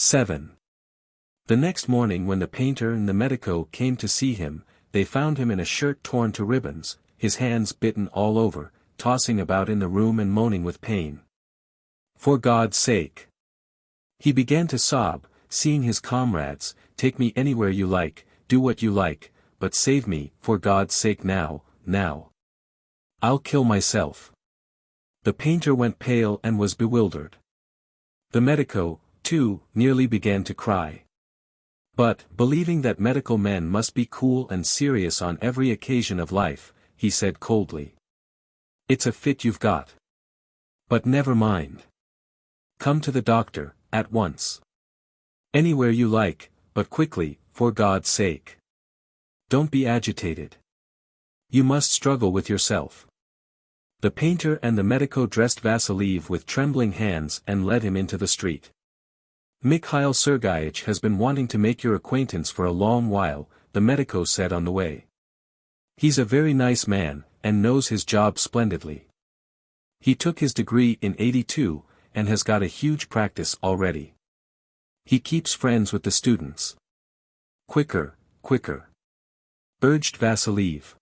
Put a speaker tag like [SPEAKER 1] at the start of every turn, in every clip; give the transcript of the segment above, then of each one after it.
[SPEAKER 1] 7. The next morning when the painter and the medico came to see him, they found him in a shirt torn to ribbons, his hands bitten all over, tossing about in the room and moaning with pain. "For God's sake!" He began to sob, seeing his comrades, "Take me anywhere you like, do what you like, but save me, for God's sake now, now. I'll kill myself." The painter went pale and was bewildered. The medico, too, nearly began to cry. But, believing that medical men must be cool and serious on every occasion of life, he said coldly, "It's a fit you've got. But never mind. Come to the doctor, at once. Anywhere you like, but quickly, for God's sake. Don't be agitated. You must struggle with yourself." The painter and the medico dressed Vassiliev with trembling hands and led him into the street. "Mikhail Sergeyich has been wanting to make your acquaintance for a long while," the medico said on the way. "He's a very nice man, and knows his job splendidly. He took his degree in '82, and has got a huge practice already. He keeps friends with the students." "Quicker, quicker," urged Vassiliev.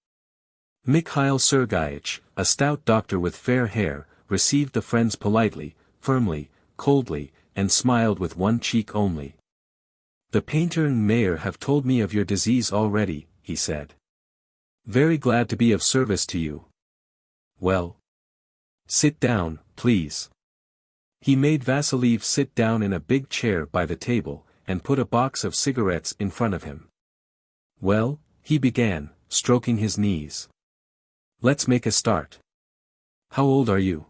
[SPEAKER 1] Mikhail Sergeyich, a stout doctor with fair hair, received the friends politely, firmly, coldly, and smiled with one cheek only. "The painter and mayor have told me of your disease already," he said. "Very glad to be of service to you. Well, sit down, please." He made Vassiliev sit down in a big chair by the table, and put a box of cigarettes in front of him. "Well," he began, stroking his knees. "Let's make a start. How old are you?"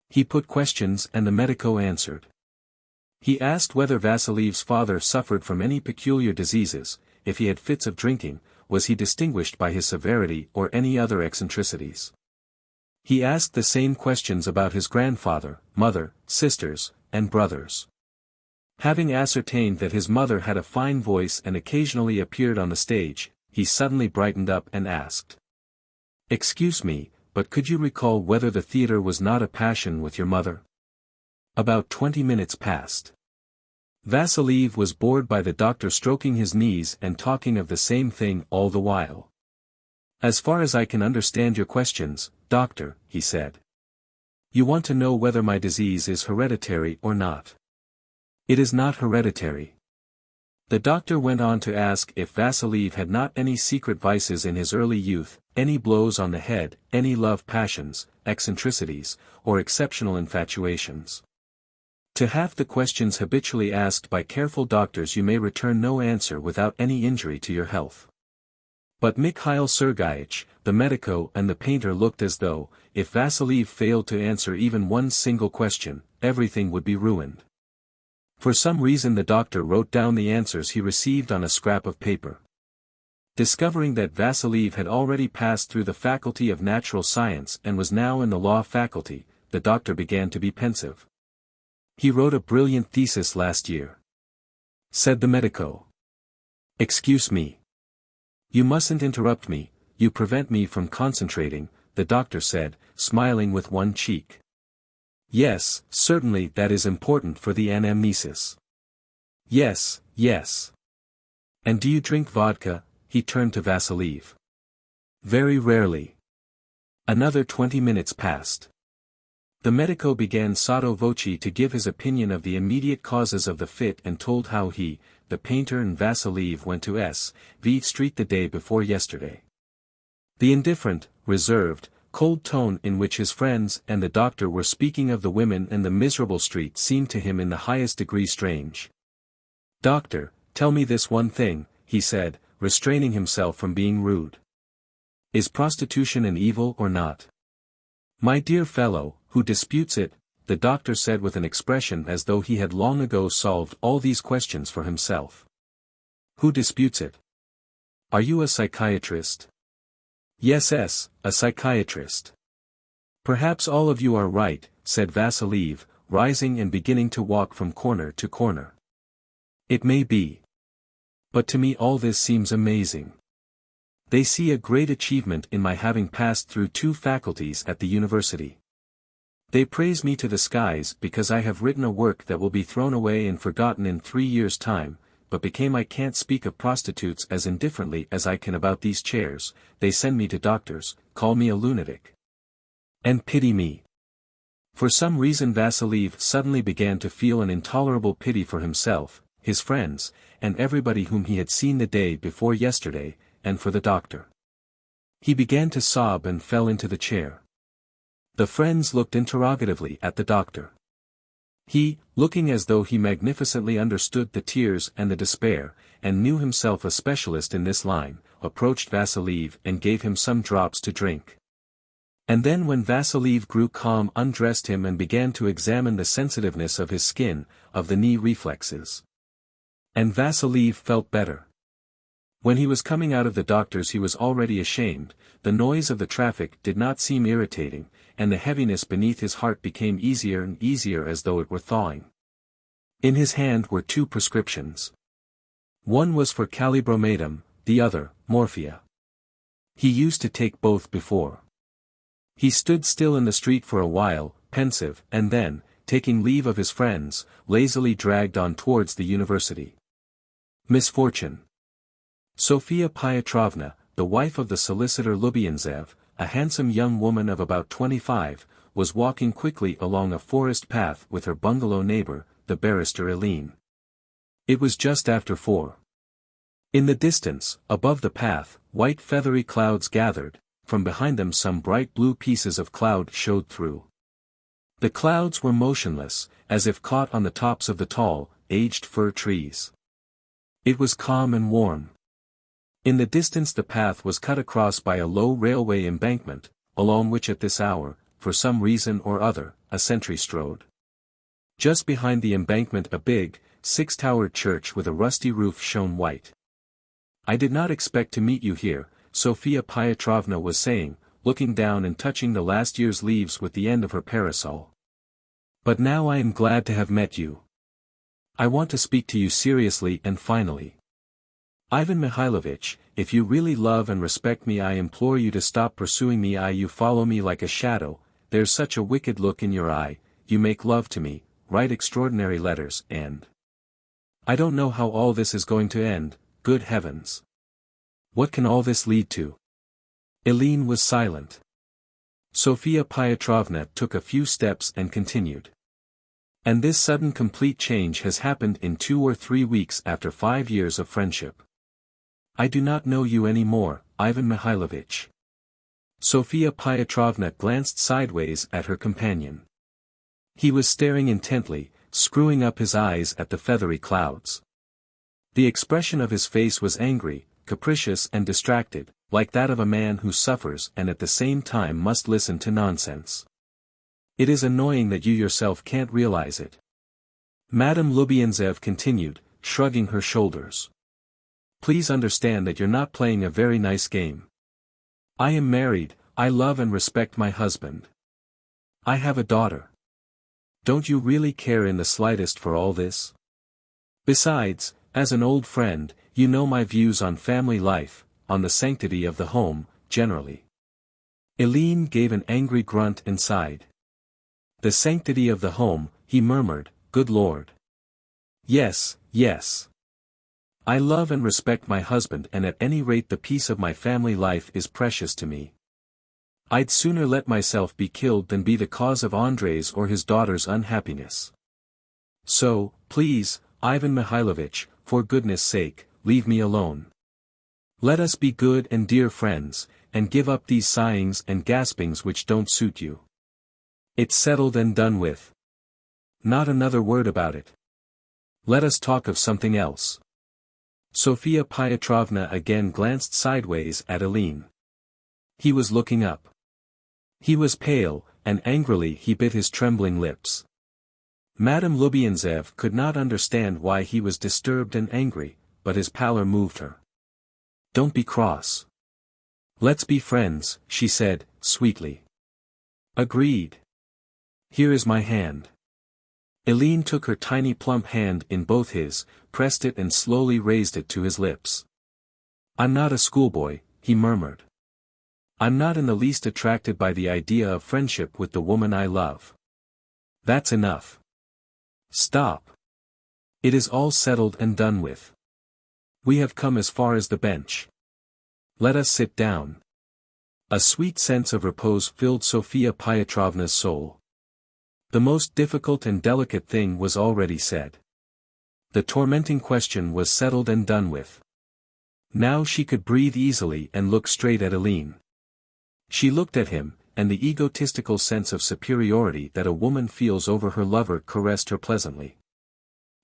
[SPEAKER 1] He put questions and the medico answered. He asked whether Vassiliev's father suffered from any peculiar diseases, if he had fits of drinking, was he distinguished by his severity or any other eccentricities. He asked the same questions about his grandfather, mother, sisters, and brothers. Having ascertained that his mother had a fine voice and occasionally appeared on the stage, he suddenly brightened up and asked, "Excuse me, but could you recall whether the theater was not a passion with your mother?" About 20 minutes passed. Vassiliev was bored by the doctor stroking his knees and talking of the same thing all the while. "As far as I can understand your questions, doctor," he said. "You want to know whether my disease is hereditary or not. It is not hereditary." The doctor went on to ask if Vassiliev had not any secret vices in his early youth, any blows on the head, any love passions, eccentricities, or exceptional infatuations. To half the questions habitually asked by careful doctors you may return no answer without any injury to your health. But Mikhail Sergeyich, the medico and the painter looked as though, if Vassiliev failed to answer even one single question, everything would be ruined. For some reason the doctor wrote down the answers he received on a scrap of paper. Discovering that Vassiliev had already passed through the faculty of natural science and was now in the law faculty, the doctor began to be pensive. "He wrote a brilliant thesis last year," said the medico. "Excuse me. You mustn't interrupt me, you prevent me from concentrating," the doctor said, smiling with one cheek. "Yes, certainly that is important for the anamnesis." "Yes, yes. And do you drink vodka?" he turned to Vassiliev. "Very rarely." Another 20 minutes passed. The medico began sotto voce to give his opinion of the immediate causes of the fit and told how he, the painter and Vassiliev went to S.V. Street the day before yesterday. The indifferent, reserved, cold tone in which his friends and the doctor were speaking of the women and the miserable street seemed to him in the highest degree strange. "Doctor, tell me this one thing," he said, restraining himself from being rude. "Is prostitution an evil or not?" "My dear fellow, who disputes it?" the doctor said with an expression as though he had long ago solved all these questions for himself. "Who disputes it? Are you a psychiatrist?" "Yes, a psychiatrist." "Perhaps all of you are right," said Vassiliev, rising and beginning to walk from corner to corner. "It may be. But to me all this seems amazing. They see a great achievement in my having passed through 2 faculties at the university. They praise me to the skies because I have written a work that will be thrown away and forgotten in 3 years' time, but because I can't speak of prostitutes as indifferently as I can about these chairs, they send me to doctors, call me a lunatic, and pity me. For some reason Vassiliev suddenly began to feel an intolerable pity for himself, his friends, and everybody whom he had seen the day before yesterday, and for the doctor. He began to sob and fell into the chair. The friends looked interrogatively at the doctor. He, looking as though he magnificently understood the tears and the despair, and knew himself a specialist in this line, approached Vassiliev and gave him some drops to drink. And then when Vassiliev grew calm, undressed him and began to examine the sensitiveness of his skin, of the knee reflexes. And Vassiliev felt better. When he was coming out of the doctor's he was already ashamed, the noise of the traffic did not seem irritating, and the heaviness beneath his heart became easier and easier as though it were thawing. In his hand were 2 prescriptions. One was for calibromatum, the other, morphia. He used to take both before. He stood still in the street for a while, pensive, and then, taking leave of his friends, lazily dragged on towards the university. Misfortune. Sofia Pyotrovna, the wife of the solicitor Lubianzev, a handsome young woman of about 25, was walking quickly along a forest path with her bungalow neighbor, the barrister Helene. It was just after 4. In the distance, above the path, white feathery clouds gathered, from behind them some bright blue pieces of cloud showed through. The clouds were motionless, as if caught on the tops of the tall, aged fir trees. It was calm and warm. In the distance the path was cut across by a low railway embankment, along which at this hour, for some reason or other, a sentry strode. Just behind the embankment a big, 6-towered church with a rusty roof shone white. "I did not expect to meet you here," Sofia Pyotrovna was saying, looking down and touching the last year's leaves with the end of her parasol. "But now I am glad to have met you. I want to speak to you seriously and finally. Ivan Mikhailovich, if you really love and respect me I implore you to stop pursuing me. You follow me like a shadow, there's such a wicked look in your eye, you make love to me, write extraordinary letters, and I don't know how all this is going to end, good heavens. What can all this lead to?" Helene was silent. Sofia Pyotrovna took a few steps and continued. "And this sudden complete change has happened in 2 or 3 weeks after 5 years of friendship. I do not know you any more, Ivan Mikhailovich." Sofia Pyotrovna glanced sideways at her companion. He was staring intently, screwing up his eyes at the feathery clouds. The expression of his face was angry, capricious and distracted, like that of a man who suffers and at the same time must listen to nonsense. "It is annoying that you yourself can't realize it," Madame Lubianzev continued, shrugging her shoulders. "Please understand that you're not playing a very nice game. I am married, I love and respect my husband. I have a daughter. Don't you really care in the slightest for all this? Besides, as an old friend, you know my views on family life, on the sanctity of the home, generally." Helene gave an angry grunt and sighed. "The sanctity of the home," he murmured, "good Lord. Yes, yes. I love and respect my husband and at any rate the peace of my family life is precious to me. I'd sooner let myself be killed than be the cause of Andrei's or his daughter's unhappiness. So, please, Ivan Mikhailovich, for goodness sake, leave me alone. Let us be good and dear friends, and give up these sighings and gaspings which don't suit you. It's settled and done with. Not another word about it. Let us talk of something else." Sofia Pyotrovna again glanced sideways at Helene. He was looking up. He was pale, and angrily he bit his trembling lips. Madame Lubianzev could not understand why he was disturbed and angry, but his pallor moved her. "Don't be cross. Let's be friends," she said, sweetly. "Agreed. Here is my hand." Helene took her tiny plump hand in both his, pressed it and slowly raised it to his lips. "I'm not a schoolboy," he murmured. "I'm not in the least attracted by the idea of friendship with the woman I love. That's enough. Stop. It is all settled and done with. We have come as far as the bench. Let us sit down. A sweet sense of repose filled Sophia Pyotrovna's soul. The most difficult and delicate thing was already said. The tormenting question was settled and done with. Now she could breathe easily and look straight at Aline. She looked at him, and the egotistical sense of superiority that a woman feels over her lover caressed her pleasantly.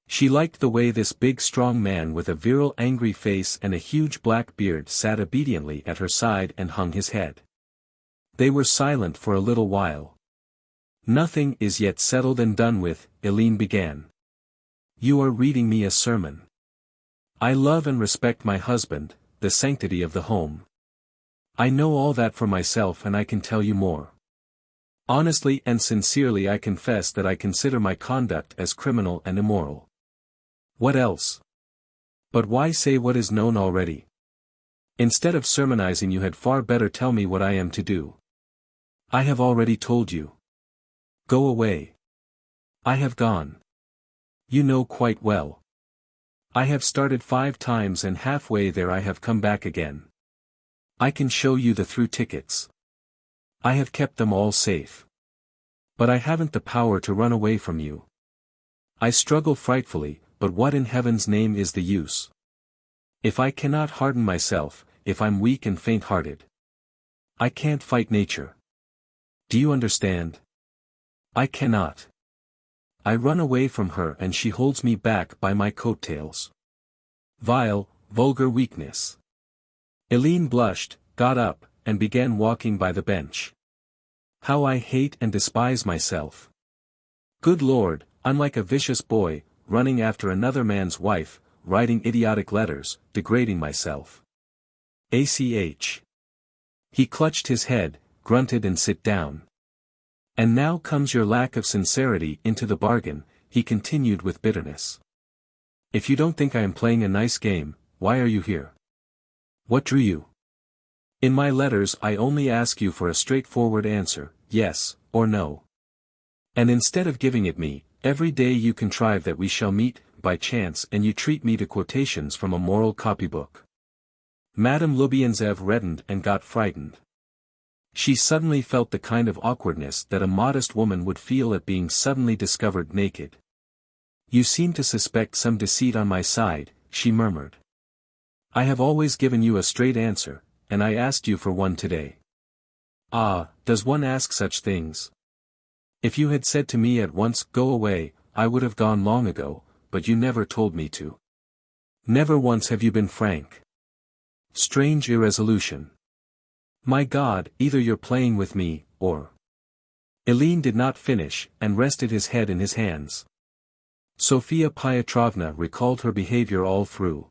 [SPEAKER 1] She liked the way this big strong man with a virile angry face and a huge black beard sat obediently at her side and hung his head. They were silent for a little while. Nothing is yet settled and done with, Aline began. You are reading me a sermon. I love and respect my husband, the sanctity of the home. I know all that for myself and I can tell you more. Honestly and sincerely I confess that I consider my conduct as criminal and immoral. What else? But why say what is known already? Instead of sermonizing you had far better tell me what I am to do. I have already told you. Go away. I have gone. You know quite well. I have started 5 times and halfway there I have come back again. I can show you the through tickets. I have kept them all safe. But I haven't the power to run away from you. I struggle frightfully, but what in heaven's name is the use? If I cannot harden myself, if I'm weak and faint-hearted, I can't fight nature. Do you understand? I cannot. I run away from her and she holds me back by my coattails. Vile, vulgar weakness. Aline blushed, got up, and began walking by the bench. How I hate and despise myself. Good Lord, I'm like a vicious boy, running after another man's wife, writing idiotic letters, degrading myself. ACH. He clutched his head, grunted and sit down. And now comes your lack of sincerity into the bargain, he continued with bitterness. If you don't think I am playing a nice game, why are you here? What drew you? In my letters I only ask you for a straightforward answer, yes, or no. And instead of giving it me, every day you contrive that we shall meet, by chance, and you treat me to quotations from a moral copybook. Madame Lubienzev reddened and got frightened. She suddenly felt the kind of awkwardness that a modest woman would feel at being suddenly discovered naked. You seem to suspect some deceit on my side, she murmured. I have always given you a straight answer, and I asked you for one today. Ah, does one ask such things? If you had said to me at once, go away, I would have gone long ago, but you never told me to. Never once have you been frank. Strange irresolution. My God, either you're playing with me, or... Aline did not finish, and rested his head in his hands. Sophia Pyotrovna recalled her behavior all through.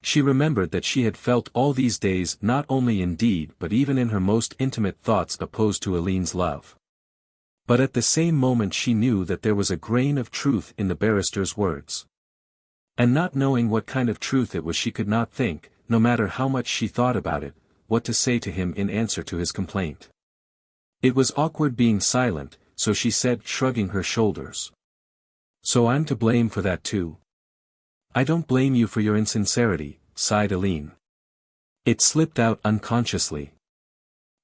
[SPEAKER 1] She remembered that she had felt all these days not only in deed but even in her most intimate thoughts opposed to Aline's love. But at the same moment she knew that there was a grain of truth in the barrister's words. And not knowing what kind of truth it was she could not think, no matter how much she thought about it, what to say to him in answer to his complaint. It was awkward being silent, so she said, shrugging her shoulders. So I'm to blame for that too? I don't blame you for your insincerity, sighed Aline. It slipped out unconsciously.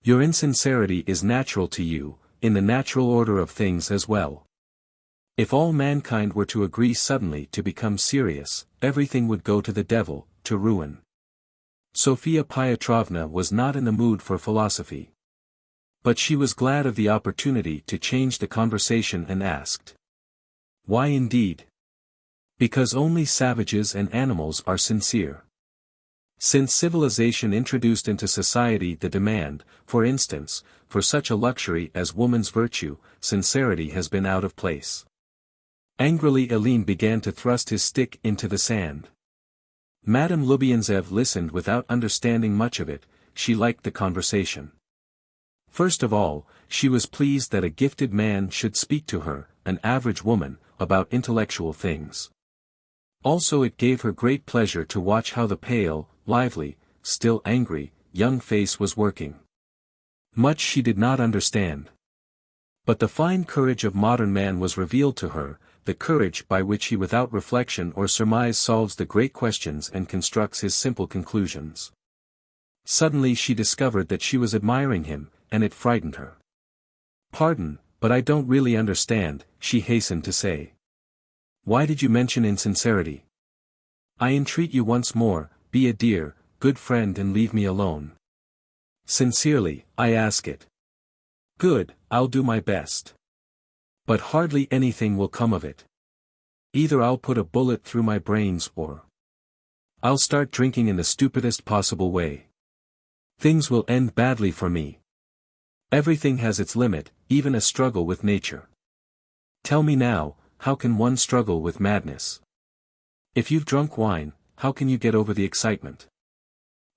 [SPEAKER 1] Your insincerity is natural to you, in the natural order of things as well. If all mankind were to agree suddenly to become serious, everything would go to the devil, to ruin. Sophia Pyotrovna was not in the mood for philosophy. But she was glad of the opportunity to change the conversation and asked. Why indeed? Because only savages and animals are sincere. Since civilization introduced into society the demand, for instance, for such a luxury as woman's virtue, sincerity has been out of place. Angrily Aline began to thrust his stick into the sand. Madame Lubienzev listened without understanding much of it. She liked the conversation. First of all, she was pleased that a gifted man should speak to her, an average woman, about intellectual things. Also it gave her great pleasure to watch how the pale, lively, still angry, young face was working. Much she did not understand. But the fine courage of modern man was revealed to her, the courage by which he without reflection or surmise solves the great questions and constructs his simple conclusions. Suddenly she discovered that she was admiring him, and it frightened her. "Pardon, but I don't really understand," she hastened to say. "Why did you mention insincerity? I entreat you once more, be a dear, good friend and leave me alone. Sincerely, I ask it." "Good, I'll do my best. But hardly anything will come of it. Either I'll put a bullet through my brains or I'll start drinking in the stupidest possible way. Things will end badly for me. Everything has its limit, even a struggle with nature. Tell me now, how can one struggle with madness? If you've drunk wine, how can you get over the excitement?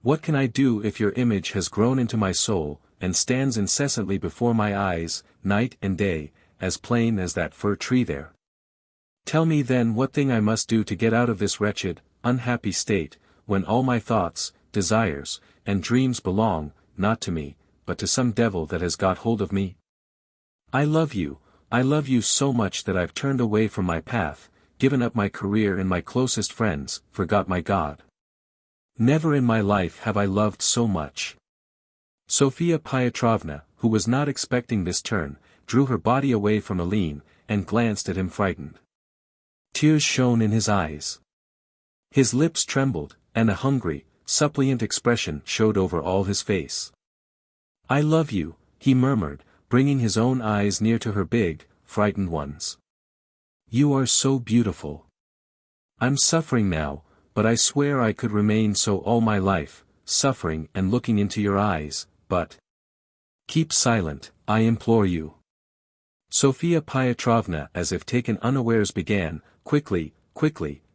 [SPEAKER 1] What can I do if your image has grown into my soul, and stands incessantly before my eyes, night and day, as plain as that fir tree there? Tell me then what thing I must do to get out of this wretched, unhappy state, when all my thoughts, desires, and dreams belong, not to me, but to some devil that has got hold of me? I love you so much that I've turned away from my path, given up my career and my closest friends, forgot my God. Never in my life have I loved so much." Sophia Pyotrovna, who was not expecting this turn, drew her body away from Aline, and glanced at him frightened. Tears shone in his eyes. His lips trembled, and a hungry, suppliant expression showed over all his face. "I love you," he murmured, bringing his own eyes near to her big, frightened ones. "You are so beautiful. I'm suffering now, but I swear I could remain so all my life, suffering and looking into your eyes, but keep silent, I implore you." Sophia Pyotrovna, as if taken unawares, began, quickly,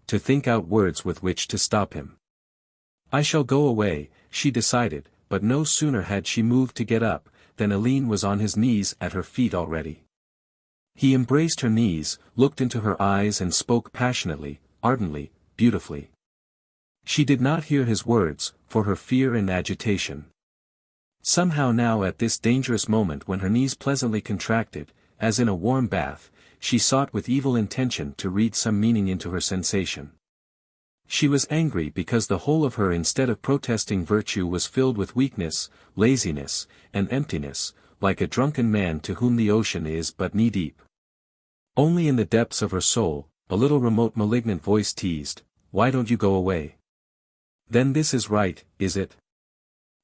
[SPEAKER 1] to think out words with which to stop him. "I shall go away," she decided, but no sooner had she moved to get up, than Aline was on his knees at her feet already. He embraced her knees, looked into her eyes and spoke passionately, ardently, beautifully. She did not hear his words, for her fear and agitation. Somehow now at this dangerous moment when her knees pleasantly contracted, as in a warm bath, she sought with evil intention to read some meaning into her sensation. She was angry because the whole of her, instead of protesting virtue, was filled with weakness, laziness, and emptiness, like a drunken man to whom the ocean is but knee-deep. Only in the depths of her soul, a little remote malignant voice teased, "Why don't you go away? Then this is right, is it?"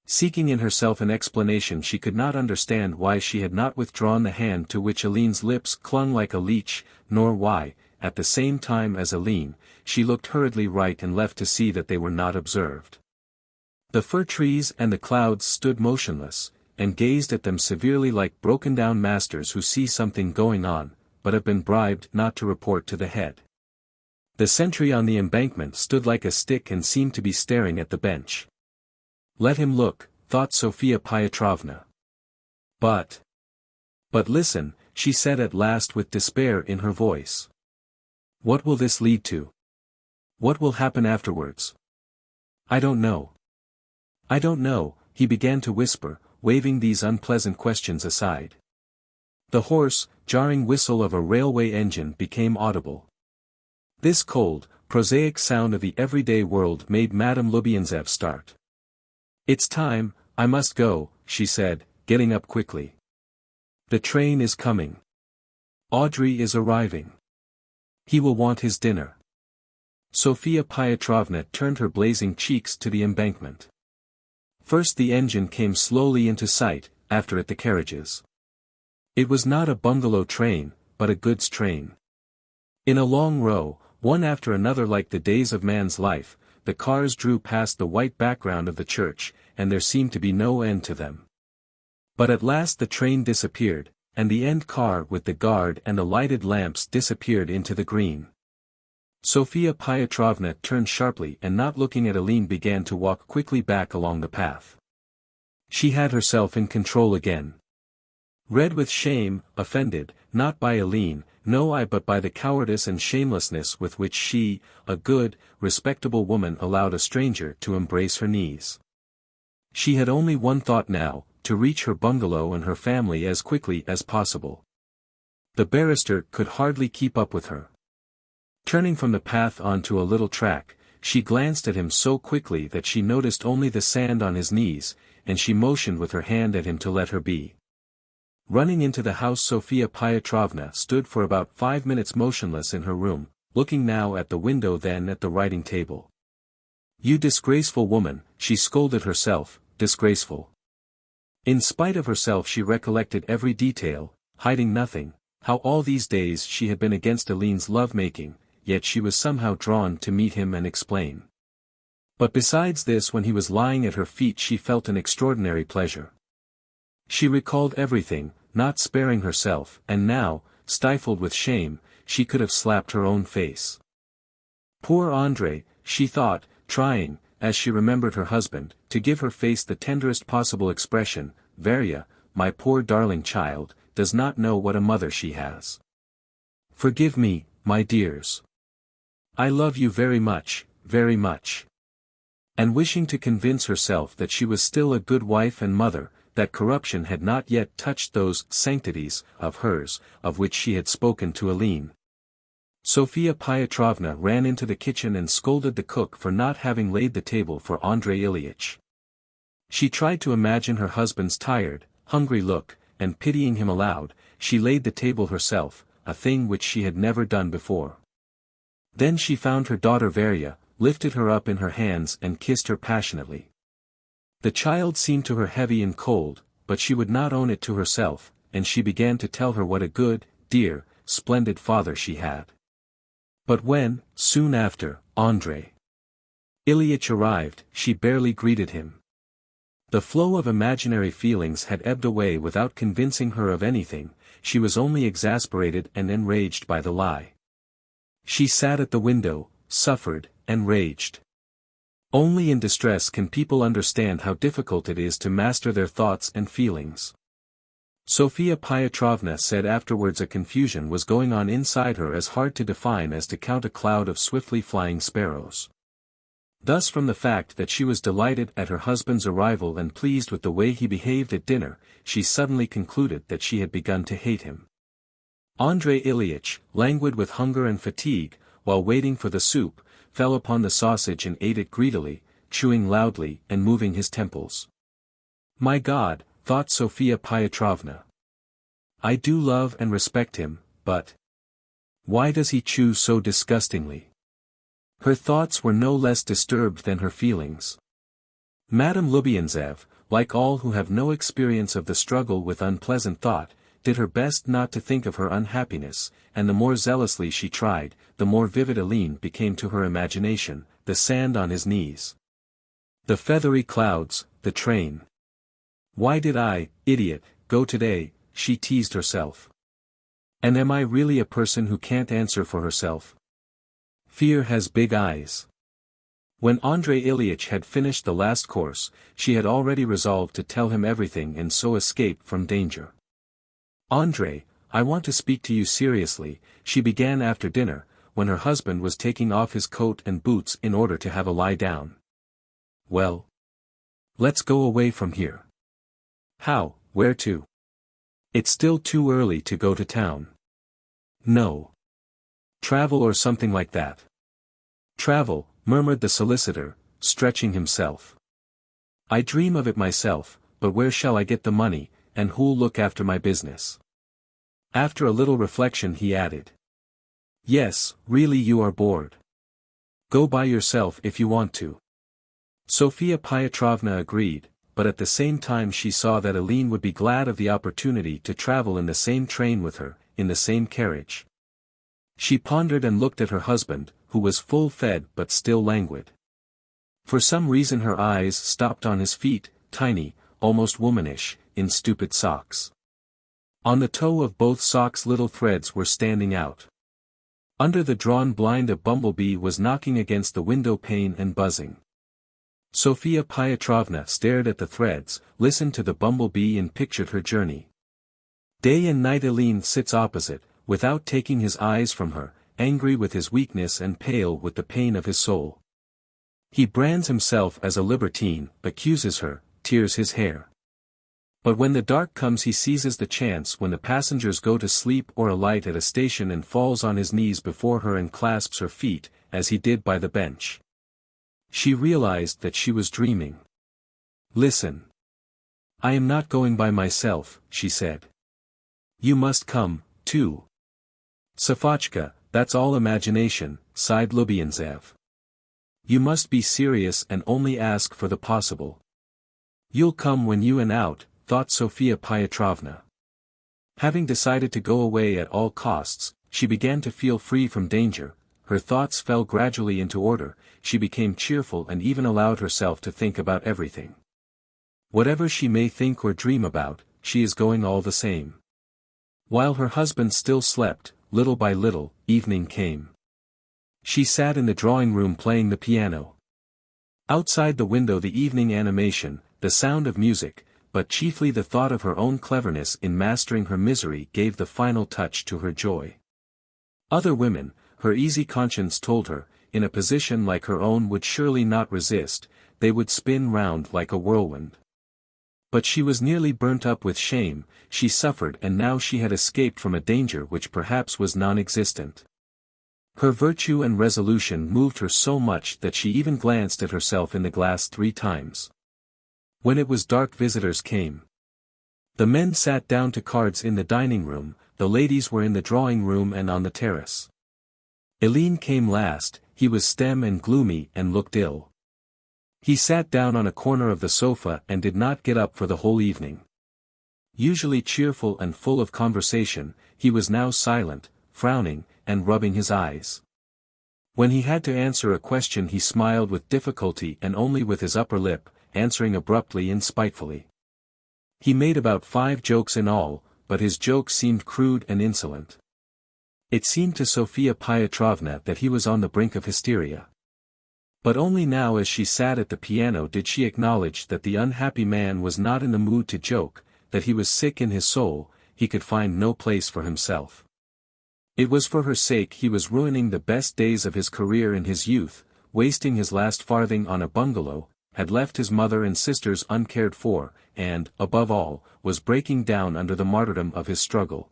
[SPEAKER 1] Seeking in herself an explanation, she could not understand why she had not withdrawn the hand to which Aline's lips clung like a leech, nor why, at the same time as Aline, she looked hurriedly right and left to see that they were not observed. The fir trees and the clouds stood motionless, and gazed at them severely like broken-down masters who see something going on, but have been bribed not to report to the head. The sentry on the embankment stood like a stick and seemed to be staring at the bench. Let him look, thought Sophia Pyotrovna. But listen, she said at last with despair in her voice. What will this lead to? What will happen afterwards? I don't know. I don't know, he began to whisper, waving these unpleasant questions aside. The hoarse, jarring whistle of a railway engine became audible. This cold, prosaic sound of the everyday world made Madame Lubienzev start. It's time, I must go, she said, getting up quickly. The train is coming. Audrey is arriving. He will want his dinner. Sophia Pyotrovna turned her blazing cheeks to the embankment. First the engine came slowly into sight, after it the carriages. It was not a bungalow train, but a goods train. In a long row, one after another like the days of man's life, the cars drew past the white background of the church, and there seemed to be no end to them. But at last the train disappeared, and the end car with the guard and the lighted lamps disappeared into the green. Sophia Pyotrovna turned sharply and not looking at Aline began to walk quickly back along the path. She had herself in control again. Red with shame, offended, not by Aline, no but by the cowardice and shamelessness with which she, a good, respectable woman, allowed a stranger to embrace her knees. She had only one thought now, to reach her bungalow and her family as quickly as possible. The barrister could hardly keep up with her. Turning from the path onto a little track, she glanced at him so quickly that she noticed only the sand on his knees, and she motioned with her hand at him to let her be. Running into the house, Sophia Pyotrovna stood for about 5 minutes motionless in her room, looking now at the window then at the writing table. "You disgraceful woman," she scolded herself, disgraceful. In spite of herself she recollected every detail, hiding nothing, how all these days she had been against Aline's love-making, yet she was somehow drawn to meet him and explain. But besides this, when he was lying at her feet she felt an extraordinary pleasure. She recalled everything, not sparing herself, and now, stifled with shame, she could have slapped her own face. Poor Andrei, she thought, trying, as she remembered her husband, to give her face the tenderest possible expression. Varya, my poor darling child, does not know what a mother she has. Forgive me, my dears. I love you very much, very much. And wishing to convince herself that she was still a good wife and mother, that corruption had not yet touched those sanctities of hers, of which she had spoken to Aline. Sophia Pyotrovna ran into the kitchen and scolded the cook for not having laid the table for Andrei Ilyitch. She tried to imagine her husband's tired, hungry look, and pitying him aloud, she laid the table herself, a thing which she had never done before. Then she found her daughter Varya, lifted her up in her hands and kissed her passionately. The child seemed to her heavy and cold, but she would not own it to herself, and she began to tell her what a good, dear, splendid father she had. But when, soon after, Andrei Ilyitch arrived, she barely greeted him. The flow of imaginary feelings had ebbed away without convincing her of anything, she was only exasperated and enraged by the lie. She sat at the window, suffered, and raged. Only in distress can people understand how difficult it is to master their thoughts and feelings. Sophia Pyotrovna said afterwards a confusion was going on inside her as hard to define as to count a cloud of swiftly flying sparrows. Thus, from the fact that she was delighted at her husband's arrival and pleased with the way he behaved at dinner, she suddenly concluded that she had begun to hate him. Andrei Ilyitch, languid with hunger and fatigue, while waiting for the soup, fell upon the sausage and ate it greedily, chewing loudly and moving his temples. My God, thought Sophia Pyotrovna. I do love and respect him, but why does he chew so disgustingly? Her thoughts were no less disturbed than her feelings. Madame Lubianzev, like all who have no experience of the struggle with unpleasant thought, did her best not to think of her unhappiness, and the more zealously she tried, the more vivid Aline became to her imagination, the sand on his knees, the feathery clouds, the train. Why did I, idiot, go today, she teased herself. And am I really a person who can't answer for herself? Fear has big eyes. When Andrei Ilyitch had finished the last course, she had already resolved to tell him everything and so escape from danger. Andrei, I want to speak to you seriously, she began after dinner, when her husband was taking off his coat and boots in order to have a lie down. Well? Let's go away from here. How, where to? It's still too early to go to town. No. Travel or something like that. Travel, murmured the solicitor, stretching himself. I dream of it myself, but where shall I get the money, and who'll look after my business? After a little reflection he added. Yes, really you are bored. Go by yourself if you want to. Sophia Pyotrovna agreed, but at the same time she saw that Aline would be glad of the opportunity to travel in the same train with her, in the same carriage. She pondered and looked at her husband, who was full-fed but still languid. For some reason her eyes stopped on his feet, tiny, almost womanish, in stupid socks. On the toe of both socks little threads were standing out. Under the drawn blind a bumblebee was knocking against the window pane and buzzing. Sophia Pyotrovna stared at the threads, listened to the bumblebee and pictured her journey. Day and night Aline sits opposite, without taking his eyes from her, angry with his weakness and pale with the pain of his soul. He brands himself as a libertine, accuses her, tears his hair. But when the dark comes he seizes the chance when the passengers go to sleep or alight at a station and falls on his knees before her and clasps her feet, as he did by the bench. She realized that she was dreaming. "Listen. I am not going by myself," she said. "You must come, too." "Safochka, that's all imagination," sighed Lubianzev. "You must be serious and only ask for the possible." "You'll come when you and out," thought Sophia Pyotrovna. Having decided to go away at all costs, she began to feel free from danger, her thoughts fell gradually into order, she became cheerful and even allowed herself to think about everything. Whatever she may think or dream about, she is going all the same. While her husband still slept, little by little, evening came. She sat in the drawing room playing the piano. Outside the window the evening animation, the sound of music, but chiefly the thought of her own cleverness in mastering her misery gave the final touch to her joy. Other women, her easy conscience told her, in a position like her own would surely not resist, they would spin round like a whirlwind. But she was nearly burnt up with shame, she suffered and now she had escaped from a danger which perhaps was non-existent. Her virtue and resolution moved her so much that she even glanced at herself in the glass 3 times. When it was dark visitors came. The men sat down to cards in the dining room, the ladies were in the drawing room and on the terrace. Eileen came last, he was stern and gloomy and looked ill. He sat down on a corner of the sofa and did not get up for the whole evening. Usually cheerful and full of conversation, he was now silent, frowning, and rubbing his eyes. When he had to answer a question he smiled with difficulty and only with his upper lip, answering abruptly and spitefully. He made about 5 jokes in all, but his jokes seemed crude and insolent. It seemed to Sophia Pyotrovna that he was on the brink of hysteria. But only now as she sat at the piano did she acknowledge that the unhappy man was not in the mood to joke, that he was sick in his soul, he could find no place for himself. It was for her sake he was ruining the best days of his career in his youth, wasting his last farthing on a bungalow, had left his mother and sisters uncared for, and, above all, was breaking down under the martyrdom of his struggle.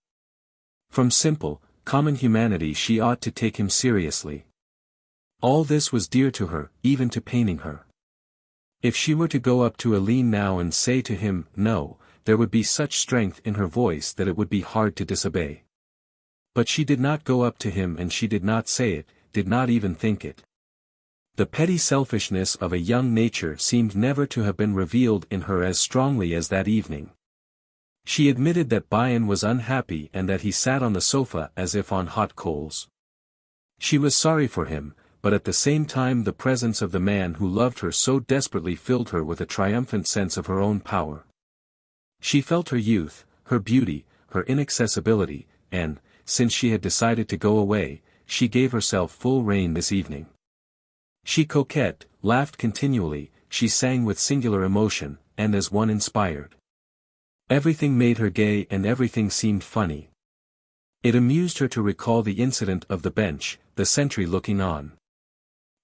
[SPEAKER 1] From simple, common humanity she ought to take him seriously. All this was dear to her, even to paining her. If she were to go up to Eileen now and say to him, no, there would be such strength in her voice that it would be hard to disobey. But she did not go up to him and she did not say it, did not even think it. The petty selfishness of a young nature seemed never to have been revealed in her as strongly as that evening. She admitted that Bayan was unhappy and that he sat on the sofa as if on hot coals. She was sorry for him, but at the same time the presence of the man who loved her so desperately filled her with a triumphant sense of her own power. She felt her youth, her beauty, her inaccessibility, and, since she had decided to go away, she gave herself full rein this evening. She coquetted, laughed continually, she sang with singular emotion, and as one inspired. Everything made her gay and everything seemed funny. It amused her to recall the incident of the bench, the sentry looking on.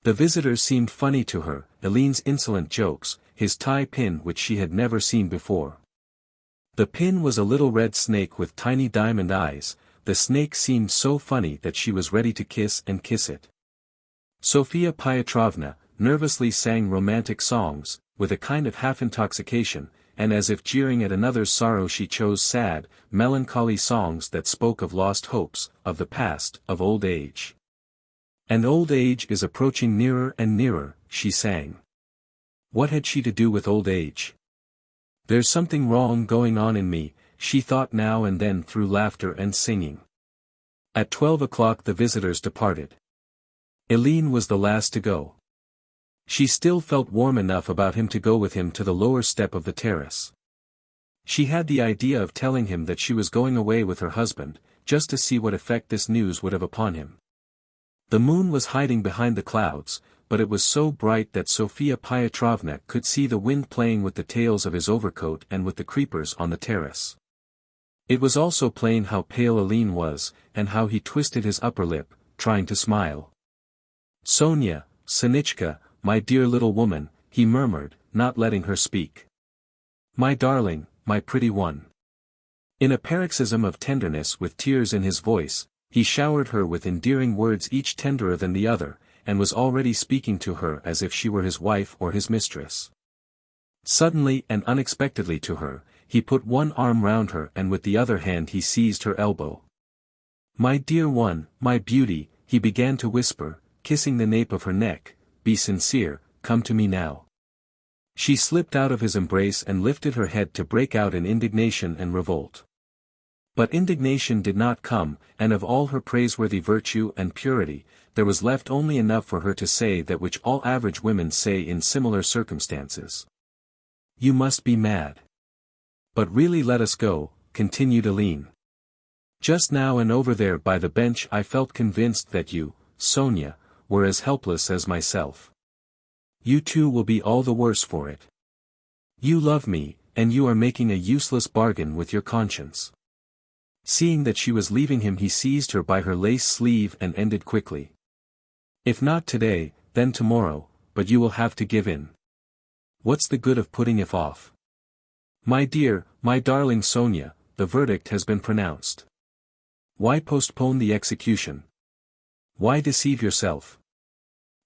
[SPEAKER 1] The visitors seemed funny to her, Eileen's insolent jokes, his tie pin which she had never seen before. The pin was a little red snake with tiny diamond eyes, the snake seemed so funny that she was ready to kiss it. Sophia Pyotrovna nervously sang romantic songs, with a kind of half-intoxication, and as if jeering at another's sorrow she chose sad, melancholy songs that spoke of lost hopes, of the past, of old age. And old age is approaching nearer and nearer, she sang. What had she to do with old age? There's something wrong going on in me, she thought now and then through laughter and singing. At 12 o'clock the visitors departed. Eileen was the last to go. She still felt warm enough about him to go with him to the lower step of the terrace. She had the idea of telling him that she was going away with her husband, just to see what effect this news would have upon him. The moon was hiding behind the clouds, but it was so bright that Sophia Pyotrovna could see the wind playing with the tails of his overcoat and with the creepers on the terrace. It was also plain how pale Eileen was, and how he twisted his upper lip, trying to smile. Sonia, Sonichka, my dear little woman, he murmured, not letting her speak. My darling, my pretty one." In a paroxysm of tenderness with tears in his voice, he showered her with endearing words each tenderer than the other, and was already speaking to her as if she were his wife or his mistress. Suddenly and unexpectedly to her, he put one arm round her and with the other hand he seized her elbow. "My dear one, my beauty," he began to whisper, kissing the nape of her neck, "be sincere, come to me now." She slipped out of his embrace and lifted her head to break out in indignation and revolt. But indignation did not come, and of all her praiseworthy virtue and purity, there was left only enough for her to say that which all average women say in similar circumstances. "You must be mad." "But really let us go," continued Aline. "Just now and over there by the bench I felt convinced that you, Sonia, were as helpless as myself. You too will be all the worse for it. You love me, and you are making a useless bargain with your conscience." Seeing that she was leaving him, he seized her by her lace sleeve and ended quickly. "If not today, then tomorrow, but you will have to give in. What's the good of putting it off? My dear, my darling Sonia, the verdict has been pronounced. Why postpone the execution? Why deceive yourself?"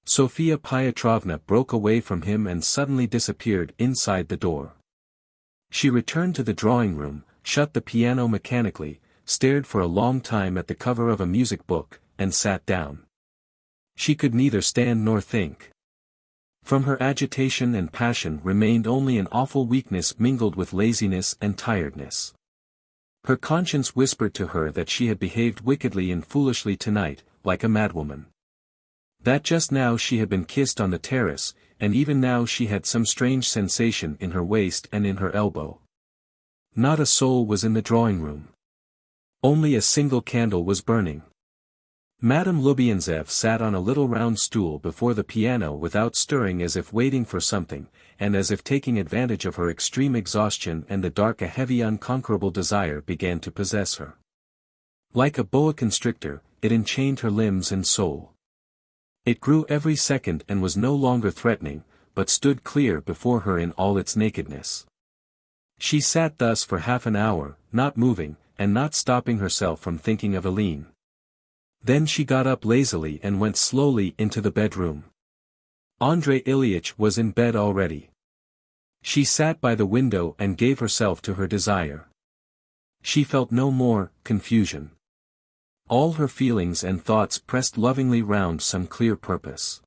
[SPEAKER 1] Sophia Pyotrovna broke away from him and suddenly disappeared inside the door. She returned to the drawing room, shut the piano mechanically, stared for a long time at the cover of a music book, and sat down. She could neither stand nor think. From her agitation and passion remained only an awful weakness mingled with laziness and tiredness. Her conscience whispered to her that she had behaved wickedly and foolishly tonight, like a madwoman. That just now she had been kissed on the terrace, and even now she had some strange sensation in her waist and in her elbow. Not a soul was in the drawing room. Only a single candle was burning. Madame Lubienzev sat on a little round stool before the piano without stirring, as if waiting for something, and as if taking advantage of her extreme exhaustion and the dark a heavy unconquerable desire began to possess her. Like a boa constrictor, it enchained her limbs and soul. It grew every second and was no longer threatening, but stood clear before her in all its nakedness. She sat thus for half an hour, not moving, and not stopping herself from thinking of Aline. Then she got up lazily and went slowly into the bedroom. Andrei Ilyitch was in bed already. She sat by the window and gave herself to her desire. She felt no more confusion. All her feelings and thoughts pressed lovingly round some clear purpose.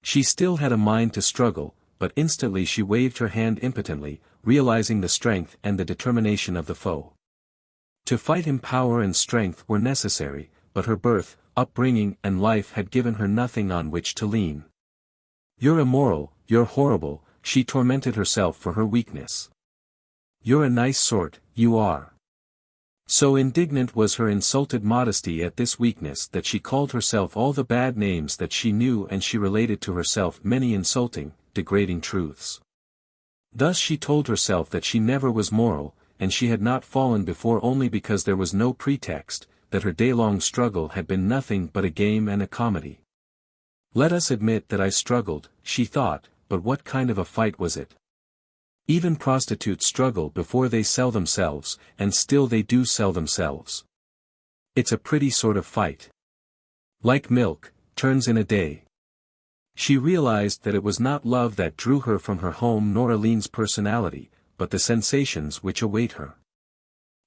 [SPEAKER 1] She still had a mind to struggle, but instantly she waved her hand impotently, realizing the strength and the determination of the foe. To fight him power and strength were necessary, but her birth, upbringing and life had given her nothing on which to lean. "You're immoral, you're horrible," she tormented herself for her weakness. "You're a nice sort, you are." So indignant was her insulted modesty at this weakness that she called herself all the bad names that she knew, and she related to herself many insulting, degrading truths. Thus she told herself that she never was moral, and she had not fallen before only because there was no pretext, that her day-long struggle had been nothing but a game and a comedy. "Let us admit that I struggled," she thought, "but what kind of a fight was it? Even prostitutes struggle before they sell themselves, and still they do sell themselves. It's a pretty sort of fight. Like milk, turns in a day." She realized that it was not love that drew her from her home nor Aline's personality, but the sensations which await her.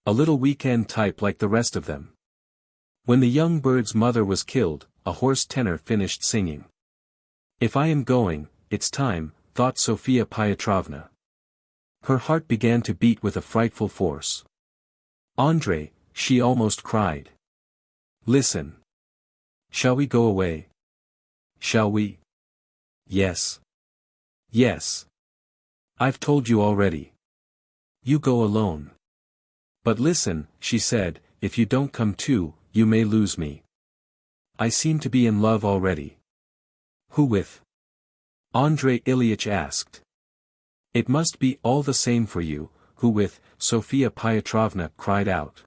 [SPEAKER 1] A little weekend type like the rest of them. When the young bird's mother was killed, a hoarse tenor finished singing. "If I am going, it's time," thought Sophia Pyotrovna. Her heart began to beat with a frightful force. "Andrei," she almost cried. "Listen. Shall we go away? Shall we?" "Yes. Yes. I've told you already. You go alone. But listen," she said, "if you don't come too, you may lose me. I seem to be in love already." "Who with?" Andrei Ilyitch asked. "It must be all the same for you, who with," Sophia Pyotrovna cried out.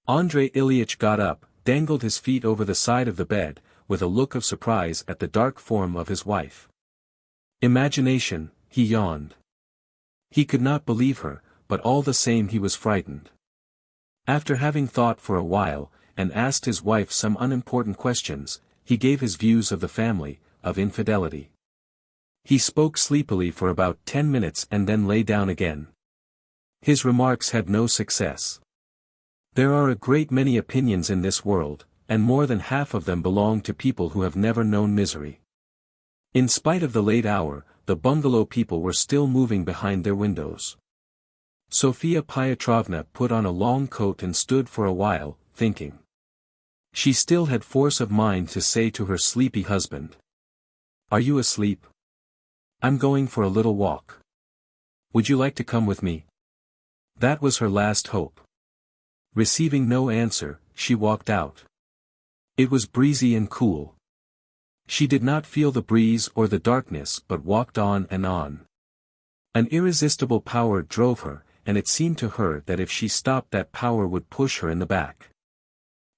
[SPEAKER 1] Andrei Ilyitch got up, dangled his feet over the side of the bed, with a look of surprise at the dark form of his wife. "Imagination," he yawned. He could not believe her, but all the same he was frightened. After having thought for a while, and asked his wife some unimportant questions, he gave his views of the family, of infidelity. He spoke sleepily for about 10 minutes and then lay down again. His remarks had no success. There are a great many opinions in this world, and more than half of them belong to people who have never known misery. In spite of the late hour, the bungalow people were still moving behind their windows. Sophia Pyotrovna put on a long coat and stood for a while, thinking. She still had force of mind to say to her sleepy husband. "Are you asleep? I'm going for a little walk. Would you like to come with me?" That was her last hope. Receiving no answer, she walked out. It was breezy and cool. She did not feel the breeze or the darkness but walked on and on. An irresistible power drove her, and it seemed to her that if she stopped that power would push her in the back.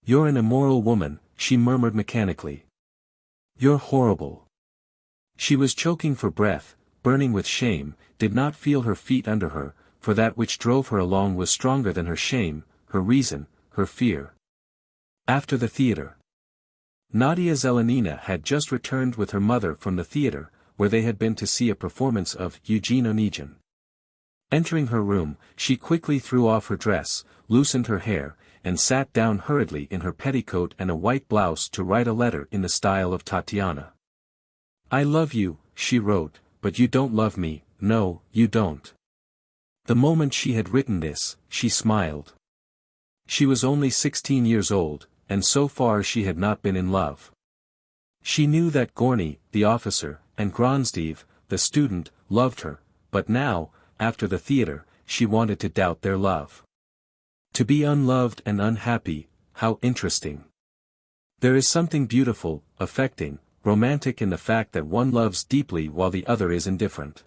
[SPEAKER 1] "You're an immoral woman," she murmured mechanically. "You're horrible." She was choking for breath, burning with shame, did not feel her feet under her, for that which drove her along was stronger than her shame, her reason, her fear. After the theater. Nadia Zelenina had just returned with her mother from the theater, where they had been to see a performance of Eugene Onegin. Entering her room, she quickly threw off her dress, loosened her hair, and sat down hurriedly in her petticoat and a white blouse to write a letter in the style of Tatiana. "I love you," she wrote, "but you don't love me, no, you don't." The moment she had written this, she smiled. She was only 16 years old, and so far she had not been in love. She knew that Gorny, the officer, and Gronsdev, the student, loved her, but now, after the theater, she wanted to doubt their love. To be unloved and unhappy, how interesting. There is something beautiful, affecting, romantic in the fact that one loves deeply while the other is indifferent.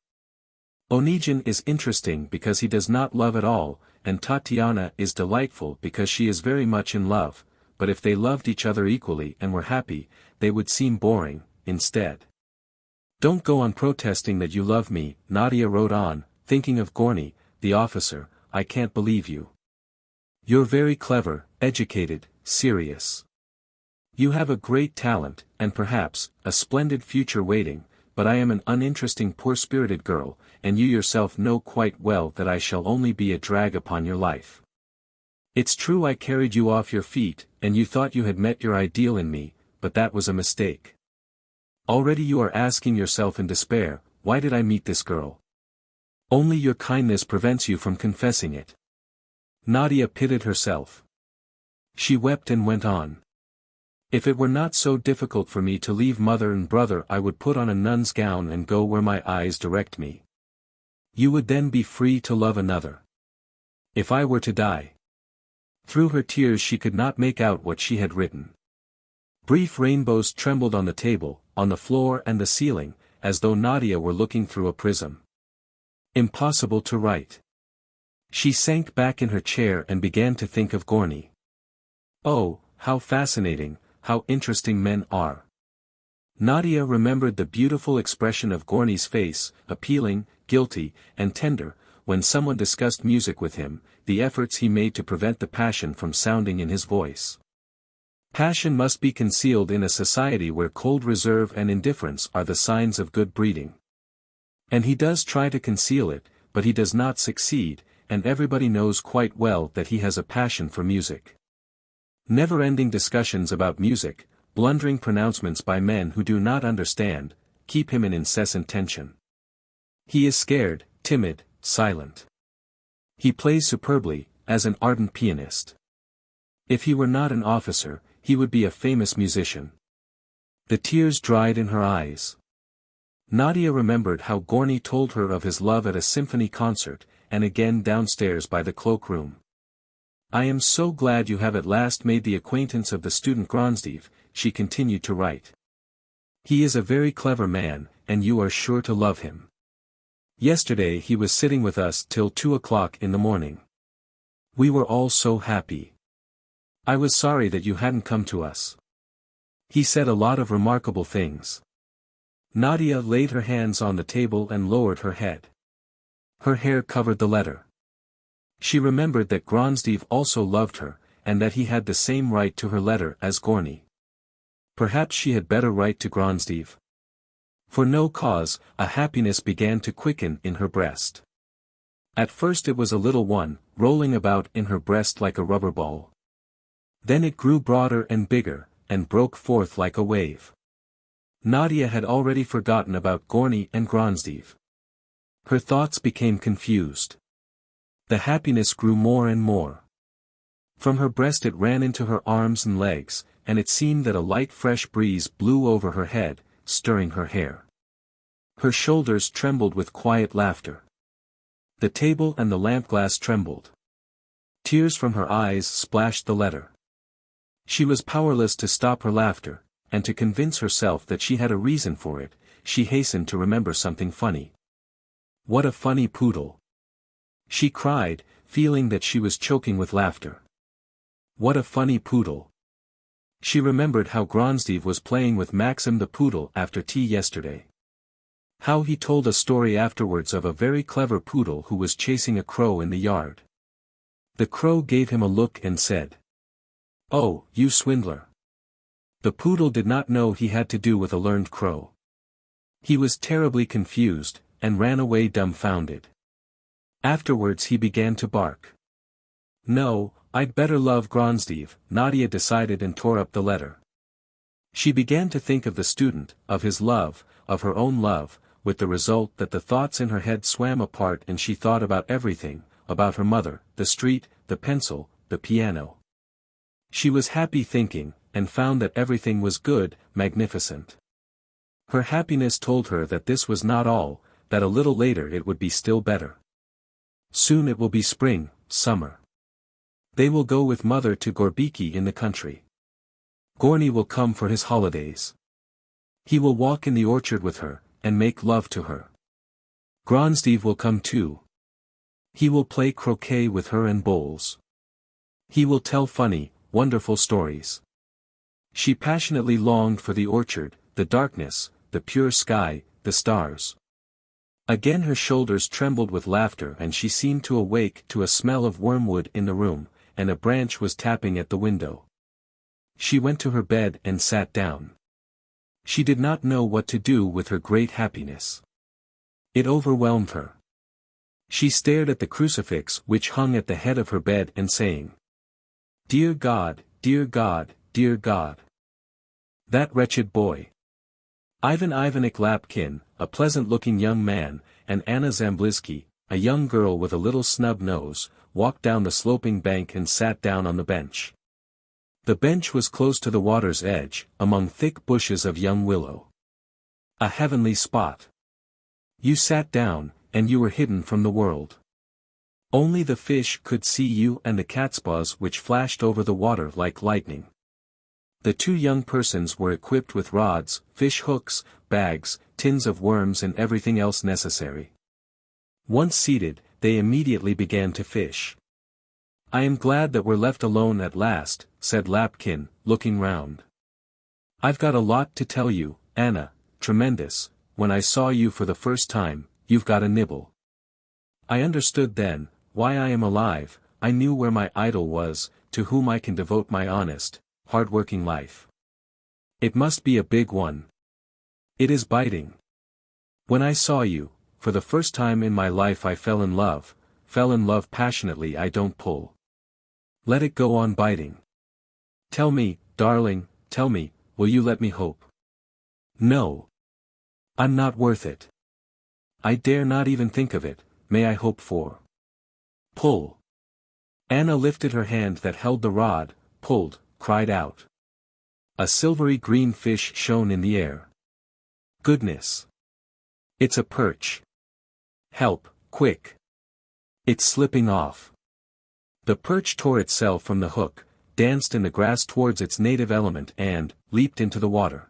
[SPEAKER 1] Onegin is interesting because he does not love at all, and Tatiana is delightful because she is very much in love, but if they loved each other equally and were happy, they would seem boring, instead. "Don't go on protesting that you love me," Nadia wrote on, thinking of Gorny, the officer. "I can't believe you. You're very clever, educated, serious. You have a great talent, and perhaps, a splendid future waiting, but I am an uninteresting poor-spirited girl, and you yourself know quite well that I shall only be a drag upon your life. It's true I carried you off your feet, and you thought you had met your ideal in me, but that was a mistake. Already you are asking yourself in despair, why did I meet this girl? Only your kindness prevents you from confessing it." Nadia pitied herself. She wept and went on. "If it were not so difficult for me to leave mother and brother, I would put on a nun's gown and go where my eyes direct me. You would then be free to love another. If I were to die." Through her tears she could not make out what she had written. Brief rainbows trembled on the table, on the floor and the ceiling, as though Nadia were looking through a prism. Impossible to write. She sank back in her chair and began to think of Gorny. Oh, how fascinating, how interesting men are. Nadia remembered the beautiful expression of Gorny's face, appealing, guilty, and tender, when someone discussed music with him, the efforts he made to prevent the passion from sounding in his voice. Passion must be concealed in a society where cold reserve and indifference are the signs of good breeding. And he does try to conceal it, but he does not succeed, and everybody knows quite well that he has a passion for music. Never-ending discussions about music, blundering pronouncements by men who do not understand, keep him in incessant tension. He is scared, timid, silent. He plays superbly, as an ardent pianist. If he were not an officer, he would be a famous musician. The tears dried in her eyes. Nadia remembered how Gorny told her of his love at a symphony concert, and again downstairs by the cloakroom. "I am so glad you have at last made the acquaintance of the student Gronsdev," she continued to write. "He is a very clever man, and you are sure to love him. Yesterday he was sitting with us till 2 o'clock in the morning. We were all so happy. I was sorry that you hadn't come to us. He said a lot of remarkable things." Nadia laid her hands on the table and lowered her head. Her hair covered the letter. She remembered that Gronsdev also loved her, and that he had the same right to her letter as Gorny. Perhaps she had better write to Gronsdev. For no cause, a happiness began to quicken in her breast. At first it was a little one, rolling about in her breast like a rubber ball. Then it grew broader and bigger, and broke forth like a wave. Nadia had already forgotten about Gorny and Gronsdev. Her thoughts became confused. The happiness grew more and more. From her breast it ran into her arms and legs, and it seemed that a light fresh breeze blew over her head, stirring her hair. Her shoulders trembled with quiet laughter. The table and the lamp-glass trembled. Tears from her eyes splashed the letter. She was powerless to stop her laughter, and to convince herself that she had a reason for it, she hastened to remember something funny. What a funny poodle! She cried, feeling that she was choking with laughter. What a funny poodle! She remembered how Gronsdev was playing with Maxim the poodle after tea yesterday. How he told a story afterwards of a very clever poodle who was chasing a crow in the yard. The crow gave him a look and said, "Oh, you swindler." The poodle did not know he had to do with a learned crow. He was terribly confused, and ran away dumbfounded. Afterwards he began to bark. No, I'd better love Gronsdev, Nadia decided and tore up the letter. She began to think of the student, of his love, of her own love, with the result that the thoughts in her head swam apart and she thought about everything, about her mother, the street, the pencil, the piano. She was happy thinking, and found that everything was good, magnificent. Her happiness told her that this was not all, that a little later it would be still better. Soon it will be spring, summer. They will go with mother to Gorbiki in the country. Gorny will come for his holidays. He will walk in the orchard with her, and make love to her. Gronsdev will come too. He will play croquet with her and bowls. He will tell funny, wonderful stories. She passionately longed for the orchard, the darkness, the pure sky, the stars. Again her shoulders trembled with laughter and she seemed to awake to a smell of wormwood in the room, and a branch was tapping at the window. She went to her bed and sat down. She did not know what to do with her great happiness. It overwhelmed her. She stared at the crucifix which hung at the head of her bed and saying, "Dear God, dear God, dear God. That wretched boy. Ivan Ivanich Lapkin, a pleasant-looking young man, and Anna Zamblizky, a young girl with a little snub nose, walked down the sloping bank and sat down on the bench. The bench was close to the water's edge, among thick bushes of young willow. A heavenly spot. You sat down, and you were hidden from the world. Only the fish could see you and the catspaws which flashed over the water like lightning. The two young persons were equipped with rods, fish hooks, bags, tins of worms and everything else necessary. Once seated, they immediately began to fish. "I am glad that we're left alone at last," said Lapkin, looking round. "I've got a lot to tell you, Anna, tremendous. When I saw you for the first time, you've got a nibble. I understood then, why I am alive, I knew where my idol was, to whom I can devote my honest, hard-working life. It must be a big one. It is biting. When I saw you, for the first time in my life I fell in love passionately. I don't pull. Let it go on biting. Tell me, darling, tell me, will you let me hope? No. I'm not worth it. I dare not even think of it, may I hope for? Pull." Anna lifted her hand that held the rod, pulled, cried out. A silvery green fish shone in the air. "Goodness! It's a perch. Help, quick! It's slipping off." The perch tore itself from the hook, danced in the grass towards its native element and leaped into the water.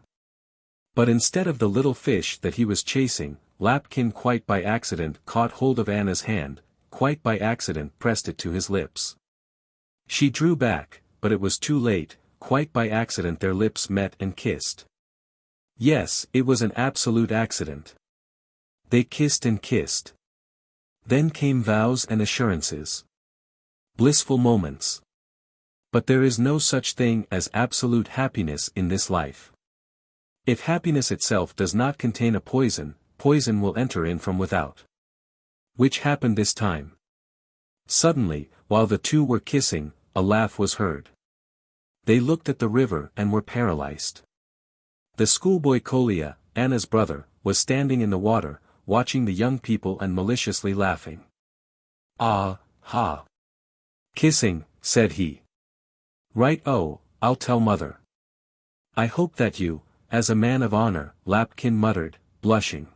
[SPEAKER 1] But instead of the little fish that he was chasing, Lapkin quite by accident caught hold of Anna's hand, quite by accident pressed it to his lips. She drew back, but it was too late, quite by accident their lips met and kissed. Yes, it was an absolute accident. They kissed and kissed. Then came vows and assurances. Blissful moments. But there is no such thing as absolute happiness in this life. If happiness itself does not contain a poison, poison will enter in from without. Which happened this time. Suddenly, while the two were kissing, a laugh was heard. They looked at the river and were paralyzed. The schoolboy Kolya, Anna's brother, was standing in the water, watching the young people and maliciously laughing. "Ah, ha! Kissing," said he. "Right, oh, I'll tell mother." "I hope that you, as a man of honor," Lapkin muttered, blushing.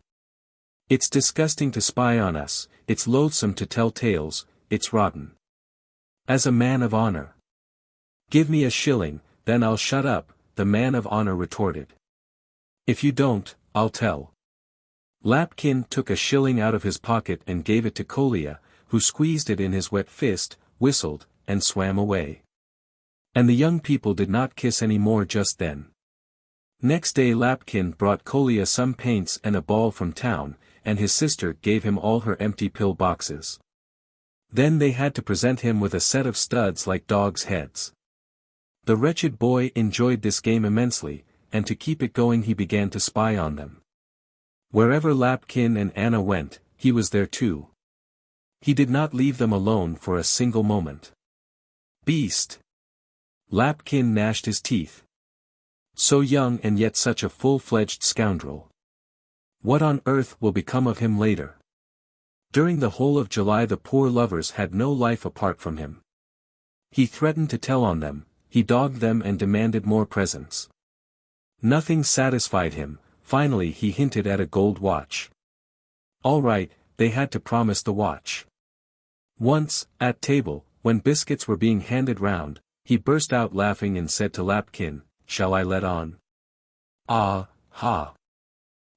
[SPEAKER 1] "It's disgusting to spy on us, it's loathsome to tell tales, it's rotten. As a man of honor. Give me a shilling, then I'll shut up," the man of honor retorted. "If you don't, I'll tell." Lapkin took a shilling out of his pocket and gave it to Kolya, who squeezed it in his wet fist, whistled, and swam away. And the young people did not kiss any more just then. Next day Lapkin brought Kolya some paints and a ball from town, and his sister gave him all her empty pill boxes. Then they had to present him with a set of studs like dogs' heads. The wretched boy enjoyed this game immensely, and to keep it going he began to spy on them. Wherever Lapkin and Anna went, he was there too. He did not leave them alone for a single moment. Beast! Lapkin gnashed his teeth. So young and yet such a full-fledged scoundrel. What on earth will become of him later? During the whole of July the poor lovers had no life apart from him. He threatened to tell on them, he dogged them and demanded more presents. Nothing satisfied him. Finally he hinted at a gold watch. All right, they had to promise the watch. Once, at table, when biscuits were being handed round, he burst out laughing and said to Lapkin, "Shall I let on?" "Ah, ha!"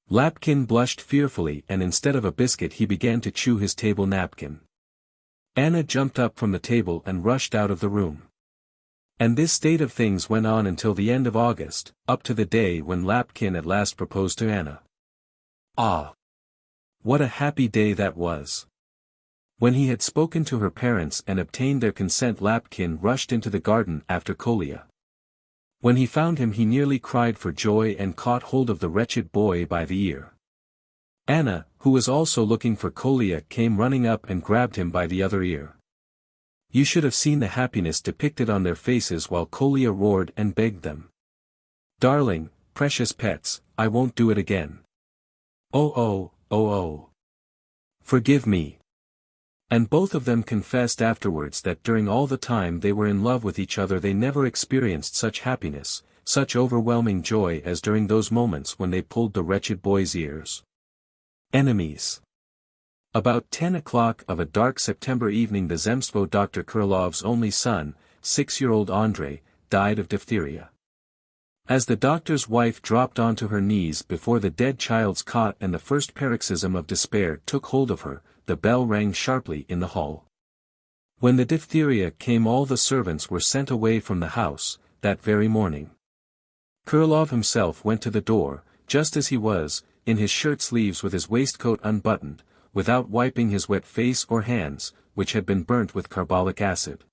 [SPEAKER 1] Lapkin blushed fearfully and instead of a biscuit he began to chew his table napkin. Anna jumped up from the table and rushed out of the room. And this state of things went on until the end of August, up to the day when Lapkin at last proposed to Anna. Ah! What a happy day that was! When he had spoken to her parents and obtained their consent Lapkin rushed into the garden after Kolya. When he found him he nearly cried for joy and caught hold of the wretched boy by the ear. Anna, who was also looking for Kolya, came running up and grabbed him by the other ear. You should have seen the happiness depicted on their faces while Kolya roared and begged them. "Darling, precious pets, I won't do it again. Oh oh, oh oh. Forgive me." And both of them confessed afterwards that during all the time they were in love with each other they never experienced such happiness, such overwhelming joy as during those moments when they pulled the wretched boy's ears. Enemies. About 10 o'clock of a dark September evening the Zemstvo Dr. Krylov's only son, 6-year-old Andrei, died of diphtheria. As the doctor's wife dropped onto her knees before the dead child's cot and the first paroxysm of despair took hold of her, the bell rang sharply in the hall. When the diphtheria came all the servants were sent away from the house, that very morning. Krylov himself went to the door, just as he was, in his shirt sleeves with his waistcoat unbuttoned, without wiping his wet face or hands, which had been burnt with carbolic acid.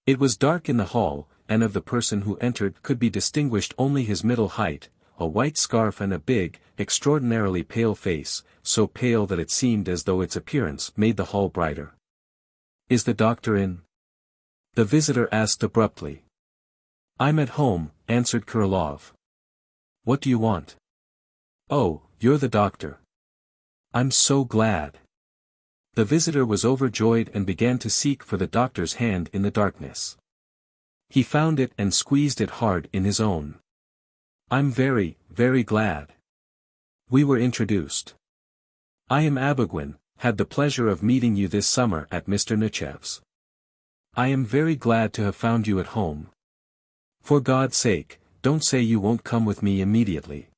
[SPEAKER 1] It was dark in the hall, and of the person who entered could be distinguished only his middle height, a white scarf and a big, extraordinarily pale face, so pale that it seemed as though its appearance made the hall brighter. "Is the doctor in?" the visitor asked abruptly. "I'm at home," answered Krylov. "What do you want?" "Oh, you're the doctor. I'm so glad." The visitor was overjoyed and began to seek for the doctor's hand in the darkness. He found it and squeezed it hard in his own. "I'm very, very glad. We were introduced. I am Abogin, had the pleasure of meeting you this summer at Mr. Nechev's. I am very glad to have found you at home. For God's sake, don't say you won't come with me immediately.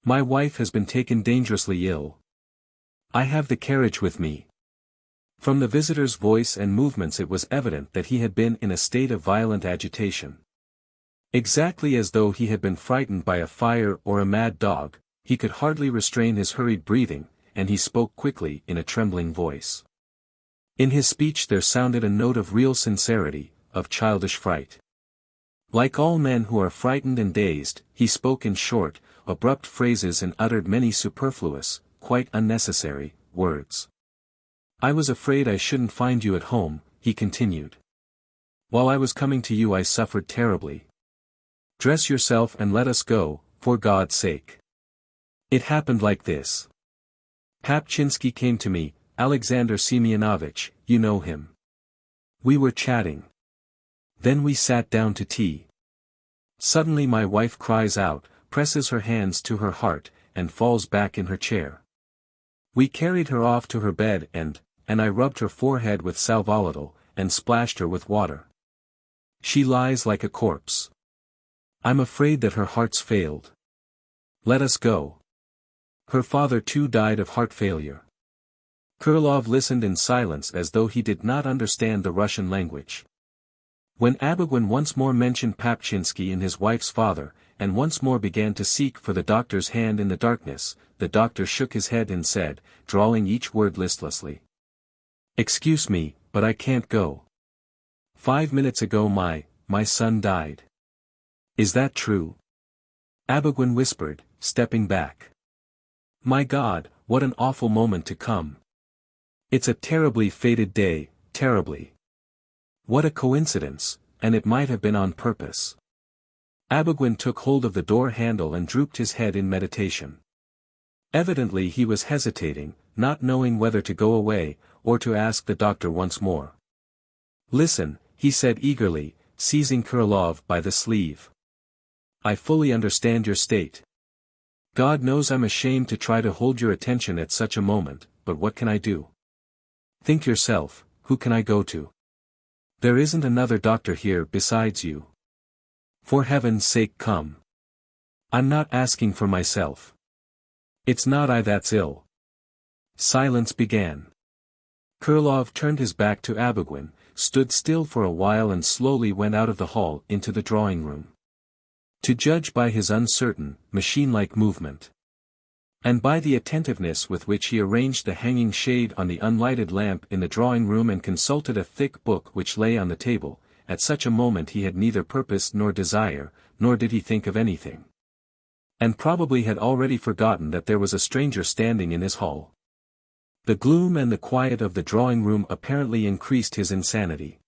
[SPEAKER 1] My wife has been taken dangerously ill. I have the carriage with me." From the visitor's voice and movements it was evident that he had been in a state of violent agitation. Exactly as though he had been frightened by a fire or a mad dog, he could hardly restrain his hurried breathing, and he spoke quickly in a trembling voice. In his speech there sounded a note of real sincerity, of childish fright. Like all men who are frightened and dazed, he spoke in short, abrupt phrases and uttered many superfluous, quite unnecessary, words. "I was afraid I shouldn't find you at home," he continued. "While I was coming to you I suffered terribly. Dress yourself and let us go, for God's sake." It happened like this. Papchinsky came to me, Alexander Semyonovich, you know him. We were chatting. Then we sat down to tea. Suddenly my wife cries out, presses her hands to her heart, and falls back in her chair. We carried her off to her bed and I rubbed her forehead with sal volatile, and splashed her with water. She lies like a corpse. I'm afraid that her heart's failed. Let us go. Her father too died of heart failure. Krylov listened in silence as though he did not understand the Russian language. When Abogin once more mentioned Papchinsky and his wife's father, and once more began to seek for the doctor's hand in the darkness, the doctor shook his head and said, drawling each word listlessly. "Excuse me, but I can't go. 5 minutes ago my son died." "Is that true?" Abogin whispered, stepping back. "My God, what an awful moment to come. It's a terribly fated day, terribly. What a coincidence, and it might have been on purpose." Abogin took hold of the door handle and drooped his head in meditation. Evidently he was hesitating, not knowing whether to go away, or to ask the doctor once more. "Listen," he said eagerly, seizing Krylov by the sleeve. "I fully understand your state. God knows I'm ashamed to try to hold your attention at such a moment, but what can I do? Think yourself, who can I go to? There isn't another doctor here besides you. For heaven's sake come. I'm not asking for myself. It's not I that's ill." Silence began. Krylov turned his back to Abogin, stood still for a while and slowly went out of the hall into the drawing room. To judge by his uncertain, machine-like movement, and by the attentiveness with which he arranged the hanging shade on the unlighted lamp in the drawing room and consulted a thick book which lay on the table, at such a moment he had neither purpose nor desire, nor did he think of anything. And probably had already forgotten that there was a stranger standing in his hall. The gloom and the quiet of the drawing room apparently increased his insanity.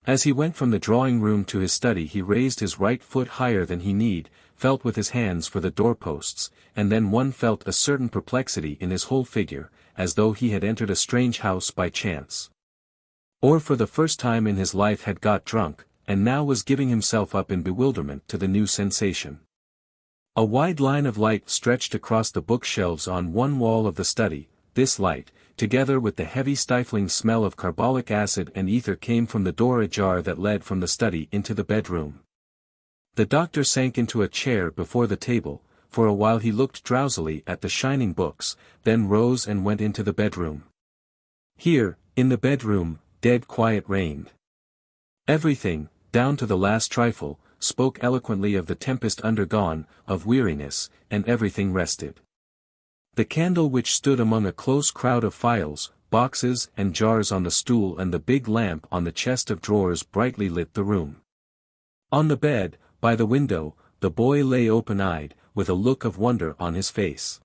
[SPEAKER 1] As he went from the drawing room to his study he raised his right foot higher than he need, felt with his hands for the doorposts, and then one felt a certain perplexity in his whole figure, as though he had entered a strange house by chance. Or for the first time in his life had got drunk, and now was giving himself up in bewilderment to the new sensation. A wide line of light stretched across the bookshelves on one wall of the study. This light, together with the heavy stifling smell of carbolic acid and ether, came from the door ajar that led from the study into the bedroom. The doctor sank into a chair before the table. For a while he looked drowsily at the shining books, then rose and went into the bedroom. Here, in the bedroom, dead quiet reigned. Everything, down to the last trifle, spoke eloquently of the tempest undergone, of weariness, and everything rested. The candle which stood among a close crowd of files, boxes and jars on the stool and the big lamp on the chest of drawers brightly lit the room. On the bed, by the window, the boy lay open-eyed, with a look of wonder on his face.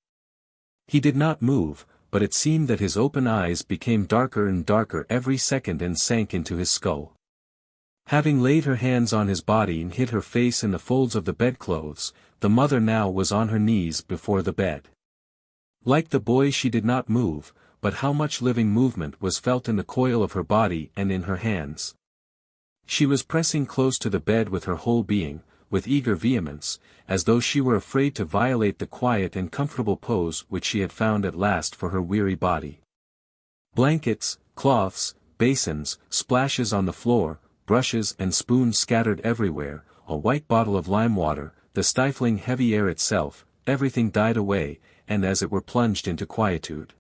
[SPEAKER 1] He did not move, but it seemed that his open eyes became darker and darker every second and sank into his skull. Having laid her hands on his body and hid her face in the folds of the bedclothes, the mother now was on her knees before the bed. Like the boy she did not move, but how much living movement was felt in the coil of her body and in her hands. She was pressing close to the bed with her whole being, with eager vehemence, as though she were afraid to violate the quiet and comfortable pose which she had found at last for her weary body. Blankets, cloths, basins, splashes on the floor, brushes and spoons scattered everywhere, a white bottle of lime water, the stifling heavy air itself, everything died away, and as it were plunged into quietude.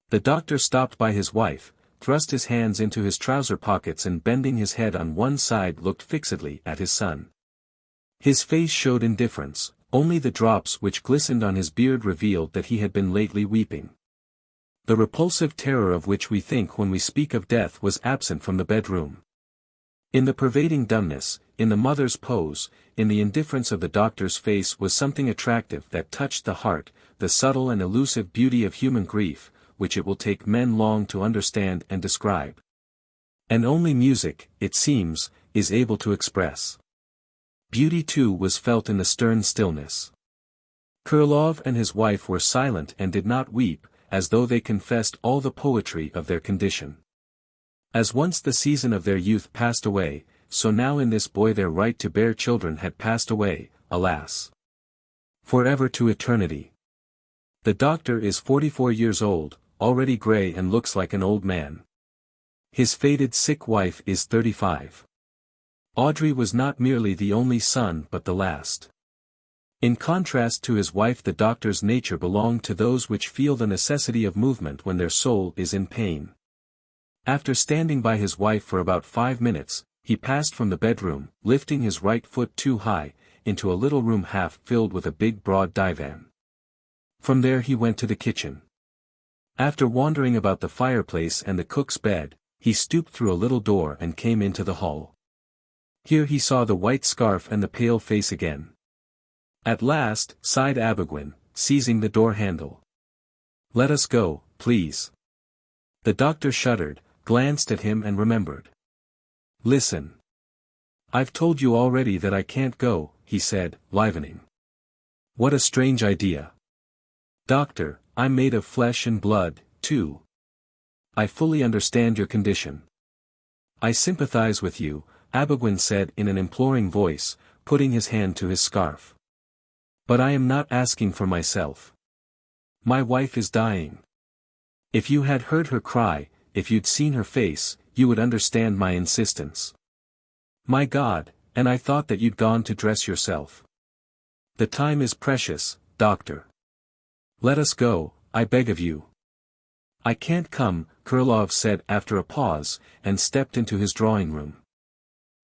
[SPEAKER 1] The doctor stopped by his wife, thrust his hands into his trouser pockets and bending his head on one side looked fixedly at his son. His face showed indifference, only the drops which glistened on his beard revealed that he had been lately weeping. The repulsive terror of which we think when we speak of death was absent from the bedroom. In the pervading dumbness, in the mother's pose, in the indifference of the doctor's face was something attractive that touched the heart, the subtle and elusive beauty of human grief, which it will take men long to understand and describe. And only music, it seems, is able to express. Beauty too was felt in the stern stillness. Krylov and his wife were silent and did not weep, as though they confessed all the poetry of their condition. As once the season of their youth passed away, so now in this boy their right to bear children had passed away, alas! Forever to eternity. The doctor is 44 years old, already grey and looks like an old man. His faded sick wife is 35. Audrey was not merely the only son but the last. In contrast to his wife, the doctor's nature belonged to those which feel the necessity of movement when their soul is in pain. After standing by his wife for about 5 minutes, he passed from the bedroom, lifting his right foot too high, into a little room half filled with a big broad divan. From there he went to the kitchen. After wandering about the fireplace and the cook's bed, he stooped through a little door and came into the hall. Here he saw the white scarf and the pale face again. At last, sighed Abogin, seizing the door handle. "Let us go, please." The doctor shuddered, glanced at him and remembered. "Listen. I've told you already that I can't go," he said, livening. "What a strange idea. Doctor, I'm made of flesh and blood, too. I fully understand your condition. I sympathize with you," Abogin said in an imploring voice, putting his hand to his scarf. "But I am not asking for myself. My wife is dying. If you had heard her cry, if you'd seen her face, you would understand my insistence. My God, and I thought that you'd gone to dress yourself. The time is precious, doctor. Let us go, I beg of you." "I can't come," Krylov said after a pause, and stepped into his drawing room.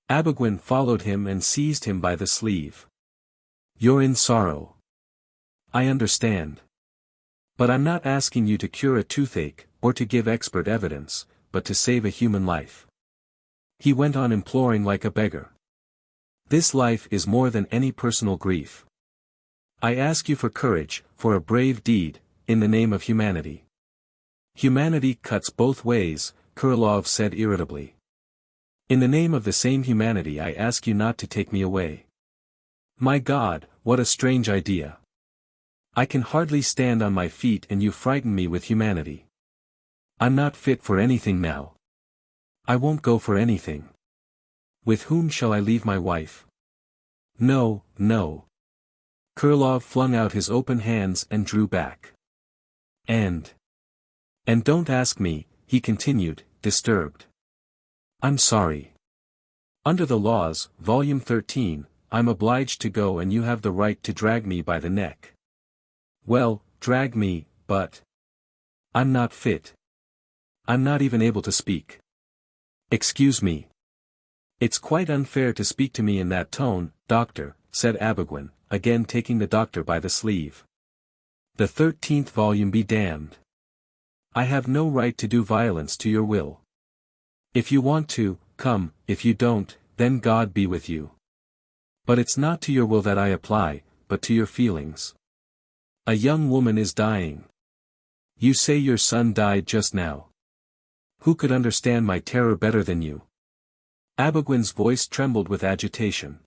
[SPEAKER 1] Abogin followed him and seized him by the sleeve. "You're in sorrow. I understand. But I'm not asking you to cure a toothache, or to give expert evidence, but to save a human life." He went on imploring like a beggar. "This life is more than any personal grief. I ask you for courage, for a brave deed, in the name of humanity." "Humanity cuts both ways," Krylov said irritably. "In the name of the same humanity I ask you not to take me away. My God, what a strange idea. I can hardly stand on my feet and you frighten me with humanity. I'm not fit for anything now. I won't go for anything. With whom shall I leave my wife? No, no." Krylov flung out his open hands and drew back. And don't ask me," he continued, disturbed. "I'm sorry. Under the laws, Volume 13, I'm obliged to go and you have the right to drag me by the neck. Well, drag me, but I'm not fit. I'm not even able to speak. Excuse me. It's quite unfair to speak to me in that tone, doctor," said Abogin, again taking the doctor by the sleeve. "The 13th volume be damned. I have no right to do violence to your will. If you want to, come, if you don't, then God be with you. But it's not to your will that I apply, but to your feelings. A young woman is dying. You say your son died just now. Who could understand my terror better than you?" Abogin's voice trembled with agitation.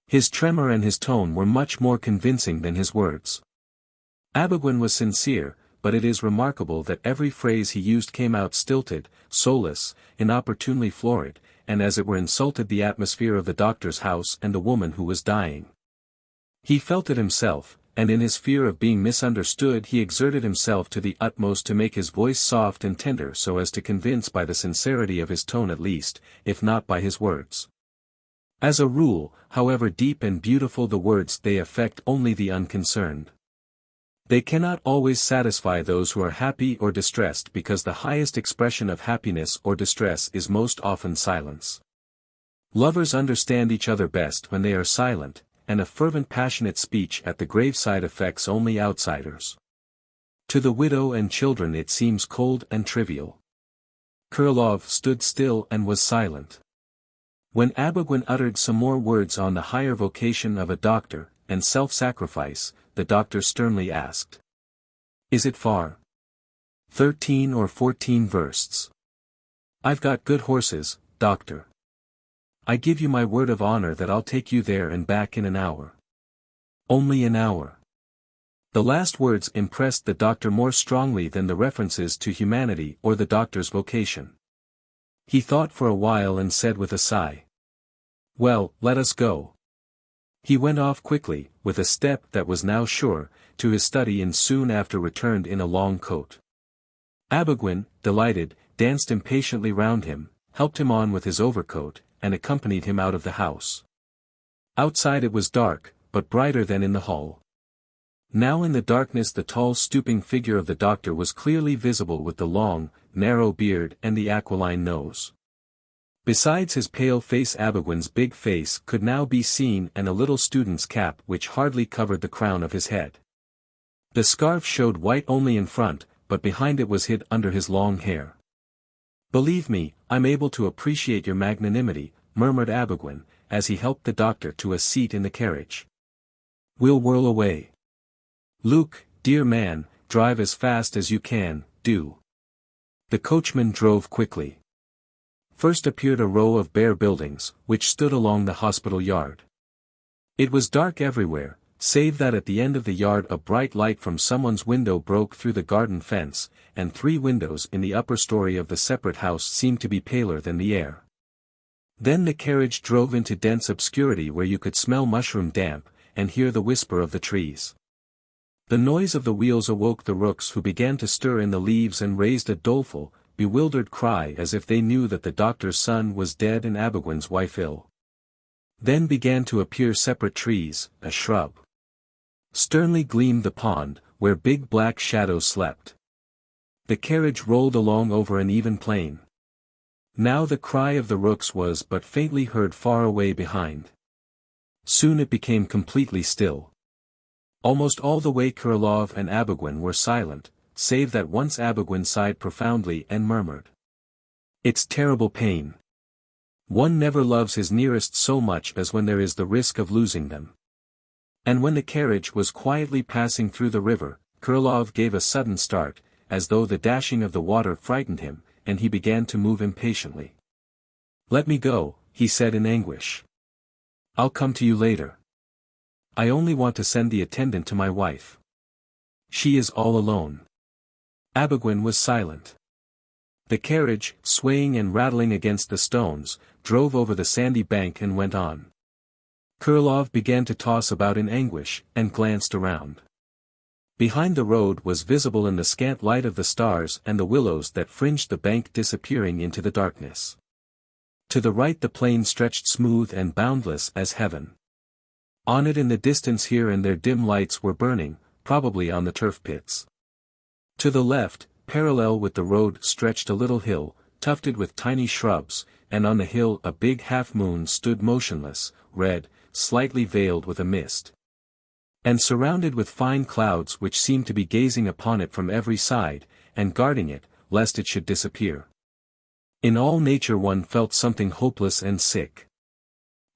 [SPEAKER 1] His tremor and his tone were much more convincing than his words. Abogin was sincere, but it is remarkable that every phrase he used came out stilted, soulless, inopportunely florid, and as it were insulted the atmosphere of the doctor's house and the woman who was dying. He felt it himself, and in his fear of being misunderstood he exerted himself to the utmost to make his voice soft and tender so as to convince by the sincerity of his tone at least, if not by his words. As a rule, however deep and beautiful the words, they affect only the unconcerned. They cannot always satisfy those who are happy or distressed because the highest expression of happiness or distress is most often silence. Lovers understand each other best when they are silent, and a fervent passionate speech at the graveside affects only outsiders. To the widow and children it seems cold and trivial. Krylov stood still and was silent. When Abogin uttered some more words on the higher vocation of a doctor, and self-sacrifice, the doctor sternly asked. Is it far? 13 or 14 versts. I've got good horses, doctor. I give you my word of honor that I'll take you there and back in an hour. Only an hour. The last words impressed the doctor more strongly than the references to humanity or the doctor's vocation. He thought for a while and said with a sigh. Well, let us go. He went off quickly, with a step that was now sure, to his study and soon after returned in a long coat. Abogin, delighted, danced impatiently round him, helped him on with his overcoat, and accompanied him out of the house. Outside it was dark, but brighter than in the hall. Now in the darkness the tall stooping figure of the doctor was clearly visible with the long, narrow beard and the aquiline nose. Besides his pale face Abogin's big face could now be seen and a little student's cap which hardly covered the crown of his head. The scarf showed white only in front, but behind it was hid under his long hair. Believe me, I'm able to appreciate your magnanimity, murmured Abogin, as he helped the doctor to a seat in the carriage. We'll whirl away. Luke, dear man, drive as fast as you can, do. The coachman drove quickly. First appeared a row of bare buildings, which stood along the hospital yard. It was dark everywhere, save that at the end of the yard a bright light from someone's window broke through the garden fence, and 3 windows in the upper story of the separate house seemed to be paler than the air. Then the carriage drove into dense obscurity where you could smell mushroom damp, and hear the whisper of the trees. The noise of the wheels awoke the rooks who began to stir in the leaves and raised a doleful, bewildered cry as if they knew that the doctor's son was dead and Abogin's wife ill. Then began to appear separate trees, a shrub. Sternly gleamed the pond, where big black shadows slept. The carriage rolled along over an even plain. Now the cry of the rooks was but faintly heard far away behind. Soon it became completely still. Almost all the way Krylov and Abogin were silent, save that once Abogin sighed profoundly and murmured. It's terrible pain. One never loves his nearest so much as when there is the risk of losing them. And when the carriage was quietly passing through the river, Krylov gave a sudden start, as though the dashing of the water frightened him, and he began to move impatiently. Let me go, he said in anguish. I'll come to you later. I only want to send the attendant to my wife. She is all alone. Abogin was silent. The carriage, swaying and rattling against the stones, drove over the sandy bank and went on. Krylov began to toss about in anguish, and glanced around. Behind the road was visible in the scant light of the stars and the willows that fringed the bank disappearing into the darkness. To the right the plain stretched smooth and boundless as heaven. On it in the distance here and there dim lights were burning, probably on the turf pits. To the left, parallel with the road stretched a little hill, tufted with tiny shrubs, and on the hill a big half-moon stood motionless, red, slightly veiled with a mist. And surrounded with fine clouds which seemed to be gazing upon it from every side, and guarding it, lest it should disappear. In all nature one felt something hopeless and sick.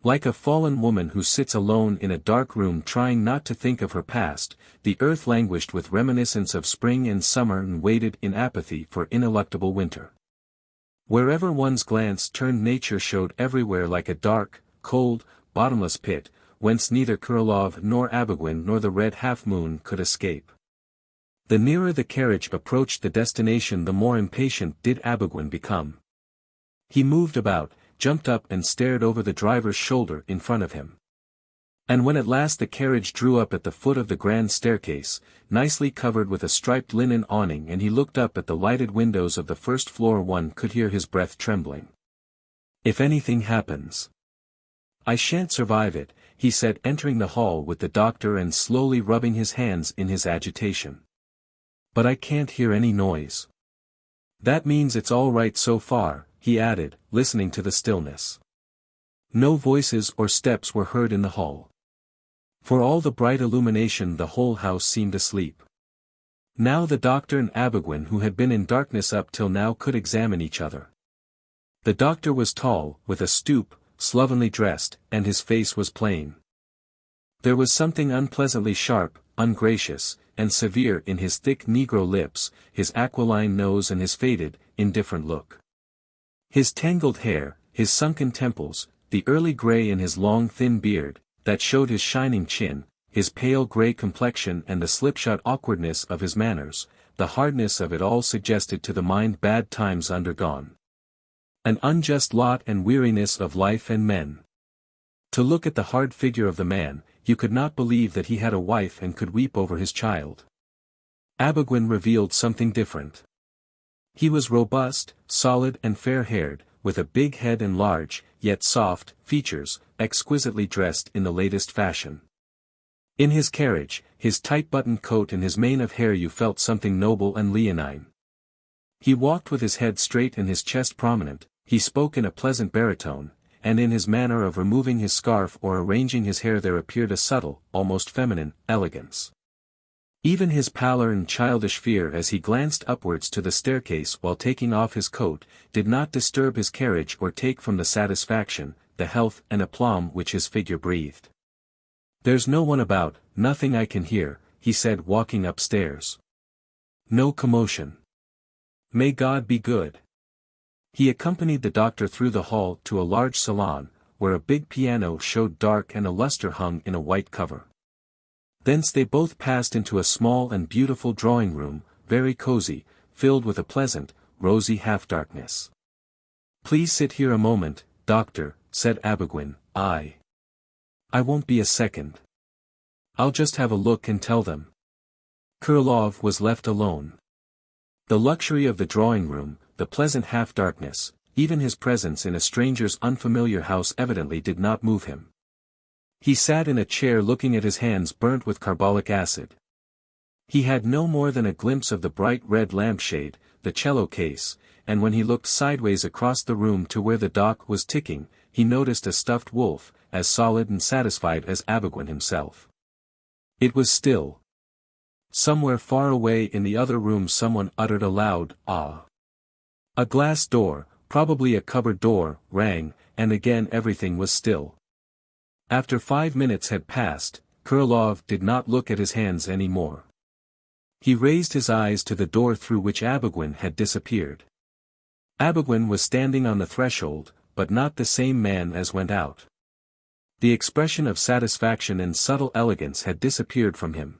[SPEAKER 1] Like a fallen woman who sits alone in a dark room trying not to think of her past, the earth languished with reminiscence of spring and summer and waited in apathy for ineluctable winter. Wherever one's glance turned nature showed everywhere like a dark, cold, bottomless pit, whence neither Krylov nor Abogin nor the red half-moon could escape. The nearer the carriage approached the destination the more impatient did Abogin become. He moved about, jumped up and stared over the driver's shoulder in front of him. And when at last the carriage drew up at the foot of the grand staircase, nicely covered with a striped linen awning, and he looked up at the lighted windows of the first floor, one could hear his breath trembling. If anything happens, I shan't survive it, he said, entering the hall with the doctor and slowly rubbing his hands in his agitation. But I can't hear any noise. That means it's all right so far, he added, listening to the stillness. No voices or steps were heard in the hall. For all the bright illumination the whole house seemed asleep. Now the doctor and Abogwin, who had been in darkness up till now, could examine each other. The doctor was tall, with a stoop, slovenly dressed, and his face was plain. There was something unpleasantly sharp, ungracious, and severe in his thick negro lips, his aquiline nose and his faded, indifferent look. His tangled hair, his sunken temples, the early gray in his long thin beard, that showed his shining chin, his pale gray complexion and the slipshod awkwardness of his manners, the hardness of it all suggested to the mind bad times undergone. An unjust lot and weariness of life and men. To look at the hard figure of the man, you could not believe that he had a wife and could weep over his child. Abogwin revealed something different. He was robust, solid and fair-haired, with a big head and large, yet soft, features, exquisitely dressed in the latest fashion. In his carriage, his tight-buttoned coat and his mane of hair you felt something noble and leonine. He walked with his head straight and his chest prominent, he spoke in a pleasant baritone, and in his manner of removing his scarf or arranging his hair there appeared a subtle, almost feminine, elegance. Even his pallor and childish fear as he glanced upwards to the staircase while taking off his coat, did not disturb his carriage or take from the satisfaction, the health and aplomb which his figure breathed. "There's no one about, nothing I can hear," he said walking upstairs. "No commotion. May God be good." He accompanied the doctor through the hall to a large salon, where a big piano showed dark and a lustre hung in a white cover. Thence they both passed into a small and beautiful drawing room, very cozy, filled with a pleasant, rosy half-darkness. "Please sit here a moment, doctor," said Abogwin. I won't be a second. I'll just have a look and tell them." Krylov was left alone. The luxury of the drawing-room, the pleasant half-darkness, even his presence in a stranger's unfamiliar house evidently did not move him. He sat in a chair looking at his hands burnt with carbolic acid. He had no more than a glimpse of the bright red lampshade, the cello case, and when he looked sideways across the room to where the dock was ticking, he noticed a stuffed wolf, as solid and satisfied as Abogwin himself. It was still. Somewhere far away in the other room someone uttered a loud "ah." A glass door, probably a cupboard door, rang, and again everything was still. After 5 minutes had passed, Krylov did not look at his hands any more. He raised his eyes to the door through which Abogwin had disappeared. Abogwin was standing on the threshold, but not the same man as went out. The expression of satisfaction and subtle elegance had disappeared from him.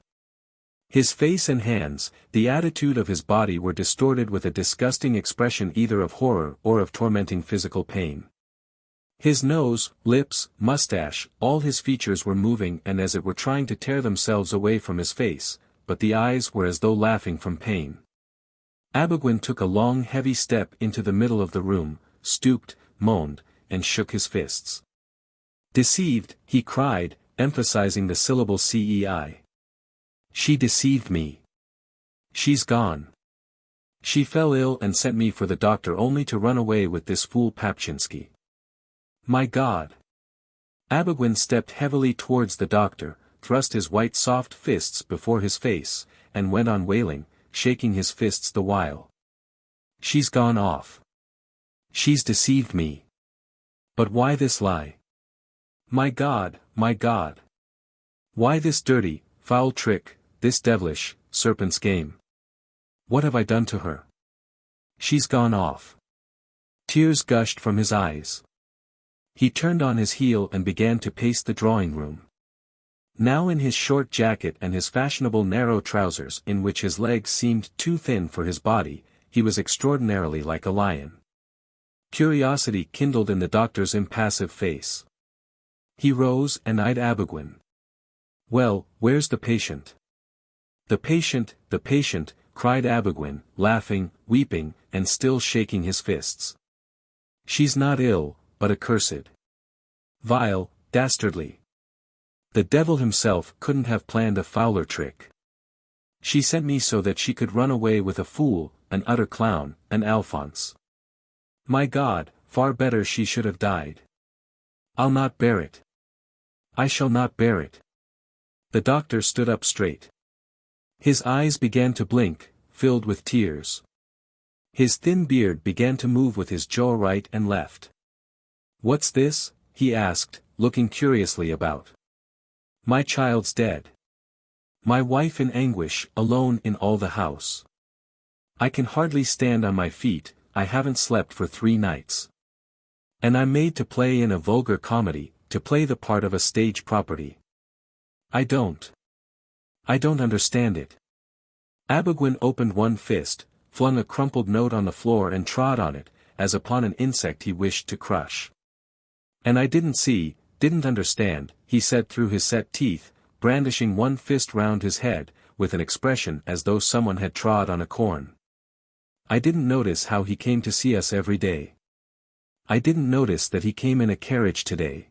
[SPEAKER 1] His face and hands, the attitude of his body were distorted with a disgusting expression either of horror or of tormenting physical pain. His nose, lips, mustache, all his features were moving and as it were trying to tear themselves away from his face, but the eyes were as though laughing from pain. Abogwin took a long heavy step into the middle of the room, stooped, moaned, and shook his fists. "Deceived," he cried, emphasizing the syllable "cei. She deceived me. She's gone. She fell ill and sent me for the doctor only to run away with this fool Papchinsky. My God!" Abogwin stepped heavily towards the doctor, thrust his white soft fists before his face, and went on wailing, shaking his fists the while. "She's gone off. She's deceived me. But why this lie? My God, my God! Why this dirty, foul trick, this devilish, serpent's game? What have I done to her? She's gone off." Tears gushed from his eyes. He turned on his heel and began to pace the drawing-room. Now in his short jacket and his fashionable narrow trousers in which his legs seemed too thin for his body, he was extraordinarily like a lion. Curiosity kindled in the doctor's impassive face. He rose and eyed Abogwin. "Well, where's the patient?" The patient," cried Abogwin, laughing, weeping, and still shaking his fists. "She's not ill, but accursed. Vile, dastardly. The devil himself couldn't have planned a fouler trick. She sent me so that she could run away with a fool, an utter clown, an Alphonse. My God, far better she should have died. I'll not bear it. I shall not bear it." The doctor stood up straight. His eyes began to blink, filled with tears. His thin beard began to move with his jaw right and left. "What's this?" he asked, looking curiously about. "My child's dead. My wife in anguish, alone in all the house. I can hardly stand on my feet, I haven't slept for 3 nights. And I'm made to play in a vulgar comedy, to play the part of a stage property. I don't understand it." Abogwin opened one fist, flung a crumpled note on the floor and trod on it, as upon an insect he wished to crush. "And I didn't understand," he said through his set teeth, brandishing one fist round his head, with an expression as though someone had trod on a corn. "I didn't notice how he came to see us every day. I didn't notice that he came in a carriage today.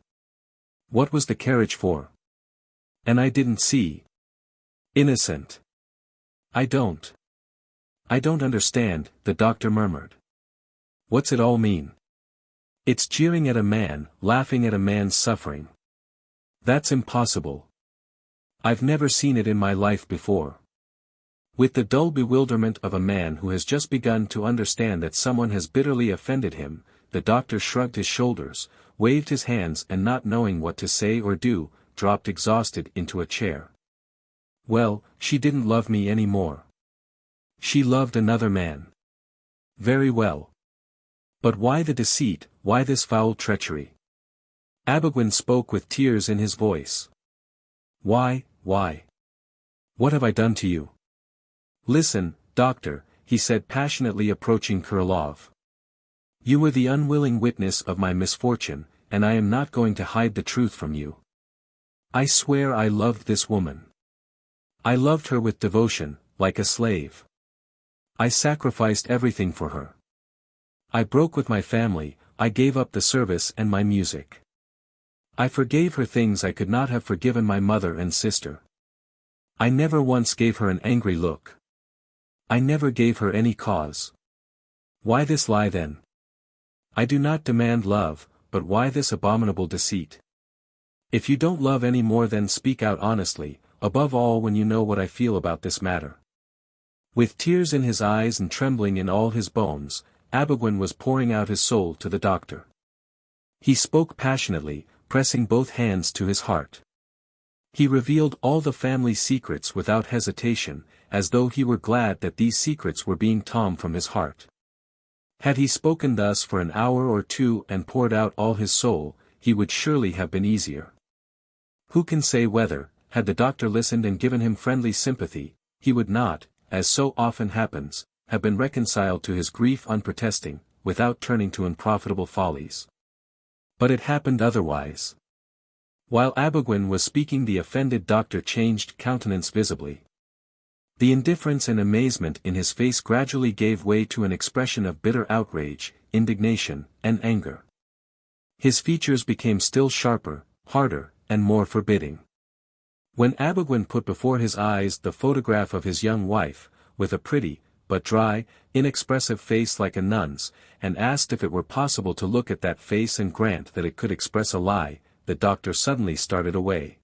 [SPEAKER 1] What was the carriage for? And I didn't see. Innocent. I don't understand," the doctor murmured. "What's it all mean? It's jeering at a man, laughing at a man's suffering. That's impossible. I've never seen it in my life before." With the dull bewilderment of a man who has just begun to understand that someone has bitterly offended him, the doctor shrugged his shoulders, waved his hands and not knowing what to say or do, dropped exhausted into a chair. "Well, she didn't love me any more. She loved another man. Very well. But why the deceit, why this foul treachery?" Abogwin spoke with tears in his voice. Why? What have I done to you?" "Listen, doctor," he said passionately approaching Kurlov. "You were the unwilling witness of my misfortune, and I am not going to hide the truth from you. I swear I loved this woman. I loved her with devotion, like a slave. I sacrificed everything for her. I broke with my family, I gave up the service and my music. I forgave her things I could not have forgiven my mother and sister. I never once gave her an angry look. I never gave her any cause. Why this lie then? I do not demand love, but why this abominable deceit? If you don't love any more then speak out honestly, above all when you know what I feel about this matter." With tears in his eyes and trembling in all his bones, Abogwin was pouring out his soul to the doctor. He spoke passionately, pressing both hands to his heart. He revealed all the family secrets without hesitation, as though he were glad that these secrets were being torn from his heart. Had he spoken thus for an hour or two and poured out all his soul, he would surely have been easier. Who can say whether, had the doctor listened and given him friendly sympathy, he would not, as so often happens, have been reconciled to his grief unprotesting, without turning to unprofitable follies. But it happened otherwise. While Abogwin was speaking the offended doctor changed countenance visibly. The indifference and amazement in his face gradually gave way to an expression of bitter outrage, indignation, and anger. His features became still sharper, harder, and more forbidding. When Abogwin put before his eyes the photograph of his young wife, with a pretty, but dry, inexpressive face like a nun's, and asked if it were possible to look at that face and grant that it could express a lie, the doctor suddenly started away.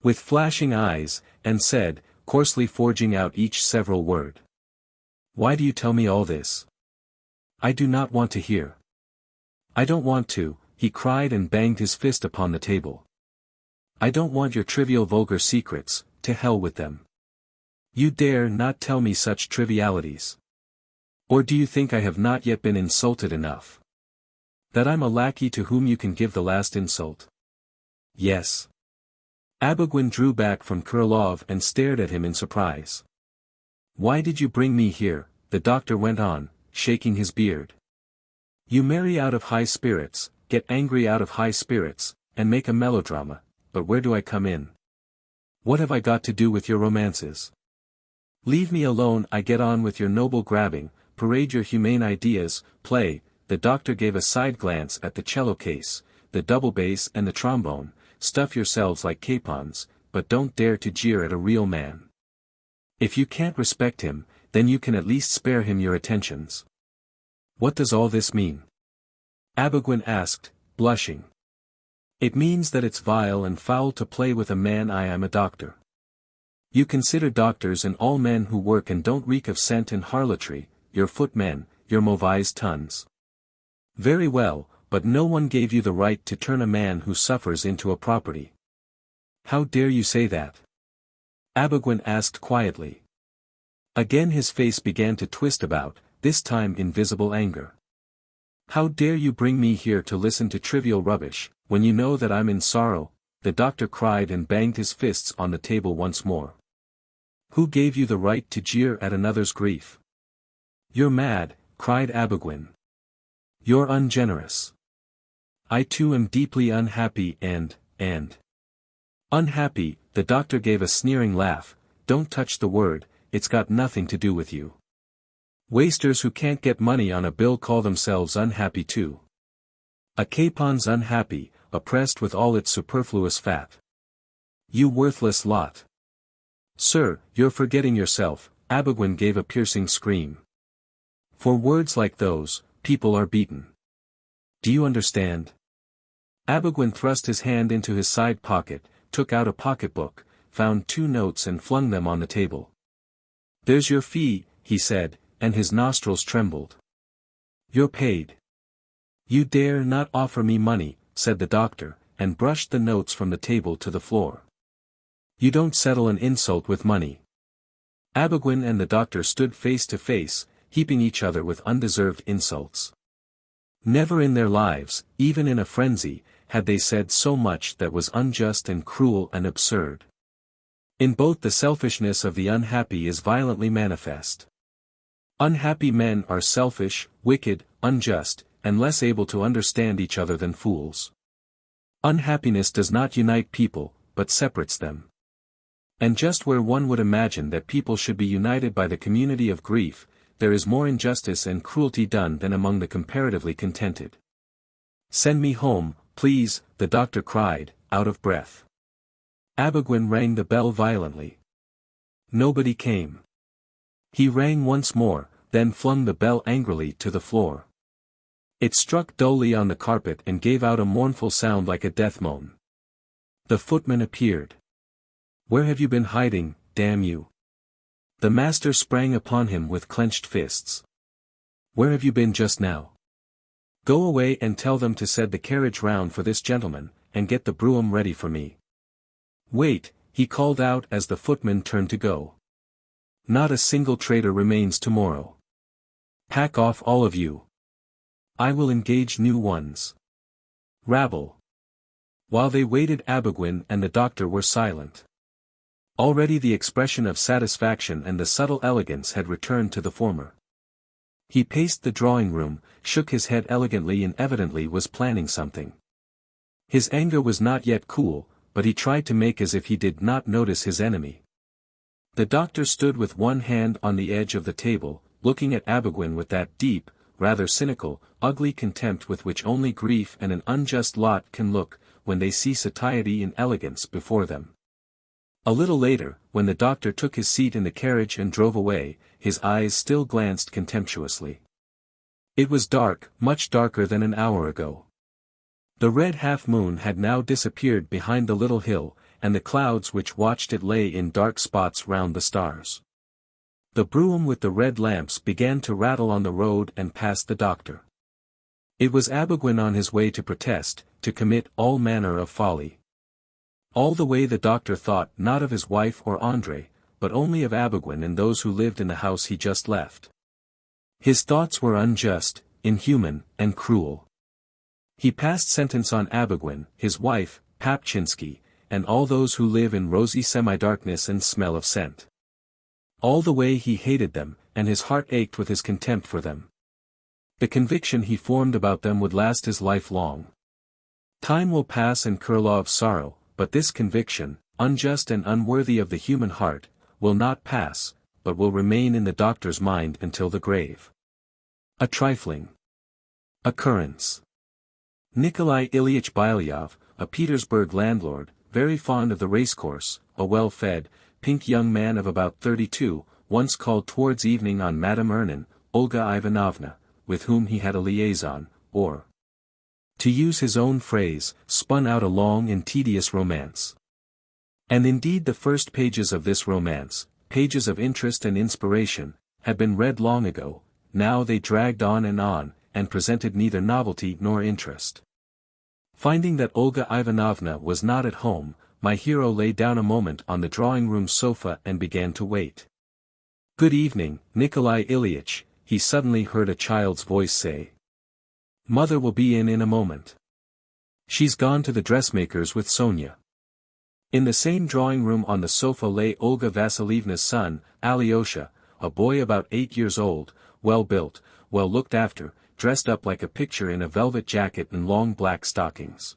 [SPEAKER 1] With flashing eyes, and said, coarsely forging out each several word. "Why do you tell me all this? I do not want to hear. I don't want to," he cried and banged his fist upon the table. "I don't want your trivial vulgar secrets, to hell with them. You dare not tell me such trivialities. Or do you think I have not yet been insulted enough? That I'm a lackey to whom you can give the last insult? Yes." Abogwin drew back from Kurlov and stared at him in surprise. "Why did you bring me here?" the doctor went on, shaking his beard. "You marry out of high spirits, get angry out of high spirits, and make a melodrama, but where do I come in? What have I got to do with your romances? Leave me alone. I get on with your noble grabbing, parade your humane ideas, play." The doctor gave a side glance at the cello case, the double bass and the trombone. "Stuff yourselves like capons, but don't dare to jeer at a real man. If you can't respect him, then you can at least spare him your attentions." "What does all this mean?" Abogwin asked, blushing. "It means that it's vile and foul to play with a man. I am a doctor. You consider doctors and all men who work and don't reek of scent and harlotry, your footmen, your mauvais tons. Very well, but no one gave you the right to turn a man who suffers into a property. How dare you say that? Abogin asked quietly. Again his face began to twist about, this time in visible anger. How dare you bring me here to listen to trivial rubbish, when you know that I'm in sorrow? The doctor cried and banged his fists on the table once more. Who gave you the right to jeer at another's grief? You're mad, cried Abogin. You're ungenerous. I too am deeply unhappy and. Unhappy, the doctor gave a sneering laugh. Don't touch the word, it's got nothing to do with you. Wasters who can't get money on a bill call themselves unhappy too. A capon's unhappy, oppressed with all its superfluous fat. You worthless lot. Sir, you're forgetting yourself, Abogin gave a piercing scream. For words like those, people are beaten. Do you understand? Abogin thrust his hand into his side pocket, took out a pocketbook, found 2 notes and flung them on the table. There's your fee, he said, and his nostrils trembled. You're paid. You dare not offer me money, said the doctor, and brushed the notes from the table to the floor. You don't settle an insult with money. Abogin and the doctor stood face to face, heaping each other with undeserved insults. Never in their lives, even in a frenzy, had they said so much that was unjust and cruel and absurd. In both the selfishness of the unhappy is violently manifest. Unhappy men are selfish, wicked, unjust, and less able to understand each other than fools. Unhappiness does not unite people, but separates them. And just where one would imagine that people should be united by the community of grief, there is more injustice and cruelty done than among the comparatively contented. Send me home, please, the doctor cried, out of breath. Abogin rang the bell violently. Nobody came. He rang once more, then flung the bell angrily to the floor. It struck dully on the carpet and gave out a mournful sound like a death moan. The footman appeared. Where have you been hiding, damn you? The master sprang upon him with clenched fists. Where have you been just now? Go away and tell them to send the carriage round for this gentleman, and get the brougham ready for me. Wait, he called out as the footman turned to go. Not a single traitor remains tomorrow. Pack off all of you. I will engage new ones. Rabble. While they waited, Abogin and the doctor were silent. Already the expression of satisfaction and the subtle elegance had returned to the former. He paced the drawing-room, shook his head elegantly and evidently was planning something. His anger was not yet cool, but he tried to make as if he did not notice his enemy. The doctor stood with one hand on the edge of the table, looking at Abogin with that deep, rather cynical, ugly contempt with which only grief and an unjust lot can look, when they see satiety and elegance before them. A little later, when the doctor took his seat in the carriage and drove away, his eyes still glanced contemptuously. It was dark, much darker than an hour ago. The red half-moon had now disappeared behind the little hill, and the clouds which watched it lay in dark spots round the stars. The brougham with the red lamps began to rattle on the road and passed the doctor. It was Abogin on his way to protest, to commit all manner of folly. All the way the doctor thought not of his wife or André, but only of Abogin and those who lived in the house he just left. His thoughts were unjust, inhuman, and cruel. He passed sentence on Abogin, his wife, Papchinsky, and all those who live in rosy semi-darkness and smell of scent. All the way he hated them, and his heart ached with his contempt for them. The conviction he formed about them would last his life long. Time will pass and cure law of sorrow, but this conviction, unjust and unworthy of the human heart, will not pass, but will remain in the doctor's mind until the grave. A trifling occurrence. Nikolai Ilyich Bilyov, a Petersburg landlord, very fond of the racecourse, a well-fed, pink young man of about 32, once called towards evening on Madame Ernin, Olga Ivanovna, with whom he had a liaison, or, to use his own phrase, spun out a long and tedious romance. And indeed the first pages of this romance, pages of interest and inspiration, had been read long ago. Now they dragged on, and presented neither novelty nor interest. Finding that Olga Ivanovna was not at home, my hero lay down a moment on the drawing-room sofa and began to wait. "Good evening, Nikolai Ilyich," he suddenly heard a child's voice say. "Mother will be in a moment. She's gone to the dressmaker's with Sonia." In the same drawing-room on the sofa lay Olga Vasilievna's son, Alyosha, a boy about 8 years old, well-built, well looked after, dressed up like a picture in a velvet jacket and long black stockings.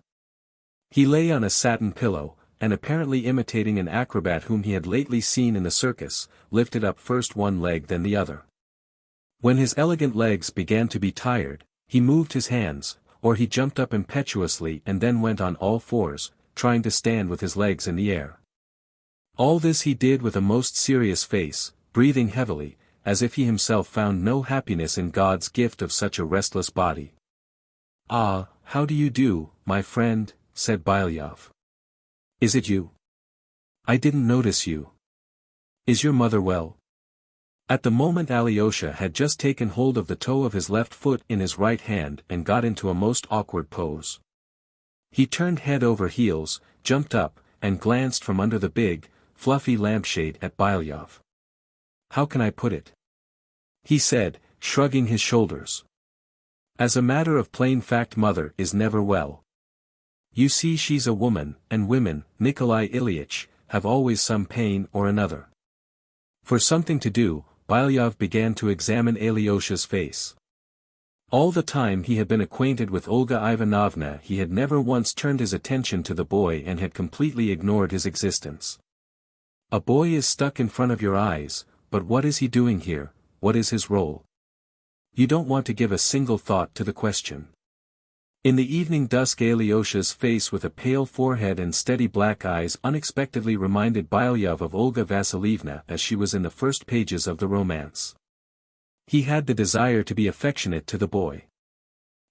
[SPEAKER 1] He lay on a satin pillow, and apparently imitating an acrobat whom he had lately seen in the circus, lifted up first one leg then the other. When his elegant legs began to be tired, he moved his hands, or he jumped up impetuously and then went on all fours, trying to stand with his legs in the air. All this he did with a most serious face, breathing heavily, as if he himself found no happiness in God's gift of such a restless body. "Ah, how do you do, my friend?" said Bilyov. "Is it you? I didn't notice you. Is your mother well?" At the moment Alyosha had just taken hold of the toe of his left foot in his right hand and got into a most awkward pose. He turned head over heels, jumped up, and glanced from under the big, fluffy lampshade at Bilyov. "How can I put it?" he said, shrugging his shoulders. "As a matter of plain fact, mother is never well. You see, she's a woman, and women, Nikolai Ilyich, have always some pain or another." For something to do, Bilyov began to examine Alyosha's face. All the time he had been acquainted with Olga Ivanovna he had never once turned his attention to the boy and had completely ignored his existence. A boy is stuck in front of your eyes, but what is he doing here, what is his role? You don't want to give a single thought to the question. In the evening dusk Alyosha's face with a pale forehead and steady black eyes unexpectedly reminded Bilyov of Olga Vasilievna as she was in the first pages of the romance. He had the desire to be affectionate to the boy.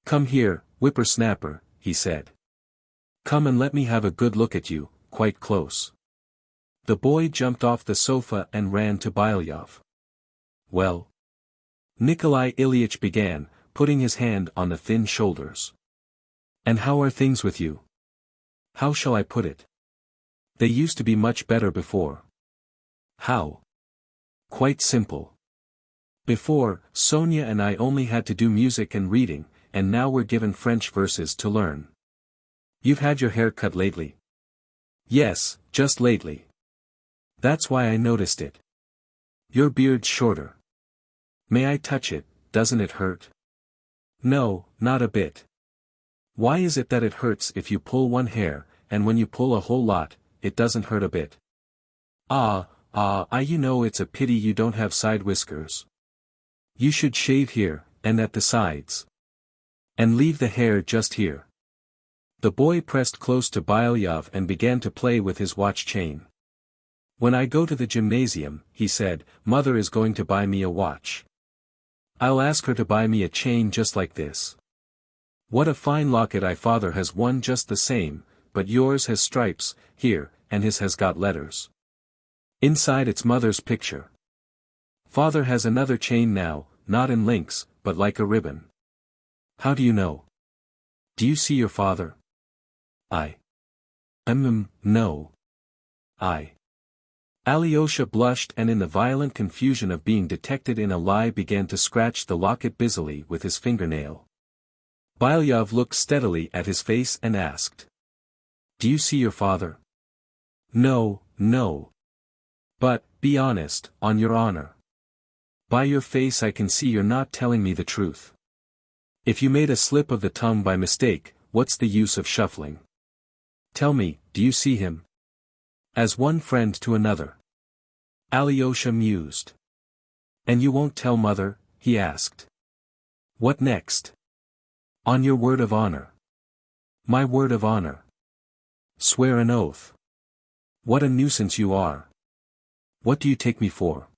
[SPEAKER 1] "Come here, whippersnapper," he said. "Come and let me have a good look at you, quite close." The boy jumped off the sofa and ran to Bilyov. "Well?" Nikolai Ilyich began, putting his hand on the thin shoulders. "And how are things with you? How shall I put it? They used to be much better before." "How?" "Quite simple. Before, Sonia and I only had to do music and reading, and now we're given French verses to learn." "You've had your hair cut lately?" "Yes, just lately. That's why I noticed it. Your beard's shorter. May I touch it, doesn't it hurt?" "No, not a bit." "Why is it that it hurts if you pull one hair, and when you pull a whole lot, it doesn't hurt a bit?" You know it's a pity you don't have side whiskers. You should shave here, and at the sides. And leave the hair just here." The boy pressed close to Bilyov and began to play with his watch chain. "When I go to the gymnasium," he said, "Mother is going to buy me a watch. I'll ask her to buy me a chain just like this. What a fine locket! Father has one just the same, but yours has stripes, here, and his has got letters. Inside it's Mother's picture. Father has another chain now, not in links, but like a ribbon." "How do you know? Do you see your father?" No. Alyosha blushed and in the violent confusion of being detected in a lie began to scratch the locket busily with his fingernail. Bilyov looked steadily at his face and asked, "Do you see your father?" No. "But, be honest, on your honor. By your face I can see you're not telling me the truth. If you made a slip of the tongue by mistake, what's the use of shuffling? Tell me, do you see him?" As one friend to another. Alyosha mused. "And you won't tell Mother?" he asked. "What next?" "On your word of honor." "My word of honor." "Swear an oath." "What a nuisance you are. What do you take me for?"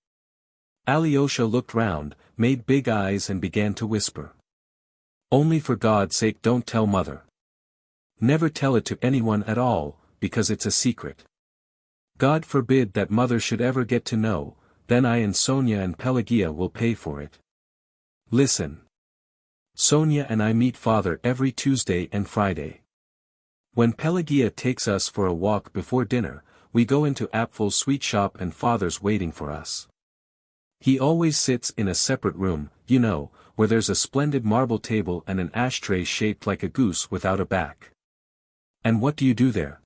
[SPEAKER 1] Alyosha looked round, made big eyes and began to whisper. "Only for God's sake don't tell Mother. Never tell it to anyone at all, because it's a secret." God forbid that mother should ever get to know, then I and Sonia and Pelagia will pay for it. Listen. Sonia and I meet father every Tuesday and Friday. When Pelagia takes us for a walk before dinner, we go into Apfel's sweet shop and father's waiting for us. He always sits in a separate room, you know, where there's a splendid marble table and an ashtray shaped like a goose without a back. And what do you do there?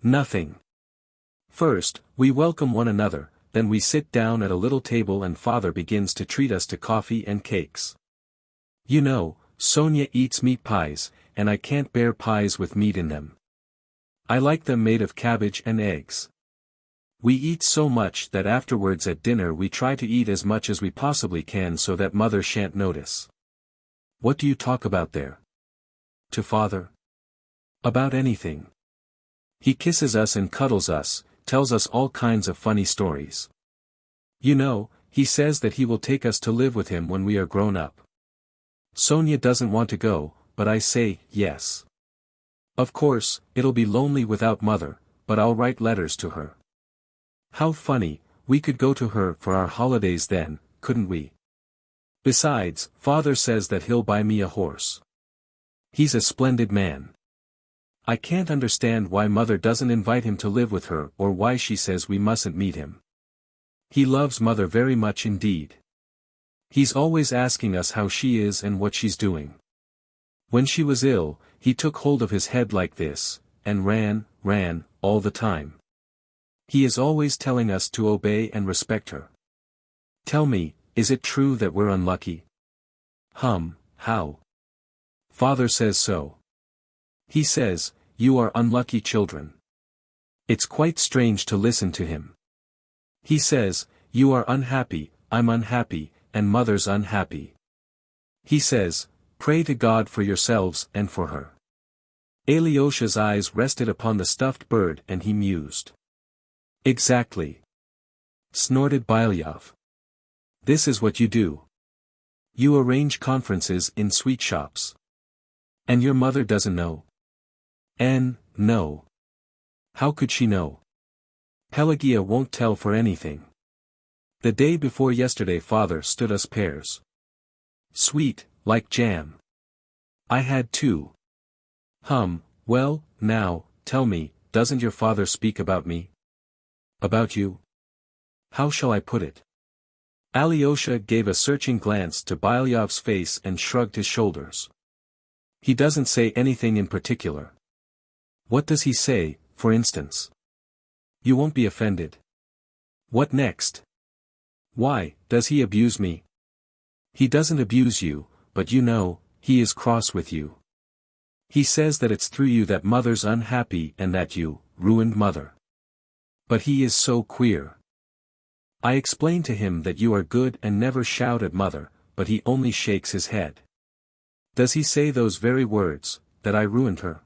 [SPEAKER 1] Nothing. First, we welcome one another, then we sit down at a little table and father begins to treat us to coffee and cakes. You know, Sonia eats meat pies, and I can't bear pies with meat in them. I like them made of cabbage and eggs. We eat so much that afterwards at dinner we try to eat as much as we possibly can so that mother shan't notice. What do you talk about there? To father? About anything. He kisses us and cuddles us, tells us all kinds of funny stories. You know, he says that he will take us to live with him when we are grown up. Sonia doesn't want to go, but I say, yes. Of course, it'll be lonely without mother, but I'll write letters to her. How funny, we could go to her for our holidays then, couldn't we? Besides, father says that he'll buy me a horse. He's a splendid man. I can't understand why mother doesn't invite him to live with her or why she says we mustn't meet him. He loves mother very much indeed. He's always asking us how she is and what she's doing. When she was ill, he took hold of his head like this, and ran, all the time. He is always telling us to obey and respect her. Tell me, is it true that we're unlucky? How? Father says so. He says, you are unlucky children. It's quite strange to listen to him. He says, you are unhappy, I'm unhappy, and mother's unhappy. He says, pray to God for yourselves and for her. Alyosha's eyes rested upon the stuffed bird and he mused. Exactly. Snorted Bilyov. This is what you do. You arrange conferences in sweet shops. And your mother doesn't know? No. How could she know? Pelagia won't tell for anything. The day before yesterday father stood us pears. Sweet, like jam. I had two. Well, now, tell me, doesn't your father speak about me? About you? How shall I put it? Alyosha gave a searching glance to Bilyov's face and shrugged his shoulders. He doesn't say anything in particular. What does he say, for instance? You won't be offended. What next? Why, does he abuse me? He doesn't abuse you, but you know, he is cross with you. He says that it's through you that mother's unhappy and that you ruined mother. But he is so queer. I explain to him that you are good and never shout at mother, but he only shakes his head. Does he say those very words, that I ruined her?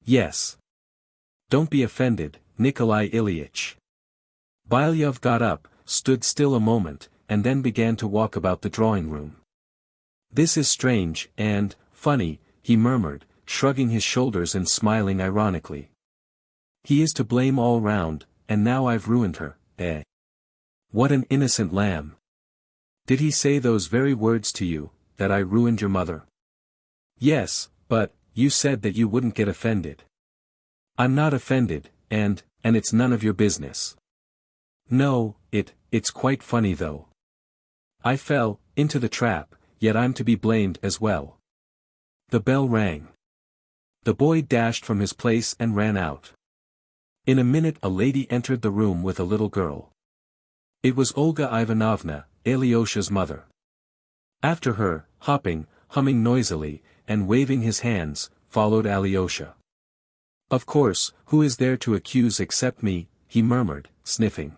[SPEAKER 1] Yes. Don't be offended, Nikolai Ilyich. Bilyov got up, stood still a moment, and then began to walk about the drawing room. This is strange and funny, he murmured, shrugging his shoulders and smiling ironically. He is to blame all round, and now I've ruined her, eh? What an innocent lamb. Did he say those very words to you, that I ruined your mother? Yes, but, you said that you wouldn't get offended. I'm not offended, and it's none of your business. No, it's quite funny though. I fell into the trap, yet I'm to be blamed as well. The bell rang. The boy dashed from his place and ran out. In a minute a lady entered the room with a little girl. It was Olga Ivanovna, Alyosha's mother. After her, humming noisily, and waving his hands, followed Alyosha. Of course, who is there to accuse except me, he murmured, sniffing.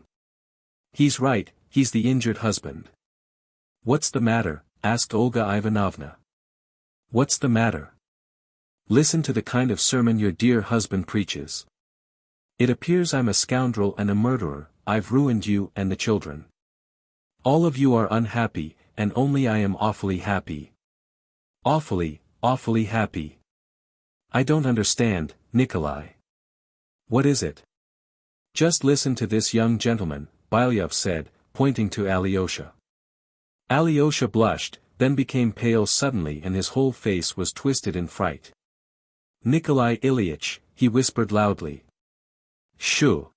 [SPEAKER 1] He's right, he's the injured husband. What's the matter? Asked Olga Ivanovna. What's the matter? Listen to the kind of sermon your dear husband preaches. It appears I'm a scoundrel and a murderer, I've ruined you and the children. All of you are unhappy, and only I am awfully happy. Awfully happy. I don't understand, Nikolai. What is it? Just listen to this young gentleman, Bylyov said, pointing to Alyosha. Alyosha blushed, then became pale suddenly and his whole face was twisted in fright. Nikolai Ilyitch, he whispered loudly. Shoo!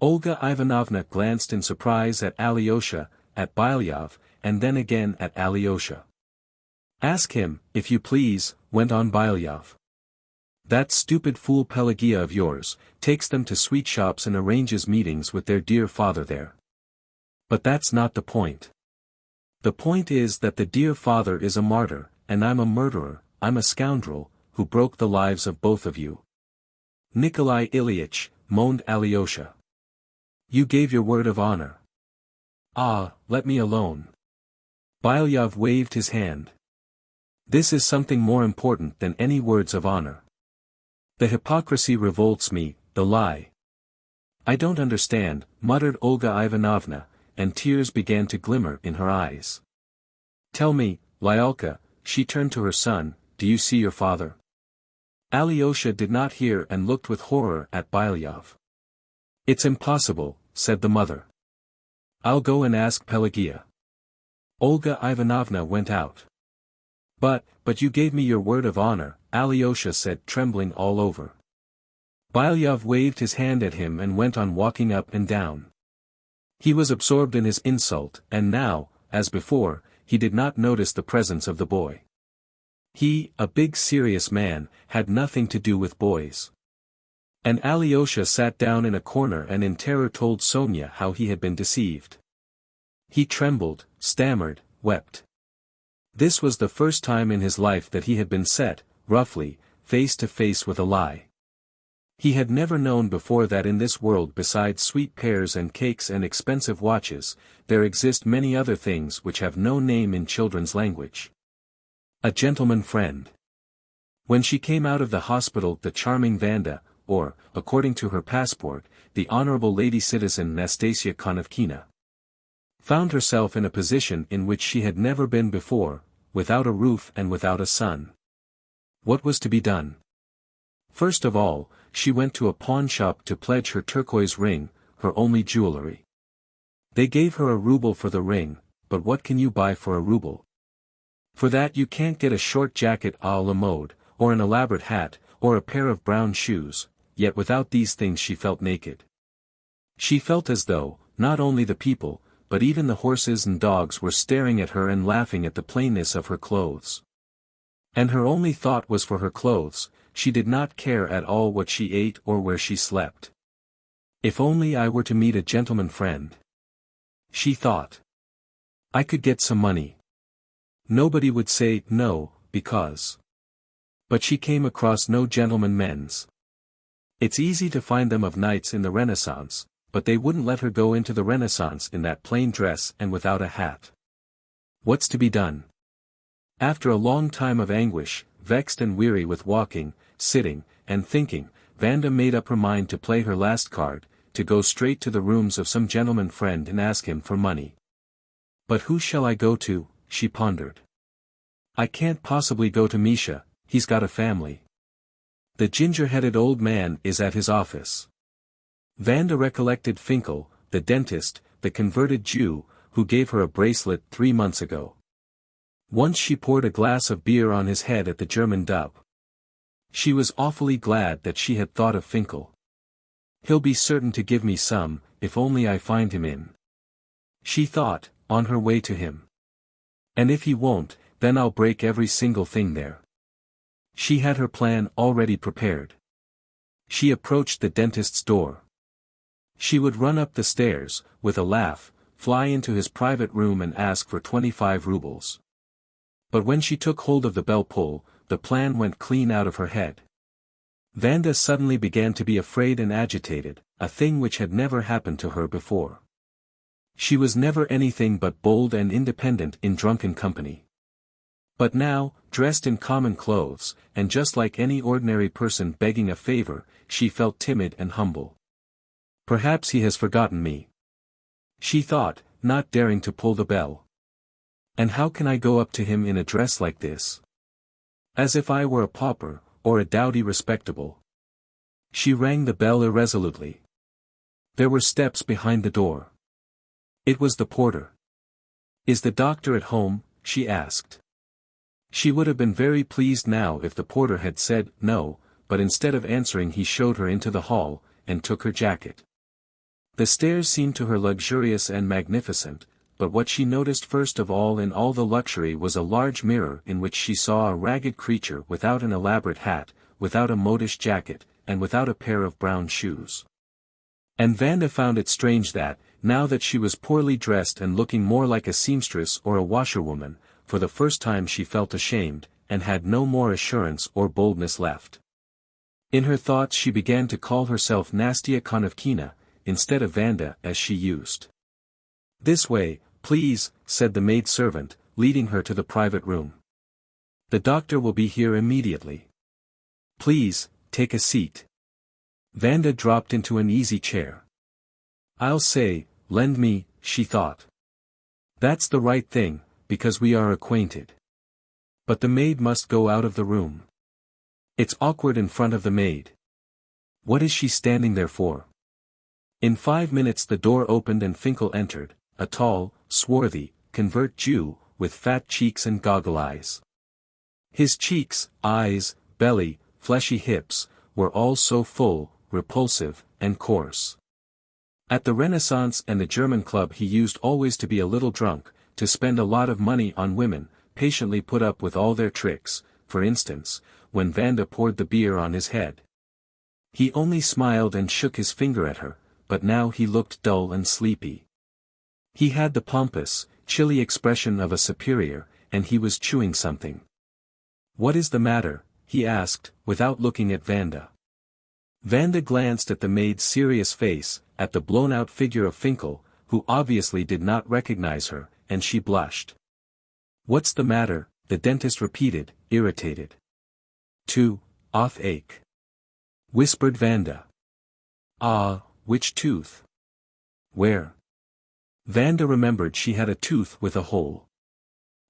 [SPEAKER 1] Olga Ivanovna glanced in surprise at Alyosha, at Bylyov, and then again at Alyosha. Ask him, if you please, went on Bylyov. That stupid fool Pelagia of yours, takes them to sweet shops and arranges meetings with their dear father there. But that's not the point. The point is that the dear father is a martyr, and I'm a murderer, I'm a scoundrel, who broke the lives of both of you. Nikolai Ilyitch, moaned Alyosha. You gave your word of honor. Ah, let me alone. Bylyov waved his hand. This is something more important than any words of honor. The hypocrisy revolts me, the lie. I don't understand, muttered Olga Ivanovna, and tears began to glimmer in her eyes. Tell me, Lyalka, she turned to her son, do you see your father? Alyosha did not hear and looked with horror at Bylyov. It's impossible, said the mother. I'll go and ask Pelagia. Olga Ivanovna went out. But you gave me your word of honor, Alyosha said, trembling all over. Bylyov waved his hand at him and went on walking up and down. He was absorbed in his insult, and now, as before, he did not notice the presence of the boy. He, a big serious man, had nothing to do with boys. And Alyosha sat down in a corner and in terror told Sonia how he had been deceived. He trembled, stammered, wept. This was the first time in his life that he had been set, roughly, face to face with a lie. He had never known before that in this world besides sweet pears and cakes and expensive watches, there exist many other things which have no name in children's language. A gentleman friend. When she came out of the hospital, the charming Vanda, or, according to her passport, the honorable lady citizen Nastasia Konevkina, found herself in a position in which she had never been before, without a roof and without a son. What was to be done? First of all, she went to a pawnshop to pledge her turquoise ring, her only jewelry. They gave her a ruble for the ring, but what can you buy for a ruble? For that you can't get a short jacket à la mode, or an elaborate hat, or a pair of brown shoes, yet without these things she felt naked. She felt as though, not only the people, but even the horses and dogs were staring at her and laughing at the plainness of her clothes. And her only thought was for her clothes, she did not care at all what she ate or where she slept. If only I were to meet a gentleman friend. She thought. I could get some money. Nobody would say no, because. But she came across no gentleman men's. It's easy to find them of nights in the Renaissance, but they wouldn't let her go into the Renaissance in that plain dress and without a hat. What's to be done? After a long time of anguish, vexed and weary with walking, sitting, and thinking, Vanda made up her mind to play her last card, to go straight to the rooms of some gentleman friend and ask him for money. But who shall I go to? She pondered. I can't possibly go to Misha, he's got a family. The ginger-headed old man is at his office. Vanda recollected Finkel, the dentist, the converted Jew, who gave her a bracelet 3 months ago. Once she poured a glass of beer on his head at the German dub. She was awfully glad that she had thought of Finkel. He'll be certain to give me some, if only I find him in. She thought, on her way to him. And if he won't, then I'll break every single thing there. She had her plan already prepared. She approached the dentist's door. She would run up the stairs, with a laugh, fly into his private room and ask for 25 rubles. But when she took hold of the bell pull, the plan went clean out of her head. Vanda suddenly began to be afraid and agitated, a thing which had never happened to her before. She was never anything but bold and independent in drunken company. But now, dressed in common clothes, and just like any ordinary person begging a favor, she felt timid and humble. Perhaps he has forgotten me. She thought, not daring to pull the bell. And how can I go up to him in a dress like this? As if I were a pauper, or a dowdy respectable. She rang the bell irresolutely. There were steps behind the door. It was the porter. "Is the doctor at home?" she asked. She would have been very pleased now if the porter had said no, but instead of answering he showed her into the hall, and took her jacket. The stairs seemed to her luxurious and magnificent, but what she noticed first of all in all the luxury was a large mirror in which she saw a ragged creature without an elaborate hat, without a modish jacket, and without a pair of brown shoes. And Vanda found it strange that, now that she was poorly dressed and looking more like a seamstress or a washerwoman, for the first time she felt ashamed, and had no more assurance or boldness left. In her thoughts she began to call herself Nastia Konevkina, instead of Vanda as she used. "This way, please," said the maid-servant, leading her to the private room. "The doctor will be here immediately. Please, take a seat." Vanda dropped into an easy chair. "I'll say, lend me," she thought. "That's the right thing, because we are acquainted. But the maid must go out of the room. It's awkward in front of the maid. What is she standing there for?" In 5 minutes the door opened and Finkel entered, a tall, swarthy, convert Jew, with fat cheeks and goggle eyes. His cheeks, eyes, belly, fleshy hips, were all so full, repulsive, and coarse. At the Renaissance and the German club he used always to be a little drunk, to spend a lot of money on women, patiently put up with all their tricks, for instance, when Vanda poured the beer on his head. He only smiled and shook his finger at her, but now he looked dull and sleepy. He had the pompous, chilly expression of a superior, and he was chewing something. "What is the matter?" he asked, without looking at Vanda. Vanda glanced at the maid's serious face, at the blown-out figure of Finkel, who obviously did not recognize her, and she blushed. "What's the matter?" the dentist repeated, irritated. "Toothache," whispered Vanda. "Ah, which tooth? Where?" Vanda remembered she had a tooth with a hole.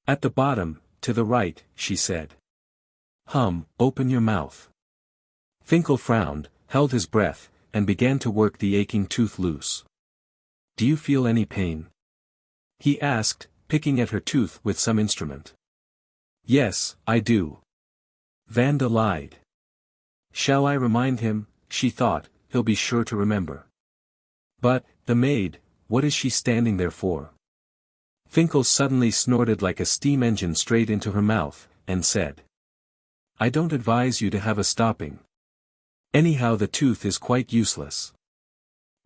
[SPEAKER 1] "At the bottom, to the right," she said. Open your mouth." Finkel frowned, held his breath, and began to work the aching tooth loose. "Do you feel any pain?" he asked, picking at her tooth with some instrument. "Yes, I do." Vanda lied. "Shall I remind him?" she thought, "he'll be sure to remember." "But, the maid, what is she standing there for?" Finkel suddenly snorted like a steam engine straight into her mouth, and said, "I don't advise you to have a stopping. Anyhow the tooth is quite useless."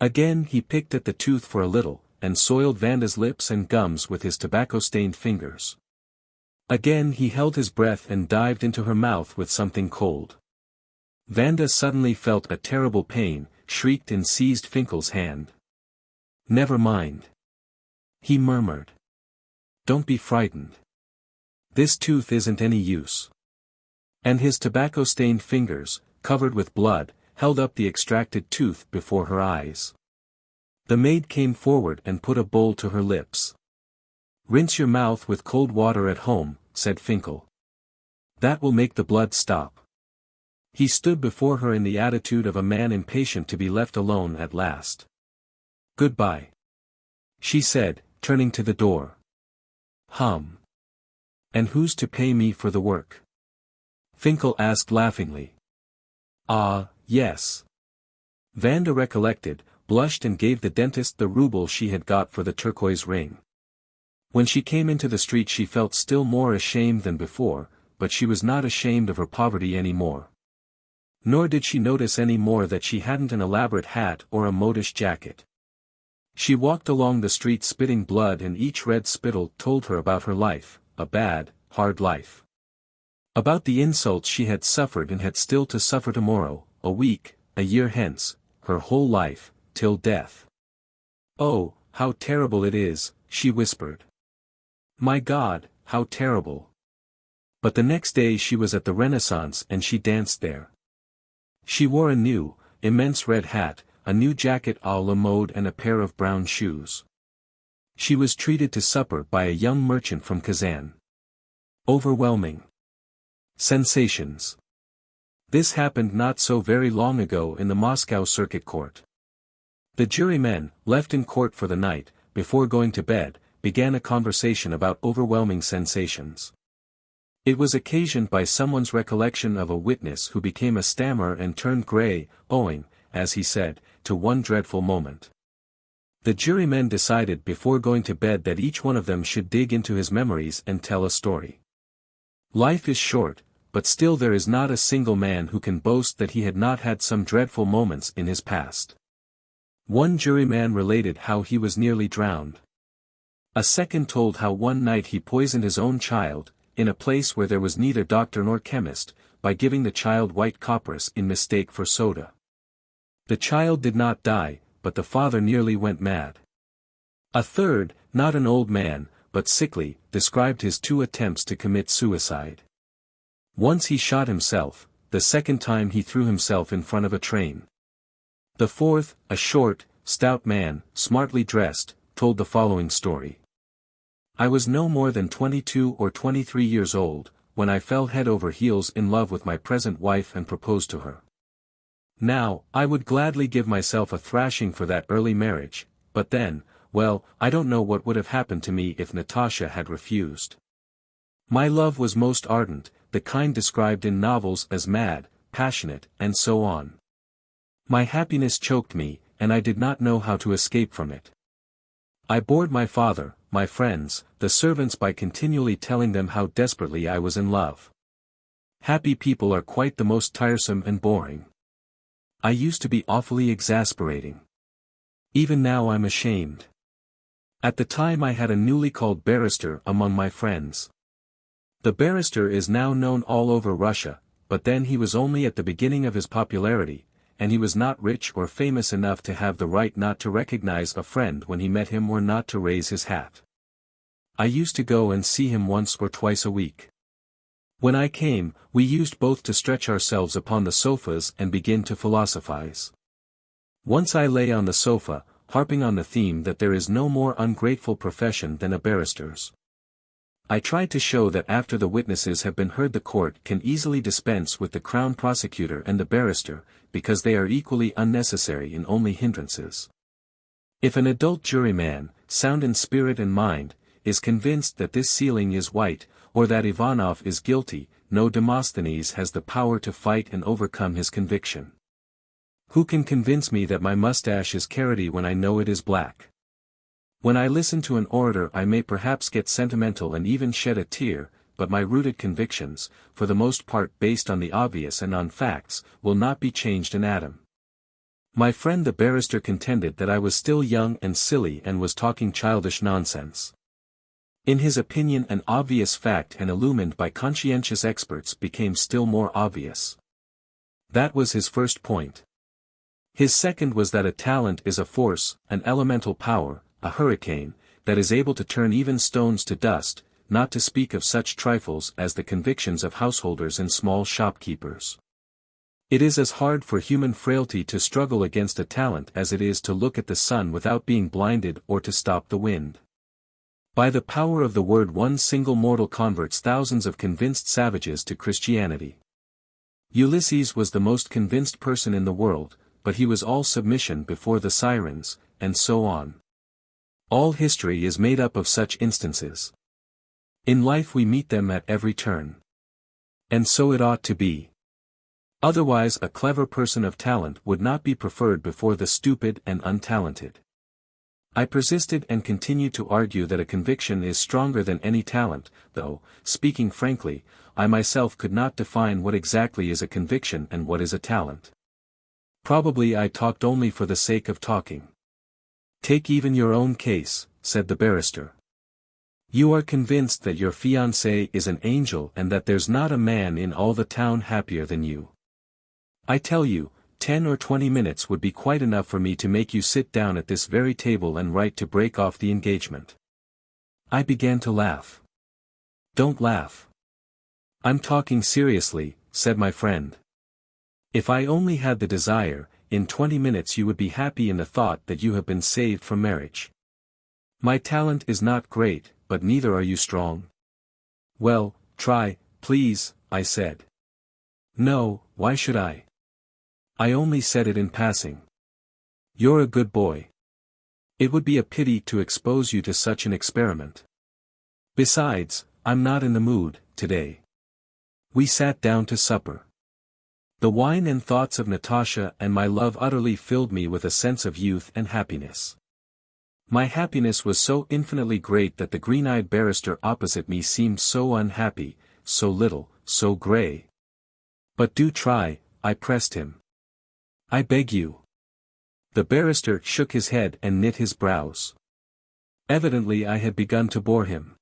[SPEAKER 1] Again he picked at the tooth for a little, and soiled Vanda's lips and gums with his tobacco-stained fingers. Again he held his breath and dived into her mouth with something cold. Vanda suddenly felt a terrible pain, shrieked and seized Finkel's hand. "Never mind," he murmured. "Don't be frightened. This tooth isn't any use." And his tobacco-stained fingers, covered with blood, held up the extracted tooth before her eyes. The maid came forward and put a bowl to her lips. "Rinse your mouth with cold water at home," said Finkel. "That will make the blood stop." He stood before her in the attitude of a man impatient to be left alone at last. "Goodbye," she said, turning to the door. "And who's to pay me for the work?" Finkel asked laughingly. "Ah, yes." Vanda recollected, blushed and gave the dentist the ruble she had got for the turquoise ring. When she came into the street she felt still more ashamed than before, but she was not ashamed of her poverty any more. Nor did she notice any more that she hadn't an elaborate hat or a modish jacket. She walked along the street spitting blood, and each red spittle told her about her life, a bad, hard life. About the insults she had suffered and had still to suffer tomorrow, a week, a year hence, her whole life, till death. "Oh, how terrible it is," she whispered. "My God, how terrible." But the next day she was at the Renaissance and she danced there. She wore a new, immense red hat, a new jacket à la mode and a pair of brown shoes. She was treated to supper by a young merchant from Kazan. Overwhelming sensations. This happened not so very long ago in the Moscow Circuit Court. The jurymen, left in court for the night, before going to bed, began a conversation about overwhelming sensations. It was occasioned by someone's recollection of a witness who became a stammerer and turned grey, owing, as he said, to one dreadful moment. The jurymen decided before going to bed that each one of them should dig into his memories and tell a story. Life is short, but still there is not a single man who can boast that he had not had some dreadful moments in his past. One juryman related how he was nearly drowned. A second told how one night he poisoned his own child, in a place where there was neither doctor nor chemist, by giving the child white copperas in mistake for soda. The child did not die, but the father nearly went mad. A third, not an old man, but sickly, described his 2 attempts to commit suicide. Once he shot himself, the second time he threw himself in front of a train. The fourth, a short, stout man, smartly dressed, told the following story. I was no more than 22 or 23 years old, when I fell head over heels in love with my present wife and proposed to her. Now, I would gladly give myself a thrashing for that early marriage, but then, well, I don't know what would have happened to me if Natasha had refused. My love was most ardent, the kind described in novels as mad, passionate, and so on. My happiness choked me, and I did not know how to escape from it. I bored my father, my friends, the servants by continually telling them how desperately I was in love. Happy people are quite the most tiresome and boring. I used to be awfully exasperating. Even now I'm ashamed. At the time I had a newly called barrister among my friends. The barrister is now known all over Russia, but then he was only at the beginning of his popularity, and he was not rich or famous enough to have the right not to recognize a friend when he met him or not to raise his hat. I used to go and see him once or twice a week. When I came, we used both to stretch ourselves upon the sofas and begin to philosophize. Once I lay on the sofa, harping on the theme that there is no more ungrateful profession than a barrister's. I tried to show that after the witnesses have been heard the court can easily dispense with the crown prosecutor and the barrister, because they are equally unnecessary in only hindrances. If an adult juryman, sound in spirit and mind, is convinced that this ceiling is white, or that Ivanov is guilty, no Demosthenes has the power to fight and overcome his conviction. Who can convince me that my mustache is carroty when I know it is black? When I listen to an orator I may perhaps get sentimental and even shed a tear, but my rooted convictions, for the most part based on the obvious and on facts, will not be changed an atom. My friend the barrister contended that I was still young and silly and was talking childish nonsense. In his opinion an obvious fact and illumined by conscientious experts became still more obvious. That was his first point. His second was that a talent is a force, an elemental power, a hurricane, that is able to turn even stones to dust, not to speak of such trifles as the convictions of householders and small shopkeepers. It is as hard for human frailty to struggle against a talent as it is to look at the sun without being blinded or to stop the wind. By the power of the word one single mortal converts thousands of convinced savages to Christianity. Ulysses was the most convinced person in the world, but he was all submission before the sirens, and so on. All history is made up of such instances. In life we meet them at every turn. And so it ought to be. Otherwise a clever person of talent would not be preferred before the stupid and untalented. I persisted and continued to argue that a conviction is stronger than any talent, though, speaking frankly, I myself could not define what exactly is a conviction and what is a talent. Probably I talked only for the sake of talking. Take even your own case, said the barrister. You are convinced that your fiancée is an angel and that there's not a man in all the town happier than you. I tell you, 10 or 20 minutes would be quite enough for me to make you sit down at this very table and write to break off the engagement. I began to laugh. Don't laugh. I'm talking seriously, said my friend. If I only had the desire, in 20 minutes you would be happy in the thought that you have been saved from marriage. My talent is not great, but neither are you strong. Well, try, please, I said. No, why should I? I only said it in passing. You're a good boy. It would be a pity to expose you to such an experiment. Besides, I'm not in the mood, today. We sat down to supper. The wine and thoughts of Natasha and my love utterly filled me with a sense of youth and happiness. My happiness was so infinitely great that the green-eyed barrister opposite me seemed so unhappy, so little, so grey. But do try, I pressed him. I beg you. The barrister shook his head and knit his brows. Evidently I had begun to bore him.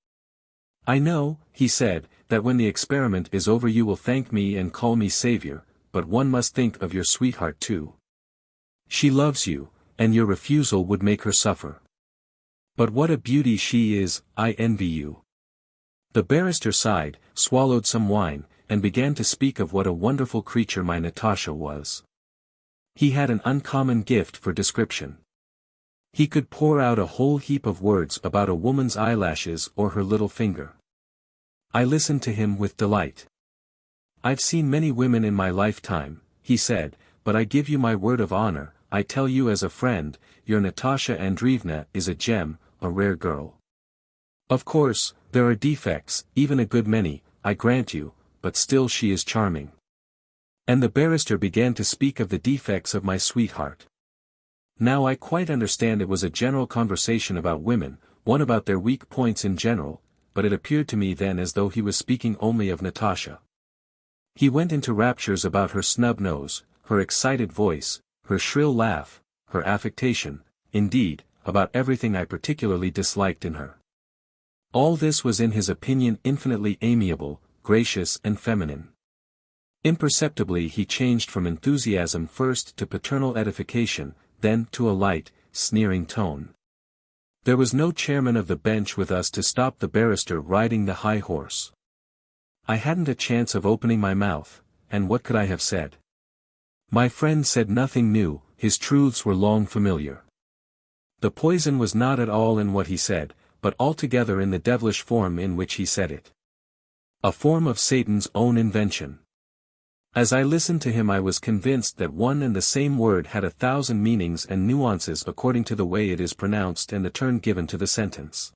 [SPEAKER 1] I know, he said, that when the experiment is over you will thank me and call me savior, but one must think of your sweetheart too. She loves you, and your refusal would make her suffer. But what a beauty she is, I envy you. The barrister sighed, swallowed some wine, and began to speak of what a wonderful creature my Natasha was. He had an uncommon gift for description. He could pour out a whole heap of words about a woman's eyelashes or her little finger. I listened to him with delight. I've seen many women in my lifetime, he said, but I give you my word of honor, I tell you as a friend, your Natasha Andreevna is a gem, a rare girl. Of course, there are defects, even a good many, I grant you, but still she is charming. And the barrister began to speak of the defects of my sweetheart. Now I quite understand it was a general conversation about women, one about their weak points in general, but it appeared to me then as though he was speaking only of Natasha. He went into raptures about her snub nose, her excited voice, her shrill laugh, her affectation, indeed, about everything I particularly disliked in her. All this was in his opinion infinitely amiable, gracious and feminine. Imperceptibly he changed from enthusiasm first to paternal edification, then to a light, sneering tone. There was no chairman of the bench with us to stop the barrister riding the high horse. I hadn't a chance of opening my mouth, and what could I have said? My friend said nothing new, his truths were long familiar. The poison was not at all in what he said, but altogether in the devilish form in which he said it. A form of Satan's own invention. As I listened to him I was convinced that one and the same word had 1,000 meanings and nuances according to the way it is pronounced and the turn given to the sentence.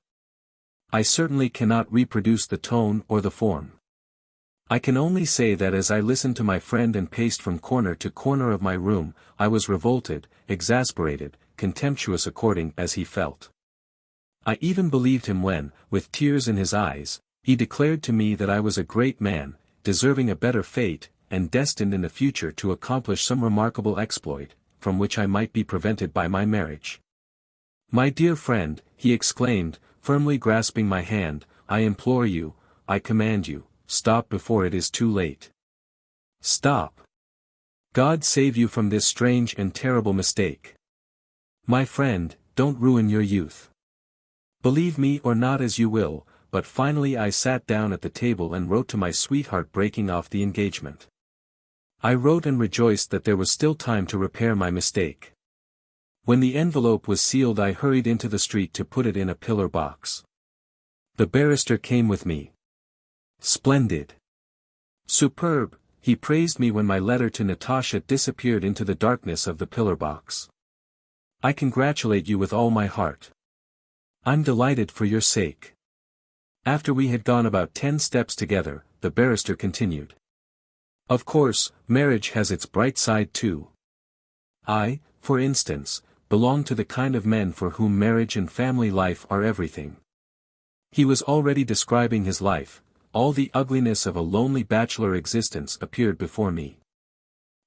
[SPEAKER 1] I certainly cannot reproduce the tone or the form. I can only say that as I listened to my friend and paced from corner to corner of my room, I was revolted, exasperated, contemptuous according as he felt. I even believed him when, with tears in his eyes, he declared to me that I was a great man, deserving a better fate, and destined in the future to accomplish some remarkable exploit, from which I might be prevented by my marriage. My dear friend, he exclaimed, firmly grasping my hand, I implore you, I command you, stop before it is too late. Stop. God save you from this strange and terrible mistake. My friend, don't ruin your youth. Believe me or not as you will, but finally I sat down at the table and wrote to my sweetheart breaking off the engagement. I wrote and rejoiced that there was still time to repair my mistake. When the envelope was sealed I hurried into the street to put it in a pillar box. The barrister came with me. Splendid. Superb, he praised me when my letter to Natasha disappeared into the darkness of the pillar box. I congratulate you with all my heart. I'm delighted for your sake. After we had gone about 10 steps together, the barrister continued. Of course, marriage has its bright side too. I, for instance, belong to the kind of men for whom marriage and family life are everything. He was already describing his life, all the ugliness of a lonely bachelor existence appeared before me.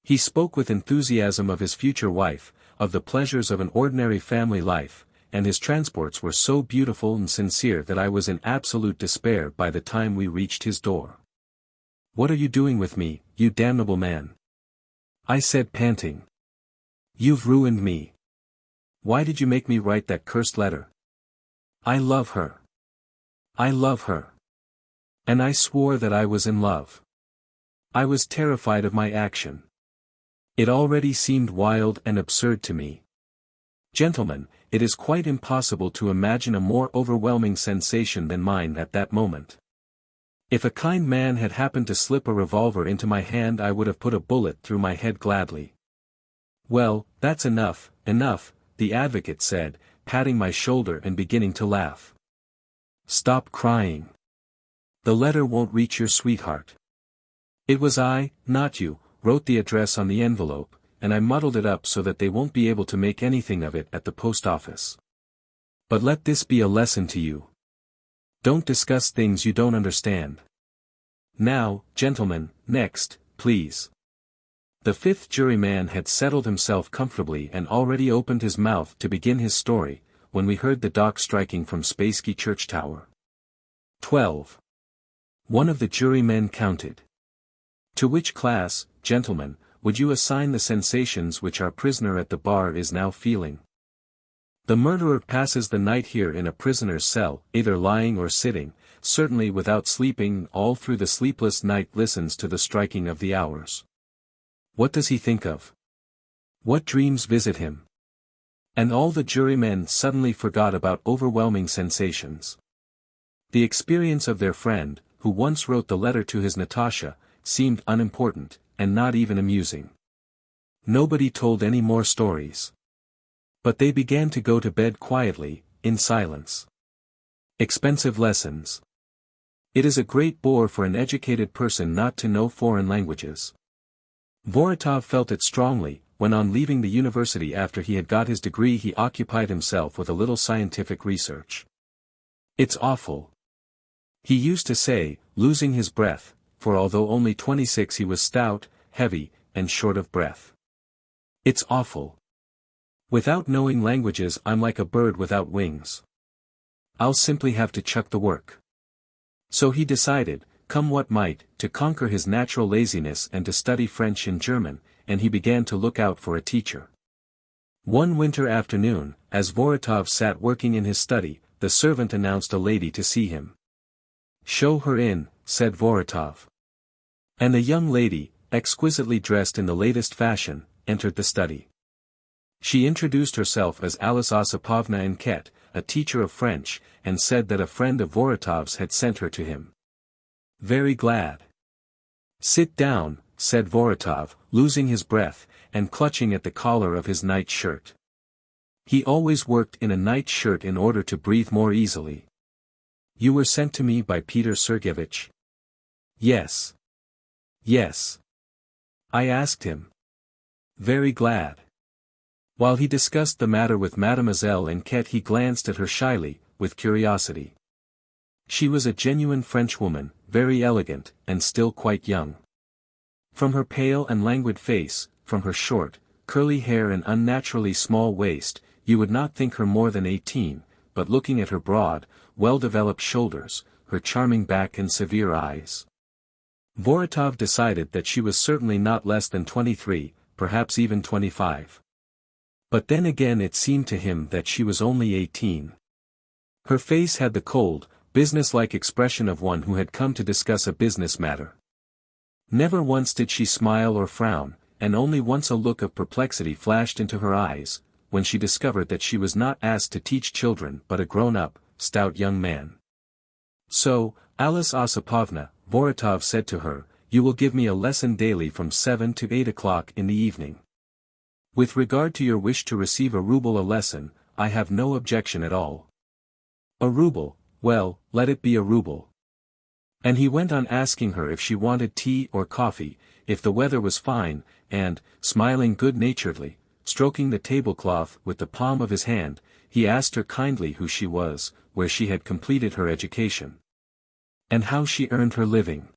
[SPEAKER 1] He spoke with enthusiasm of his future wife, of the pleasures of an ordinary family life, and his transports were so beautiful and sincere that I was in absolute despair by the time we reached his door. What are you doing with me, you damnable man? I said panting. You've ruined me. Why did you make me write that cursed letter? I love her. I love her. And I swore that I was in love. I was terrified of my action. It already seemed wild and absurd to me. Gentlemen, it is quite impossible to imagine a more overwhelming sensation than mine at that moment. If a kind man had happened to slip a revolver into my hand I would have put a bullet through my head gladly. Well, that's enough, enough, the advocate said, patting my shoulder and beginning to laugh. Stop crying. The letter won't reach your sweetheart. It was I, not you, wrote the address on the envelope, and I muddled it up so that they won't be able to make anything of it at the post office. But let this be a lesson to you. Don't discuss things you don't understand. Now, gentlemen, next, please. The fifth juryman had settled himself comfortably and already opened his mouth to begin his story, when we heard the dock striking from Spassky church tower. 12. One of the jurymen counted. To which class, gentlemen, would you assign the sensations which our prisoner at the bar is now feeling? The murderer passes the night here in a prisoner's cell, either lying or sitting, certainly without sleeping, all through the sleepless night listens to the striking of the hours. What does he think of? What dreams visit him? And all the jurymen suddenly forgot about overwhelming sensations. The experience of their friend, who once wrote the letter to his Natasha, seemed unimportant, and not even amusing. Nobody told any more stories. But they began to go to bed quietly, in silence. Expensive lessons. It is a great bore for an educated person not to know foreign languages. Vorotov felt it strongly, when on leaving the university after he had got his degree he occupied himself with a little scientific research. It's awful. He used to say, losing his breath, for although only 26 he was stout, heavy, and short of breath. It's awful. Without knowing languages I'm like a bird without wings. I'll simply have to chuck the work. So he decided, come what might, to conquer his natural laziness and to study French and German, and he began to look out for a teacher. One winter afternoon, as Vorotov sat working in his study, the servant announced a lady to see him. Show her in, said Vorotov. And a young lady, exquisitely dressed in the latest fashion, entered the study. She introduced herself as Alice Osipovna Enquete, a teacher of French, and said that a friend of Vorotov's had sent her to him. Very glad. Sit down, said Vorotov, losing his breath, and clutching at the collar of his night shirt. He always worked in a night shirt in order to breathe more easily. You were sent to me by Peter Sergeyevich? Yes. Yes. I asked him. Very glad. While he discussed the matter with Mademoiselle Enquete he glanced at her shyly, with curiosity. She was a genuine Frenchwoman, very elegant, and still quite young. From her pale and languid face, from her short, curly hair and unnaturally small waist, you would not think her more than 18, but looking at her broad, well-developed shoulders, her charming back and severe eyes, Vorotov decided that she was certainly not less than 23, perhaps even 25. But then again it seemed to him that she was only 18. Her face had the cold, business-like expression of one who had come to discuss a business matter. Never once did she smile or frown, and only once a look of perplexity flashed into her eyes, when she discovered that she was not asked to teach children but a grown-up, stout young man. So, Alice Osipovna, Vorotov said to her, you will give me a lesson daily from 7 to 8 o'clock in the evening. With regard to your wish to receive a ruble a lesson, I have no objection at all. A ruble, well, let it be a ruble. And he went on asking her if she wanted tea or coffee, if the weather was fine, and, smiling good-naturedly, stroking the tablecloth with the palm of his hand, he asked her kindly who she was, where she had completed her education, and how she earned her living.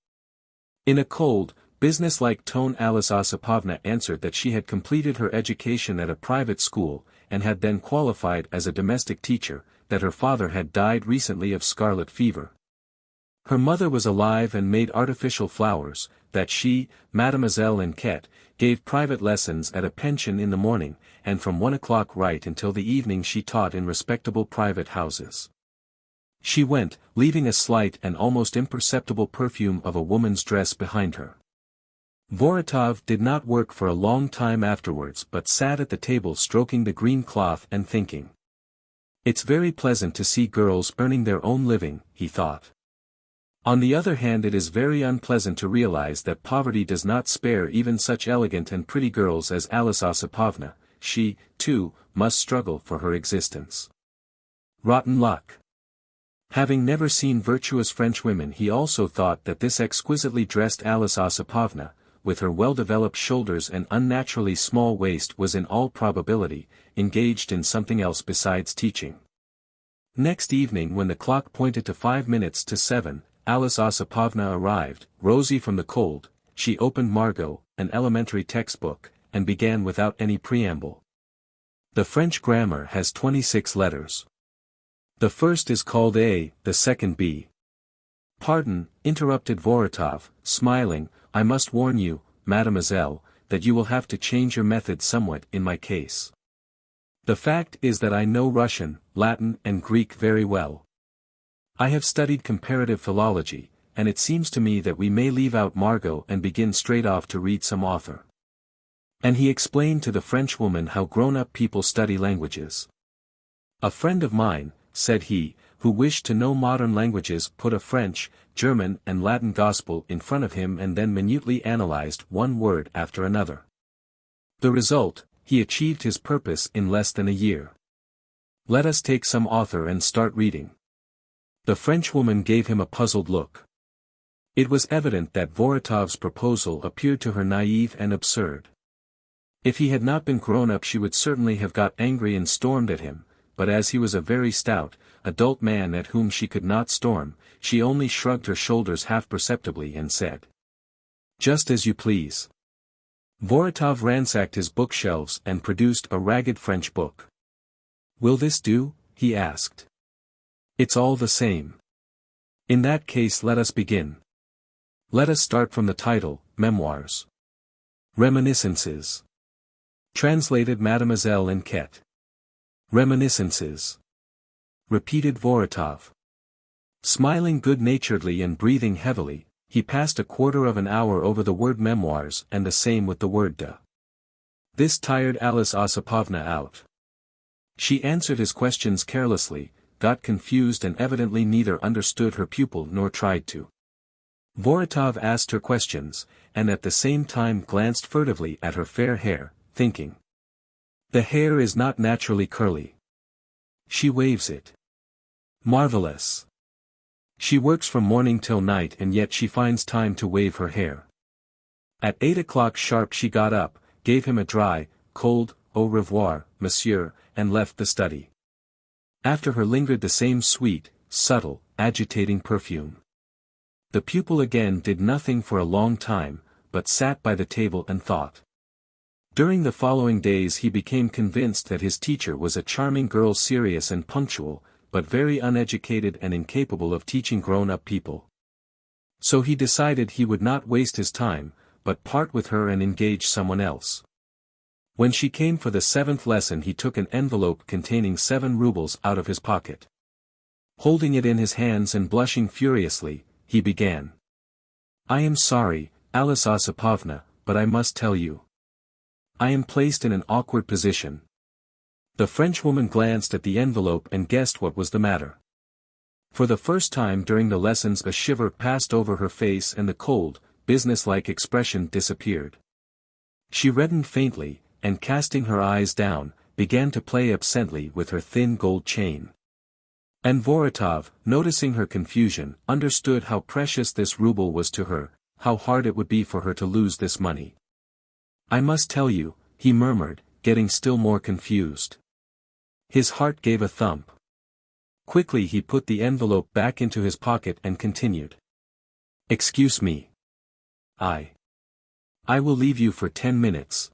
[SPEAKER 1] In a cold, business-like tone Alice Osipovna answered that she had completed her education at a private school, and had then qualified as a domestic teacher, that her father had died recently of scarlet fever. Her mother was alive and made artificial flowers, that she, Mademoiselle Enquete, gave private lessons at a pension in the morning, and from 1 o'clock right until the evening she taught in respectable private houses. She went, leaving a slight and almost imperceptible perfume of a woman's dress behind her. Vorotov did not work for a long time afterwards but sat at the table stroking the green cloth and thinking. It's very pleasant to see girls earning their own living, he thought. On the other hand, it is very unpleasant to realize that poverty does not spare even such elegant and pretty girls as Alice Osipovna. She, too, must struggle for her existence. Rotten luck. Having never seen virtuous French women, he also thought that this exquisitely dressed Alice Osipovna, with her well-developed shoulders and unnaturally small waist, was in all probability engaged in something else besides teaching. Next evening, when the clock pointed to 5 minutes to 7, Alice Osipovna arrived, rosy from the cold. She opened Margot, an elementary textbook, and began without any preamble. The French grammar has 26 letters. The first is called A, the second B. Pardon, interrupted Voronov, smiling, I must warn you, mademoiselle, that you will have to change your method somewhat in my case. The fact is that I know Russian, Latin and Greek very well. I have studied comparative philology, and it seems to me that we may leave out Margot and begin straight off to read some author. And he explained to the Frenchwoman how grown-up people study languages. A friend of mine, said he, who wished to know modern languages, put a French, German and Latin gospel in front of him and then minutely analyzed one word after another. The result, he achieved his purpose in less than a year. Let us take some author and start reading. The Frenchwoman gave him a puzzled look. It was evident that Voronov's proposal appeared to her naive and absurd. If he had not been grown up, she would certainly have got angry and stormed at him, but as he was a very stout, adult man at whom she could not storm, she only shrugged her shoulders half perceptibly and said, "Just as you please." Voronov ransacked his bookshelves and produced a ragged French book. "Will this do?" he asked. "It's all the same." "In that case, let us begin. Let us start from the title, Memoirs. Reminiscences. Translated Mademoiselle Enquête. Reminiscences. Repeated Voronov. Smiling good-naturedly and breathing heavily, he passed a quarter of an hour over the word memoirs and the same with the word de. This tired Alice Osipovna out. She answered his questions carelessly, got confused and evidently neither understood her pupil nor tried to. Voronov asked her questions, and at the same time glanced furtively at her fair hair, thinking. The hair is not naturally curly. She waves it. Marvelous. She works from morning till night and yet she finds time to wave her hair. At 8 o'clock sharp she got up, gave him a dry, cold, au revoir, monsieur, and left the study. After her lingered the same sweet, subtle, agitating perfume. The pupil again did nothing for a long time, but sat by the table and thought. During the following days he became convinced that his teacher was a charming girl, serious and punctual, but very uneducated and incapable of teaching grown-up people. So he decided he would not waste his time, but part with her and engage someone else. When she came for the 7th lesson he took an envelope containing 7 rubles out of his pocket. Holding it in his hands and blushing furiously, he began. I am sorry, Alice Osipovna, but I must tell you. I am placed in an awkward position. The Frenchwoman glanced at the envelope and guessed what was the matter. For the first time during the lessons a shiver passed over her face and the cold, businesslike expression disappeared. She reddened faintly, and casting her eyes down, began to play absently with her thin gold chain. And Voronov, noticing her confusion, understood how precious this ruble was to her, how hard it would be for her to lose this money. I must tell you, he murmured, getting still more confused. His heart gave a thump. Quickly he put the envelope back into his pocket and continued. Excuse me. I will leave you for 10 minutes.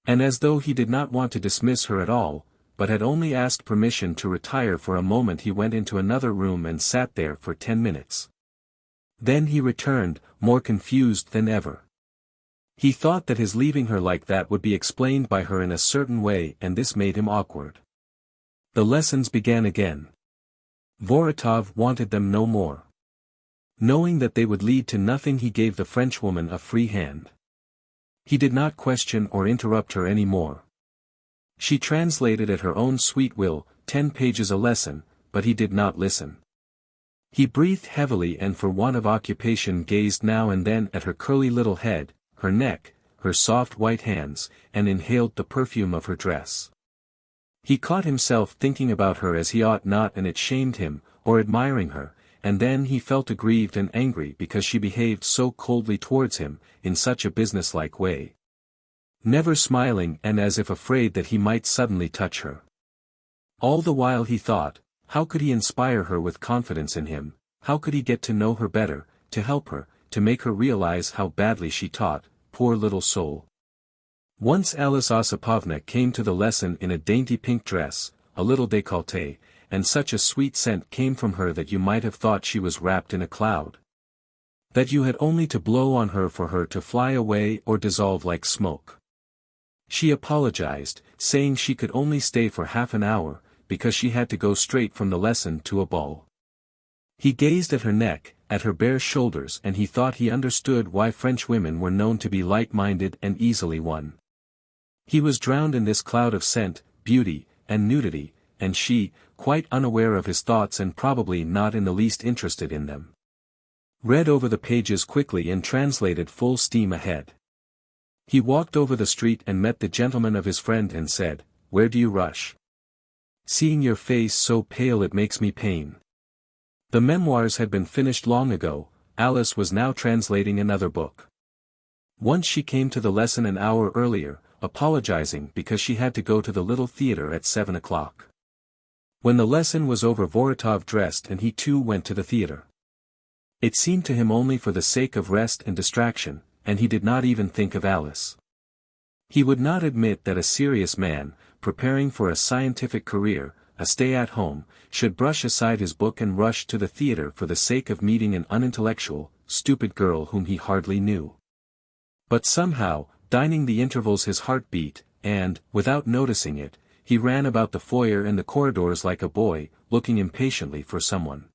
[SPEAKER 1] And as though he did not want to dismiss her at all, but had only asked permission to retire for a moment, he went into another room and sat there for 10 minutes. Then he returned, more confused than ever. He thought that his leaving her like that would be explained by her in a certain way, and this made him awkward. The lessons began again. Voronov wanted them no more. Knowing that they would lead to nothing, he gave the Frenchwoman a free hand. He did not question or interrupt her any more. She translated at her own sweet will, 10 pages a lesson, but he did not listen. He breathed heavily and for want of occupation gazed now and then at her curly little head, her neck, her soft white hands, and inhaled the perfume of her dress. He caught himself thinking about her as he ought not and it shamed him, or admiring her, and then he felt aggrieved and angry because she behaved so coldly towards him, in such a businesslike way. Never smiling and as if afraid that he might suddenly touch her. All the while he thought, how could he inspire her with confidence in him, how could he get to know her better, to help her, to make her realize how badly she taught, poor little soul. Once Alice Osipovna came to the lesson in a dainty pink dress, a little décolleté, and such a sweet scent came from her that you might have thought she was wrapped in a cloud. That you had only to blow on her for her to fly away or dissolve like smoke. She apologized, saying she could only stay for half an hour, because she had to go straight from the lesson to a ball. He gazed at her neck, at her bare shoulders and he thought he understood why French women were known to be light-minded and easily won. He was drowned in this cloud of scent, beauty, and nudity, and she, quite unaware of his thoughts and probably not in the least interested in them, read over the pages quickly and translated full steam ahead. He walked over the street and met the gentleman of his friend and said, "Where do you rush? Seeing your face so pale it makes me pain." The memoirs had been finished long ago, Alice was now translating another book. Once she came to the lesson an hour earlier, apologizing because she had to go to the little theatre at 7 o'clock. When the lesson was over Voronov dressed and he too went to the theatre. It seemed to him only for the sake of rest and distraction, and he did not even think of Alice. He would not admit that a serious man, preparing for a scientific career, a stay-at-home, should brush aside his book and rush to the theatre for the sake of meeting an unintellectual, stupid girl whom he hardly knew. But somehow, dining the intervals his heart beat, and, without noticing it, he ran about the foyer and the corridors like a boy, looking impatiently for someone.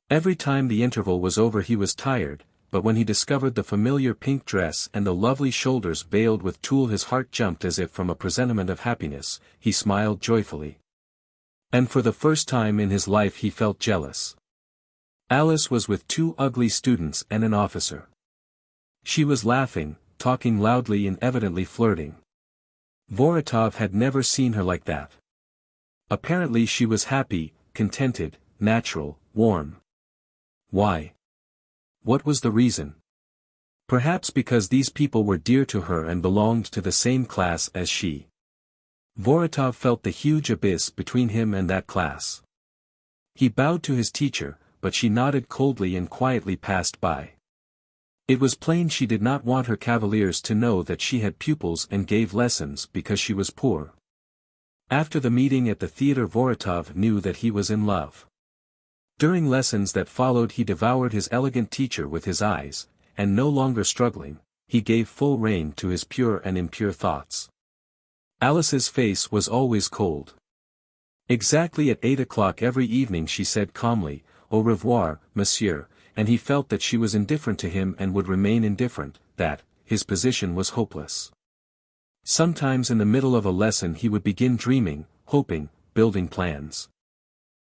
[SPEAKER 1] Every time the interval was over he was tired, but when he discovered the familiar pink dress and the lovely shoulders veiled with tulle his heart jumped as if from a presentiment of happiness, he smiled joyfully. And for the first time in his life he felt jealous. Alice was with two ugly students and an officer. She was laughing, talking loudly and evidently flirting. Voronov had never seen her like that. Apparently she was happy, contented, natural, warm. Why? What was the reason? Perhaps because these people were dear to her and belonged to the same class as she. Voronov felt the huge abyss between him and that class. He bowed to his teacher, but she nodded coldly and quietly passed by. It was plain she did not want her cavaliers to know that she had pupils and gave lessons because she was poor. After the meeting at the theatre Voronov knew that he was in love. During lessons that followed he devoured his elegant teacher with his eyes, and no longer struggling, he gave full rein to his pure and impure thoughts. Alice's face was always cold. Exactly at 8 o'clock every evening she said calmly, "Au revoir, monsieur," and he felt that she was indifferent to him and would remain indifferent, that his position was hopeless. Sometimes in the middle of a lesson he would begin dreaming, hoping, building plans.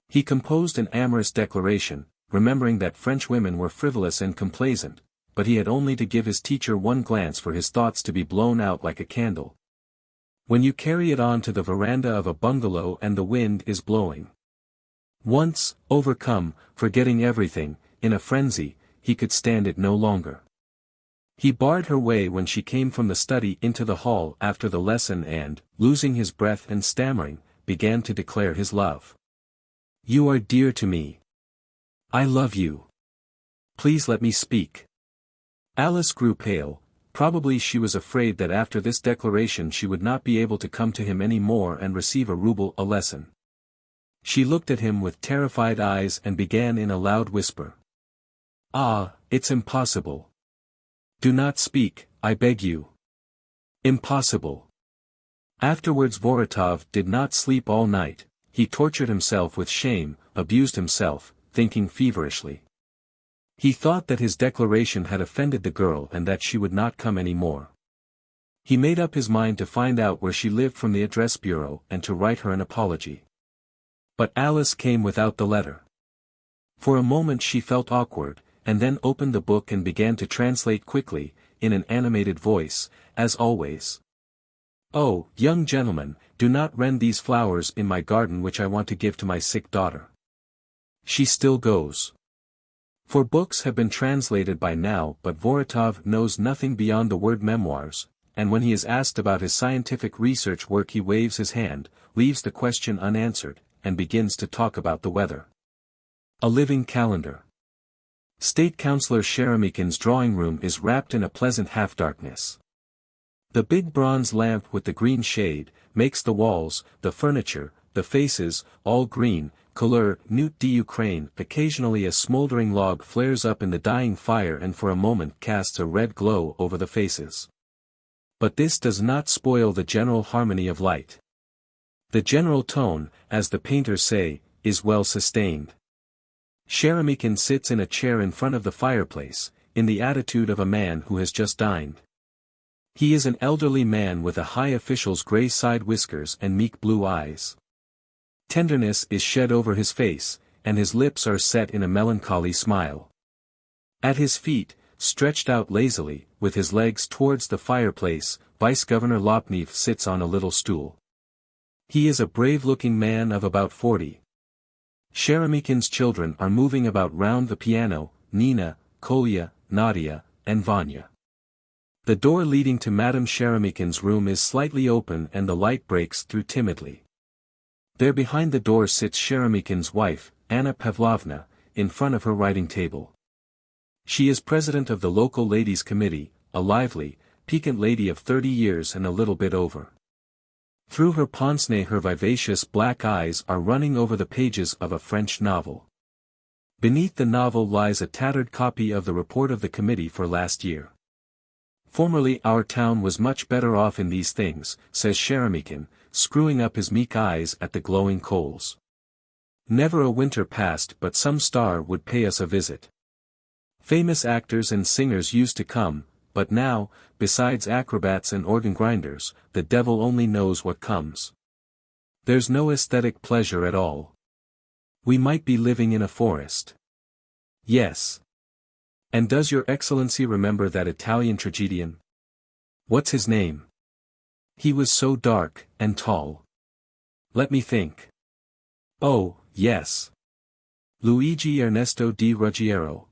[SPEAKER 1] He composed an amorous declaration, remembering that French women were frivolous and complaisant, but he had only to give his teacher one glance for his thoughts to be blown out like a candle. When you carry it on to the veranda of a bungalow and the wind is blowing. Once, overcome, forgetting everything, in a frenzy, he could stand it no longer. He barred her way when she came from the study into the hall after the lesson and, losing his breath and stammering, began to declare his love. "You are dear to me. I love you. Please let me speak." Alice grew pale. Probably she was afraid that after this declaration she would not be able to come to him any more and receive a ruble a lesson. She looked at him with terrified eyes and began in a loud whisper. "Ah, it's impossible. Do not speak, I beg you. Impossible." Afterwards Voronov did not sleep all night, he tortured himself with shame, abused himself, thinking feverishly. He thought that his declaration had offended the girl and that she would not come any more. He made up his mind to find out where she lived from the address bureau and to write her an apology. But Alice came without the letter. For a moment she felt awkward, and then opened the book and began to translate quickly, in an animated voice, as always. "Oh, young gentleman, do not rend these flowers in my garden which I want to give to my sick daughter." She still goes. For books have been translated by now, but Voronov knows nothing beyond the word memoirs, and when he is asked about his scientific research work he waves his hand, leaves the question unanswered, and begins to talk about the weather. A living calendar. State Councillor Sheremikin's drawing room is wrapped in a pleasant half-darkness. The big bronze lamp with the green shade, makes the walls, the furniture, the faces, all green, couleur Nut d'Ukraine. Occasionally a smoldering log flares up in the dying fire and for a moment casts a red glow over the faces. But this does not spoil the general harmony of light. The general tone, as the painters say, is well sustained. Sheremikin sits in a chair in front of the fireplace, in the attitude of a man who has just dined. He is an elderly man with a high official's grey side whiskers and meek blue eyes. Tenderness is shed over his face, and his lips are set in a melancholy smile. At his feet, stretched out lazily, with his legs towards the fireplace, Vice-Governor Lopnev sits on a little stool. He is a brave-looking man of about 40. Sheremikin's children are moving about round the piano, Nina, Kolya, Nadia, and Vanya. The door leading to Madame Sheremikin's room is slightly open and the light breaks through timidly. There behind the door sits Sheremikin's wife, Anna Pavlovna, in front of her writing table. She is president of the local ladies' committee, a lively, piquant lady of 30 years and a little bit over. Through her pince-nez her vivacious black eyes are running over the pages of a French novel. Beneath the novel lies a tattered copy of the report of the committee for last year. "Formerly our town was much better off in these things," says Sheremikin, screwing up his meek eyes at the glowing coals. "Never a winter passed but some star would pay us a visit. Famous actors and singers used to come, but now, besides acrobats and organ grinders, the devil only knows what comes. There's no aesthetic pleasure at all. We might be living in a forest." "Yes. And does your Excellency remember that Italian tragedian? What's his name? He was so dark, and tall. Let me think. Oh, yes. Luigi Ernesto di Ruggiero.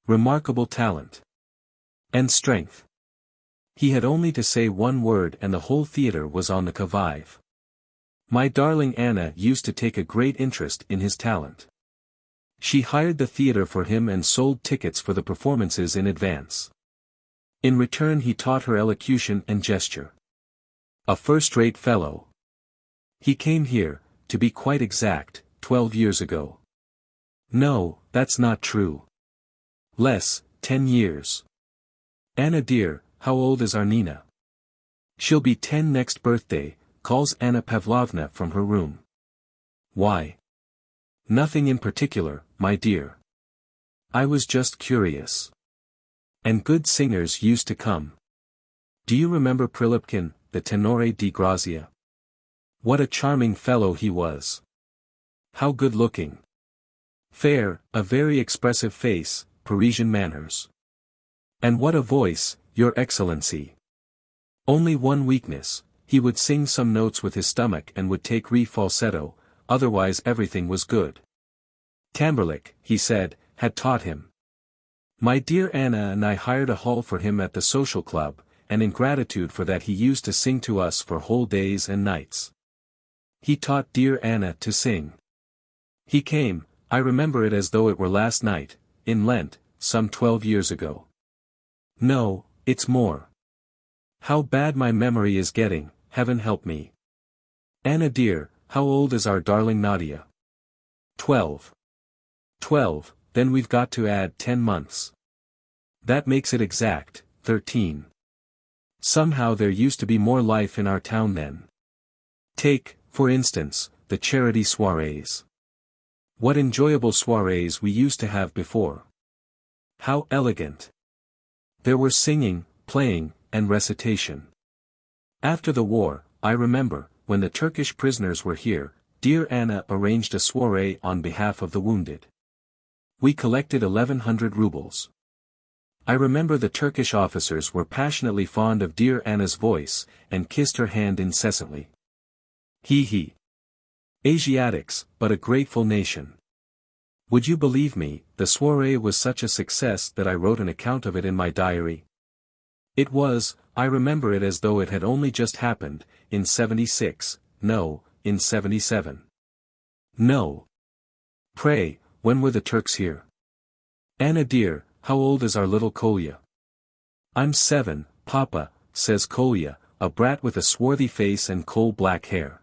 [SPEAKER 1] Remarkable talent. And strength. He had only to say one word and the whole theatre was on the qui-vive. My darling Anna used to take a great interest in his talent. She hired the theatre for him and sold tickets for the performances in advance. In return he taught her elocution and gesture. A first-rate fellow. He came here, to be quite exact, 12 years ago. No, that's not true. Less, 10 years. Anna dear, how old is our Nina? She'll be 10 next birthday, calls Anna Pavlovna from her room. Why? Nothing in particular, my dear. I was just curious. And good singers used to come. Do you remember Prilipkin, the tenore di Grazia? What a charming fellow he was. How good-looking. Fair, a very expressive face, Parisian manners. And what a voice, Your Excellency. Only one weakness, he would sing some notes with his stomach and would take re falsetto, otherwise everything was good. Tamberlik, he said, had taught him. My dear Anna and I hired a hall for him at the social club, and in gratitude for that he used to sing to us for whole days and nights. He taught dear Anna to sing. He came, I remember it as though it were last night, in Lent, some 12 years ago. No, it's more. How bad my memory is getting, heaven help me. Anna dear, how old is our darling Nadia? 12. 12, then we've got to add 10 months. That makes it exact, 13. Somehow there used to be more life in our town then. Take, for instance, the charity soirees. What enjoyable soirees we used to have before. How elegant. There were singing, playing, and recitation. After the war, I remember, when the Turkish prisoners were here, dear Anna arranged a soiree on behalf of the wounded. We collected 1100 rubles. I remember the Turkish officers were passionately fond of dear Anna's voice, and kissed her hand incessantly. He. Asiatics, but a grateful nation. Would you believe me, the soirée was such a success that I wrote an account of it in my diary. It was, I remember it as though it had only just happened, in 76, no, in 77. No. Pray, when were the Turks here? Anna dear, how old is our little Kolya? I'm 7, Papa, says Kolya, a brat with a swarthy face and coal-black hair.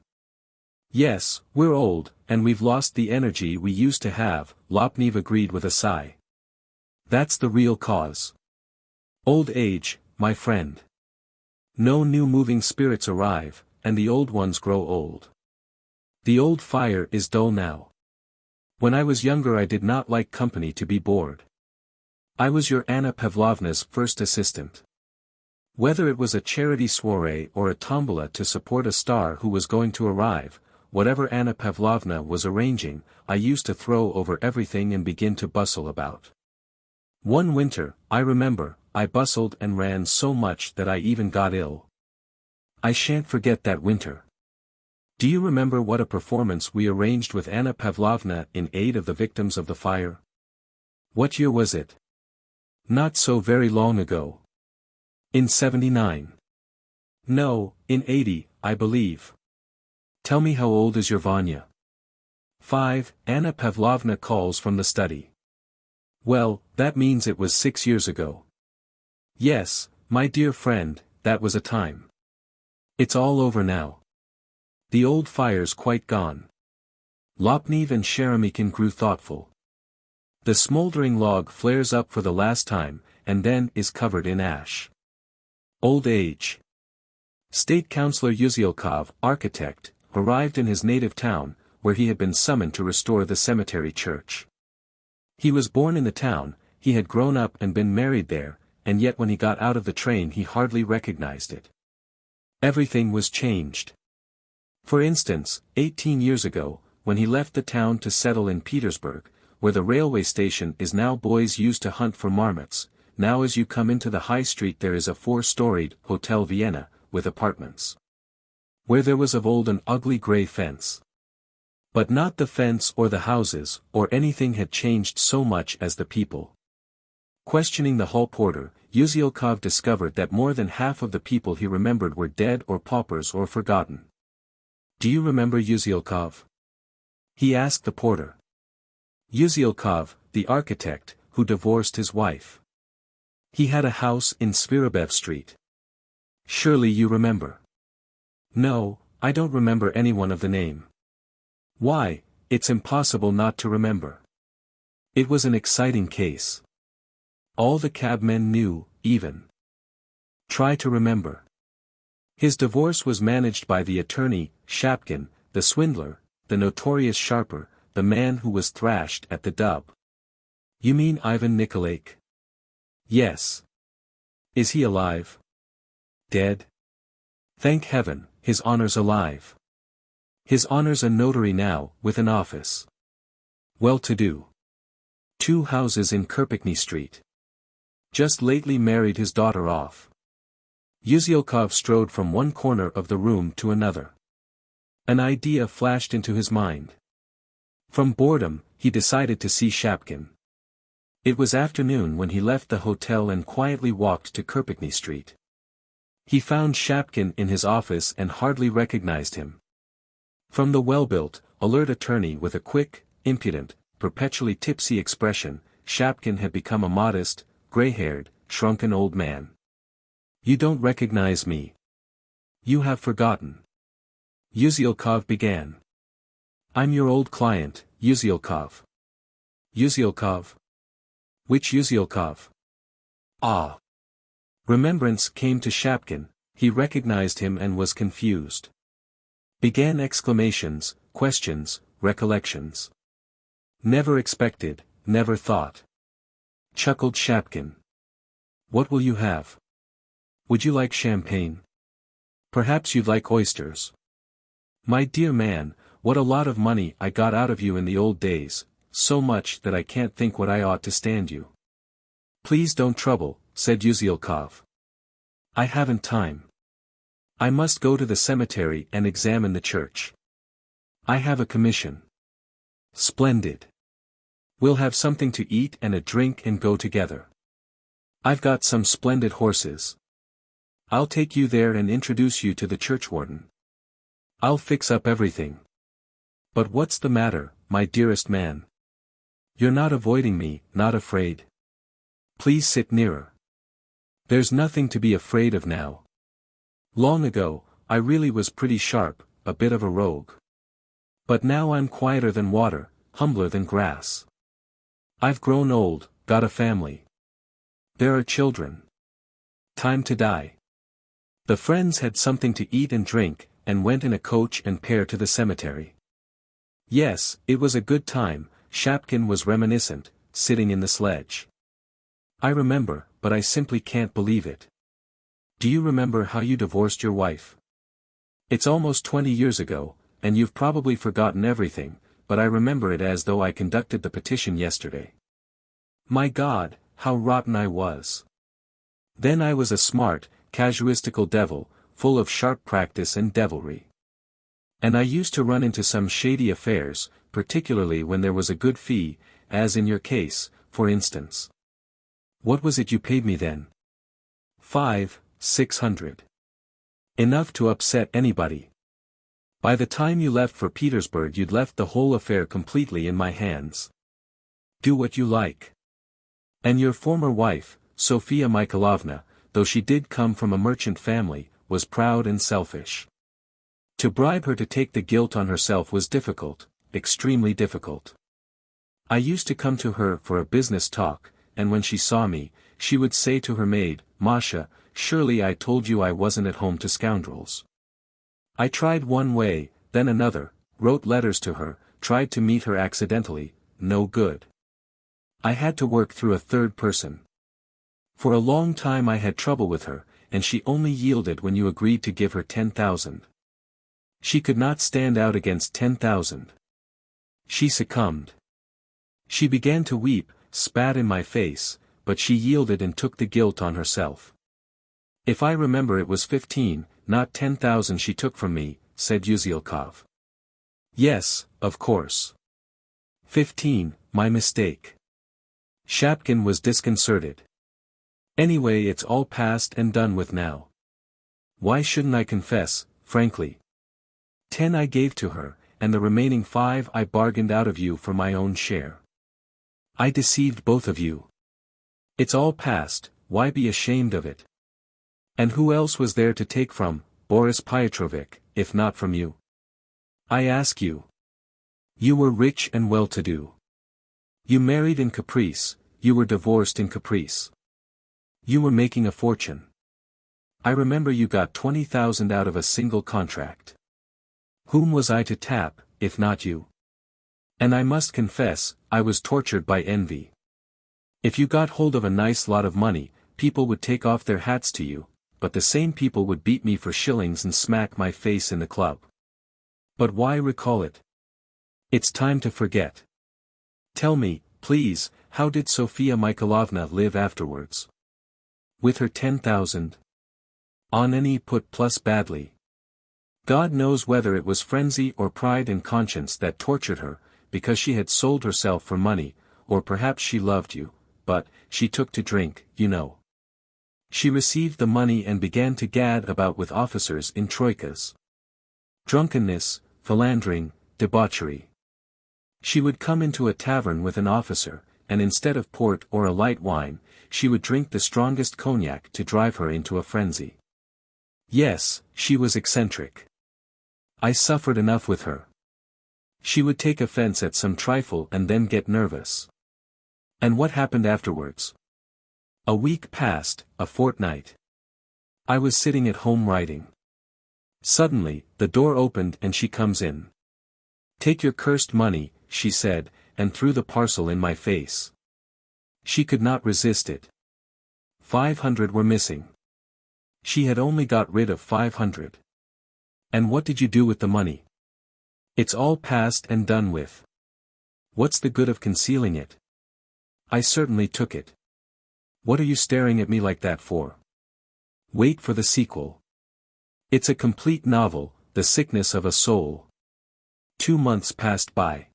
[SPEAKER 1] Yes, we're old, and we've lost the energy we used to have, Lopnev agreed with a sigh. That's the real cause. Old age, my friend. No new moving spirits arrive, and the old ones grow old. The old fire is dull now. When I was younger I did not like company to be bored. I was your Anna Pavlovna's first assistant. Whether it was a charity soirée or a tombola to support a star who was going to arrive, whatever Anna Pavlovna was arranging, I used to throw over everything and begin to bustle about. One winter, I remember, I bustled and ran so much that I even got ill. I shan't forget that winter. Do you remember what a performance we arranged with Anna Pavlovna in aid of the victims of the fire? What year was it? Not so very long ago. In 79. No, in 80, I believe. Tell me how old is your Vanya? 5, Anna Pavlovna calls from the study. Well, that means it was 6 years ago. Yes, my dear friend, that was a time. It's all over now. The old fire's quite gone. Lopnev and Sheremikin grew thoughtful. The smoldering log flares up for the last time, and then is covered in ash. Old age. State Councillor Yuzyelkov, architect, arrived in his native town, where he had been summoned to restore the cemetery church. He was born in the town, he had grown up and been married there, and yet when he got out of the train he hardly recognized it. Everything was changed. For instance, 18 years ago, when he left the town to settle in Petersburg, where the railway station is now, boys used to hunt for marmots. Now as you come into the high street there is a 4-storied Hotel Vienna, with apartments. Where there was of old an ugly grey fence. But not the fence or the houses, or anything had changed so much as the people. Questioning the hall porter, Yuzyelkov discovered that more than half of the people he remembered were dead or paupers or forgotten. Do you remember Yuzyelkov? He asked the porter. Yuzyelkov, the architect, who divorced his wife. He had a house in Svirabev Street. Surely you remember. No, I don't remember anyone of the name. Why, it's impossible not to remember. It was an exciting case. All the cabmen knew, even. Try to remember. His divorce was managed by the attorney, Shapkin, the swindler, the notorious sharper, the man who was thrashed at the Dub. You mean Ivan Nikolaich? Yes. Is he alive? Dead? Thank heaven, his honor's alive. His honor's a notary now, with an office. Well-to-do. 2 houses in Kirpikny Street. Just lately married his daughter off. Yuzyelkov strode from one corner of the room to another. An idea flashed into his mind. From boredom, he decided to see Shapkin. It was afternoon when he left the hotel and quietly walked to Kirpikny Street. He found Shapkin in his office and hardly recognized him. From the well-built, alert attorney with a quick, impudent, perpetually tipsy expression, Shapkin had become a modest, gray-haired, shrunken old man. You don't recognize me. You have forgotten. Yuzyelkov began. I'm your old client, Yuzyelkov. Yuzyelkov? Which Yuzyelkov? Ah. Remembrance came to Shapkin, he recognized him and was confused. Began exclamations, questions, recollections. Never expected, never thought. Chuckled Shapkin. What will you have? Would you like champagne? Perhaps you'd like oysters. My dear man, what a lot of money I got out of you in the old days, so much that I can't think what I ought to stand you. Please don't trouble, said Uzielkov. I haven't time. I must go to the cemetery and examine the church. I have a commission. Splendid. We'll have something to eat and a drink and go together. I've got some splendid horses. I'll take you there and introduce you to the churchwarden. I'll fix up everything. But what's the matter, my dearest man? You're not avoiding me, not afraid? Please sit nearer. There's nothing to be afraid of now. Long ago, I really was pretty sharp, a bit of a rogue. But now I'm quieter than water, humbler than grass. I've grown old, got a family. There are children. Time to die. The friends had something to eat and drink, and went in a coach and pair to the cemetery. Yes, it was a good time, Shapkin was reminiscent, sitting in the sledge. I remember, but I simply can't believe it. Do you remember how you divorced your wife? It's almost 20 years ago, and you've probably forgotten everything, but I remember it as though I conducted the petition yesterday. My God, how rotten I was. Then I was a smart, casuistical devil, full of sharp practice and devilry. And I used to run into some shady affairs, particularly when there was a good fee, as in your case, for instance. What was it you paid me then? 600. Enough to upset anybody. By the time you left for Petersburg you'd left the whole affair completely in my hands. Do what you like. And your former wife, Sofia Mikhailovna, though she did come from a merchant family, was proud and selfish. To bribe her to take the guilt on herself was difficult, extremely difficult. I used to come to her for a business talk, and when she saw me, she would say to her maid, Masha, surely I told you I wasn't at home to scoundrels. I tried one way, then another, wrote letters to her, tried to meet her accidentally, no good. I had to work through a third person. For a long time I had trouble with her, and she only yielded when you agreed to give her 10,000. She could not stand out against 10,000. She succumbed. She began to weep, spat in my face, but she yielded and took the guilt on herself. If I remember it was 15, not 10,000 she took from me, said Uzielkov. Yes, of course. 15, my mistake. Shapkin was disconcerted. Anyway, it's all past and done with now. Why shouldn't I confess, frankly? 10 I gave to her, and the remaining 5 I bargained out of you for my own share. I deceived both of you. It's all past, why be ashamed of it? And who else was there to take from, Boris Pyotrovich, if not from you? I ask you. You were rich and well-to-do. You married in caprice, you were divorced in caprice. You were making a fortune. I remember you got 20,000 out of a single contract. Whom was I to tap, if not you? And I must confess, I was tortured by envy. If you got hold of a nice lot of money, people would take off their hats to you, but the same people would beat me for shillings and smack my face in the club. But why recall it? It's time to forget. Tell me, please, how did Sofia Mikhailovna live afterwards? With her 10,000? On any put plus badly. God knows whether it was frenzy or pride and conscience that tortured her, because she had sold herself for money, or perhaps she loved you, but, she took to drink, you know. She received the money and began to gad about with officers in troikas. Drunkenness, philandering, debauchery. She would come into a tavern with an officer, and instead of port or a light wine, she would drink the strongest cognac to drive her into a frenzy. Yes, she was eccentric. I suffered enough with her. She would take offense at some trifle and then get nervous. And what happened afterwards? A week passed, a fortnight. I was sitting at home writing. Suddenly, the door opened and she comes in. Take your cursed money, she said, and threw the parcel in my face. She could not resist it. 500 were missing. She had only got rid of 500. And what did you do with the money? It's all past and done with. What's the good of concealing it? I certainly took it. What are you staring at me like that for? Wait for the sequel. It's a complete novel, The Sickness of a Soul. 2 months passed by.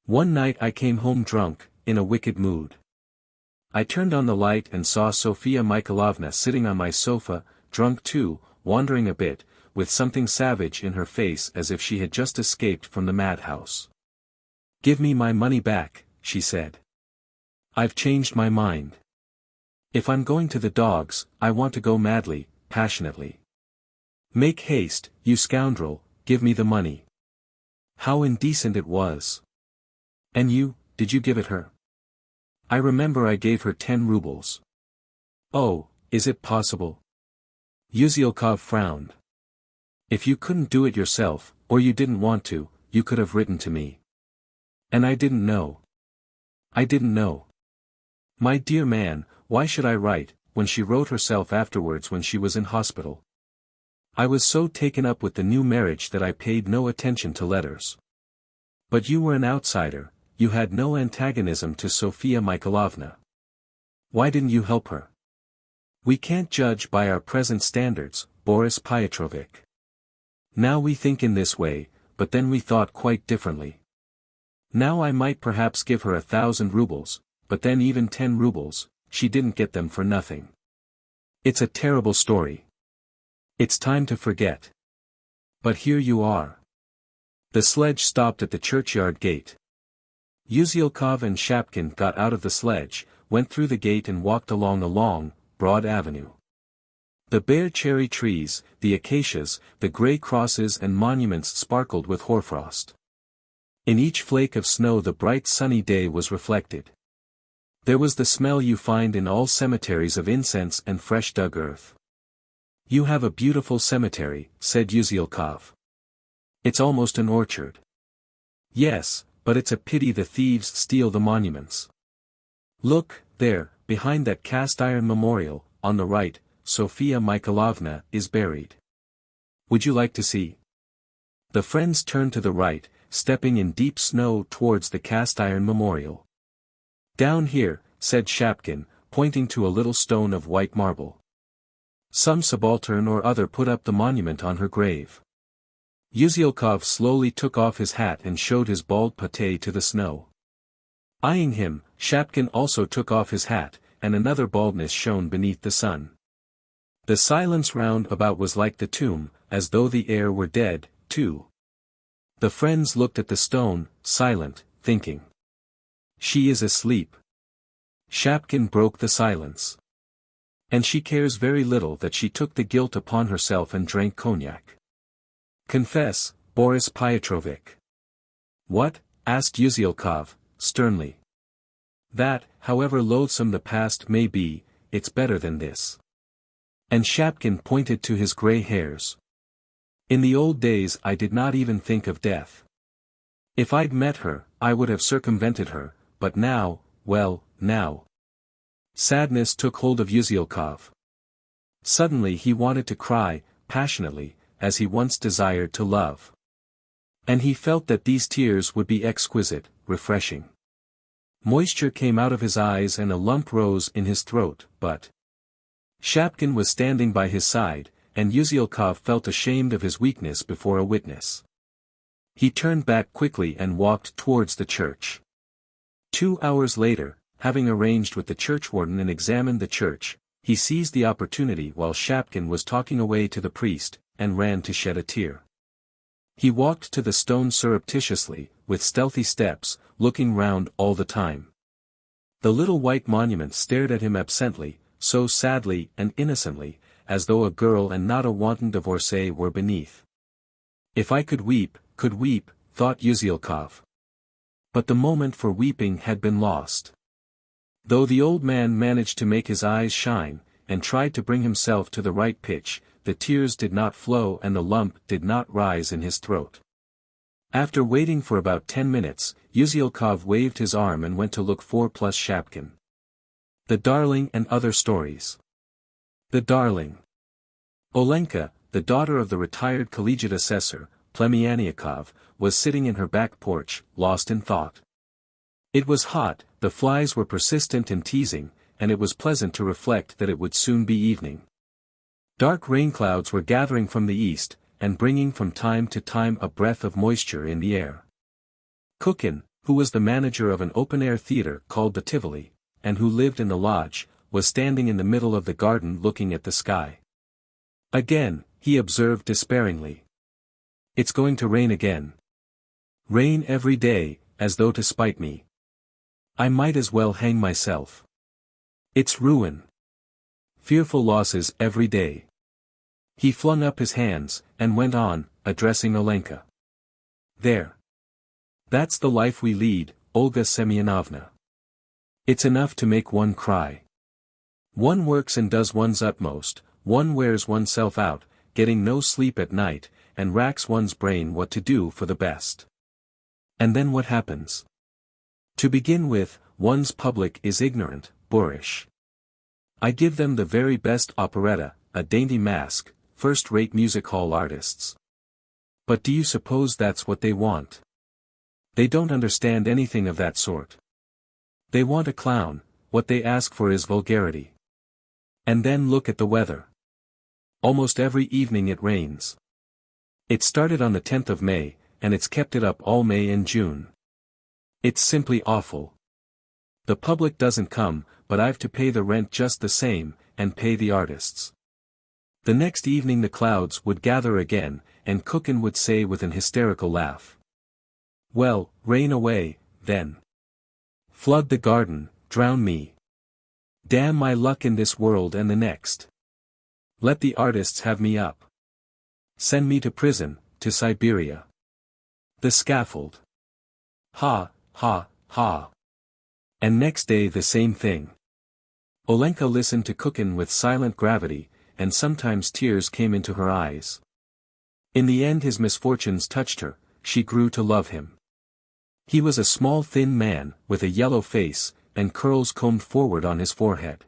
[SPEAKER 1] One night I came home drunk, in a wicked mood. I turned on the light and saw Sofia Mikhailovna sitting on my sofa, drunk too, wandering a bit, with something savage in her face as if she had just escaped from the madhouse. "Give me my money back," she said. "I've changed my mind. If I'm going to the dogs, I want to go madly, passionately. Make haste, you scoundrel, give me the money." How indecent it was. "And you, did you give it her?" "I remember I gave her 10 rubles. "Oh, is it possible?" Yuzyelkov frowned. "If you couldn't do it yourself, or you didn't want to, you could have written to me. And I didn't know. I didn't know. My dear man, why should I write, when she wrote herself afterwards when she was in hospital? I was so taken up with the new marriage that I paid no attention to letters. But you were an outsider, you had no antagonism to Sofia Mikhailovna. Why didn't you help her? We can't judge by our present standards, Boris Pyotrovich. Now we think in this way, but then we thought quite differently. Now I might perhaps give her 1,000 rubles, but then even 10 rubles, she didn't get them for nothing. It's a terrible story. It's time to forget. But here you are." The sledge stopped at the churchyard gate. Yuzyelkov and Shapkin got out of the sledge, went through the gate and walked along a long, broad avenue. The bare cherry trees, the acacias, the grey crosses and monuments sparkled with hoarfrost. In each flake of snow the bright sunny day was reflected. There was the smell you find in all cemeteries of incense and fresh dug earth. "You have a beautiful cemetery," said Yuzyelkov. "It's almost an orchard." "Yes, but it's a pity the thieves steal the monuments. Look, there, behind that cast-iron memorial, on the right, Sofia Mikhailovna is buried. Would you like to see?" The friends turned to the right, stepping in deep snow towards the cast-iron memorial. "Down here," said Shapkin, pointing to a little stone of white marble. "Some subaltern or other put up the monument on her grave." Yuzyelkov slowly took off his hat and showed his bald pate to the snow. Eyeing him, Shapkin also took off his hat, and another baldness shone beneath the sun. The silence round about was like the tomb, as though the air were dead, too. The friends looked at the stone, silent, thinking. "She is asleep." Shapkin broke the silence. "And she cares very little that she took the guilt upon herself and drank cognac. Confess, Boris Pyotrovich." "What?" asked Yuzyelkov, sternly. "That, however loathsome the past may be, it's better than this." And Shapkin pointed to his grey hairs. "In the old days I did not even think of death. If I'd met her, I would have circumvented her, but now, well, now." Sadness took hold of Yuzyelkov. Suddenly he wanted to cry, passionately, as he once desired to love. And he felt that these tears would be exquisite, refreshing. Moisture came out of his eyes and a lump rose in his throat, but Shapkin was standing by his side, and Yuzyelkov felt ashamed of his weakness before a witness. He turned back quickly and walked towards the church. 2 hours later, having arranged with the churchwarden and examined the church, he seized the opportunity while Shapkin was talking away to the priest, and ran to shed a tear. He walked to the stone surreptitiously, with stealthy steps, looking round all the time. The little white monument stared at him absently, so sadly and innocently, as though a girl and not a wanton divorcee were beneath. "If I could weep," thought Yuzyelkov. But the moment for weeping had been lost. Though the old man managed to make his eyes shine, and tried to bring himself to the right pitch, the tears did not flow and the lump did not rise in his throat. After waiting for about 10 minutes, Yuzyelkov waved his arm and went to look for plus Shapkin. The Darling and Other Stories. The Darling. Olenka, the daughter of the retired collegiate assessor, Plemianiakov, was sitting in her back porch, lost in thought. It was hot, the flies were persistent and teasing, and it was pleasant to reflect that it would soon be evening. Dark rain clouds were gathering from the east, and bringing from time to time a breath of moisture in the air. Kukin, who was the manager of an open-air theatre called the Tivoli, and who lived in the lodge, was standing in the middle of the garden looking at the sky. Again, he observed despairingly. "It's going to rain again. Rain every day, as though to spite me. I might as well hang myself. It's ruin. Fearful losses every day." He flung up his hands, and went on, addressing Olenka. "There. That's the life we lead, Olga Semyonovna. It's enough to make one cry. One works and does one's utmost, one wears oneself out, getting no sleep at night, and racks one's brain what to do for the best. And then what happens? To begin with, one's public is ignorant, boorish. I give them the very best operetta, a dainty masque, first-rate music hall artists. But do you suppose that's what they want? They don't understand anything of that sort. They want a clown, what they ask for is vulgarity. And then look at the weather. Almost every evening it rains. It started on the 10th of May, and it's kept it up all May and June. It's simply awful. The public doesn't come, but I've to pay the rent just the same, and pay the artists." The next evening the clouds would gather again, and Kukin would say with an hysterical laugh. "Well, rain away, then. Flood the garden, drown me. Damn my luck in this world and the next. Let the artists have me up. Send me to prison, to Siberia. The scaffold. Ha, ha, ha." And next day the same thing. Olenka listened to Kukin with silent gravity, and sometimes tears came into her eyes. In the end his misfortunes touched her, she grew to love him. He was a small thin man, with a yellow face, and curls combed forward on his forehead.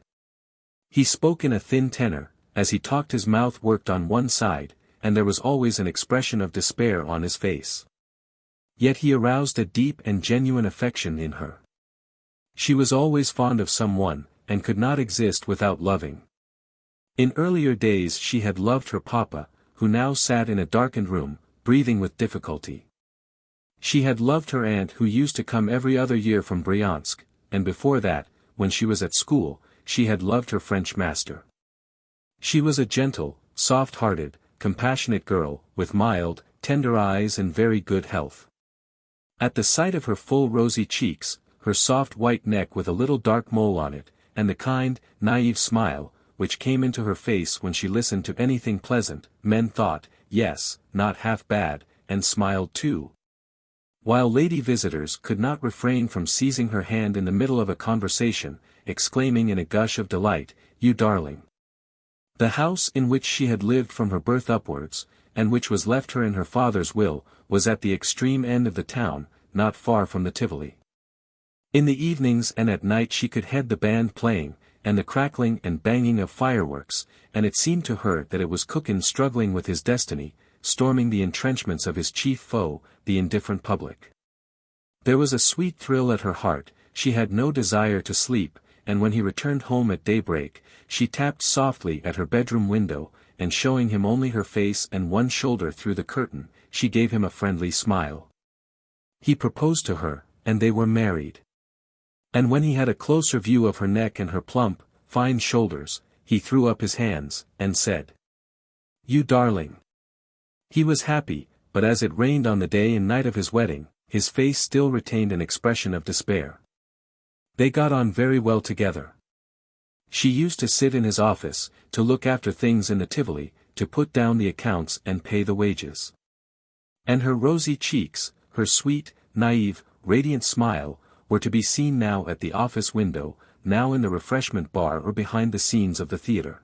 [SPEAKER 1] He spoke in a thin tenor, as he talked his mouth worked on one side, and there was always an expression of despair on his face. Yet he aroused a deep and genuine affection in her. She was always fond of someone, and could not exist without loving. In earlier days she had loved her papa, who now sat in a darkened room, breathing with difficulty. She had loved her aunt who used to come every other year from Bryansk, and before that, when she was at school, she had loved her French master. She was a gentle, soft-hearted, compassionate girl, with mild, tender eyes and very good health. At the sight of her full rosy cheeks, her soft white neck with a little dark mole on it, and the kind, naive smile, which came into her face when she listened to anything pleasant, men thought, yes, not half bad, and smiled too. While lady visitors could not refrain from seizing her hand in the middle of a conversation, exclaiming in a gush of delight, "You darling!" The house in which she had lived from her birth upwards, and which was left her in her father's will, was at the extreme end of the town, not far from the Tivoli. In the evenings and at night she could hear the band playing, and the crackling and banging of fireworks, and it seemed to her that it was Kukin struggling with his destiny, storming the entrenchments of his chief foe, the indifferent public. There was a sweet thrill at her heart, she had no desire to sleep, and when he returned home at daybreak, she tapped softly at her bedroom window, and showing him only her face and one shoulder through the curtain, she gave him a friendly smile. He proposed to her, and they were married. And when he had a closer view of her neck and her plump, fine shoulders, he threw up his hands, and said, "You darling!" He was happy, but as it rained on the day and night of his wedding, his face still retained an expression of despair. They got on very well together. She used to sit in his office, to look after things in the Tivoli, to put down the accounts and pay the wages. And her rosy cheeks, her sweet, naive, radiant smile, were to be seen now at the office window, now in the refreshment bar or behind the scenes of the theatre.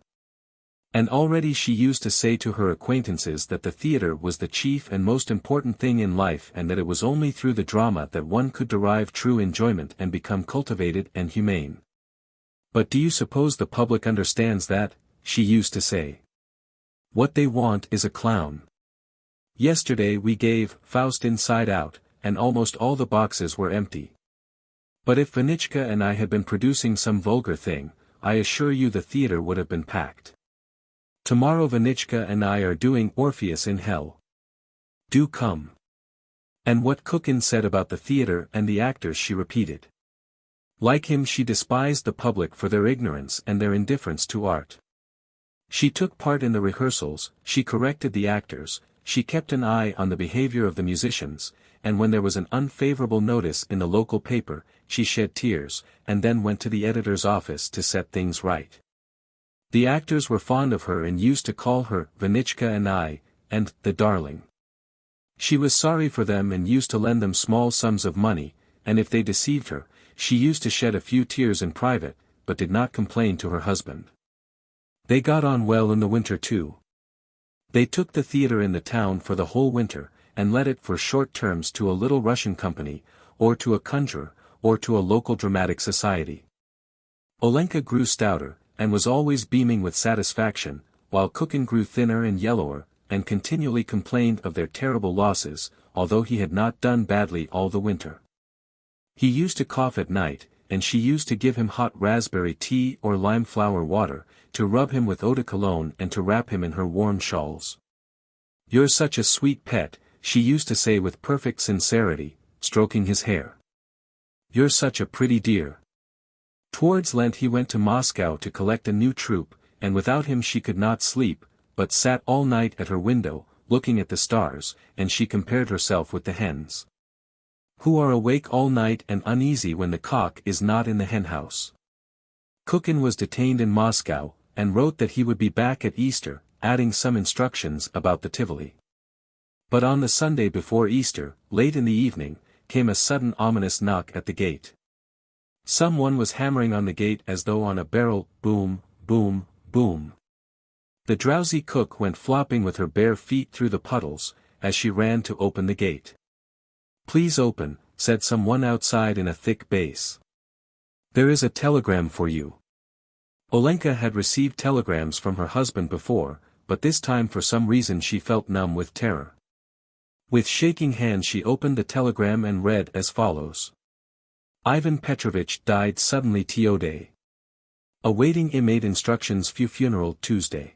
[SPEAKER 1] And already she used to say to her acquaintances that the theatre was the chief and most important thing in life and that it was only through the drama that one could derive true enjoyment and become cultivated and humane. "But do you suppose the public understands that?" she used to say. "What they want is a clown. Yesterday we gave Faust Inside Out, and almost all the boxes were empty. But if Vanichka and I had been producing some vulgar thing, I assure you the theatre would have been packed. Tomorrow Vanichka and I are doing Orpheus in Hell. Do come. And what Kukin said about the theatre and the actors she repeated. Like him, she despised the public for their ignorance and their indifference to art. She took part in the rehearsals, she corrected the actors, she kept an eye on the behavior of the musicians, and when there was an unfavorable notice in the local paper, she shed tears, and then went to the editor's office to set things right. The actors were fond of her and used to call her Vanichka and I, and the darling. She was sorry for them and used to lend them small sums of money, and if they deceived her, she used to shed a few tears in private, but did not complain to her husband. They got on well in the winter too. They took the theatre in the town for the whole winter, and let it for short terms to a little Russian company, or to a conjurer, or to a local dramatic society. Olenka grew stouter, and was always beaming with satisfaction, while Kukin grew thinner and yellower, and continually complained of their terrible losses, although he had not done badly all the winter. He used to cough at night, and she used to give him hot raspberry tea or lime flower water, to rub him with eau de cologne and to wrap him in her warm shawls. "You're such a sweet pet," she used to say with perfect sincerity, stroking his hair. "You're such a pretty dear." Towards Lent he went to Moscow to collect a new troupe, and without him she could not sleep, but sat all night at her window, looking at the stars, and she compared herself with the hens, who are awake all night and uneasy when the cock is not in the henhouse. Kukin was detained in Moscow, and wrote that he would be back at Easter, adding some instructions about the Tivoli. But on the Sunday before Easter, late in the evening, came a sudden ominous knock at the gate. Some one was hammering on the gate as though on a barrel, boom, boom, boom. The drowsy cook went flopping with her bare feet through the puddles, as she ran to open the gate. "Please open," said some one outside in a thick bass. "There is a telegram for you." Olenka had received telegrams from her husband before, but this time for some reason she felt numb with terror. With shaking hands she opened the telegram and read as follows. "Ivan Petrovich died suddenly Today. Awaiting immediate instructions funeral Tuesday."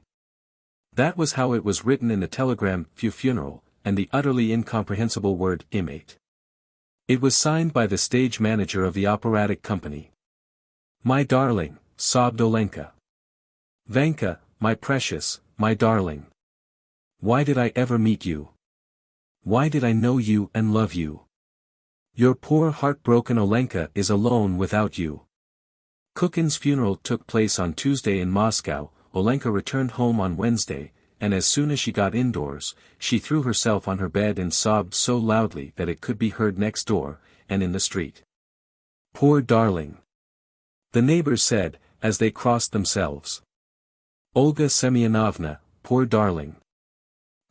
[SPEAKER 1] That was how it was written in the telegram, funeral, and the utterly incomprehensible word immediate. It was signed by the stage manager of the operatic company. "My darling," sobbed Olenka. "Vanka, my precious, my darling. Why did I ever meet you? Why did I know you and love you? Your poor heartbroken Olenka is alone without you." Kukin's funeral took place on Tuesday in Moscow. Olenka returned home on Wednesday, and as soon as she got indoors, she threw herself on her bed and sobbed so loudly that it could be heard next door, and in the street. "Poor darling," the neighbors said, as they crossed themselves. "Olga Semyonovna, poor darling.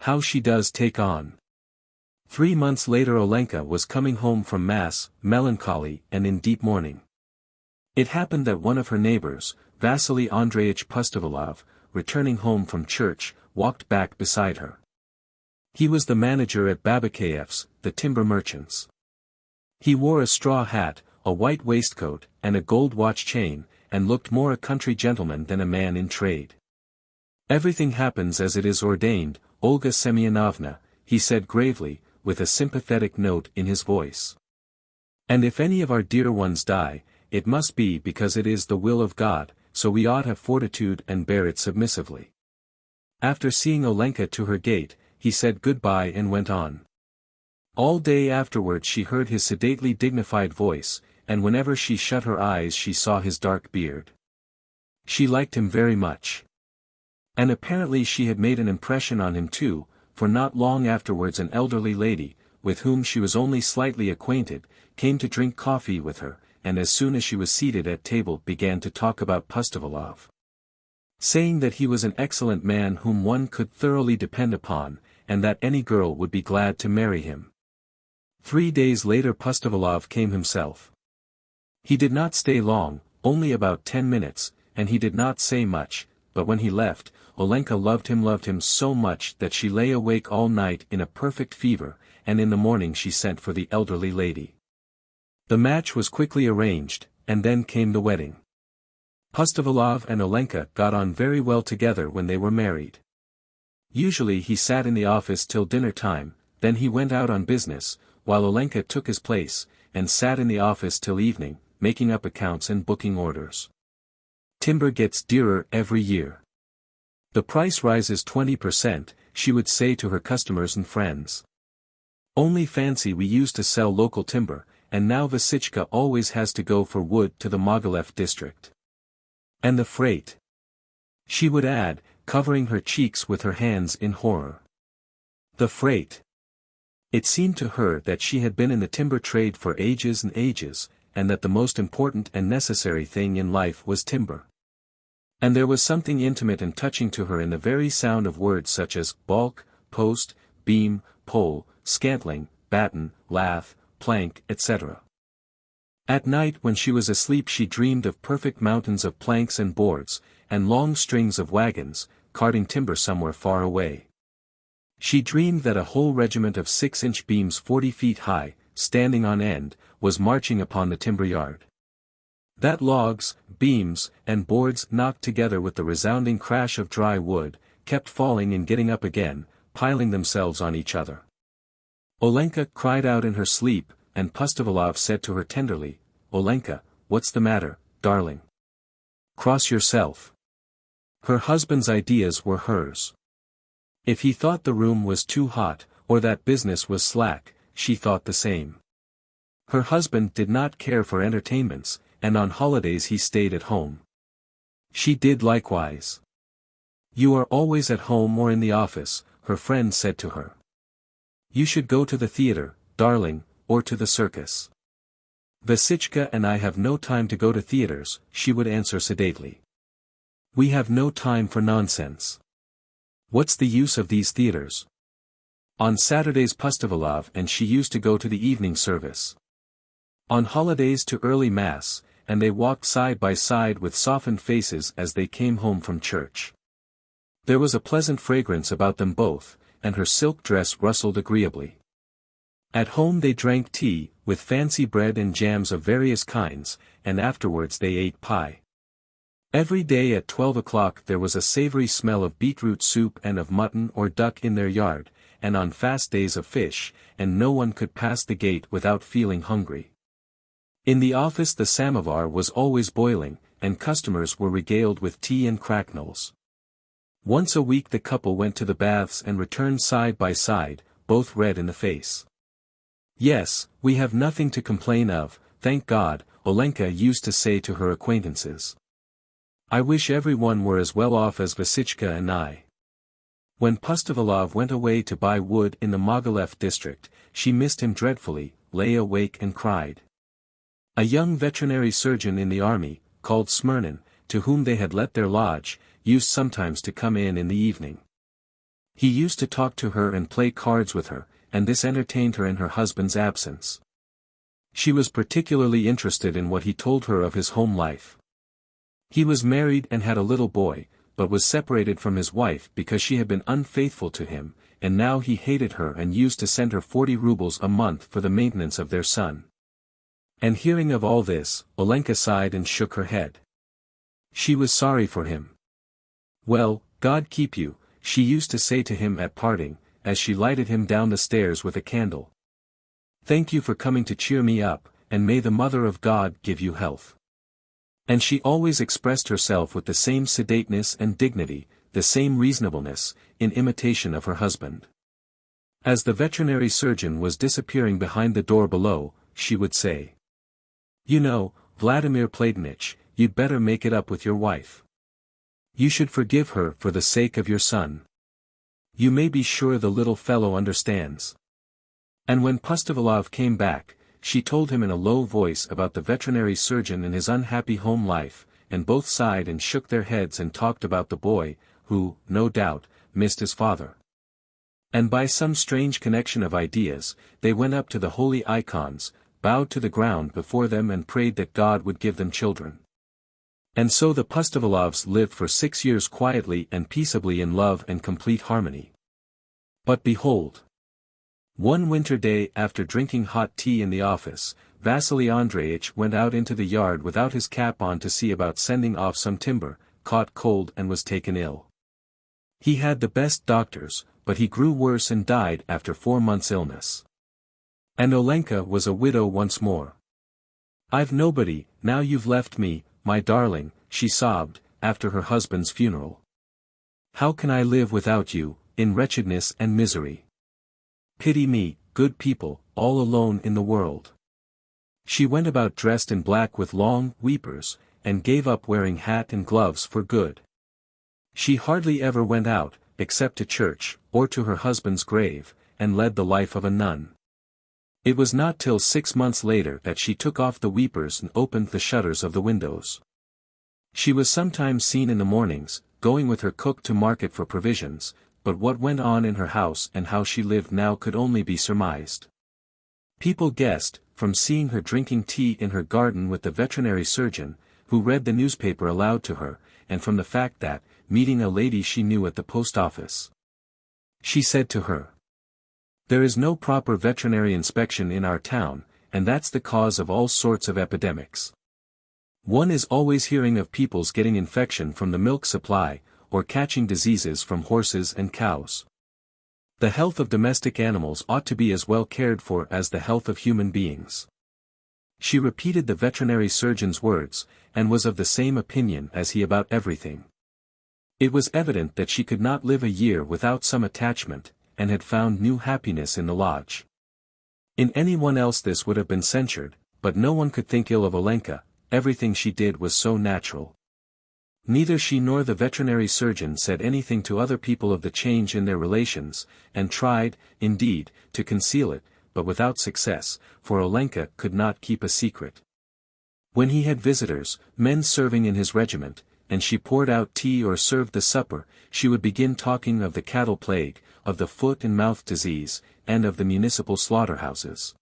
[SPEAKER 1] How she does take on." 3 months later Olenka was coming home from Mass, melancholy and in deep mourning. It happened that one of her neighbors, Vasily Andreevich Pustovalov, returning home from church, walked back beside her. He was the manager at Babakayev's, the timber merchants. He wore a straw hat, a white waistcoat, and a gold watch chain, and looked more a country gentleman than a man in trade. "Everything happens as it is ordained, Olga Semyonovna," he said gravely, with a sympathetic note in his voice. "And if any of our dear ones die, it must be because it is the will of God, so we ought have fortitude and bear it submissively." After seeing Olenka to her gate, he said goodbye and went on. All day afterward she heard his sedately dignified voice, and whenever she shut her eyes she saw his dark beard. She liked him very much. And apparently she had made an impression on him too, for not long afterwards an elderly lady, with whom she was only slightly acquainted, came to drink coffee with her, and as soon as she was seated at table began to talk about Pustovalov, saying that he was an excellent man whom one could thoroughly depend upon, and that any girl would be glad to marry him. 3 days later Pustovalov came himself. He did not stay long, only about 10 minutes, and he did not say much, but when he left, Olenka loved him so much that she lay awake all night in a perfect fever, and in the morning she sent for the elderly lady. The match was quickly arranged, and then came the wedding. Pustovalov and Olenka got on very well together when they were married. Usually he sat in the office till dinner time, then he went out on business, while Olenka took his place, and sat in the office till evening, making up accounts and booking orders. Timber gets dearer every year. The price rises 20%, she would say to her customers and friends. Only fancy we used to sell local timber, and now Vasicka always has to go for wood to the Mogilev district. And the freight. She would add, covering her cheeks with her hands in horror. The freight. It seemed to her that she had been in the timber trade for ages and ages, and that the most important and necessary thing in life was timber. And there was something intimate and touching to her in the very sound of words such as balk, post, beam, pole, scantling, batten, lath, plank, etc. At night when she was asleep she dreamed of perfect mountains of planks and boards, and long strings of wagons, carting timber somewhere far away. She dreamed that a whole regiment of 6-inch beams 40 feet high, standing on end, was marching upon the timber yard. That logs, beams, and boards knocked together with the resounding crash of dry wood, kept falling and getting up again, piling themselves on each other. Olenka cried out in her sleep, and Pustovalov said to her tenderly, "Olenka, what's the matter, darling? Cross yourself." Her husband's ideas were hers. If he thought the room was too hot, or that business was slack, she thought the same. Her husband did not care for entertainments, and on holidays he stayed at home. She did likewise. "You are always at home or in the office," her friend said to her. "You should go to the theater, darling, or to the circus." "Vasicka and I have no time to go to theaters," she would answer sedately. "We have no time for nonsense. What's the use of these theaters?" On Saturdays Pustovalov and she used to go to the evening service. On holidays to early mass, and they walked side by side with softened faces as they came home from church. There was a pleasant fragrance about them both, and her silk dress rustled agreeably. At home they drank tea, with fancy bread and jams of various kinds, and afterwards they ate pie. Every day at 12 o'clock there was a savory smell of beetroot soup and of mutton or duck in their yard, and on fast days of fish, and no one could pass the gate without feeling hungry. In the office the samovar was always boiling, and customers were regaled with tea and cracknels. Once a week the couple went to the baths and returned side by side, both red in the face. "Yes, we have nothing to complain of, thank God," Olenka used to say to her acquaintances. "I wish everyone were as well off as Vasicka and I." When Pustovalov went away to buy wood in the Mogilev district, she missed him dreadfully, lay awake and cried. A young veterinary surgeon in the army, called Smirnin, to whom they had let their lodge, used sometimes to come in the evening. He used to talk to her and play cards with her, and this entertained her in her husband's absence. She was particularly interested in what he told her of his home life. He was married and had a little boy, but was separated from his wife because she had been unfaithful to him, and now he hated her and used to send her 40 rubles a month for the maintenance of their son. And hearing of all this, Olenka sighed and shook her head. She was sorry for him. "Well, God keep you," she used to say to him at parting, as she lighted him down the stairs with a candle. "Thank you for coming to cheer me up, and may the Mother of God give you health." And she always expressed herself with the same sedateness and dignity, the same reasonableness, in imitation of her husband. As the veterinary surgeon was disappearing behind the door below, she would say, "You know, Vladimir Platonich, you'd better make it up with your wife. You should forgive her for the sake of your son. You may be sure the little fellow understands." And when Pustovalov came back, she told him in a low voice about the veterinary surgeon and his unhappy home life, and both sighed and shook their heads and talked about the boy, who, no doubt, missed his father. And by some strange connection of ideas, they went up to the holy icons, bowed to the ground before them and prayed that God would give them children. And so the Pustovalovs lived for 6 years quietly and peaceably in love and complete harmony. But behold! One winter day after drinking hot tea in the office, Vasily Andreitch went out into the yard without his cap on to see about sending off some timber, caught cold and was taken ill. He had the best doctors, but he grew worse and died after 4 months' illness. And Olenka was a widow once more. "I've nobody, now you've left me, my darling," she sobbed, after her husband's funeral. "How can I live without you, in wretchedness and misery? Pity me, good people, all alone in the world." She went about dressed in black with long weepers, and gave up wearing hat and gloves for good. She hardly ever went out, except to church, or to her husband's grave, and led the life of a nun. It was not till 6 months later that she took off the weepers and opened the shutters of the windows. She was sometimes seen in the mornings, going with her cook to market for provisions, but what went on in her house and how she lived now could only be surmised. People guessed, from seeing her drinking tea in her garden with the veterinary surgeon, who read the newspaper aloud to her, and from the fact that, meeting a lady she knew at the post office, she said to her, "There is no proper veterinary inspection in our town, and that's the cause of all sorts of epidemics. One is always hearing of people's getting infection from the milk supply, or catching diseases from horses and cows. The health of domestic animals ought to be as well cared for as the health of human beings." She repeated the veterinary surgeon's words, and was of the same opinion as he about everything. It was evident that she could not live a year without some attachment, and had found new happiness in the lodge. In anyone else this would have been censured, but no one could think ill of Olenka, everything she did was so natural. Neither she nor the veterinary surgeon said anything to other people of the change in their relations, and tried, indeed, to conceal it, but without success, for Olenka could not keep a secret. When he had visitors, men serving in his regiment, and she poured out tea or served the supper, she would begin talking of the cattle plague, of the foot and mouth disease, and of the municipal slaughterhouses.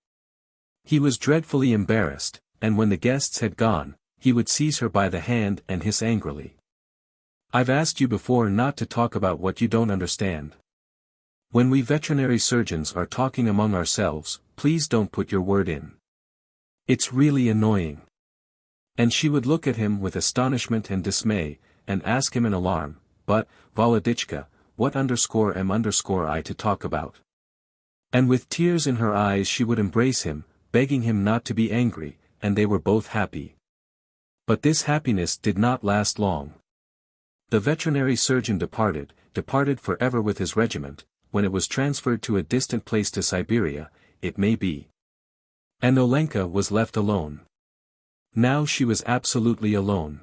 [SPEAKER 1] He was dreadfully embarrassed, and when the guests had gone, he would seize her by the hand and hiss angrily, "I've asked you before not to talk about what you don't understand. When we veterinary surgeons are talking among ourselves, please don't put your word in. It's really annoying." And she would look at him with astonishment and dismay, and ask him in alarm, "But, Volodichka, what am I to talk about?" And with tears in her eyes she would embrace him, begging him not to be angry, and they were both happy. But this happiness did not last long. The veterinary surgeon departed for ever with his regiment, when it was transferred to a distant place to Siberia, it may be. And Olenka was left alone. Now she was absolutely alone.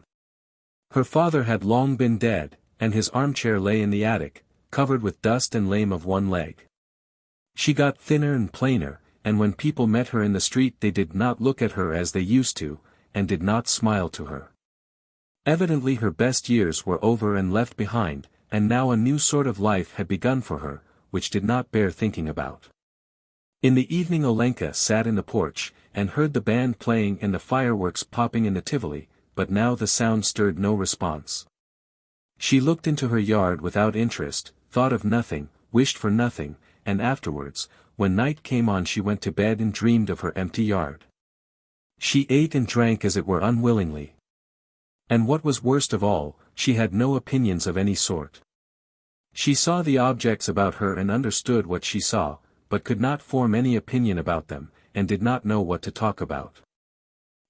[SPEAKER 1] Her father had long been dead, and his armchair lay in the attic, covered with dust and lame of one leg. She got thinner and plainer, and when people met her in the street they did not look at her as they used to, and did not smile to her. Evidently her best years were over and left behind, and now a new sort of life had begun for her, which did not bear thinking about. In the evening Olenka sat in the porch, and heard the band playing and the fireworks popping in the Tivoli, but now the sound stirred no response. She looked into her yard without interest, thought of nothing, wished for nothing, and afterwards, when night came on she went to bed and dreamed of her empty yard. She ate and drank as it were unwillingly. And what was worst of all, she had no opinions of any sort. She saw the objects about her and understood what she saw, but could not form any opinion about them, and did not know what to talk about.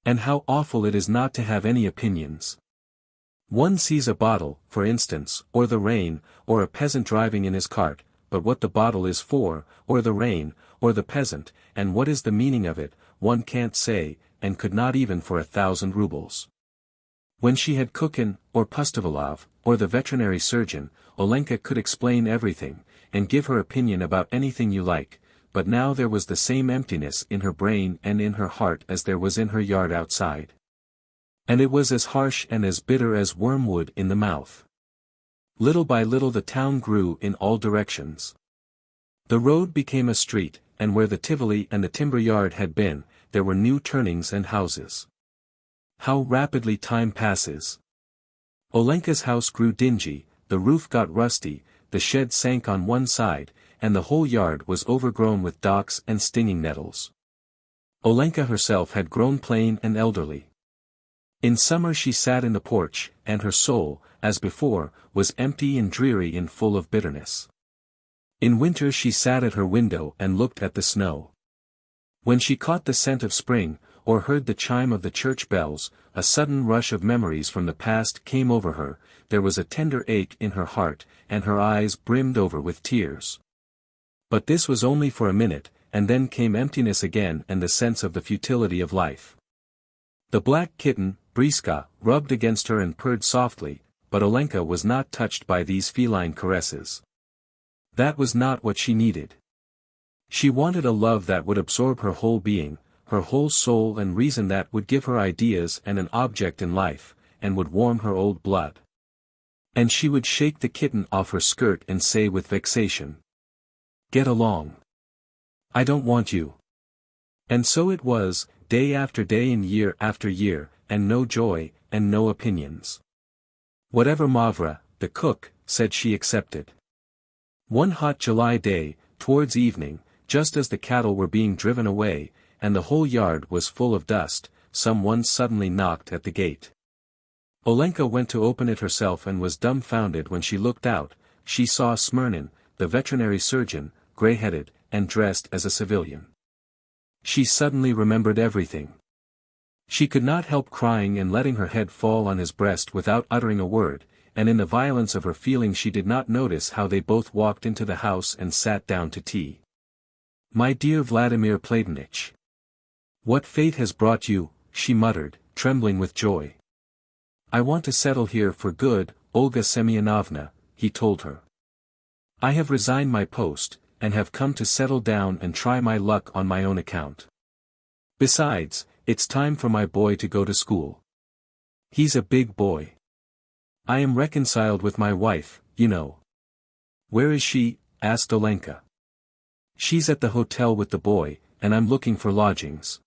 [SPEAKER 1] And how awful it is not to have any opinions. One sees a bottle, for instance, or the rain, or a peasant driving in his cart, but what the bottle is for, or the rain, or the peasant, and what is the meaning of it, one can't say, and could not even for 1,000 rubles. When she had Kukin, or Pustovalov, or the veterinary surgeon, Olenka could explain everything, and give her opinion about anything you like, but now there was the same emptiness in her brain and in her heart as there was in her yard outside. And it was as harsh and as bitter as wormwood in the mouth. Little by little the town grew in all directions. The road became a street, and where the Tivoli and the timber yard had been, there were new turnings and houses. How rapidly time passes! Olenka's house grew dingy, the roof got rusty, the shed sank on one side, and the whole yard was overgrown with docks and stinging nettles. Olenka herself had grown plain and elderly. In summer she sat in the porch, and her soul, as before, was empty and dreary and full of bitterness. In winter she sat at her window and looked at the snow. When she caught the scent of spring, or heard the chime of the church bells, a sudden rush of memories from the past came over her, there was a tender ache in her heart, and her eyes brimmed over with tears. But this was only for a minute, and then came emptiness again and the sense of the futility of life. The black kitten, Briska, rubbed against her and purred softly, but Olenka was not touched by these feline caresses. That was not what she needed. She wanted a love that would absorb her whole being, her whole soul and reason, that would give her ideas and an object in life, and would warm her old blood. And she would shake the kitten off her skirt and say with vexation, "Get along. I don't want you." And so it was, day after day and year after year, and no joy, and no opinions. Whatever Mavra, the cook, said she accepted. One hot July day, towards evening, just as the cattle were being driven away, and the whole yard was full of dust, some one suddenly knocked at the gate. Olenka went to open it herself and was dumbfounded when she looked out. She saw Smirnin, the veterinary surgeon, grey-headed, and dressed as a civilian. She suddenly remembered everything. She could not help crying and letting her head fall on his breast without uttering a word, and in the violence of her feeling she did not notice how they both walked into the house and sat down to tea. "My dear Vladimir Platonich. What fate has brought you?" she muttered, trembling with joy. "I want to settle here for good, Olga Semyonovna," he told her. "I have resigned my post, and have come to settle down and try my luck on my own account. Besides, it's time for my boy to go to school. He's a big boy. I am reconciled with my wife, you know." "Where is she?" asked Olenka. "She's at the hotel with the boy, and I'm looking for lodgings."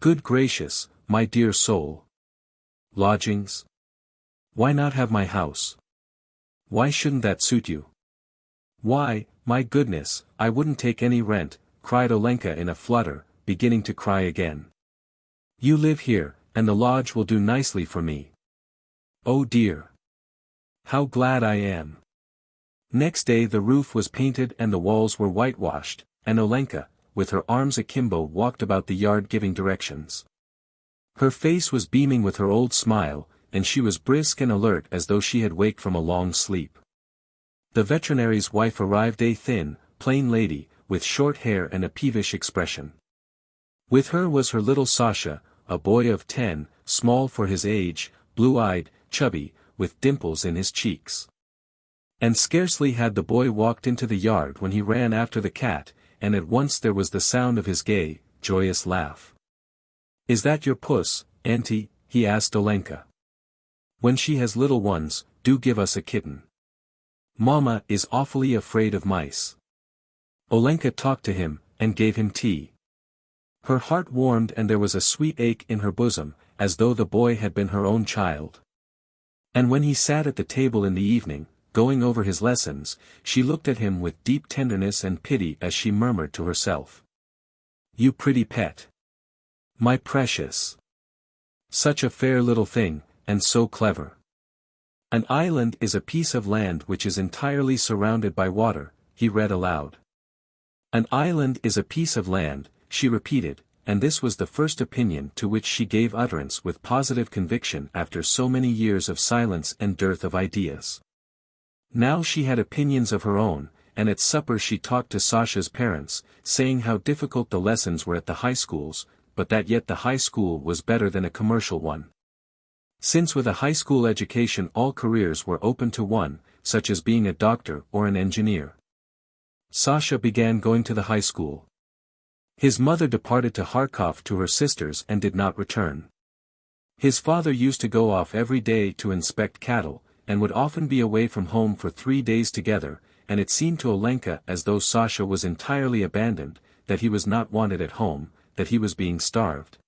[SPEAKER 1] "Good gracious, my dear soul. Lodgings? Why not have my house? Why shouldn't that suit you?" "Why, my goodness, I wouldn't take any rent," cried Olenka in a flutter, beginning to cry again. "You live here, and the lodge will do nicely for me. Oh dear! How glad I am." Next day the roof was painted and the walls were whitewashed, and Olenka, with her arms akimbo, walked about the yard giving directions. Her face was beaming with her old smile, and she was brisk and alert as though she had waked from a long sleep. The veterinary's wife arrived, a thin, plain lady, with short hair and a peevish expression. With her was her little Sasha, a boy of 10, small for his age, blue-eyed, chubby, with dimples in his cheeks. And scarcely had the boy walked into the yard when he ran after the cat, and at once there was the sound of his gay, joyous laugh. "Is that your puss, auntie?" he asked Olenka. "When she has little ones, do give us a kitten. Mama is awfully afraid of mice." Olenka talked to him, and gave him tea. Her heart warmed and there was a sweet ache in her bosom, as though the boy had been her own child. And when he sat at the table in the evening, going over his lessons, she looked at him with deep tenderness and pity as she murmured to herself, "You pretty pet. My precious. Such a fair little thing, and so clever." "An island is a piece of land which is entirely surrounded by water," he read aloud. "An island is a piece of land," she repeated, and this was the first opinion to which she gave utterance with positive conviction after so many years of silence and dearth of ideas. Now she had opinions of her own, and at supper she talked to Sasha's parents, saying how difficult the lessons were at the high schools, but that yet the high school was better than a commercial one. Since with a high school education all careers were open to one, such as being a doctor or an engineer. Sasha began going to the high school. His mother departed to Kharkov to her sisters and did not return. His father used to go off every day to inspect cattle, and would often be away from home for 3 days together, and it seemed to Olenka as though Sasha was entirely abandoned, that he was not wanted at home, that he was being starved.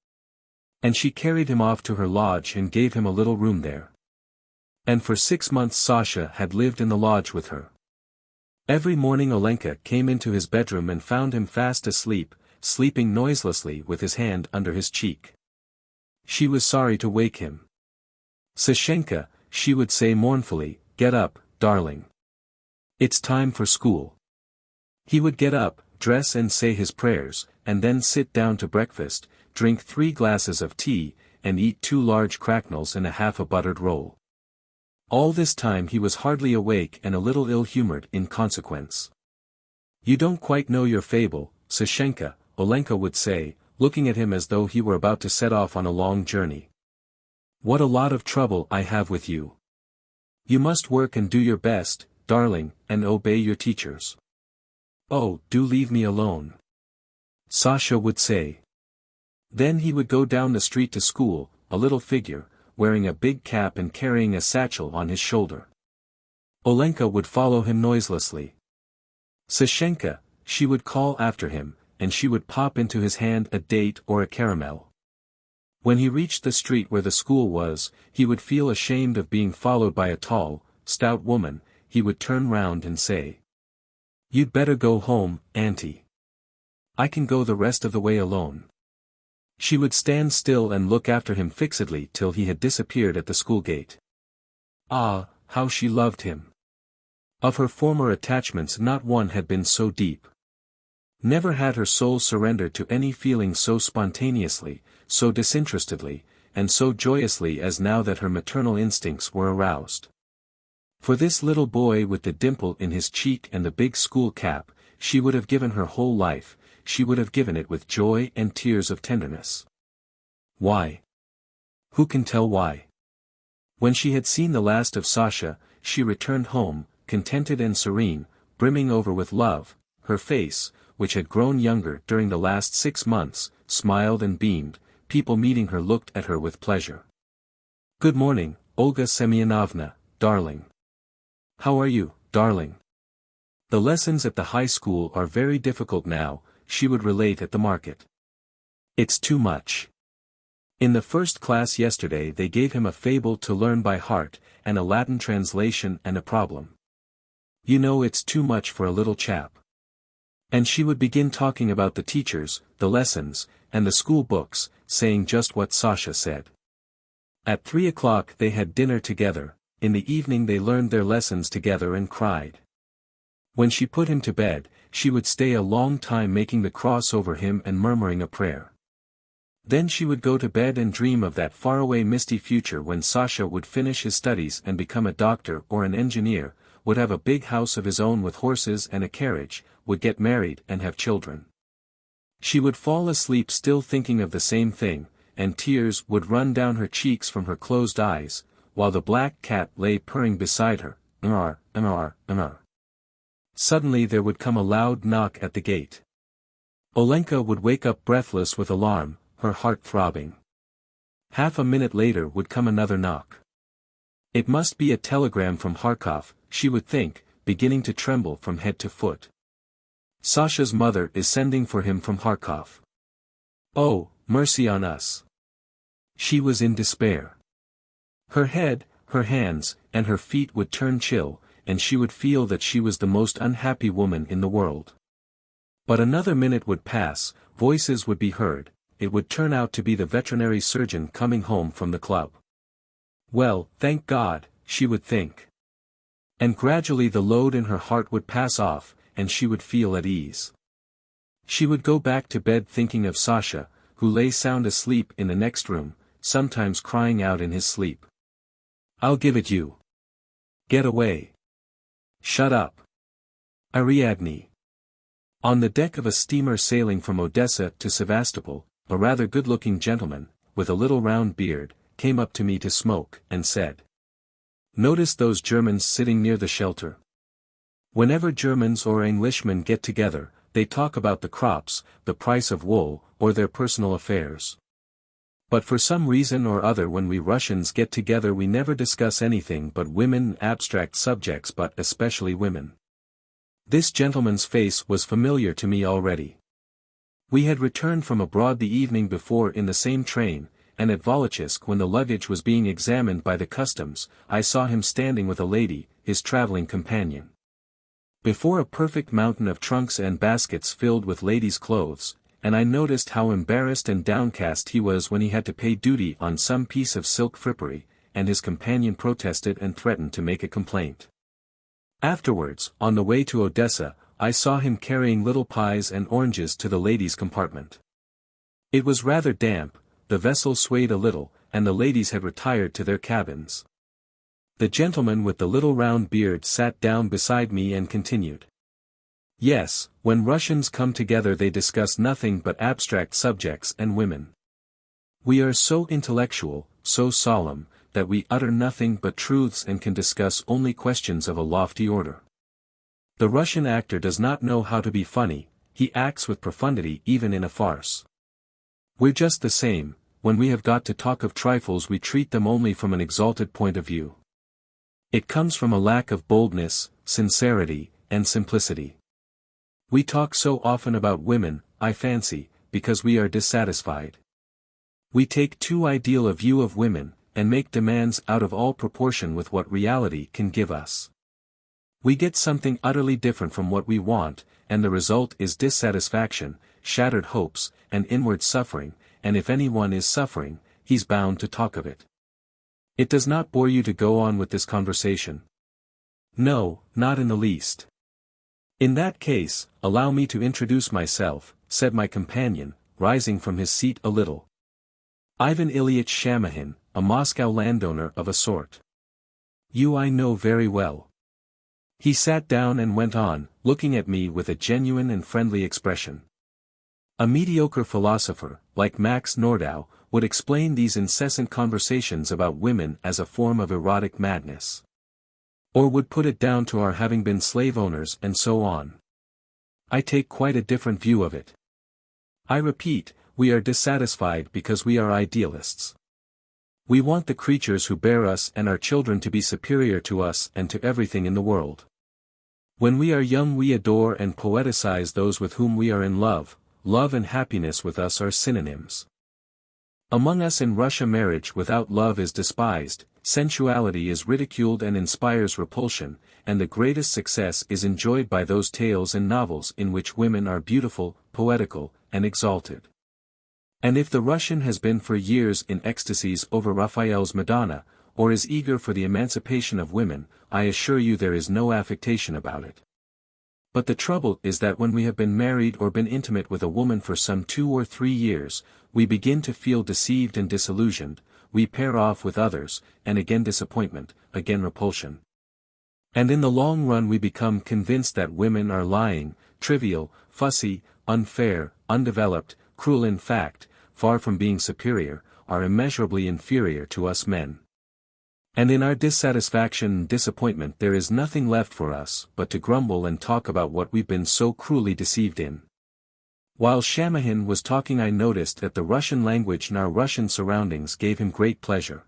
[SPEAKER 1] And she carried him off to her lodge and gave him a little room there. And for 6 months Sasha had lived in the lodge with her. Every morning Olenka came into his bedroom and found him fast asleep, sleeping noiselessly with his hand under his cheek. She was sorry to wake him. "Sashenka," she would say mournfully, "get up, darling. It's time for school." He would get up, dress and say his prayers, and then sit down to breakfast, drink 3 glasses of tea, and eat 2 large cracknels and a half a buttered roll. All this time he was hardly awake and a little ill-humored in consequence. "You don't quite know your fable, Sashenka," Olenka would say, looking at him as though he were about to set off on a long journey. "What a lot of trouble I have with you. You must work and do your best, darling, and obey your teachers. Oh, do leave me alone," Sasha would say. Then he would go down the street to school, a little figure, wearing a big cap and carrying a satchel on his shoulder. Olenka would follow him noiselessly. "Sashenka," she would call after him, and she would pop into his hand a date or a caramel. When he reached the street where the school was, he would feel ashamed of being followed by a tall, stout woman. He would turn round and say, "You'd better go home, auntie. I can go the rest of the way alone." She would stand still and look after him fixedly till he had disappeared at the school gate. Ah, how she loved him! Of her former attachments not one had been so deep. Never had her soul surrendered to any feeling so spontaneously, so disinterestedly, and so joyously as now that her maternal instincts were aroused. For this little boy with the dimple in his cheek and the big school cap, she would have given her whole life, she would have given it with joy and tears of tenderness. Why? Who can tell why? When she had seen the last of Sasha, she returned home, contented and serene, brimming over with love. Her face, which had grown younger during the last 6 months, smiled and beamed. People meeting her looked at her with pleasure. "Good morning, Olga Semyonovna, darling. How are you, darling? The lessons at the high school are very difficult now," she would relate at the market. "It's too much. In the first class yesterday they gave him a fable to learn by heart, and a Latin translation and a problem. You know it's too much for a little chap." And she would begin talking about the teachers, the lessons, and the school books, saying just what Sasha said. At 3 o'clock they had dinner together. In the evening they learned their lessons together and cried. When she put him to bed, she would stay a long time making the cross over him and murmuring a prayer. Then she would go to bed and dream of that faraway misty future when Sasha would finish his studies and become a doctor or an engineer, would have a big house of his own with horses and a carriage, would get married and have children. She would fall asleep still thinking of the same thing, and tears would run down her cheeks from her closed eyes, while the black cat lay purring beside her. Mr. Mr. Suddenly there would come a loud knock at the gate. Olenka would wake up breathless with alarm, her heart throbbing. Half a minute later would come another knock. It must be a telegram from Kharkov, she would think, beginning to tremble from head to foot. Sasha's mother is sending for him from Kharkov. Oh, mercy on us! She was in despair. Her head, her hands, and her feet would turn chill, and she would feel that she was the most unhappy woman in the world. But another minute would pass, voices would be heard, it would turn out to be the veterinary surgeon coming home from the club. Well, thank God, she would think. And gradually the load in her heart would pass off, and she would feel at ease. She would go back to bed thinking of Sasha, who lay sound asleep in the next room, sometimes crying out in his sleep. "I'll give it you. Get away. Shut up. Ariadne." On the deck of a steamer sailing from Odessa to Sevastopol, a rather good-looking gentleman, with a little round beard, came up to me to smoke, and said, "Notice those Germans sitting near the shelter? Whenever Germans or Englishmen get together, they talk about the crops, the price of wool, or their personal affairs. But for some reason or other when we Russians get together we never discuss anything but women and abstract subjects, but especially women." This gentleman's face was familiar to me already. We had returned from abroad the evening before in the same train, and at Volochysk when the luggage was being examined by the customs, I saw him standing with a lady, his traveling companion. Before a perfect mountain of trunks and baskets filled with ladies' clothes, and I noticed how embarrassed and downcast he was when he had to pay duty on some piece of silk frippery, and his companion protested and threatened to make a complaint. Afterwards, on the way to Odessa, I saw him carrying little pies and oranges to the ladies' compartment. It was rather damp, the vessel swayed a little, and the ladies had retired to their cabins. The gentleman with the little round beard sat down beside me and continued. Yes, when Russians come together they discuss nothing but abstract subjects and women. We are so intellectual, so solemn, that we utter nothing but truths and can discuss only questions of a lofty order. The Russian actor does not know how to be funny, he acts with profundity even in a farce. We're just the same, when we have got to talk of trifles we treat them only from an exalted point of view. It comes from a lack of boldness, sincerity, and simplicity. We talk so often about women, I fancy, because we are dissatisfied. We take too ideal a view of women, and make demands out of all proportion with what reality can give us. We get something utterly different from what we want, and the result is dissatisfaction, shattered hopes, and inward suffering, and if anyone is suffering, he's bound to talk of it. It does not bore you to go on with this conversation? No, not in the least. In that case, allow me to introduce myself, said my companion, rising from his seat a little. Ivan Ilyich Shamahin, a Moscow landowner of a sort. You I know very well. He sat down and went on, looking at me with a genuine and friendly expression. A mediocre philosopher, like Max Nordau, would explain these incessant conversations about women as a form of erotic madness. Or would put it down to our having been slave owners and so on. I take quite a different view of it. I repeat, we are dissatisfied because we are idealists. We want the creatures who bear us and our children to be superior to us and to everything in the world. When we are young we adore and poeticize those with whom we are in love, love and happiness with us are synonyms. Among us in Russia marriage without love is despised, sensuality is ridiculed and inspires repulsion, and the greatest success is enjoyed by those tales and novels in which women are beautiful, poetical, and exalted. And if the Russian has been for years in ecstasies over Raphael's Madonna, or is eager for the emancipation of women, I assure you there is no affectation about it. But the trouble is that when we have been married or been intimate with a woman for some 2 or 3 years, we begin to feel deceived and disillusioned, we pair off with others, and again disappointment, again repulsion. And in the long run we become convinced that women are lying, trivial, fussy, unfair, undeveloped, cruel in fact, far from being superior, are immeasurably inferior to us men. And in our dissatisfaction and disappointment there is nothing left for us but to grumble and talk about what we've been so cruelly deceived in. While Shamahin was talking I noticed that the Russian language and our Russian surroundings gave him great pleasure.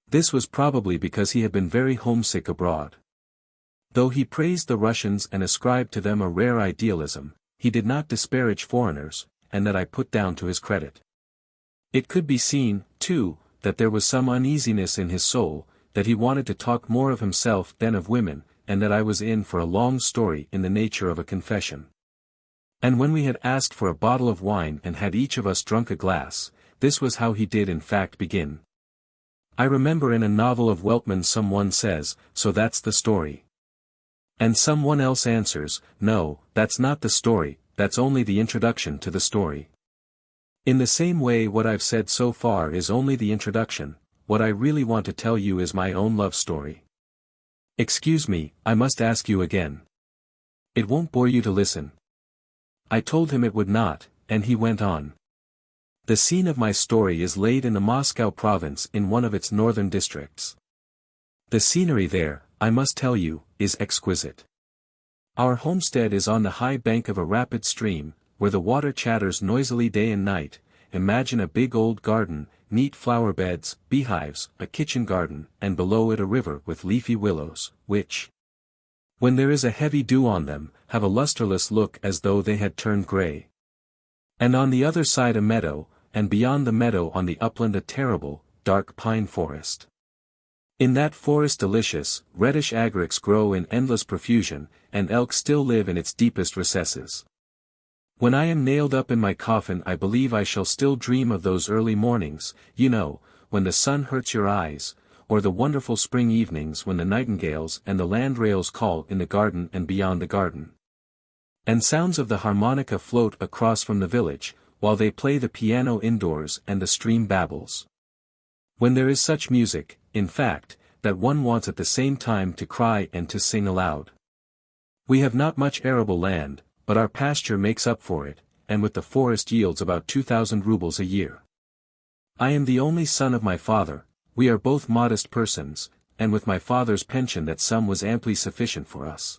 [SPEAKER 1] This was probably because he had been very homesick abroad. Though he praised the Russians and ascribed to them a rare idealism, he did not disparage foreigners, and that I put down to his credit. It could be seen, too, that there was some uneasiness in his soul, that he wanted to talk more of himself than of women, and that I was in for a long story in the nature of a confession. And when we had asked for a bottle of wine and had each of us drunk a glass, this was how he did in fact begin. I remember in a novel of Weltman someone says, "So that's the story." And someone else answers, "No, that's not the story, that's only the introduction to the story." In the same way what I've said so far is only the introduction, what I really want to tell you is my own love story. Excuse me, I must ask you again. It won't bore you to listen. I told him it would not, and he went on. The scene of my story is laid in the Moscow province in one of its northern districts. The scenery there, I must tell you, is exquisite. Our homestead is on the high bank of a rapid stream, where the water chatters noisily day and night. Imagine a big old garden, neat flower beds, beehives, a kitchen garden, and below it a river with leafy willows, which, when there is a heavy dew on them, have a lustreless look as though they had turned grey. And on the other side a meadow, and beyond the meadow on the upland a terrible, dark pine forest. In that forest delicious, reddish agarics grow in endless profusion, and elk still live in its deepest recesses. When I am nailed up in my coffin I believe I shall still dream of those early mornings, you know, when the sun hurts your eyes, or the wonderful spring evenings when the nightingales and the landrails call in the garden and beyond the garden. And sounds of the harmonica float across from the village, while they play the piano indoors and the stream babbles. When there is such music, in fact, that one wants at the same time to cry and to sing aloud. We have not much arable land, but our pasture makes up for it, and with the forest yields about 2,000 rubles a year. I am the only son of my father, we are both modest persons, and with my father's pension that sum was amply sufficient for us.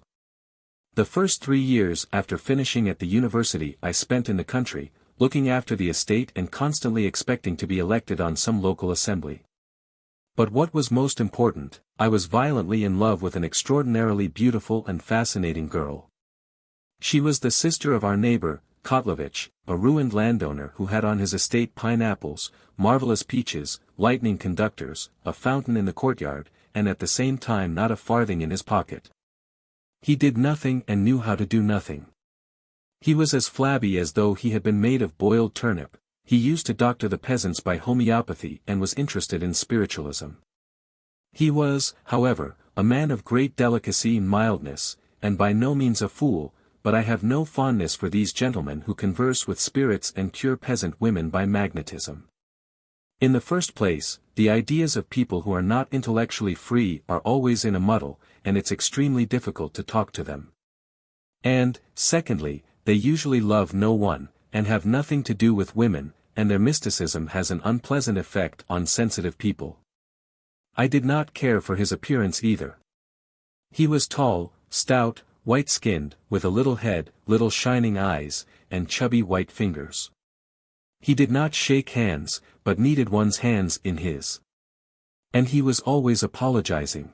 [SPEAKER 1] The first 3 years after finishing at the university I spent in the country, looking after the estate and constantly expecting to be elected on some local assembly. But what was most important, I was violently in love with an extraordinarily beautiful and fascinating girl. She was the sister of our neighbor, Kotlovich, a ruined landowner who had on his estate pineapples, marvelous peaches, lightning conductors, a fountain in the courtyard, and at the same time not a farthing in his pocket. He did nothing and knew how to do nothing. He was as flabby as though he had been made of boiled turnip. He used to doctor the peasants by homeopathy and was interested in spiritualism. He was, however, a man of great delicacy and mildness, and by no means a fool, but I have no fondness for these gentlemen who converse with spirits and cure peasant women by magnetism. In the first place, the ideas of people who are not intellectually free are always in a muddle, and it's extremely difficult to talk to them. And, secondly, they usually love no one, and have nothing to do with women, and their mysticism has an unpleasant effect on sensitive people. I did not care for his appearance either. He was tall, stout, white-skinned, with a little head, little shining eyes, and chubby white fingers. He did not shake hands, but needed one's hands in his. And he was always apologizing.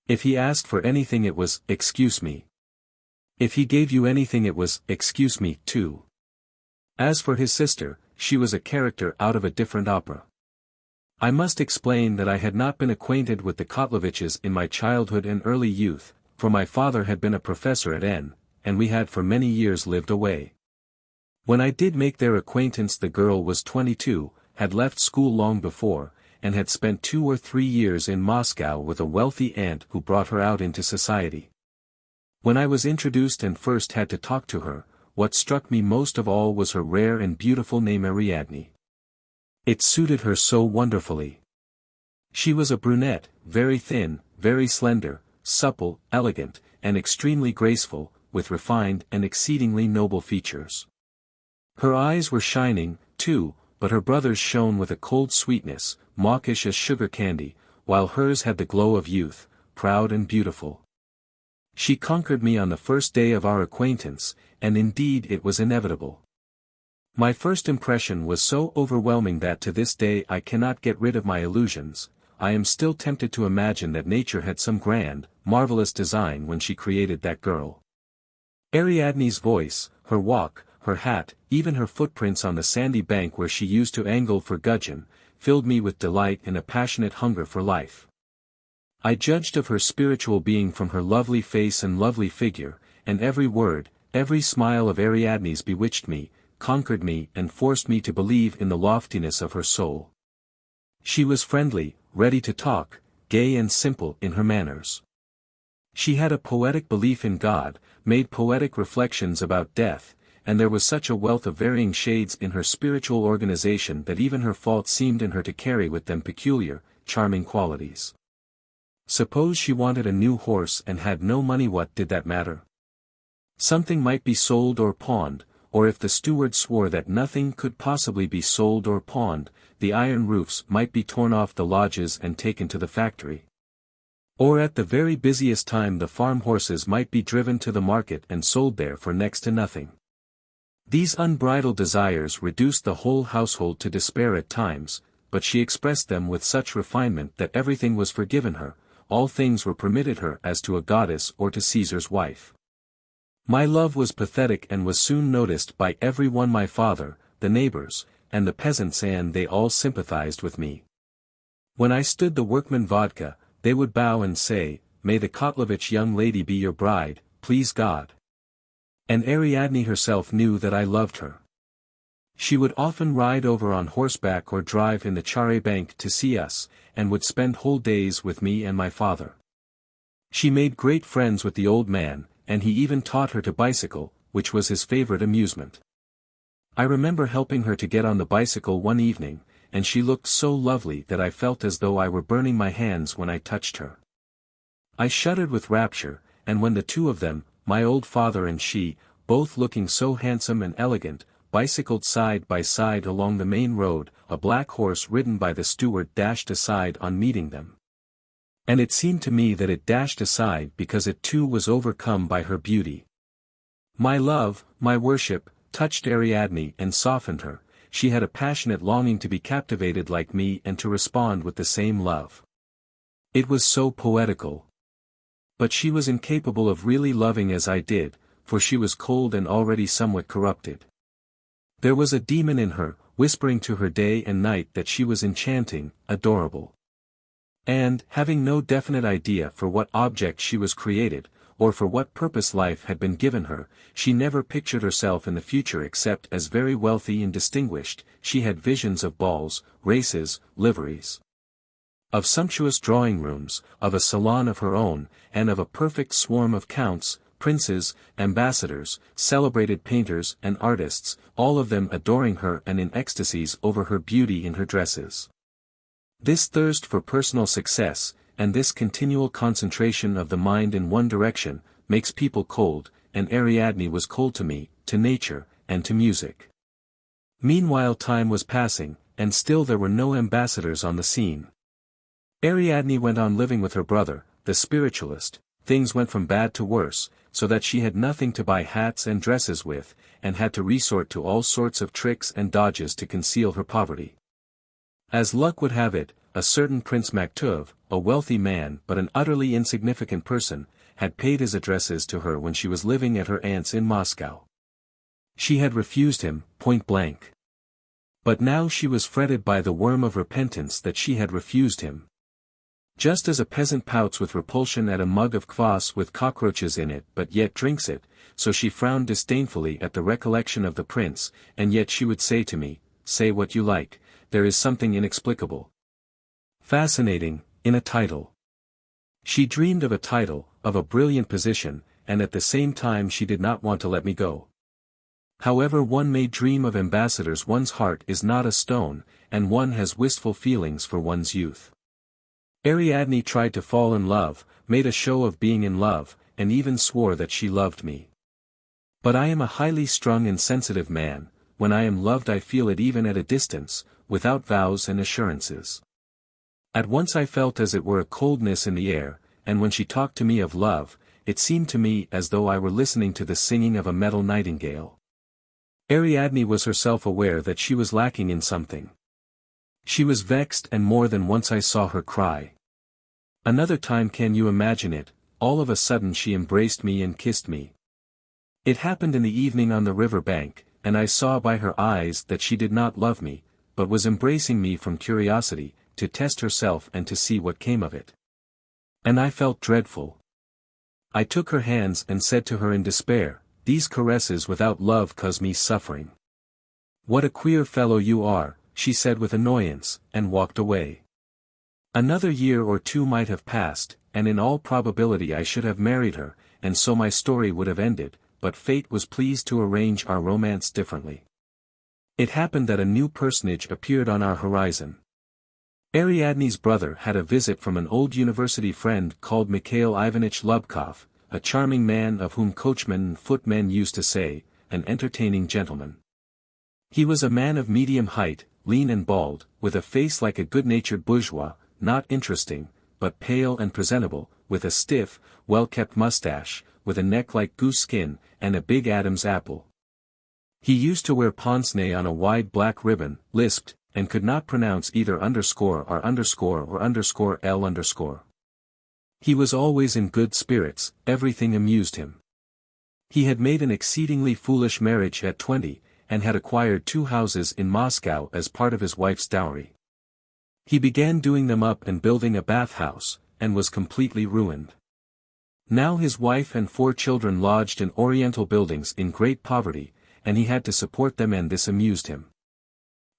[SPEAKER 1] If he asked for anything it was, "Excuse me." If he gave you anything it was, "Excuse me, too." As for his sister, she was a character out of a different opera. I must explain that I had not been acquainted with the Kotloviches in my childhood and early youth, for my father had been a professor at N, and we had for many years lived away. When I did make their acquaintance the girl was 22, had left school long before, and had spent 2 or 3 years in Moscow with a wealthy aunt who brought her out into society. When I was introduced and first had to talk to her, what struck me most of all was her rare and beautiful name Ariadne. It suited her so wonderfully. She was a brunette, very thin, very slender, supple, elegant, and extremely graceful, with refined and exceedingly noble features. Her eyes were shining, too, but her brother's shone with a cold sweetness, mawkish as sugar candy, while hers had the glow of youth, proud and beautiful. She conquered me on the first day of our acquaintance, and indeed it was inevitable. My first impression was so overwhelming that to this day I cannot get rid of my illusions. I am still tempted to imagine that nature had some grand, marvelous design when she created that girl. Ariadne's voice, her walk, her hat, even her footprints on the sandy bank where she used to angle for gudgeon, filled me with delight and a passionate hunger for life. I judged of her spiritual being from her lovely face and lovely figure, and every word, every smile of Ariadne's bewitched me, conquered me and forced me to believe in the loftiness of her soul. She was friendly, ready to talk, gay and simple in her manners. She had a poetic belief in God, made poetic reflections about death, and there was such a wealth of varying shades in her spiritual organization that even her faults seemed in her to carry with them peculiar, charming qualities. Suppose she wanted a new horse and had no money, what did that matter? Something might be sold or pawned, or if the steward swore that nothing could possibly be sold or pawned, the iron roofs might be torn off the lodges and taken to the factory. Or at the very busiest time the farm horses might be driven to the market and sold there for next to nothing. These unbridled desires reduced the whole household to despair at times, but she expressed them with such refinement that everything was forgiven her, all things were permitted her as to a goddess or to Caesar's wife. My love was pathetic and was soon noticed by every one, my father, the neighbors, and the peasants, and they all sympathized with me. When I stood the workman vodka, they would bow and say, "May the Kotlovich young lady be your bride, please God." And Ariadne herself knew that I loved her. She would often ride over on horseback or drive in the char-a-banc to see us, and would spend whole days with me and my father. She made great friends with the old man, and he even taught her to bicycle, which was his favorite amusement. I remember helping her to get on the bicycle one evening, and she looked so lovely that I felt as though I were burning my hands when I touched her. I shuddered with rapture, and when the two of them, my old father and she, both looking so handsome and elegant, bicycled side by side along the main road, a black horse ridden by the steward dashed aside on meeting them. And it seemed to me that it dashed aside because it too was overcome by her beauty. My love, my worship, touched Ariadne and softened her. She had a passionate longing to be captivated like me and to respond with the same love. It was so poetical. But she was incapable of really loving as I did, for she was cold and already somewhat corrupted. There was a demon in her, whispering to her day and night that she was enchanting, adorable. And, having no definite idea for what object she was created, or for what purpose life had been given her, she never pictured herself in the future except as very wealthy and distinguished. She had visions of balls, races, liveries, of sumptuous drawing rooms, of a salon of her own, and of a perfect swarm of counts, princes, ambassadors, celebrated painters and artists, all of them adoring her and in ecstasies over her beauty in her dresses. This thirst for personal success, and this continual concentration of the mind in one direction, makes people cold, and Ariadne was cold to me, to nature, and to music. Meanwhile time was passing, and still there were no ambassadors on the scene. Ariadne went on living with her brother, the spiritualist. Things went from bad to worse, so that she had nothing to buy hats and dresses with, and had to resort to all sorts of tricks and dodges to conceal her poverty. As luck would have it, a certain Prince Maktub, a wealthy man but an utterly insignificant person, had paid his addresses to her when she was living at her aunt's in Moscow. She had refused him, point blank. But now she was fretted by the worm of repentance that she had refused him. Just as a peasant pouts with repulsion at a mug of kvass with cockroaches in it but yet drinks it, so she frowned disdainfully at the recollection of the prince, and yet she would say to me, "Say what you like, there is something inexplicable, fascinating, in a title." She dreamed of a title, of a brilliant position, and at the same time she did not want to let me go. However one may dream of ambassadors, one's heart is not a stone, and one has wistful feelings for one's youth. Ariadne tried to fall in love, made a show of being in love, and even swore that she loved me. But I am a highly strung and sensitive man. When I am loved I feel it even at a distance, without vows and assurances. At once I felt as it were a coldness in the air, and when she talked to me of love, it seemed to me as though I were listening to the singing of a metal nightingale. Ariadne was herself aware that she was lacking in something. She was vexed, and more than once I saw her cry. Another time, can you imagine it, all of a sudden she embraced me and kissed me. It happened in the evening on the river bank, and I saw by her eyes that she did not love me, but was embracing me from curiosity, to test herself and to see what came of it. And I felt dreadful. I took her hands and said to her in despair, "These caresses without love cause me suffering." "What a queer fellow you are," she said with annoyance, and walked away. Another year or two might have passed, and in all probability I should have married her, and so my story would have ended, but fate was pleased to arrange our romance differently. It happened that a new personage appeared on our horizon. Ariadne's brother had a visit from an old university friend called Mikhail Ivanitch Lubkov, a charming man of whom coachmen and footmen used to say, an entertaining gentleman. He was a man of medium height, lean and bald, with a face like a good-natured bourgeois, not interesting, but pale and presentable, with a stiff, well-kept mustache, with a neck like goose skin, and a big Adam's apple. He used to wear pince-nez on a wide black ribbon, lisped, and could not pronounce either underscore or underscore L underscore. He was always in good spirits, everything amused him. He had made an exceedingly foolish marriage at 20, and had acquired 2 houses in Moscow as part of his wife's dowry. He began doing them up and building a bathhouse, and was completely ruined. Now his wife and 4 children lodged in Oriental buildings in great poverty, and he had to support them, and this amused him.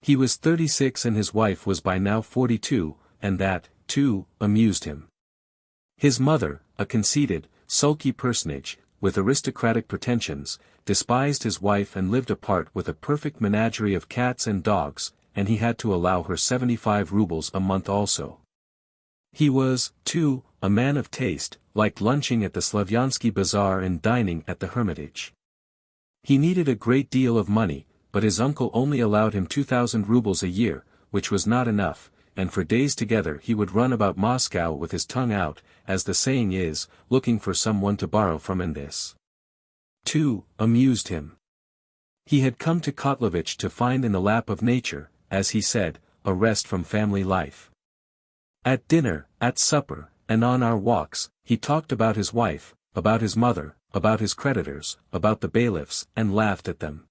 [SPEAKER 1] He was 36 and his wife was by now 42, and that, too, amused him. His mother, a conceited, sulky personage, with aristocratic pretensions, despised his wife and lived apart with a perfect menagerie of cats and dogs, and he had to allow her 75 rubles a month also. He was, too, a man of taste, liked lunching at the Slavyansky Bazaar and dining at the Hermitage. He needed a great deal of money, but his uncle only allowed him 2,000 rubles a year, which was not enough, and for days together he would run about Moscow with his tongue out, as the saying is, looking for someone to borrow from, and this, too, amused him. He had come to Kotlovich to find in the lap of nature, as he said, a rest from family life. At dinner, at supper, and on our walks, he talked about his wife, about his mother, about his creditors, about the bailiffs, and laughed at them.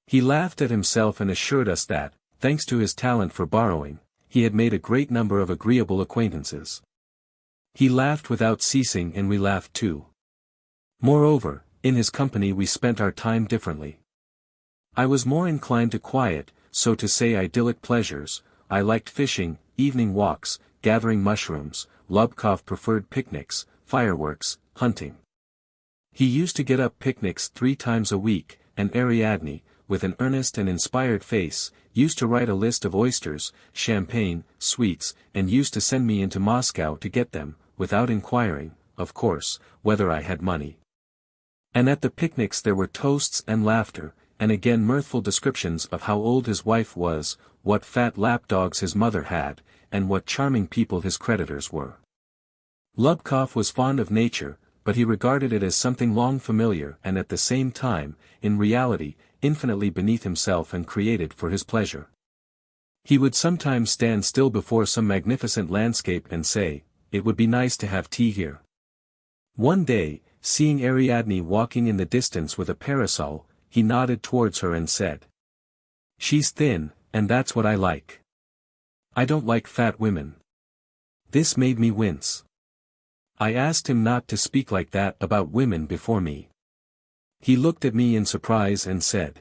[SPEAKER 1] He laughed at himself and assured us that, thanks to his talent for borrowing, he had made a great number of agreeable acquaintances. He laughed without ceasing and we laughed too. Moreover, in his company we spent our time differently. I was more inclined to quiet, so to say idyllic pleasures. I liked fishing, evening walks, gathering mushrooms. Lubkov preferred picnics, fireworks, hunting. He used to get up picnics 3 times a week, and Ariadne, with an earnest and inspired face, used to write a list of oysters, champagne, sweets, and used to send me into Moscow to get them, without inquiring, of course, whether I had money. And at the picnics there were toasts and laughter, and again mirthful descriptions of how old his wife was, what fat lapdogs his mother had, and what charming people his creditors were. Lubkov was fond of nature, but he regarded it as something long familiar and at the same time, in reality, infinitely beneath himself and created for his pleasure. He would sometimes stand still before some magnificent landscape and say, "It would be nice to have tea here." One day, seeing Ariadne walking in the distance with a parasol, he nodded towards her and said, "She's thin, and that's what I like. I don't like fat women." This made me wince. I asked him not to speak like that about women before me. He looked at me in surprise and said,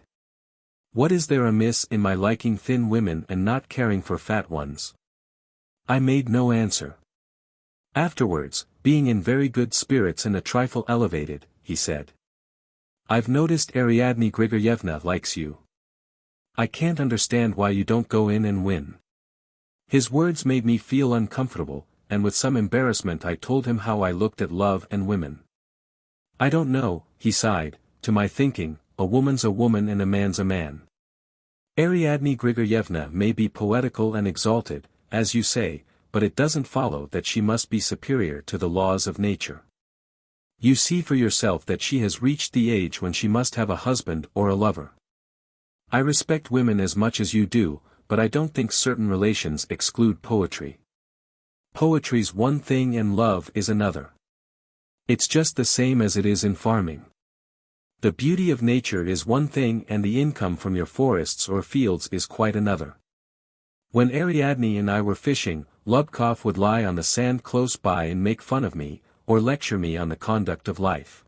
[SPEAKER 1] "What is there amiss in my liking thin women and not caring for fat ones?" I made no answer. Afterwards, being in very good spirits and a trifle elevated, he said, "I've noticed Ariadne Grigoryevna likes you. I can't understand why you don't go in and win." His words made me feel uncomfortable, and with some embarrassment I told him how I looked at love and women. "I don't know," he sighed, "to my thinking, a woman's a woman and a man's a man. Ariadne Grigoryevna may be poetical and exalted, as you say, but it doesn't follow that she must be superior to the laws of nature. You see for yourself that she has reached the age when she must have a husband or a lover. I respect women as much as you do, but I don't think certain relations exclude poetry. Poetry's one thing and love is another. It's just the same as it is in farming. The beauty of nature is one thing and the income from your forests or fields is quite another." When Ariadne and I were fishing, Lubkov would lie on the sand close by and make fun of me, or lecture me on the conduct of life.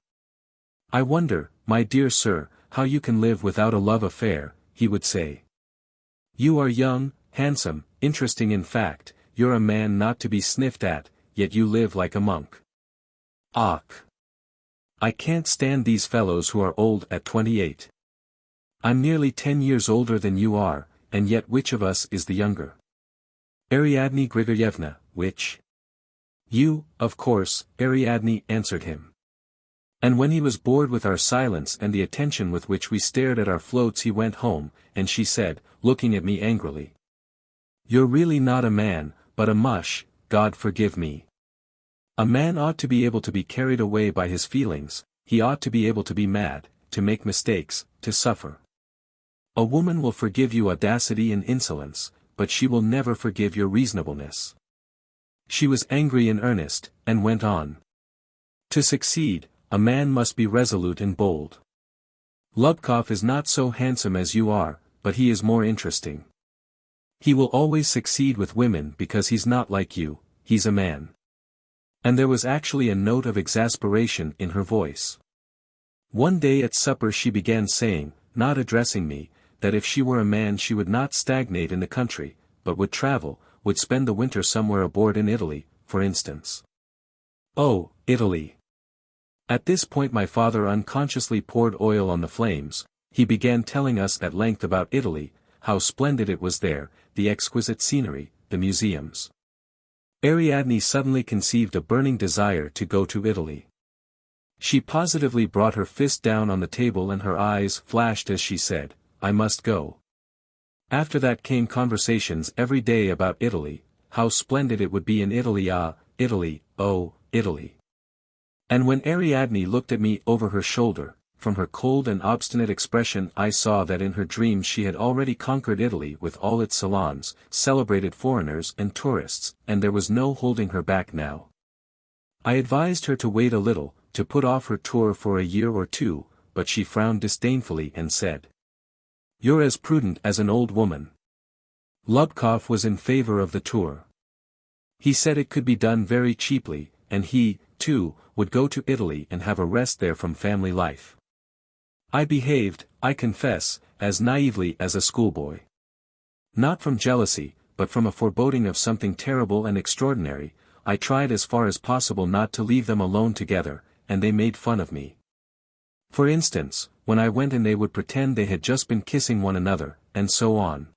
[SPEAKER 1] "I wonder, my dear sir, how you can live without a love affair," he would say. "You are young, handsome, interesting, in fact, you're a man not to be sniffed at, yet you live like a monk. Ach! I can't stand these fellows who are old at 28. I'm nearly 10 years older than you are, and yet which of us is the younger? Ariadne Grigoryevna, which?" "You, of course," Ariadne answered him. And when he was bored with our silence and the attention with which we stared at our floats, he went home, and she said, looking at me angrily, "You're really not a man, but a mush, God forgive me. A man ought to be able to be carried away by his feelings, he ought to be able to be mad, to make mistakes, to suffer. A woman will forgive you audacity and insolence, but she will never forgive your reasonableness." She was angry in earnest, and went on. "To succeed, a man must be resolute and bold. Lubkov is not so handsome as you are, but he is more interesting. He will always succeed with women because he's not like you, he's a man. And there was actually a note of exasperation in her voice. One day at supper she began saying, not addressing me, that if she were a man she would not stagnate in the country, but would travel, would spend the winter somewhere aboard in Italy, for instance. Oh, Italy! At this point my father unconsciously poured oil on the flames. He began telling us at length about Italy, how splendid it was there, the exquisite scenery, the museums. Ariadne suddenly conceived a burning desire to go to Italy. She positively brought her fist down on the table and her eyes flashed as she said, "I must go." After that came conversations every day about Italy, how splendid it would be in Italy, Italy, oh, Italy. And when Ariadne looked at me over her shoulder, from her cold and obstinate expression I saw that in her dreams she had already conquered Italy with all its salons, celebrated foreigners and tourists, and there was no holding her back now. I advised her to wait a little, to put off her tour for a year or two, but she frowned disdainfully and said, "You're as prudent as an old woman." Lubkov was in favor of the tour. He said it could be done very cheaply, and he, too, would go to Italy and have a rest there from family life. I behaved, I confess, as naively as a schoolboy. Not from jealousy, but from a foreboding of something terrible and extraordinary, I tried as far as possible not to leave them alone together, and they made fun of me. For instance, when I went in they would pretend they had just been kissing one another, and so on.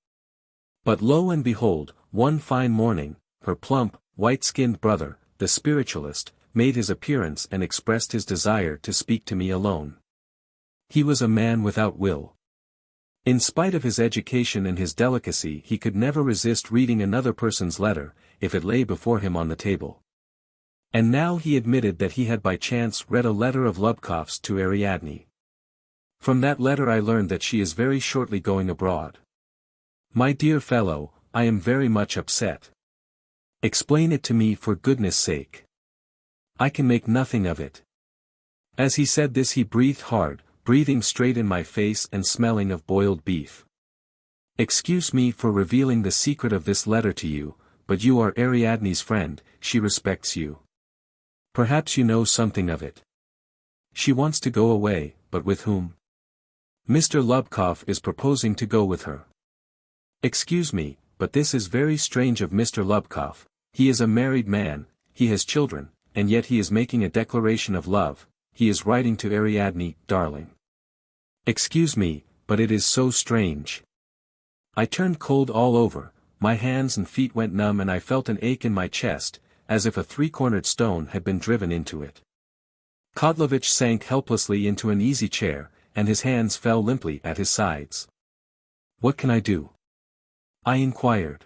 [SPEAKER 1] But lo and behold, one fine morning, her plump, white-skinned brother, the spiritualist, made his appearance and expressed his desire to speak to me alone. He was a man without will. In spite of his education and his delicacy he could never resist reading another person's letter, if it lay before him on the table. And now he admitted that he had by chance read a letter of Lubkov's to Ariadne. From that letter I learned that she is very shortly going abroad. My dear fellow, I am very much upset. Explain it to me for goodness sake. I can make nothing of it. As he said this he breathed hard, breathing straight in my face and smelling of boiled beef. Excuse me for revealing the secret of this letter to you, but you are Ariadne's friend, she respects you. Perhaps you know something of it. She wants to go away, but with whom? Mr. Lubkov is proposing to go with her. Excuse me, but this is very strange of Mr. Lubkov. He is a married man, he has children, and yet he is making a declaration of love. He is writing to Ariadne, darling. Excuse me, but it is so strange. I turned cold all over, my hands and feet went numb and I felt an ache in my chest, as if a three-cornered stone had been driven into it. Kotlovich sank helplessly into an easy chair, and his hands fell limply at his sides. What can I do? I inquired.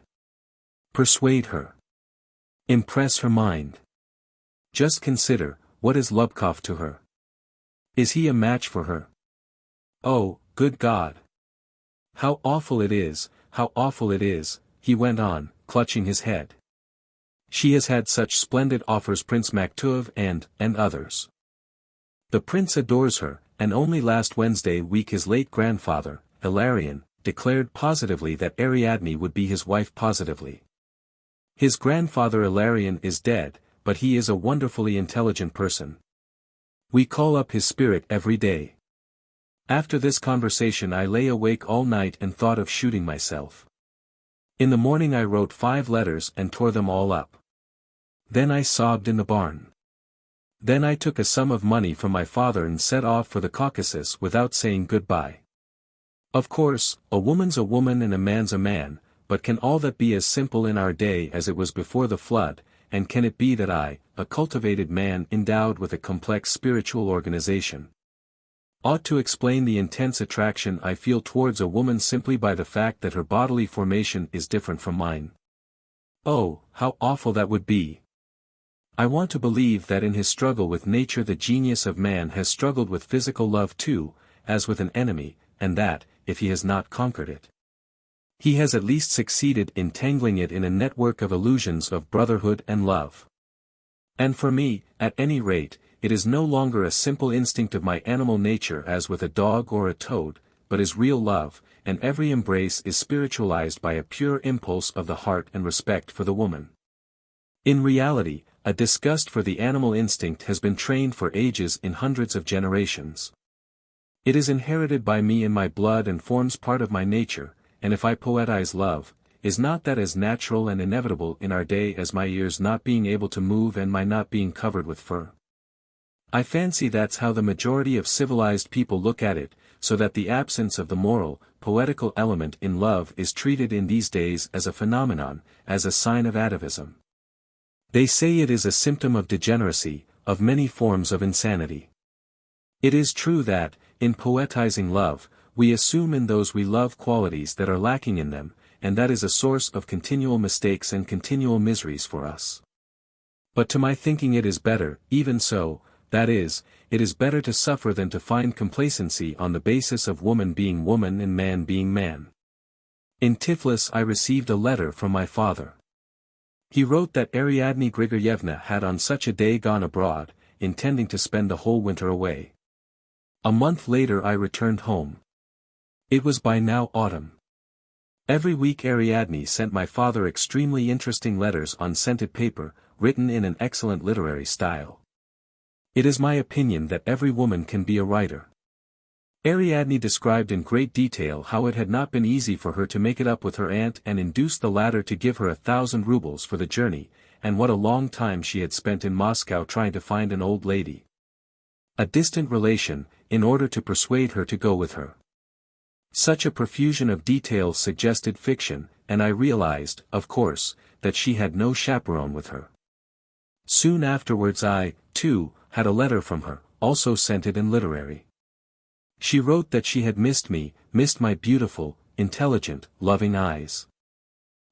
[SPEAKER 1] Persuade her. Impress her mind. Just consider, what is Lubkov to her? Is he a match for her? Oh, good God! How awful it is, how awful it is, he went on, clutching his head. She has had such splendid offers, Prince Maktub and others. The prince adores her, and only last Wednesday week his late grandfather, Hilarion, declared positively that Ariadne would be his wife positively. His grandfather Hilarion is dead, but he is a wonderfully intelligent person. We call up his spirit every day. After this conversation I lay awake all night and thought of shooting myself. In the morning I wrote 5 letters and tore them all up. Then I sobbed in the barn. Then I took a sum of money from my father and set off for the Caucasus without saying goodbye. Of course, a woman's a woman and a man's a man, but can all that be as simple in our day as it was before the flood, and can it be that I, a cultivated man endowed with a complex spiritual organization, ought to explain the intense attraction I feel towards a woman simply by the fact that her bodily formation is different from mine? Oh, how awful that would be! I want to believe that in his struggle with nature the genius of man has struggled with physical love too, as with an enemy, and that, if he has not conquered it, he has at least succeeded in tangling it in a network of illusions of brotherhood and love. And for me, at any rate, it is no longer a simple instinct of my animal nature as with a dog or a toad, but is real love, and every embrace is spiritualized by a pure impulse of the heart and respect for the woman. In reality, A disgust for the animal instinct has been trained for ages in hundreds of generations. It is inherited by me in my blood and forms part of my nature, and if I poetize love, is not that as natural and inevitable in our day as my ears not being able to move and my not being covered with fur? I fancy that's how the majority of civilized people look at it, so that the absence of the moral, poetical element in love is treated in these days as a phenomenon, as a sign of atavism. They say it is a symptom of degeneracy, of many forms of insanity. It is true that, in poetizing love, we assume in those we love qualities that are lacking in them, and that is a source of continual mistakes and continual miseries for us. But to my thinking it is better, even so, that is, it is better to suffer than to find complacency on the basis of woman being woman and man being man. In Tiflis I received a letter from my father. He wrote that Ariadne Grigoryevna had on such a day gone abroad, intending to spend the whole winter away. A month later I returned home. It was by now autumn. Every week Ariadne sent my father extremely interesting letters on scented paper, written in an excellent literary style. It is my opinion that every woman can be a writer. Ariadne described in great detail how it had not been easy for her to make it up with her aunt and induce the latter to give her 1,000 rubles for the journey, and what a long time she had spent in Moscow trying to find an old lady, a distant relation, in order to persuade her to go with her. Such a profusion of details suggested fiction, and I realized, of course, that she had no chaperone with her. Soon afterwards I, too, had a letter from her, also scented and literary. She wrote that she had missed me, missed my beautiful, intelligent, loving eyes.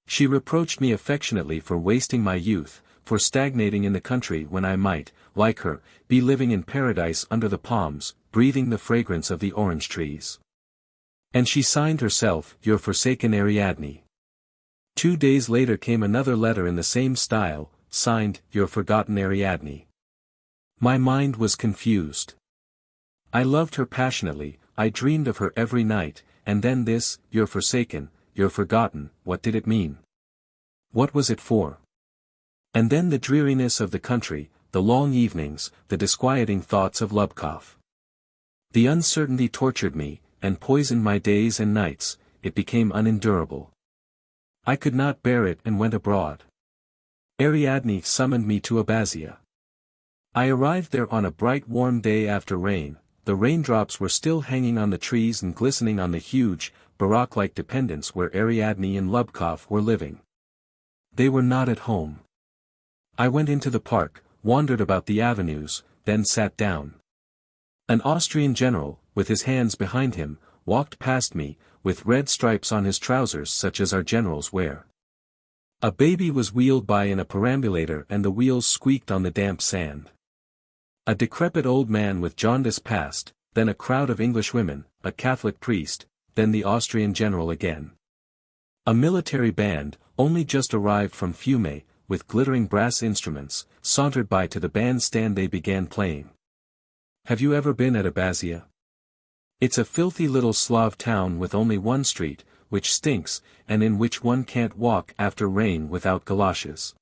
[SPEAKER 1] She reproached me affectionately for wasting my youth, for stagnating in the country when I might, like her, be living in paradise under the palms, breathing the fragrance of the orange trees. And she signed herself, Your Forsaken Ariadne. 2 days later came another letter in the same style, signed, Your Forgotten Ariadne. My mind was confused. I loved her passionately, I dreamed of her every night, and then this, Your Forsaken, Your Forgotten, what did it mean? What was it for? And then the dreariness of the country, the long evenings, the disquieting thoughts of Lubkov. The uncertainty tortured me, and poisoned my days and nights, it became unendurable. I could not bear it and went abroad. Ariadne summoned me to Abbasia. I arrived there on a bright warm day after rain, the raindrops were still hanging on the trees and glistening on the huge, baroque-like dependence where Ariadne and Lubkov were living. They were not at home. I went into the park, wandered about the avenues, then sat down. An Austrian general, with his hands behind him, walked past me, with red stripes on his trousers such as our generals wear. A baby was wheeled by in a perambulator and the wheels squeaked on the damp sand. A decrepit old man with jaundice passed, then a crowd of English women, a Catholic priest, then the Austrian general again. A military band, only just arrived from Fiume, with glittering brass instruments, sauntered by to the bandstand they began playing. Have you ever been at Abbasia? It's a filthy little Slav town with only one street, which stinks, and in which one can't walk after rain without galoshes.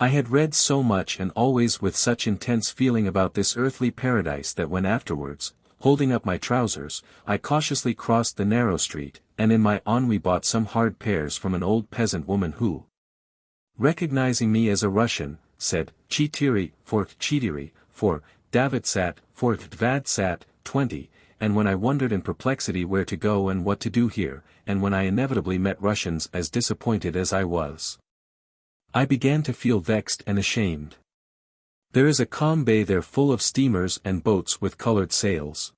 [SPEAKER 1] I had read so much and always with such intense feeling about this earthly paradise that when afterwards, holding up my trousers, I cautiously crossed the narrow street, and in my ennui bought some hard pears from an old peasant woman who, recognizing me as a Russian, said, Chitiri, for Chitiri, for Davitsat, for Dvadsat, 20, and when I wondered in perplexity where to go and what to do here, and when I inevitably met Russians as disappointed as I was, I began to feel vexed and ashamed. There is a calm bay there full of steamers and boats with colored sails.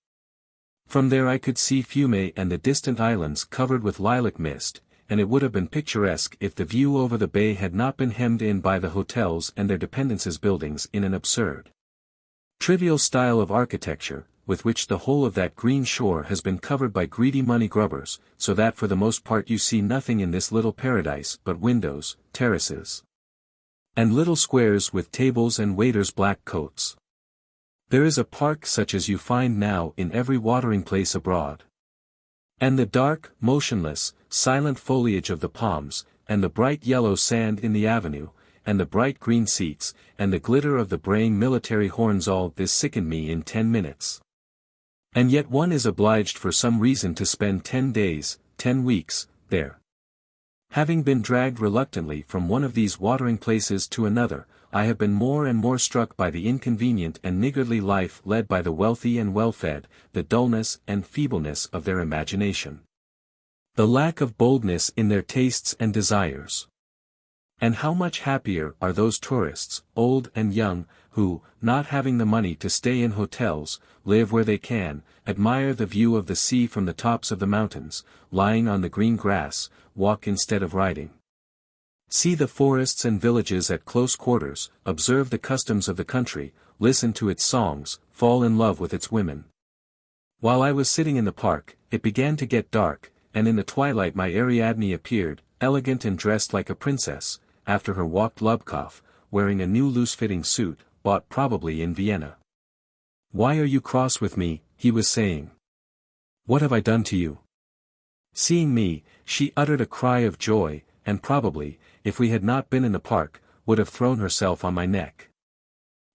[SPEAKER 1] From there I could see Fiume and the distant islands covered with lilac mist, and it would have been picturesque if the view over the bay had not been hemmed in by the hotels and their dependences buildings in an absurd, trivial style of architecture, with which the whole of that green shore has been covered by greedy money grubbers, so that for the most part you see nothing in this little paradise but windows, terraces, and little squares with tables and waiters' black coats. There is a park such as you find now in every watering place abroad. And the dark, motionless, silent foliage of the palms, and the bright yellow sand in the avenue, and the bright green seats, and the glitter of the braying military horns, all this sickened me in 10 minutes. And yet one is obliged for some reason to spend 10 days, 10 weeks, there. Having been dragged reluctantly from one of these watering places to another, I have been more and more struck by the inconvenient and niggardly life led by the wealthy and well-fed, the dullness and feebleness of their imagination, the lack of boldness in their tastes and desires. And how much happier are those tourists, old and young, who, not having the money to stay in hotels, live where they can, admire the view of the sea from the tops of the mountains, lying on the green grass, walk instead of riding. See the forests and villages at close quarters, observe the customs of the country, listen to its songs, fall in love with its women. While I was sitting in the park, it began to get dark, and in the twilight my Ariadne appeared, elegant and dressed like a princess. After her walked Lubkov, wearing a new loose-fitting suit, bought probably in Vienna. "Why are you cross with me?" he was saying. "What have I done to you?" Seeing me, she uttered a cry of joy, and probably, if we had not been in the park, would have thrown herself on my neck.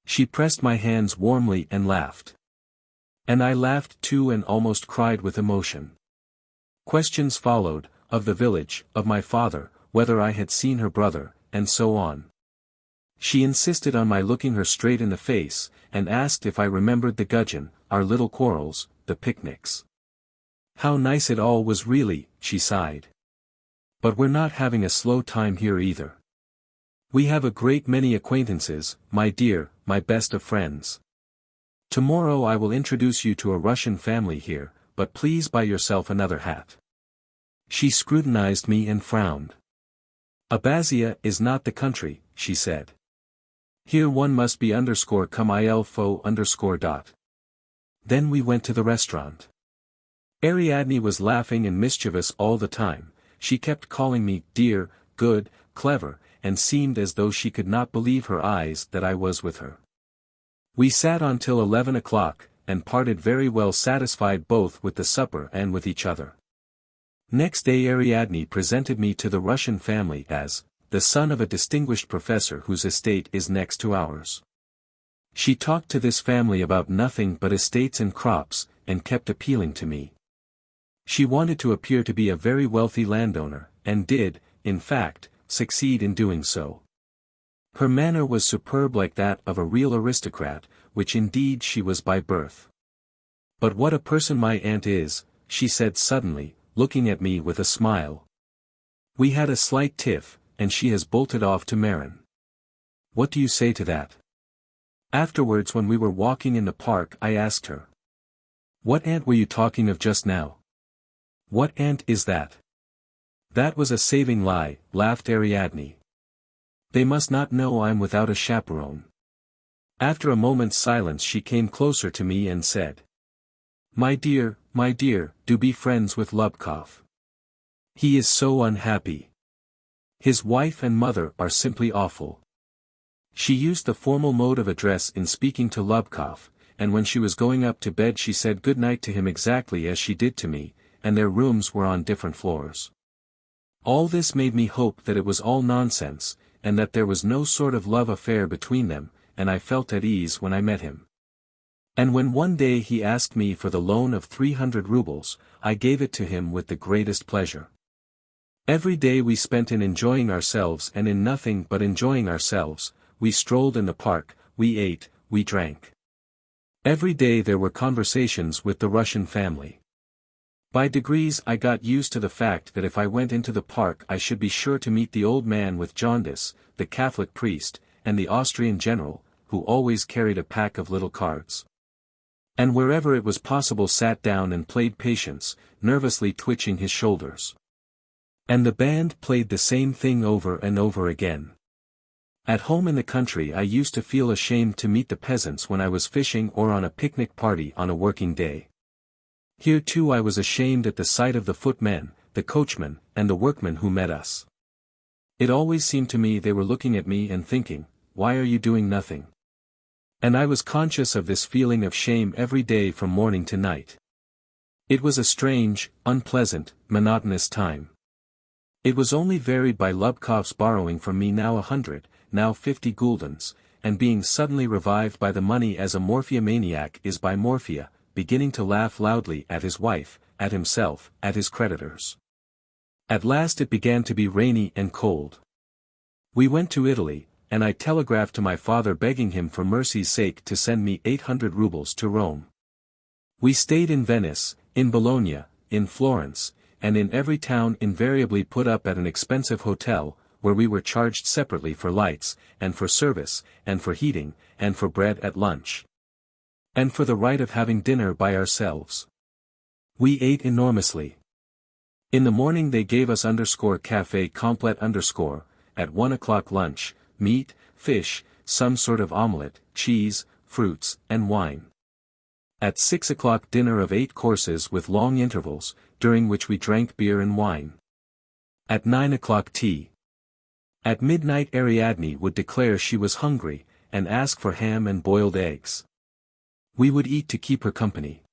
[SPEAKER 1] She pressed my hands warmly and laughed. And I laughed too and almost cried with emotion. Questions followed, of the village, of my father, whether I had seen her brother, and so on. She insisted on my looking her straight in the face, and asked if I remembered the gudgeon, our little quarrels, the picnics. How nice it all was really, she sighed. But we're not having a slow time here either. We have a great many acquaintances, my dear, my best of friends. Tomorrow I will introduce you to a Russian family here, but please buy yourself another hat. She scrutinized me and frowned. Abkhazia is not the country, she said. Here one must be _come_il_. Then we went to the restaurant. Ariadne was laughing and mischievous all the time. She kept calling me dear, good, clever, and seemed as though she could not believe her eyes that I was with her. We sat on till 11 o'clock, and parted very well satisfied both with the supper and with each other. Next day Ariadne presented me to the Russian family as the son of a distinguished professor whose estate is next to ours. She talked to this family about nothing but estates and crops, and kept appealing to me. She wanted to appear to be a very wealthy landowner, and did, in fact, succeed in doing so. Her manner was superb like that of a real aristocrat, which indeed she was by birth. But what a person my aunt is, she said suddenly, looking at me with a smile. We had a slight tiff, and she has bolted off to Marin. What do you say to that? Afterwards when we were walking in the park I asked her. What aunt were you talking of just now? What aunt is that? That was a saving lie, laughed Ariadne. They must not know I'm without a chaperone. After a moment's silence she came closer to me and said. My dear, do be friends with Lubkov. He is so unhappy. His wife and mother are simply awful. She used the formal mode of address in speaking to Lubkov, and when she was going up to bed she said good night to him exactly as she did to me, and their rooms were on different floors. All this made me hope that it was all nonsense, and that there was no sort of love affair between them, and I felt at ease when I met him. And when one day he asked me for the loan of 300 rubles, I gave it to him with the greatest pleasure. Every day we spent in enjoying ourselves and in nothing but enjoying ourselves. We strolled in the park, we ate, we drank. Every day there were conversations with the Russian family. By degrees I got used to the fact that if I went into the park I should be sure to meet the old man with jaundice, the Catholic priest, and the Austrian general, who always carried a pack of little cards. And wherever it was possible sat down and played patience, nervously twitching his shoulders. And the band played the same thing over and over again. At home in the country I used to feel ashamed to meet the peasants when I was fishing or on a picnic party on a working day. Here too I was ashamed at the sight of the footmen, the coachmen, and the workmen who met us. It always seemed to me they were looking at me and thinking, why are you doing nothing? And I was conscious of this feeling of shame every day from morning to night. It was a strange, unpleasant, monotonous time. It was only varied by Lubkov's borrowing from me now 100, now 50 guldens, and being suddenly revived by the money as a morphia maniac is by morphia, beginning to laugh loudly at his wife, at himself, at his creditors. At last it began to be rainy and cold. We went to Italy, and I telegraphed to my father begging him for mercy's sake to send me 800 rubles to Rome. We stayed in Venice, in Bologna, in Florence, and in every town invariably put up at an expensive hotel, where we were charged separately for lights, and for service, and for heating, and for bread at lunch. And for the right of having dinner by ourselves. We ate enormously. In the morning they gave us café complète at 1 o'clock lunch, meat, fish, some sort of omelette, cheese, fruits, and wine. At 6 o'clock dinner of 8 courses with long intervals, during which we drank beer and wine. At 9 o'clock tea. At midnight Ariadne would declare she was hungry, and ask for ham and boiled eggs. We would eat to keep her company.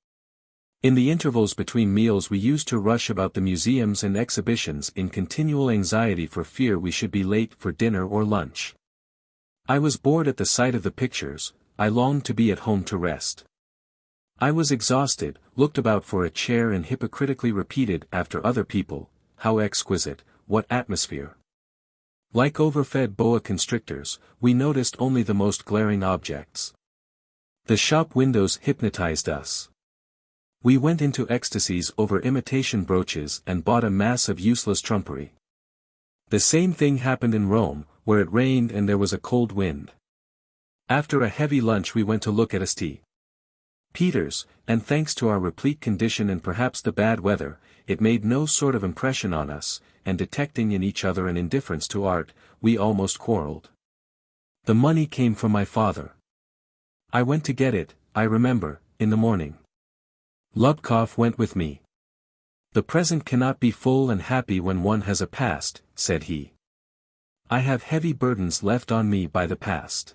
[SPEAKER 1] In the intervals between meals we used to rush about the museums and exhibitions in continual anxiety for fear we should be late for dinner or lunch. I was bored at the sight of the pictures, I longed to be at home to rest. I was exhausted, looked about for a chair and hypocritically repeated after other people, how exquisite, what atmosphere. Like overfed boa constrictors, we noticed only the most glaring objects. The shop windows hypnotized us. We went into ecstasies over imitation brooches and bought a mass of useless trumpery. The same thing happened in Rome, where it rained and there was a cold wind. After a heavy lunch we went to look at St. Peter's, and thanks to our replete condition and perhaps the bad weather, it made no sort of impression on us, and detecting in each other an indifference to art, we almost quarreled. The money came from my father. I went to get it, I remember, in the morning. Lubkov went with me. The present cannot be full and happy when one has a past, said he. I have heavy burdens left on me by the past.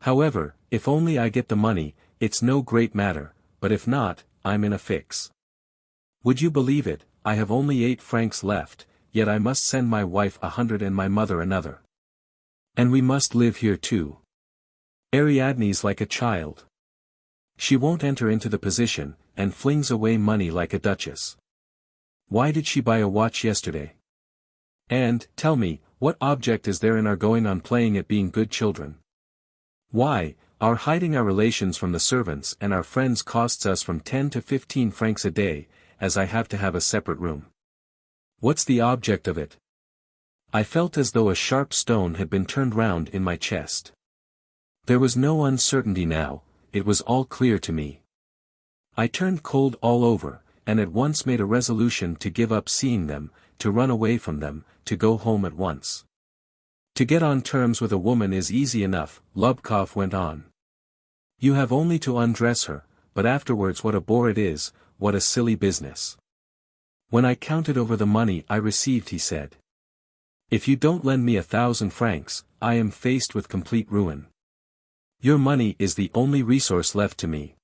[SPEAKER 1] However, if only I get the money, it's no great matter, but if not, I'm in a fix. Would you believe it, I have only 8 francs left, yet I must send my wife 100 and my mother another. And we must live here too. Ariadne's like a child. She won't enter into the position, and flings away money like a duchess. Why did she buy a watch yesterday? And, tell me, what object is there in our going on playing at being good children? Why, our hiding our relations from the servants and our friends costs us from 10 to 15 francs a day, as I have to have a separate room. What's the object of it? I felt as though a sharp stone had been turned round in my chest. There was no uncertainty now, it was all clear to me. I turned cold all over, and at once made a resolution to give up seeing them, to run away from them, to go home at once. To get on terms with a woman is easy enough, Lubkov went on. You have only to undress her, but afterwards what a bore it is, what a silly business. When I counted over the money I received he said. If you don't lend me 1,000 francs, I am faced with complete ruin. Your money is the only resource left to me.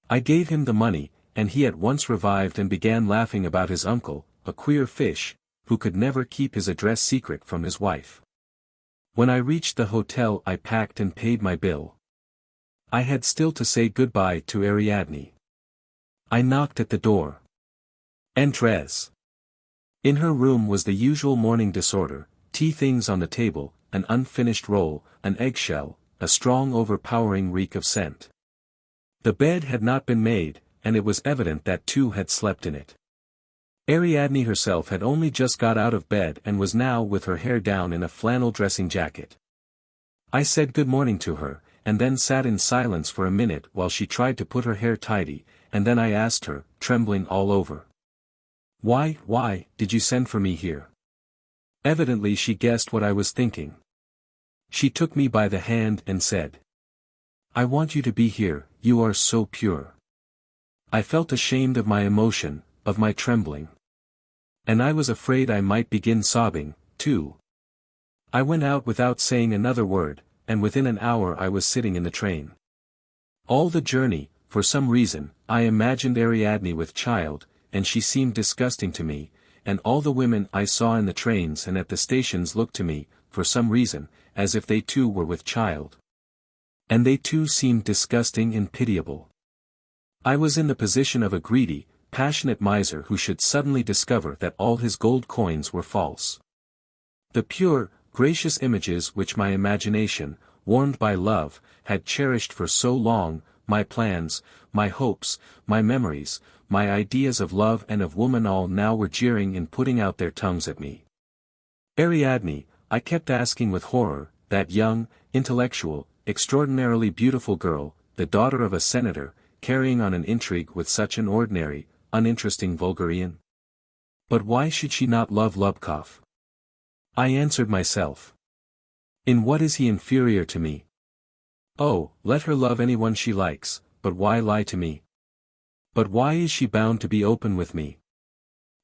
[SPEAKER 1] I gave him the money, and he at once revived and began laughing about his uncle, a queer fish, who could never keep his address secret from his wife. When I reached the hotel I packed and paid my bill. I had still to say goodbye to Ariadne. I knocked at the door. Entrez. In her room was the usual morning disorder, tea things on the table, an unfinished roll, an eggshell, a strong overpowering reek of scent. The bed had not been made, and it was evident that 2 had slept in it. Ariadne herself had only just got out of bed and was now with her hair down in a flannel dressing jacket. I said good morning to her, and then sat in silence for a minute while she tried to put her hair tidy, and then I asked her, trembling all over. Why, did you send for me here? Evidently she guessed what I was thinking. She took me by the hand and said. I want you to be here, you are so pure. I felt ashamed of my emotion, of my trembling. And I was afraid I might begin sobbing, too. I went out without saying another word, and within an hour I was sitting in the train. All the journey, for some reason, I imagined Ariadne with child, and she seemed disgusting to me, and all the women I saw in the trains and at the stations looked to me, for some reason, as if they too were with child. And they too seemed disgusting and pitiable. I was in the position of a greedy, passionate miser who should suddenly discover that all his gold coins were false. The pure, gracious images which my imagination, warmed by love, had cherished for so long, my plans, my hopes, my memories, my ideas of love and of woman all now were jeering and putting out their tongues at me. Ariadne, I kept asking with horror, that young, intellectual, extraordinarily beautiful girl, the daughter of a senator, carrying on an intrigue with such an ordinary, uninteresting vulgarian? But why should she not love Lubkov? I answered myself. In what is he inferior to me? Oh, let her love anyone she likes, but why lie to me? But why is she bound to be open with me?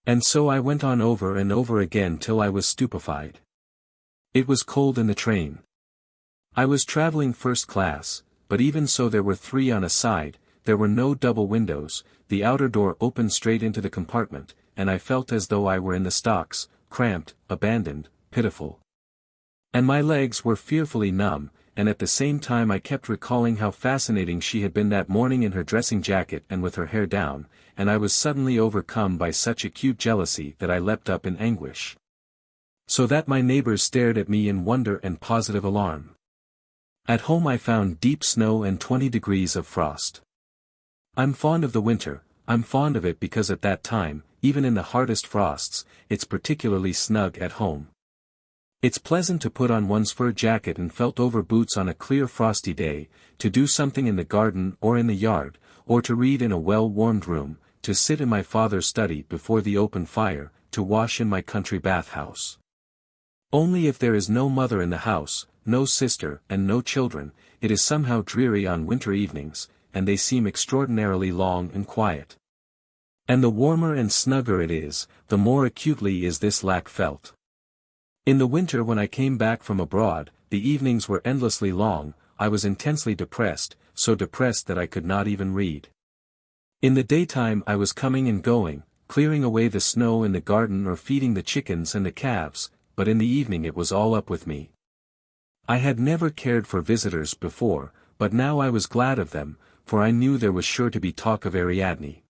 [SPEAKER 1] And so I went on over and over again till I was stupefied. It was cold in the train. I was traveling first class, but even so there were three on a side, there were no double windows, the outer door opened straight into the compartment, and I felt as though I were in the stocks, cramped, abandoned, pitiful. And my legs were fearfully numb, and at the same time I kept recalling how fascinating she had been that morning in her dressing jacket and with her hair down, and I was suddenly overcome by such acute jealousy that I leapt up in anguish. So that my neighbors stared at me in wonder and positive alarm. At home I found deep snow and 20 degrees of frost. I'm fond of the winter, I'm fond of it because at that time, even in the hardest frosts, it's particularly snug at home. It's pleasant to put on one's fur jacket and felt-over boots on a clear frosty day, to do something in the garden or in the yard, or to read in a well-warmed room, to sit in my father's study before the open fire, to wash in my country bath-house. Only if there is no mother in the house, no sister and no children, it is somehow dreary on winter evenings, and they seem extraordinarily long and quiet. And the warmer and snugger it is, the more acutely is this lack felt. In the winter when I came back from abroad, the evenings were endlessly long, I was intensely depressed, so depressed that I could not even read. In the daytime I was coming and going, clearing away the snow in the garden or feeding the chickens and the calves, but in the evening it was all up with me. I had never cared for visitors before, but now I was glad of them, for I knew there was sure to be talk of Ariadne.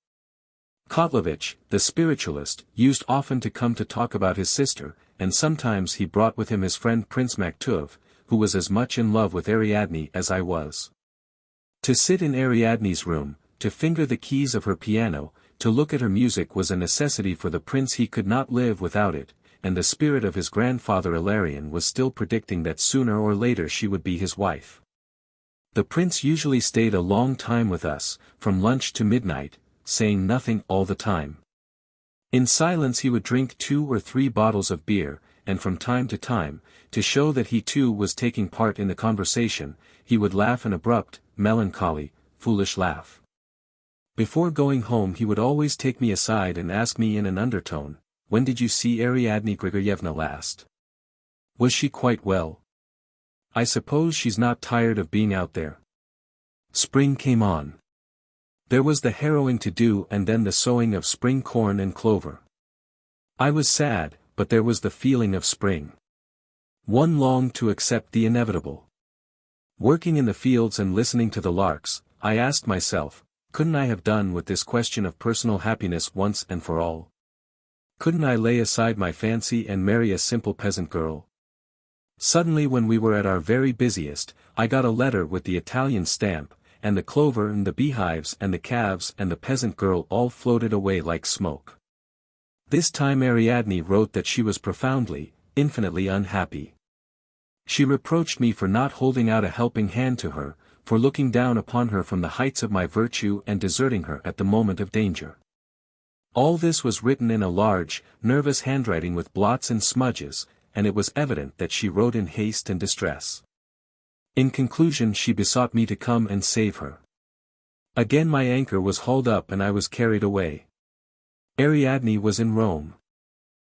[SPEAKER 1] Kotlovich, the spiritualist, used often to come to talk about his sister, and sometimes he brought with him his friend Prince Maktub, who was as much in love with Ariadne as I was. To sit in Ariadne's room, to finger the keys of her piano, to look at her music was a necessity for the prince. He could not live without it, and the spirit of his grandfather Ilarion was still predicting that sooner or later she would be his wife. The prince usually stayed a long time with us, from lunch to midnight, saying nothing all the time. In silence he would drink 2 or 3 bottles of beer, and from time to time, to show that he too was taking part in the conversation, he would laugh an abrupt, melancholy, foolish laugh. Before going home he would always take me aside and ask me in an undertone, "When did you see Ariadne Grigoryevna last? Was she quite well? I suppose she's not tired of being out there." Spring came on. There was the harrowing to do and then the sowing of spring corn and clover. I was sad, but there was the feeling of spring. One longed to accept the inevitable. Working in the fields and listening to the larks, I asked myself, couldn't I have done with this question of personal happiness once and for all? Couldn't I lay aside my fancy and marry a simple peasant girl? Suddenly when we were at our very busiest, I got a letter with the Italian stamp, and the clover and the beehives and the calves and the peasant girl all floated away like smoke. This time Ariadne wrote that she was profoundly, infinitely unhappy. She reproached me for not holding out a helping hand to her, for looking down upon her from the heights of my virtue and deserting her at the moment of danger. All this was written in a large, nervous handwriting with blots and smudges, and it was evident that she wrote in haste and distress. In conclusion she besought me to come and save her. Again my anchor was hauled up and I was carried away. Ariadne was in Rome.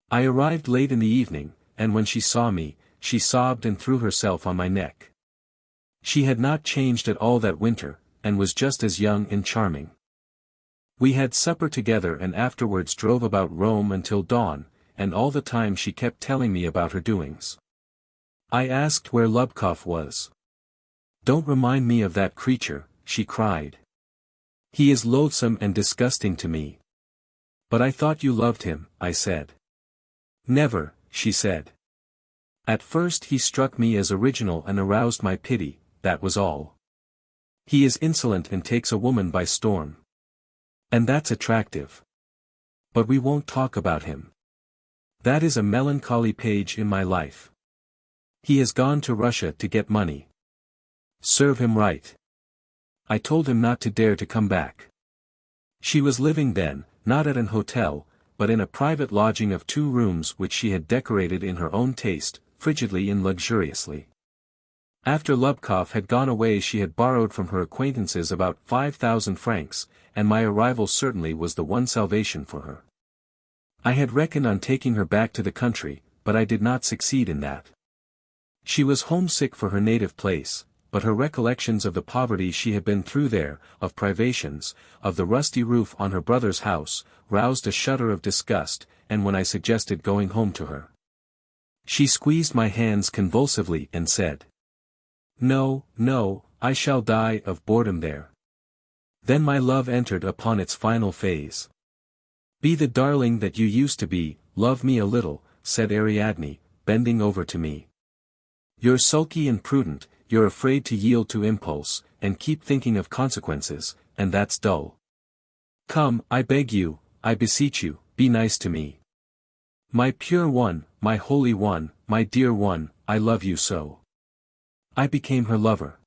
[SPEAKER 1] I arrived late in the evening, and when she saw me, she sobbed and threw herself on my neck. She had not changed at all that winter, and was just as young and charming. We had supper together and afterwards drove about Rome until dawn, and all the time she kept telling me about her doings. I asked where Lubkov was. "Don't remind me of that creature," she cried. "He is loathsome and disgusting to me." "But I thought you loved him," I said. "Never," she said. "At first he struck me as original and aroused my pity, that was all. He is insolent and takes a woman by storm. And that's attractive. But we won't talk about him. That is a melancholy page in my life. He has gone to Russia to get money. Serve him right. I told him not to dare to come back." She was living then, not at an hotel, but in a private lodging of 2 rooms which she had decorated in her own taste, frigidly and luxuriously. After Lubkov had gone away she had borrowed from her acquaintances about 5,000 francs, and my arrival certainly was the one salvation for her. I had reckoned on taking her back to the country, but I did not succeed in that. She was homesick for her native place, but her recollections of the poverty she had been through there, of privations, of the rusty roof on her brother's house, roused a shudder of disgust, and when I suggested going home to her, she squeezed my hands convulsively and said, "No, no, I shall die of boredom there." Then my love entered upon its final phase. "Be the darling that you used to be, love me a little," said Ariadne, bending over to me. "You're sulky and prudent, you're afraid to yield to impulse, and keep thinking of consequences, and that's dull. Come, I beg you, I beseech you, be nice to me. My pure one, my holy one, my dear one, I love you so." I became her lover.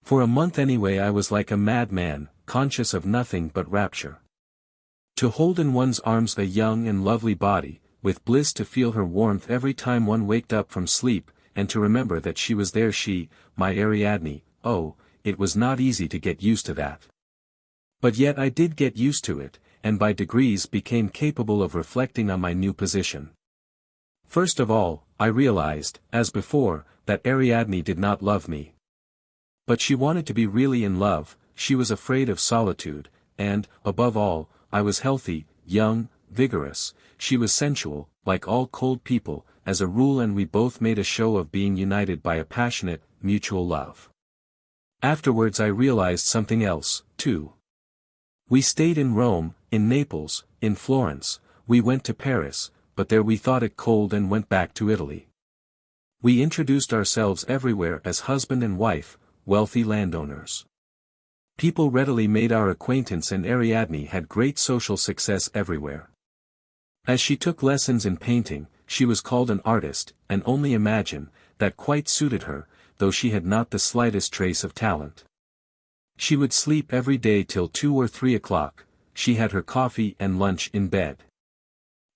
[SPEAKER 1] For a month anyway I was like a madman, conscious of nothing but rapture. To hold in one's arms a young and lovely body, with bliss to feel her warmth every time one waked up from sleep, and to remember that she was there, she, my Ariadne, oh, it was not easy to get used to that. But yet I did get used to it, and by degrees became capable of reflecting on my new position. First of all, I realized, as before, that Ariadne did not love me. But she wanted to be really in love, she was afraid of solitude, and, above all, I was healthy, young, vigorous, she was sensual, like all cold people, as a rule, and we both made a show of being united by a passionate, mutual love. Afterwards I realized something else, too. We stayed in Rome, in Naples, in Florence, we went to Paris, but there we thought it cold and went back to Italy. We introduced ourselves everywhere as husband and wife, wealthy landowners. People readily made our acquaintance, and Ariadne had great social success everywhere. As she took lessons in painting, she was called an artist, and only imagine, that quite suited her, though she had not the slightest trace of talent. She would sleep every day till 2 or 3 o'clock, she had her coffee and lunch in bed.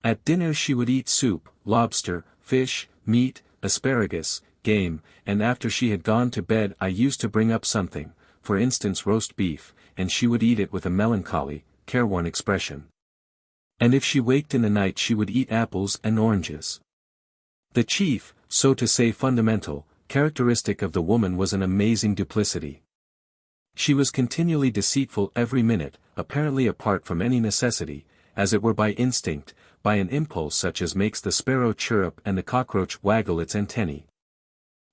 [SPEAKER 1] At dinner she would eat soup, lobster, fish, meat, asparagus, game, and after she had gone to bed I used to bring up something, for instance roast beef, and she would eat it with a melancholy, careworn expression. And if she waked in the night she would eat apples and oranges. The chief, so to say fundamental, characteristic of the woman was an amazing duplicity. She was continually deceitful every minute, apparently apart from any necessity, as it were by instinct, by an impulse such as makes the sparrow chirrup and the cockroach waggle its antennae.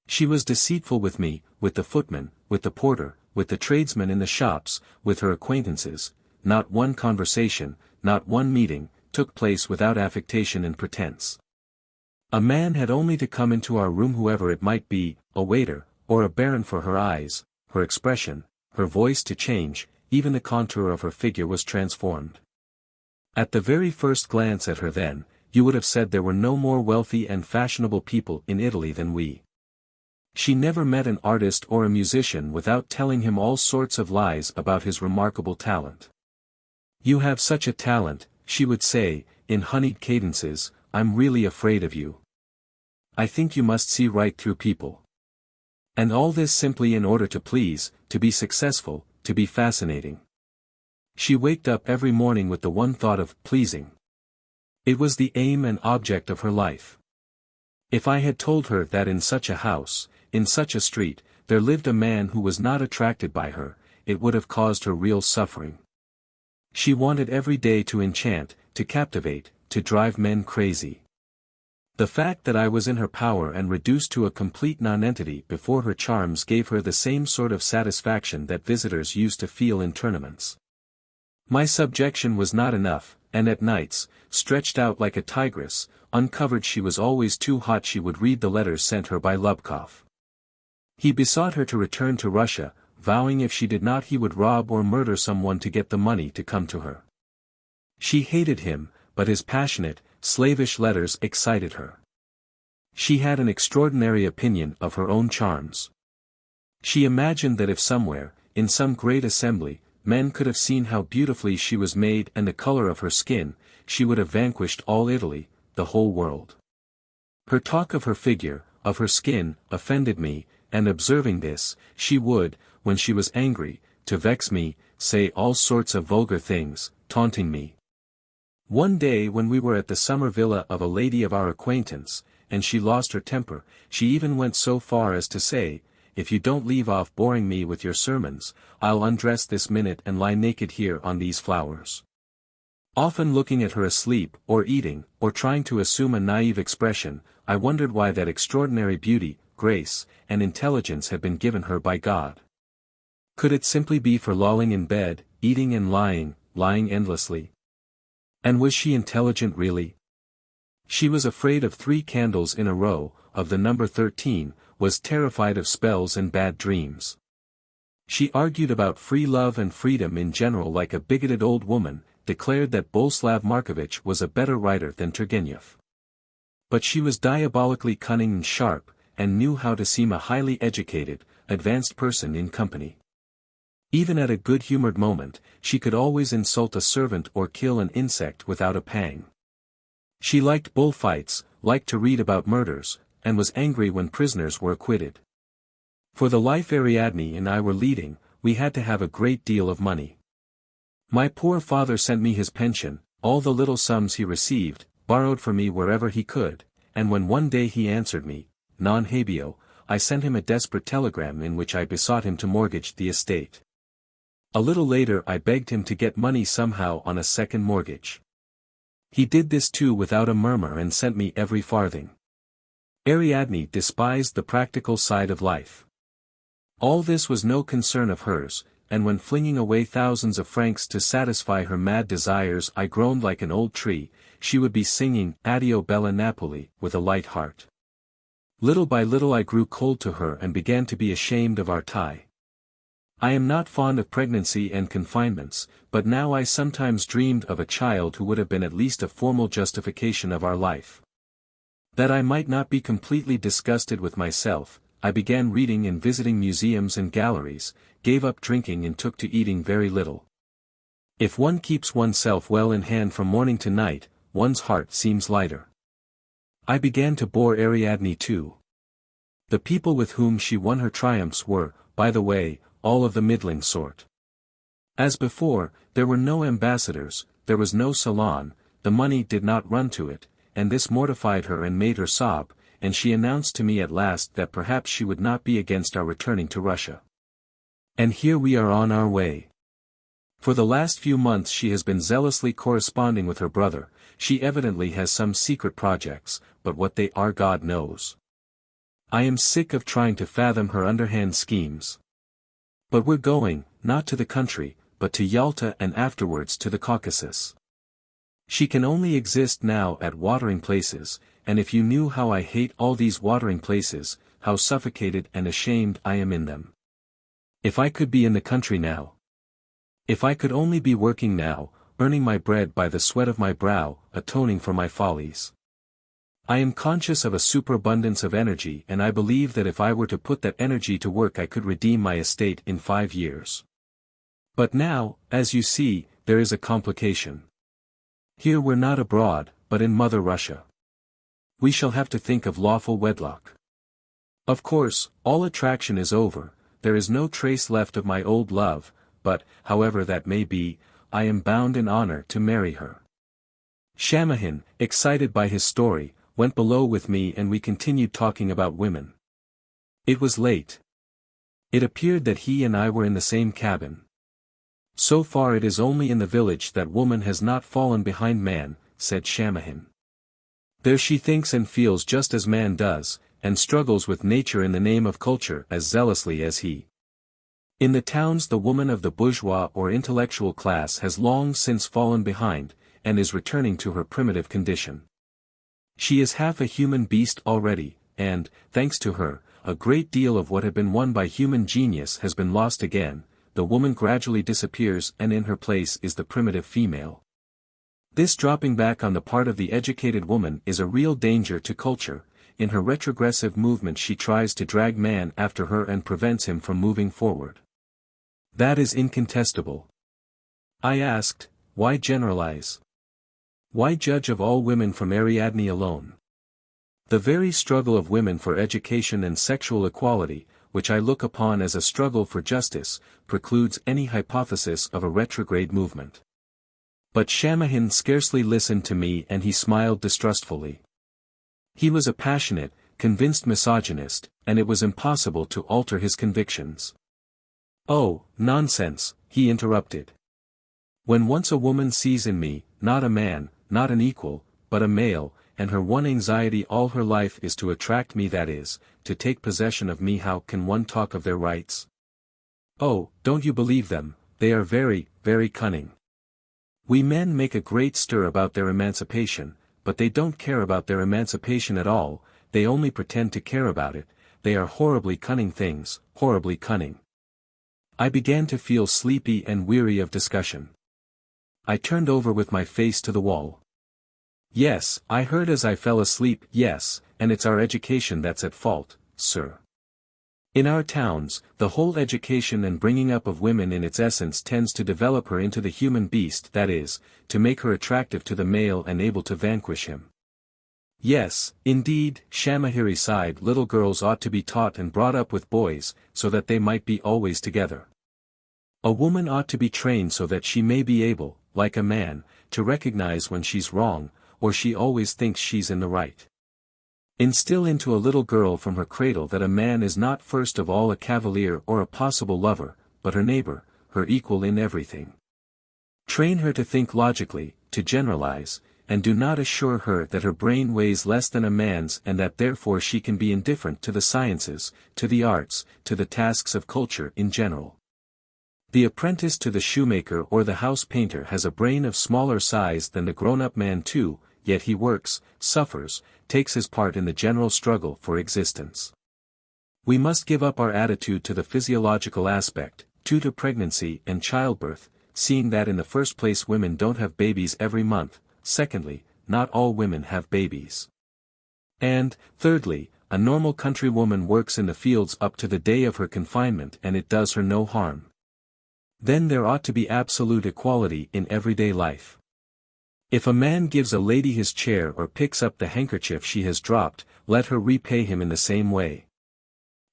[SPEAKER 1] She was deceitful with me, with the footman, with the porter, with the tradesmen in the shops, with her acquaintances. Not one conversation, not one meeting, took place without affectation and pretense. A man had only to come into our room, whoever it might be, a waiter, or a baron, for her eyes, her expression, her voice to change, even the contour of her figure was transformed. At the very first glance at her then, you would have said there were no more wealthy and fashionable people in Italy than we. She never met an artist or a musician without telling him all sorts of lies about his remarkable talent. "You have such a talent," she would say, in honeyed cadences, "I'm really afraid of you. I think you must see right through people." And all this simply in order to please, to be successful, to be fascinating. She waked up every morning with the one thought of pleasing. It was the aim and object of her life. If I had told her that in such a house, in such a street, there lived a man who was not attracted by her, it would have caused her real suffering. She wanted every day to enchant, to captivate, to drive men crazy. The fact that I was in her power and reduced to a complete nonentity before her charms gave her the same sort of satisfaction that visitors used to feel in tournaments. My subjection was not enough, and at nights, stretched out like a tigress, uncovered she was always too hot she would read the letters sent her by Lubkov. He besought her to return to Russia, vowing if she did not he would rob or murder someone to get the money to come to her. She hated him, but his passionate, slavish letters excited her. She had an extraordinary opinion of her own charms. She imagined that if somewhere, in some great assembly, men could have seen how beautifully she was made and the color of her skin, she would have vanquished all Italy, the whole world. Her talk of her figure, of her skin, offended me, and observing this, she would, when she was angry, to vex me, say all sorts of vulgar things, taunting me. One day when we were at the summer villa of a lady of our acquaintance, and she lost her temper, she even went so far as to say, "If you don't leave off boring me with your sermons, I'll undress this minute and lie naked here on these flowers." Often looking at her asleep, or eating, or trying to assume a naive expression, I wondered why that extraordinary beauty, grace, and intelligence had been given her by God. Could it simply be for lolling in bed, eating and lying endlessly? And was she intelligent really? She was afraid of 3 candles in a row, of the number 13, was terrified of spells and bad dreams. She argued about free love and freedom in general like a bigoted old woman, declared that Boleslav Markovitch was a better writer than Turgenev. But she was diabolically cunning and sharp, and knew how to seem a highly educated, advanced person in company. Even at a good-humored moment, she could always insult a servant or kill an insect without a pang. She liked bullfights, liked to read about murders, and was angry when prisoners were acquitted. For the life Ariadne and I were leading, we had to have a great deal of money. My poor father sent me his pension, all the little sums he received, borrowed for me wherever he could, and when one day he answered me, non habeo, I sent him a desperate telegram in which I besought him to mortgage the estate. A little later I begged him to get money somehow on a second mortgage. He did this too without a murmur and sent me every farthing. Ariadne despised the practical side of life. All this was no concern of hers, and when flinging away thousands of francs to satisfy her mad desires I groaned like an old tree, she would be singing Addio Bella Napoli with a light heart. Little by little I grew cold to her and began to be ashamed of our tie. I am not fond of pregnancy and confinements, but now I sometimes dreamed of a child who would have been at least a formal justification of our life. That I might not be completely disgusted with myself, I began reading and visiting museums and galleries, gave up drinking and took to eating very little. If one keeps oneself well in hand from morning to night, one's heart seems lighter. I began to bore Ariadne too. The people with whom she won her triumphs were, by the way, all of the middling sort. As before, there were no ambassadors, there was no salon, the money did not run to it, and this mortified her and made her sob, and she announced to me at last that perhaps she would not be against our returning to Russia. And here we are on our way. For the last few months she has been zealously corresponding with her brother. She evidently has some secret projects, but what they are God knows. I am sick of trying to fathom her underhand schemes. But we're going, not to the country, but to Yalta and afterwards to the Caucasus. She can only exist now at watering places, and if you knew how I hate all these watering places, how suffocated and ashamed I am in them. If I could be in the country now. If I could only be working now, earning my bread by the sweat of my brow, atoning for my follies. I am conscious of a superabundance of energy and I believe that if I were to put that energy to work I could redeem my estate in 5 years. But now, as you see, there is a complication. Here we're not abroad, but in Mother Russia. We shall have to think of lawful wedlock. Of course, all attraction is over, there is no trace left of my old love, but, however that may be, I am bound in honor to marry her. Shamahin, excited by his story, went below with me and we continued talking about women. It was late. It appeared that he and I were in the same cabin. So far it is only in the village that woman has not fallen behind man, said Shamahin. There she thinks and feels just as man does, and struggles with nature in the name of culture as zealously as he. In the towns the woman of the bourgeois or intellectual class has long since fallen behind, and is returning to her primitive condition. She is half a human beast already, and, thanks to her, a great deal of what had been won by human genius has been lost again. The woman gradually disappears and in her place is the primitive female. This dropping back on the part of the educated woman is a real danger to culture. In her retrogressive movement she tries to drag man after her and prevents him from moving forward. That is incontestable. I asked, why generalize? Why judge of all women from Ariadne alone? The very struggle of women for education and sexual equality, which I look upon as a struggle for justice, precludes any hypothesis of a retrograde movement. But Shamahin scarcely listened to me and he smiled distrustfully. He was a passionate, convinced misogynist, and it was impossible to alter his convictions. Oh, nonsense, he interrupted. When once a woman sees in me, not a man, not an equal, but a male, and her one anxiety all her life is to attract me, that is, to take possession of me, how can one talk of their rights? Oh, don't you believe them, they are very, very cunning. We men make a great stir about their emancipation, but they don't care about their emancipation at all, they only pretend to care about it. They are horribly cunning things, horribly cunning. I began to feel sleepy and weary of discussion. I turned over with my face to the wall. Yes, I heard as I fell asleep, yes, and it's our education that's at fault, sir. In our towns, the whole education and bringing up of women in its essence tends to develop her into the human beast, that is, to make her attractive to the male and able to vanquish him. Yes, indeed, Shamahiri sighed, little girls ought to be taught and brought up with boys, so that they might be always together. A woman ought to be trained so that she may be able, like a man, to recognize when she's wrong, or she always thinks she's in the right. Instill into a little girl from her cradle that a man is not first of all a cavalier or a possible lover, but her neighbor, her equal in everything. Train her to think logically, to generalize, and do not assure her that her brain weighs less than a man's and that therefore she can be indifferent to the sciences, to the arts, to the tasks of culture in general. The apprentice to the shoemaker or the house painter has a brain of smaller size than the grown-up man too, yet he works, suffers, takes his part in the general struggle for existence. We must give up our attitude to the physiological aspect, to pregnancy and childbirth, seeing that in the first place women don't have babies every month, secondly, not all women have babies. And, thirdly, a normal country woman works in the fields up to the day of her confinement and it does her no harm. Then there ought to be absolute equality in everyday life. If a man gives a lady his chair or picks up the handkerchief she has dropped, let her repay him in the same way.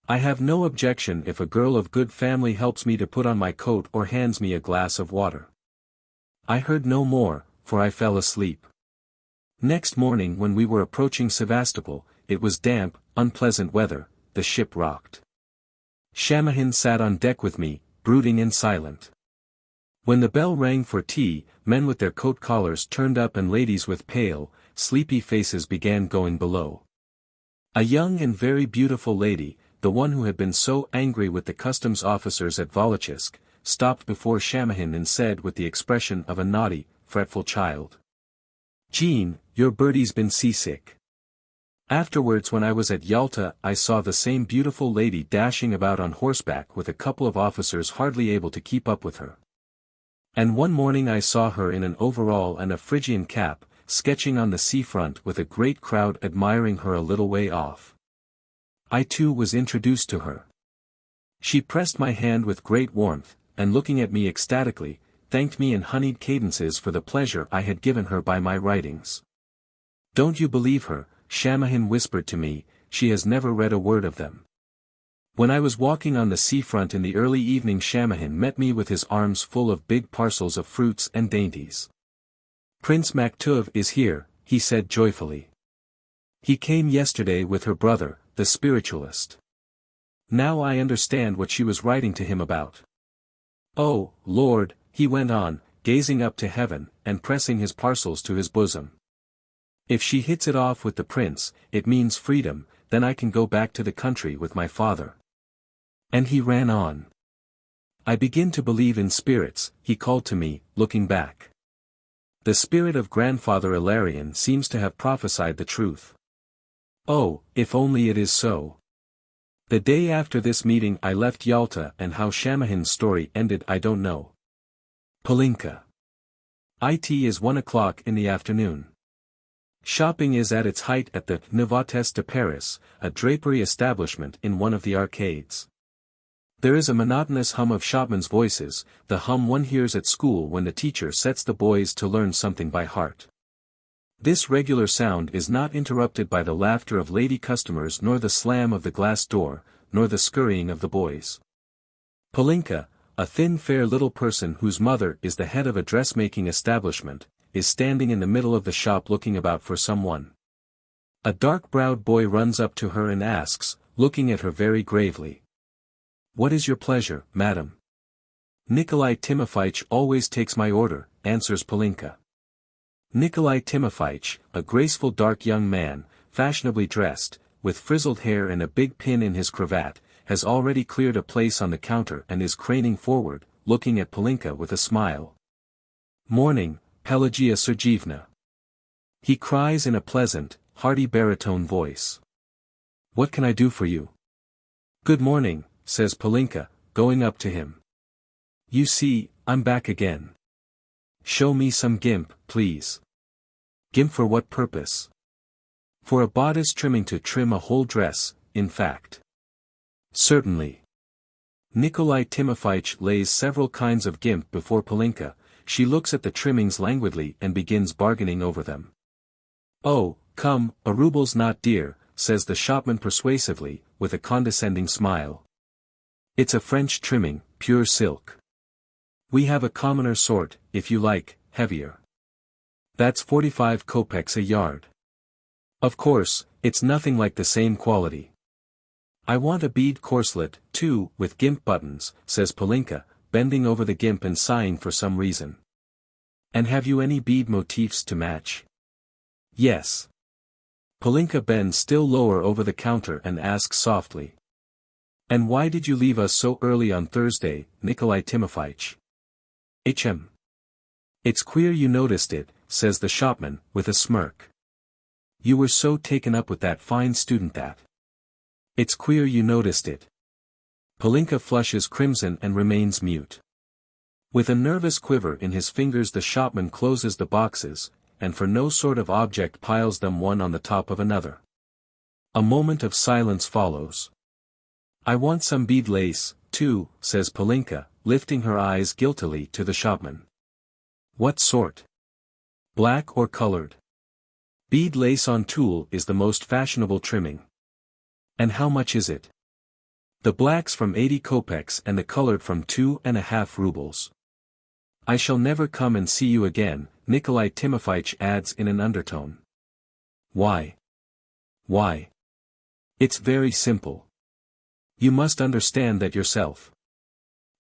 [SPEAKER 1] I have no objection if a girl of good family helps me to put on my coat or hands me a glass of water. I heard no more, for I fell asleep. Next morning when we were approaching Sevastopol, it was damp, unpleasant weather, the ship rocked. Shamahin sat on deck with me, brooding and silent. When the bell rang for tea, men with their coat collars turned up and ladies with pale, sleepy faces began going below. A young and very beautiful lady, the one who had been so angry with the customs officers at Woloczysk, stopped before Shamahin and said with the expression of a naughty, fretful child, "Jean, your birdie's been seasick." Afterwards when I was at Yalta I saw the same beautiful lady dashing about on horseback with a couple of officers hardly able to keep up with her. And one morning I saw her in an overall and a Phrygian cap, sketching on the seafront with a great crowd admiring her a little way off. I too was introduced to her. She pressed my hand with great warmth, and looking at me ecstatically, thanked me in honeyed cadences for the pleasure I had given her by my writings. "Don't you believe her," Shamahin whispered to me, "she has never read a word of them." When I was walking on the seafront in the early evening Shamahin met me with his arms full of big parcels of fruits and dainties. "Prince Maktub is here," he said joyfully. "He came yesterday with her brother, the spiritualist. Now I understand what she was writing to him about. Oh, Lord," he went on, gazing up to heaven, and pressing his parcels to his bosom. If she hits it off with the prince, it means freedom, then I can go back to the country with my father. And he ran on. I begin to believe in spirits, he called to me, looking back. The spirit of grandfather Ilarion seems to have prophesied the truth. Oh, if only it is so. The day after this meeting I left Yalta, and how Shamahin's story ended I don't know. Polinka. It is 1 o'clock in the afternoon. Shopping is at its height at the Nouveautés de Paris, a drapery establishment in one of the arcades. There is a monotonous hum of shopmen's voices, the hum one hears at school when the teacher sets the boys to learn something by heart. This regular sound is not interrupted by the laughter of lady customers nor the slam of the glass door, nor the scurrying of the boys. Polinka, a thin fair little person whose mother is the head of a dressmaking establishment, is standing in the middle of the shop looking about for someone. A dark-browed boy runs up to her and asks, looking at her very gravely. "What is your pleasure, madam?" "Nikolai Timofeich always takes my order," answers Polinka. Nikolai Timofeich, a graceful dark young man, fashionably dressed, with frizzled hair and a big pin in his cravat, has already cleared a place on the counter and is craning forward, looking at Polinka with a smile. "Morning, Pelagia Sergeevna," he cries in a pleasant, hearty baritone voice. "What can I do for you?" "Good morning," says Polinka, going up to him. "You see, I'm back again. Show me some gimp, please." "Gimp for what purpose?" "For a bodice trimming to trim a whole dress, in fact." "Certainly." Nikolai Timofeich lays several kinds of gimp before Polinka. She looks at the trimmings languidly and begins bargaining over them. "Oh, come, a ruble's not dear," says the shopman persuasively, with a condescending smile. "It's a French trimming, pure silk. We have a commoner sort, if you like, heavier. That's 45 kopecks a yard. Of course, it's nothing like the same quality." "I want a bead corselet, too, with gimp buttons," says Polinka, bending over the gimp and sighing for some reason. "And have you any bead motifs to match?" "Yes." Polinka bends still lower over the counter and asks softly. "And why did you leave us so early on Thursday, Nikolai Timofeich?" "XIII. It's queer you noticed it," says the shopman, with a smirk. "You were so taken up with that fine student that. It's queer you noticed it." Polinka flushes crimson and remains mute. With a nervous quiver in his fingers the shopman closes the boxes, and for no sort of object piles them one on the top of another. A moment of silence follows. "I want some bead lace, too," says Polinka, lifting her eyes guiltily to the shopman. "What sort? Black or colored?" "Bead lace on tulle is the most fashionable trimming." "And how much is it?" "The black's from 80 kopecks and the colored from 2.5 rubles. "I shall never come and see you again," Nikolai Timofeich adds in an undertone. "Why? Why? It's very simple. You must understand that yourself."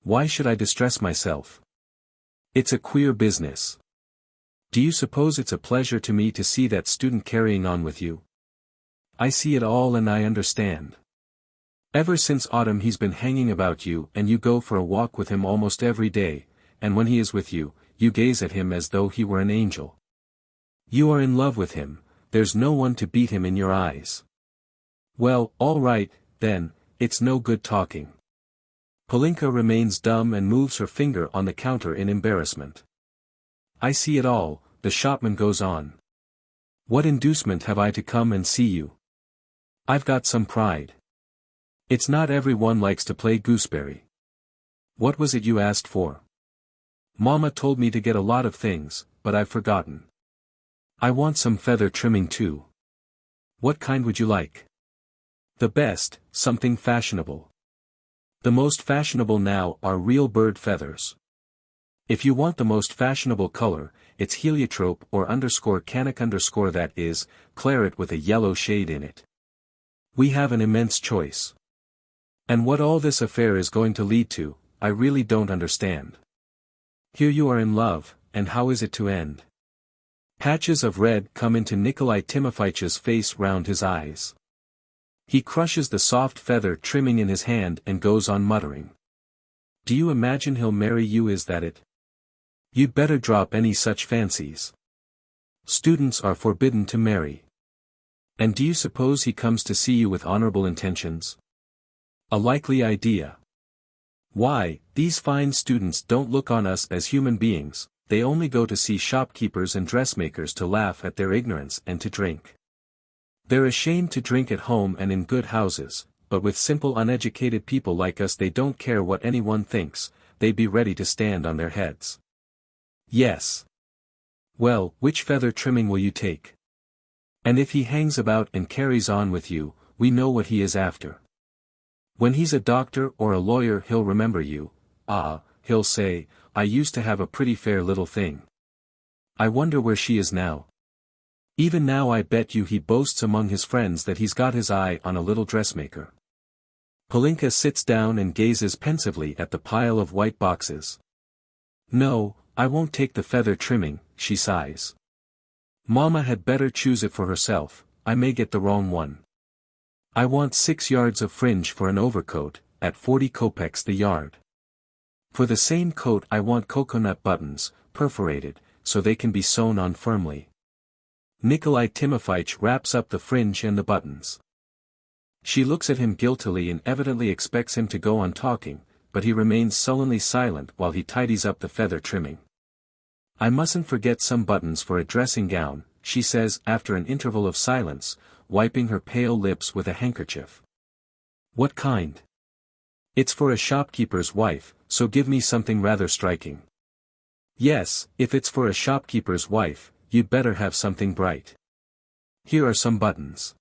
[SPEAKER 1] "Why should I distress myself? It's a queer business. Do you suppose it's a pleasure to me to see that student carrying on with you? I see it all and I understand. Ever since autumn he's been hanging about you and you go for a walk with him almost every day, and when he is with you, you gaze at him as though he were an angel. You are in love with him, there's no one to beat him in your eyes. Well, all right, then, it's no good talking." Polinka remains dumb and moves her finger on the counter in embarrassment. "I see it all," the shopman goes on. "What inducement have I to come and see you? I've got some pride. It's not everyone likes to play gooseberry. What was it you asked for?" "Mama told me to get a lot of things, but I've forgotten. I want some feather trimming too." "What kind would you like?" "The best, something fashionable. The most fashionable now are real bird feathers. If you want the most fashionable color, it's heliotrope or _canic that is, claret with a yellow shade in it. We have an immense choice. And what all this affair is going to lead to, I really don't understand. Here you are in love, and how is it to end?" Patches of red come into Nikolai Timofeitch's face round his eyes. He crushes the soft feather trimming in his hand and goes on muttering. Do you imagine he'll marry you? Is that it? You'd better drop any such fancies. Students are forbidden to marry. And do you suppose he comes to see you with honorable intentions? A likely idea. Why, these fine students don't look on us as human beings, they only go to see shopkeepers and dressmakers to laugh at their ignorance and to drink. They're ashamed to drink at home and in good houses, but with simple uneducated people like us they don't care what anyone thinks, they'd be ready to stand on their heads. Yes. Well, which feather trimming will you take? And if he hangs about and carries on with you, we know what he is after. When he's a doctor or a lawyer he'll remember you, he'll say, I used to have a pretty fair little thing. I wonder where she is now. Even now I bet you he boasts among his friends that he's got his eye on a little dressmaker. Polinka sits down and gazes pensively at the pile of white boxes. No, I won't take the feather trimming, she sighs. Mama had better choose it for herself, I may get the wrong one. I want 6 yards of fringe for an overcoat, at 40 kopecks the yard. For the same coat I want coconut buttons, perforated, so they can be sewn on firmly. Nikolai Timofeitch wraps up the fringe and the buttons. She looks at him guiltily and evidently expects him to go on talking, but he remains sullenly silent while he tidies up the feather trimming. I mustn't forget some buttons for a dressing gown, she says after an interval of silence, wiping her pale lips with a handkerchief. What kind? It's for a shopkeeper's wife, so give me something rather striking. Yes, if it's for a shopkeeper's wife, you'd better have something bright. Here are some buttons.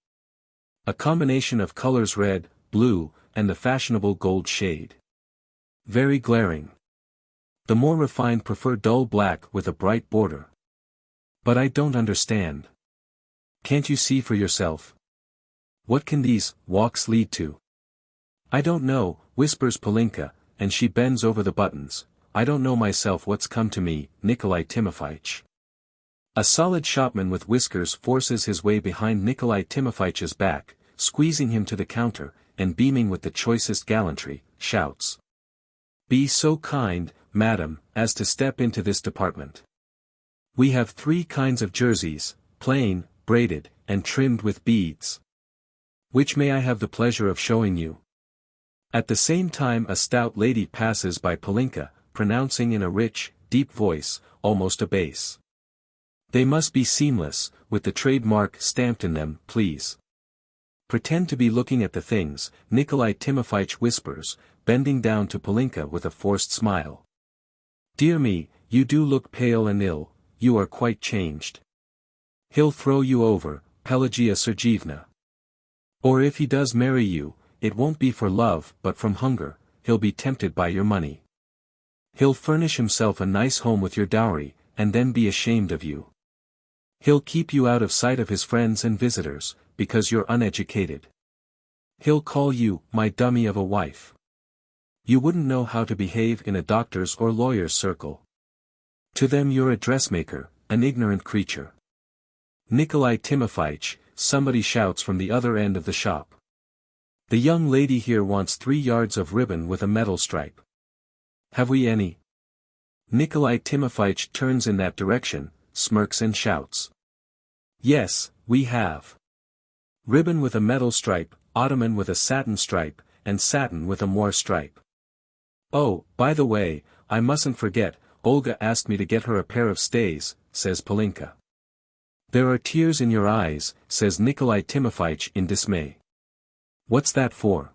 [SPEAKER 1] A combination of colors red, blue, and the fashionable gold shade. Very glaring. The more refined prefer dull black with a bright border. But I don't understand. Can't you see for yourself? What can these walks lead to? I don't know, whispers Polinka, and she bends over the buttons. I don't know myself what's come to me, Nikolai Timofeitch. A solid shopman with whiskers forces his way behind Nikolai Timofeitch's back, squeezing him to the counter, and beaming with the choicest gallantry, shouts. Be so kind, madam, as to step into this department. We have 3 kinds of jerseys, plain, braided, and trimmed with beads. Which may I have the pleasure of showing you? At the same time a stout lady passes by Polinka, pronouncing in a rich, deep voice, almost a bass. They must be seamless, with the trademark stamped in them, please. Pretend to be looking at the things, Nikolai Timofeitch whispers, bending down to Polinka with a forced smile. Dear me, you do look pale and ill, you are quite changed. He'll throw you over, Pelagia Sergievna. Or if he does marry you, it won't be for love but from hunger, he'll be tempted by your money. He'll furnish himself a nice home with your dowry, and then be ashamed of you. He'll keep you out of sight of his friends and visitors, because you're uneducated. He'll call you, my dummy of a wife. You wouldn't know how to behave in a doctor's or lawyer's circle. To them you're a dressmaker, an ignorant creature. Nikolai Timofeitch, somebody shouts from the other end of the shop. The young lady here wants 3 yards of ribbon with a metal stripe. Have we any? Nikolai Timofeitch turns in that direction, smirks and shouts. Yes, we have. Ribbon with a metal stripe, ottoman with a satin stripe, and satin with a moire stripe. Oh, by the way, I mustn't forget, Olga asked me to get her a pair of stays, says Polinka. There are tears in your eyes, says Nikolai Timofeitch in dismay. What's that for?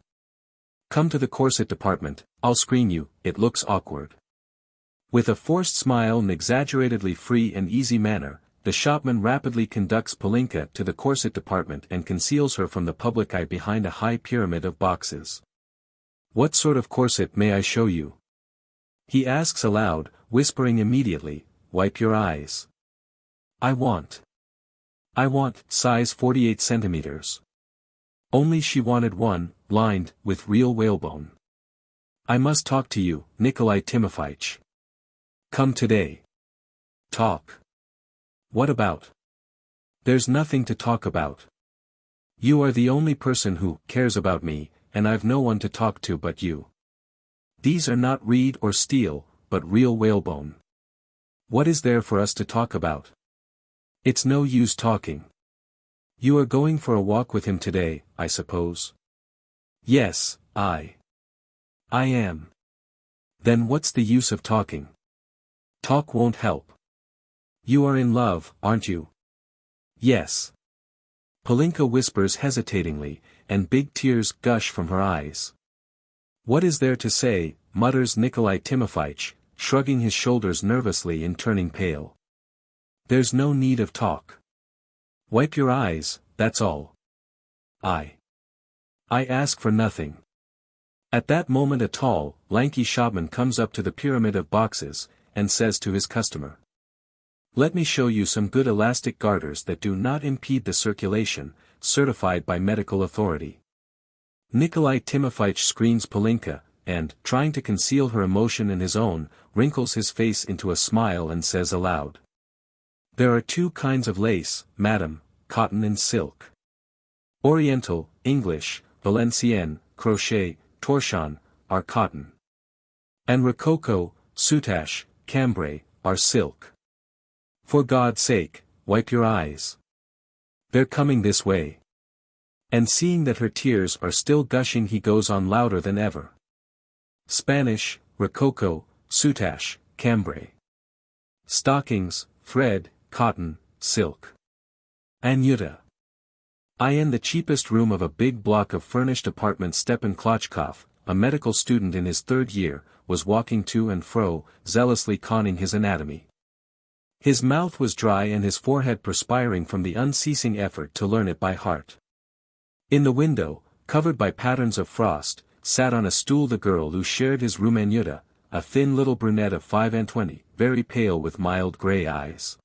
[SPEAKER 1] Come to the corset department, I'll screen you, it looks awkward. With a forced smile and exaggeratedly free and easy manner, the shopman rapidly conducts Polinka to the corset department and conceals her from the public eye behind a high pyramid of boxes. What sort of corset may I show you? He asks aloud, whispering immediately, wipe your eyes. I want, size 48 centimeters. Only she wanted one, lined, with real whalebone. I must talk to you, Nikolai Timofeitch. Come today. Talk. What about? There's nothing to talk about. You are the only person who cares about me, and I've no one to talk to but you. These are not reed or steel, but real whalebone. What is there for us to talk about? It's no use talking. You are going for a walk with him today, I suppose? Yes, I am. Then what's the use of talking? Talk won't help. You are in love, aren't you? Yes. Polinka whispers hesitatingly, and big tears gush from her eyes. What is there to say, mutters Nikolai Timofeich, shrugging his shoulders nervously and turning pale. There's no need of talk. Wipe your eyes, that's all. I ask for nothing. At that moment a tall, lanky shopman comes up to the pyramid of boxes, and says to his customer. Let me show you some good elastic garters that do not impede the circulation, certified by medical authority. Nikolai Timofeich screens Polinka, and, trying to conceal her emotion and his own, wrinkles his face into a smile and says aloud. There are two kinds of lace, madam, cotton and silk. Oriental, English, Valenciennes, crochet, torchon, are cotton. And rococo, soutache, cambray, are silk. For God's sake, wipe your eyes. They're coming this way. And seeing that her tears are still gushing he goes on louder than ever. Spanish, rococo, soutache, cambray. Stockings, thread, cotton, silk. Anyuta. I in the cheapest room of a big block of furnished apartments. Stepan Klochkov, a medical student in his third year, was walking to and fro, zealously conning his anatomy. His mouth was dry and his forehead perspiring from the unceasing effort to learn it by heart. In the window, covered by patterns of frost, sat on a stool the girl who shared his room, Anyuta, a thin little brunette of 25, very pale with mild grey eyes.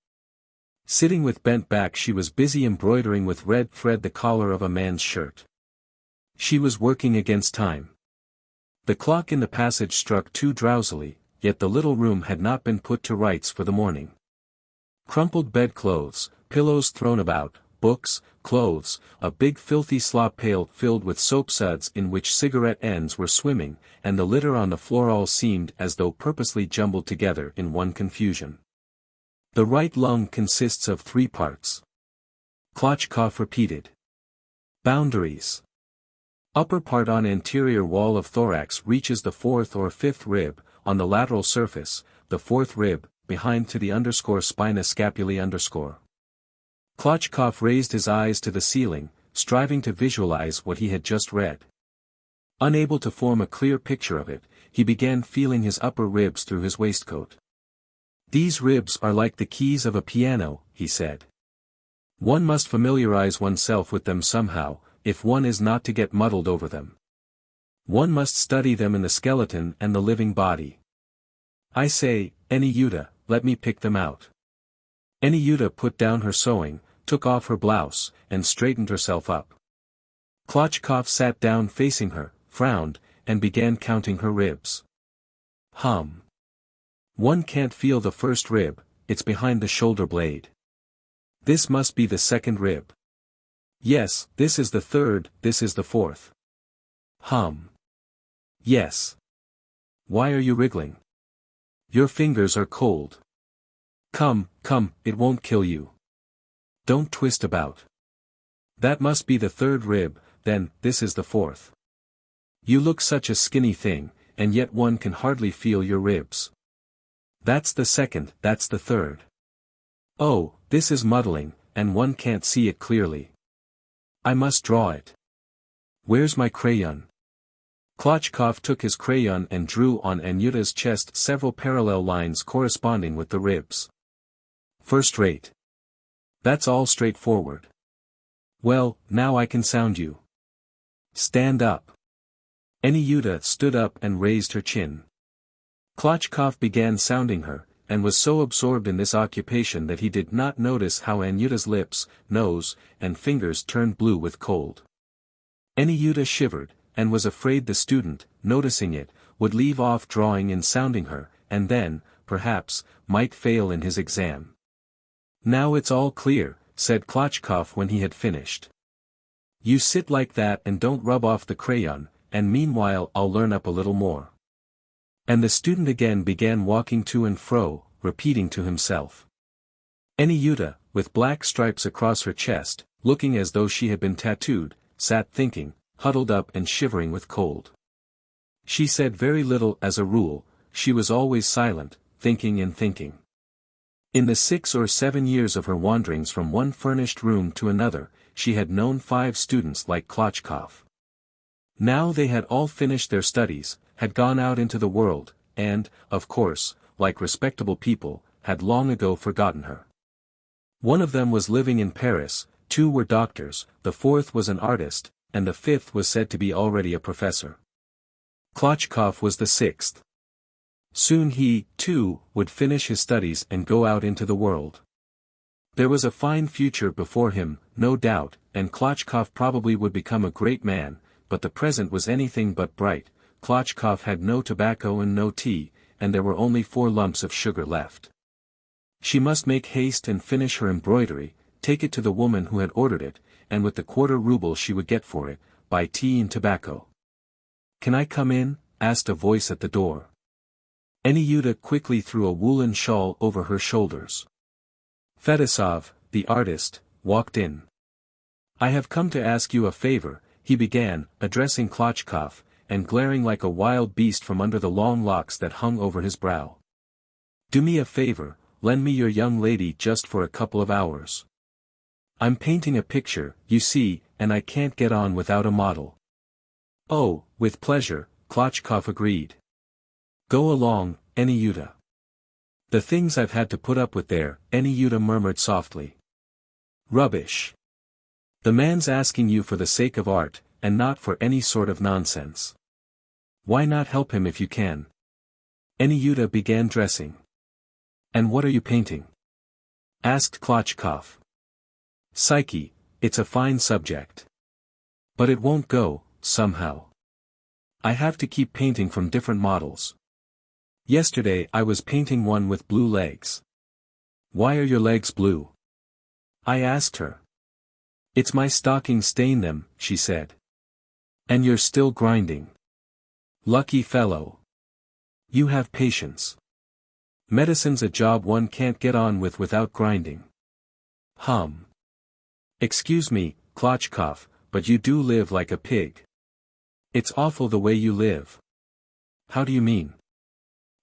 [SPEAKER 1] Sitting with bent back she was busy embroidering with red thread the collar of a man's shirt. She was working against time. The clock in the passage struck 2 drowsily, yet the little room had not been put to rights for the morning. Crumpled bedclothes, pillows thrown about, books, clothes, a big filthy slop pail filled with soap suds in which cigarette ends were swimming, and the litter on the floor all seemed as though purposely jumbled together in one confusion. The right lung consists of 3 parts. Klochkov repeated. Boundaries. Upper part on anterior wall of thorax reaches the 4th or 5th rib, on the lateral surface, the 4th rib, behind to the spina scapulae. Klochkov raised his eyes to the ceiling, striving to visualize what he had just read. Unable to form a clear picture of it, he began feeling his upper ribs through his waistcoat. These ribs are like the keys of a piano, he said. One must familiarize oneself with them somehow, if one is not to get muddled over them. One must study them in the skeleton and the living body. I say, Anyuta, let me pick them out. Anyuta put down her sewing, took off her blouse, and straightened herself up. Klochkov sat down facing her, frowned, and began counting her ribs. One can't feel the first rib, it's behind the shoulder blade. This must be the 2nd rib. Yes, this is the 3rd, this is the 4th. Yes. Why are you wriggling? Your fingers are cold. Come, it won't kill you. Don't twist about. That must be the 3rd rib, then, this is the 4th. You look such a skinny thing, and yet one can hardly feel your ribs. That's the 2nd, that's the 3rd. Oh, this is muddling, and one can't see it clearly. I must draw it. Where's my crayon? Klochkov took his crayon and drew on Anyuta's chest several parallel lines corresponding with the ribs. First rate. That's all straightforward. Well, now I can sound you. Stand up. Anyuta stood up and raised her chin. Klochkov began sounding her, and was so absorbed in this occupation that he did not notice how Anyuta's lips, nose, and fingers turned blue with cold. Anyuta shivered, and was afraid the student, noticing it, would leave off drawing and sounding her, and then, perhaps, might fail in his exam. Now it's all clear, said Klotchkov when he had finished. You sit like that and don't rub off the crayon, and meanwhile I'll learn up a little more. And the student again began walking to and fro, repeating to himself. Anyuta, with black stripes across her chest, looking as though she had been tattooed, sat thinking, huddled up and shivering with cold. She said very little as a rule, she was always silent, thinking and thinking. In the 6 or 7 years of her wanderings from one furnished room to another, she had known 5 students like Klotchkov. Now they had all finished their studies, had gone out into the world, and, of course, like respectable people, had long ago forgotten her. One of them was living in Paris, 2 were doctors, the 4th was an artist, and the 5th was said to be already a professor. Klotchkov was the 6th. Soon he, too, would finish his studies and go out into the world. There was a fine future before him, no doubt, and Klotchkov probably would become a great man, but the present was anything but bright. Klotchkov had no tobacco and no tea, and there were only 4 lumps of sugar left. She must make haste and finish her embroidery, take it to the woman who had ordered it, and with the quarter ruble she would get for it, buy tea and tobacco. "Can I come in?" asked a voice at the door. Anyuta quickly threw a woolen shawl over her shoulders. Fedosov, the artist, walked in. "I have come to ask you a favor," he began, addressing Klotchkov, and glaring like a wild beast from under the long locks that hung over his brow. "Do me a favor, lend me your young lady just for a couple of hours. I'm painting a picture, you see, and I can't get on without a model." "Oh, with pleasure," Klotchkov agreed. "Go along, Anyuta." "The things I've had to put up with there," Anyuta murmured softly. "Rubbish. The man's asking you for the sake of art, and not for any sort of nonsense. Why not help him if you can?" Anyuta began dressing. "And what are you painting?" asked Klotchkov. "Psyche, it's a fine subject. But it won't go, somehow. I have to keep painting from different models. Yesterday I was painting one with blue legs." "Why are your legs blue?" I asked her. "It's my stockings stain them," she said. "And you're still grinding. Lucky fellow. You have patience. Medicine's a job one can't get on with without grinding." "Excuse me, Klotchkov, but you do live like a pig. It's awful the way you live." "How do you mean?"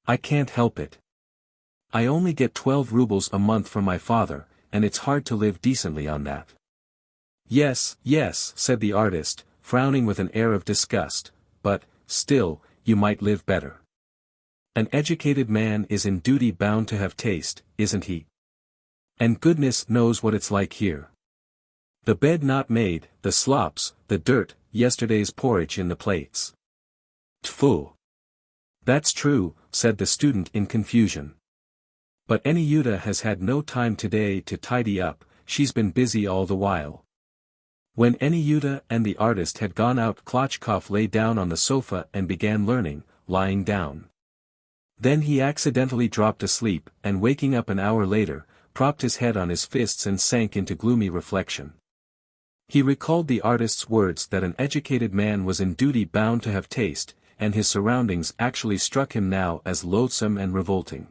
[SPEAKER 1] "I can't help it. I only get 12 rubles a month from my father, and it's hard to live decently on that." "Yes, yes," said the artist, frowning with an air of disgust, "but, still, you might live better. An educated man is in duty bound to have taste, isn't he? And goodness knows what it's like here. The bed not made, the slops, the dirt, yesterday's porridge in the plates. Tfu. "That's true," said the student in confusion. "But Anyuta has had no time today to tidy up, she's been busy all the while." When Anyuta and the artist had gone out, Klotchkov lay down on the sofa and began learning, lying down. Then he accidentally dropped asleep, and waking up an hour later, propped his head on his fists and sank into gloomy reflection. He recalled the artist's words that an educated man was in duty bound to have taste, and his surroundings actually struck him now as loathsome and revolting.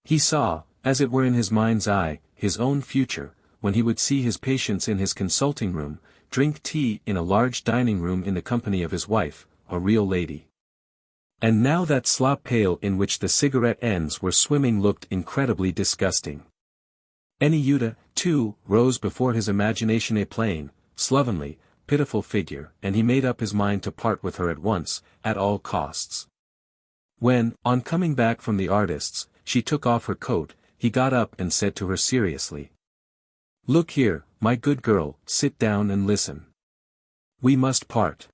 [SPEAKER 1] He saw, as it were in his mind's eye, his own future, when he would see his patients in his consulting room, drink tea in a large dining room in the company of his wife, a real lady. And now that slop pail in which the cigarette ends were swimming looked incredibly disgusting. Anyuta, too, rose before his imagination, a plain, slovenly, pitiful figure, and he made up his mind to part with her at once, at all costs. When, on coming back from the artist's, she took off her coat, he got up and said to her seriously, "Look here, my good girl, sit down and listen. We must part.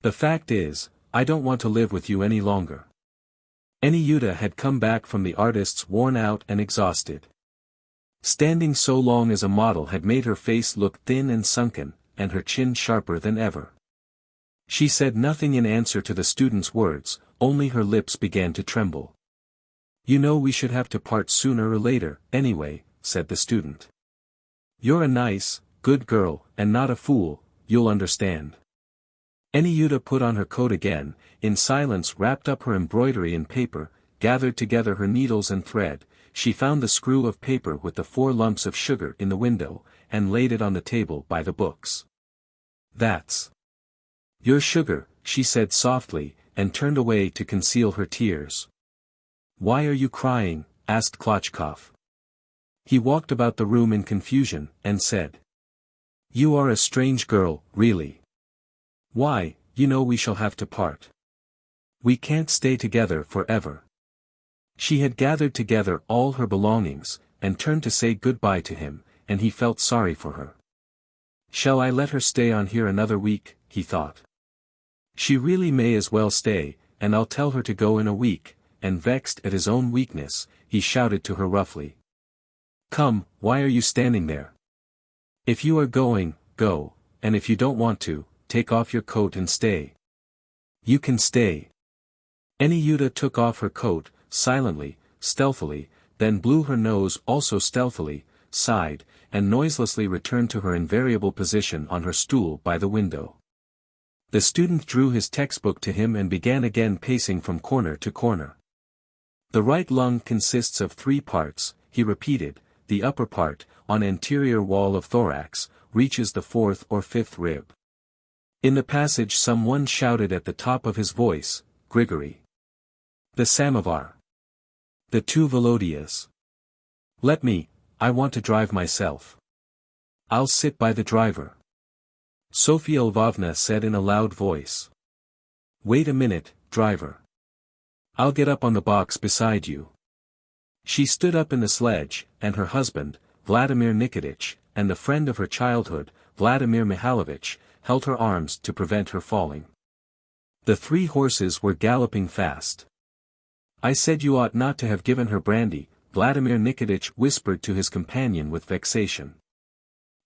[SPEAKER 1] The fact is, I don't want to live with you any longer." Anyuta had come back from the artist's worn out and exhausted. Standing so long as a model had made her face look thin and sunken, and her chin sharper than ever. She said nothing in answer to the student's words, only her lips began to tremble. "You know we should have to part sooner or later, anyway," said the student. You're a nice, good girl, and not a fool, you'll understand. Aniuta put on her coat again, in silence wrapped up her embroidery in paper, gathered together her needles and thread. She found the screw of paper with the 4 lumps of sugar in the window, and laid it on the table by the books. That's your sugar, she said softly, and turned away to conceal her tears. Why are you crying? Asked Klotchkov. He walked about the room in confusion, and said. You are a strange girl, really. Why, you know we shall have to part. We can't stay together forever. She had gathered together all her belongings, and turned to say goodbye to him, and he felt sorry for her. Shall I let her stay on here another week, he thought. She really may as well stay, and I'll tell her to go in a week, and vexed at his own weakness, he shouted to her roughly. Come, why are you standing there? If you are going, go, and if you don't want to, take off your coat and stay. You can stay. Aniuta took off her coat, silently, stealthily, then blew her nose also stealthily, sighed, and noiselessly returned to her invariable position on her stool by the window. The student drew his textbook to him and began again pacing from corner to corner. The right lung consists of 3 parts, he repeated, the upper part, on anterior wall of thorax, reaches the 4th or 5th rib. In the passage someone shouted at the top of his voice, Grigory. The samovar. The 2 Volodias. Let me, I want to drive myself. I'll sit by the driver. Sofia Lvovna said in a loud voice. Wait a minute, driver. I'll get up on the box beside you. She stood up in the sledge, and her husband, Vladimir Nikitich, and the friend of her childhood, Vladimir Mihailovich, held her arms to prevent her falling. The 3 horses were galloping fast. I said you ought not to have given her brandy, Vladimir Nikitich whispered to his companion with vexation.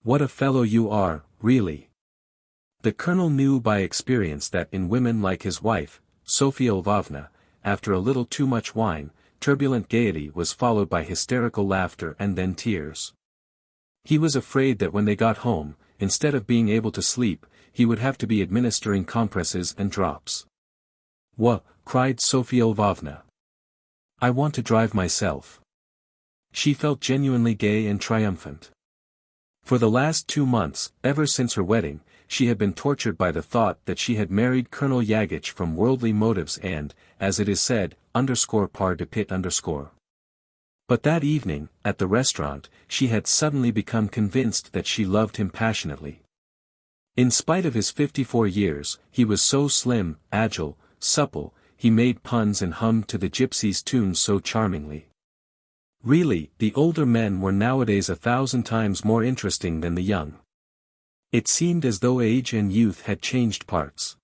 [SPEAKER 1] What a fellow you are, really. The colonel knew by experience that in women like his wife, Sofia Lvovna, after a little too much wine, turbulent gaiety was followed by hysterical laughter and then tears. He was afraid that when they got home, instead of being able to sleep, he would have to be administering compresses and drops. What? Cried Sofia Lvovna. I want to drive myself. She felt genuinely gay and triumphant. For the last 2 months, ever since her wedding, she had been tortured by the thought that she had married Colonel Yagich from worldly motives and, as it is said, par de pit. But that evening, at the restaurant, she had suddenly become convinced that she loved him passionately. In spite of his 54 years, he was so slim, agile, supple, he made puns and hummed to the gypsies' tunes so charmingly. Really, the older men were nowadays 1,000 times more interesting than the young. It seemed as though age and youth had changed parts.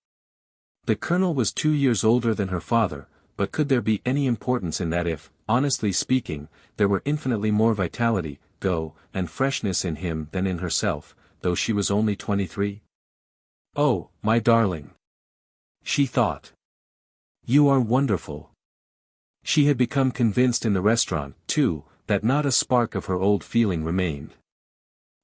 [SPEAKER 1] The colonel was 2 years older than her father, but could there be any importance in that if, honestly speaking, there were infinitely more vitality, go, and freshness in him than in herself, though she was only 23? Oh, my darling! She thought. You are wonderful. She had become convinced in the restaurant, too, that not a spark of her old feeling remained.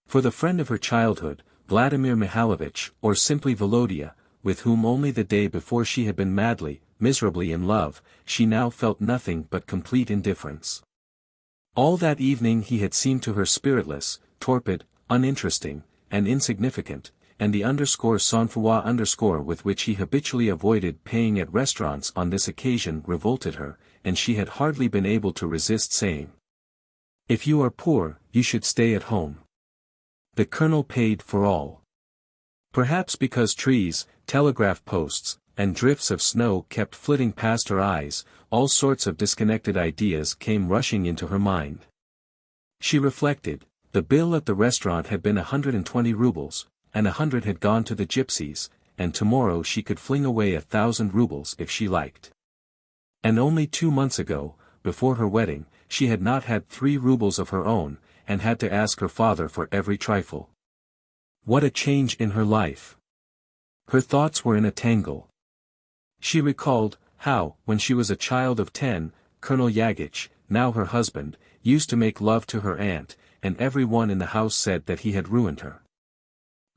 [SPEAKER 1] For the friend of her childhood, Vladimir Mihailovich, or simply Volodya, with whom only the day before she had been madly, miserably in love, she now felt nothing but complete indifference. All that evening he had seemed to her spiritless, torpid, uninteresting, and insignificant, and the _sang-froid_ with which he habitually avoided paying at restaurants on this occasion revolted her, and she had hardly been able to resist saying. If you are poor, you should stay at home. The colonel paid for all. Perhaps because trees, telegraph posts, and drifts of snow kept flitting past her eyes, all sorts of disconnected ideas came rushing into her mind. She reflected, the bill at the restaurant had been 120 rubles, and 100 had gone to the gypsies, and tomorrow she could fling away 1,000 rubles if she liked. And only 2 months ago, before her wedding, she had not had 3 rubles of her own, and had to ask her father for every trifle. What a change in her life! Her thoughts were in a tangle. She recalled, how, when she was a child of 10, Colonel Yagich, now her husband, used to make love to her aunt, and every one in the house said that he had ruined her.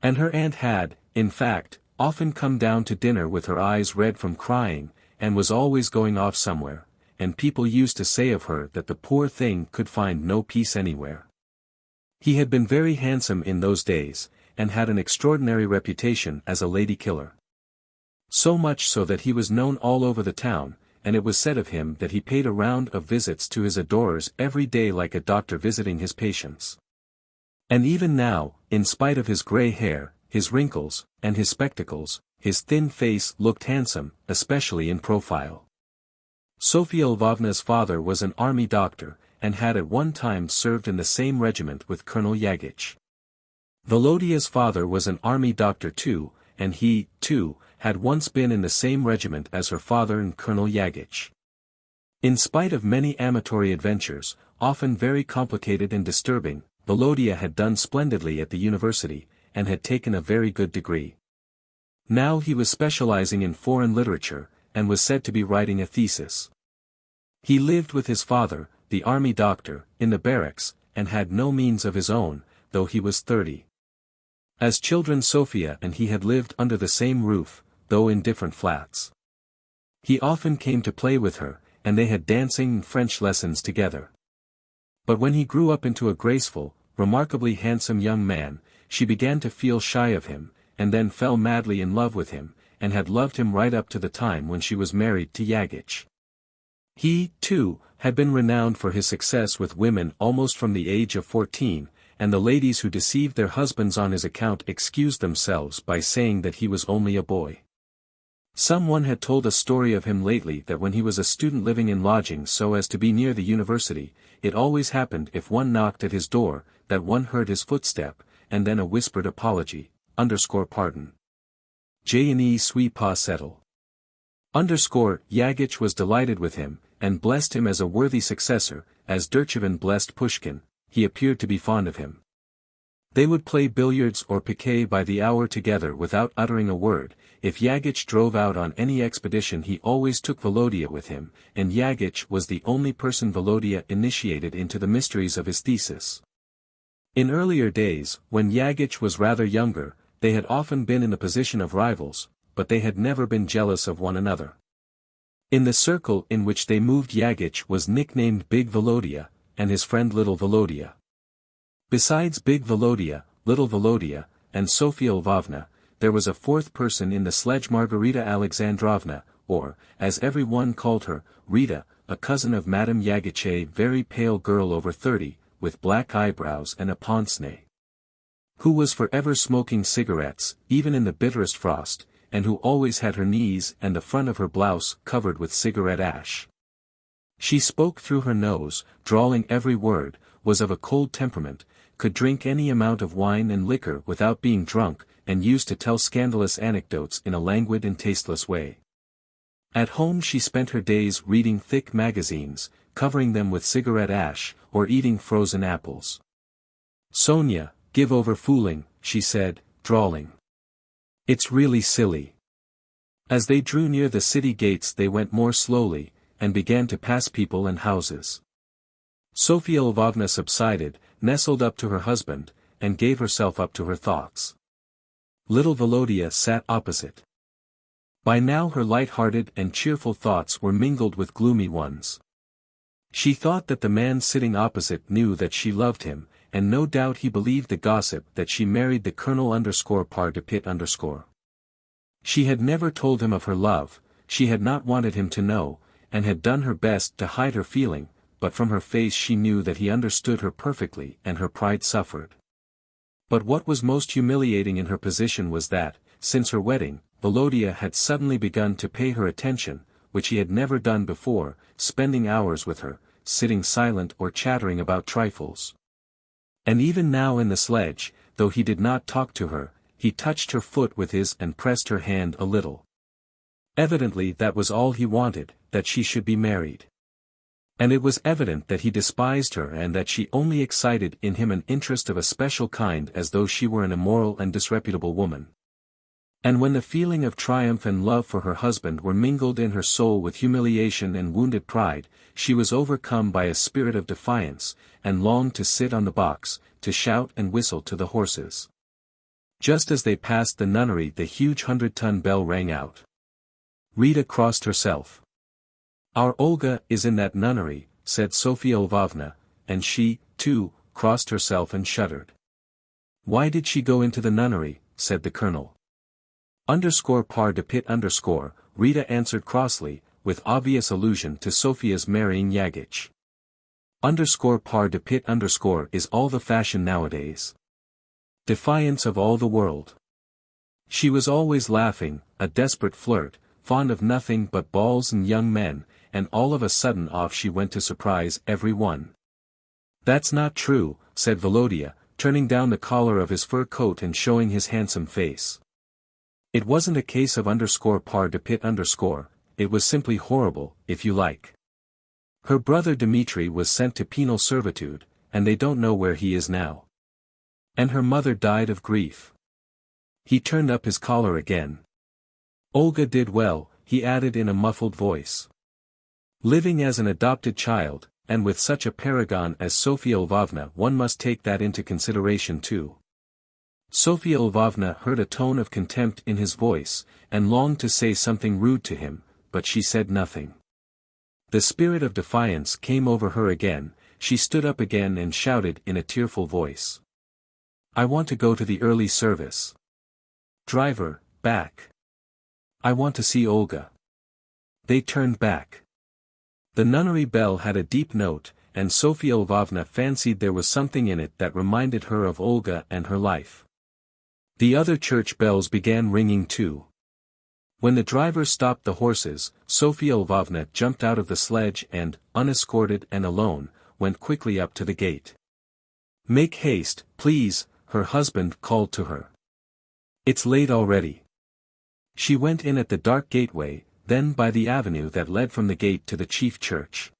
[SPEAKER 1] And her aunt had, in fact, often come down to dinner with her eyes red from crying, and was always going off somewhere, and people used to say of her that the poor thing could find no peace anywhere. He had been very handsome in those days, and had an extraordinary reputation as a lady killer. So much so that he was known all over the town, and it was said of him that he paid a round of visits to his adorers every day like a doctor visiting his patients. And even now, in spite of his grey hair, his wrinkles, and his spectacles, his thin face looked handsome, especially in profile. Sofia Lvovna's father was an army doctor, and had at one time served in the same regiment with Colonel Yagich. Volodia's father was an army doctor too, and he, too, had once been in the same regiment as her father and Colonel Yagich. In spite of many amatory adventures, often very complicated and disturbing, Volodia had done splendidly at the university, and had taken a very good degree. Now he was specializing in foreign literature, and was said to be writing a thesis. He lived with his father, the army doctor, in the barracks, and had no means of his own, though he was 30. As children Sofia and he had lived under the same roof, though in different flats. He often came to play with her, and they had dancing and French lessons together. But when he grew up into a graceful, remarkably handsome young man, she began to feel shy of him, and then fell madly in love with him, and had loved him right up to the time when she was married to Yagich. He, too, had been renowned for his success with women almost from the age of 14, and the ladies who deceived their husbands on his account excused themselves by saying that he was only a boy. Someone had told a story of him lately that when he was a student living in lodgings so as to be near the university, it always happened if one knocked at his door, that one heard his footstep, and then a whispered apology, _pardon. Je ne suis pas settle. Yagich was delighted with him, and blessed him as a worthy successor, as Derchevin blessed Pushkin. He appeared to be fond of him. They would play billiards or piquet by the hour together without uttering a word. If Yagich drove out on any expedition he always took Volodia with him, and Yagich was the only person Volodia initiated into the mysteries of his thesis. In earlier days, when Yagich was rather younger, they had often been in the position of rivals, but they had never been jealous of one another. In the circle in which they moved Yagich was nicknamed Big Volodia, and his friend Little Volodia. Besides Big Volodia, Little Volodia, and Sofia Lvovna, there was a fourth person in the sledge, Margarita Alexandrovna, or, as every one called her, Rita, a cousin of Madame Yagich, a very pale girl over 30, with black eyebrows and a pince-nez, who was forever smoking cigarettes, even in the bitterest frost, and who always had her knees and the front of her blouse covered with cigarette ash. She spoke through her nose, drawling every word, was of a cold temperament, could drink any amount of wine and liquor without being drunk, and used to tell scandalous anecdotes in a languid and tasteless way. At home she spent her days reading thick magazines, covering them with cigarette ash, or eating frozen apples. "Sonia, give over fooling," she said, drawling. "It's really silly." As they drew near the city gates they went more slowly, and began to pass people and houses. Sofia Lvovna subsided, nestled up to her husband, and gave herself up to her thoughts. Little Volodia sat opposite. By now her light-hearted and cheerful thoughts were mingled with gloomy ones. She thought that the man sitting opposite knew that she loved him, and no doubt he believed the gossip that she married the Colonel _par de Pitt _. She had never told him of her love, she had not wanted him to know, and had done her best to hide her feeling, but from her face she knew that he understood her perfectly and her pride suffered. But what was most humiliating in her position was that, since her wedding, Volodia had suddenly begun to pay her attention, which he had never done before, spending hours with her, sitting silent or chattering about trifles. And even now in the sledge, though he did not talk to her, he touched her foot with his and pressed her hand a little. Evidently that was all he wanted, that she should be married. And it was evident that he despised her and that she only excited in him an interest of a special kind, as though she were an immoral and disreputable woman. And when the feeling of triumph and love for her husband were mingled in her soul with humiliation and wounded pride, she was overcome by a spirit of defiance, and longed to sit on the box, to shout and whistle to the horses. Just as they passed the nunnery, the huge 100-ton bell rang out. Rita crossed herself. "Our Olga is in that nunnery," said Sofya Lvovna, and she, too, crossed herself and shuddered. "Why did she go into the nunnery?" said the colonel. Par de pit underscore, Rita answered crossly, with obvious allusion to Sophia's marrying Yagich. Par de pit underscore is all the fashion nowadays. Defiance of all the world. She was always laughing, a desperate flirt, fond of nothing but balls and young men, and all of a sudden off she went to surprise every one. "That's not true," said Volodya, turning down the collar of his fur coat and showing his handsome face. "It wasn't a case of par de pit underscore, it was simply horrible, if you like. Her brother Dmitri was sent to penal servitude, and they don't know where he is now. And her mother died of grief." He turned up his collar again. "Olga did well," he added in a muffled voice. "Living as an adopted child, and with such a paragon as Sofya Lvovna, one must take that into consideration too." Sofya Lvovna heard a tone of contempt in his voice, and longed to say something rude to him, but she said nothing. The spirit of defiance came over her again, she stood up again and shouted in a tearful voice. "I want to go to the early service. Driver, back. I want to see Olga." They turned back. The nunnery bell had a deep note, and Sofya Lvovna fancied there was something in it that reminded her of Olga and her life. The other church bells began ringing too. When the driver stopped the horses, Sofya Lvovna jumped out of the sledge and, unescorted and alone, went quickly up to the gate. "Make haste, please," her husband called to her. "It's late already." She went in at the dark gateway, then by the avenue that led from the gate to the chief church.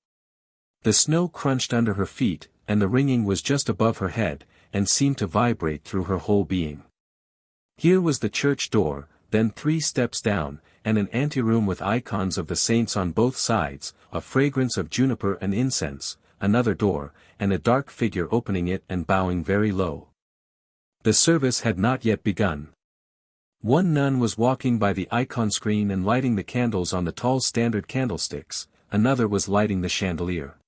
[SPEAKER 1] The snow crunched under her feet, and the ringing was just above her head, and seemed to vibrate through her whole being. Here was the church door, then 3 steps down, and an anteroom with icons of the saints on both sides, a fragrance of juniper and incense, another door, and a dark figure opening it and bowing very low. The service had not yet begun. One nun was walking by the icon screen and lighting the candles on the tall standard candlesticks, another was lighting the chandelier.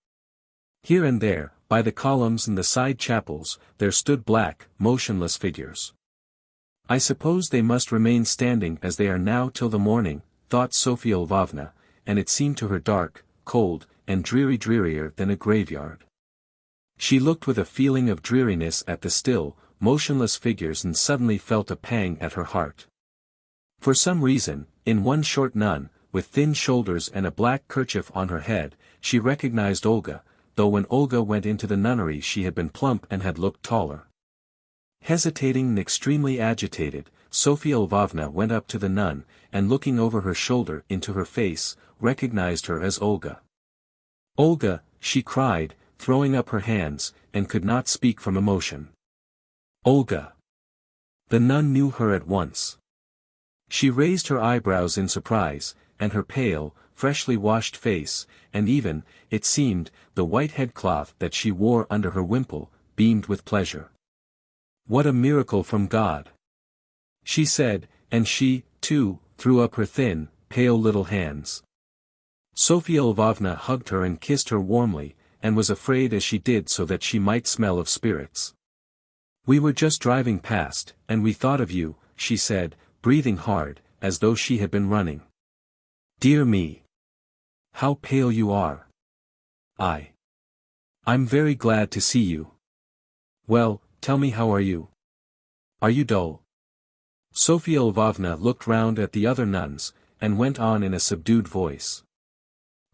[SPEAKER 1] Here and there, by the columns and the side chapels, there stood black, motionless figures. "I suppose they must remain standing as they are now till the morning," thought Sofya Lvovna, and it seemed to her dark, cold, and drearier than a graveyard. She looked with a feeling of dreariness at the still, motionless figures and suddenly felt a pang at her heart. For some reason, in one short nun, with thin shoulders and a black kerchief on her head, she recognized Olga, though when Olga went into the nunnery she had been plump and had looked taller. Hesitating and extremely agitated, Sofya Lvovna went up to the nun, and looking over her shoulder into her face, recognized her as Olga. "Olga," she cried, throwing up her hands, and could not speak from emotion. "Olga!" The nun knew her at once. She raised her eyebrows in surprise, and her pale, freshly washed face, and even, it seemed, the white headcloth that she wore under her wimple, beamed with pleasure. "What a miracle from God!" she said, and she, too, threw up her thin, pale little hands. Sofya Lvovna hugged her and kissed her warmly, and was afraid as she did so that she might smell of spirits. "We were just driving past, and we thought of you," she said, breathing hard, as though she had been running. "Dear me! How pale you are!" I'm very glad to see you." "Well, tell me, how are you? Are you dull?" Sofya Lvovna looked round at the other nuns, and went on in a subdued voice.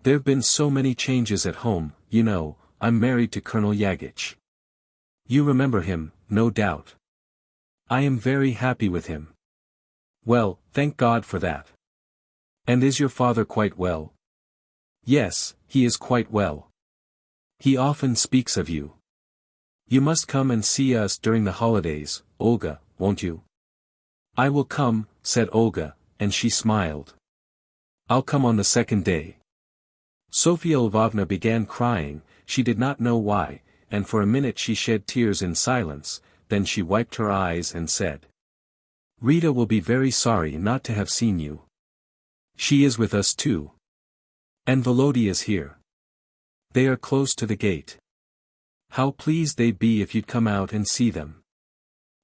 [SPEAKER 1] "There've been so many changes at home, you know. I'm married to Colonel Yagich. You remember him, no doubt. I am very happy with him." "Well, thank God for that." "And is your father quite well?" "Yes, he is quite well. He often speaks of you. You must come and see us during the holidays, Olga, won't you?" "I will come," said Olga, and she smiled. I'll come on the second day. Sofia Lvovna began crying, she did not know why, and for a minute she shed tears in silence, then she wiped her eyes and said. Rita will be very sorry not to have seen you. She is with us too. And Volodya is here. They are close to the gate. How pleased they'd be if you'd come out and see them.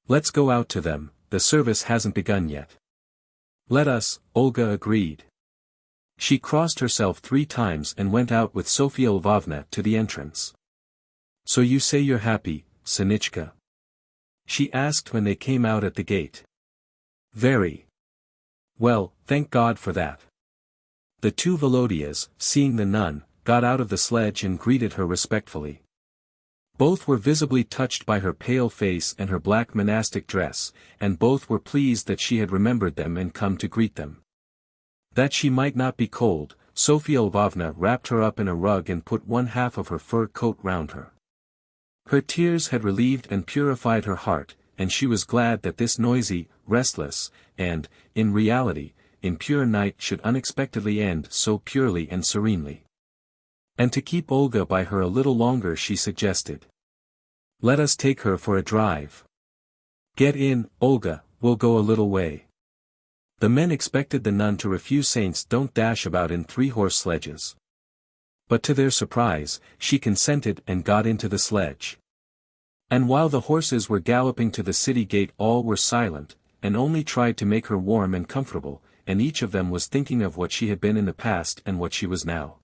[SPEAKER 1] Let's go out to them, the service hasn't begun yet. Let us, Olga agreed. She crossed herself 3 times and went out with Sofia Lvovna to the entrance. So you say you're happy, Sinichka? She asked when they came out at the gate. Very. Well, thank God for that. The 2 Volodyas, seeing the nun, got out of the sledge and greeted her respectfully. Both were visibly touched by her pale face and her black monastic dress, and both were pleased that she had remembered them and come to greet them. That she might not be cold, Sofia Lvovna wrapped her up in a rug and put 1/2 of her fur coat round her. Her tears had relieved and purified her heart, and she was glad that this noisy, restless, and, in reality, impure night should unexpectedly end so purely and serenely. And to keep Olga by her a little longer she suggested. Let us take her for a drive. Get in, Olga, we'll go a little way. The men expected the nun to refuse saints don't dash about in 3-horse sledges. But to their surprise, she consented and got into the sledge. And while the horses were galloping to the city gate all were silent, and only tried to make her warm and comfortable, and each of them was thinking of what she had been in the past and what she was now.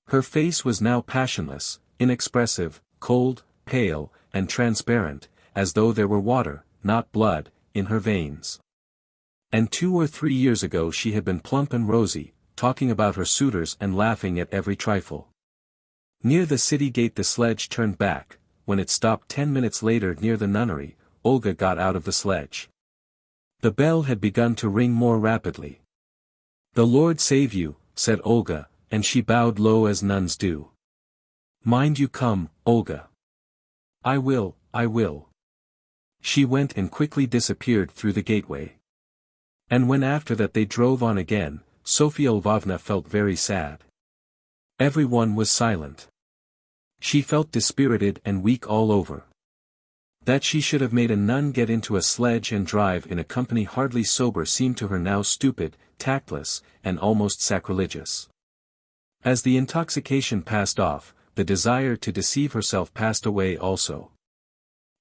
[SPEAKER 1] Her face was now passionless, inexpressive, cold, pale, and transparent, as though there were water, not blood, in her veins. And 2 or 3 years ago she had been plump and rosy, talking about her suitors and laughing at every trifle. Near the city gate the sledge turned back. When it stopped 10 minutes later near the nunnery, Olga got out of the sledge. The bell had begun to ring more rapidly. The Lord save you, said Olga, and she bowed low as nuns do. Mind you come, Olga. I will, I will. She went and quickly disappeared through the gateway. And when after that they drove on again, Sofia Lvovna felt very sad. Everyone was silent. She felt dispirited and weak all over. That she should have made a nun get into a sledge and drive in a company hardly sober seemed to her now stupid, tactless, and almost sacrilegious. As the intoxication passed off, the desire to deceive herself passed away also.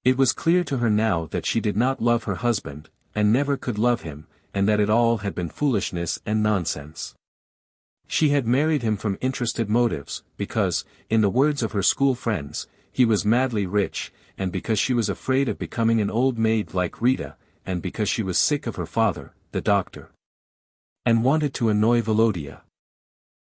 [SPEAKER 1] It was clear to her now that she did not love her husband, and never could love him, and that it all had been foolishness and nonsense. She had married him from interested motives, because, in the words of her school friends, he was madly rich, and because she was afraid of becoming an old maid like Rita, and because she was sick of her father, the doctor. And wanted to annoy Volodya.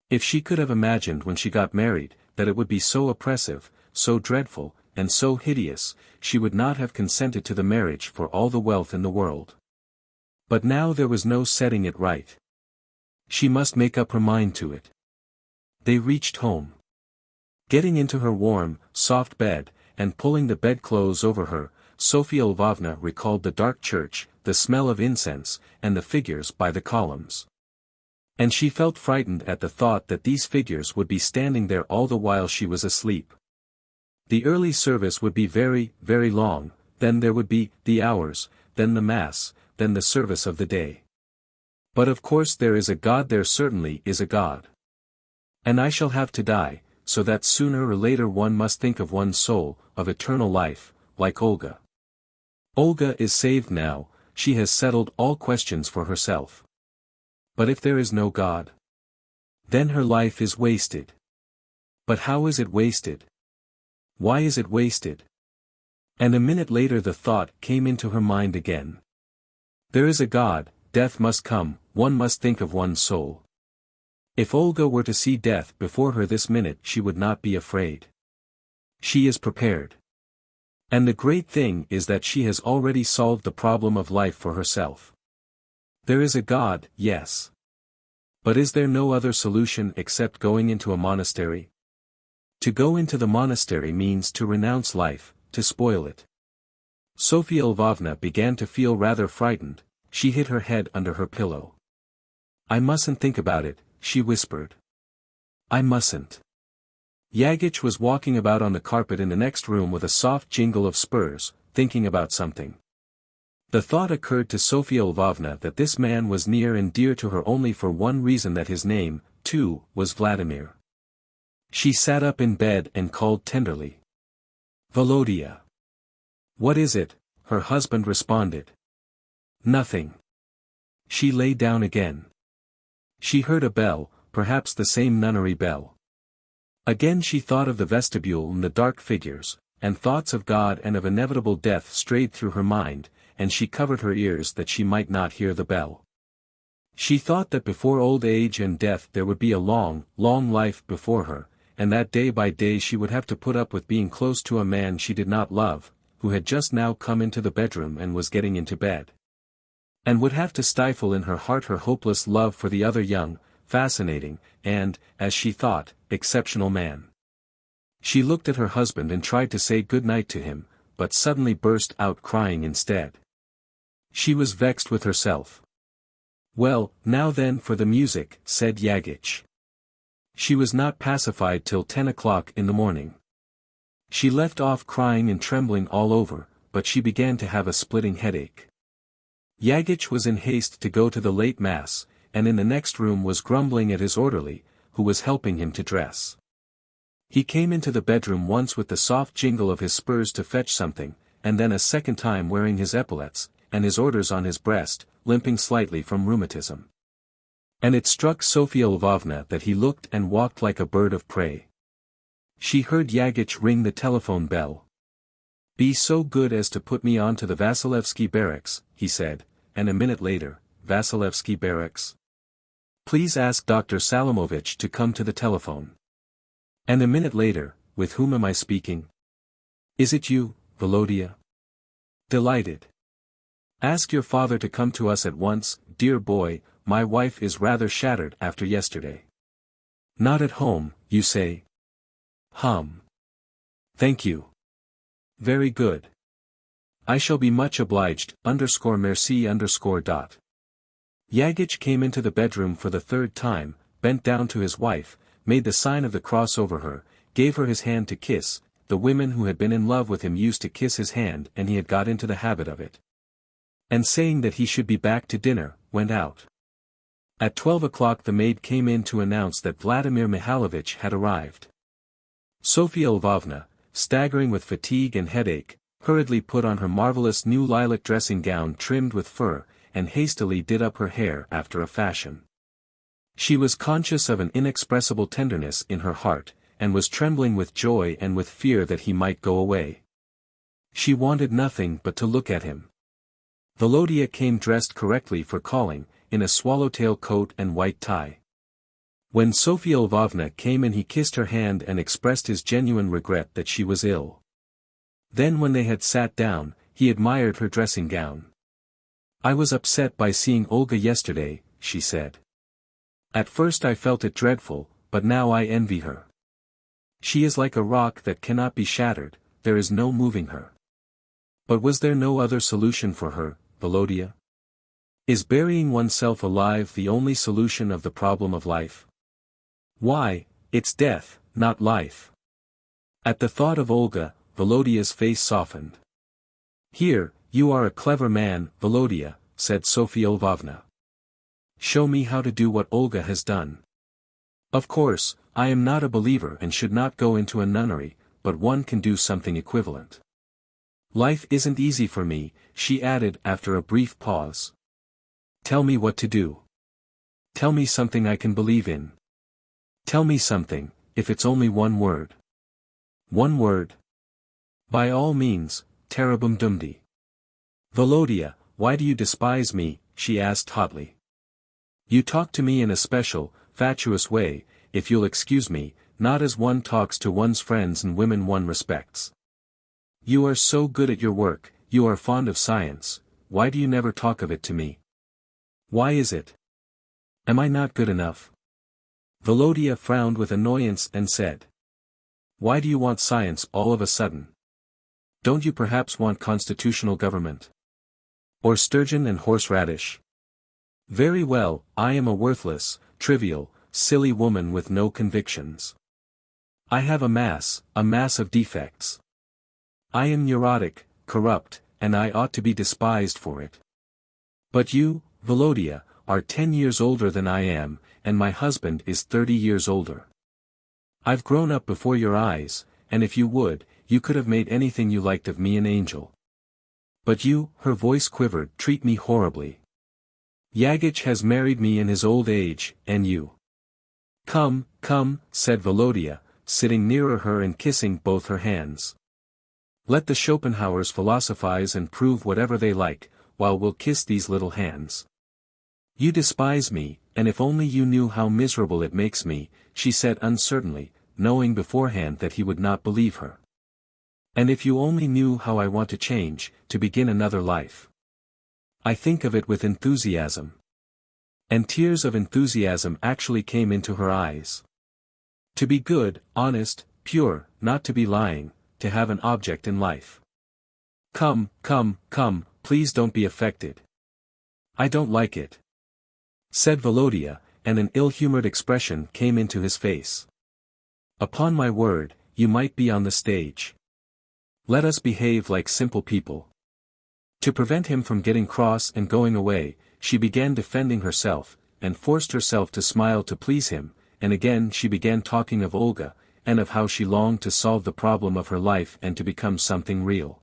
[SPEAKER 1] If she could have imagined when she got married, that it would be so oppressive, so dreadful, and so hideous, she would not have consented to the marriage for all the wealth in the world. But now there was no setting it right. She must make up her mind to it. They reached home. Getting into her warm, soft bed, and pulling the bedclothes over her, Sofia Lvovna recalled the dark church, the smell of incense, and the figures by the columns. And she felt frightened at the thought that these figures would be standing there all the while she was asleep. The early service would be very, very long, then there would be the hours, then the Mass, then the service of the day. But of course there is a God, there certainly is a God. And I shall have to die, so that sooner or later one must think of one's soul, of eternal life, like Olga. Olga is saved now, she has settled all questions for herself. But if there is no God, then her life is wasted. But how is it wasted? Why is it wasted? And a minute later the thought came into her mind again. There is a God, death must come, one must think of one's soul. If Olga were to see death before her this minute she would not be afraid. She is prepared. And the great thing is that she has already solved the problem of life for herself. There is a God, yes. But is there no other solution except going into a monastery? To go into the monastery means to renounce life, to spoil it. Sofia Lvovna began to feel rather frightened. she hid her head under her pillow. "I mustn't think about it," she whispered. "I mustn't." Yagich was walking about on the carpet in the next room with a soft jingle of spurs, thinking about something. The thought occurred to Sophia Lvovna that this man was near and dear to her only for one reason, that his name, too, was Vladimir. She sat up in bed and called tenderly. "Volodya." "What is it?" her husband responded. "Nothing." She lay down again. She heard a bell, perhaps the same nunnery bell. Again she thought of the vestibule and the dark figures, and thoughts of God and of inevitable death strayed through her mind, and she covered her ears that she might not hear the bell. She thought that before old age and death there would be a long, long life before her, and that day by day she would have to put up with being close to a man she did not love, who had just now come into the bedroom and was getting into bed. And would have to stifle in her heart her hopeless love for the other young, fascinating, and, as she thought, exceptional man. She looked at her husband and tried to say good night to him, but suddenly burst out crying instead. She was vexed with herself. "Well, now then for the music," said Yagich. She was not pacified till 10 o'clock in the morning. She left off crying and trembling all over, but she began to have a splitting headache. Yagich was in haste to go to the late mass, and in the next room was grumbling at his orderly, who was helping him to dress. He came into the bedroom once with the soft jingle of his spurs to fetch something, and then a second time wearing his epaulets, and his orders on his breast, limping slightly from rheumatism. And it struck Sophia Lvovna that he looked and walked like a bird of prey. She heard Yagich ring the telephone bell. "Be so good as to put me on to the Vasilevsky barracks," he said, and a minute later, "Vasilevsky barracks? Please ask Dr. Salamovich to come to the telephone." And a minute later, "With whom am I speaking?" "Is it you, Volodya?" "Delighted. Ask your father to come to us at once, dear boy, my wife is rather shattered after yesterday." "Not at home, you say?" Thank you. Very good. I shall be much obliged, _merci _. Yagich came into the bedroom for the third time, bent down to his wife, made the sign of the cross over her, gave her his hand to kiss. The women who had been in love with him used to kiss his hand, and he had got into the habit of it. And saying that he should be back to dinner, went out. At 12 o'clock the maid came in to announce that Vladimir Mihailovich had arrived. Sophia Lvovna, staggering with fatigue and headache, hurriedly put on her marvelous new lilac dressing gown trimmed with fur, and hastily did up her hair after a fashion. She was conscious of an inexpressible tenderness in her heart, and was trembling with joy and with fear that he might go away. She wanted nothing but to look at him. Volodya came dressed correctly for calling, in a swallowtail coat and white tie. When Sophia Lvovna came in he kissed her hand and expressed his genuine regret that she was ill. Then when they had sat down, he admired her dressing gown. "I was upset by seeing Olga yesterday," she said. "At first I felt it dreadful, but now I envy her. She is like a rock that cannot be shattered, there is no moving her." "But was there no other solution for her, Volodya? Is burying oneself alive the only solution of the problem of life? Why, it's death, not life." At the thought of Olga, Volodya's face softened. "Here, you are a clever man, Volodya," said Sophia Lvovna. "Show me how to do what Olga has done. Of course, I am not a believer and should not go into a nunnery, but one can do something equivalent. Life isn't easy for me," she added after a brief pause. "Tell me what to do. Tell me something I can believe in. Tell me something, if it's only one word." "One word?" "By all means, Terabum Dumdi." "Volodya, why do you despise me?" she asked hotly. "You talk to me in a special, fatuous way, if you'll excuse me, not as one talks to one's friends and women one respects. You are so good at your work, you are fond of science, why do you never talk of it to me? Why is it? Am I not good enough?" Volodya frowned with annoyance and said. "Why do you want science all of a sudden? Don't you perhaps want constitutional government?" Or sturgeon and horseradish? Very well, I am a worthless, trivial, silly woman with no convictions. I have a mass of defects. I am neurotic, corrupt, and I ought to be despised for it. But you, Volodya, are 10 years older than I am, and my husband is 30 years older. I've grown up before your eyes, and if you would, you could have made anything you liked of me an angel. But you, her voice quivered, treat me horribly. Yagich has married me in his old age, and you. Come, come, said Volodya, sitting nearer her and kissing both her hands. Let the Schopenhauers philosophize and prove whatever they like, while we'll kiss these little hands. You despise me, and if only you knew how miserable it makes me, she said uncertainly, knowing beforehand that he would not believe her. And if you only knew how I want to change, to begin another life. I think of it with enthusiasm. And tears of enthusiasm actually came into her eyes. To be good, honest, pure, not to be lying, to have an object in life. Come, come, come, please don't be affected. I don't like it, said Volodya, and an ill-humored expression came into his face. Upon my word, you might be on the stage. Let us behave like simple people. To prevent him from getting cross and going away, she began defending herself, and forced herself to smile to please him, and again she began talking of Olga, and of how she longed to solve the problem of her life and to become something real.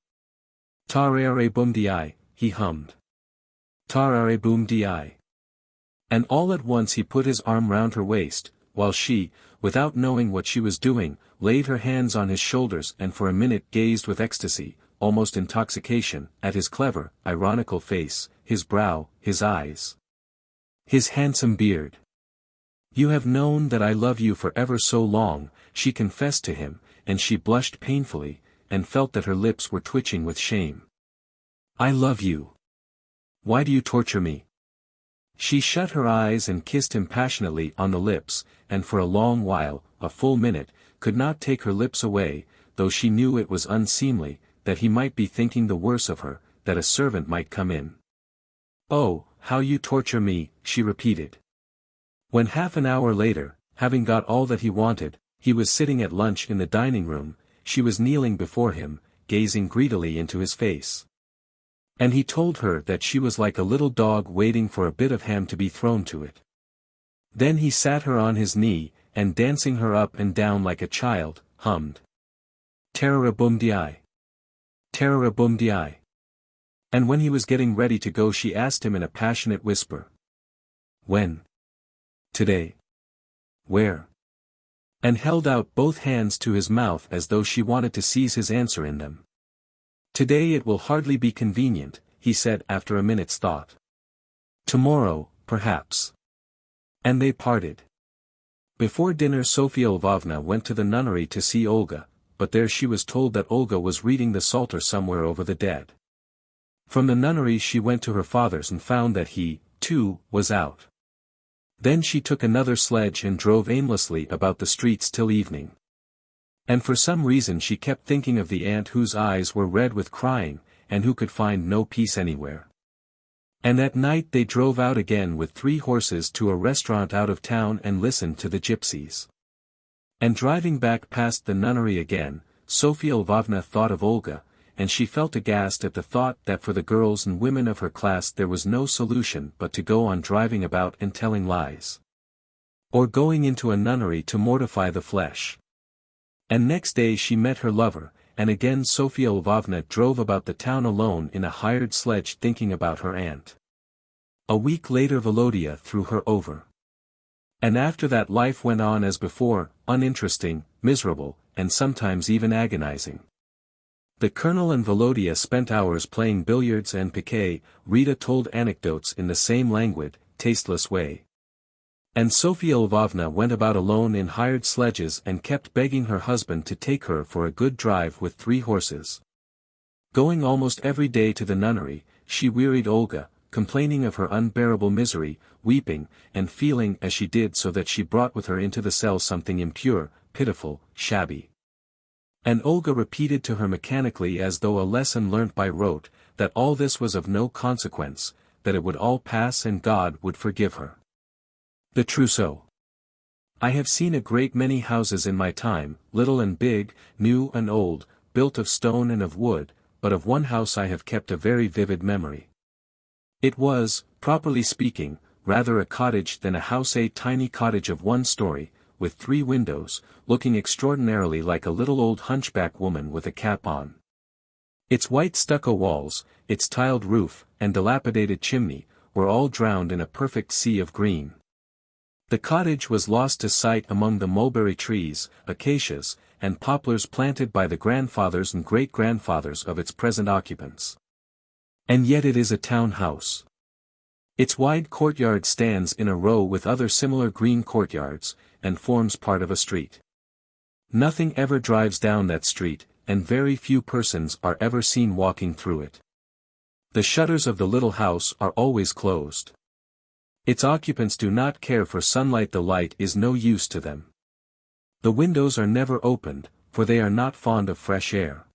[SPEAKER 1] Tarare boom di, he hummed. Tarare boom di. And all at once he put his arm round her waist, while she, without knowing what she was doing, laid her hands on his shoulders and for a minute gazed with ecstasy, almost intoxication, at his clever, ironical face, his brow, his eyes. His handsome beard. You have known that I love you for ever so long, she confessed to him, and she blushed painfully, and felt that her lips were twitching with shame. I love you. Why do you torture me? She shut her eyes and kissed him passionately on the lips, and for a long while, a full minute, could not take her lips away, though she knew it was unseemly, that he might be thinking the worse of her, that a servant might come in. Oh, how you torture me, she repeated. When half an hour later, having got all that he wanted, he was sitting at lunch in the dining room, she was kneeling before him, gazing greedily into his face. And he told her that she was like a little dog waiting for a bit of ham to be thrown to it. Then he sat her on his knee, and dancing her up and down like a child, hummed. Tararabum-di. Tararabum-di. And when he was getting ready to go she asked him in a passionate whisper. When? Today. Where? And held out both hands to his mouth as though she wanted to seize his answer in them. Today it will hardly be convenient, he said after a minute's thought. Tomorrow, perhaps. And they parted. Before dinner Sofya Lvovna went to the nunnery to see Olga, but there she was told that Olga was reading the Psalter somewhere over the dead. From the nunnery she went to her father's and found that he, too, was out. Then she took another sledge and drove aimlessly about the streets till evening. And for some reason she kept thinking of the aunt whose eyes were red with crying, and who could find no peace anywhere. And at night they drove out again with 3 horses to a restaurant out of town and listened to the gypsies. And driving back past the nunnery again, Sofya Lvovna thought of Olga, and she felt aghast at the thought that for the girls and women of her class there was no solution but to go on driving about and telling lies. Or going into a nunnery to mortify the flesh. And next day she met her lover, and again Sofya Lvovna drove about the town alone in a hired sledge thinking about her aunt. A week later Volodya threw her over. And after that life went on as before, uninteresting, miserable, and sometimes even agonizing. The colonel and Volodya spent hours playing billiards and piquet. Rita told anecdotes in the same languid, tasteless way. And Sofya Lvovna went about alone in hired sledges and kept begging her husband to take her for a good drive with 3 horses. Going almost every day to the nunnery, she wearied Olga, complaining of her unbearable misery, weeping, and feeling as she did so that she brought with her into the cell something impure, pitiful, shabby. And Olga repeated to her mechanically as though a lesson learnt by rote, that all this was of no consequence, that it would all pass and God would forgive her. The trousseau. I have seen a great many houses in my time, little and big, new and old, built of stone and of wood, but of one house I have kept a very vivid memory. It was, properly speaking, rather a cottage than a house, a tiny cottage of one story, with 3 windows, looking extraordinarily like a little old hunchback woman with a cap on. Its white stucco walls, its tiled roof, and dilapidated chimney, were all drowned in a perfect sea of green. The cottage was lost to sight among the mulberry trees, acacias, and poplars planted by the grandfathers and great-grandfathers of its present occupants. And yet it is a town house. Its wide courtyard stands in a row with other similar green courtyards, and forms part of a street. Nothing ever drives down that street, and very few persons are ever seen walking through it. The shutters of the little house are always closed. Its occupants do not care for sunlight, the light is no use to them. The windows are never opened, for they are not fond of fresh air.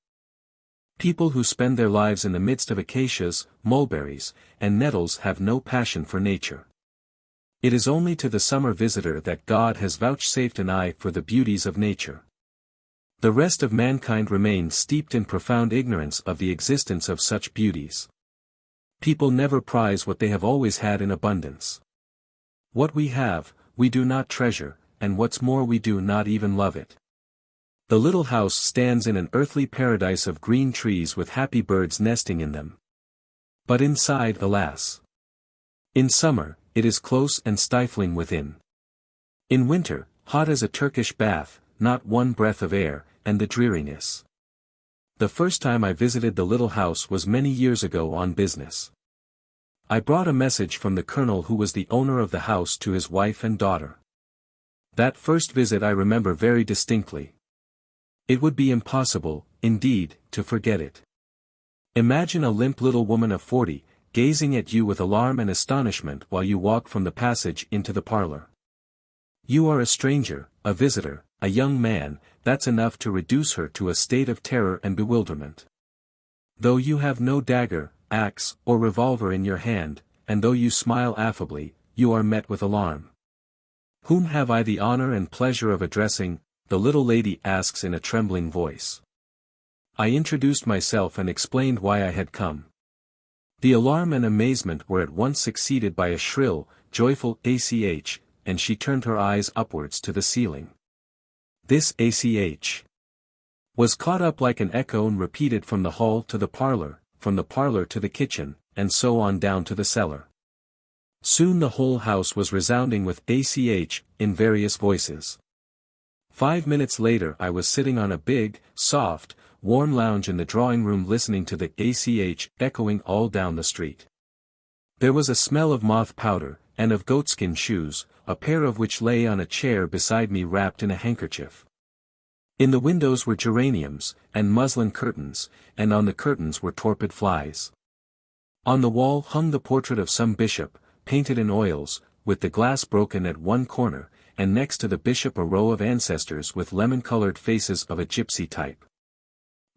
[SPEAKER 1] People who spend their lives in the midst of acacias, mulberries, and nettles have no passion for nature. It is only to the summer visitor that God has vouchsafed an eye for the beauties of nature. The rest of mankind remain steeped in profound ignorance of the existence of such beauties. People never prize what they have always had in abundance. What we have, we do not treasure, and what's more, we do not even love it. The little house stands in an earthly paradise of green trees with happy birds nesting in them. But inside, alas! In summer, it is close and stifling within. In winter, hot as a Turkish bath, not one breath of air, and the dreariness. The first time I visited the little house was many years ago on business. I brought a message from the colonel who was the owner of the house to his wife and daughter. That first visit I remember very distinctly. It would be impossible, indeed, to forget it. Imagine a limp little woman of 40, gazing at you with alarm and astonishment while you walk from the passage into the parlor. You are a stranger, a visitor, a young man, that's enough to reduce her to a state of terror and bewilderment. Though you have no dagger, axe, or revolver in your hand, and though you smile affably, you are met with alarm. "Whom have I the honor and pleasure of addressing?" the little lady asks in a trembling voice. I introduced myself and explained why I had come. The alarm and amazement were at once succeeded by a shrill, joyful "ach," and she turned her eyes upwards to the ceiling. This "ach" was caught up like an echo and repeated from the hall to the parlor, from the parlor to the kitchen, and so on down to the cellar. Soon the whole house was resounding with "ach" in various voices. 5 minutes later I was sitting on a big, soft, warm lounge in the drawing-room listening to the "ach" echoing all down the street. There was a smell of moth powder, and of goatskin shoes, a pair of which lay on a chair beside me wrapped in a handkerchief. In the windows were geraniums, and muslin curtains, and on the curtains were torpid flies. On the wall hung the portrait of some bishop, painted in oils, with the glass broken at one corner, and next to the bishop a row of ancestors with lemon-colored faces of a gypsy type.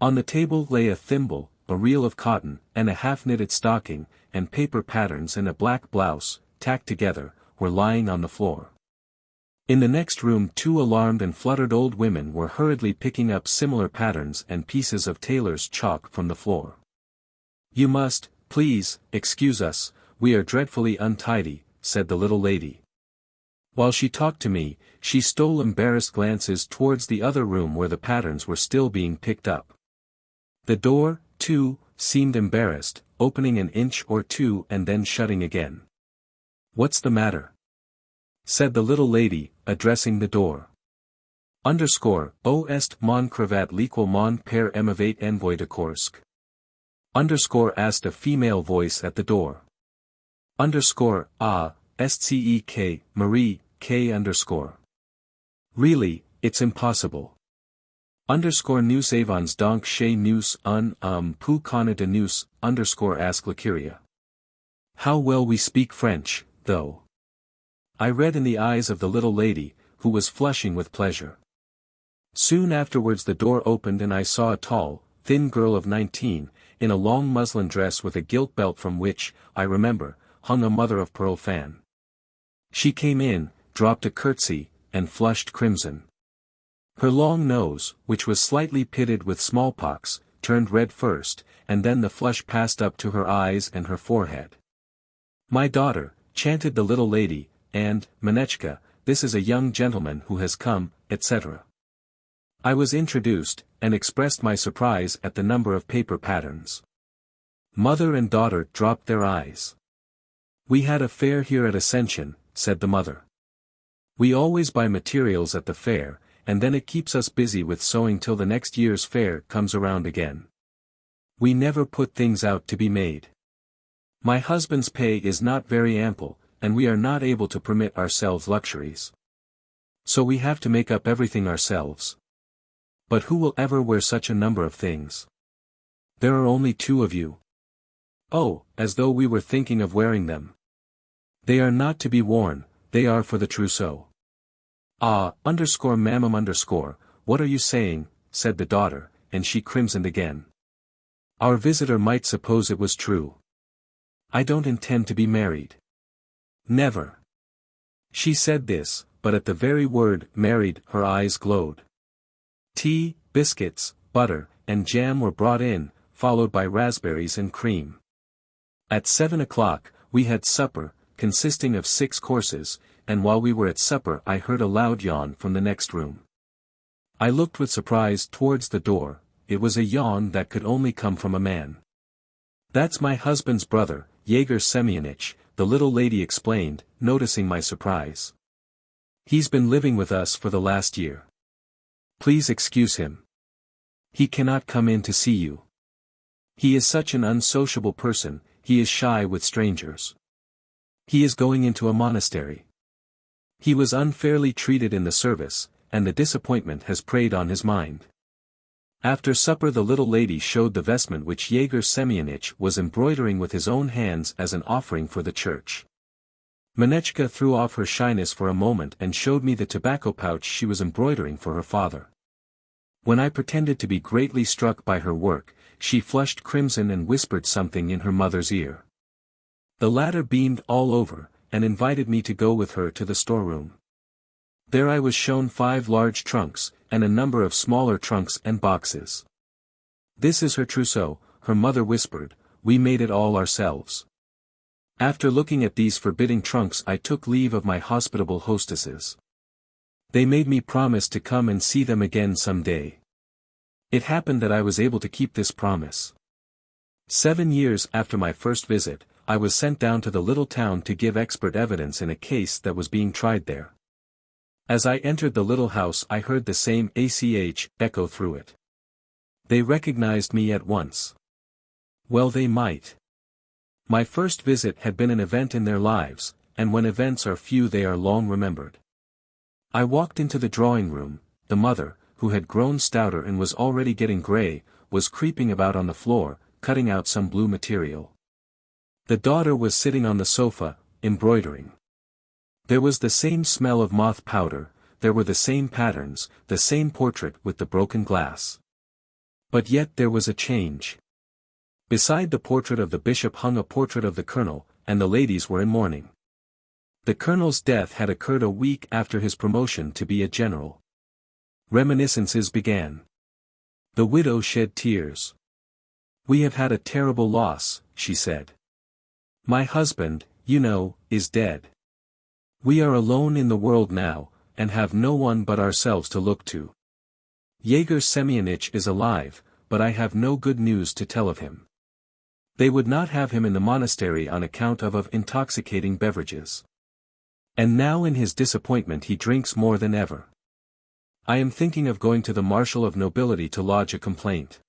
[SPEAKER 1] On the table lay a thimble, a reel of cotton, and a half-knitted stocking, and paper patterns and a black blouse, tacked together, were lying on the floor. In the next room 2 alarmed and fluttered old women were hurriedly picking up similar patterns and pieces of tailor's chalk from the floor. "You must, please, excuse us, we are dreadfully untidy," said the little lady. While she talked to me, she stole embarrassed glances towards the other room where the patterns were still being picked up. The door, too, seemed embarrassed, opening an inch or 2 and then shutting again. "What's the matter?" said the little lady, addressing the door. "O est mon cravat liquel mon père aimavait envoy de Kursk?" Asked a female voice at the door. "STEK, Marie, K Really, it's impossible. Nous avons donc chez nous peu connaît de nous, asked Lacuria. How well we speak French, though. I read in the eyes of the little lady, who was flushing with pleasure. Soon afterwards the door opened and I saw a tall, thin girl of 19, in a long muslin dress with a gilt belt from which, I remember, hung a mother-of-pearl fan. She came in, dropped a curtsy, and flushed crimson. Her long nose, which was slightly pitted with smallpox, turned red first, and then the flush passed up to her eyes and her forehead. "My daughter," chanted the little lady, and, "Manechka, this is a young gentleman who has come," etc. I was introduced, and expressed my surprise at the number of paper patterns. Mother and daughter dropped their eyes. "We had a fair here at Ascension," said the mother. "We always buy materials at the fair, and then it keeps us busy with sewing till the next year's fair comes around again. We never put things out to be made. My husband's pay is not very ample, and we are not able to permit ourselves luxuries. So we have to make up everything ourselves. But who will ever wear such a number of things? There are only 2 of you. Oh, as though we were thinking of wearing them. They are not to be worn, they are for the trousseau." "Ah, _mamam_, what are you saying?" said the daughter, and she crimsoned again. Our visitor might suppose it was true. "I don't intend to be married. Never." She said this, but at the very word "married" her eyes glowed. Tea, biscuits, butter, and jam were brought in, followed by raspberries and cream. At 7 o'clock, we had supper, consisting of 6 courses, and while we were at supper I heard a loud yawn from the next room. I looked with surprise towards the door. It was a yawn that could only come from a man. "That's my husband's brother, Yegor Semyonitch," the little lady explained, noticing my surprise. "He's been living with us for the last year. Please excuse him. He cannot come in to see you. He is such an unsociable person, he is shy with strangers. He is going into a monastery. He was unfairly treated in the service, and the disappointment has preyed on his mind." After supper the little lady showed the vestment which Yegor Semyonitch was embroidering with his own hands as an offering for the church. Manechka threw off her shyness for a moment and showed me the tobacco pouch she was embroidering for her father. When I pretended to be greatly struck by her work, she flushed crimson and whispered something in her mother's ear. The latter beamed all over, and invited me to go with her to the storeroom. There I was shown 5 large trunks, and a number of smaller trunks and boxes. "This is her trousseau," her mother whispered, "we made it all ourselves." After looking at these forbidding trunks I took leave of my hospitable hostesses. They made me promise to come and see them again some day. It happened that I was able to keep this promise. 7 years after my first visit, I was sent down to the little town to give expert evidence in a case that was being tried there. As I entered the little house I heard the same ACH echo through it. They recognized me at once. Well, they might. My first visit had been an event in their lives, and when events are few they are long remembered. I walked into the drawing room. The mother, who had grown stouter and was already getting grey, was creeping about on the floor, cutting out some blue material. The daughter was sitting on the sofa, embroidering. There was the same smell of moth powder, there were the same patterns, the same portrait with the broken glass. But yet there was a change. Beside the portrait of the bishop hung a portrait of the colonel, and the ladies were in mourning. The colonel's death had occurred a week after his promotion to be a general. Reminiscences began. The widow shed tears. "We have had a terrible loss," she said. "My husband, you know, is dead. We are alone in the world now, and have no one but ourselves to look to. Yegor Semyonitch is alive, but I have no good news to tell of him. They would not have him in the monastery on account of intoxicating beverages. And now in his disappointment he drinks more than ever. I am thinking of going to the Marshal of Nobility to lodge a complaint.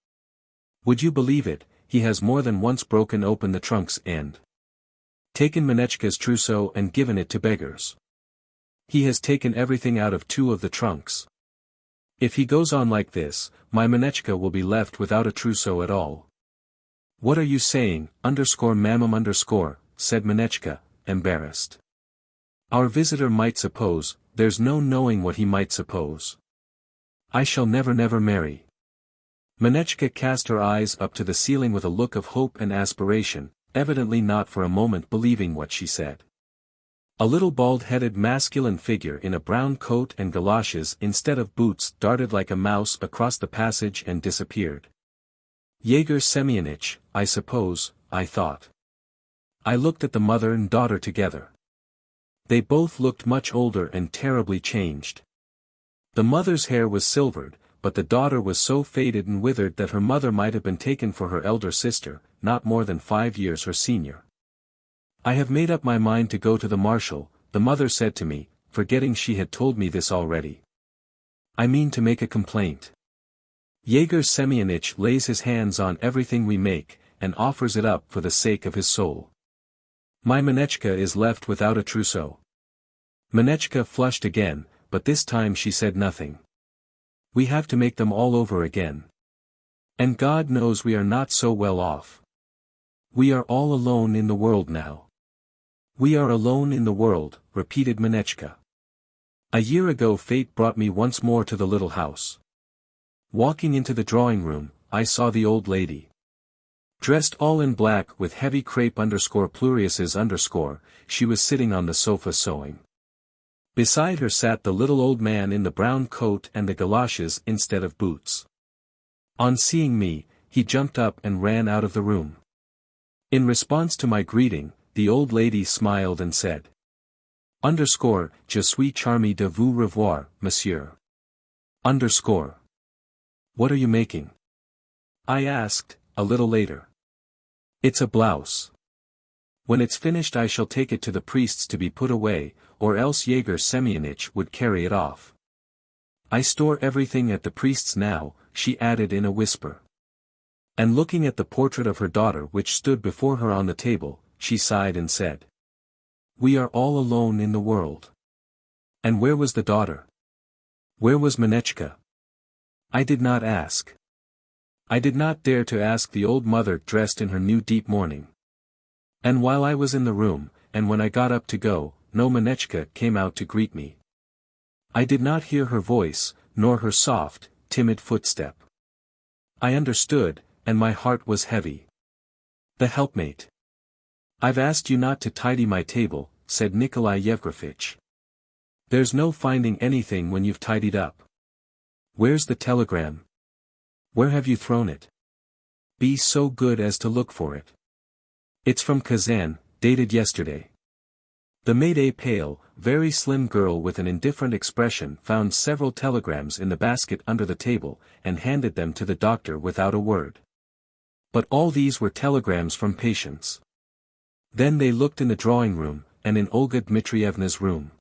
[SPEAKER 1] Would you believe it, he has more than once broken open the trunks and taken Manechka's trousseau and given it to beggars. He has taken everything out of 2 of the trunks. If he goes on like this, my Manechka will be left without a trousseau at all." "What are you saying, _mamam_," said Manechka, embarrassed. "Our visitor might suppose, there's no knowing what he might suppose. I shall never marry. Manechka cast her eyes up to the ceiling with a look of hope and aspiration, evidently not for a moment believing what she said. A little bald-headed masculine figure in a brown coat and galoshes instead of boots darted like a mouse across the passage and disappeared. Yegor Semyonich, I suppose, I thought. I looked at the mother and daughter together. They both looked much older and terribly changed. The mother's hair was silvered, but the daughter was so faded and withered that her mother might have been taken for her elder sister, not more than 5 years her senior. I have made up my mind to go to the marshal, the mother said to me, forgetting she had told me this already. I mean to make a complaint. Yegor Semyonich lays his hands on everything we make, and offers it up for the sake of his soul. My Manechka is left without a trousseau. Manechka flushed again, but this time she said nothing. We have to make them all over again. And God knows we are not so well off. We are all alone in the world now. We are alone in the world, repeated Manechka. A year ago fate brought me once more to the little house. Walking into the drawing room, I saw the old lady. Dressed all in black with heavy crepe _pluriuses_, she was sitting on the sofa sewing. Beside her sat the little old man in the brown coat and the galoshes instead of boots. On seeing me, he jumped up and ran out of the room. In response to my greeting, the old lady smiled and said, "Je suis charmée de vous revoir, monsieur." What are you making? I asked, a little later. It's a blouse. When it's finished I shall take it to the priests to be put away, or else Yegor Semyonich would carry it off. I store everything at the priest's now, she added in a whisper. And looking at the portrait of her daughter which stood before her on the table, she sighed and said, "We are all alone in the world." And where was the daughter? Where was Manechka? I did not ask. I did not dare to ask the old mother dressed in her new deep mourning. And while I was in the room, and when I got up to go, no Manechka came out to greet me. I did not hear her voice, nor her soft, timid footstep. I understood, and my heart was heavy. The helpmate. "I've asked you not to tidy my table," said Nikolai Yevgrafitch. "There's no finding anything when you've tidied up. Where's the telegram? Where have you thrown it? Be so good as to look for it. It's from Kazan, dated yesterday." The maid, a pale, very slim girl with an indifferent expression, found several telegrams in the basket under the table, and handed them to the doctor without a word. But all these were telegrams from patients. Then they looked in the drawing room, and in Olga Dmitrievna's room.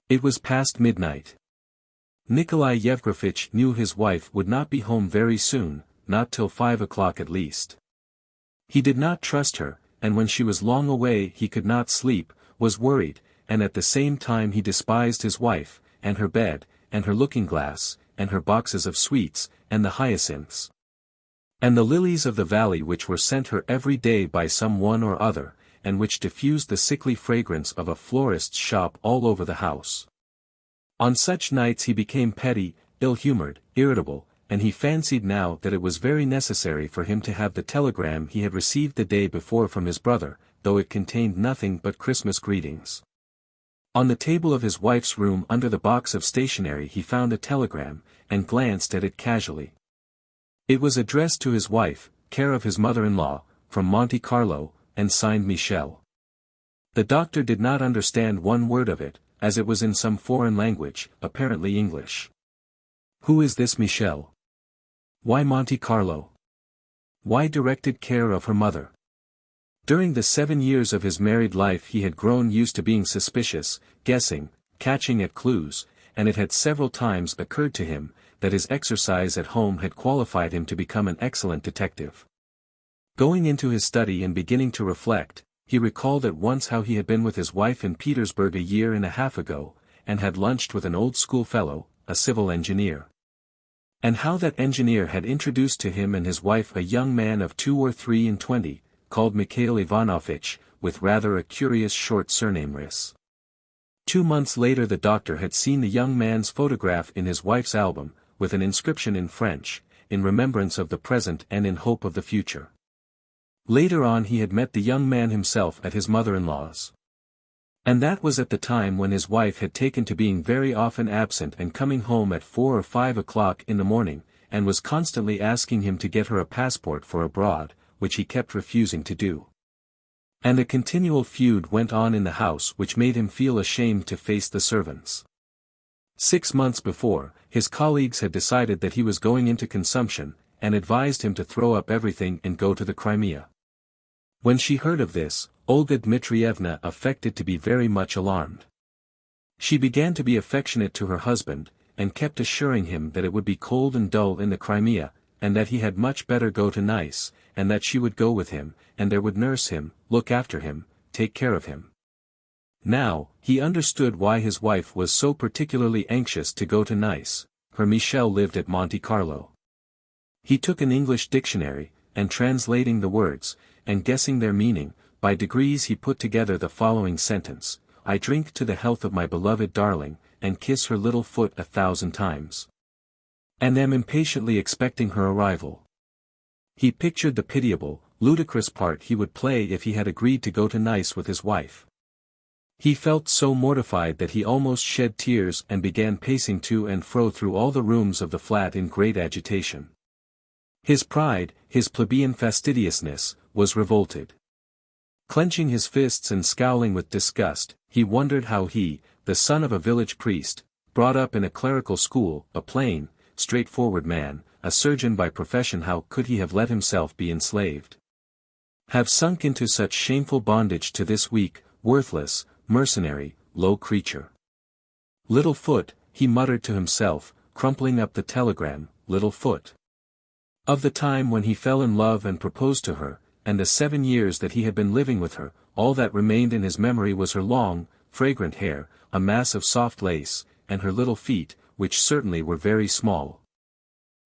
[SPEAKER 1] It was past midnight. Nikolai Yevgrafitch knew his wife would not be home very soon, not till 5 o'clock at least. He did not trust her, and when she was long away he could not sleep, was worried, and at the same time he despised his wife, and her bed, and her looking-glass, and her boxes of sweets, and the hyacinths. And the lilies of the valley which were sent her every day by some one or other, and which diffused the sickly fragrance of a florist's shop all over the house. On such nights he became petty, ill-humored, irritable, and he fancied now that it was very necessary for him to have the telegram he had received the day before from his brother, though it contained nothing but Christmas greetings. On the table of his wife's room under the box of stationery he found a telegram, and glanced at it casually. It was addressed to his wife, care of his mother-in-law, from Monte Carlo, and signed Michel. The doctor did not understand one word of it, as it was in some foreign language, apparently English. Who is this Michel? Why Monte Carlo? Why directed care of her mother? During the 7 years of his married life he had grown used to being suspicious, guessing, catching at clues, and it had several times occurred to him that his exercise at home had qualified him to become an excellent detective. Going into his study and beginning to reflect, he recalled at once how he had been with his wife in Petersburg a year and a half ago, and had lunched with an old schoolfellow, a civil engineer. And how that engineer had introduced to him and his wife a young man of 2 or 3 and 20, called Mikhail Ivanovitch, with rather a curious short surname Riss. 2 months later the doctor had seen the young man's photograph in his wife's album, with an inscription in French, in remembrance of the present and in hope of the future. Later on he had met the young man himself at his mother-in-law's. And that was at the time when his wife had taken to being very often absent and coming home at 4 or 5 o'clock in the morning, and was constantly asking him to get her a passport for abroad, which he kept refusing to do. And a continual feud went on in the house which made him feel ashamed to face the servants. 6 months before, his colleagues had decided that he was going into consumption, and advised him to throw up everything and go to the Crimea. When she heard of this, Olga Dmitrievna affected to be very much alarmed. She began to be affectionate to her husband, and kept assuring him that it would be cold and dull in the Crimea, and that he had much better go to Nice, and that she would go with him, and there would nurse him, look after him, take care of him. Now, he understood why his wife was so particularly anxious to go to Nice. Her Michel lived at Monte Carlo. He took an English dictionary, and translating the words, and guessing their meaning, by degrees he put together the following sentence: I drink to the health of my beloved darling, and kiss her little foot 1,000 times. And am impatiently expecting her arrival. He pictured the pitiable, ludicrous part he would play if he had agreed to go to Nice with his wife. He felt so mortified that he almost shed tears and began pacing to and fro through all the rooms of the flat in great agitation. His pride, his plebeian fastidiousness, was revolted. Clenching his fists and scowling with disgust, he wondered how he, the son of a village priest, brought up in a clerical school, a plain, straightforward man, a surgeon by profession, how could he have let himself be enslaved? Have sunk into such shameful bondage to this weak, worthless, mercenary, low creature. Little foot, he muttered to himself, crumpling up the telegram, little foot. Of the time when he fell in love and proposed to her, and the 7 years that he had been living with her, all that remained in his memory was her long, fragrant hair, a mass of soft lace, and her little feet, which certainly were very small.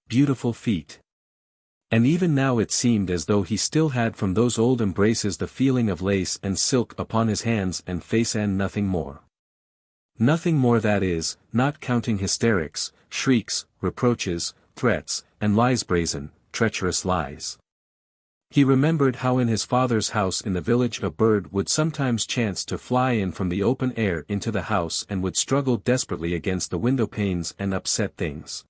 [SPEAKER 1] Beautiful feet. And even now it seemed as though he still had from those old embraces the feeling of lace and silk upon his hands and face, and nothing more. Nothing more, that is, not counting hysterics, shrieks, reproaches, threats, and lies, brazen, treacherous lies. He remembered how in his father's house in the village a bird would sometimes chance to fly in from the open air into the house and would struggle desperately against the window panes and upset things.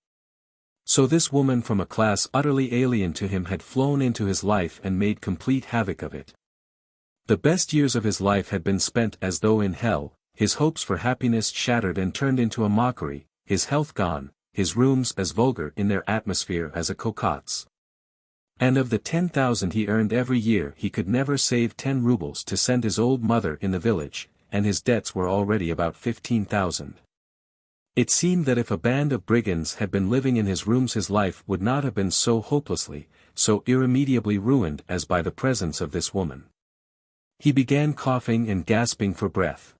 [SPEAKER 1] So this woman from a class utterly alien to him had flown into his life and made complete havoc of it. The best years of his life had been spent as though in hell, his hopes for happiness shattered and turned into a mockery, his health gone, his rooms as vulgar in their atmosphere as a cocotte. And of the 10,000 he earned every year he could never save 10 rubles to send his old mother in the village, and his debts were already about 15,000. It seemed that if a band of brigands had been living in his rooms his life would not have been so hopelessly, so irremediably ruined as by the presence of this woman. He began coughing and gasping for breath.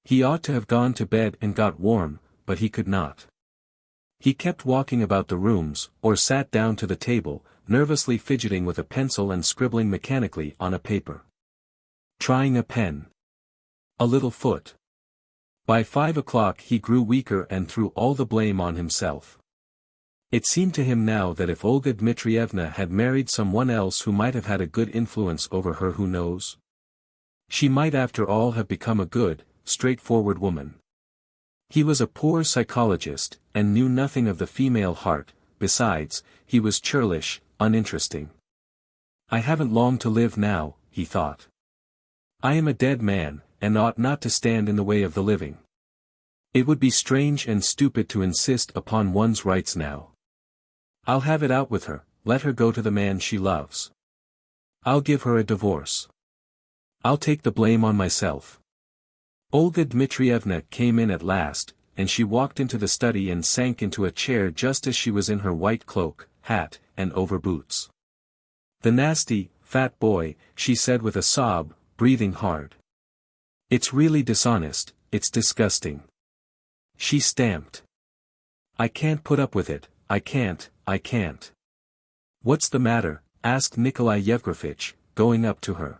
[SPEAKER 1] He ought to have gone to bed and got warm, but he could not. He kept walking about the rooms, or sat down to the table, nervously fidgeting with a pencil and scribbling mechanically on a paper. Trying a pen. A little foot. By 5 o'clock he grew weaker and threw all the blame on himself. It seemed to him now that if Olga Dmitrievna had married someone else who might have had a good influence over her, who knows? She might after all have become a good, straightforward woman. He was a poor psychologist, and knew nothing of the female heart. Besides, he was churlish, uninteresting. I haven't long to live now, he thought. I am a dead man, and ought not to stand in the way of the living. It would be strange and stupid to insist upon one's rights now. I'll have it out with her, let her go to the man she loves. I'll give her a divorce. I'll take the blame on myself. Olga Dmitrievna came in at last, and she walked into the study and sank into a chair just as she was in her white cloak, hat, and overboots. The nasty, fat boy, she said with a sob, breathing hard. It's really dishonest, it's disgusting. She stamped. I can't put up with it, I can't. What's the matter? Asked Nikolai Yevgrafitch, going up to her.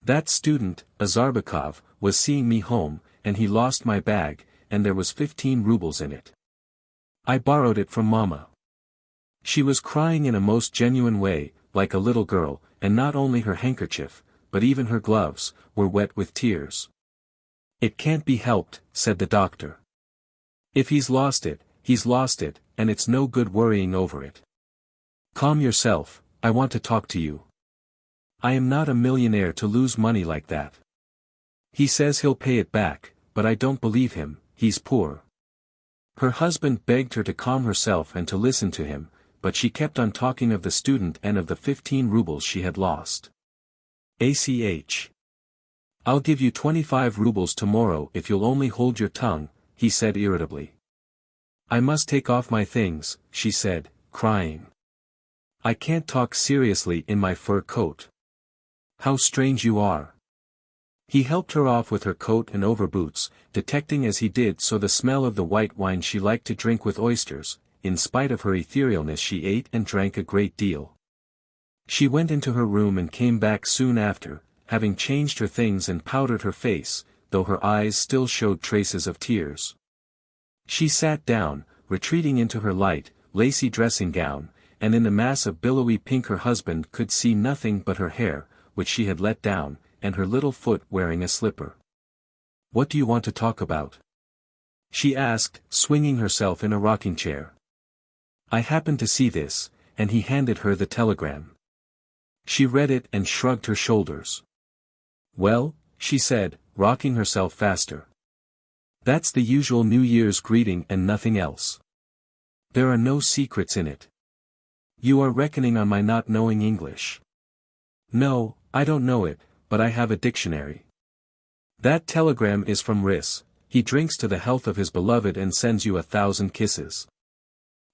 [SPEAKER 1] That student, Azarbekov, was seeing me home, and he lost my bag, and there was 15 rubles in it. I borrowed it from Mama. She was crying in a most genuine way, like a little girl, and not only her handkerchief, but even her gloves, were wet with tears. "It can't be helped," said the doctor. "If he's lost it, and it's no good worrying over it. Calm yourself, I want to talk to you. I am not a millionaire to lose money like that. He says he'll pay it back, but I don't believe him, he's poor." Her husband begged her to calm herself and to listen to him, but she kept on talking of the student and of the 15 rubles she had lost. "Ach. I'll give you 25 rubles tomorrow if you'll only hold your tongue," he said irritably. "I must take off my things," she said, crying. "I can't talk seriously in my fur coat." "How strange you are." He helped her off with her coat and overboots, detecting as he did so the smell of the white wine she liked to drink with oysters. In spite of her etherealness she ate and drank a great deal. She went into her room and came back soon after, having changed her things and powdered her face, though her eyes still showed traces of tears. She sat down, retreating into her light, lacy dressing gown, and in the mass of billowy pink her husband could see nothing but her hair, which she had let down, and her little foot wearing a slipper. "What do you want to talk about?" she asked, swinging herself in a rocking chair. "I happened to see this," and he handed her the telegram. She read it and shrugged her shoulders. "Well," she said, rocking herself faster. "That's the usual New Year's greeting and nothing else. There are no secrets in it. You are reckoning on my not knowing English." "No, I don't know it, but I have a dictionary." "That telegram is from Riss. He drinks to the health of his beloved and sends you 1,000 kisses.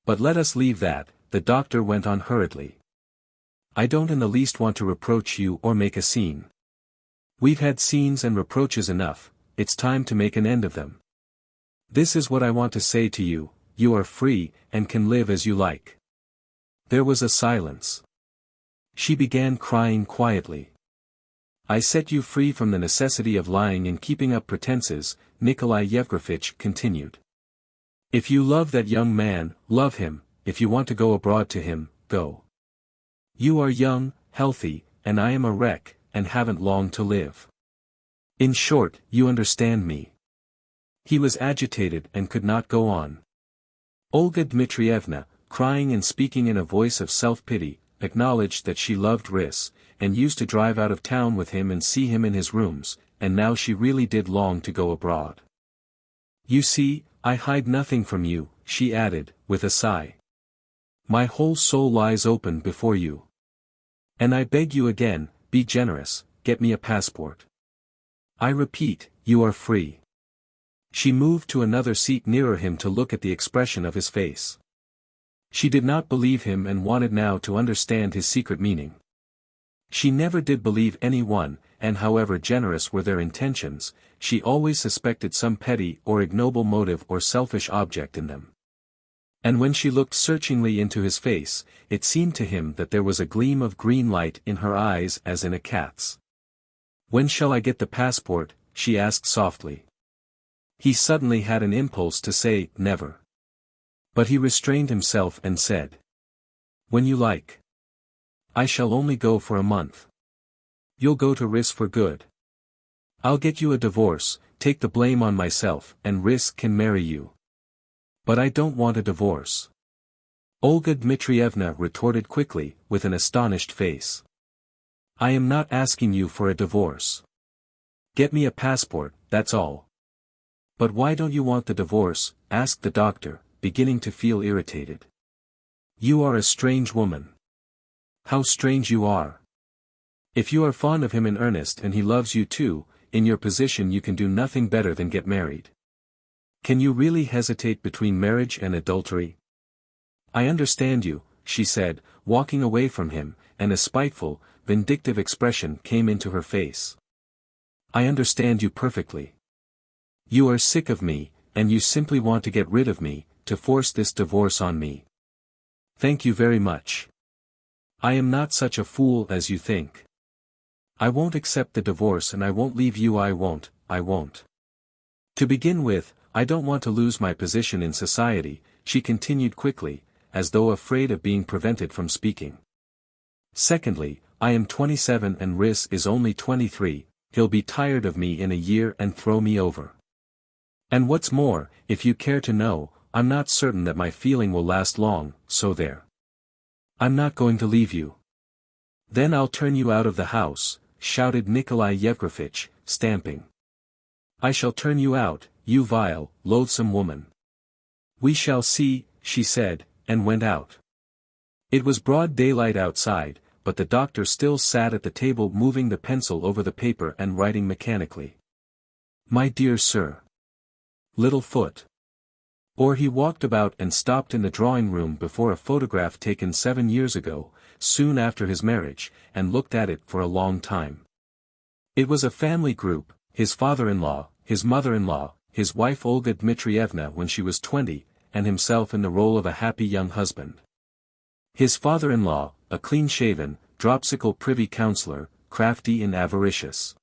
[SPEAKER 1] But let us leave that," the doctor went on hurriedly. "I don't in the least want to reproach you or make a scene. We've had scenes and reproaches enough, it's time to make an end of them. This is what I want to say to you, you are free, and can live as you like." There was a silence. She began crying quietly. "I set you free from the necessity of lying and keeping up pretenses," Nikolai Yevgrafitch continued. "If you love that young man, love him, if you want to go abroad to him, go. You are young, healthy, and I am a wreck, and haven't long to live. In short, you understand me." He was agitated and could not go on. Olga Dmitrievna, crying and speaking in a voice of self-pity, acknowledged that she loved Riss, and used to drive out of town with him and see him in his rooms, and now she really did long to go abroad. "You see, I hide nothing from you," she added, with a sigh. "My whole soul lies open before you. And I beg you again, be generous, get me a passport. I repeat, you are free." She moved to another seat nearer him to look at the expression of his face. She did not believe him and wanted now to understand his secret meaning. She never did believe anyone, and however generous were their intentions, she always suspected some petty or ignoble motive or selfish object in them. And when she looked searchingly into his face, it seemed to him that there was a gleam of green light in her eyes as in a cat's. "When shall I get the passport?" she asked softly. He suddenly had an impulse to say, "Never." But he restrained himself and said, "When you like. I shall only go for a month. You'll go to Riss for good. I'll get you a divorce, take the blame on myself, and Riss can marry you. But I don't want a divorce." Olga Dmitrievna retorted quickly, with an astonished face. "I am not asking you for a divorce. Get me a passport, that's all." "But why don't you want the divorce?" asked the doctor, beginning to feel irritated. "You are a strange woman. How strange you are. If you are fond of him in earnest and he loves you too, in your position you can do nothing better than get married. Can you really hesitate between marriage and adultery?" "I understand you," she said, walking away from him, and a spiteful, vindictive expression came into her face. "I understand you perfectly. You are sick of me, and you simply want to get rid of me, to force this divorce on me. Thank you very much. I am not such a fool as you think. I won't accept the divorce and I won't leave you. I won't. To begin with, I don't want to lose my position in society," she continued quickly, as though afraid of being prevented from speaking. Secondly, I am 27 and Riss is only 23, he'll be tired of me in a year and throw me over. And what's more, if you care to know, I'm not certain that my feeling will last long, so there. I'm not going to leave you. Then I'll turn you out of the house, shouted Nikolai Yevgrafitch, stamping. I shall turn you out, you vile, loathsome woman. We shall see, she said, and went out. It was broad daylight outside, but the doctor still sat at the table moving the pencil over the paper and writing mechanically. My dear sir. Little foot. Or he walked about and stopped in the drawing room before a photograph taken 7 years ago, soon after his marriage, and looked at it for a long time. It was a family group, his father-in-law, his mother-in-law, his wife Olga Dmitrievna when she was 20, and himself in the role of a happy young husband. His father-in-law, a clean-shaven, dropsical privy councillor, crafty and avaricious.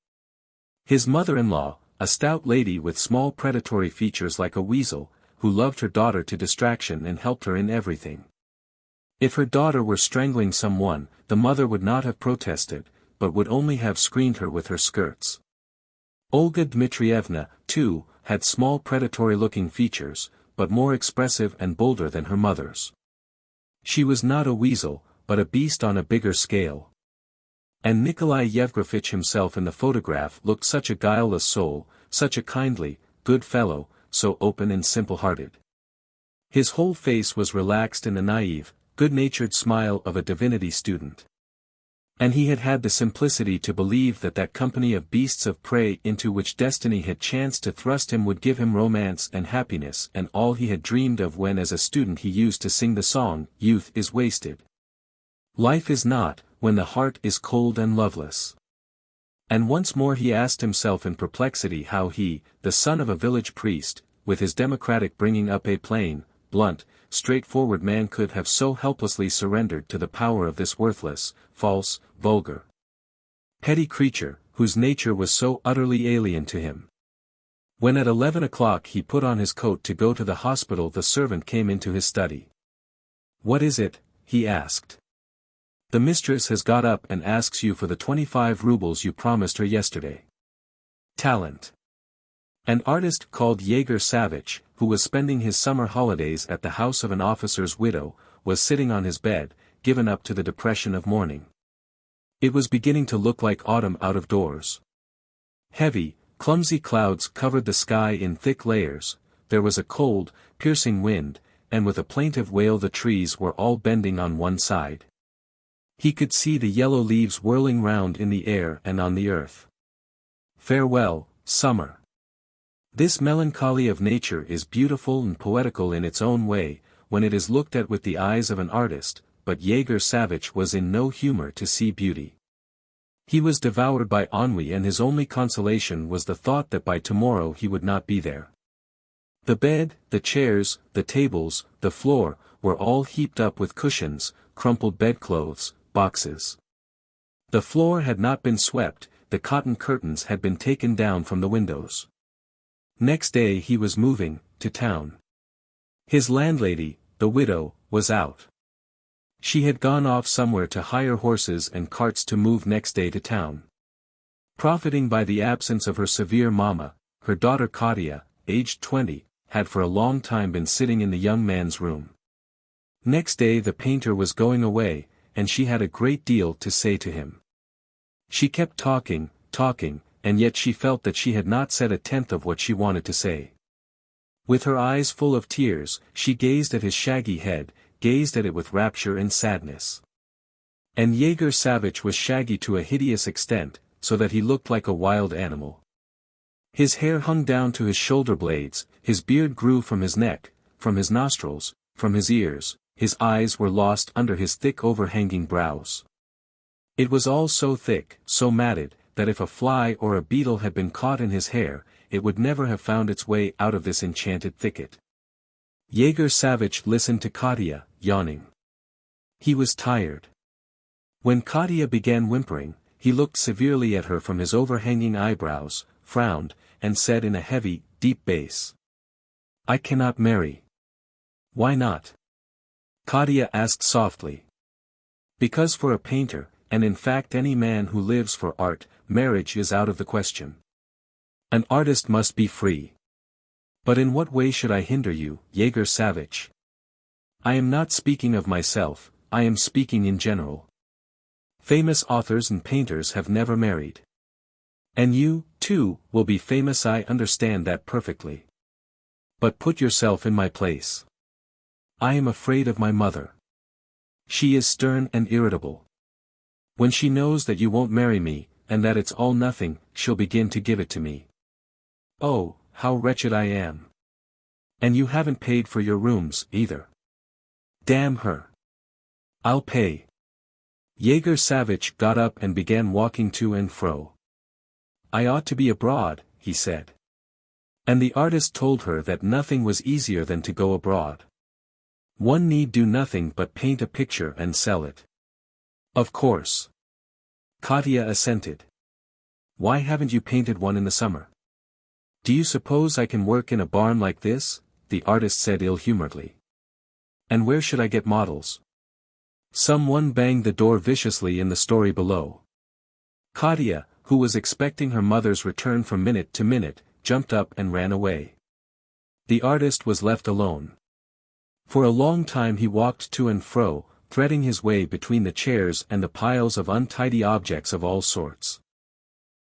[SPEAKER 1] His mother-in-law, a stout lady with small predatory features like a weasel, who loved her daughter to distraction and helped her in everything. If her daughter were strangling someone, the mother would not have protested, but would only have screened her with her skirts. Olga Dmitrievna, too, had small predatory-looking features, but more expressive and bolder than her mother's. She was not a weasel, but a beast on a bigger scale. And Nikolai Yevgrafitch himself in the photograph looked such a guileless soul, such a kindly, good fellow, so open and simple-hearted. His whole face was relaxed in the naive, good-natured smile of a divinity student. And he had had the simplicity to believe that that company of beasts of prey into which destiny had chanced to thrust him would give him romance and happiness and all he had dreamed of when as a student he used to sing the song, "Youth is wasted. Life is not, when the heart is cold and loveless." And once more he asked himself in perplexity how he, the son of a village priest, with his democratic bringing up a plain, blunt, straightforward man could have so helplessly surrendered to the power of this worthless, false, vulgar, petty creature, whose nature was so utterly alien to him. When at 11 o'clock he put on his coat to go to the hospital, the servant came into his study. "What is it?" he asked. "The mistress has got up and asks you for the 25 rubles you promised her yesterday." Talent. An artist called Yegor Savich, who was spending his summer holidays at the house of an officer's widow, was sitting on his bed, given up to the depression of mourning. It was beginning to look like autumn out of doors. Heavy, clumsy clouds covered the sky in thick layers, there was a cold, piercing wind, and with a plaintive wail the trees were all bending on one side. He could see the yellow leaves whirling round in the air and on the earth. Farewell, summer. This melancholy of nature is beautiful and poetical in its own way, when it is looked at with the eyes of an artist, but Yegor Savich was in no humor to see beauty. He was devoured by ennui and his only consolation was the thought that by tomorrow he would not be there. The bed, the chairs, the tables, the floor, were all heaped up with cushions, crumpled bedclothes, boxes. The floor had not been swept, the cotton curtains had been taken down from the windows. Next day he was moving, to town. His landlady, the widow, was out. She had gone off somewhere to hire horses and carts to move next day to town. Profiting by the absence of her severe mamma, her daughter Katya, aged 20, had for a long time been sitting in the young man's room. Next day the painter was going away, and she had a great deal to say to him. She kept talking, and yet she felt that she had not said a tenth of what she wanted to say. With her eyes full of tears, she gazed at his shaggy head, gazed at it with rapture and sadness. And Yegor Savich was shaggy to a hideous extent, so that he looked like a wild animal. His hair hung down to his shoulder blades, his beard grew from his neck, from his nostrils, from his ears, his eyes were lost under his thick overhanging brows. It was all so thick, so matted, that if a fly or a beetle had been caught in his hair, it would never have found its way out of this enchanted thicket. Yegor Savich listened to Katya, yawning. He was tired. When Katya began whimpering, he looked severely at her from his overhanging eyebrows, frowned, and said in a heavy, deep bass, "I cannot marry." "Why not?" Katia asked softly. Because for a painter, and in fact any man who lives for art, marriage is out of the question. An artist must be free. But in what way should I hinder you, Yegor Savvich? I am not speaking of myself, I am speaking in general. Famous authors and painters have never married. And you, too, will be famous. I understand that perfectly. But put yourself in my place. I am afraid of my mother. She is stern and irritable. When she knows that you won't marry me, and that it's all nothing, she'll begin to give it to me. Oh, how wretched I am. And you haven't paid for your rooms, either. Damn her. I'll pay. Yegor Savvich got up and began walking to and fro. I ought to be abroad, he said. And the artist told her that nothing was easier than to go abroad. One need do nothing but paint a picture and sell it. Of course. Katia assented. Why haven't you painted one in the summer? Do you suppose I can work in a barn like this? The artist said ill-humoredly. And where should I get models? Someone banged the door viciously in the story below. Katia, who was expecting her mother's return from minute to minute, jumped up and ran away. The artist was left alone. For a long time he walked to and fro, threading his way between the chairs and the piles of untidy objects of all sorts.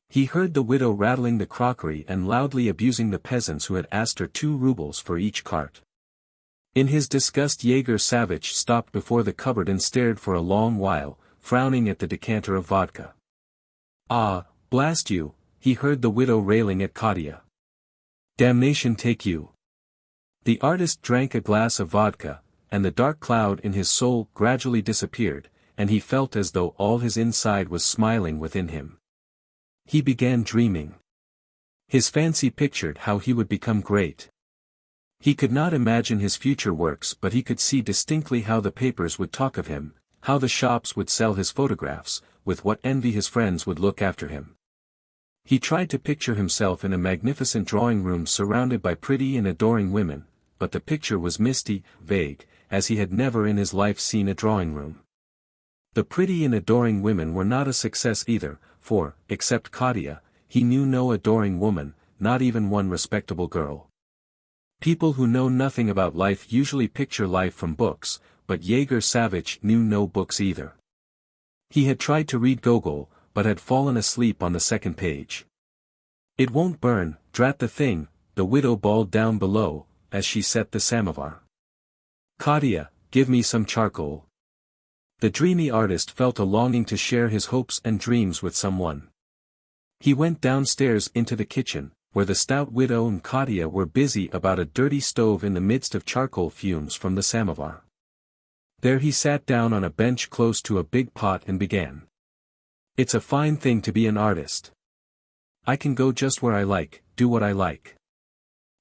[SPEAKER 1] He heard the widow rattling the crockery and loudly abusing the peasants who had asked her 2 rubles for each cart. In his disgust Yegor Savvich stopped before the cupboard and stared for a long while, frowning at the decanter of vodka. Ah, blast you, he heard the widow railing at Katia. Damnation take you. The artist drank a glass of vodka, and the dark cloud in his soul gradually disappeared, and he felt as though all his inside was smiling within him. He began dreaming. His fancy pictured how he would become great. He could not imagine his future works, but he could see distinctly how the papers would talk of him, how the shops would sell his photographs, with what envy his friends would look after him. He tried to picture himself in a magnificent drawing room surrounded by pretty and adoring women, but the picture was misty, vague, as he had never in his life seen a drawing room. The pretty and adoring women were not a success either, for, except Katia, he knew no adoring woman, not even one respectable girl. People who know nothing about life usually picture life from books, but Yegor Savvich knew no books either. He had tried to read Gogol, but had fallen asleep on the second page. It won't burn, drat the thing, the widow bawled down below, as she set the samovar. Katia, give me some charcoal. The dreamy artist felt a longing to share his hopes and dreams with someone. He went downstairs into the kitchen, where the stout widow and Katia were busy about a dirty stove in the midst of charcoal fumes from the samovar. There he sat down on a bench close to a big pot and began. It's a fine thing to be an artist. I can go just where I like, do what I like.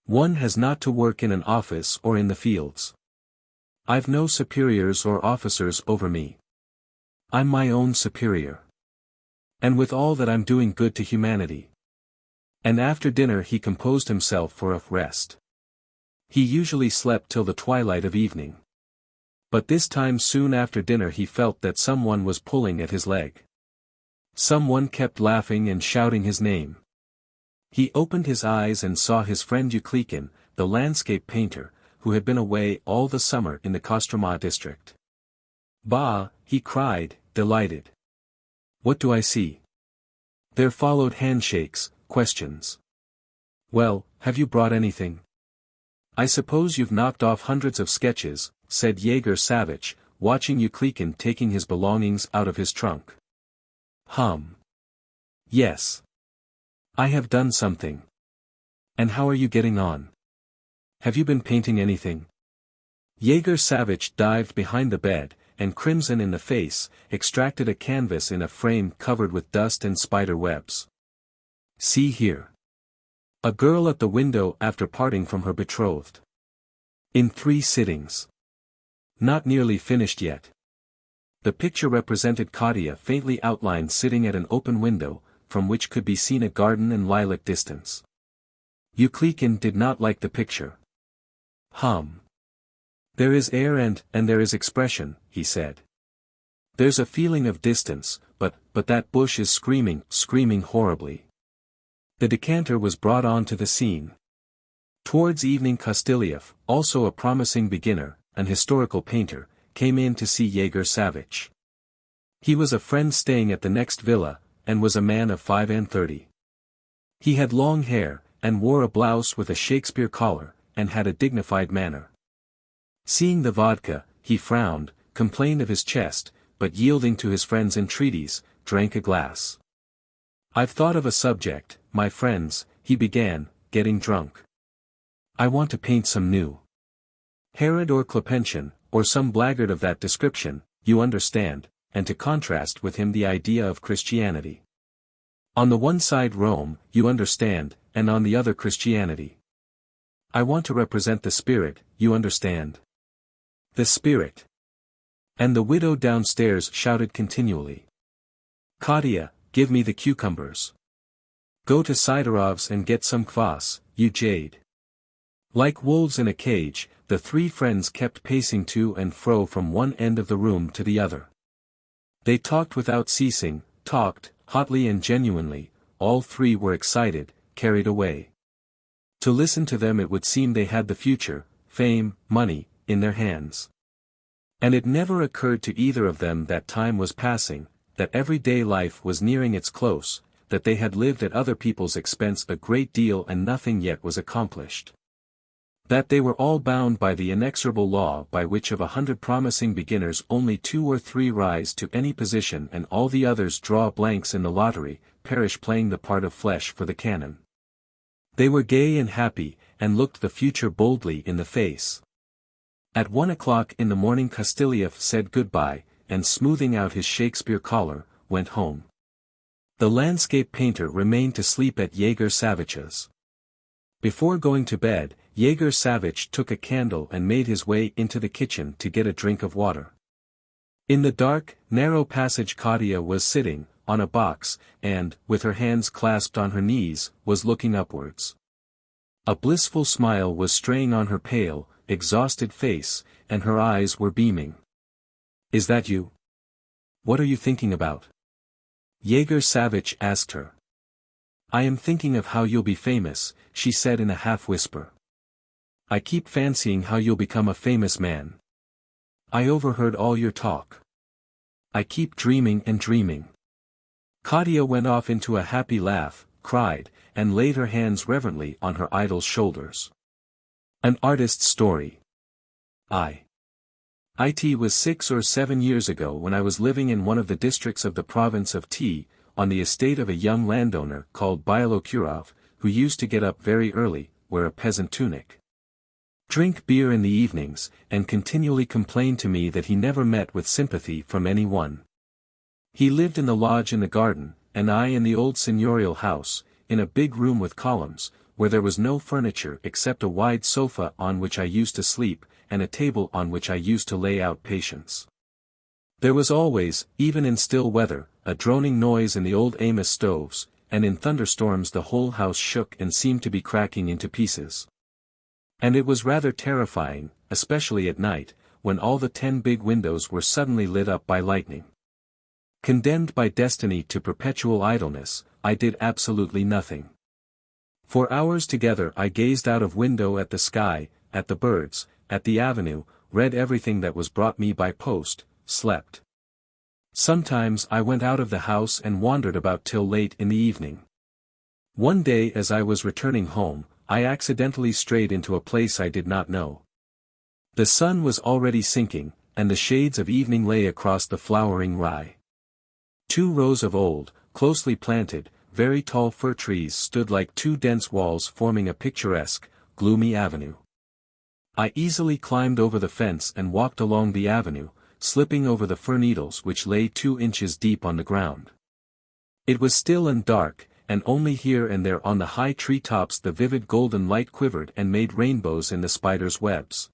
[SPEAKER 1] One has not to work in an office or in the fields. I've no superiors or officers over me. I'm my own superior. And with all that I'm doing good to humanity. And after dinner he composed himself for a rest. He usually slept till the twilight of evening. But this time soon after dinner he felt that someone was pulling at his leg. Someone kept laughing and shouting his name. He opened his eyes and saw his friend Euclikin, the landscape painter, who had been away all the summer in the Kostroma district. Bah, he cried, delighted. What do I see? There followed handshakes, questions. Well, have you brought anything? I suppose you've knocked off hundreds of sketches, said Yegor Savvich, watching Euclikin taking his belongings out of his trunk. Yes. I have done something. And how are you getting on? Have you been painting anything? Yegor Savvich dived behind the bed, and crimson in the face, extracted a canvas in a frame covered with dust and spider webs. See here. A girl at the window after parting from her betrothed. In 3 sittings. Not nearly finished yet. The picture represented Katia faintly outlined sitting at an open window, from which could be seen a garden and lilac distance. Euclikin did not like the picture. There is air and there is expression, he said. There's a feeling of distance, but that bush is screaming horribly. The decanter was brought on to the scene. Towards evening Kostyliev, also a promising beginner, an historical painter, came in to see Yegor Savvitch. He was a friend staying at the next villa, and was a man of 35. He had long hair, and wore a blouse with a Shakespeare collar, and had a dignified manner. Seeing the vodka, he frowned, complained of his chest, but yielding to his friend's entreaties, drank a glass. "I've thought of a subject, my friends," he began, getting drunk. "I want to paint some new Herod or Clepentian, or some blackguard of that description, you understand, and to contrast with him the idea of Christianity. On the one side Rome, you understand, and on the other Christianity. I want to represent the spirit, you understand. The spirit." And the widow downstairs shouted continually. "Katya, give me the cucumbers. Go to Sidorov's and get some kvass, you jade." Like wolves in a cage, the three friends kept pacing to and fro from one end of the room to the other. They talked without ceasing, talked, hotly and genuinely. All three were excited, carried away. To listen to them it would seem they had the future, fame, money, in their hands. And it never occurred to either of them that time was passing, that everyday life was nearing its close, that they had lived at other people's expense a great deal and nothing yet was accomplished. That they were all bound by the inexorable law by which of 100 promising beginners only 2 or 3 rise to any position and all the others draw blanks in the lottery, perish playing the part of flesh for the cannon. They were gay and happy, and looked the future boldly in the face. At 1 o'clock in the morning Kostyliev said goodbye, and smoothing out his Shakespeare collar, went home. The landscape painter remained to sleep at Yegor Savvitch's. Before going to bed, Yegor Savvitch took a candle and made his way into the kitchen to get a drink of water. In the dark, narrow passage Katya was sitting, on a box, and, with her hands clasped on her knees, was looking upwards. A blissful smile was straying on her pale, exhausted face, and her eyes were beaming. "Is that you? What are you thinking about?" Yegor Savvitch asked her. "I am thinking of how you'll be famous," she said in a half-whisper. "I keep fancying how you'll become a famous man. I overheard all your talk. I keep dreaming and dreaming." Katya went off into a happy laugh, cried, and laid her hands reverently on her idol's shoulders. An artist's story. It was 6 or 7 years ago when I was living in one of the districts of the province of T, on the estate of a young landowner called Bialokurov, who used to get up very early, wear a peasant tunic, drink beer in the evenings, and continually complain to me that he never met with sympathy from any one. He lived in the lodge in the garden, and I in the old seigneurial house, in a big room with columns, where there was no furniture except a wide sofa on which I used to sleep, and a table on which I used to lay out patience. There was always, even in still weather, a droning noise in the old Amos stoves, and in thunderstorms the whole house shook and seemed to be cracking into pieces. And it was rather terrifying, especially at night, when all the 10 big windows were suddenly lit up by lightning. Condemned by destiny to perpetual idleness, I did absolutely nothing. For hours together I gazed out of window at the sky, at the birds, at the avenue, read everything that was brought me by post, slept. Sometimes I went out of the house and wandered about till late in the evening. One day as I was returning home, I accidentally strayed into a place I did not know. The sun was already sinking, and the shades of evening lay across the flowering rye. 2 rows of old, closely planted, very tall fir trees stood like 2 dense walls forming a picturesque, gloomy avenue. I easily climbed over the fence and walked along the avenue, slipping over the fir needles which lay 2 inches deep on the ground. It was still and dark, and only here and there on the high tree tops the vivid golden light quivered and made rainbows in the spiders' webs.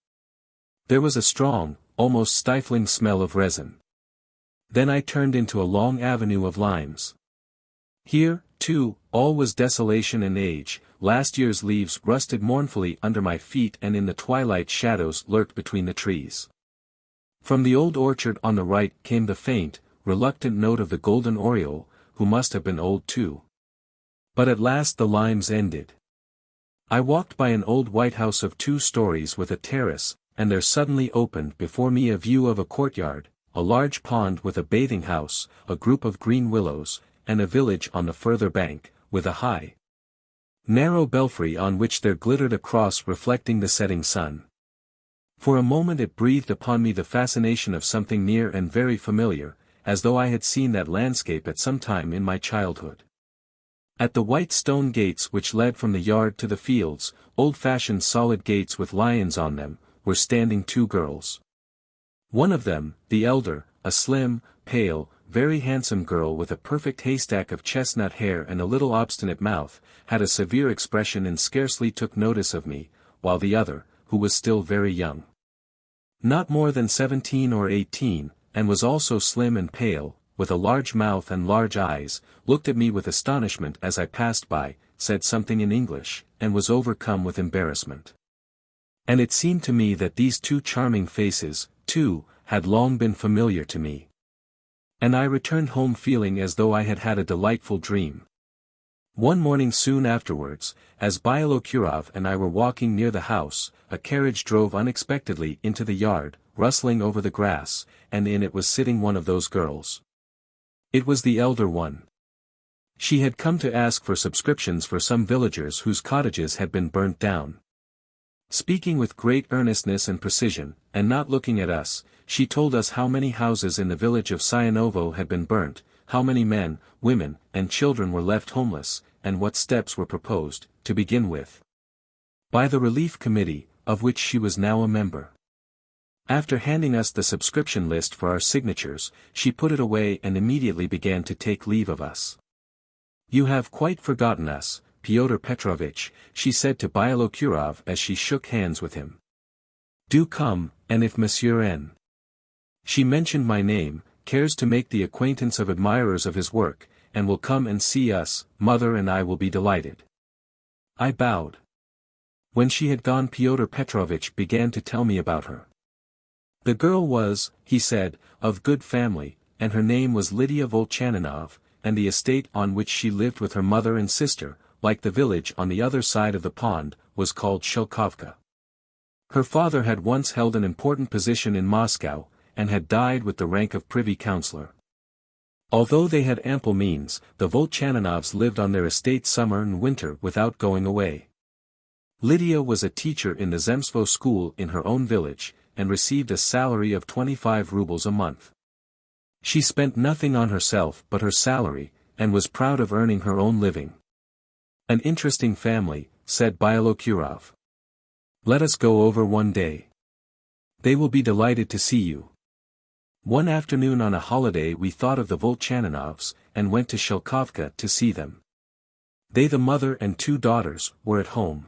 [SPEAKER 1] There was a strong, almost stifling smell of resin. Then I turned into a long avenue of limes. Here, too, all was desolation and age, last year's leaves rusted mournfully under my feet and in the twilight shadows lurked between the trees. From the old orchard on the right came the faint, reluctant note of the golden oriole, who must have been old too. But at last the limes ended. I walked by an old white house of 2 stories with a terrace, and there suddenly opened before me a view of a courtyard, a large pond with a bathing house, a group of green willows, and a village on the further bank, with a high, narrow belfry on which there glittered a cross reflecting the setting sun. For a moment it breathed upon me the fascination of something near and very familiar, as though I had seen that landscape at some time in my childhood. At the white stone gates which led from the yard to the fields, old-fashioned solid gates with lions on them, were standing 2 girls. One of them, the elder, a slim, pale, very handsome girl with a perfect haystack of chestnut hair and a little obstinate mouth, had a severe expression and scarcely took notice of me, while the other, who was still very young, not more than 17 or 18, and was also slim and pale, with a large mouth and large eyes, looked at me with astonishment as I passed by, said something in English, and was overcome with embarrassment. And it seemed to me that these 2 charming faces, too, had long been familiar to me. And I returned home feeling as though I had had a delightful dream. One morning soon afterwards, as Bialokurov and I were walking near the house, a carriage drove unexpectedly into the yard, rustling over the grass, and in it was sitting one of those girls. It was the elder one. She had come to ask for subscriptions for some villagers whose cottages had been burnt down. Speaking with great earnestness and precision, and not looking at us, she told us how many houses in the village of Sionovo had been burnt, how many men, women, and children were left homeless, and what steps were proposed, to begin with, by the relief committee, of which she was now a member. After handing us the subscription list for our signatures, she put it away and immediately began to take leave of us. "You have quite forgotten us, Pyotr Petrovitch," she said to Bialokurov as she shook hands with him. "Do come, and if Monsieur N." She mentioned my name, cares to make the acquaintance of admirers of his work, and will come and see us, mother and I will be delighted. I bowed. When she had gone, Pyotr Petrovitch began to tell me about her. The girl was, he said, of good family, and her name was Lydia Volchaninov, and the estate on which she lived with her mother and sister, like the village on the other side of the pond, was called Shelkovka. Her father had once held an important position in Moscow, and had died with the rank of privy councillor. Although they had ample means, the Volchaninovs lived on their estate summer and winter without going away. Lydia was a teacher in the Zemstvo school in her own village, and received a salary of 25 rubles a month. She spent nothing on herself but her salary, and was proud of earning her own living. "An interesting family," said Bialokurov. "Let us go over one day. They will be delighted to see you." One afternoon on a holiday we thought of the Volchaninovs, and went to Shelkovka to see them. They, the mother and 2 daughters, were at home.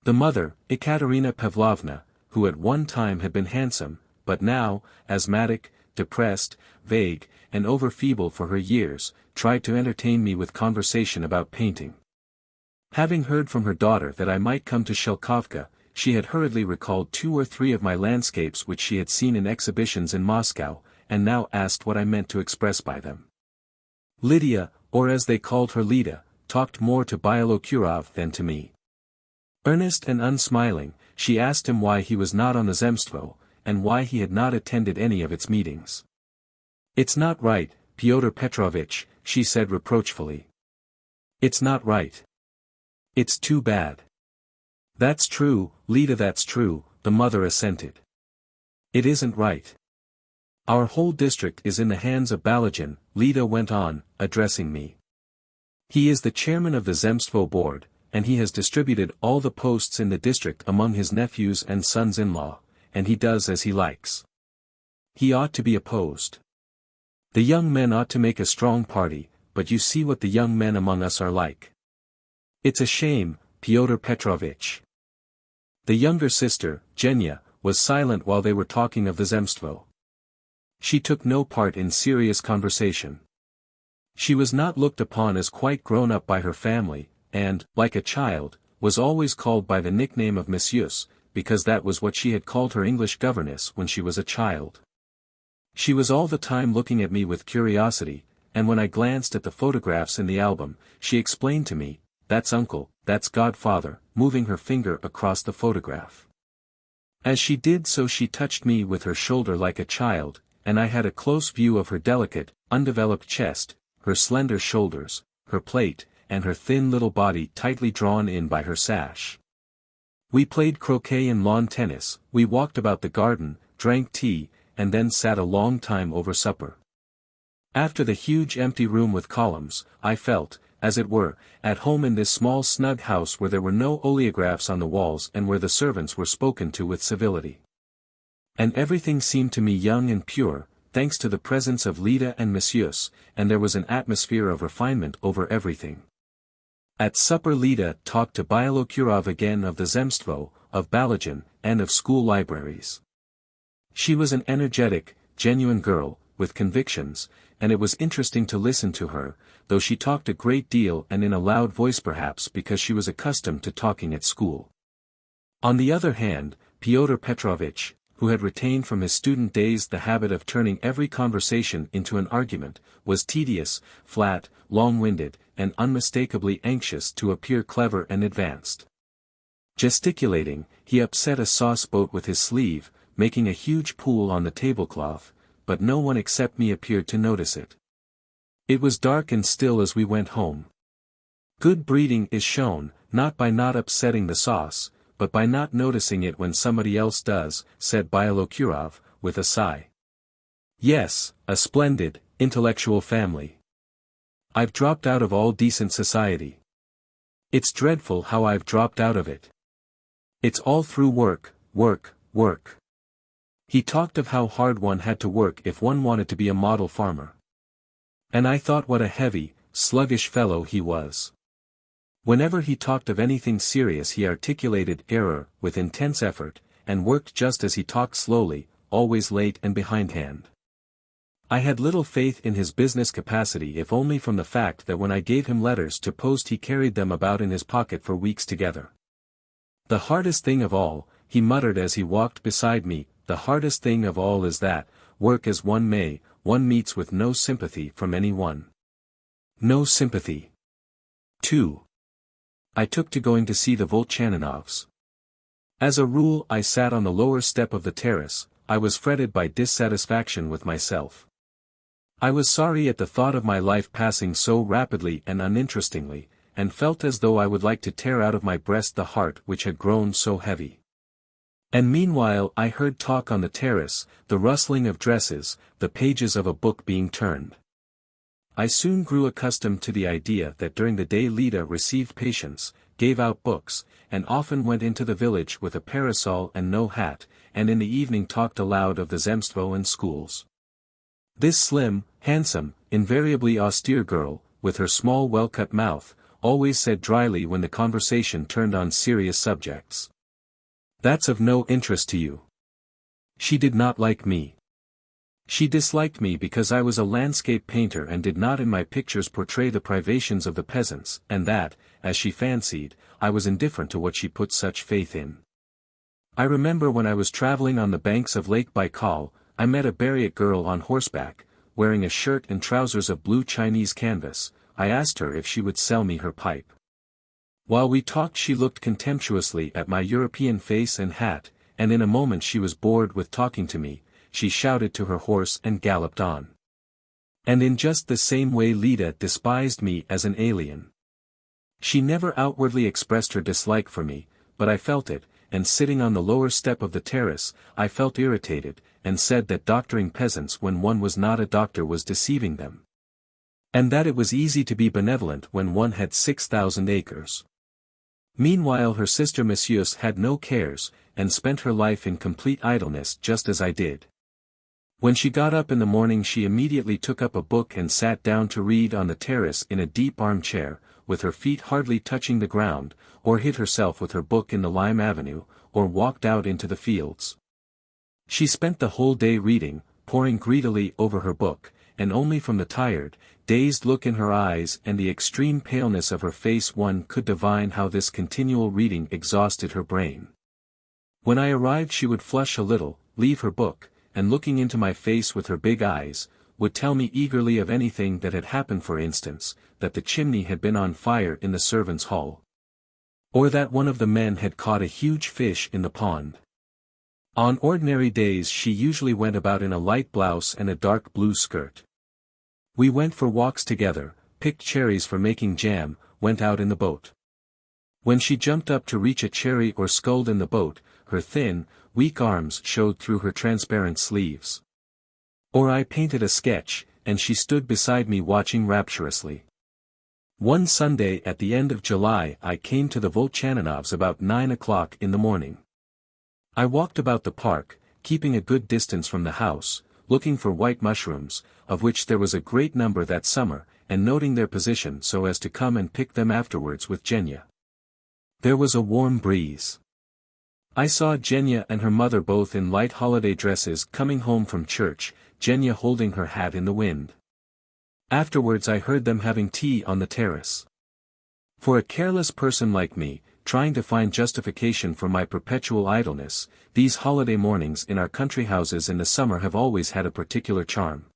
[SPEAKER 1] The mother, Ekaterina Pavlovna, who at one time had been handsome, but now, asthmatic, depressed, vague, and over-feeble for her years, tried to entertain me with conversation about painting. Having heard from her daughter that I might come to Shelkovka, she had hurriedly recalled 2 or 3 of my landscapes which she had seen in exhibitions in Moscow, and now asked what I meant to express by them. Lydia, or as they called her Lida, talked more to Bialokurov than to me. Earnest and unsmiling, she asked him why he was not on the Zemstvo, and why he had not attended any of its meetings. "It's not right, Pyotr Petrovitch," she said reproachfully. "It's not right. It's too bad." "That's true, Lida, that's true," the mother assented. "It isn't right. Our whole district is in the hands of Balagin," Lida went on, addressing me. "He is the chairman of the Zemstvo board, and he has distributed all the posts in the district among his nephews and sons-in-law, and he does as he likes. He ought to be opposed. The young men ought to make a strong party, but you see what the young men among us are like. It's a shame, Pyotr Petrovitch." The younger sister, Genya, was silent while they were talking of the Zemstvo. She took no part in serious conversation. She was not looked upon as quite grown up by her family, and, like a child, was always called by the nickname of Messieurs, because that was what she had called her English governess when she was a child. She was all the time looking at me with curiosity, and when I glanced at the photographs in the album, she explained to me, "That's uncle, that's godfather," moving her finger across the photograph. As she did so she touched me with her shoulder like a child, and I had a close view of her delicate, undeveloped chest, her slender shoulders, her plait, and her thin little body tightly drawn in by her sash. We played croquet and lawn tennis, we walked about the garden, drank tea, and then sat a long time over supper. After the huge empty room with columns, I felt, as it were, at home in this small snug house where there were no oleographs on the walls and where the servants were spoken to with civility. And everything seemed to me young and pure, thanks to the presence of Lida and Messieurs, and there was an atmosphere of refinement over everything. At supper Lida talked to Bialokurov again of the Zemstvo, of Balagan, and of school libraries. She was an energetic, genuine girl, with convictions, and it was interesting to listen to her, though she talked a great deal and in a loud voice perhaps because she was accustomed to talking at school. On the other hand, Pyotr Petrovitch, who had retained from his student days the habit of turning every conversation into an argument, was tedious, flat, long-winded, and unmistakably anxious to appear clever and advanced. Gesticulating, he upset a sauce-boat with his sleeve, making a huge pool on the tablecloth, but no one except me appeared to notice it. It was dark and still as we went home. Good breeding is shown, not by not upsetting the sauce, but by not noticing it when somebody else does, said Bialokurov, with a sigh. Yes, a splendid, intellectual family. I've dropped out of all decent society. It's dreadful how I've dropped out of it. It's all through work, work, work. He talked of how hard one had to work if one wanted to be a model farmer. And I thought what a heavy, sluggish fellow he was. Whenever he talked of anything serious he articulated error with intense effort, and worked just as he talked slowly, always late and behindhand. I had little faith in his business capacity if only from the fact that when I gave him letters to post he carried them about in his pocket for weeks together. The hardest thing of all, he muttered as he walked beside me, the hardest thing of all is that, work as one may, one meets with no sympathy from any one. No sympathy. 2. I took to going to see the Volchaninovs. As a rule I sat on the lower step of the terrace, I was fretted by dissatisfaction with myself. I was sorry at the thought of my life passing so rapidly and uninterestingly, and felt as though I would like to tear out of my breast the heart which had grown so heavy. And meanwhile I heard talk on the terrace, the rustling of dresses, the pages of a book being turned. I soon grew accustomed to the idea that during the day Lida received patients, gave out books, and often went into the village with a parasol and no hat, and in the evening talked aloud of the Zemstvo and schools. This slim, handsome, invariably austere girl, with her small well-cut mouth, always said dryly when the conversation turned on serious subjects. "That's of no interest to you." She did not like me. She disliked me because I was a landscape painter and did not in my pictures portray the privations of the peasants, and that, as she fancied, I was indifferent to what she put such faith in. I remember when I was traveling on the banks of Lake Baikal, I met a Buryat girl on horseback, wearing a shirt and trousers of blue Chinese canvas. I asked her if she would sell me her pipe. While we talked she looked contemptuously at my European face and hat, and in a moment she was bored with talking to me. She shouted to her horse and galloped on. And in just the same way Lida despised me as an alien. She never outwardly expressed her dislike for me, but I felt it, and sitting on the lower step of the terrace, I felt irritated, and said that doctoring peasants when one was not a doctor was deceiving them. And that it was easy to be benevolent when one had 6,000 acres. Meanwhile her sister Messieurs had no cares, and spent her life in complete idleness just as I did. When she got up in the morning she immediately took up a book and sat down to read on the terrace in a deep armchair, with her feet hardly touching the ground, or hid herself with her book in the lime avenue, or walked out into the fields. She spent the whole day reading, poring greedily over her book, and only from the tired, dazed look in her eyes and the extreme paleness of her face one could divine how this continual reading exhausted her brain. When I arrived she would flush a little, leave her book, and looking into my face with her big eyes, would tell me eagerly of anything that had happened, for instance, that the chimney had been on fire in the servants' hall. Or that one of the men had caught a huge fish in the pond. On ordinary days she usually went about in a light blouse and a dark blue skirt. We went for walks together, picked cherries for making jam, went out in the boat. When she jumped up to reach a cherry or sculled in the boat, her thin, weak arms showed through her transparent sleeves. Or I painted a sketch, and she stood beside me watching rapturously. One Sunday at the end of July I came to the Volchaninovs about 9 o'clock in the morning. I walked about the park, keeping a good distance from the house, looking for white mushrooms, of which there was a great number that summer, and noting their position so as to come and pick them afterwards with Genya. There was a warm breeze. I saw Genya and her mother both in light holiday dresses coming home from church, Genya holding her hat in the wind. Afterwards I heard them having tea on the terrace. For a careless person like me, trying to find justification for my perpetual idleness, these holiday mornings in our country houses in the summer have always had a particular charm.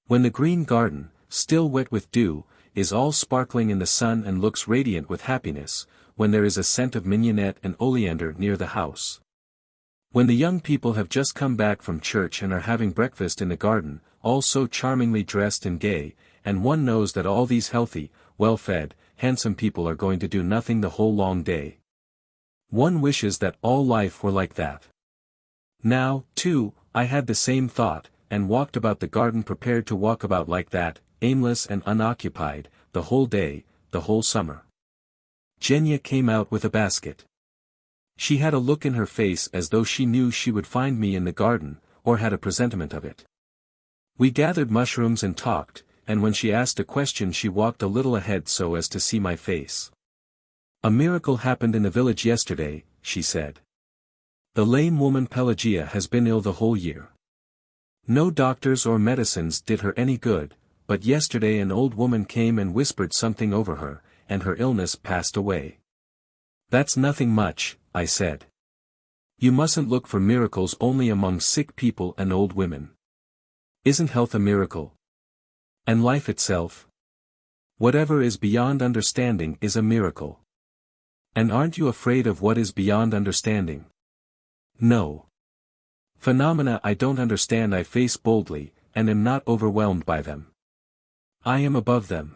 [SPEAKER 1] When the green garden, still wet with dew, is all sparkling in the sun and looks radiant with happiness, when there is a scent of mignonette and oleander near the house. When the young people have just come back from church and are having breakfast in the garden, all so charmingly dressed and gay, and one knows that all these healthy, well-fed, handsome people are going to do nothing the whole long day. One wishes that all life were like that. Now, too, I had the same thought, and walked about the garden prepared to walk about like that, aimless and unoccupied, the whole day, the whole summer. Genya came out with a basket. She had a look in her face as though she knew she would find me in the garden, or had a presentiment of it. We gathered mushrooms and talked, and when she asked a question she walked a little ahead so as to see my face. "A miracle happened in the village yesterday," she said. "The lame woman Pelagia has been ill the whole year. No doctors or medicines did her any good, but yesterday an old woman came and whispered something over her, and her illness passed away." "That's nothing much," I said. "You mustn't look for miracles only among sick people and old women. Isn't health a miracle? And life itself? Whatever is beyond understanding is a miracle. And aren't you afraid of what is beyond understanding?" "No. Phenomena I don't understand I face boldly, and am not overwhelmed by them. I am above them.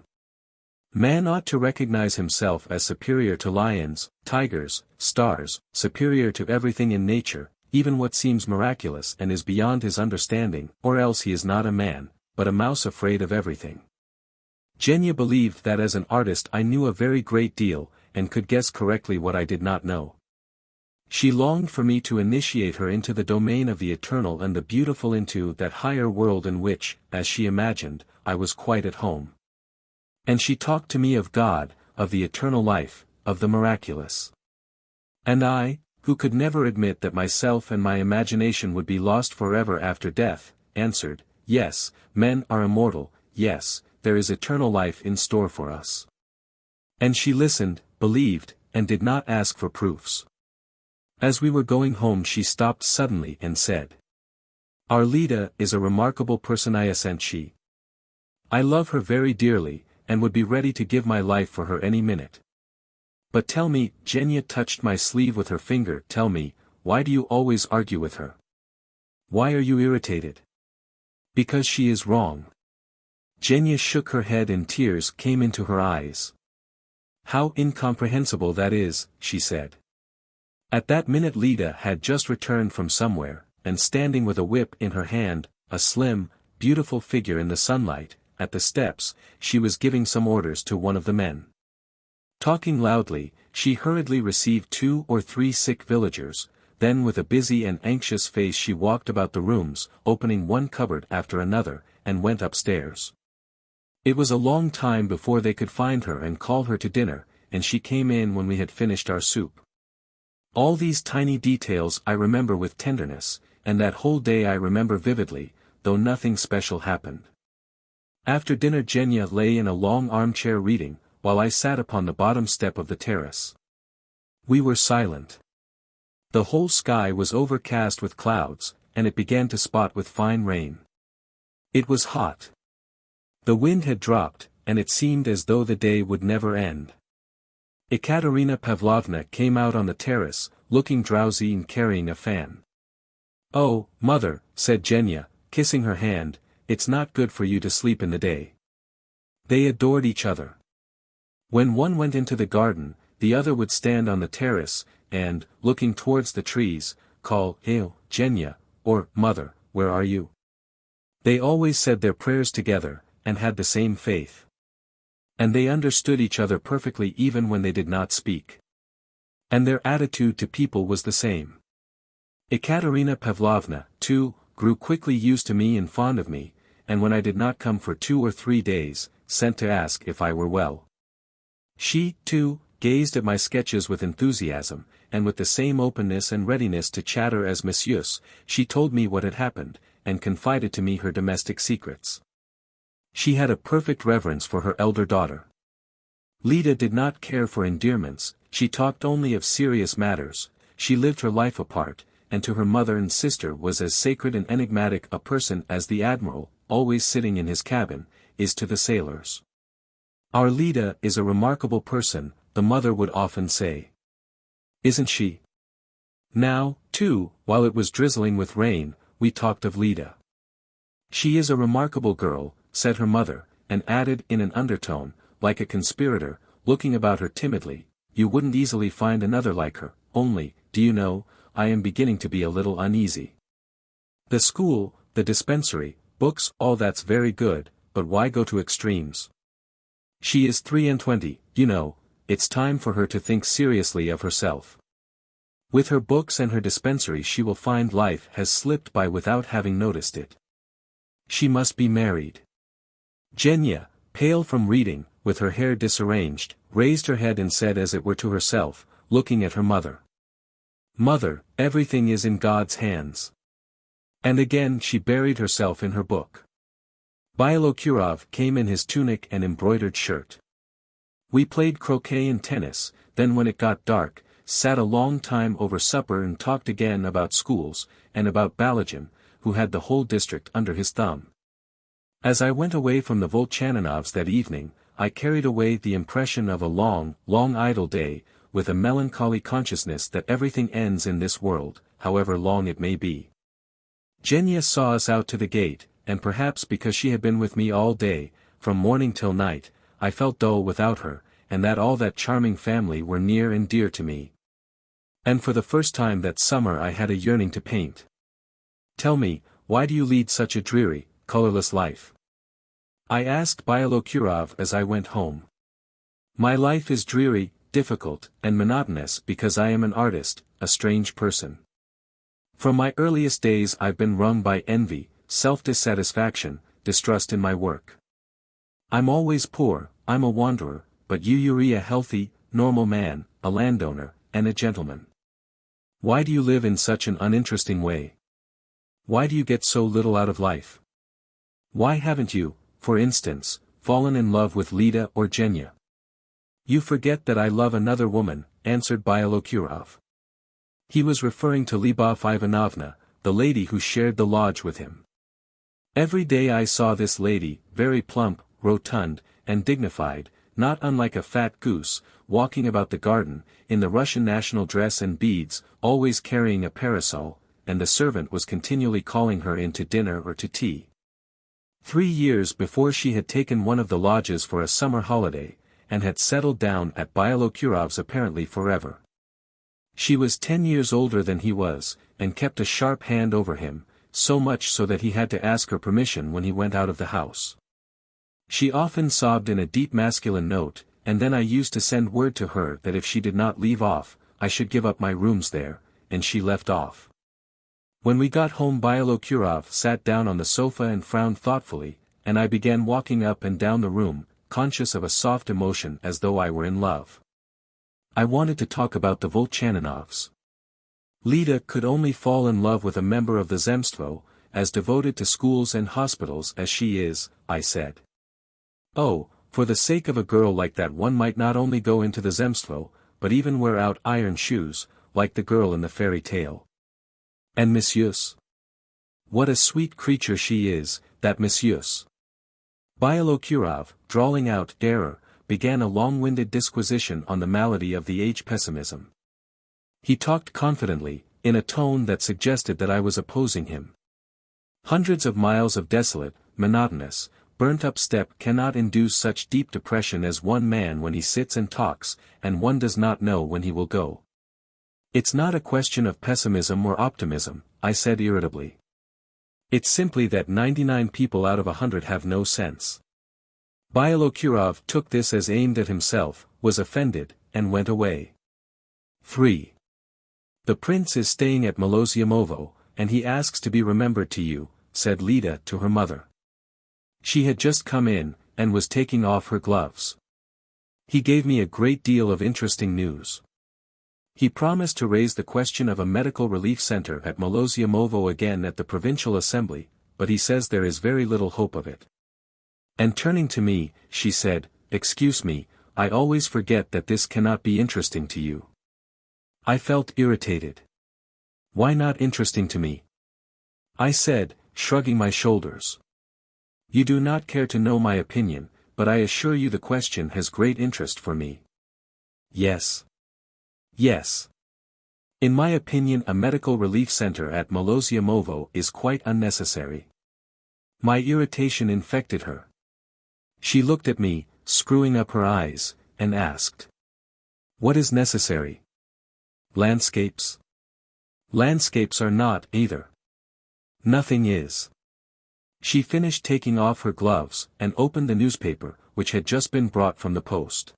[SPEAKER 1] Man ought to recognize himself as superior to lions, tigers, stars, superior to everything in nature, even what seems miraculous and is beyond his understanding, or else he is not a man, but a mouse afraid of everything." Genya believed that as an artist I knew a very great deal, and could guess correctly what I did not know. She longed for me to initiate her into the domain of the eternal and the beautiful, into that higher world in which, as she imagined, I was quite at home. And she talked to me of God, of the eternal life, of the miraculous. And I, who could never admit that myself and my imagination would be lost forever after death, answered, "Yes, men are immortal, yes, there is eternal life in store for us." And she listened, believed, and did not ask for proofs. As we were going home she stopped suddenly and said, "Our Lida is a remarkable person, isn't she? I love her very dearly, and would be ready to give my life for her any minute. But tell me," Genya touched my sleeve with her finger, "tell me, why do you always argue with her? Why are you irritated?" "Because she is wrong." Genya shook her head and tears came into her eyes. "How incomprehensible that is," she said. At that minute Lida had just returned from somewhere, and standing with a whip in her hand, a slim, beautiful figure in the sunlight, at the steps, she was giving some orders to one of the men. Talking loudly, she hurriedly received 2 or 3 sick villagers, then with a busy and anxious face she walked about the rooms, opening one cupboard after another, and went upstairs. It was a long time before they could find her and call her to dinner, and she came in when we had finished our soup. All these tiny details I remember with tenderness, and that whole day I remember vividly, though nothing special happened. After dinner Genya lay in a long armchair reading, while I sat upon the bottom step of the terrace. We were silent. The whole sky was overcast with clouds, and it began to spot with fine rain. It was hot. The wind had dropped, and it seemed as though the day would never end. Ekaterina Pavlovna came out on the terrace, looking drowsy and carrying a fan. "Oh, mother," said Genya, kissing her hand, "it's not good for you to sleep in the day." They adored each other. When one went into the garden, the other would stand on the terrace, and, looking towards the trees, call, "Hail, Genya," or, "Mother, where are you?" They always said their prayers together, and had the same faith. And they understood each other perfectly even when they did not speak. And their attitude to people was the same. Ekaterina Pavlovna, too, grew quickly used to me and fond of me, and when I did not come for 2 or 3 days, sent to ask if I were well. She, too, gazed at my sketches with enthusiasm, and with the same openness and readiness to chatter as Monsieur's, she told me what had happened, and confided to me her domestic secrets. She had a perfect reverence for her elder daughter. Lida did not care for endearments, she talked only of serious matters, she lived her life apart, and to her mother and sister was as sacred and enigmatic a person as the admiral, always sitting in his cabin, is to the sailors. "Our Lida is a remarkable person," the mother would often say. "Isn't she?" Now, too, while it was drizzling with rain, we talked of Lida. "She is a remarkable girl," said her mother, and added in an undertone, like a conspirator, looking about her timidly, "You wouldn't easily find another like her, only, do you know, I am beginning to be a little uneasy. The school, the dispensary, books, all that's very good, but why go to extremes? She is 23, you know, it's time for her to think seriously of herself. With her books and her dispensary she will find life has slipped by without having noticed it. She must be married." Genya, pale from reading, with her hair disarranged, raised her head and said as it were to herself, looking at her mother, "Mother, everything is in God's hands." And again she buried herself in her book. Bialokurov came in his tunic and embroidered shirt. We played croquet and tennis, then when it got dark, sat a long time over supper and talked again about schools, and about Balagin, who had the whole district under his thumb. As I went away from the Volchaninovs that evening, I carried away the impression of a long, long idle day, with a melancholy consciousness that everything ends in this world, however long it may be. Genya saw us out to the gate, and perhaps because she had been with me all day, from morning till night, I felt dull without her, and that all that charming family were near and dear to me. And for the first time that summer I had a yearning to paint. "Tell me, why do you lead such a dreary, colorless life?" I asked Bialokurov as I went home. "My life is dreary, difficult, and monotonous because I am an artist, a strange person. From my earliest days I've been wrung by envy, self-dissatisfaction, distrust in my work. I'm always poor, I'm a wanderer, but you're a healthy, normal man, a landowner, and a gentleman. Why do you live in such an uninteresting way? Why do you get so little out of life? Why haven't you, for instance, fallen in love with Lida or Genya?" "You forget that I love another woman," answered Bialokurov. He was referring to Lyubov Ivanovna, the lady who shared the lodge with him. Every day I saw this lady, very plump, rotund, and dignified, not unlike a fat goose, walking about the garden, in the Russian national dress and beads, always carrying a parasol, and the servant was continually calling her in to dinner or to tea. 3 years before she had taken one of the lodges for a summer holiday, and had settled down at Bialokurov's apparently forever. She was 10 years older than he was, and kept a sharp hand over him, so much so that he had to ask her permission when he went out of the house. She often sobbed in a deep masculine note, and then I used to send word to her that if she did not leave off, I should give up my rooms there, and she left off. When we got home Bialokurov sat down on the sofa and frowned thoughtfully, and I began walking up and down the room, conscious of a soft emotion as though I were in love. I wanted to talk about the Volchaninovs. Lida could only fall in love with a member of the Zemstvo, as devoted to schools and hospitals as she is, I said. Oh, for the sake of a girl like that one might not only go into the zemstvo, but even wear out iron shoes, like the girl in the fairy tale. And Messieurs? What a sweet creature she is, that Messieurs. Bialokurov, drawling out error, began a long-winded disquisition on the malady of the age pessimism. He talked confidently, in a tone that suggested that I was opposing him. Hundreds of miles of desolate, monotonous, burnt-up steppe cannot induce such deep depression as one man when he sits and talks, and one does not know when he will go. It's not a question of pessimism or optimism, I said irritably. It's simply that 99 people out of 100 have no sense. Bialokurov took this as aimed at himself, was offended, and went away. 3. The prince is staying at Molosyemovo, and he asks to be remembered to you, said Lida to her mother. She had just come in, and was taking off her gloves. He gave me a great deal of interesting news. He promised to raise the question of a medical relief center at Molosyemovo again at the provincial assembly, but he says there is very little hope of it. And turning to me, she said, "Excuse me, I always forget that this cannot be interesting to you." I felt irritated. Why not interesting to me? I said, shrugging my shoulders. You do not care to know my opinion, but I assure you the question has great interest for me. Yes. Yes. In my opinion, a medical relief center at Molosyemovo is quite unnecessary. My irritation infected her. She looked at me, screwing up her eyes, and asked. What is necessary? Landscapes? Landscapes are not, either. Nothing is. She finished taking off her gloves, and opened the newspaper, which had just been brought from the post.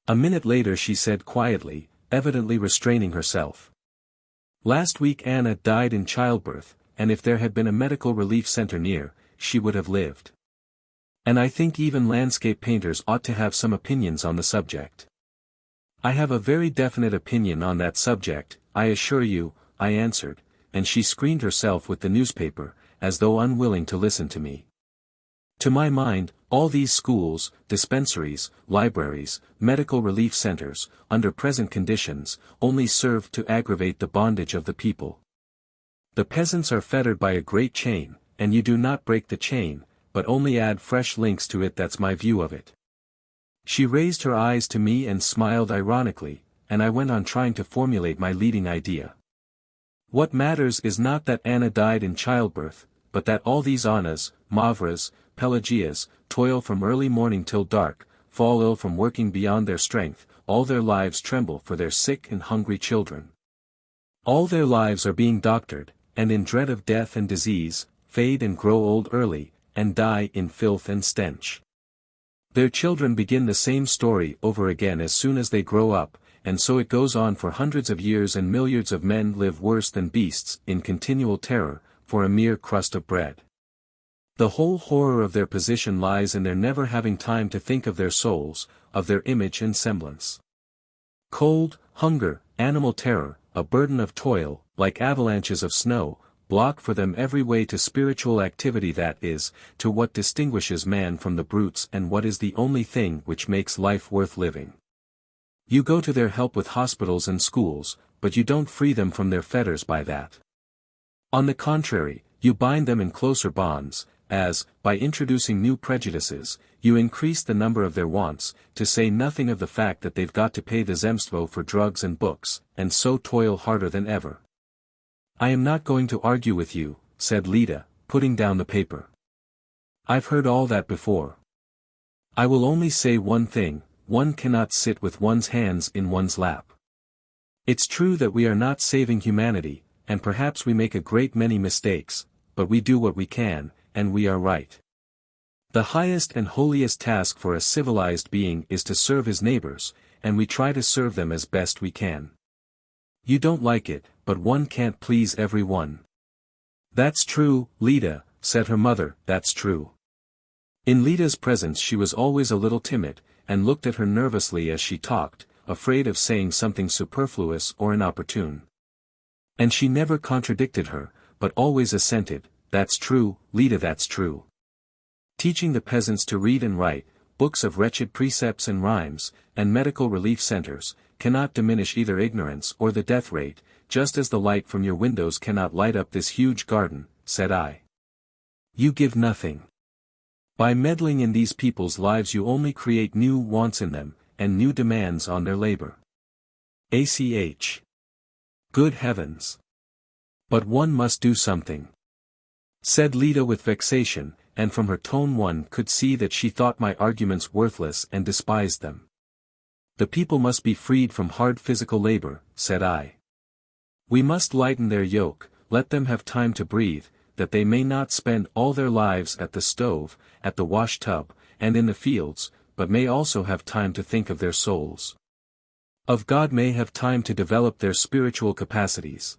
[SPEAKER 1] A minute later she said quietly, evidently restraining herself. Last week Anna died in childbirth, and if there had been a medical relief center near, she would have lived. And I think even landscape painters ought to have some opinions on the subject. I have a very definite opinion on that subject, I assure you, I answered, and she screened herself with the newspaper, as though unwilling to listen to me. To my mind, all these schools, dispensaries, libraries, medical relief centers, under present conditions, only serve to aggravate the bondage of the people. The peasants are fettered by a great chain, and you do not break the chain, but only add fresh links to it. That's my view of it. She raised her eyes to me and smiled ironically, and I went on trying to formulate my leading idea. What matters is not that Anna died in childbirth, but that all these Annas, Mavras, Pelagias, toil from early morning till dark, fall ill from working beyond their strength, all their lives tremble for their sick and hungry children. All their lives are being doctored, and in dread of death and disease, fade and grow old early, and die in filth and stench. Their children begin the same story over again as soon as they grow up, and so it goes on for hundreds of years, and milliards of men live worse than beasts, in continual terror, for a mere crust of bread. The whole horror of their position lies in their never having time to think of their souls, of their image and semblance. Cold, hunger, animal terror, a burden of toil, like avalanches of snow, block for them every way to spiritual activity, that is, to what distinguishes man from the brutes and what is the only thing which makes life worth living. You go to their help with hospitals and schools, but you don't free them from their fetters by that. On the contrary, you bind them in closer bonds, as, by introducing new prejudices, you increase the number of their wants, to say nothing of the fact that they've got to pay the zemstvo for drugs and books, and so toil harder than ever. I am not going to argue with you, said Lida, putting down the paper. I've heard all that before. I will only say one thing: one cannot sit with one's hands in one's lap. It's true that we are not saving humanity, and perhaps we make a great many mistakes, but we do what we can, and we are right. The highest and holiest task for a civilized being is to serve his neighbors, and we try to serve them as best we can. You don't like it, but one can't please every one. That's true, Lida, said her mother, that's true. In Lida's presence she was always a little timid, and looked at her nervously as she talked, afraid of saying something superfluous or inopportune. And she never contradicted her, but always assented, that's true, Lida, that's true. teaching the peasants to read and write, books of wretched precepts and rhymes, and medical relief centers, cannot diminish either ignorance or the death rate, just as the light from your windows cannot light up this huge garden, said I. You give nothing. By meddling in these people's lives you only create new wants in them, and new demands on their labor. ACH. Good heavens! But one must do something, said Leda with vexation, and from her tone one could see that she thought my arguments worthless and despised them. The people must be freed from hard physical labor, said I. We must lighten their yoke, let them have time to breathe, that they may not spend all their lives at the stove, at the wash-tub, and in the fields, but may also have time to think of their souls. Of God, may have time to develop their spiritual capacities.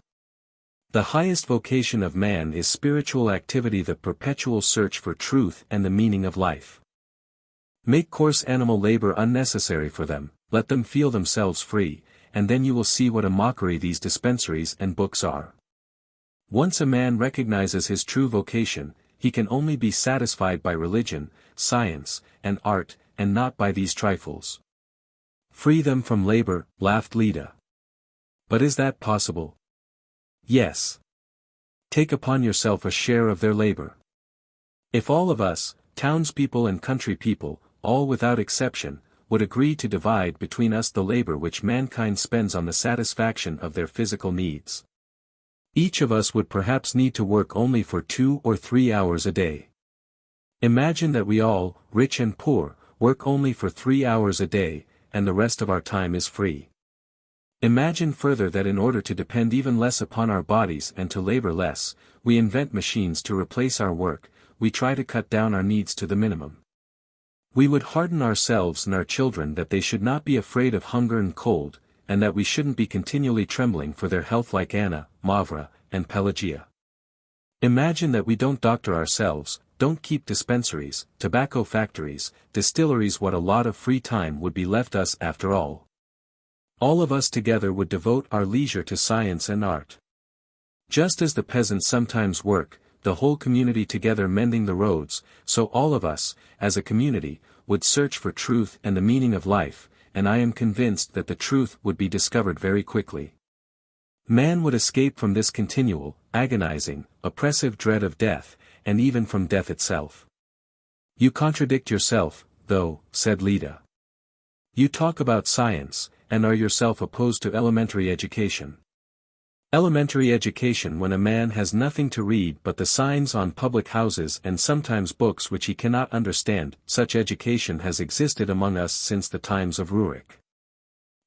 [SPEAKER 1] The highest vocation of man is spiritual activity, the perpetual search for truth and the meaning of life. Make coarse animal labor unnecessary for them, let them feel themselves free, and then you will see what a mockery these dispensaries and books are. Once a man recognizes his true vocation, he can only be satisfied by religion, science, and art, and not by these trifles. Free them from labor, laughed Leda. But is that possible? Yes. Take upon yourself a share of their labor. If all of us, townspeople and country people, all without exception, would agree to divide between us the labor which mankind spends on the satisfaction of their physical needs, each of us would perhaps need to work only for 2 or 3 hours a day. Imagine that we all, rich and poor, work only for 3 hours a day, and the rest of our time is free. Imagine further that in order to depend even less upon our bodies and to labor less, we invent machines to replace our work, we try to cut down our needs to the minimum. We would harden ourselves and our children that they should not be afraid of hunger and cold, and that we shouldn't be continually trembling for their health like Anna, Mavra, and Pelagia. Imagine that we don't doctor ourselves, don't keep dispensaries, tobacco factories, distilleries. What a lot of free time would be left us after all. All of us together would devote our leisure to science and art. Just as the peasants sometimes work, the whole community together mending the roads, so all of us, as a community, would search for truth and the meaning of life, and I am convinced that the truth would be discovered very quickly. Man would escape from this continual, agonizing, oppressive dread of death, and even from death itself. You contradict yourself, though, said Leda. You talk about science, and are yourself opposed to elementary education. Elementary education, when a man has nothing to read but the signs on public houses and sometimes books which he cannot understand, such education has existed among us since the times of Rurik.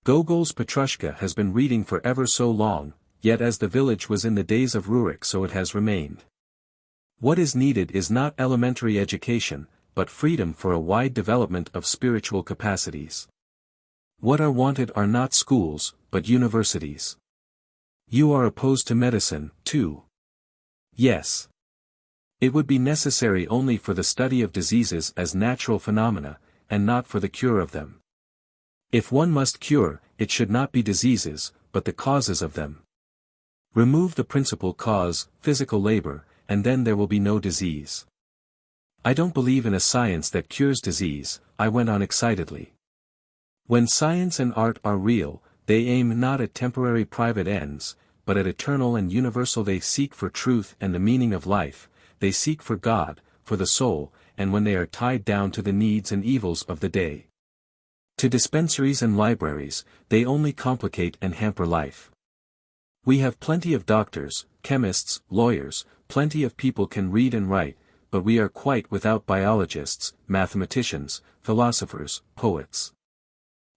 [SPEAKER 1] Gogol's Petrushka has been reading for ever so long, yet as the village was in the days of Rurik so it has remained. What is needed is not elementary education, but freedom for a wide development of spiritual capacities. What are wanted are not schools, but universities. You are opposed to medicine, too. Yes. It would be necessary only for the study of diseases as natural phenomena, and not for the cure of them. If one must cure, it should not be diseases, but the causes of them. Remove the principal cause, physical labor, and then there will be no disease. I don't believe in a science that cures disease, I went on excitedly. When science and art are real, they aim not at temporary private ends, but at eternal and universal. They seek for truth and the meaning of life, they seek for God, for the soul, and when they are tied down to the needs and evils of the day, to dispensaries and libraries, they only complicate and hamper life. We have plenty of doctors, chemists, lawyers, plenty of people can read and write, but we are quite without biologists, mathematicians, philosophers, poets.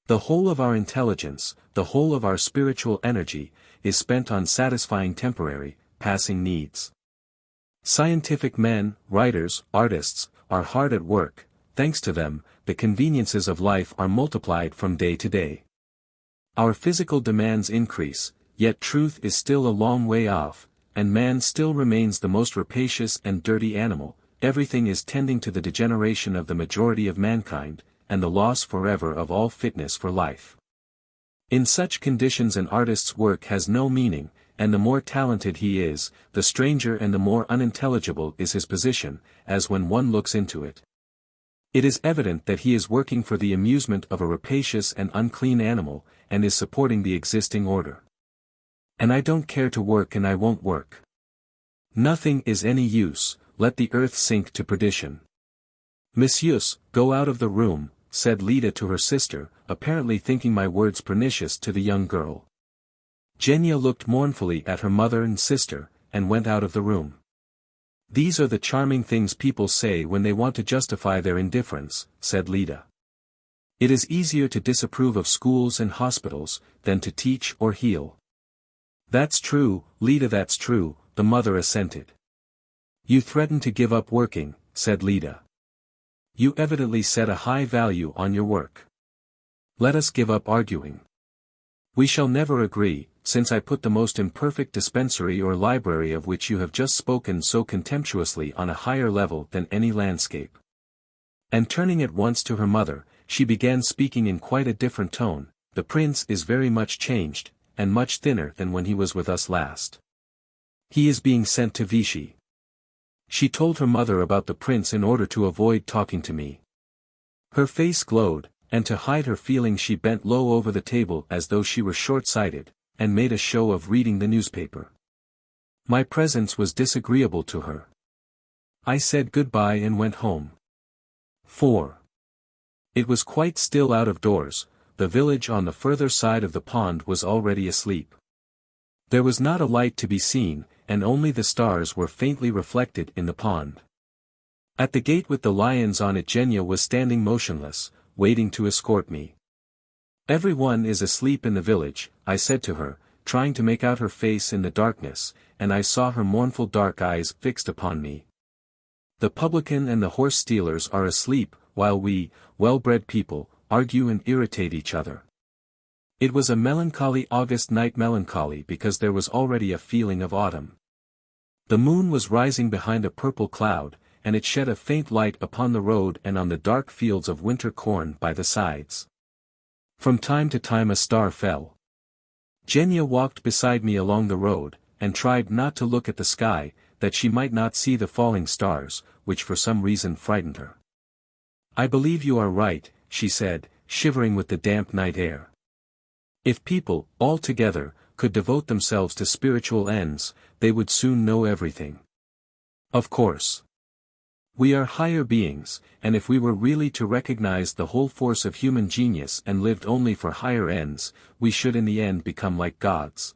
[SPEAKER 1] The whole of our intelligence, the whole of our spiritual energy, is spent on satisfying temporary, passing needs. Scientific men, writers, artists, are hard at work. Thanks to them, the conveniences of life are multiplied from day to day. Our physical demands increase, yet truth is still a long way off, and man still remains the most rapacious and dirty animal. Everything is tending to the degeneration of the majority of mankind, and the loss forever of all fitness for life. In such conditions an artist's work has no meaning, and the more talented he is, the stranger and the more unintelligible is his position, as when one looks into it. It is evident that he is working for the amusement of a rapacious and unclean animal, and is supporting the existing order. And I don't care to work, and I won't work. Nothing is any use, let the earth sink to perdition. Messieurs, go out of the room, said Lida to her sister, apparently thinking my words pernicious to the young girl. Genya looked mournfully at her mother and sister, and went out of the room. These are the charming things people say when they want to justify their indifference, said Lida. It is easier to disapprove of schools and hospitals, than to teach or heal. That's true, Lida, that's true, the mother assented. You threaten to give up working, said Lida. You evidently set a high value on your work. Let us give up arguing. We shall never agree, since I put the most imperfect dispensary or library of which you have just spoken so contemptuously on a higher level than any landscape. And turning at once to her mother, she began speaking in quite a different tone. The prince is very much changed, and much thinner than when he was with us last. He is being sent to Vichy. She told her mother about the prince in order to avoid talking to me. Her face glowed, and to hide her feelings she bent low over the table as though she were short-sighted, and made a show of reading the newspaper. My presence was disagreeable to her. I said goodbye and went home. 4. It was quite still out of doors. The village on the further side of the pond was already asleep. There was not a light to be seen, and only the stars were faintly reflected in the pond. At the gate with the lions on it Genya was standing motionless, waiting to escort me. Every one is asleep in the village, I said to her, trying to make out her face in the darkness, and I saw her mournful dark eyes fixed upon me. The publican and the horse stealers are asleep, while we, well-bred people, argue and irritate each other. It was a melancholy August night, melancholy because there was already a feeling of autumn. The moon was rising behind a purple cloud, and it shed a faint light upon the road and on the dark fields of winter corn by the sides. From time to time a star fell. Genya walked beside me along the road, and tried not to look at the sky, that she might not see the falling stars, which for some reason frightened her. I believe you are right, she said, shivering with the damp night air. If people, all together, could devote themselves to spiritual ends, they would soon know everything. Of course. We are higher beings, and if we were really to recognize the whole force of human genius and lived only for higher ends, we should in the end become like gods.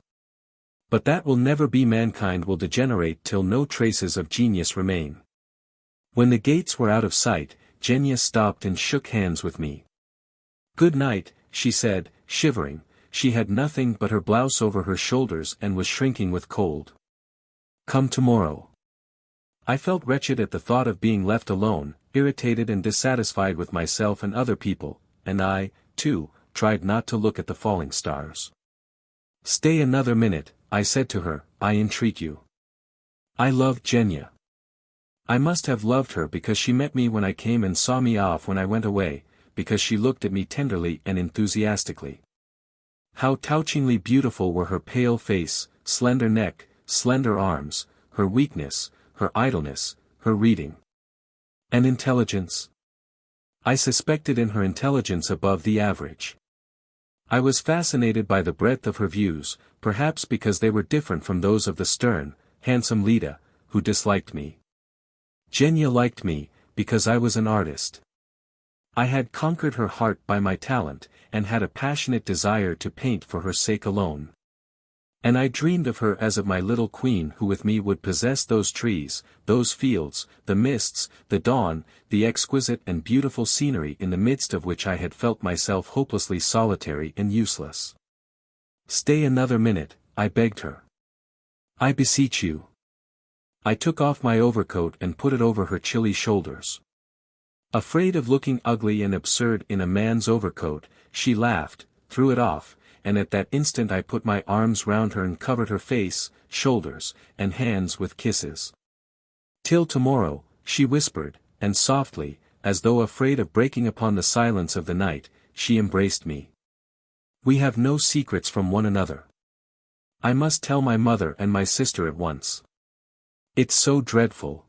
[SPEAKER 1] But that will never be. Mankind will degenerate till no traces of genius remain. When the gates were out of sight, Genya stopped and shook hands with me. Good night, she said, shivering. She had nothing but her blouse over her shoulders and was shrinking with cold. Come tomorrow. I felt wretched at the thought of being left alone, irritated and dissatisfied with myself and other people, and I, too, tried not to look at the falling stars. Stay another minute, I said to her, I entreat you. I loved Genya. I must have loved her because she met me when I came and saw me off when I went away, because she looked at me tenderly and enthusiastically. How touchingly beautiful were her pale face, slender neck, slender arms, her weakness, her idleness, her reading. And intelligence? I suspected in her intelligence above the average. I was fascinated by the breadth of her views, perhaps because they were different from those of the stern, handsome Lida, who disliked me. Genya liked me, because I was an artist. I had conquered her heart by my talent, and had a passionate desire to paint for her sake alone. And I dreamed of her as of my little queen who with me would possess those trees, those fields, the mists, the dawn, the exquisite and beautiful scenery in the midst of which I had felt myself hopelessly solitary and useless. Stay another minute, I begged her. I beseech you. I took off my overcoat and put it over her chilly shoulders. Afraid of looking ugly and absurd in a man's overcoat, she laughed, threw it off, and at that instant I put my arms round her and covered her face, shoulders, and hands with kisses. Till tomorrow, she whispered, and softly, as though afraid of breaking upon the silence of the night, she embraced me. We have no secrets from one another. I must tell my mother and my sister at once. It's so dreadful.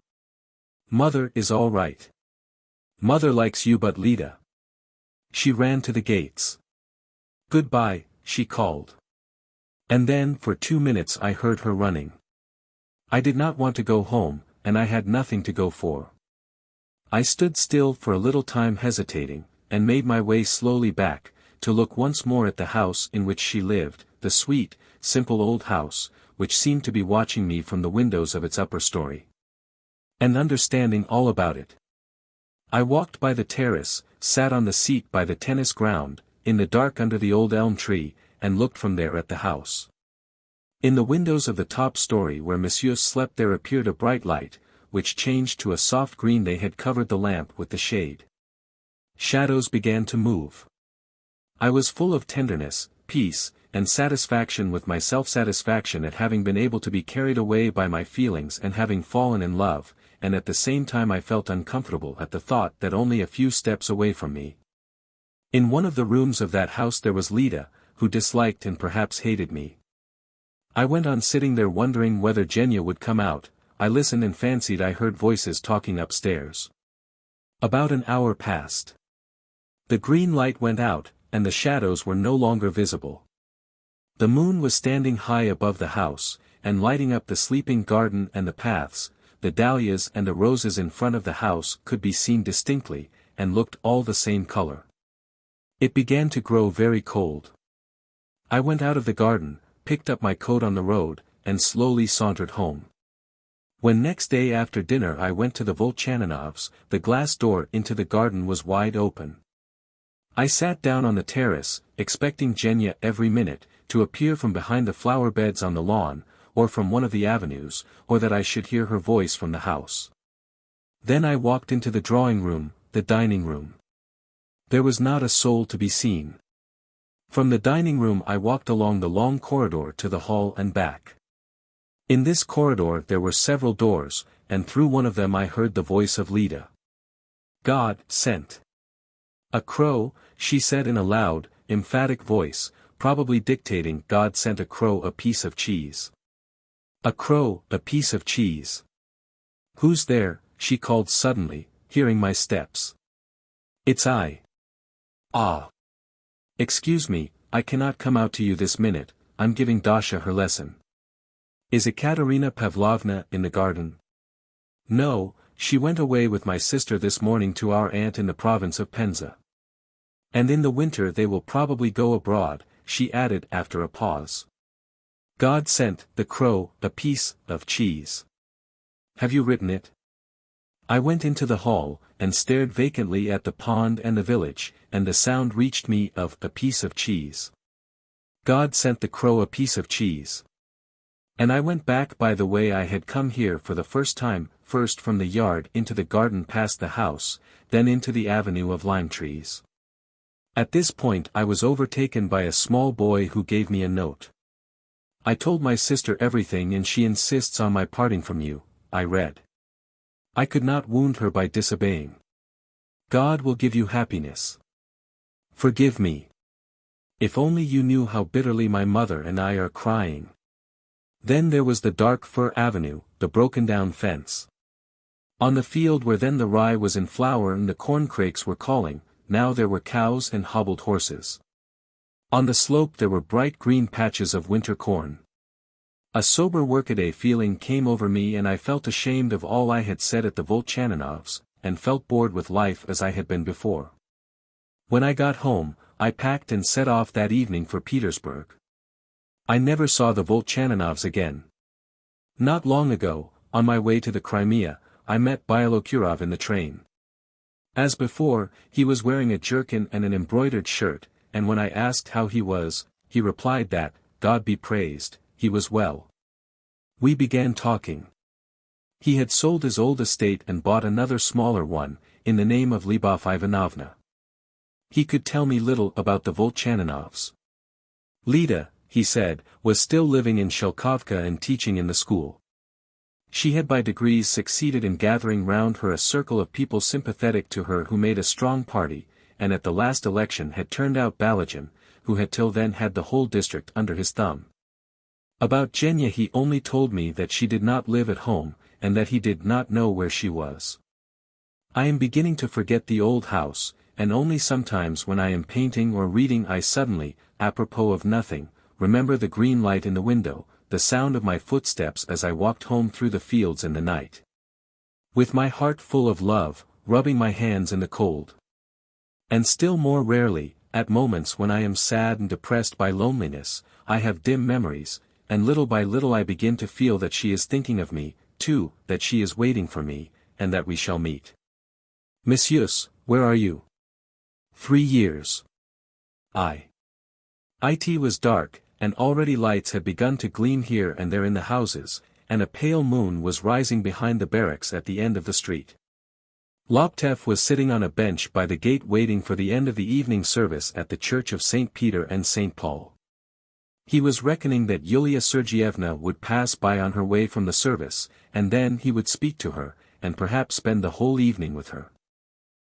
[SPEAKER 1] Mother is all right. Mother likes you but Lida. She ran to the gates. Goodbye, she called. And then for 2 minutes I heard her running. I did not want to go home, and I had nothing to go for. I stood still for a little time hesitating, and made my way slowly back, to look once more at the house in which she lived, the sweet, simple old house, which seemed to be watching me from the windows of its upper story. And understanding all about it. I walked by the terrace, sat on the seat by the tennis ground, in the dark under the old elm tree, and looked from there at the house. In the windows of the top story where Monsieur slept there appeared a bright light, which changed to a soft green. They had covered the lamp with the shade. Shadows began to move. I was full of tenderness, peace, and satisfaction with my self-satisfaction at having been able to be carried away by my feelings and having fallen in love, and at the same time I felt uncomfortable at the thought that only a few steps away from me. In one of the rooms of that house there was Lida, who disliked and perhaps hated me. I went on sitting there wondering whether Genya would come out. I listened and fancied I heard voices talking upstairs. About an hour passed. The green light went out, and the shadows were no longer visible. The moon was standing high above the house, and lighting up the sleeping garden and the paths. The dahlias and the roses in front of the house could be seen distinctly, and looked all the same color. It began to grow very cold. I went out of the garden, picked up my coat on the road, and slowly sauntered home. When next day after dinner I went to the Volchaninovs, the glass door into the garden was wide open. I sat down on the terrace, expecting Genya every minute, to appear from behind the flower beds on the lawn, or from one of the avenues, or that I should hear her voice from the house. Then I walked into the drawing room, the dining room. There was not a soul to be seen. From the dining room I walked along the long corridor to the hall and back. In this corridor there were several doors, and through one of them I heard the voice of Lida. God sent a crow, she said in a loud, emphatic voice, probably dictating. God sent a crow a piece of cheese. A crow, a piece of cheese. Who's there? She called suddenly, hearing my steps. It's I. Ah. Excuse me, I cannot come out to you this minute, I'm giving Dasha her lesson. Is Ekaterina Pavlovna in the garden? No, she went away with my sister this morning to our aunt in the province of Penza. And in the winter they will probably go abroad, she added after a pause. God sent the crow a piece of cheese. Have you written it? I went into the hall, and stared vacantly at the pond and the village, and the sound reached me of a piece of cheese. God sent the crow a piece of cheese. And I went back by the way I had come here for the first time, first from the yard into the garden past the house, then into the avenue of lime trees. At this point I was overtaken by a small boy who gave me a note. I told my sister everything and she insists on my parting from you, I read. I could not wound her by disobeying. God will give you happiness. Forgive me. If only you knew how bitterly my mother and I are crying. Then there was the dark fir avenue, the broken-down fence. On the field where then the rye was in flower and the corncrakes were calling, now there were cows and hobbled horses. On the slope there were bright green patches of winter corn. A sober workaday feeling came over me and I felt ashamed of all I had said at the Volchaninovs, and felt bored with life as I had been before. When I got home, I packed and set off that evening for Petersburg. I never saw the Volchaninovs again. Not long ago, on my way to the Crimea, I met Bialokurov in the train. As before, he was wearing a jerkin and an embroidered shirt, and when I asked how he was, he replied that, God be praised, he was well. We began talking. He had sold his old estate and bought another smaller one, in the name of Lyubov Ivanovna. He could tell me little about the Volchaninovs. Lida, he said, was still living in Shelkovka and teaching in the school. She had by degrees succeeded in gathering round her a circle of people sympathetic to her who made a strong party, and at the last election had turned out Balagin, who had till then had the whole district under his thumb. About Genya he only told me that she did not live at home, and that he did not know where she was. I am beginning to forget the old house, and only sometimes when I am painting or reading I suddenly, apropos of nothing, remember the green light in the window, the sound of my footsteps as I walked home through the fields in the night. With my heart full of love, rubbing my hands in the cold. And still more rarely, at moments when I am sad and depressed by loneliness, I have dim memories, and little by little I begin to feel that she is thinking of me, too, that she is waiting for me, and that we shall meet. Messieurs, where are you? 3 years. It was dark, and already lights had begun to gleam here and there in the houses, and a pale moon was rising behind the barracks at the end of the street. Laptev was sitting on a bench by the gate waiting for the end of the evening service at the church of St. Peter and St. Paul. He was reckoning that Yulia Sergeyevna would pass by on her way from the service, and then he would speak to her, and perhaps spend the whole evening with her.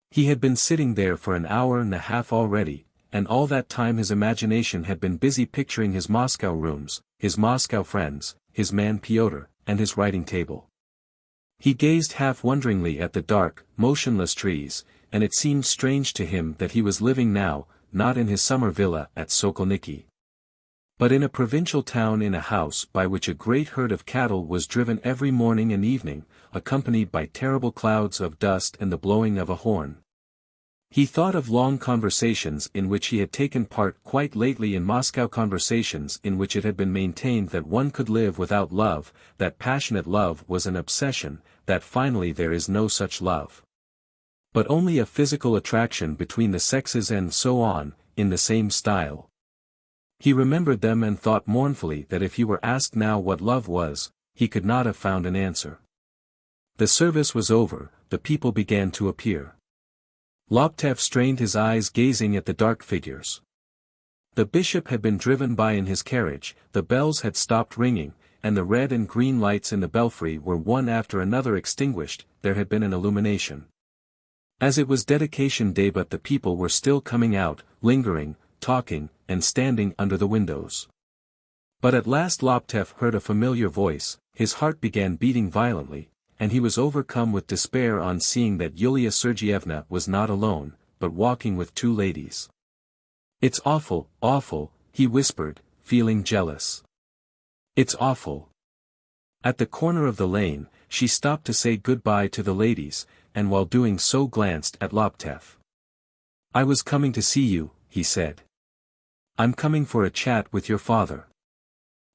[SPEAKER 1] He had been sitting there for an hour and a half already, and all that time his imagination had been busy picturing his Moscow rooms, his Moscow friends, his man Pyotr, and his writing table. He gazed half wonderingly at the dark, motionless trees, and it seemed strange to him that he was living now, not in his summer villa at Sokolniki, but in a provincial town in a house by which a great herd of cattle was driven every morning and evening, accompanied by terrible clouds of dust and the blowing of a horn. He thought of long conversations in which he had taken part quite lately in Moscow, conversations in which it had been maintained that one could live without love, that passionate love was an obsession, that finally there is no such love, but only a physical attraction between the sexes and so on, in the same style. He remembered them and thought mournfully that if he were asked now what love was, he could not have found an answer. The service was over, the people began to appear. Laptev strained his eyes gazing at the dark figures. The bishop had been driven by in his carriage, the bells had stopped ringing, and the red and green lights in the belfry were one after another extinguished. There had been an illumination. As it was dedication day, but the people were still coming out, lingering, talking, and standing under the windows. But at last Laptev heard a familiar voice, his heart began beating violently, and he was overcome with despair on seeing that Yulia Sergeyevna was not alone, but walking with 2 ladies. "It's awful, awful," he whispered, feeling jealous. "It's awful." At the corner of the lane, she stopped to say goodbye to the ladies, and while doing so glanced at Laptev. "I was coming to see you," he said. "I'm coming for a chat with your father."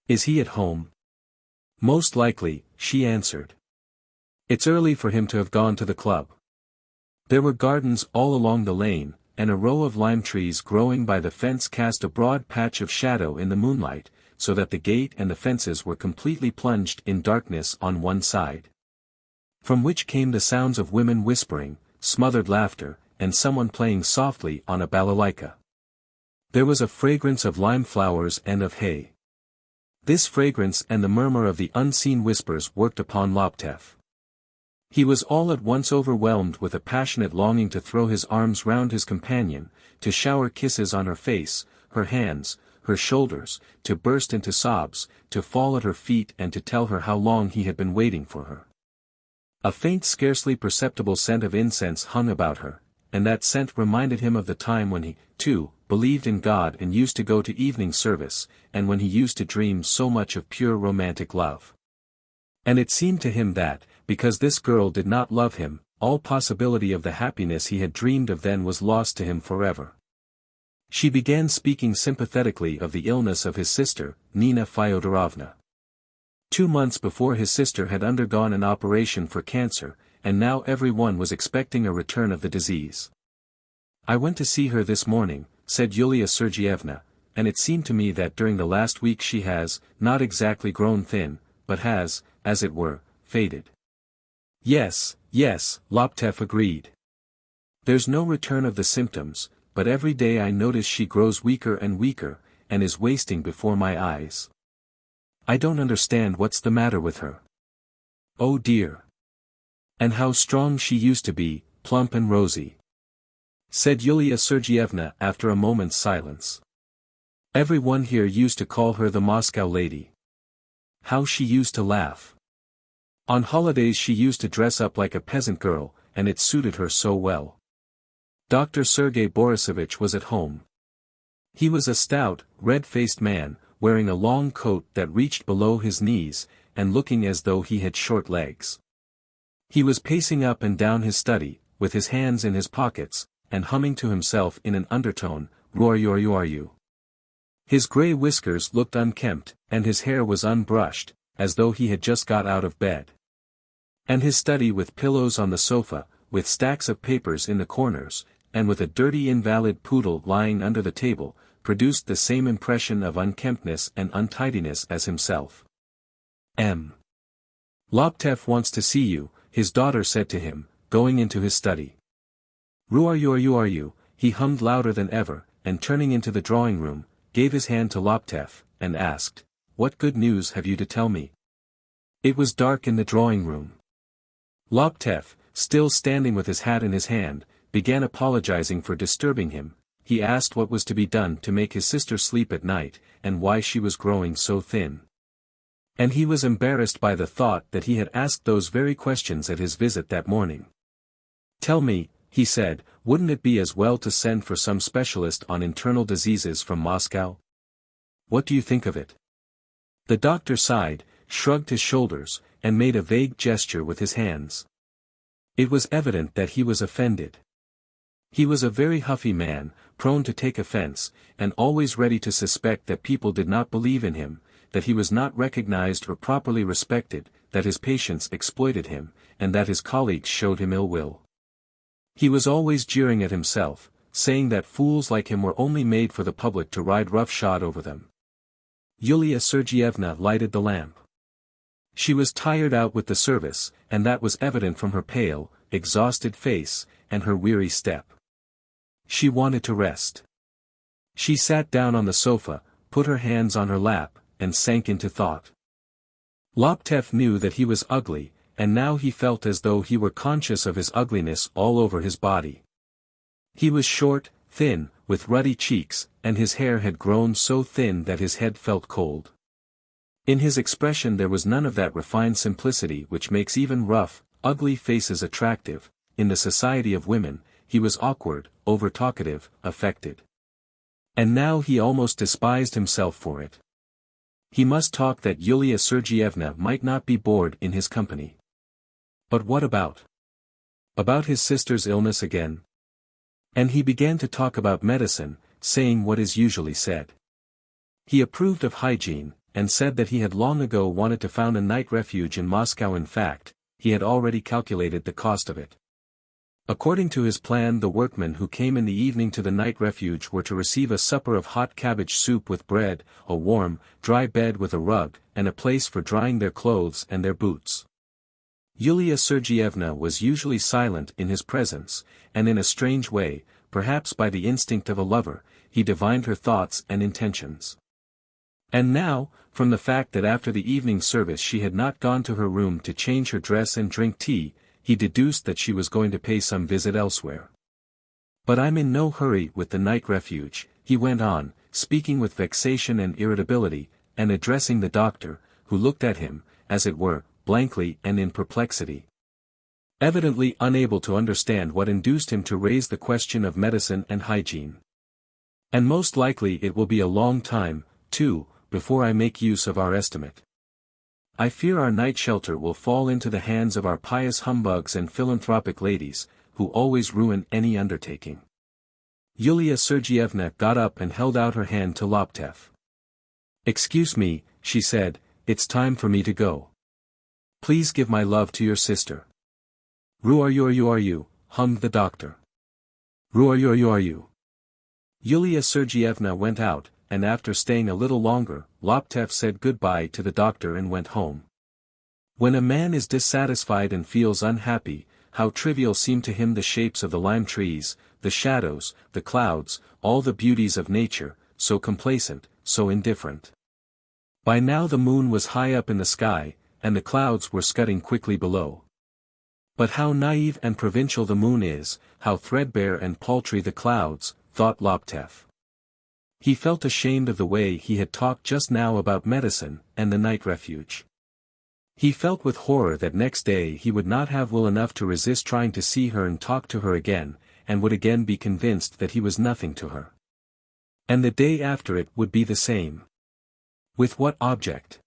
[SPEAKER 1] "Is he at home?" "Most likely," she answered. "It's early for him to have gone to the club." There were gardens all along the lane, and a row of lime trees growing by the fence cast a broad patch of shadow in the moonlight, so that the gate and the fences were completely plunged in darkness on one side, from which came the sounds of women whispering, smothered laughter, and someone playing softly on a balalaika. There was a fragrance of lime flowers and of hay. This fragrance and the murmur of the unseen whispers worked upon Laptev. He was all at once overwhelmed with a passionate longing to throw his arms round his companion, to shower kisses on her face, her hands, her shoulders, to burst into sobs, to fall at her feet and to tell her how long he had been waiting for her. A faint, scarcely perceptible scent of incense hung about her, and that scent reminded him of the time when he, too, believed in God and used to go to evening service, and when he used to dream so much of pure romantic love. And it seemed to him that, because this girl did not love him, all possibility of the happiness he had dreamed of then was lost to him forever. She began speaking sympathetically of the illness of his sister, Nina Fyodorovna. 2 months before his sister had undergone an operation for cancer, and now everyone was expecting a return of the disease. "I went to see her this morning," said Yulia Sergeyevna, "and it seemed to me that during the last week she has, not exactly grown thin, but has, as it were, faded." "Yes, yes," Laptev agreed. "There's no return of the symptoms, but every day I notice she grows weaker and weaker, and is wasting before my eyes. I don't understand what's the matter with her. Oh dear. And how strong she used to be, plump and rosy," said Yulia Sergeyevna after a moment's silence. "Everyone here used to call her the Moscow lady. how she used to laugh. On holidays she used to dress up like a peasant girl, and it suited her so well. Dr. Sergei Borisovich was at home. He was a stout, red-faced man, wearing a long coat that reached below his knees, and looking as though he had short legs. He was pacing up and down his study, with his hands in his pockets, and humming to himself in an undertone, "Roar. His grey whiskers looked unkempt, and his hair was unbrushed, as though he had just got out of bed. And his study with pillows on the sofa, with stacks of papers in the corners, and with a dirty invalid poodle lying under the table, produced the same impression of unkemptness and untidiness as himself. Loptev wants to see you, his daughter said to him, going into his study. Ruar, he hummed louder than ever, and turning into the drawing room, gave his hand to Loptev, and asked, "What good news have you to tell me?" It was dark in the drawing room. Loptev, still standing with his hat in his hand, began apologizing for disturbing him. He asked what was to be done to make his sister sleep at night, and why she was growing so thin. And he was embarrassed by the thought that he had asked those very questions at his visit that morning. "Tell me," he said, "wouldn't it be as well to send for some specialist on internal diseases from Moscow? What do you think of it?" The doctor sighed, shrugged his shoulders, and made a vague gesture with his hands. It was evident that he was offended. He was a very huffy man, prone to take offense, and always ready to suspect that people did not believe in him, that he was not recognized or properly respected, that his patients exploited him, and that his colleagues showed him ill will. He was always jeering at himself, saying that fools like him were only made for the public to ride roughshod over them. Yulia Sergeyevna lighted the lamp. She was tired out with the service, and that was evident from her pale, exhausted face, and her weary step. She wanted to rest. She sat down on the sofa, put her hands on her lap, and sank into thought. Loptev knew that he was ugly, and now he felt as though he were conscious of his ugliness all over his body. He was short, thin, with ruddy cheeks, and his hair had grown so thin that his head felt cold. In his expression there was none of that refined simplicity which makes even rough, ugly faces attractive. In the society of women, he was awkward, over-talkative, affected. And now he almost despised himself for it. He must talk that Yulia Sergeyevna might not be bored in his company. But what about? About his sister's illness again? And he began to talk about medicine, saying what is usually said. He approved of hygiene, and said that he had long ago wanted to found a night refuge in Moscow. In fact, he had already calculated the cost of it. According to his plan, the workmen who came in the evening to the night refuge were to receive a supper of hot cabbage soup with bread, a warm, dry bed with a rug, and a place for drying their clothes and their boots. Yulia Sergeyevna was usually silent in his presence, and in a strange way, perhaps by the instinct of a lover, he divined her thoughts and intentions. And now, from the fact that after the evening service she had not gone to her room to change her dress and drink tea, he deduced that she was going to pay some visit elsewhere. "But I'm in no hurry with the night refuge," he went on, speaking with vexation and irritability, and addressing the doctor, who looked at him, as it were, blankly and in perplexity. Evidently unable to understand what induced him to raise the question of medicine and hygiene. "And most likely it will be a long time, too, before I make use of our estimate. I fear our night shelter will fall into the hands of our pious humbugs and philanthropic ladies, who always ruin any undertaking." Yulia Sergeyevna got up and held out her hand to Loptev. "Excuse me," she said, "it's time for me to go. Please give my love to your sister." "Ruar, hummed the doctor. "Ruar. Yulia Sergeyevna went out, and after staying a little longer, Loptev said goodbye to the doctor and went home. When a man is dissatisfied and feels unhappy, how trivial seem to him the shapes of the lime trees, the shadows, the clouds, all the beauties of nature, so complacent, so indifferent. By now the moon was high up in the sky, and the clouds were scudding quickly below. But how naive and provincial the moon is, how threadbare and paltry the clouds, thought Loptev. He felt ashamed of the way he had talked just now about medicine and the night refuge. He felt with horror that next day he would not have will enough to resist trying to see her and talk to her again, and would again be convinced that he was nothing to her. And the day after it would be the same. With what object?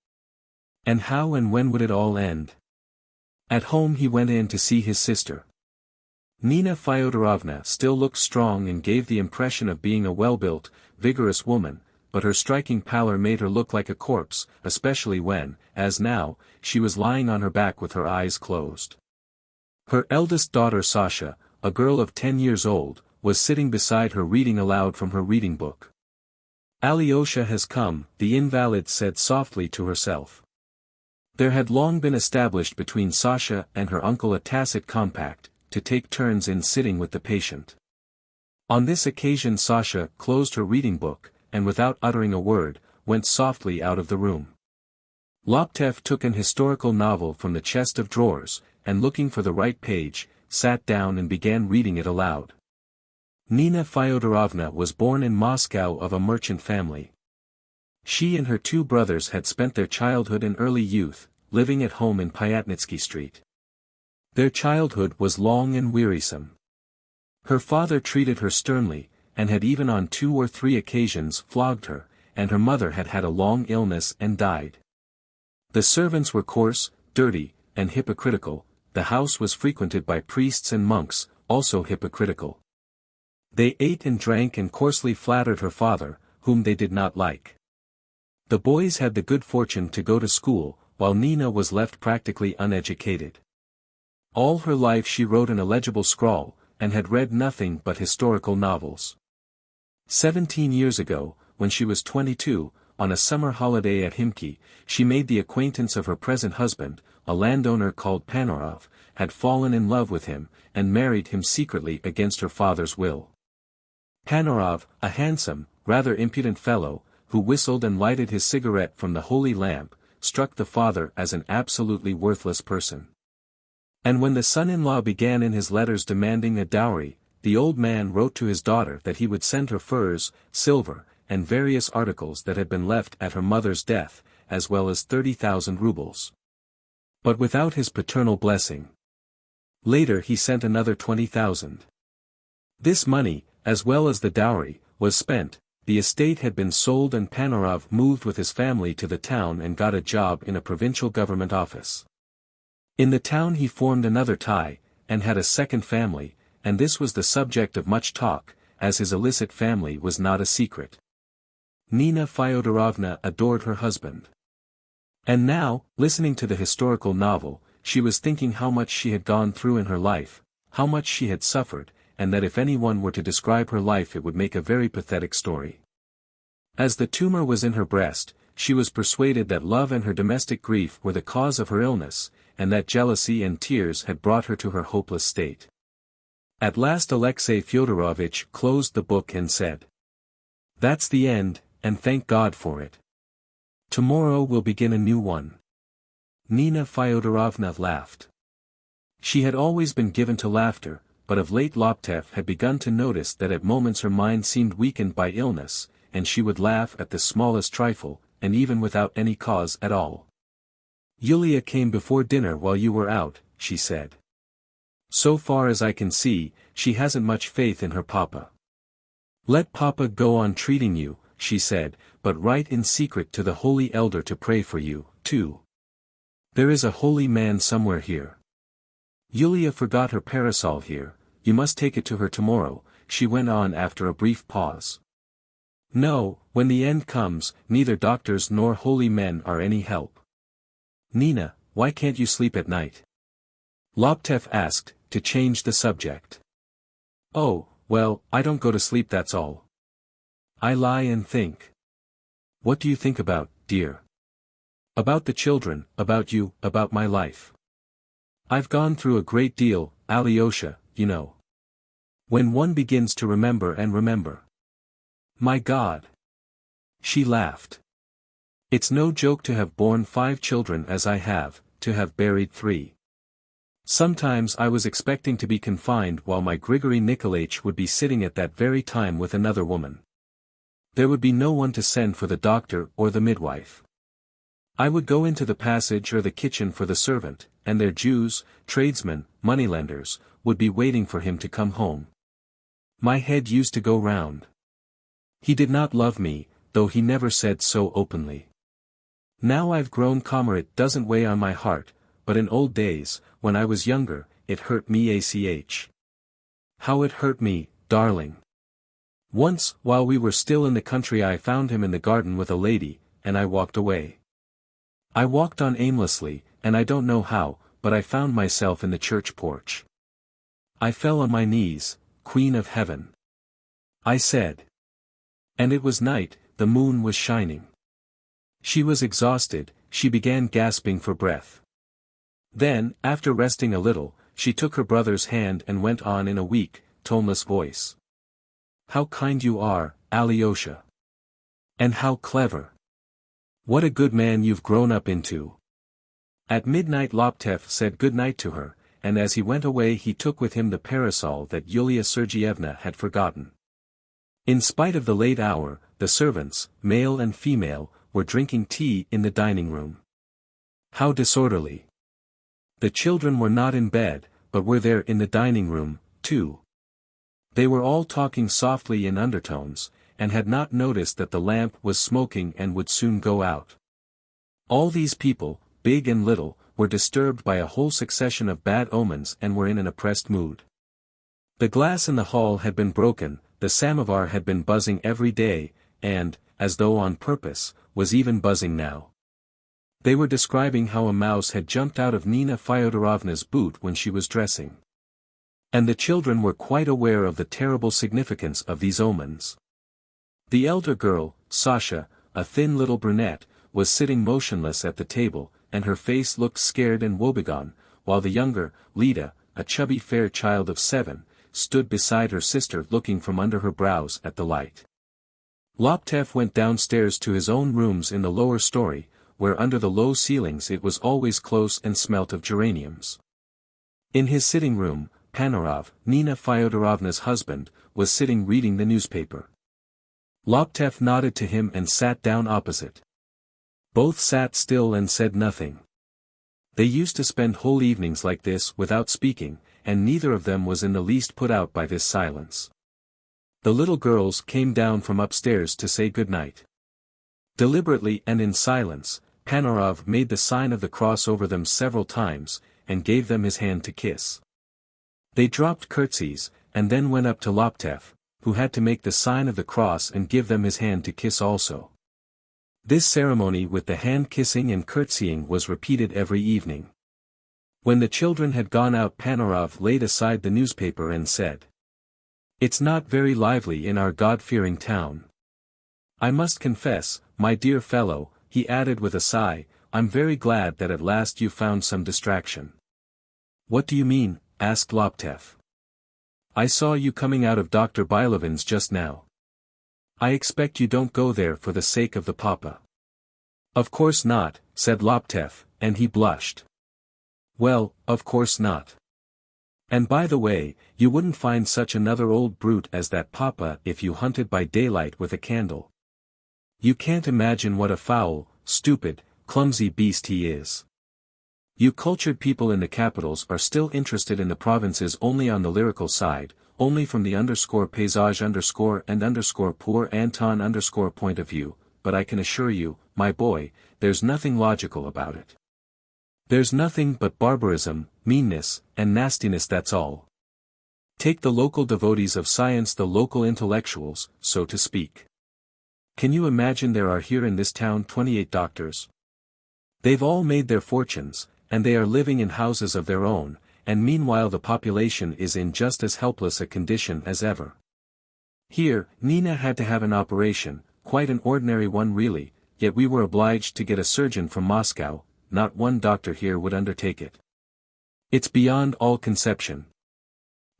[SPEAKER 1] And how and when would it all end? At home he went in to see his sister. Nina Fyodorovna still looked strong and gave the impression of being a well-built, vigorous woman, but her striking pallor made her look like a corpse, especially when, as now, she was lying on her back with her eyes closed. Her eldest daughter Sasha, a girl of 10 years old, was sitting beside her reading aloud from her reading book. Alyosha has come, the invalid said softly to herself. There had long been established between Sasha and her uncle a tacit compact, to take turns in sitting with the patient. On this occasion Sasha closed her reading book, and without uttering a word, went softly out of the room. Laptev took an historical novel from the chest of drawers, and looking for the right page, sat down and began reading it aloud. Nina Fyodorovna was born in Moscow of a merchant family. She and her 2 brothers had spent their childhood and early youth, living at home in Pyatnitsky Street. Their childhood was long and wearisome. Her father treated her sternly, and had even on 2 or 3 occasions flogged her, and her mother had had a long illness and died. The servants were coarse, dirty, and hypocritical. The house was frequented by priests and monks, also hypocritical. They ate and drank and coarsely flattered her father, whom they did not like. The boys had the good fortune to go to school, while Nina was left practically uneducated. All her life she wrote an illegible scrawl, and had read nothing but historical novels. 17 years ago, when she was 22, on a summer holiday at Himki, she made the acquaintance of her present husband, a landowner called Panorov, had fallen in love with him, and married him secretly against her father's will. Panorov, a handsome, rather impudent fellow, who whistled and lighted his cigarette from the holy lamp, struck the father as an absolutely worthless person. And when the son-in-law began in his letters demanding a dowry, the old man wrote to his daughter that he would send her furs, silver, and various articles that had been left at her mother's death, as well as 30,000 rubles. But without his paternal blessing. Later he sent another 20,000. This money, as well as the dowry, was spent. The estate had been sold and Panorov moved with his family to the town and got a job in a provincial government office. In the town he formed another tie, and had a second family, and this was the subject of much talk, as his illicit family was not a secret. Nina Fyodorovna adored her husband. And now, listening to the historical novel, she was thinking how much she had gone through in her life, how much she had suffered, and that if anyone were to describe her life it would make a very pathetic story. As the tumor was in her breast, she was persuaded that love and her domestic grief were the cause of her illness, and that jealousy and tears had brought her to her hopeless state. At last Alexey Fyodorovitch closed the book and said, "That's the end, and thank God for it. Tomorrow we'll begin a new one." Nina Fyodorovna laughed. She had always been given to laughter, but of late Laptev had begun to notice that at moments her mind seemed weakened by illness, and she would laugh at the smallest trifle, and even without any cause at all. "Yulia came before dinner while you were out," she said. "So far as I can see, she hasn't much faith in her papa. Let papa go on treating you," she said, "but write in secret to the holy elder to pray for you, too. There is a holy man somewhere here. Yulia forgot her parasol here, you must take it to her tomorrow," she went on after a brief pause. "No, when the end comes, neither doctors nor holy men are any help. Nina, why can't you sleep at night?" Laptev asked, to change the subject. "Oh, well, I don't go to sleep, that's all. I lie and think." "What do you think about, dear?" "About the children, about you, about my life. I've gone through a great deal, Alyosha, you know. When one begins to remember and remember. My God!" She laughed. "It's no joke to have borne 5 children as I have, to have buried 3. Sometimes I was expecting to be confined while my Grigory Nikolaich would be sitting at that very time with another woman. There would be no one to send for the doctor or the midwife. I would go into the passage or the kitchen for the servant, and their Jews, tradesmen, moneylenders, would be waiting for him to come home. My head used to go round. He did not love me, though he never said so openly. Now I've grown calmer, it doesn't weigh on my heart, but in old days, when I was younger, it hurt me How it hurt me, darling. Once, while we were still in the country, I found him in the garden with a lady, and I walked away. I walked on aimlessly, and I don't know how, but I found myself in the church porch. I fell on my knees, Queen of Heaven. I said. And it was night, the moon was shining. She was exhausted, she began gasping for breath. Then, after resting a little, she took her brother's hand and went on in a weak, toneless voice. How kind you are, Alyosha. And how clever. What a good man you've grown up into. At midnight Laptev said good night to her, and as he went away he took with him the parasol that Yulia Sergeyevna had forgotten. In spite of the late hour, the servants, male and female, were drinking tea in the dining room. How disorderly. The children were not in bed, but were there in the dining room, too. They were all talking softly in undertones, and had not noticed that the lamp was smoking and would soon go out. All these people, big and little, were disturbed by a whole succession of bad omens and were in an oppressed mood. The glass in the hall had been broken, the samovar had been buzzing every day, and, as though on purpose, was even buzzing now. They were describing how a mouse had jumped out of Nina Fyodorovna's boot when she was dressing. And the children were quite aware of the terrible significance of these omens. The elder girl, Sasha, a thin little brunette, was sitting motionless at the table, and her face looked scared and woebegone, while the younger, Lida, a chubby fair child of 7, stood beside her sister looking from under her brows at the light. Laptev went downstairs to his own rooms in the lower story, where under the low ceilings it was always close and smelt of geraniums. In his sitting room, Panorov, Nina Fyodorovna's husband, was sitting reading the newspaper. Laptev nodded to him and sat down opposite. Both sat still and said nothing. They used to spend whole evenings like this without speaking, and neither of them was in the least put out by this silence. The little girls came down from upstairs to say good night. Deliberately and in silence, Panorov made the sign of the cross over them several times, and gave them his hand to kiss. They dropped curtsies, and then went up to Laptev, who had to make the sign of the cross and give them his hand to kiss also. This ceremony with the hand-kissing and curtsying was repeated every evening. When the children had gone out, Panorov laid aside the newspaper and said, "It's not very lively in our God-fearing town. I must confess, my dear fellow," he added with a sigh, "I'm very glad that at last you found some distraction." "What do you mean?" asked Laptev. "I saw you coming out of Dr. Bylovin's just now. I expect you don't go there for the sake of the papa." "Of course not," said Laptev, and he blushed. "Well, of course not. And by the way, you wouldn't find such another old brute as that papa if you hunted by daylight with a candle. You can't imagine what a foul, stupid, clumsy beast he is. You cultured people in the capitals are still interested in the provinces only on the lyrical side, only from the _paysage _ poor Anton point of view, but I can assure you, my boy, there's nothing logical about it. There's nothing but barbarism, meanness, and nastiness, that's all. Take the local devotees of science, the local intellectuals, so to speak. Can you imagine there are here in this town 28 doctors? They've all made their fortunes, and they are living in houses of their own, and meanwhile the population is in just as helpless a condition as ever. Here, Nina had to have an operation, quite an ordinary one really, yet we were obliged to get a surgeon from Moscow, not one doctor here would undertake it. It's beyond all conception.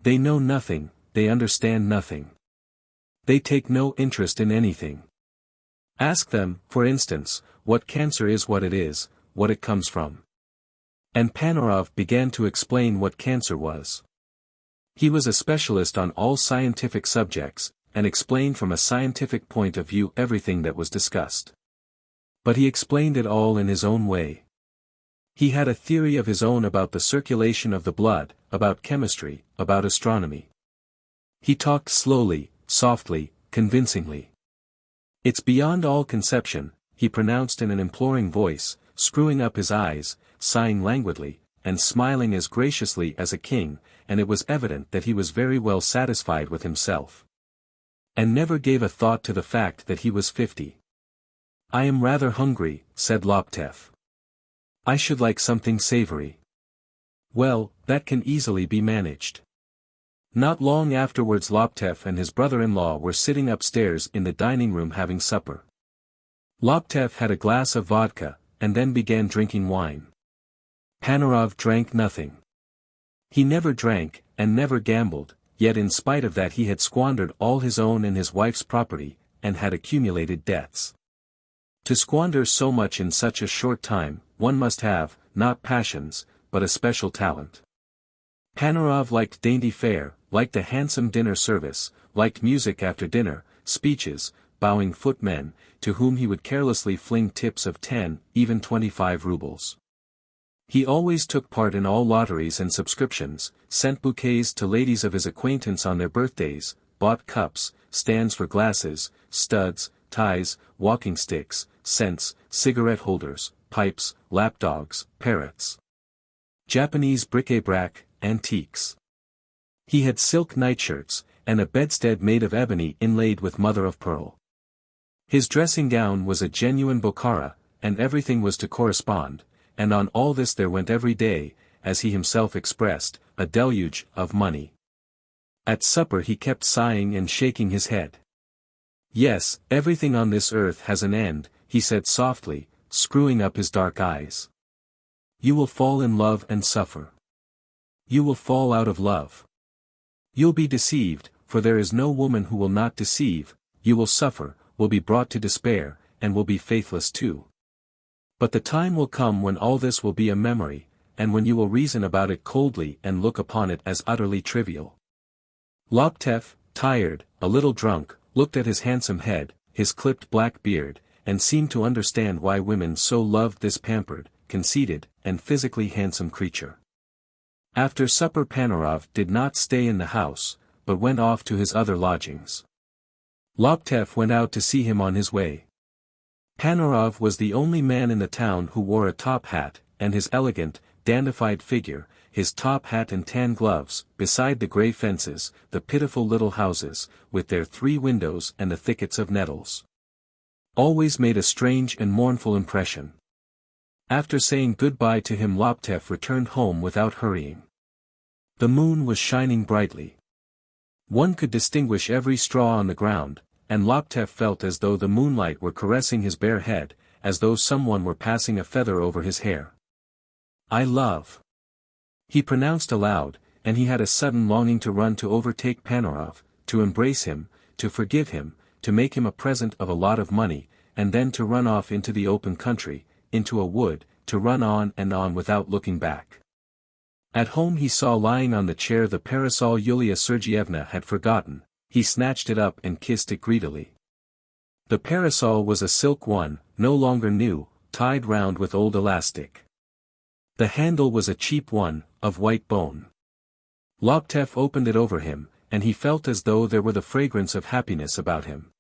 [SPEAKER 1] They know nothing, they understand nothing. They take no interest in anything. Ask them, for instance, what cancer is, what it is, what it comes from." And Panorov began to explain what cancer was. He was a specialist on all scientific subjects, and explain from a scientific point of view everything that was discussed. But he explained it all in his own way. He had a theory of his own about the circulation of the blood, about chemistry, about astronomy. He talked slowly, softly, convincingly. "It's beyond all conception," he pronounced in an imploring voice, screwing up his eyes, sighing languidly, and smiling as graciously as a king, and it was evident that he was very well satisfied with himself. And never gave a thought to the fact that he was 50. "I am rather hungry," said Laptev. "I should like something savory." "Well, that can easily be managed." Not long afterwards Laptev and his brother-in-law were sitting upstairs in the dining room having supper. Laptev had a glass of vodka, and then began drinking wine. Panarov drank nothing. He never drank, and never gambled, yet in spite of that he had squandered all his own and his wife's property, and had accumulated debts. To squander so much in such a short time, one must have, not passions, but a special talent. Panarov liked dainty fare, liked a handsome dinner service, liked music after dinner, speeches, bowing footmen, to whom he would carelessly fling tips of 10, even 25 rubles. He always took part in all lotteries and subscriptions, sent bouquets to ladies of his acquaintance on their birthdays, bought cups, stands for glasses, studs, ties, walking sticks, scents, cigarette holders, pipes, lapdogs, parrots. Japanese bric-a-brac, antiques. He had silk nightshirts, and a bedstead made of ebony inlaid with mother-of-pearl. His dressing gown was a genuine Bokhara, and everything was to correspond, and on all this there went every day, as he himself expressed, a deluge of money. At supper he kept sighing and shaking his head. "Yes, everything on this earth has an end," he said softly, screwing up his dark eyes. "You will fall in love and suffer. You will fall out of love. You'll be deceived, for there is no woman who will not deceive, you will suffer, will be brought to despair, and will be faithless too. But the time will come when all this will be a memory, and when you will reason about it coldly and look upon it as utterly trivial." Laptev, tired, a little drunk, looked at his handsome head, his clipped black beard, and seemed to understand why women so loved this pampered, conceited, and physically handsome creature. After supper Panarov did not stay in the house, but went off to his other lodgings. Laptev went out to see him on his way. Panarov was the only man in the town who wore a top hat, and his elegant, dandified figure, his top hat and tan gloves, beside the grey fences, the pitiful little houses, with their 3 windows and the thickets of nettles, always made a strange and mournful impression. After saying goodbye to him Laptev returned home without hurrying. The moon was shining brightly. One could distinguish every straw on the ground, and Laptev felt as though the moonlight were caressing his bare head, as though someone were passing a feather over his hair. "I love," he pronounced aloud, and he had a sudden longing to run to overtake Panarov, to embrace him, to forgive him, to make him a present of a lot of money, and then to run off into the open country, into a wood, to run on and on without looking back. At home he saw lying on the chair the parasol Yulia Sergeyevna had forgotten. He snatched it up and kissed it greedily. The parasol was a silk one, no longer new, tied round with old elastic. The handle was a cheap one, of white bone. Laptev opened it over him, and he felt as though there were the fragrance of happiness about him.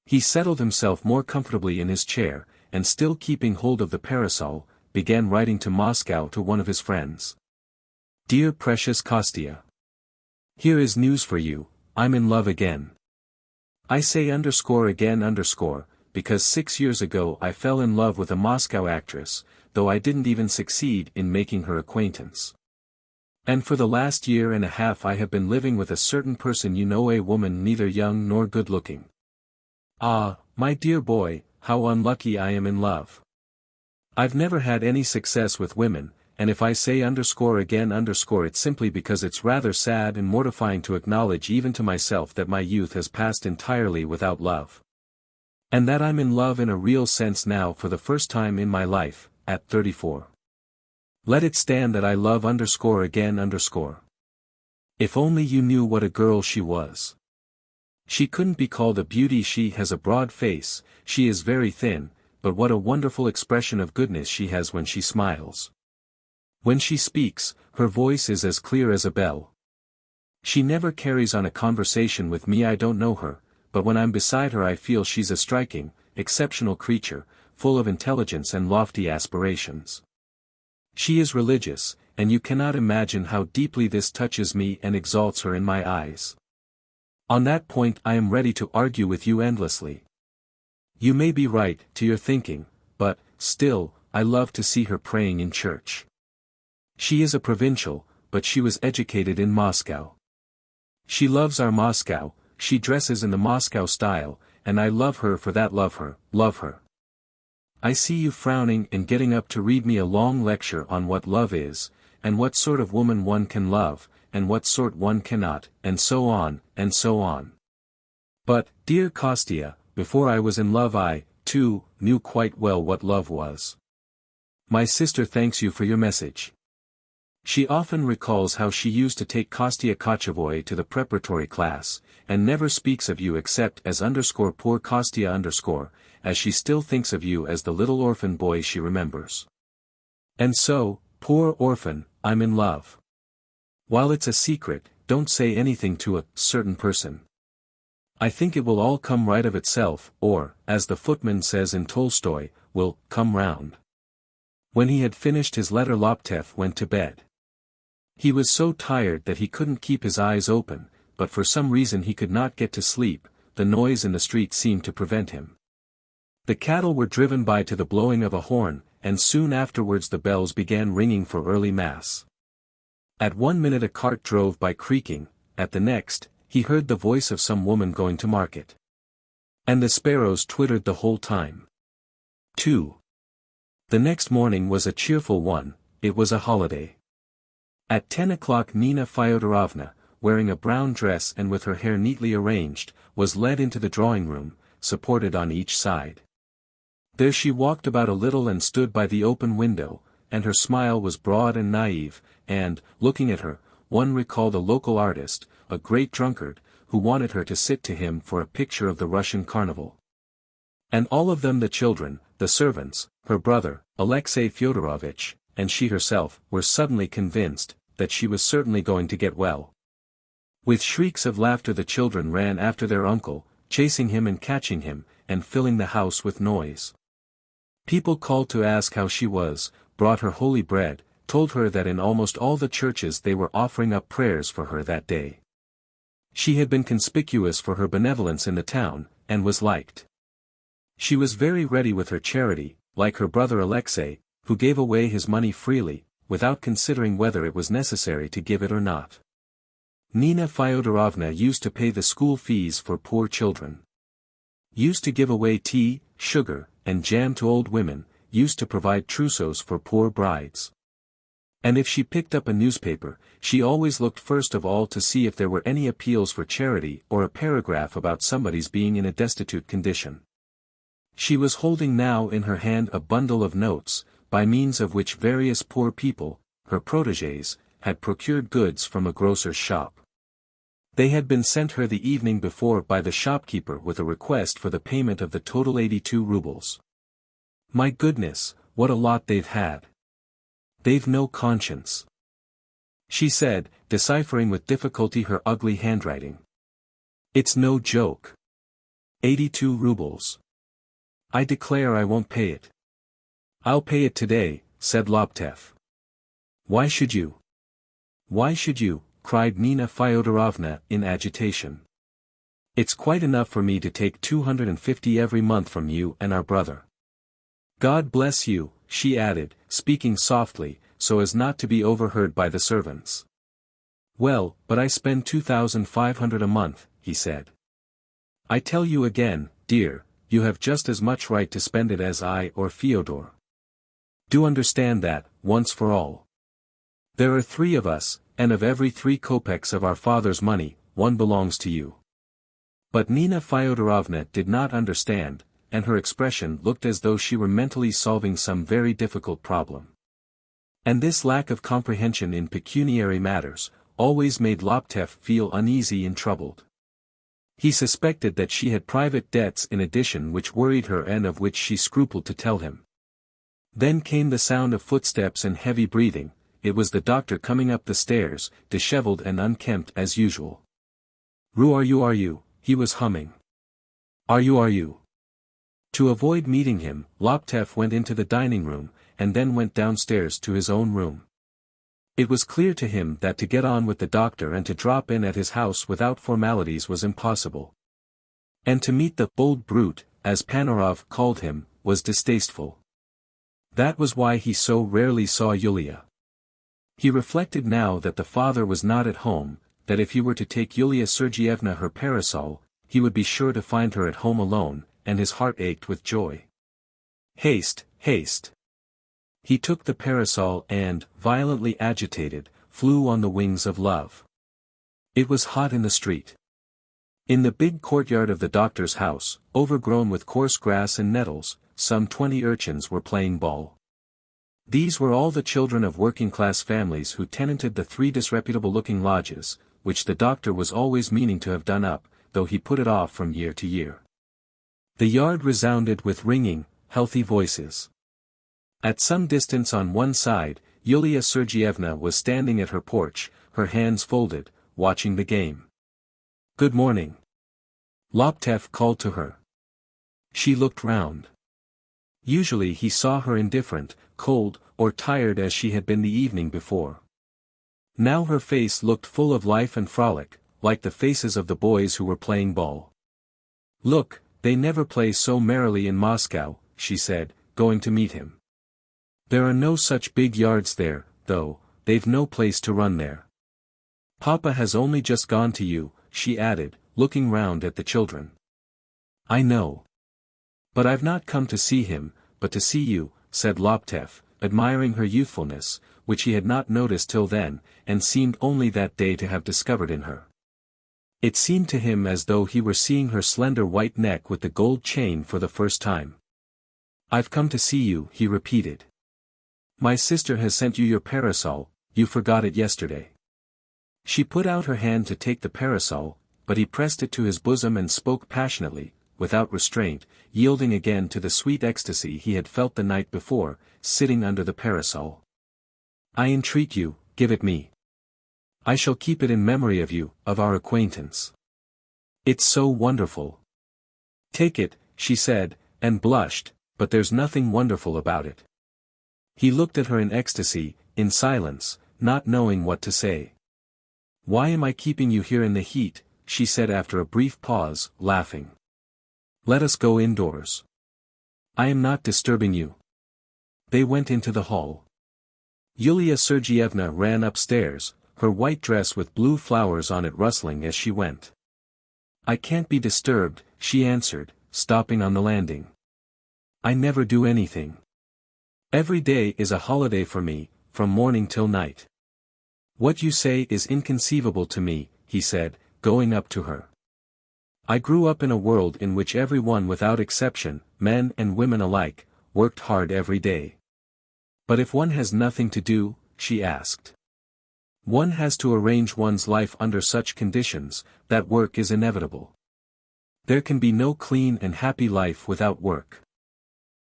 [SPEAKER 1] He settled himself more comfortably in his chair, and still keeping hold of the parasol, began writing to Moscow to one of his friends. "Dear precious Kostya, here is news for you. I'm in love again. I say _again_, because 6 years ago I fell in love with a Moscow actress, though I didn't even succeed in making her acquaintance. And for the last year and a half I have been living with a certain person, you know, a woman neither young nor good-looking. Ah, my dear boy, how unlucky I am in love. I've never had any success with women, and if I say _again_, it's simply because it's rather sad and mortifying to acknowledge even to myself that my youth has passed entirely without love. And that I'm in love in a real sense now for the first time in my life, at 34. Let it stand that I love _again_. If only you knew what a girl she was. She couldn't be called a beauty. She has a broad face, she is very thin, but what a wonderful expression of goodness she has when she smiles. When she speaks, her voice is as clear as a bell. She never carries on a conversation with me. I don't know her, but when I'm beside her I feel she's a striking, exceptional creature, full of intelligence and lofty aspirations. She is religious, and you cannot imagine how deeply this touches me and exalts her in my eyes. On that point I am ready to argue with you endlessly. You may be right, to your thinking, but, still, I love to see her praying in church. She is a provincial, but she was educated in Moscow. She loves our Moscow, she dresses in the Moscow style, and I love her for that. Love her, love her. I see you frowning and getting up to read me a long lecture on what love is, and what sort of woman one can love, and what sort one cannot, and so on, and so on. But, dear Kostya, before I was in love I, too, knew quite well what love was. My sister thanks you for your message. She often recalls how she used to take Kostya Kochevoy to the preparatory class, and never speaks of you except as _poor Kostya_, as she still thinks of you as the little orphan boy she remembers. And so, poor orphan, I'm in love. While it's a secret, don't say anything to a certain person. I think it will all come right of itself, or, as the footman says in Tolstoy, will come round. When he had finished his letter Laptev went to bed. He was so tired that he couldn't keep his eyes open, but for some reason he could not get to sleep. The noise in the street seemed to prevent him. The cattle were driven by to the blowing of a horn, and soon afterwards the bells began ringing for early mass. At 1 minute a cart drove by creaking, at the next, he heard the voice of some woman going to market. And the sparrows twittered the whole time. 2. The next morning was a cheerful one, it was a holiday. At 10 o'clock Nina Fyodorovna, wearing a brown dress and with her hair neatly arranged, was led into the drawing-room, supported on each side. There she walked about a little and stood by the open window, and her smile was broad and naive, and, looking at her, one recalled a local artist, a great drunkard, who wanted her to sit to him for a picture of the Russian carnival. And all of them, the children, the servants, her brother, Alexei Fyodorovitch, and she herself, were suddenly convinced that she was certainly going to get well. With shrieks of laughter the children ran after their uncle, chasing him and catching him, and filling the house with noise. People called to ask how she was, brought her holy bread, told her that in almost all the churches they were offering up prayers for her that day. She had been conspicuous for her benevolence in the town, and was liked. She was very ready with her charity, like her brother Alexei, who gave away his money freely, without considering whether it was necessary to give it or not. Nina Fyodorovna used to pay the school fees for poor children. Used to give away tea, sugar, and jam to old women, used to provide trousseaux for poor brides. And if she picked up a newspaper, she always looked first of all to see if there were any appeals for charity or a paragraph about somebody's being in a destitute condition. She was holding now in her hand a bundle of notes, by means of which various poor people, her protégés, had procured goods from a grocer's shop. They had been sent her the evening before by the shopkeeper with a request for the payment of the total 82 rubles. My goodness, what a lot they've had. They've no conscience, she said, deciphering with difficulty her ugly handwriting. It's no joke. 82 rubles. I declare I won't pay it. I'll pay it today, said Laptev. Why should you? Why should you? Cried Nina Fyodorovna in agitation. It's quite enough for me to take 250 every month from you and our brother. God bless you, she added, speaking softly, so as not to be overheard by the servants. Well, but I spend 2,500 a month, he said. I tell you again, dear, you have just as much right to spend it as I or Fyodor. Do understand that, once for all. There are 3 of us, and of every 3 kopecks of our father's money, 1 belongs to you. But Nina Fyodorovna did not understand, and her expression looked as though she were mentally solving some very difficult problem. And this lack of comprehension in pecuniary matters, always made Laptev feel uneasy and troubled. He suspected that she had private debts in addition which worried her and of which she scrupled to tell him. Then came the sound of footsteps and heavy breathing. It was the doctor coming up the stairs, disheveled and unkempt as usual. "Are you?" he was humming. Are you? To avoid meeting him, Laptev went into the dining room, and then went downstairs to his own room. It was clear to him that to get on with the doctor and to drop in at his house without formalities was impossible. And to meet the "bold brute," as Panorov called him, was distasteful. That was why he so rarely saw Yulia. He reflected now that the father was not at home, that if he were to take Yulia Sergeyevna her parasol, he would be sure to find her at home alone, and his heart ached with joy. Haste, haste. He took the parasol and, violently agitated, flew on the wings of love. It was hot in the street. In the big courtyard of the doctor's house, overgrown with coarse grass and nettles, some 20 urchins were playing ball. These were all the children of working-class families who tenanted the 3 disreputable-looking lodges, which the doctor was always meaning to have done up, though he put it off from year to year. The yard resounded with ringing, healthy voices. At some distance on one side, Yulia Sergeyevna was standing at her porch, her hands folded, watching the game. "Good morning." Laptev called to her. She looked round. Usually he saw her indifferent, cold, or tired as she had been the evening before. Now her face looked full of life and frolic, like the faces of the boys who were playing ball. "Look, they never play so merrily in Moscow," she said, going to meet him. "There are no such big yards there, though, they've no place to run there. Papa has only just gone to you," she added, looking round at the children. "I know. But I've not come to see him, but to see you," said Laptev, admiring her youthfulness, which he had not noticed till then, and seemed only that day to have discovered in her. It seemed to him as though he were seeing her slender white neck with the gold chain for the first time. "I've come to see you," he repeated. "My sister has sent you your parasol, you forgot it yesterday." She put out her hand to take the parasol, but he pressed it to his bosom and spoke passionately, without restraint, yielding again to the sweet ecstasy he had felt the night before, sitting under the parasol. "I entreat you, give it me. I shall keep it in memory of you, of our acquaintance. It's so wonderful." "Take it," she said, and blushed, but there's nothing wonderful about it. He looked at her in ecstasy, in silence, not knowing what to say. "Why am I keeping you here in the heat?" she said after a brief pause, laughing. "Let us go indoors. I am not disturbing you." They went into the hall. Yulia Sergeyevna ran upstairs, her white dress with blue flowers on it rustling as she went. "I can't be disturbed," she answered, stopping on the landing. "I never do anything. Every day is a holiday for me, from morning till night." "What you say is inconceivable to me," he said, going up to her. "I grew up in a world in which everyone without exception, men and women alike, worked hard every day." "But if one has nothing to do?" she asked. "One has to arrange one's life under such conditions, that work is inevitable. There can be no clean and happy life without work."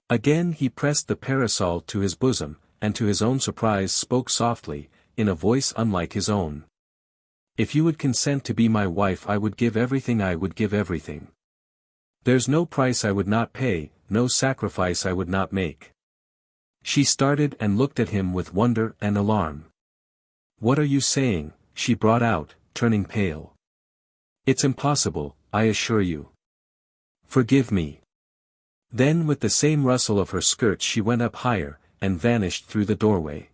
[SPEAKER 1] Again he pressed the parasol to his bosom, and to his own surprise spoke softly, in a voice unlike his own. "If you would consent to be my wife, I would give everything, I would give everything. There's no price I would not pay, no sacrifice I would not make." She started and looked at him with wonder and alarm. "What are you saying?" she brought out, turning pale. "It's impossible, I assure you. Forgive me." Then with the same rustle of her skirts she went up higher, and vanished through the doorway.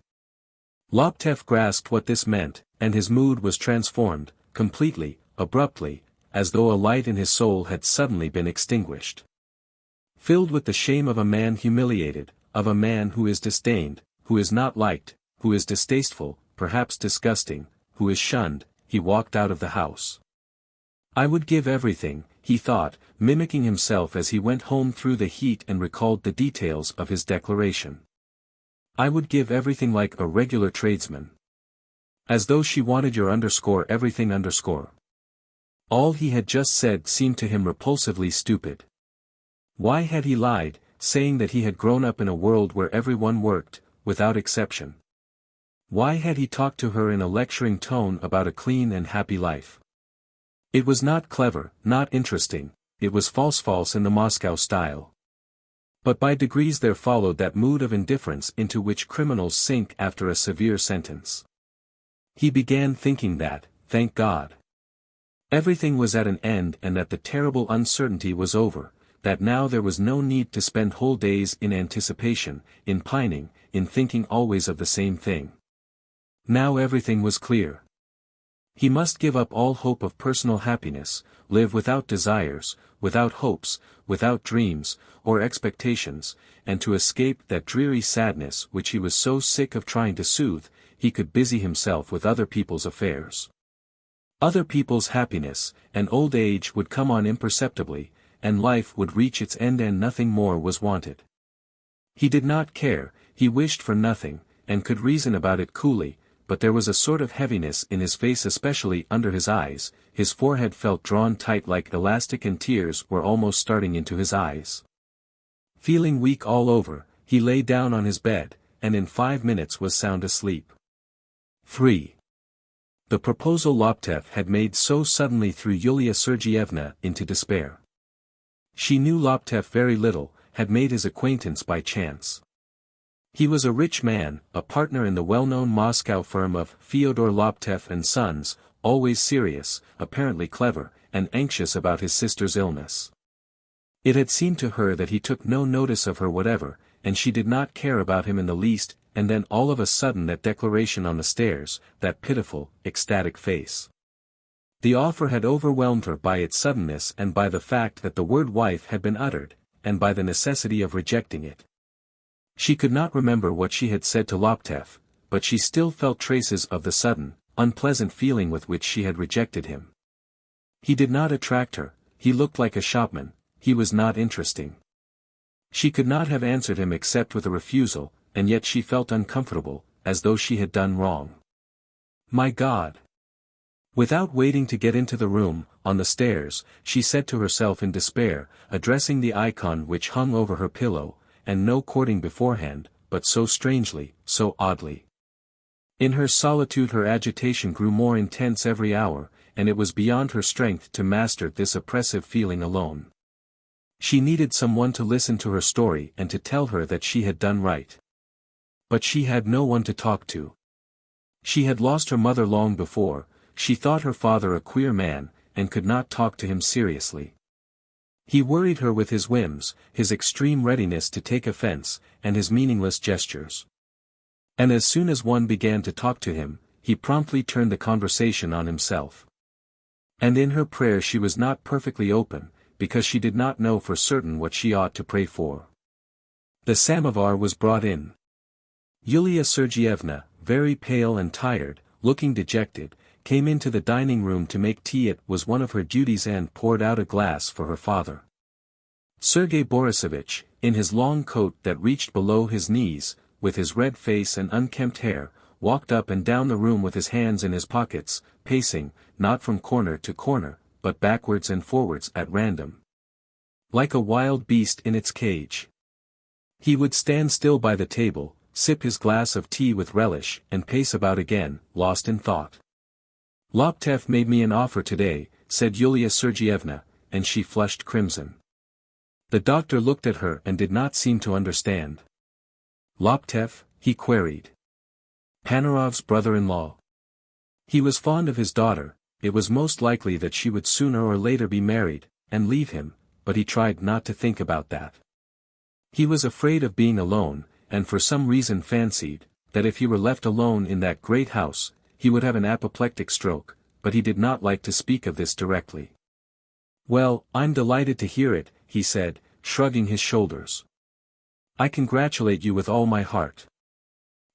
[SPEAKER 1] Laptev grasped what this meant, and his mood was transformed, completely, abruptly, as though a light in his soul had suddenly been extinguished. Filled with the shame of a man humiliated, of a man who is disdained, who is not liked, who is distasteful, perhaps disgusting, who is shunned, he walked out of the house. "I would give everything," he thought, mimicking himself as he went home through the heat and recalled the details of his declaration. "I would give everything like a regular tradesman." As though she wanted your underscore everything underscore. All he had just said seemed to him repulsively stupid. Why had he lied, saying that he had grown up in a world where everyone worked, without exception? Why had he talked to her in a lecturing tone about a clean and happy life? It was not clever, not interesting, it was false in the Moscow style. But by degrees there followed that mood of indifference into which criminals sink after a severe sentence. He began thinking that, thank God, everything was at an end and that the terrible uncertainty was over, that now there was no need to spend whole days in anticipation, in pining, in thinking always of the same thing. Now everything was clear. He must give up all hope of personal happiness, live without desires, without hopes, without dreams, or expectations, and to escape that dreary sadness which he was so sick of trying to soothe, he could busy himself with other people's affairs. Other people's happiness, and old age would come on imperceptibly, and life would reach its end and nothing more was wanted. He did not care, he wished for nothing, and could reason about it coolly, but there was a sort of heaviness in his face, especially under his eyes. His forehead felt drawn tight like elastic and tears were almost starting into his eyes. Feeling weak all over, he lay down on his bed, and in 5 minutes was sound asleep. 3. The proposal Laptev had made so suddenly threw Yulia Sergeyevna into despair. She knew Laptev very little, had made his acquaintance by chance. He was a rich man, a partner in the well-known Moscow firm of Fyodor Laptev and Sons, always serious, apparently clever, and anxious about his sister's illness. It had seemed to her that he took no notice of her whatever, and she did not care about him in the least, and then all of a sudden that declaration on the stairs, that pitiful, ecstatic face. The offer had overwhelmed her by its suddenness and by the fact that the word wife had been uttered, and by the necessity of rejecting it. She could not remember what she had said to Laptev, but she still felt traces of the sudden, unpleasant feeling with which she had rejected him. He did not attract her, he looked like a shopman, he was not interesting. She could not have answered him except with a refusal, and yet she felt uncomfortable, as though she had done wrong. My God! Without waiting to get into the room, on the stairs, she said to herself in despair, addressing the icon which hung over her pillow, and no courting beforehand, but so strangely, so oddly. In her solitude her agitation grew more intense every hour, and it was beyond her strength to master this oppressive feeling alone. She needed someone to listen to her story and to tell her that she had done right. But she had no one to talk to. She had lost her mother long before, she thought her father a queer man, and could not talk to him seriously. He worried her with his whims, his extreme readiness to take offense, and his meaningless gestures. And as soon as one began to talk to him, he promptly turned the conversation on himself. And in her prayer she was not perfectly open, because she did not know for certain what she ought to pray for. The samovar was brought in. Yulia Sergeyevna, very pale and tired, looking dejected, came into the dining room to make tea. It was one of her duties and poured out a glass for her father. Sergei Borisovich, in his long coat that reached below his knees, with his red face and unkempt hair, walked up and down the room with his hands in his pockets, pacing, not from corner to corner, but backwards and forwards at random. Like a wild beast in its cage. He would stand still by the table, sip his glass of tea with relish, and pace about again, lost in thought. Laptev made me an offer today, said Yulia Sergeyevna, and she flushed crimson. The doctor looked at her and did not seem to understand. Laptev, he queried. Panarov's brother-in-law. He was fond of his daughter, it was most likely that she would sooner or later be married, and leave him, but he tried not to think about that. He was afraid of being alone, and for some reason fancied, that if he were left alone in that great house, he would have an apoplectic stroke, but he did not like to speak of this directly. Well, I'm delighted to hear it, he said, shrugging his shoulders. I congratulate you with all my heart.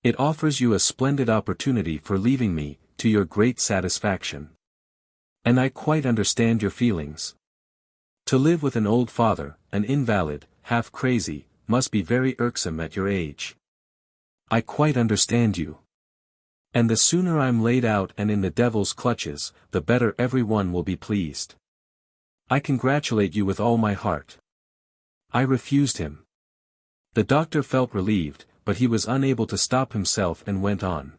[SPEAKER 1] It offers you a splendid opportunity for leaving me, to your great satisfaction. And I quite understand your feelings. To live with an old father, an invalid, half crazy, must be very irksome at your age. I quite understand you. And the sooner I'm laid out and in the devil's clutches, the better everyone will be pleased. I congratulate you with all my heart. I refused him. The doctor felt relieved, but he was unable to stop himself and went on.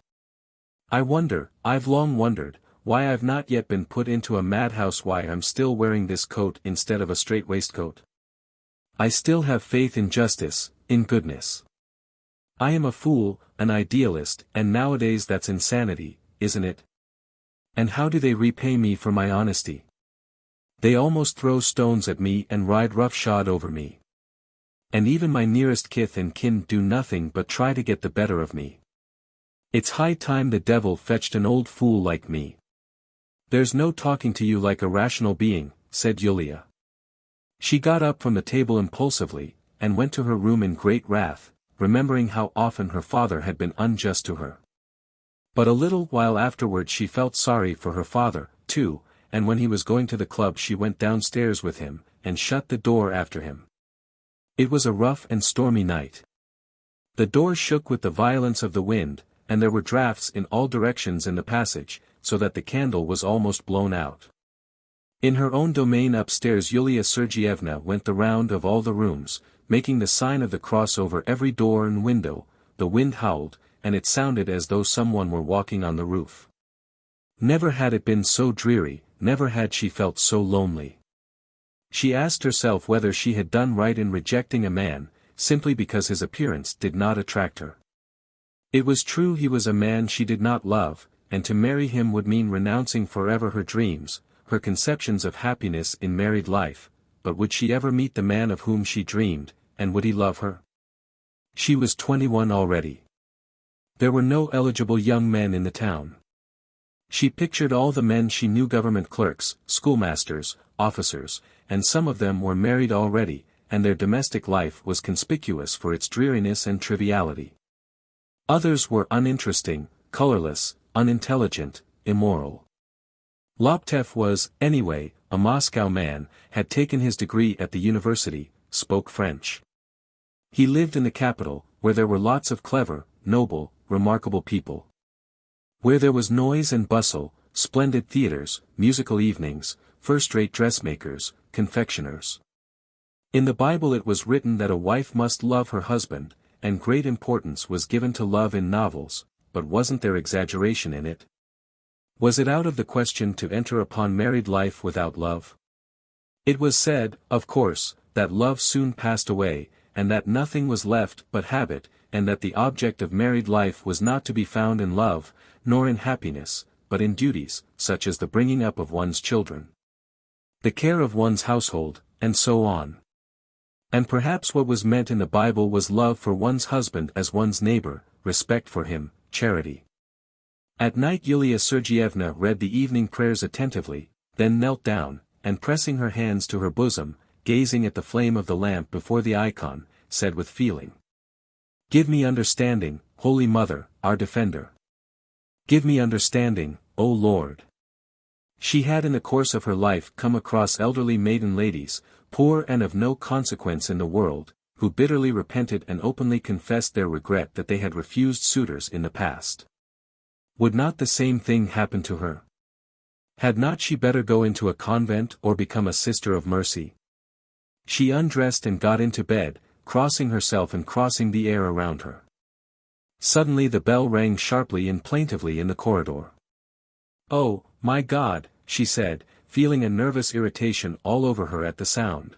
[SPEAKER 1] I've long wondered, why I've not yet been put into a madhouse, why I'm still wearing this coat instead of a straight waistcoat. I still have faith in justice, in goodness. I am a fool, an idealist, and nowadays that's insanity, isn't it? And how do they repay me for my honesty? They almost throw stones at me and ride roughshod over me. And even my nearest kith and kin do nothing but try to get the better of me. It's high time the devil fetched an old fool like me. There's no talking to you like a rational being, said Yulia. She got up from the table impulsively, and went to her room in great wrath, remembering how often her father had been unjust to her. But a little while afterward she felt sorry for her father, too, and when he was going to the club she went downstairs with him, and shut the door after him. It was a rough and stormy night. The door shook with the violence of the wind, and there were draughts in all directions in the passage, so that the candle was almost blown out. In her own domain upstairs Yulia Sergeyevna went the round of all the rooms, making the sign of the cross over every door and window. The wind howled, and it sounded as though someone were walking on the roof. Never had it been so dreary, never had she felt so lonely. She asked herself whether she had done right in rejecting a man, simply because his appearance did not attract her. It was true he was a man she did not love, and to marry him would mean renouncing forever her dreams, her conceptions of happiness in married life, but would she ever meet the man of whom she dreamed, and would he love her? She was 21 already. There were no eligible young men in the town. She pictured all the men she knew, government clerks, schoolmasters, officers, and some of them were married already, and their domestic life was conspicuous for its dreariness and triviality. Others were uninteresting, colorless, unintelligent, immoral. Laptev was, anyway, a Moscow man, had taken his degree at the university, spoke French. He lived in the capital, where there were lots of clever, noble, remarkable people. Where there was noise and bustle, splendid theaters, musical evenings, first-rate dressmakers, confectioners. In the Bible it was written that a wife must love her husband, and great importance was given to love in novels, but wasn't there exaggeration in it? Was it out of the question to enter upon married life without love? It was said, of course, that love soon passed away, and that nothing was left but habit, and that the object of married life was not to be found in love, nor in happiness, but in duties, such as the bringing up of one's children, the care of one's household, and so on. And perhaps what was meant in the Bible was love for one's husband as one's neighbor, respect for him, charity. At night Yulia Sergeyevna read the evening prayers attentively, then knelt down, and pressing her hands to her bosom, gazing at the flame of the lamp before the icon, said with feeling, "Give me understanding, Holy Mother, our defender. Give me understanding, O Lord." She had in the course of her life come across elderly maiden ladies, poor and of no consequence in the world, who bitterly repented and openly confessed their regret that they had refused suitors in the past. Would not the same thing happen to her? Had not she better go into a convent or become a sister of mercy? She undressed and got into bed, crossing herself and crossing the air around her. Suddenly the bell rang sharply and plaintively in the corridor. "Oh, my God," she said, feeling a nervous irritation all over her at the sound.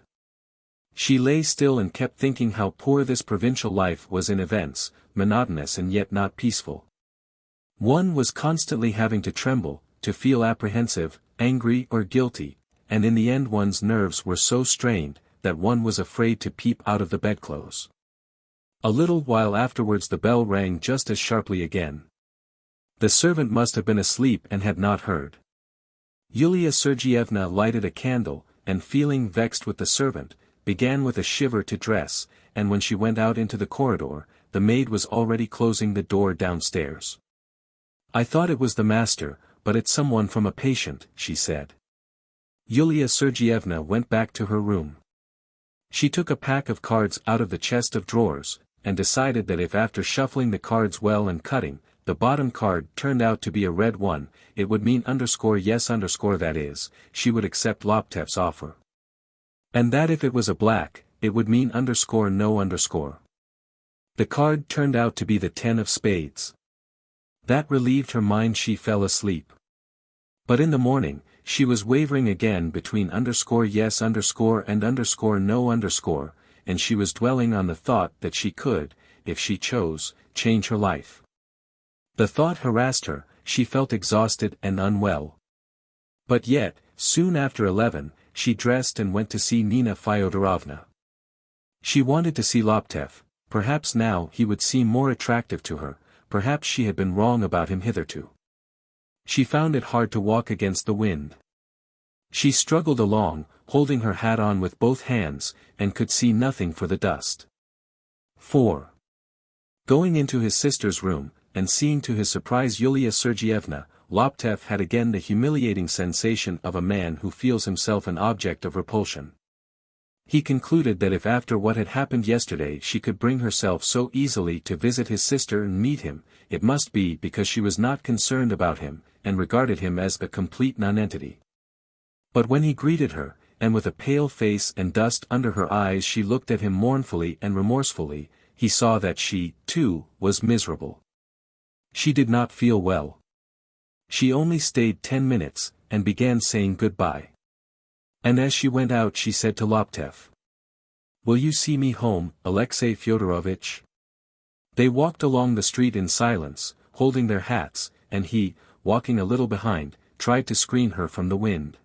[SPEAKER 1] She lay still and kept thinking how poor this provincial life was in events, monotonous and yet not peaceful. One was constantly having to tremble, to feel apprehensive, angry or guilty, and in the end one's nerves were so strained, that one was afraid to peep out of the bedclothes. A little while afterwards the bell rang just as sharply again. The servant must have been asleep and had not heard. Yulia Sergeyevna lighted a candle, and feeling vexed with the servant, began with a shiver to dress, and when she went out into the corridor, the maid was already closing the door downstairs. "I thought it was the master, but it's someone from a patient," she said. Yulia Sergeyevna went back to her room. She took a pack of cards out of the chest of drawers, and decided that if after shuffling the cards well and cutting, the bottom card turned out to be a red one, it would mean _yes_ that is, she would accept Loptev's offer. And that if it was a black, it would mean _no_. The card turned out to be the 10 of spades. That relieved her mind. She fell asleep. But in the morning, she was wavering again between _yes_ and _no_, and she was dwelling on the thought that she could, if she chose, change her life. The thought harassed her, she felt exhausted and unwell. But yet, soon after 11, she dressed and went to see Nina Fyodorovna. She wanted to see Loptev. Perhaps now he would seem more attractive to her, perhaps she had been wrong about him hitherto. She found it hard to walk against the wind. She struggled along, holding her hat on with both hands, and could see nothing for the dust. 4. Going into his sister's room, and seeing to his surprise Yulia Sergeyevna, Loptev had again the humiliating sensation of a man who feels himself an object of repulsion. He concluded that if after what had happened yesterday she could bring herself so easily to visit his sister and meet him, it must be because she was not concerned about him, and regarded him as a complete nonentity. But when he greeted her, and with a pale face and dust under her eyes she looked at him mournfully and remorsefully, he saw that she, too, was miserable. She did not feel well. She only stayed 10 minutes, and began saying goodbye. And as she went out she said to Loptev, "Will you see me home, Alexey Fyodorovitch?" They walked along the street in silence, holding their hats, and he, walking a little behind, tried to screen her from the wind.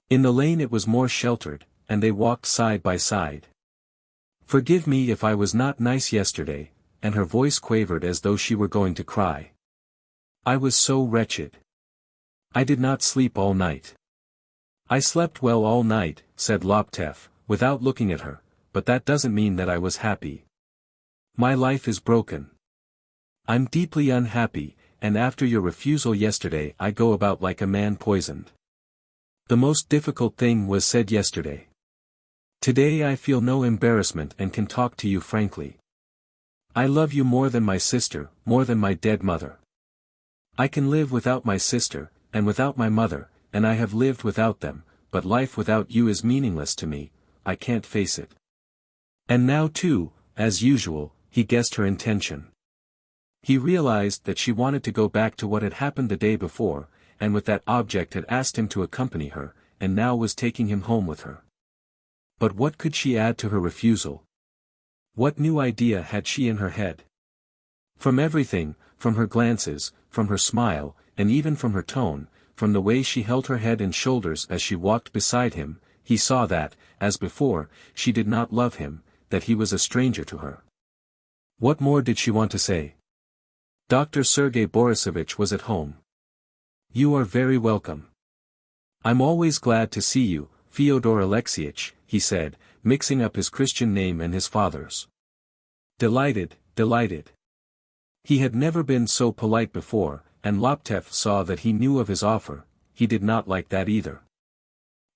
[SPEAKER 1] In the lane it was more sheltered, and they walked side by side. "Forgive me if I was not nice yesterday," and her voice quavered as though she were going to cry. "I was so wretched. I did not sleep all night." "I slept well all night," said Loptev, without looking at her, "but that doesn't mean that I was happy. My life is broken. I'm deeply unhappy, and after your refusal yesterday I go about like a man poisoned. The most difficult thing was said yesterday. Today I feel no embarrassment and can talk to you frankly. I love you more than my sister, more than my dead mother. I can live without my sister, and without my mother, and I have lived without them, but life without you is meaningless to me, I can't face it." And now too, as usual, he guessed her intention. He realized that she wanted to go back to what had happened the day before, and with that object had asked him to accompany her, and now was taking him home with her. But what could she add to her refusal? What new idea had she in her head? From everything, from her glances, from her smile, and even from her tone, from the way she held her head and shoulders as she walked beside him, he saw that, as before, she did not love him, that he was a stranger to her. What more did she want to say? Dr. Sergei Borisovich was at home. "You are very welcome. I'm always glad to see you, Fyodor Alexeyevich," he said, mixing up his Christian name and his father's. "Delighted, delighted." He had never been so polite before, and Loptev saw that he knew of his offer. He did not like that either.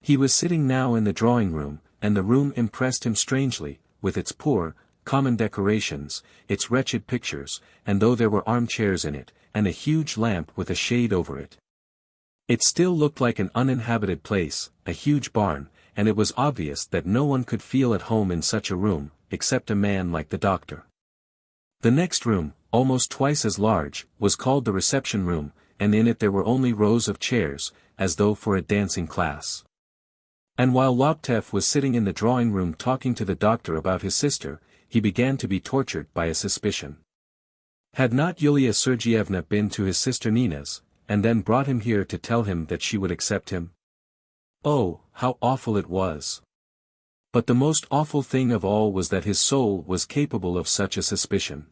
[SPEAKER 1] He was sitting now in the drawing room, and the room impressed him strangely, with its poor, common decorations, its wretched pictures, and though there were armchairs in it, and a huge lamp with a shade over it. It still looked like an uninhabited place, a huge barn, and it was obvious that no one could feel at home in such a room, except a man like the doctor. The next room, almost twice as large, was called the reception room, and in it there were only rows of chairs, as though for a dancing class. And while Loptev was sitting in the drawing room talking to the doctor about his sister, he began to be tortured by a suspicion. Had not Yulia Sergeyevna been to his sister Nina's, and then brought him here to tell him that she would accept him? Oh, how awful it was! But the most awful thing of all was that his soul was capable of such a suspicion.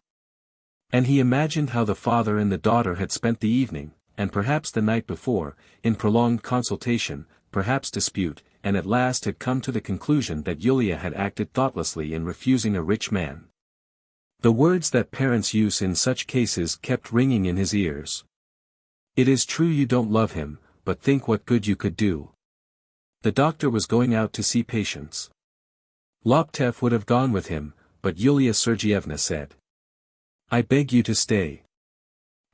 [SPEAKER 1] And he imagined how the father and the daughter had spent the evening, and perhaps the night before, in prolonged consultation, perhaps dispute, and at last had come to the conclusion that Yulia had acted thoughtlessly in refusing a rich man. The words that parents use in such cases kept ringing in his ears. "It is true you don't love him, but think what good you could do." The doctor was going out to see patients. Loptev would have gone with him, but Yulia Sergeyevna said, "I beg you to stay.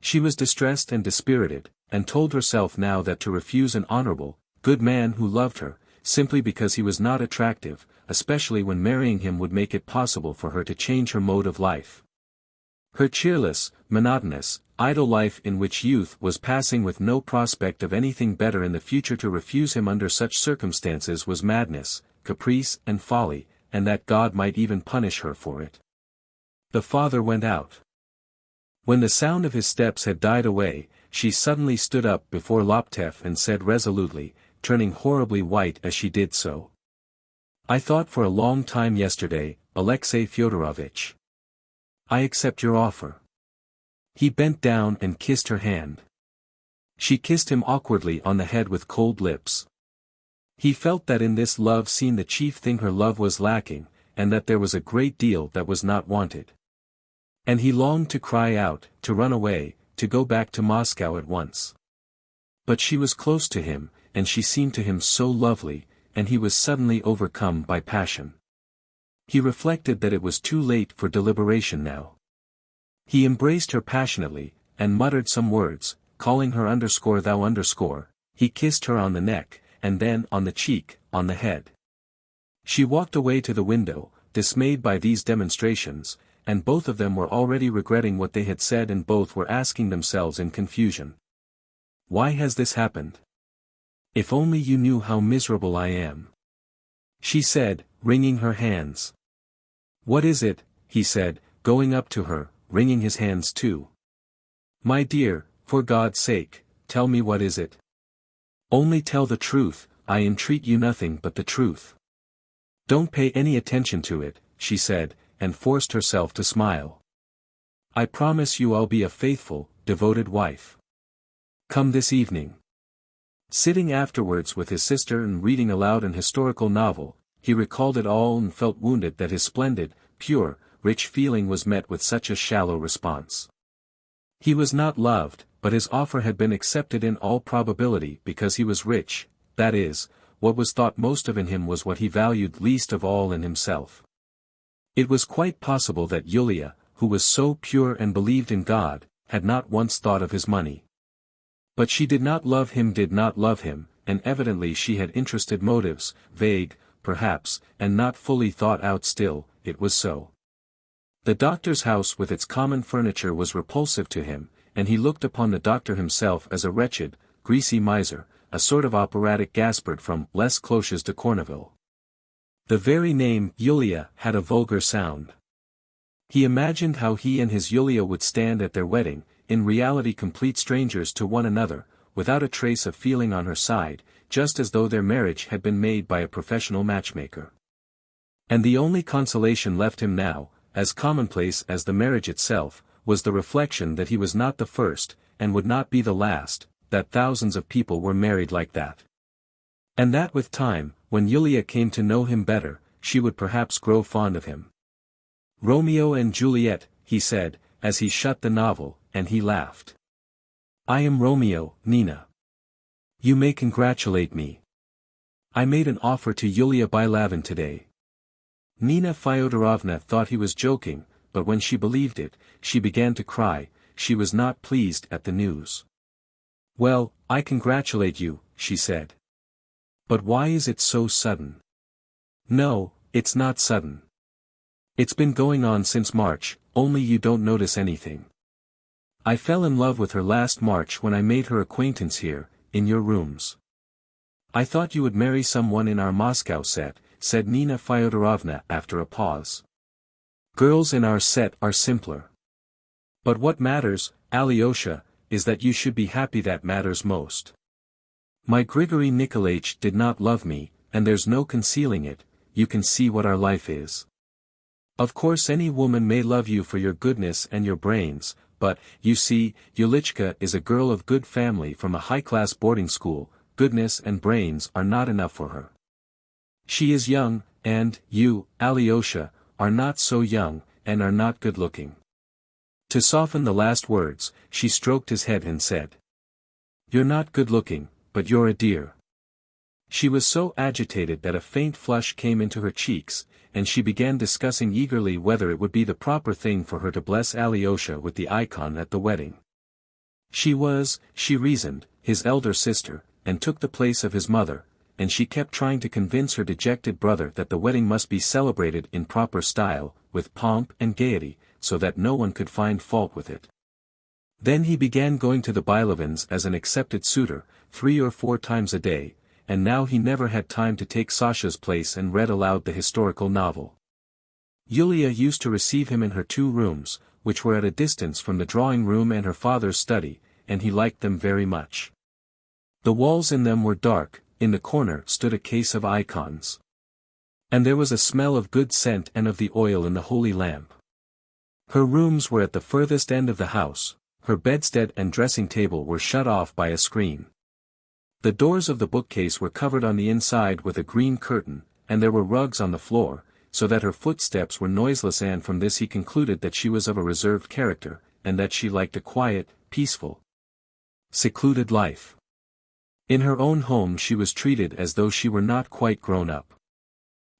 [SPEAKER 1] She was distressed and dispirited, and told herself now that to refuse an honorable, good man who loved her, simply because he was not attractive, especially when marrying him would make it possible for her to change her mode of life. Her cheerless, monotonous, idle life in which youth was passing with no prospect of anything better in the future, to refuse him under such circumstances was madness, caprice and folly, and that God might even punish her for it. The father went out. When the sound of his steps had died away, she suddenly stood up before Laptev and said resolutely, turning horribly white as she did so. "I thought for a long time yesterday, Alexey Fyodorovitch. I accept your offer." He bent down and kissed her hand. She kissed him awkwardly on the head with cold lips. He felt that in this love scene the chief thing her love was lacking, and that there was a great deal that was not wanted. And he longed to cry out, to run away, to go back to Moscow at once. But she was close to him, and she seemed to him so lovely, and he was suddenly overcome by passion. He reflected that it was too late for deliberation now. He embraced her passionately, and muttered some words, calling her thou. He kissed her on the neck, and then on the cheek, on the head. She walked away to the window, dismayed by these demonstrations, and both of them were already regretting what they had said, and both were asking themselves in confusion, "Why has this happened? If only you knew how miserable I am," she said, wringing her hands. "What is it?" he said, going up to her, wringing his hands too. "My dear, for God's sake, tell me what is it? Only tell the truth, I entreat you, nothing but the truth. Don't pay any attention to it," she said, and forced herself to smile. "I promise you I'll be a faithful, devoted wife. Come this evening." Sitting afterwards with his sister and reading aloud an historical novel, he recalled it all and felt wounded that his splendid, pure, rich feeling was met with such a shallow response. He was not loved, but his offer had been accepted in all probability because he was rich, that is, what was thought most of in him was what he valued least of all in himself. It was quite possible that Yulia, who was so pure and believed in God, had not once thought of his money. But she did not love him, and evidently she had interested motives, vague, perhaps, and not fully thought out. Still, it was so. The doctor's house with its common furniture was repulsive to him, and he looked upon the doctor himself as a wretched, greasy miser, a sort of operatic Gaspard from Les Cloches de Corneville. The very name Yulia had a vulgar sound. He imagined how he and his Yulia would stand at their wedding, in reality complete strangers to one another, without a trace of feeling on her side, just as though their marriage had been made by a professional matchmaker. And the only consolation left him now, as commonplace as the marriage itself, was the reflection that he was not the first, and would not be the last, that thousands of people were married like that. And that with time, when Yulia came to know him better, she would perhaps grow fond of him. "Romeo and Juliet," he said, as he shut the novel, and he laughed. "I am Romeo, Nina. You may congratulate me. I made an offer to Yulia Bylavin today." Nina Fyodorovna thought he was joking, but when she believed it, she began to cry. She was not pleased at the news. "Well, I congratulate you," she said. "But why is it so sudden?" "No, it's not sudden. It's been going on since March, only you don't notice anything. I fell in love with her last March when I made her acquaintance here, in your rooms. I thought you would marry someone in our Moscow set," said Nina Fyodorovna after a pause. "Girls in our set are simpler. But what matters, Alyosha, is that you should be happy. That matters most. My Grigory Nikolaich did not love me, and there's no concealing it. You can see what our life is. Of course any woman may love you for your goodness and your brains, but, you see, Yulichka is a girl of good family from a high-class boarding school. Goodness and brains are not enough for her. She is young, and you, Alyosha, are not so young, and are not good-looking." To soften the last words, she stroked his head and said, "You're not good-looking, but you're a dear." She was so agitated that a faint flush came into her cheeks, and she began discussing eagerly whether it would be the proper thing for her to bless Alyosha with the icon at the wedding. She reasoned, his elder sister, and took the place of his mother, and she kept trying to convince her dejected brother that the wedding must be celebrated in proper style, with pomp and gaiety, so that no one could find fault with it. Then he began going to the Bilovins as an accepted suitor, 3 or 4 times a day, and now he never had time to take Sasha's place and read aloud the historical novel. Yulia used to receive him in her 2 rooms, which were at a distance from the drawing room and her father's study, and he liked them very much. The walls in them were dark, in the corner stood a case of icons. And there was a smell of good scent and of the oil in the holy lamp. Her rooms were at the furthest end of the house, her bedstead and dressing table were shut off by a screen. The doors of the bookcase were covered on the inside with a green curtain, and there were rugs on the floor, so that her footsteps were noiseless, and from this he concluded that she was of a reserved character, and that she liked a quiet, peaceful, secluded life. In her own home she was treated as though she were not quite grown up.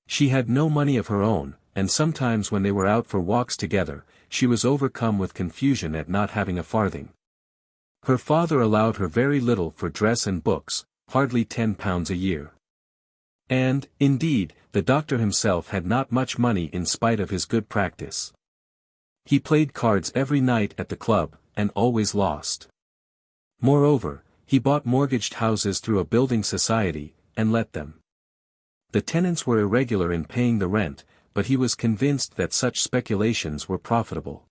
[SPEAKER 1] She had no money of her own, and sometimes when they were out for walks together, she was overcome with confusion at not having a farthing. Her father allowed her very little for dress and books, hardly £10 a year. And, indeed, the doctor himself had not much money in spite of his good practice. He played cards every night at the club, and always lost. Moreover, he bought mortgaged houses through a building society, and let them. The tenants were irregular in paying the rent, but he was convinced that such speculations were profitable.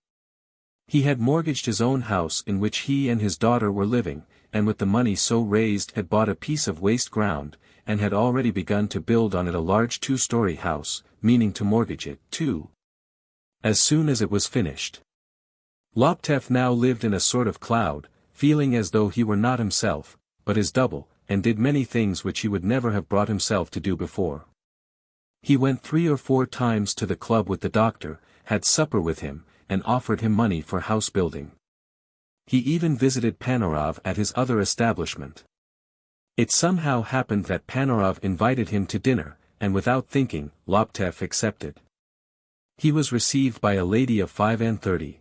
[SPEAKER 1] He had mortgaged his own house in which he and his daughter were living, and with the money so raised had bought a piece of waste ground, and had already begun to build on it a large 2-story house, meaning to mortgage it, too, as soon as it was finished. Laptev now lived in a sort of cloud, feeling as though he were not himself, but his double, and did many things which he would never have brought himself to do before. He went 3 or 4 times to the club with the doctor, had supper with him, and offered him money for house building. He even visited Panarov at his other establishment. It somehow happened that Panarov invited him to dinner, and without thinking, Laptev accepted. He was received by a lady of 35.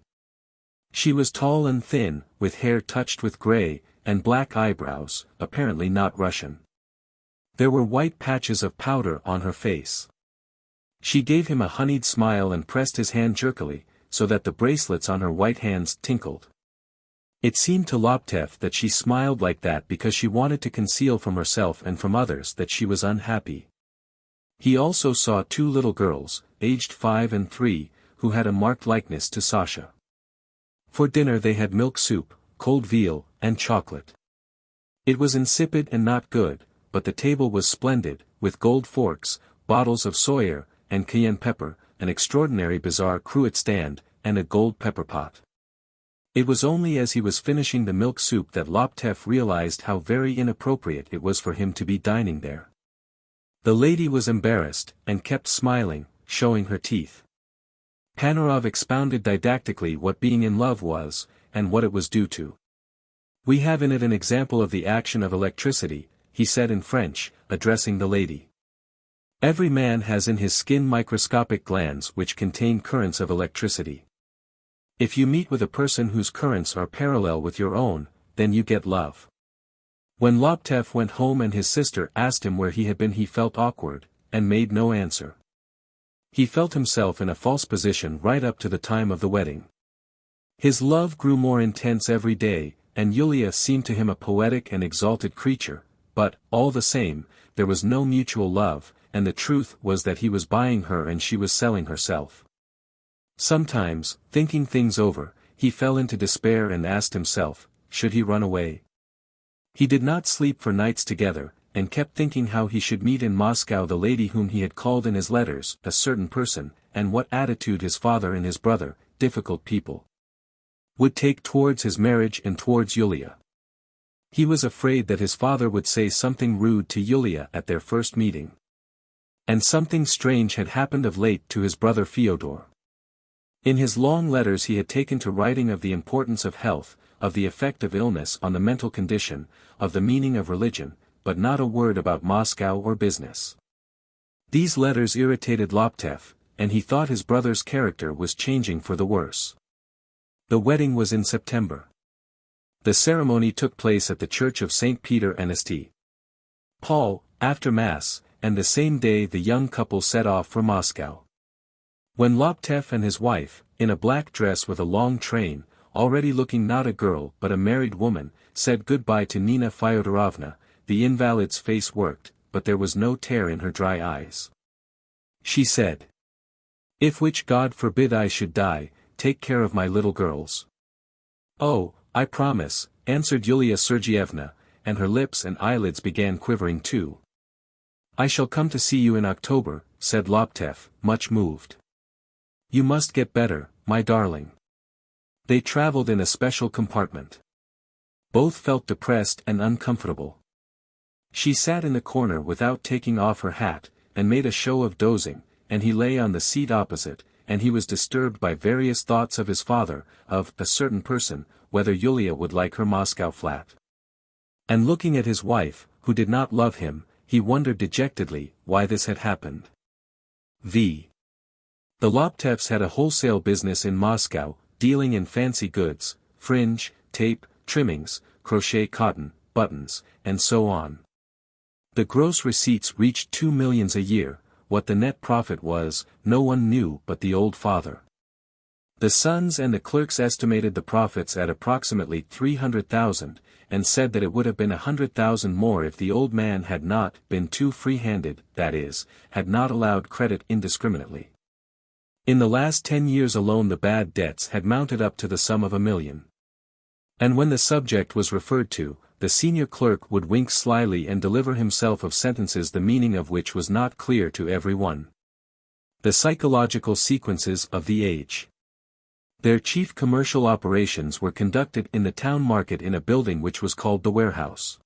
[SPEAKER 1] She was tall and thin, with hair touched with grey, and black eyebrows, apparently not Russian. There were white patches of powder on her face. She gave him a honeyed smile and pressed his hand jerkily, so that the bracelets on her white hands tinkled. It seemed to Laptev that she smiled like that because she wanted to conceal from herself and from others that she was unhappy. He also saw 2 little girls, aged 5 and 3, who had a marked likeness to Sasha. For dinner they had milk soup, cold veal, and chocolate. It was insipid and not good, but the table was splendid, with gold forks, bottles of Soyer, and cayenne pepper, an extraordinary bizarre cruet stand, and a gold pepper pot. It was only as he was finishing the milk soup that Laptev realized how very inappropriate it was for him to be dining there. The lady was embarrassed, and kept smiling, showing her teeth. Panarov expounded didactically what being in love was, and what it was due to. "We have in it an example of the action of electricity," he said in French, addressing the lady. "Every man has in his skin microscopic glands which contain currents of electricity. If you meet with a person whose currents are parallel with your own, then you get love." When Laptev went home and his sister asked him where he had been, he felt awkward, and made no answer. He felt himself in a false position right up to the time of the wedding. His love grew more intense every day, and Yulia seemed to him a poetic and exalted creature, but, all the same, there was no mutual love, and the truth was that he was buying her and she was selling herself. Sometimes, thinking things over, he fell into despair and asked himself, should he run away? He did not sleep for nights together, and kept thinking how he should meet in Moscow the lady whom he had called in his letters a certain person, and what attitude his father and his brother, difficult people, would take towards his marriage and towards Yulia. He was afraid that his father would say something rude to Yulia at their first meeting. And something strange had happened of late to his brother Fyodor. In his long letters he had taken to writing of the importance of health, of the effect of illness on the mental condition, of the meaning of religion, but not a word about Moscow or business. These letters irritated Laptev, and he thought his brother's character was changing for the worse. The wedding was in September. The ceremony took place at the church of St. Peter and St. Paul, after Mass, and the same day the young couple set off for Moscow. When Laptev and his wife, in a black dress with a long train, already looking not a girl but a married woman, said goodbye to Nina Fyodorovna, the invalid's face worked, but there was no tear in her dry eyes. She said, "If which God forbid I should die, take care of my little girls." "Oh, I promise," answered Yulia Sergeyevna, and her lips and eyelids began quivering too. "I shall come to see you in October," said Laptev, much moved. "You must get better, my darling." They traveled in a special compartment. Both felt depressed and uncomfortable. She sat in the corner without taking off her hat, and made a show of dozing, and he lay on the seat opposite, and he was disturbed by various thoughts of his father, of a certain person, whether Yulia would like her Moscow flat. And looking at his wife, who did not love him, he wondered dejectedly why this had happened. The Laptevs had a wholesale business in Moscow, dealing in fancy goods, fringe, tape, trimmings, crochet cotton, buttons, and so on. The gross receipts reached 2 millions a year. What the net profit was, no one knew but the old father. The sons and the clerks estimated the profits at approximately 300,000, and said that it would have been 100,000 more if the old man had not been too free-handed, that is, had not allowed credit indiscriminately. In the last 10 years alone the bad debts had mounted up to the sum of 1 million. And when the subject was referred to, the senior clerk would wink slyly and deliver himself of sentences the meaning of which was not clear to every one. The psychological sequences of the age. Their chief commercial operations were conducted in the town market in a building which was called the warehouse.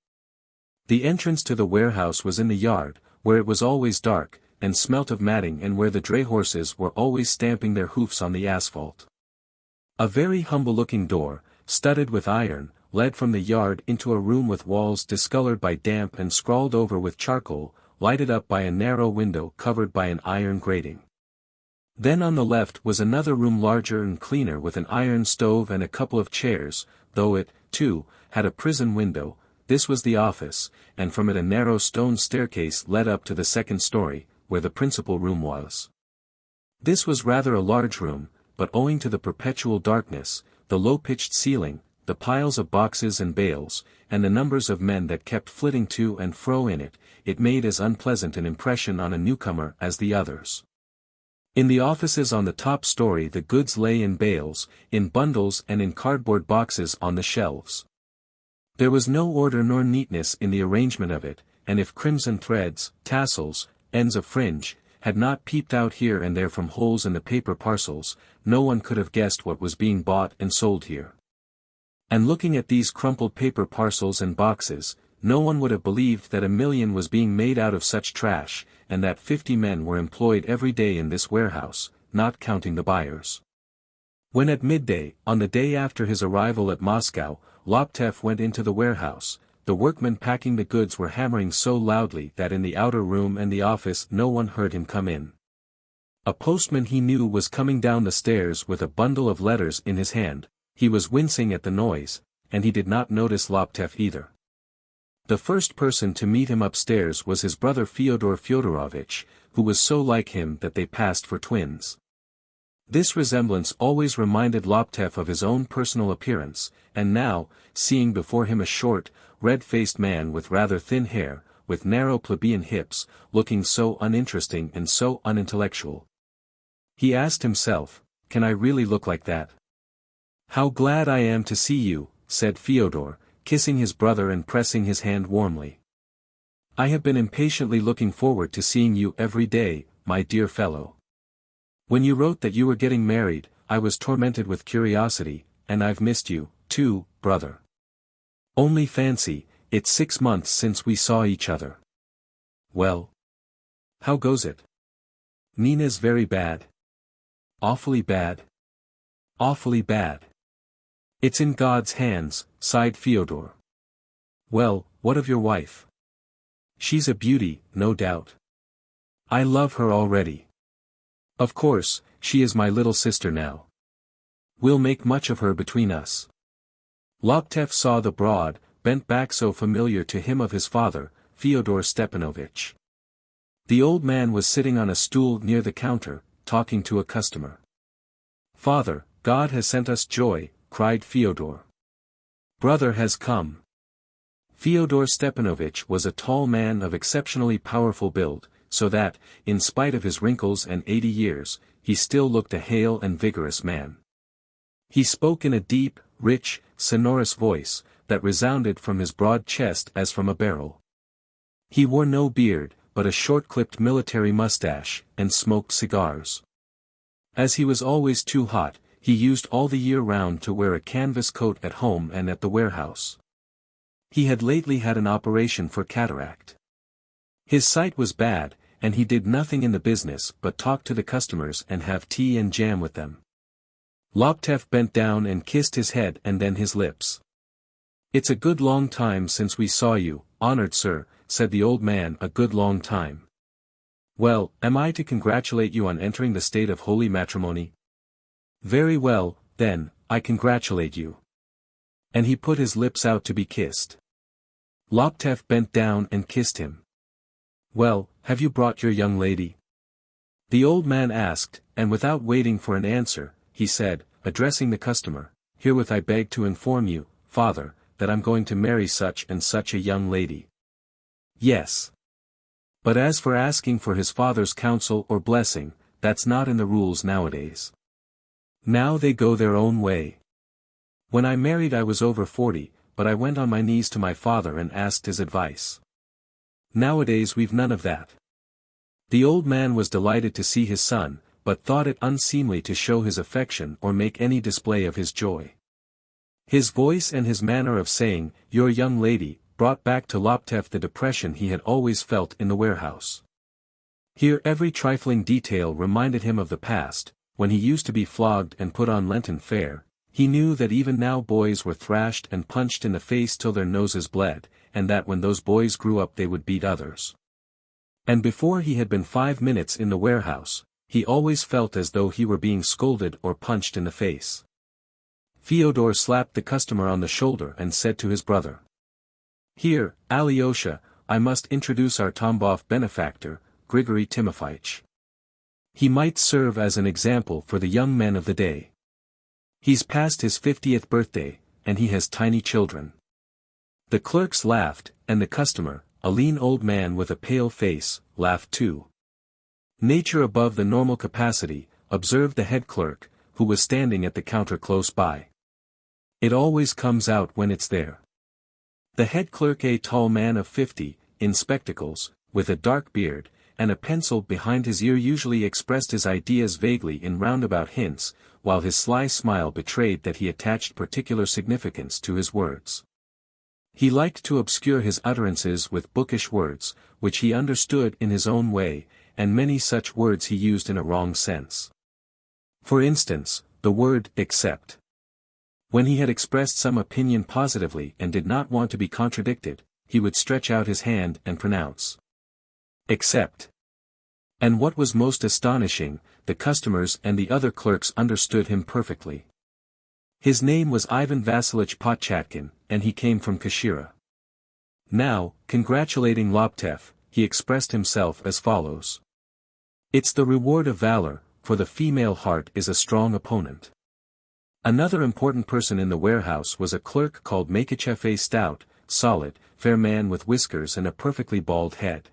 [SPEAKER 1] The entrance to the warehouse was in the yard, where it was always dark, and smelt of matting and where the dray horses were always stamping their hoofs on the asphalt. A very humble-looking door, studded with iron, led from the yard into a room with walls discolored by damp and scrawled over with charcoal, lighted up by a narrow window covered by an iron grating. Then on the left was another room larger and cleaner with an iron stove and a couple of chairs, though it, too, had a prison window. This was the office, and from it a narrow stone staircase led up to the second story, where the principal room was. This was rather a large room, but owing to the perpetual darkness, the low-pitched ceiling, the piles of boxes and bales, and the numbers of men that kept flitting to and fro in it, it made as unpleasant an impression on a newcomer as the others. In the offices on the top story the goods lay in bales, in bundles and in cardboard boxes on the shelves. There was no order nor neatness in the arrangement of it, and if crimson threads, tassels, ends of fringe, had not peeped out here and there from holes in the paper parcels, no one could have guessed what was being bought and sold here. And looking at these crumpled paper parcels and boxes, no one would have believed that 1 million was being made out of such trash, and that 50 men were employed every day in this warehouse, not counting the buyers. When at midday, on the day after his arrival at Moscow, Laptev went into the warehouse, the workmen packing the goods were hammering so loudly that in the outer room and the office no one heard him come in. A postman he knew was coming down the stairs with a bundle of letters in his hand. He was wincing at the noise, and he did not notice Laptev either. The first person to meet him upstairs was his brother Fyodor Fyodorovitch, who was so like him that they passed for twins. This resemblance always reminded Laptev of his own personal appearance, and now, seeing before him a short, red-faced man with rather thin hair, with narrow plebeian hips, looking so uninteresting and so unintellectual, he asked himself, "Can I really look like that?" "How glad I am to see you," said Fyodor, kissing his brother and pressing his hand warmly. "I have been impatiently looking forward to seeing you every day, my dear fellow. When you wrote that you were getting married, I was tormented with curiosity, and I've missed you, too, brother. Only fancy, it's 6 months since we saw each other. Well? How goes it? Nina's very bad. Awfully bad. Awfully bad. It's in God's hands," sighed Fyodor. "Well, what of your wife? She's a beauty, no doubt. I love her already. Of course, she is my little sister now. We'll make much of her between us. Laptev saw the broad, bent back so familiar to him of his father, Fyodor Stepanovich. The old man was sitting on a stool near the counter, talking to a customer. "Father, God has sent us joy," cried Fyodor. "Brother has come." Fyodor Stepanovich was a tall man of exceptionally powerful build, so that, in spite of his wrinkles and 80 years, he still looked a hale and vigorous man. He spoke in a deep, rich, sonorous voice, that resounded from his broad chest as from a barrel. He wore no beard, but a short-clipped military mustache, and smoked cigars. As he was always too hot, he used all the year round to wear a canvas coat at home and at the warehouse. He had lately had an operation for cataract. His sight was bad, and he did nothing in the business but talk to the customers and have tea and jam with them. Laptev bent down and kissed his head and then his lips. "It's a good long time since we saw you, honored sir," said the old man. "A good long time. Well, am I to congratulate you on entering the state of holy matrimony? Very well, then, I congratulate you." And he put his lips out to be kissed. Laptev bent down and kissed him. "Well, have you brought your young lady?" The old man asked, and without waiting for an answer, he said, addressing the customer, "Herewith I beg to inform you, father, that I'm going to marry such and such a young lady." "Yes. But as for asking for his father's counsel or blessing, that's not in the rules nowadays. Now they go their own way. When I married I was over 40, but I went on my knees to my father and asked his advice. Nowadays we've none of that." The old man was delighted to see his son, but thought it unseemly to show his affection or make any display of his joy. His voice and his manner of saying, "your young lady," brought back to Laptev the depression he had always felt in the warehouse. Here every trifling detail reminded him of the past, when he used to be flogged and put on Lenten fare. He knew that even now boys were thrashed and punched in the face till their noses bled, and that when those boys grew up they would beat others. And before he had been 5 minutes in the warehouse, he always felt as though he were being scolded or punched in the face. Fyodor slapped the customer on the shoulder and said to his brother, "Here, Alyosha, I must introduce our Tambov benefactor, Grigory Timofeich. He might serve as an example for the young men of the day. He's past his 50th birthday, and he has tiny children." The clerks laughed, and the customer, a lean old man with a pale face, laughed too. "Nature above the normal capacity," observed the head clerk, who was standing at the counter close by. "It always comes out when it's there." The head clerk, a tall man of 50, in spectacles, with a dark beard, and a pencil behind his ear, usually expressed his ideas vaguely in roundabout hints, while his sly smile betrayed that he attached particular significance to his words. He liked to obscure his utterances with bookish words, which he understood in his own way, and many such words he used in a wrong sense. For instance, the word "except." When he had expressed some opinion positively and did not want to be contradicted, he would stretch out his hand and pronounce "except." And what was most astonishing, the customers and the other clerks understood him perfectly. His name was Ivan Vasilich Potchatkin, and he came from Kashira. Now, congratulating Laptev, he expressed himself as follows. "It's the reward of valor, for the female heart is a strong opponent." Another important person in the warehouse was a clerk called Makachev, a stout, solid, fair man with whiskers and a perfectly bald head.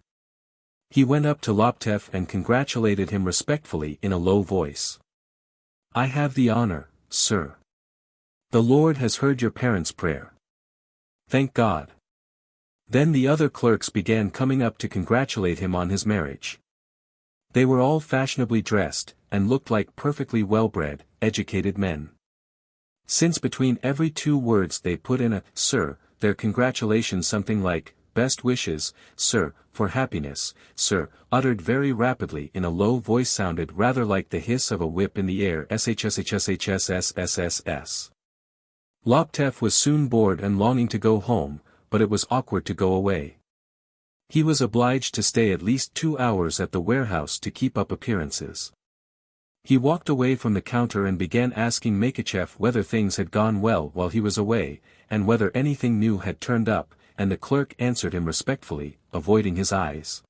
[SPEAKER 1] He went up to Laptev and congratulated him respectfully in a low voice. "I have the honor, sir. The Lord has heard your parents' prayer. Thank God." Then the other clerks began coming up to congratulate him on his marriage. They were all fashionably dressed, and looked like perfectly well-bred, educated men. Since between every 2 words they put in a "sir," their congratulations, something like "best wishes, sir, for happiness, sir," uttered very rapidly in a low voice, sounded rather like the hiss of a whip in the air. SHSHSHSSSS. Laptev was soon bored and longing to go home, but it was awkward to go away. He was obliged to stay at least 2 hours at the warehouse to keep up appearances. He walked away from the counter and began asking Makachev whether things had gone well while he was away, and whether anything new had turned up, and the clerk answered him respectfully, avoiding his eyes.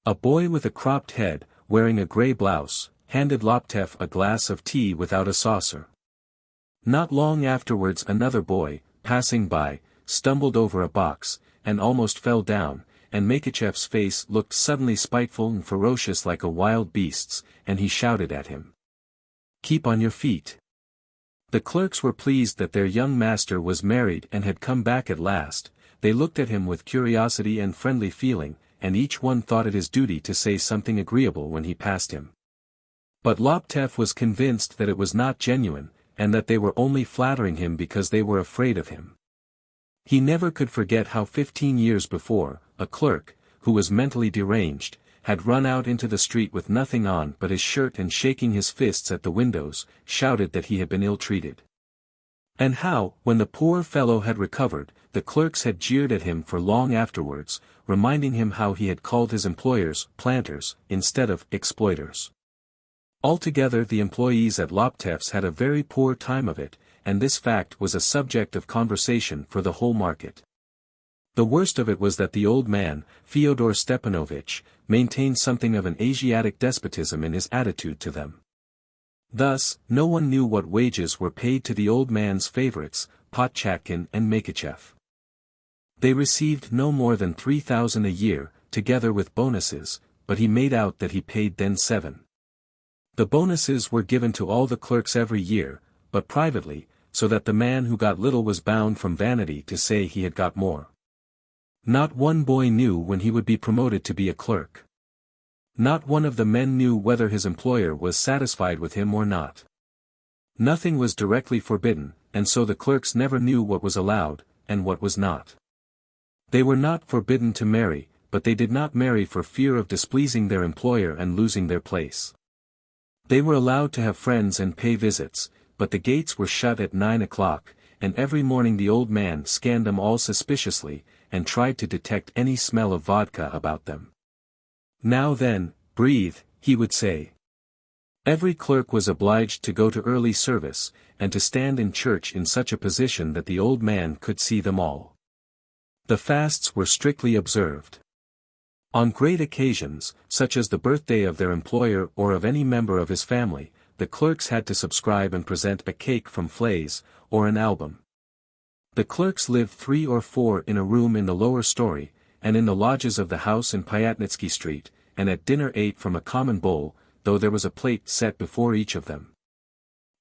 [SPEAKER 1] A boy with a cropped head, wearing a grey blouse, handed Laptev a glass of tea without a saucer. Not long afterwards another boy, passing by, stumbled over a box, and almost fell down, and Makachev's face looked suddenly spiteful and ferocious like a wild beast's, and he shouted at him. "Keep on your feet." The clerks were pleased that their young master was married and had come back at last. They looked at him with curiosity and friendly feeling, and each one thought it his duty to say something agreeable when he passed him. But Laptev was convinced that it was not genuine, and that they were only flattering him because they were afraid of him. He never could forget how 15 years before, a clerk, who was mentally deranged, had run out into the street with nothing on but his shirt and shaking his fists at the windows, shouted that he had been ill-treated. And how, when the poor fellow had recovered, the clerks had jeered at him for long afterwards, reminding him how he had called his employers planters, instead of exploiters. Altogether the employees at Laptev's had a very poor time of it, and this fact was a subject of conversation for the whole market. The worst of it was that the old man, Fyodor Stepanovich, maintained something of an Asiatic despotism in his attitude to them. Thus, no one knew what wages were paid to the old man's favorites, Potchatkin and Makachev. They received no more than 3,000 a year, together with bonuses, but he made out that he paid then 7. The bonuses were given to all the clerks every year, but privately, so that the man who got little was bound from vanity to say he had got more. Not one boy knew when he would be promoted to be a clerk. Not one of the men knew whether his employer was satisfied with him or not. Nothing was directly forbidden, and so the clerks never knew what was allowed, and what was not. They were not forbidden to marry, but they did not marry for fear of displeasing their employer and losing their place. They were allowed to have friends and pay visits, but the gates were shut at 9 o'clock, and every morning the old man scanned them all suspiciously, and tried to detect any smell of vodka about them. "Now then, breathe," he would say. Every clerk was obliged to go to early service, and to stand in church in such a position that the old man could see them all. The fasts were strictly observed. On great occasions, such as the birthday of their employer or of any member of his family, the clerks had to subscribe and present a cake from Flay's, or an album. The clerks lived 3 or 4 in a room in the lower story, and in the lodges of the house in Pyatnitsky Street, and at dinner ate from a common bowl, though there was a plate set before each of them.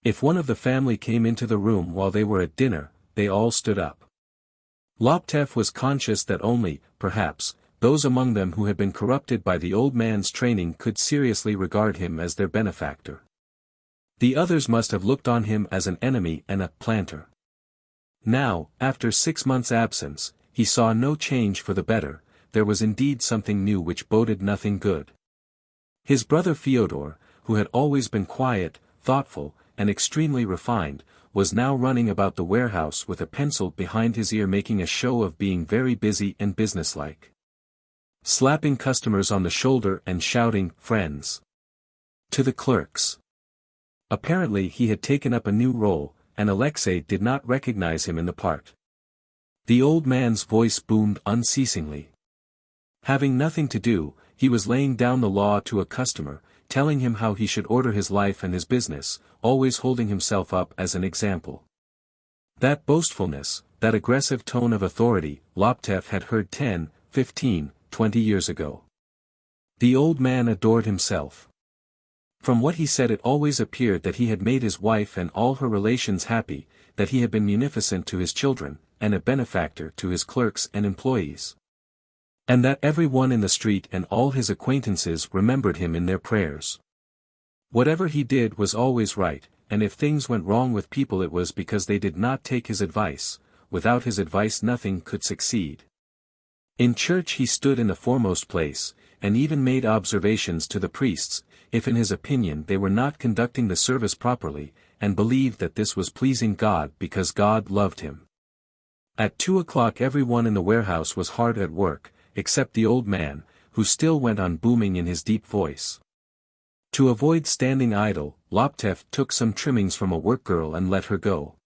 [SPEAKER 1] If one of the family came into the room while they were at dinner, they all stood up. Laptev was conscious that only, perhaps, those among them who had been corrupted by the old man's training could seriously regard him as their benefactor. The others must have looked on him as an enemy and a planter. Now, after 6 months' absence, he saw no change for the better. There was indeed something new which boded nothing good. His brother Fyodor, who had always been quiet, thoughtful, and extremely refined, was now running about the warehouse with a pencil behind his ear, making a show of being very busy and businesslike. Slapping customers on the shoulder and shouting, "Friends!" to the clerks. Apparently he had taken up a new role, and Alexei did not recognize him in the part. The old man's voice boomed unceasingly. Having nothing to do, he was laying down the law to a customer, telling him how he should order his life and his business, always holding himself up as an example. That boastfulness, that aggressive tone of authority, Laptev had heard 10, 15, 20 years ago. The old man adored himself. From what he said it always appeared that he had made his wife and all her relations happy, that he had been munificent to his children, and a benefactor to his clerks and employees. And that every one in the street and all his acquaintances remembered him in their prayers. Whatever he did was always right, and if things went wrong with people it was because they did not take his advice. Without his advice nothing could succeed. In church he stood in the foremost place, and even made observations to the priests, if in his opinion they were not conducting the service properly, and believed that this was pleasing God because God loved him. At 2 o'clock every one in the warehouse was hard at work, except the old man, who still went on booming in his deep voice. To avoid standing idle, Loptev took some trimmings from a workgirl and let her go.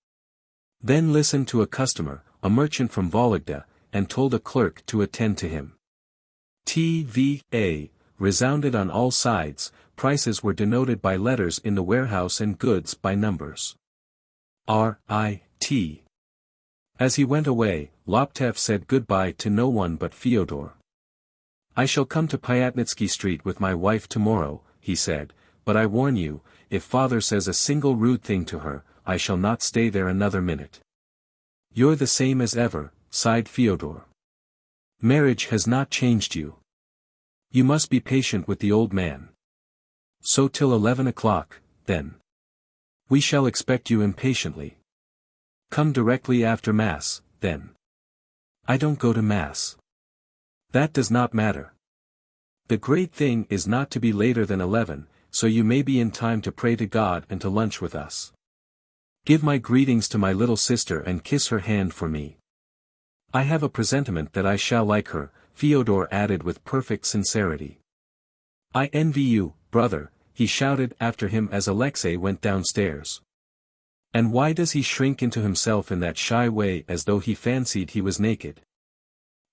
[SPEAKER 1] Then listened to a customer, a merchant from Vologda, and told a clerk to attend to him. TVA resounded on all sides, prices were denoted by letters in the warehouse and goods by numbers. R.I.T. As he went away, Loptev said goodbye to no one but Fyodor. "I shall come to Pyatnitsky Street with my wife tomorrow," he said, "but I warn you, if father says a single rude thing to her, I shall not stay there another minute." "You're the same as ever," sighed Fyodor. "Marriage has not changed you. You must be patient with the old man. So till 11 o'clock, then. We shall expect you impatiently. Come directly after Mass, then." "I don't go to Mass." "That does not matter. The great thing is not to be later than 11, so you may be in time to pray to God and to lunch with us. Give my greetings to my little sister and kiss her hand for me. I have a presentiment that I shall like her," Fyodor added with perfect sincerity. "I envy you, brother," he shouted after him as Alexei went downstairs. "And why does he shrink into himself in that shy way as though he fancied he was naked?"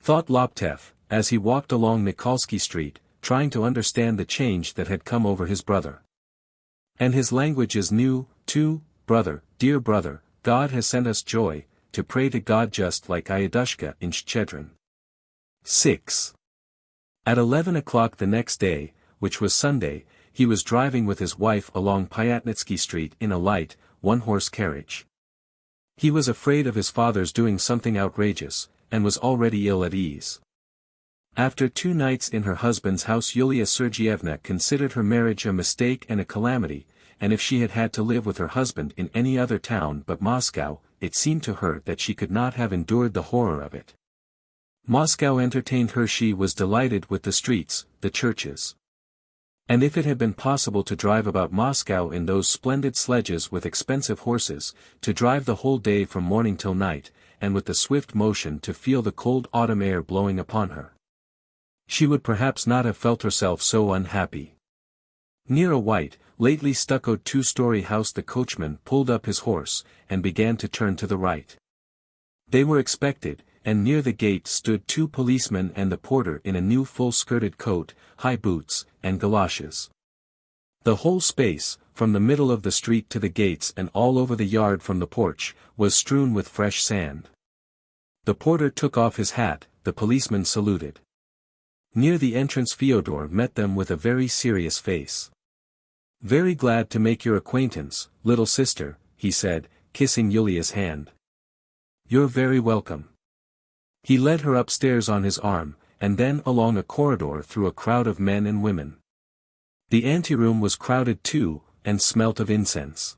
[SPEAKER 1] thought Loptev, as he walked along Nikolsky Street, trying to understand the change that had come over his brother. "And his language is new, too, brother, dear brother, God has sent us joy, to pray to God just like Iodushka in XVIII. 6. At 11 o'clock the next day, which was Sunday, he was driving with his wife along Pyatnitsky Street in a light, one-horse carriage. He was afraid of his father's doing something outrageous, and was already ill at ease. After 2 nights in her husband's house, Yulia Sergeyevna considered her marriage a mistake and a calamity, and if she had had to live with her husband in any other town but Moscow, it seemed to her that she could not have endured the horror of it. Moscow entertained her. She was delighted with the streets, the churches. And if it had been possible to drive about Moscow in those splendid sledges with expensive horses, to drive the whole day from morning till night, and with the swift motion to feel the cold autumn air blowing upon her, she would perhaps not have felt herself so unhappy. Near a white, lately stuccoed 2-story house the coachman pulled up his horse, and began to turn to the right. They were expected, and near the gate stood 2 policemen and the porter in a new full-skirted coat, high boots, and galoshes. The whole space, from the middle of the street to the gates and all over the yard from the porch, was strewn with fresh sand. The porter took off his hat, the policeman saluted. Near the entrance Fyodor met them with a very serious face. "Very glad to make your acquaintance, little sister," he said, kissing Yulia's hand. "You're very welcome." He led her upstairs on his arm, and then along a corridor through a crowd of men and women. The anteroom was crowded too, and smelt of incense.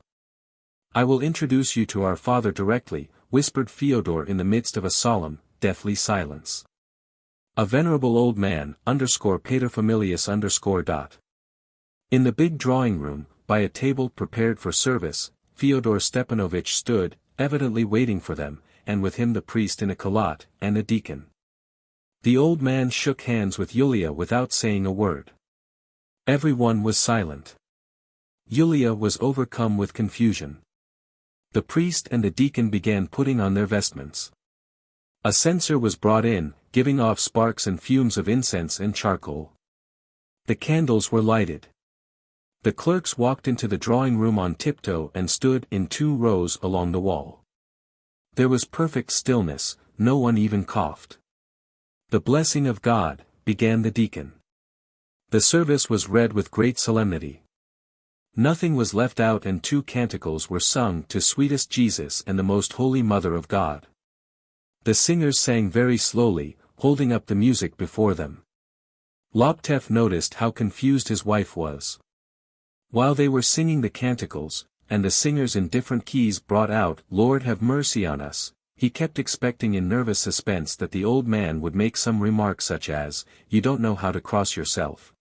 [SPEAKER 1] "I will introduce you to our father directly," whispered Fyodor in the midst of a solemn, deathly silence. "A venerable old man, _paterfamilias_. In the big drawing-room, by a table prepared for service, Fyodor Stepanovich stood, evidently waiting for them, and with him the priest in a calotte, and a deacon. The old man shook hands with Yulia without saying a word. Everyone was silent. Yulia was overcome with confusion. The priest and the deacon began putting on their vestments. A censer was brought in, giving off sparks and fumes of incense and charcoal. The candles were lighted. The clerks walked into the drawing-room on tiptoe and stood in 2 rows along the wall. There was perfect stillness, no one even coughed. "The blessing of God," began the deacon. The service was read with great solemnity. Nothing was left out, and 2 canticles were sung to Sweetest Jesus and the Most Holy Mother of God. The singers sang very slowly, holding up the music before them. Loptev noticed how confused his wife was. While they were singing the canticles, and the singers in different keys brought out, "Lord have mercy on us," he kept expecting in nervous suspense that the old man would make some remark such as, "You don't know how to cross yourself."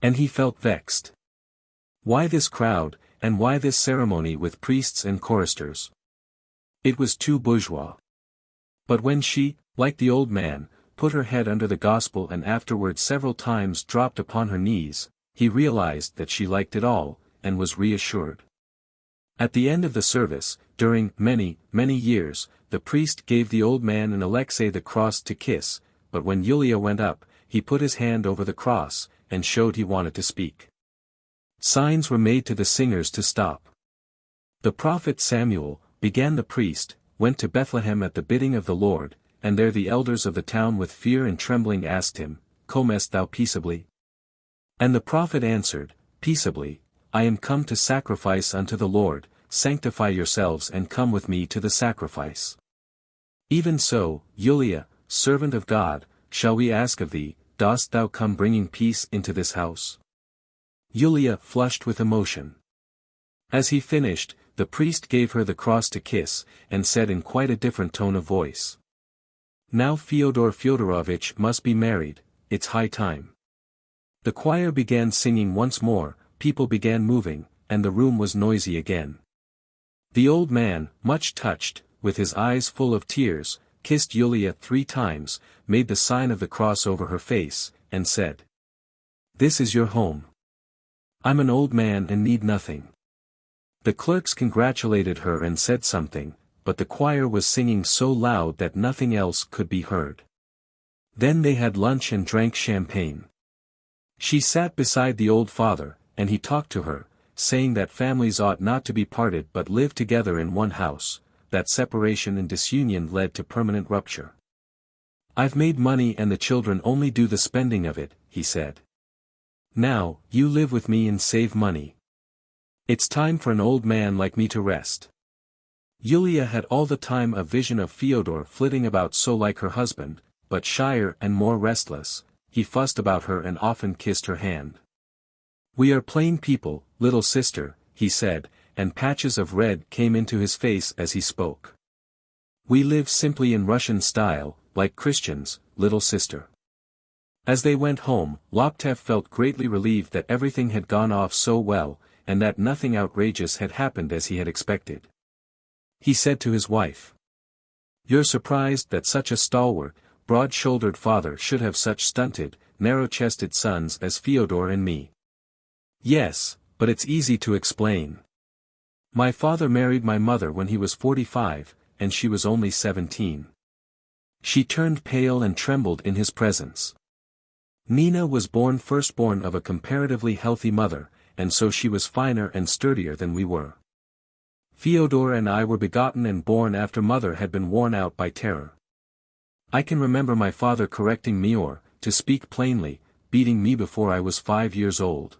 [SPEAKER 1] And he felt vexed. Why this crowd, and why this ceremony with priests and choristers? It was too bourgeois. But when she, like the old man, put her head under the gospel and afterward several times dropped upon her knees, he realized that she liked it all, and was reassured. At the end of the service, during many, many years, the priest gave the old man and Alexei the cross to kiss, but when Yulia went up, he put his hand over the cross, and showed he wanted to speak. Signs were made to the singers to stop. The prophet Samuel, began the priest, went to Bethlehem at the bidding of the Lord, and there the elders of the town with fear and trembling asked him, Comest thou peaceably? And the prophet answered, Peaceably, I am come to sacrifice unto the Lord, sanctify yourselves and come with me to the sacrifice. Even so, Yulia, servant of God, shall we ask of thee, dost thou come bringing peace into this house? Yulia flushed with emotion. As he finished, the priest gave her the cross to kiss, and said in quite a different tone of voice. Now Fyodor Fyodorovitch must be married, it's high time. The choir began singing once more, people began moving, and the room was noisy again. The old man, much touched, with his eyes full of tears, kissed Yulia 3 times, made the sign of the cross over her face, and said, This is your home. I'm an old man and need nothing. The clerks congratulated her and said something, but the choir was singing so loud that nothing else could be heard. Then they had lunch and drank champagne. She sat beside the old father, and he talked to her, saying that families ought not to be parted but live together in one house, that separation and disunion led to permanent rupture. I've made money and the children only do the spending of it, he said. Now, you live with me and save money. It's time for an old man like me to rest. Yulia had all the time a vision of Fyodor flitting about so like her husband, but shyer and more restless. He fussed about her and often kissed her hand. We are plain people, little sister, he said, and patches of red came into his face as he spoke. We live simply in Russian style, like Christians, little sister. As they went home, Laptev felt greatly relieved that everything had gone off so well, and that nothing outrageous had happened as he had expected. He said to his wife, You're surprised that such a stalwart, broad-shouldered father should have such stunted, narrow-chested sons as Fyodor and me. Yes, but it's easy to explain. My father married my mother when he was 45, and she was only 17. She turned pale and trembled in his presence. Nina was born firstborn of a comparatively healthy mother, and so she was finer and sturdier than we were. Fyodor and I were begotten and born after mother had been worn out by terror. I can remember my father correcting me or, to speak plainly, beating me before I was 5 years old.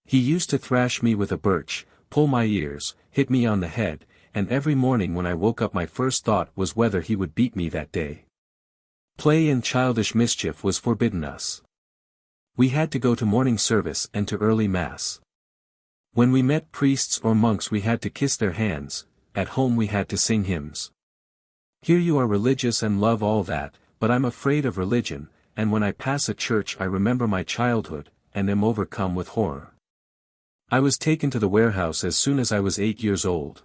[SPEAKER 1] He used to thrash me with a birch, pull my ears, hit me on the head, and every morning when I woke up my first thought was whether he would beat me that day. Play and childish mischief was forbidden us. We had to go to morning service and to early mass. When we met priests or monks we had to kiss their hands, at home we had to sing hymns. Here you are religious and love all that, but I'm afraid of religion, and when I pass a church I remember my childhood, and am overcome with horror. I was taken to the warehouse as soon as I was 8 years old.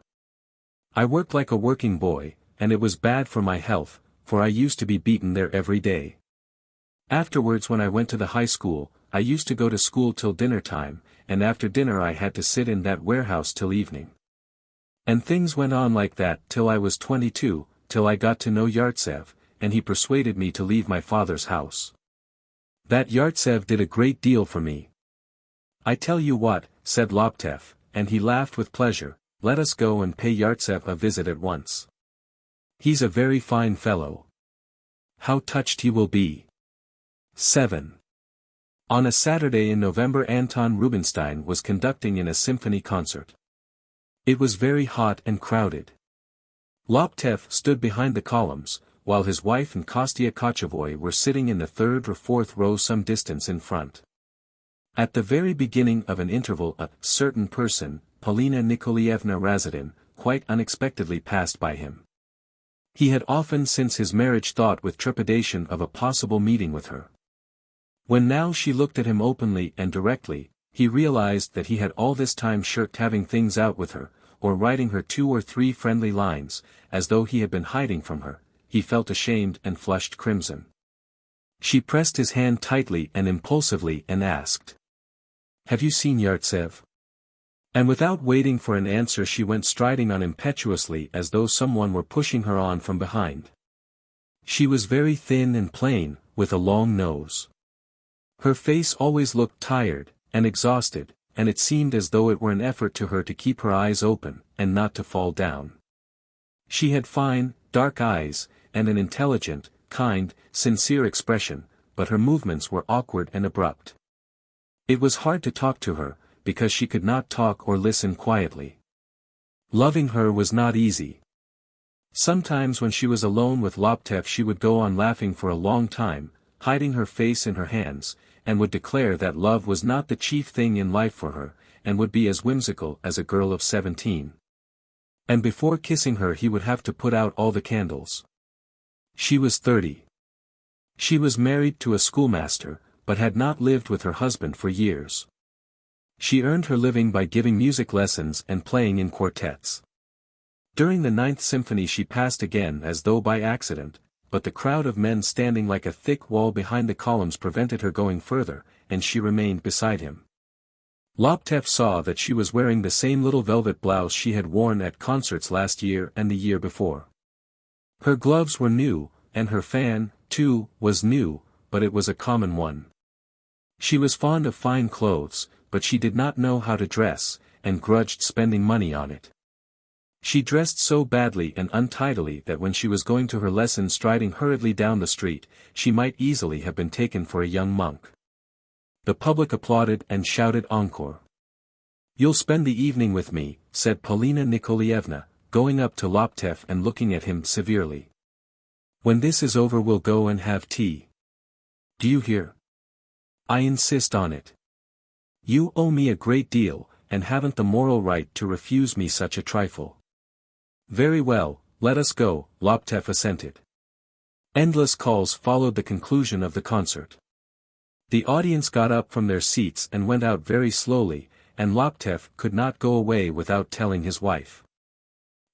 [SPEAKER 1] I worked like a working boy, and it was bad for my health, for I used to be beaten there every day. Afterwards when I went to the high school, I used to go to school till dinner time, and after dinner I had to sit in that warehouse till evening. And things went on like that till I was 22, till I got to know Yartsev, and he persuaded me to leave my father's house. That Yartsev did a great deal for me. I tell you what, said Laptev, and he laughed with pleasure, let us go and pay Yartsev a visit at once. He's a very fine fellow. How touched he will be. 7. On a Saturday in November Anton Rubinstein was conducting in a symphony concert. It was very hot and crowded. Laptev stood behind the columns, while his wife and Kostya Kochevoy were sitting in the 3rd or 4th row some distance in front. At the very beginning of an interval a certain person, Polina Nikolaevna Razadin, quite unexpectedly passed by him. He had often since his marriage thought with trepidation of a possible meeting with her. When now she looked at him openly and directly, he realized that he had all this time shirked having things out with her, or writing her 2 or 3 friendly lines, as though he had been hiding from her. He felt ashamed and flushed crimson. She pressed his hand tightly and impulsively and asked, Have you seen Yartsev? And without waiting for an answer she went striding on impetuously as though someone were pushing her on from behind. She was very thin and plain, with a long nose. Her face always looked tired, and exhausted, and it seemed as though it were an effort to her to keep her eyes open, and not to fall down. She had fine, dark eyes, and an intelligent, kind, sincere expression, but her movements were awkward and abrupt. It was hard to talk to her, because she could not talk or listen quietly. Loving her was not easy. Sometimes when she was alone with Laptev she would go on laughing for a long time, hiding her face in her hands, and would declare that love was not the chief thing in life for her, and would be as whimsical as a girl of 17. And before kissing her he would have to put out all the candles. She was 30. She was married to a schoolmaster, but had not lived with her husband for years. She earned her living by giving music lessons and playing in quartets. During the Ninth Symphony she passed again as though by accident, but the crowd of men standing like a thick wall behind the columns prevented her going further, and she remained beside him. Laptev saw that she was wearing the same little velvet blouse she had worn at concerts last year and the year before. Her gloves were new, and her fan, too, was new, but it was a common one. She was fond of fine clothes, but she did not know how to dress, and grudged spending money on it. She dressed so badly and untidily that when she was going to her lesson striding hurriedly down the street, she might easily have been taken for a young monk. The public applauded and shouted encore. "You'll spend the evening with me," said Polina Nikolaevna, going up to Laptev and looking at him severely. "When this is over we'll go and have tea. Do you hear? I insist on it. You owe me a great deal, and haven't the moral right to refuse me such a trifle." "Very well, let us go," Laptev assented. Endless calls followed the conclusion of the concert. The audience got up from their seats and went out very slowly, and Laptev could not go away without telling his wife.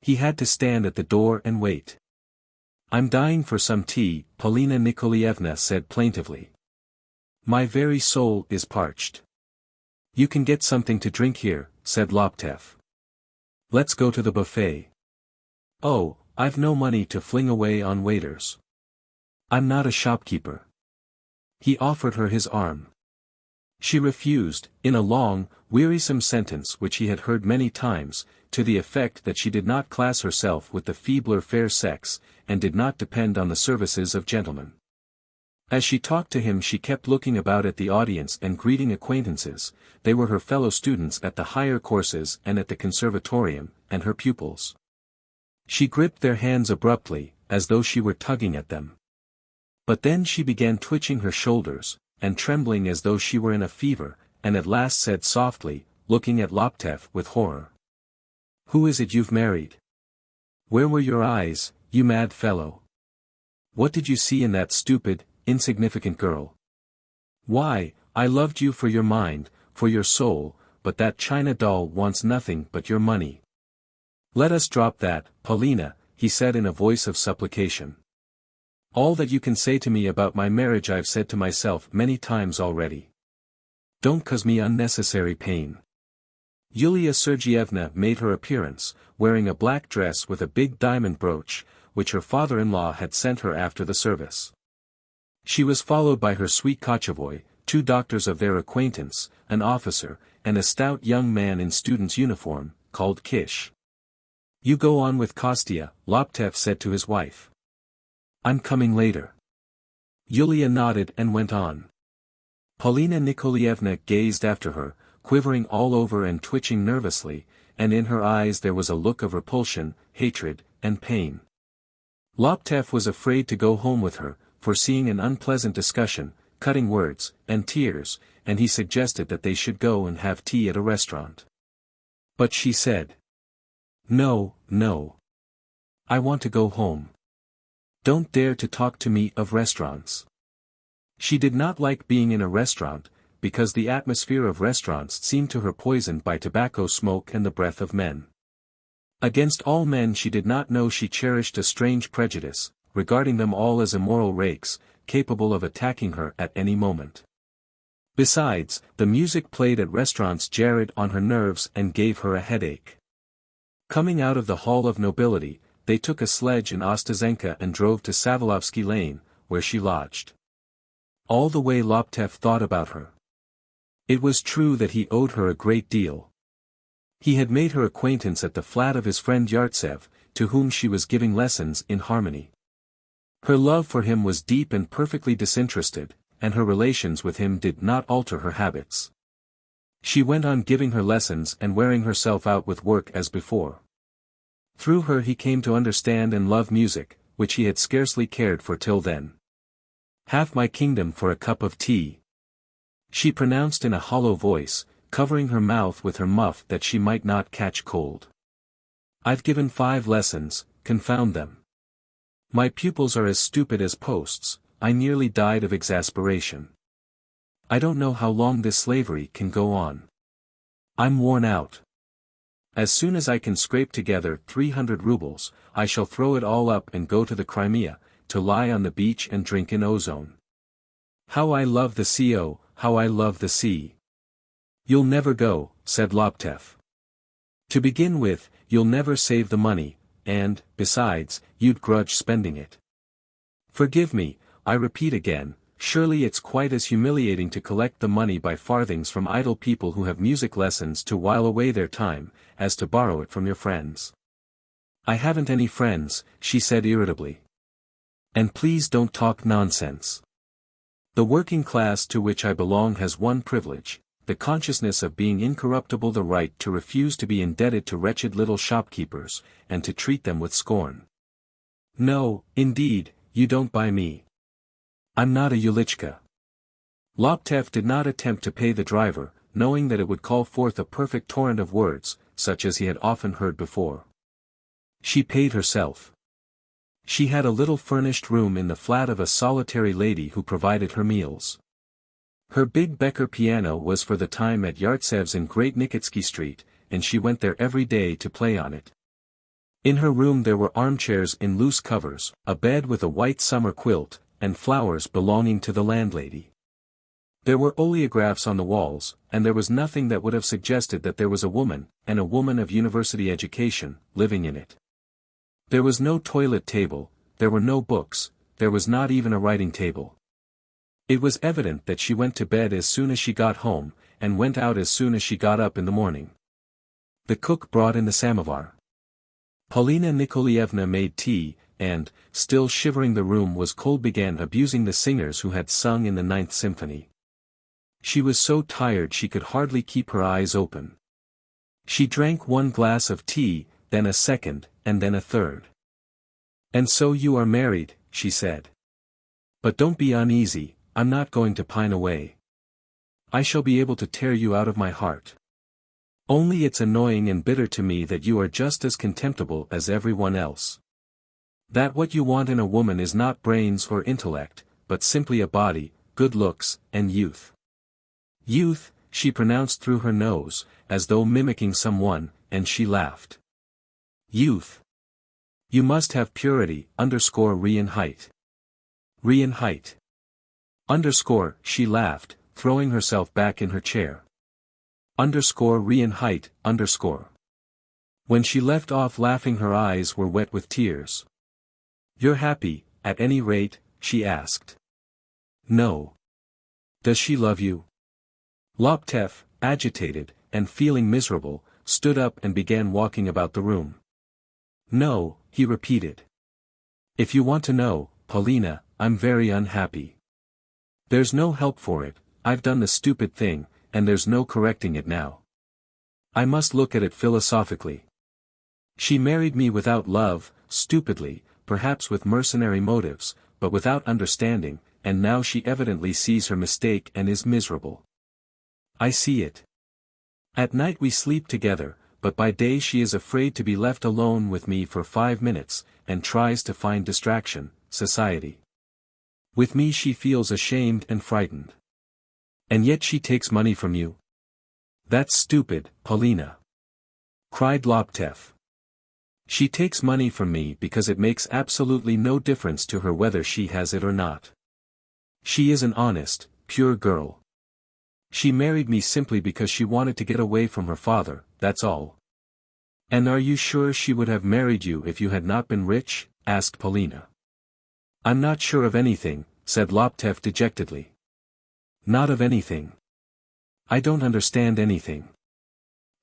[SPEAKER 1] He had to stand at the door and wait. "I'm dying for some tea," Polina Nikolaevna said plaintively. "My very soul is parched." "You can get something to drink here," said Laptev. "Let's go to the buffet." "Oh, I've no money to fling away on waiters. I'm not a shopkeeper." He offered her his arm. She refused, in a long, wearisome sentence which he had heard many times, to the effect that she did not class herself with the feebler fair sex, and did not depend on the services of gentlemen. As she talked to him she kept looking about at the audience and greeting acquaintances. They were her fellow students at the higher courses and at the conservatorium, and her pupils. She gripped their hands abruptly, as though she were tugging at them. But then she began twitching her shoulders, and trembling as though she were in a fever, and at last said softly, looking at Laptev with horror. "Who is it you've married? Where were your eyes, you mad fellow? What did you see in that stupid, insignificant girl? Why, I loved you for your mind, for your soul, but that china doll wants nothing but your money." "Let us drop that, Polina," he said in a voice of supplication. "All that you can say to me about my marriage I've said to myself many times already. Don't cause me unnecessary pain." Yulia Sergeyevna made her appearance, wearing a black dress with a big diamond brooch, which her father-in-law had sent her after the service. She was followed by her sweet Kochevoy, two doctors of their acquaintance, an officer, and a stout young man in student's uniform, called Kish. "You go on with Kostya," Laptev said to his wife. "I'm coming later." Yulia nodded and went on. Polina Nikolaevna gazed after her, quivering all over and twitching nervously, and in her eyes there was a look of repulsion, hatred, and pain. Laptev was afraid to go home with her, foreseeing an unpleasant discussion, cutting words, and tears, and he suggested that they should go and have tea at a restaurant. But she said, "No, no. I want to go home. Don't dare to talk to me of restaurants." She did not like being in a restaurant, because the atmosphere of restaurants seemed to her poisoned by tobacco smoke and the breath of men. Against all men she did not know she cherished a strange prejudice, regarding them all as immoral rakes, capable of attacking her at any moment. Besides, the music played at restaurants jarred on her nerves and gave her a headache. Coming out of the Hall of Nobility, they took a sledge in Ostazenka and drove to Savilovsky Lane, where she lodged. All the way Loptev thought about her. It was true that he owed her a great deal. He had made her acquaintance at the flat of his friend Yartsev, to whom she was giving lessons in harmony. Her love for him was deep and perfectly disinterested, and her relations with him did not alter her habits. She went on giving her lessons and wearing herself out with work as before. Through her he came to understand and love music, which he had scarcely cared for till then. "Half my kingdom for a cup of tea," she pronounced in a hollow voice, covering her mouth with her muff that she might not catch cold. "I've given 5 lessons, confound them. My pupils are as stupid as posts. I nearly died of exasperation. I don't know how long this slavery can go on. I'm worn out. As soon as I can scrape together 300 rubles, I shall throw it all up and go to the Crimea, to lie on the beach and drink in ozone. How I love the sea, oh, how I love the sea." "You'll never go," said Loptev. "To begin with, you'll never save the money, and, besides, you'd grudge spending it. Forgive me, I repeat again, surely it's quite as humiliating to collect the money by farthings from idle people who have music lessons to while away their time, as to borrow it from your friends." "I haven't any friends," she said irritably. "And please don't talk nonsense. The working class to which I belong has one privilege, the consciousness of being incorruptible, the right to refuse to be indebted to wretched little shopkeepers, and to treat them with scorn. No, indeed, you don't buy me. I'm not a Yulichka." Loptev did not attempt to pay the driver, knowing that it would call forth a perfect torrent of words, such as he had often heard before. She paid herself. She had a little furnished room in the flat of a solitary lady who provided her meals. Her big Becker piano was for the time at Yartsev's in Great Nikitsky Street, and she went there every day to play on it. In her room there were armchairs in loose covers, a bed with a white summer quilt, and flowers belonging to the landlady. There were oleographs on the walls, and there was nothing that would have suggested that there was a woman, and a woman of university education, living in it. There was no toilet table, there were no books, there was not even a writing table. It was evident that she went to bed as soon as she got home, and went out as soon as she got up in the morning. The cook brought in the samovar. Paulina Nikolaevna made tea, and, still shivering, the room was cold, began abusing the singers who had sung in the 9th Symphony. She was so tired she could hardly keep her eyes open. She drank 1 glass of tea, then a second, and then a third. "And so you are married," she said. "But don't be uneasy, I'm not going to pine away. I shall be able to tear you out of my heart. Only it's annoying and bitter to me that you are just as contemptible as everyone else. That what you want in a woman is not brains or intellect, but simply a body, good looks, and youth." "Youth," she pronounced through her nose, as though mimicking someone, and she laughed. "Youth. You must have purity, Reinheit. Reinheit. Underscore, she laughed, throwing herself back in her chair. Reinheit, underscore. When she left off laughing her eyes were wet with tears. "You're happy, at any rate?" she asked. "No. Does she love you?" Loptev, agitated, and feeling miserable, stood up and began walking about the room. "No," he repeated. "If you want to know, Paulina, I'm very unhappy. There's no help for it, I've done the stupid thing, and there's no correcting it now. I must look at it philosophically. She married me without love, stupidly, perhaps with mercenary motives, but without understanding, and now she evidently sees her mistake and is miserable. I see it. At night we sleep together, but by day she is afraid to be left alone with me for 5 minutes, and tries to find distraction, society. With me she feels ashamed and frightened. And yet she takes money from you. That's stupid, Paulina," cried Loptev. "She takes money from me because it makes absolutely no difference to her whether she has it or not. She is an honest, pure girl. She married me simply because she wanted to get away from her father, that's all. And are you sure she would have married you if you had not been rich? Asked Polina. I'm not sure of anything, said Laptev dejectedly. Not of anything. I don't understand anything.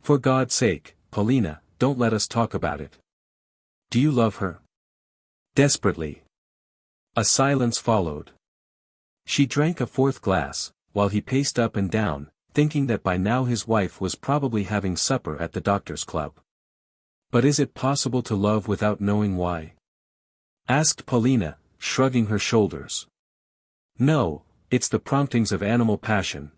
[SPEAKER 1] For God's sake, Polina, don't let us talk about it. Do you love her? Desperately. A silence followed. She drank a fourth glass, while he paced up and down, thinking that by now his wife was probably having supper at the doctor's club. But is it possible to love without knowing why? Asked Polina, shrugging her shoulders. No, it's the promptings of animal passion.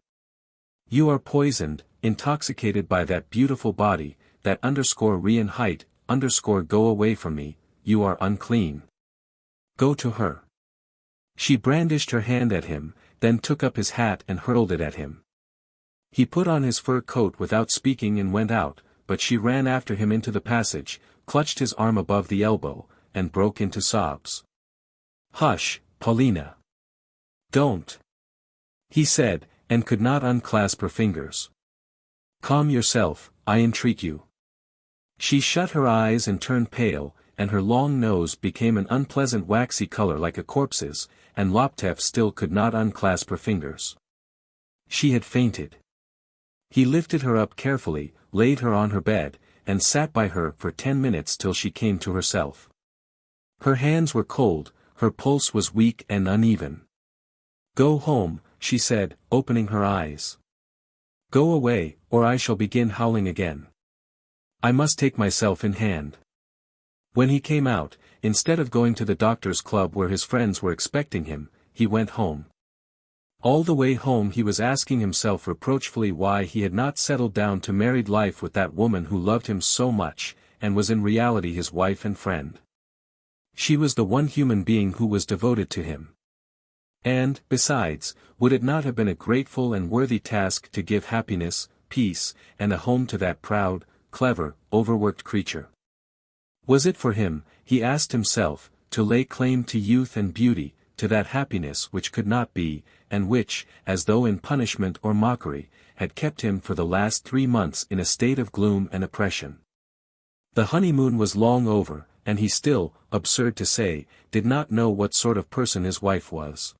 [SPEAKER 1] You are poisoned, intoxicated by that beautiful body, that _Rian height, _go away from me, you are unclean. Go to her. She brandished her hand at him, then took up his hat and hurled it at him. He put on his fur coat without speaking and went out, but she ran after him into the passage, clutched his arm above the elbow, and broke into sobs. Hush, Polina. Don't. He said, and could not unclasp her fingers. Calm yourself, I entreat you. She shut her eyes and turned pale, and her long nose became an unpleasant waxy color like a corpse's, and Laptev still could not unclasp her fingers. She had fainted. He lifted her up carefully, laid her on her bed, and sat by her for 10 minutes till she came to herself. Her hands were cold, her pulse was weak and uneven. Go home, she said, opening her eyes. Go away, or I shall begin howling again. I must take myself in hand. When he came out, instead of going to the doctor's club where his friends were expecting him, he went home. All the way home he was asking himself reproachfully why he had not settled down to married life with that woman who loved him so much, and was in reality his wife and friend. She was the one human being who was devoted to him. And, besides, would it not have been a grateful and worthy task to give happiness, peace, and a home to that proud, clever, overworked creature? Was it for him, he asked himself, to lay claim to youth and beauty, to that happiness which could not be, and which, as though in punishment or mockery, had kept him for the last 3 months in a state of gloom and oppression? The honeymoon was long over, and he still, absurd to say, did not know what sort of person his wife was.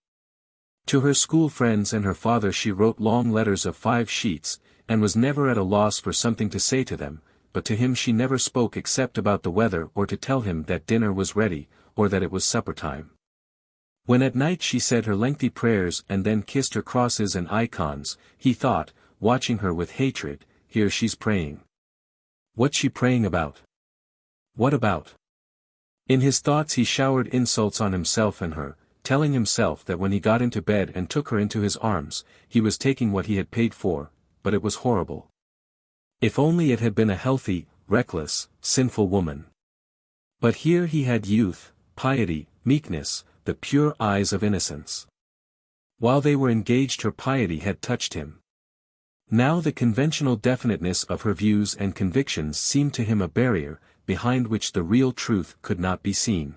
[SPEAKER 1] To her school friends and her father she wrote long letters of 5 sheets, and was never at a loss for something to say to them, but to him she never spoke except about the weather or to tell him that dinner was ready, or that it was supper time. When at night she said her lengthy prayers and then kissed her crosses and icons, he thought, watching her with hatred, here she's praying. What's she praying about? What about? In his thoughts he showered insults on himself and her, telling himself that when he got into bed and took her into his arms, he was taking what he had paid for, but it was horrible. If only it had been a healthy, reckless, sinful woman. But here he had youth, piety, meekness, the pure eyes of innocence. While they were engaged her piety had touched him. Now the conventional definiteness of her views and convictions seemed to him a barrier, behind which the real truth could not be seen.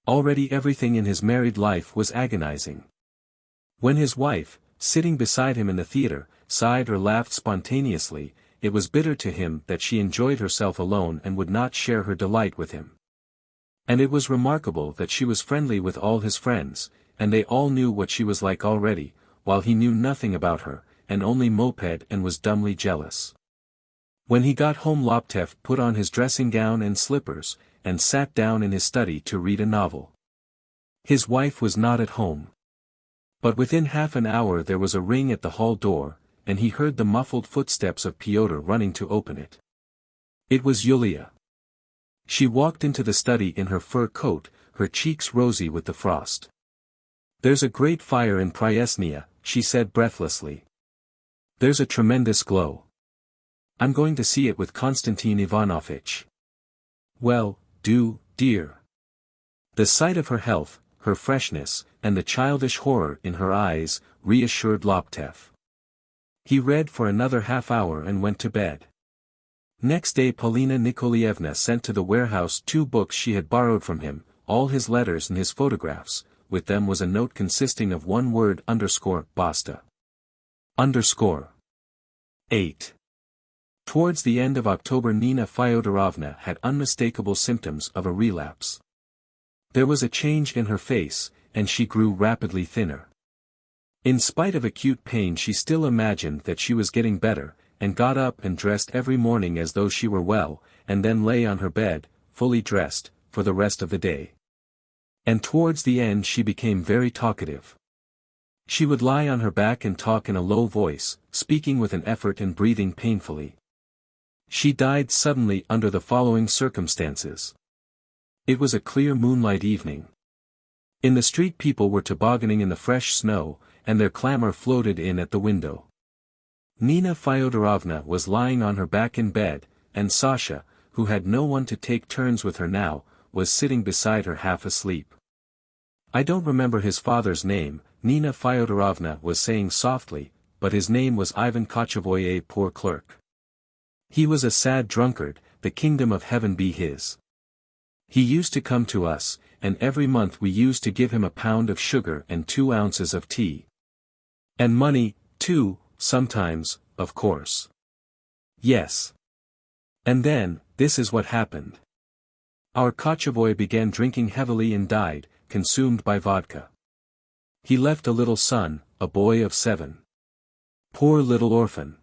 [SPEAKER 1] Already everything in his married life was agonizing. When his wife, sitting beside him in the theater, sighed or laughed spontaneously, it was bitter to him that she enjoyed herself alone and would not share her delight with him. And it was remarkable that she was friendly with all his friends, and they all knew what she was like already, while he knew nothing about her, and only moped and was dumbly jealous. When he got home Laptev put on his dressing gown and slippers, and sat down in his study to read a novel. His wife was not at home. But within half an hour there was a ring at the hall door, and he heard the muffled footsteps of Pyotr running to open it. It was Yulia. She walked into the study in her fur coat, her cheeks rosy with the frost. There's a great fire in Pryesnya, she said breathlessly. There's a tremendous glow. I'm going to see it with Konstantin Ivanovitch. Well, do, dear. The sight of her health, her freshness, and the childish horror in her eyes, reassured Laptev. He read for another half hour and went to bed. Next day Polina Nikolaevna sent to the warehouse 2 books she had borrowed from him, all his letters and his photographs. With them was a note consisting of one word _basta. Underscore. 8. Towards the end of October, Nina Fyodorovna had unmistakable symptoms of a relapse. There was a change in her face, and she grew rapidly thinner. In spite of acute pain, she still imagined that she was getting better, and got up and dressed every morning as though she were well, and then lay on her bed, fully dressed, for the rest of the day. And towards the end she became very talkative. She would lie on her back and talk in a low voice, speaking with an effort and breathing painfully. She died suddenly under the following circumstances. It was a clear moonlight evening. In the street people were tobogganing in the fresh snow, and their clamor floated in at the window. Nina Fyodorovna was lying on her back in bed, and Sasha, who had no one to take turns with her now, was sitting beside her half asleep. I don't remember his father's name, Nina Fyodorovna was saying softly, but his name was Ivan Kochevoye, poor clerk. He was a sad drunkard, the kingdom of heaven be his. He used to come to us, and every month we used to give him a pound of sugar and 2 ounces of tea. And money, too, sometimes, of course. Yes. And then, this is what happened. Our Kochevoy began drinking heavily and died, consumed by vodka. He left a little son, a boy of 7. Poor little orphan.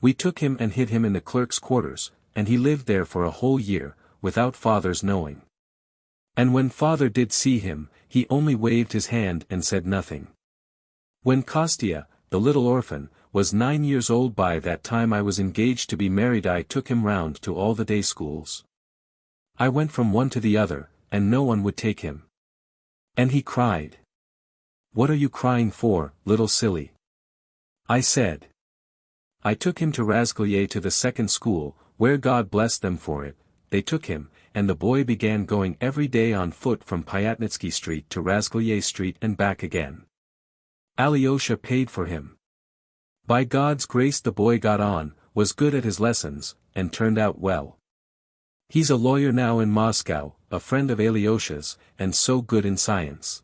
[SPEAKER 1] We took him and hid him in the clerk's quarters, and he lived there for a whole year, without father's knowing. And when father did see him, he only waved his hand and said nothing. When Kostya, the little orphan, was 9 years old, by that time I was engaged to be married, I took him round to all the day schools. I went from one to the other, and no one would take him. And he cried. What are you crying for, little silly? I said. I took him to Razgolye, to the second school, where God bless them for it. They took him, and the boy began going every day on foot from Pyatnitsky Street to Razgolye Street and back again. Alyosha paid for him. By God's grace the boy got on, was good at his lessons, and turned out well. He's a lawyer now in Moscow, a friend of Alyosha's, and so good in science.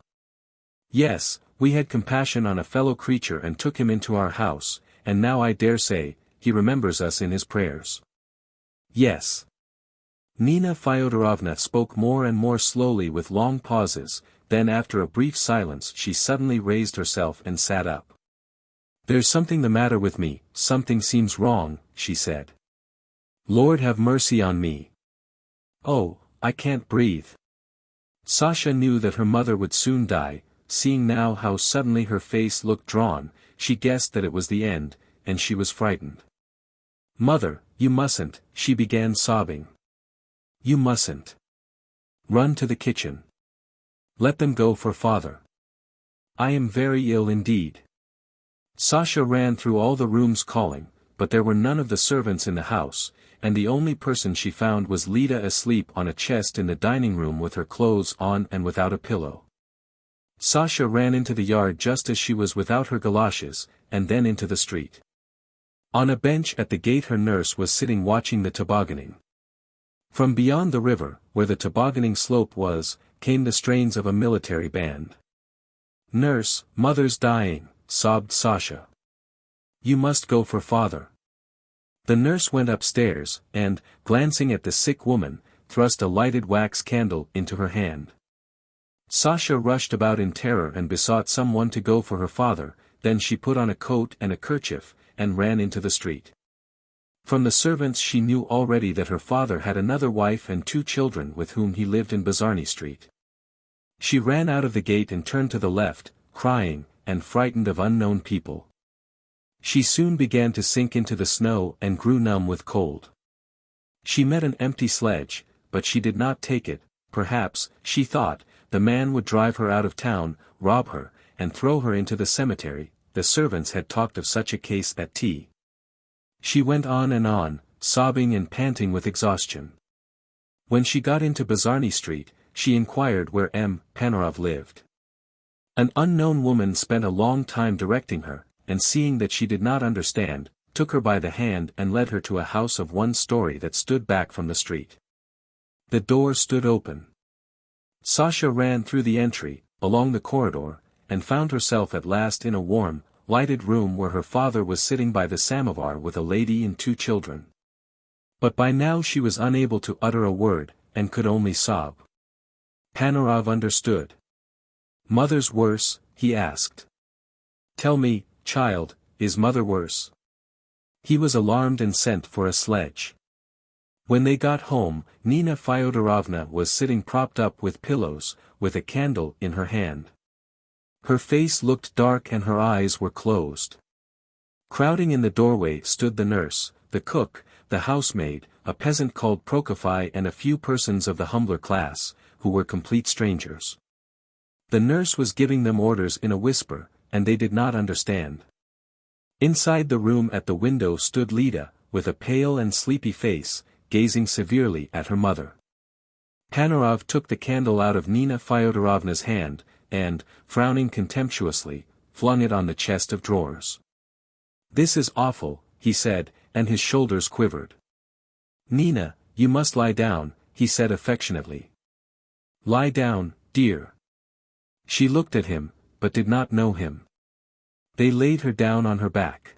[SPEAKER 1] Yes, we had compassion on a fellow creature and took him into our house, and now I dare say, he remembers us in his prayers. Yes. Nina Fyodorovna spoke more and more slowly with long pauses, then after a brief silence she suddenly raised herself and sat up. There's something the matter with me, something seems wrong, she said. Lord have mercy on me. Oh, I can't breathe. Sasha knew that her mother would soon die, seeing now how suddenly her face looked drawn, she guessed that it was the end, and she was frightened. Mother, you mustn't, she began sobbing. You mustn't. Run to the kitchen. Let them go for father. I am very ill indeed. Sasha ran through all the rooms calling, but there were none of the servants in the house, and the only person she found was Lida asleep on a chest in the dining room with her clothes on and without a pillow. Sasha ran into the yard just as she was without her galoshes, and then into the street. On a bench at the gate her nurse was sitting watching the tobogganing. From beyond the river, where the tobogganing slope was, came the strains of a military band. Nurse, mother's dying, sobbed Sasha. You must go for father. The nurse went upstairs, and, glancing at the sick woman, thrust a lighted wax candle into her hand. Sasha rushed about in terror and besought someone to go for her father, then she put on a coat and a kerchief, and ran into the street. From the servants she knew already that her father had another wife and 2 children with whom he lived in Bazarny Street. She ran out of the gate and turned to the left, crying, and frightened of unknown people. She soon began to sink into the snow and grew numb with cold. She met an empty sledge, but she did not take it. Perhaps, she thought, the man would drive her out of town, rob her, and throw her into the cemetery. The servants had talked of such a case at tea. She went on, sobbing and panting with exhaustion. When she got into Bazarny Street, she inquired where M. Panorov lived. An unknown woman spent a long time directing her, and seeing that she did not understand, took her by the hand and led her to a house of 1 story that stood back from the street. The door stood open. Sasha ran through the entry, along the corridor, and found herself at last in a warm, lighted room where her father was sitting by the samovar with a lady and 2 children. But by now she was unable to utter a word, and could only sob. Panorov understood. "Mother's worse?" he asked. "Tell me, child, is mother worse?" He was alarmed and sent for a sledge. When they got home, Nina Fyodorovna was sitting propped up with pillows, with a candle in her hand. Her face looked dark and her eyes were closed. Crowding in the doorway stood the nurse, the cook, the housemaid, a peasant called Prokofy and a few persons of the humbler class, who were complete strangers. The nurse was giving them orders in a whisper, and they did not understand. Inside the room at the window stood Lida, with a pale and sleepy face, gazing severely at her mother. Panorov took the candle out of Nina Fyodorovna's hand, and, frowning contemptuously, flung it on the chest of drawers. "This is awful," he said, and his shoulders quivered. "Nina, you must lie down," he said affectionately. "Lie down, dear." She looked at him, but did not know him. They laid her down on her back.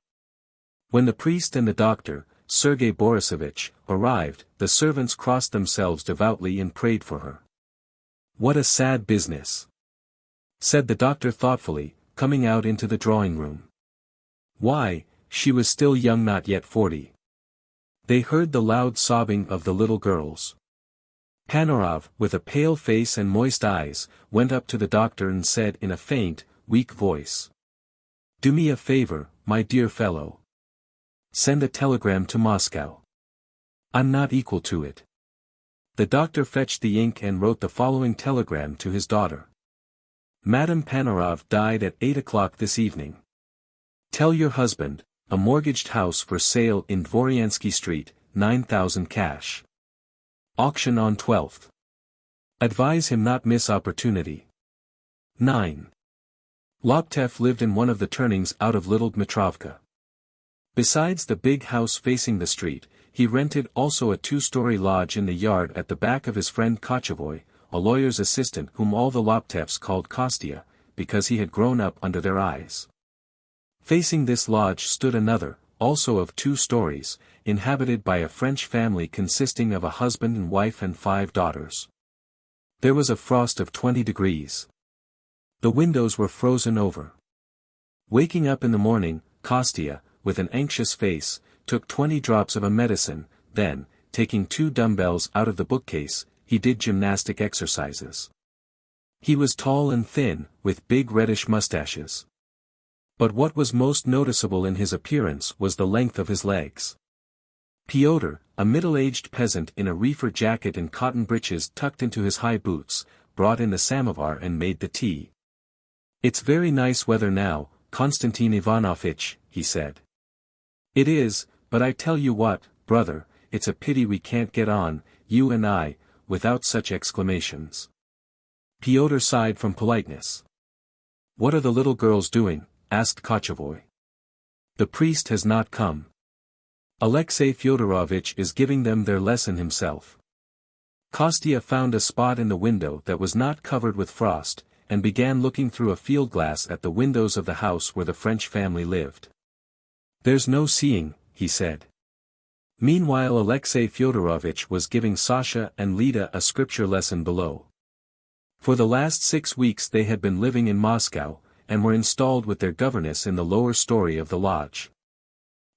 [SPEAKER 1] When the priest and the doctor, Sergei Borisovich, arrived, the servants crossed themselves devoutly and prayed for her. "What a sad business," said the doctor thoughtfully, coming out into the drawing room. "Why, she was still young, not yet 40. They heard the loud sobbing of the little girls. Panorov, with a pale face and moist eyes, went up to the doctor and said in a faint, weak voice, "Do me a favor, my dear fellow. Send a telegram to Moscow. I'm not equal to it." The doctor fetched the ink and wrote the following telegram to his daughter. "Madame Panorov died at 8 o'clock this evening. Tell your husband, a mortgaged house for sale in Dvoryansky Street, 9,000 cash. Auction on 12th. Advise him not miss opportunity." 9. Loptev lived in one of the turnings out of Little Dmitrovka. Besides the big house facing the street, he rented also a 2-story lodge in the yard at the back of his friend Kochevoy, a lawyer's assistant whom all the Loptevs called Kostya, because he had grown up under their eyes. Facing this lodge stood another, also of 2 stories, inhabited by a French family consisting of a husband and wife and 5 daughters. There was a frost of 20 degrees. The windows were frozen over. Waking up in the morning, Kostya, with an anxious face, took 20 drops of a medicine, then, taking 2 dumbbells out of the bookcase, he did gymnastic exercises. He was tall and thin, with big reddish mustaches. But what was most noticeable in his appearance was the length of his legs. Pyotr, a middle-aged peasant in a reefer jacket and cotton breeches tucked into his high boots, brought in the samovar and made the tea. "It's very nice weather now, Konstantin Ivanovitch," he said. "It is, but I tell you what, brother, it's a pity we can't get on, you and I, without such exclamations." Pyotr sighed from politeness. "What are the little girls doing?" asked Kochevoy. "The priest has not come. Alexey Fyodorovitch is giving them their lesson himself." Kostya found a spot in the window that was not covered with frost, and began looking through a field glass at the windows of the house where the French family lived. "There's no seeing," he said. Meanwhile Alexey Fyodorovitch was giving Sasha and Lida a scripture lesson below. For the last 6 weeks they had been living in Moscow, and were installed with their governess in the lower story of the lodge.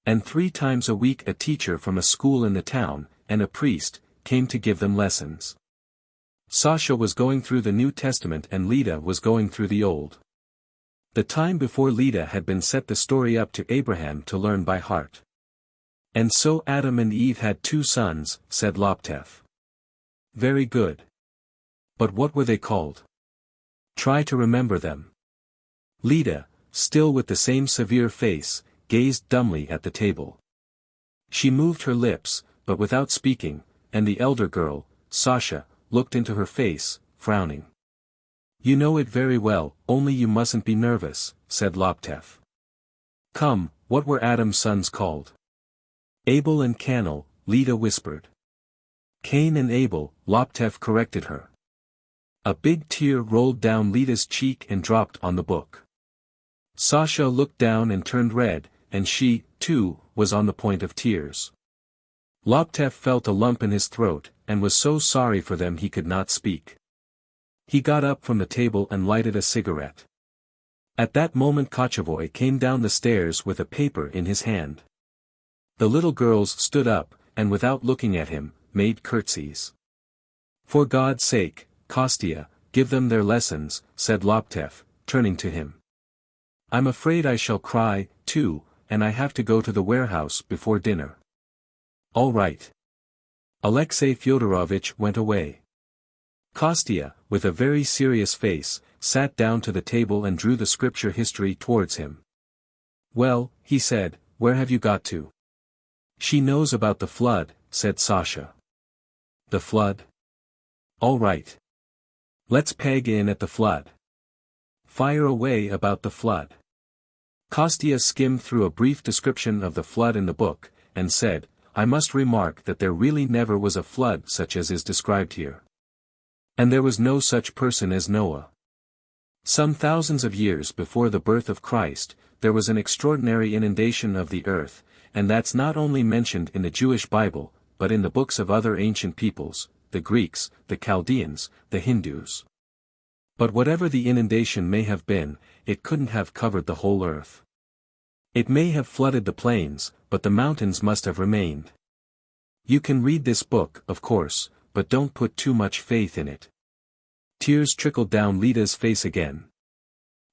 [SPEAKER 1] And 3 times a week a teacher from a school in the town, and a priest, came to give them lessons. Sasha was going through the New Testament and Lida was going through the Old. The time before Lida had been set the story up to Abraham to learn by heart. "And so Adam and Eve had 2 sons, said Loptev. "Very good. But what were they called? Try to remember them." Lida, still with the same severe face, gazed dumbly at the table. She moved her lips, but without speaking, and the elder girl, Sasha, looked into her face, frowning. "You know it very well, only you mustn't be nervous," said Loptev. "Come, what were Adam's sons called?" "Abel and Canel," Lida whispered. "Cain and Abel," Loptev corrected her. A big tear rolled down Lida's cheek and dropped on the book. Sasha looked down and turned red, and she, too, was on the point of tears. Laptev felt a lump in his throat, and was so sorry for them he could not speak. He got up from the table and lighted a cigarette. At that moment Kochevoy came down the stairs with a paper in his hand. The little girls stood up, and without looking at him, made curtsies. "For God's sake, Kostya, give them their lessons," said Laptev, turning to him. "I'm afraid I shall cry, too, and I have to go to the warehouse before dinner." "All right." Alexey Fyodorovitch went away. Kostya, with a very serious face, sat down to the table and drew the scripture history towards him. "Well," he said, "where have you got to?" "She knows about the flood," said Sasha. "The flood? All right. Let's peg in at the flood. Fire away about the flood." Kostya skimmed through a brief description of the flood in the book, and said, "I must remark that there really never was a flood such as is described here. And there was no such person as Noah. Some thousands of years before the birth of Christ, there was an extraordinary inundation of the earth, and that's not only mentioned in the Jewish Bible, but in the books of other ancient peoples, the Greeks, the Chaldeans, the Hindus. But whatever the inundation may have been, it couldn't have covered the whole earth. It may have flooded the plains, but the mountains must have remained. You can read this book, of course, but don't put too much faith in it." Tears trickled down Lida's face again.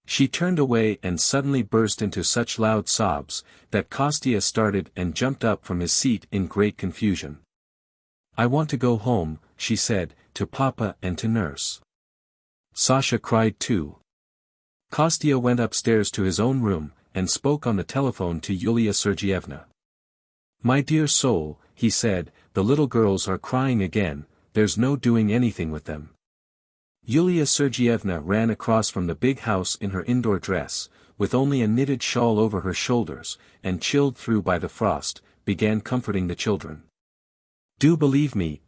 [SPEAKER 1] She turned away and suddenly burst into such loud sobs, that Kostya started and jumped up from his seat in great confusion. "I want to go home," she said, "to Papa and to Nurse." Sasha cried too. Kostya went upstairs to his own room, and spoke on the telephone to Yulia Sergeyevna. "My dear soul," he said, "the little girls are crying again, there's no doing anything with them." Yulia Sergeyevna ran across from the big house in her indoor dress, with only a knitted shawl over her shoulders, and chilled through by the frost, began comforting the children. Do believe me,"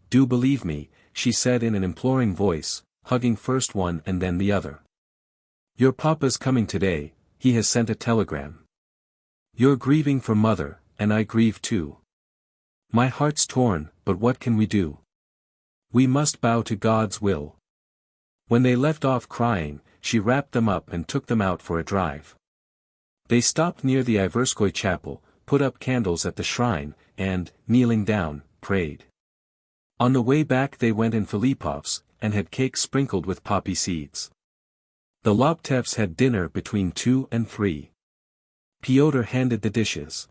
[SPEAKER 1] she said in an imploring voice, hugging first one and then the other. "Your papa's coming today, he has sent a telegram. You're grieving for mother, and I grieve too. My heart's torn, but what can we do? We must bow to God's will." When they left off crying, she wrapped them up and took them out for a drive. They stopped near the Iverskoy chapel, put up candles at the shrine, and, kneeling down, prayed. On the way back they went in Filipov's, and had cake sprinkled with poppy seeds. The Laptevs had dinner between 2 and 3. Pyotr handed the dishes.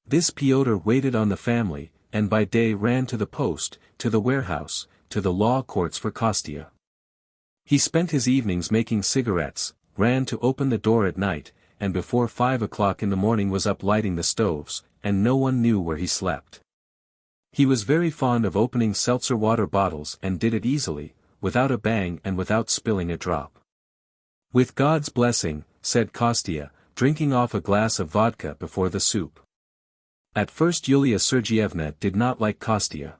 [SPEAKER 1] This Pyotr waited on the family, and by day ran to the post, to the warehouse, to the law courts for Kostya. He spent his evenings making cigarettes, ran to open the door at night, and before 5 o'clock in the morning was up lighting the stoves, and no one knew where he slept. He was very fond of opening seltzer water bottles and did it easily, without a bang and without spilling a drop. "With God's blessing," said Kostya, drinking off a glass of vodka before the soup. At first Yulia Sergeyevna did not like Kostya.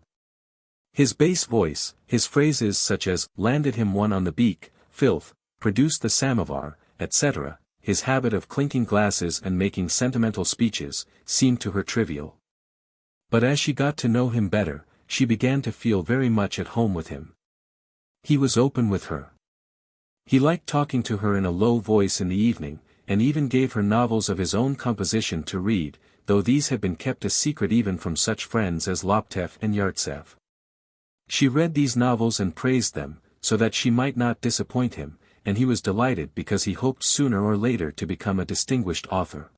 [SPEAKER 1] His bass voice, his phrases such as, "landed him one on the beak," "filth," "produced the samovar," etc., his habit of clinking glasses and making sentimental speeches, seemed to her trivial. But as she got to know him better, she began to feel very much at home with him. He was open with her. He liked talking to her in a low voice in the evening, and even gave her novels of his own composition to read, though these had been kept a secret even from such friends as Laptev and Yartsev. She read these novels and praised them, so that she might not disappoint him, and he was delighted because he hoped sooner or later to become a distinguished author.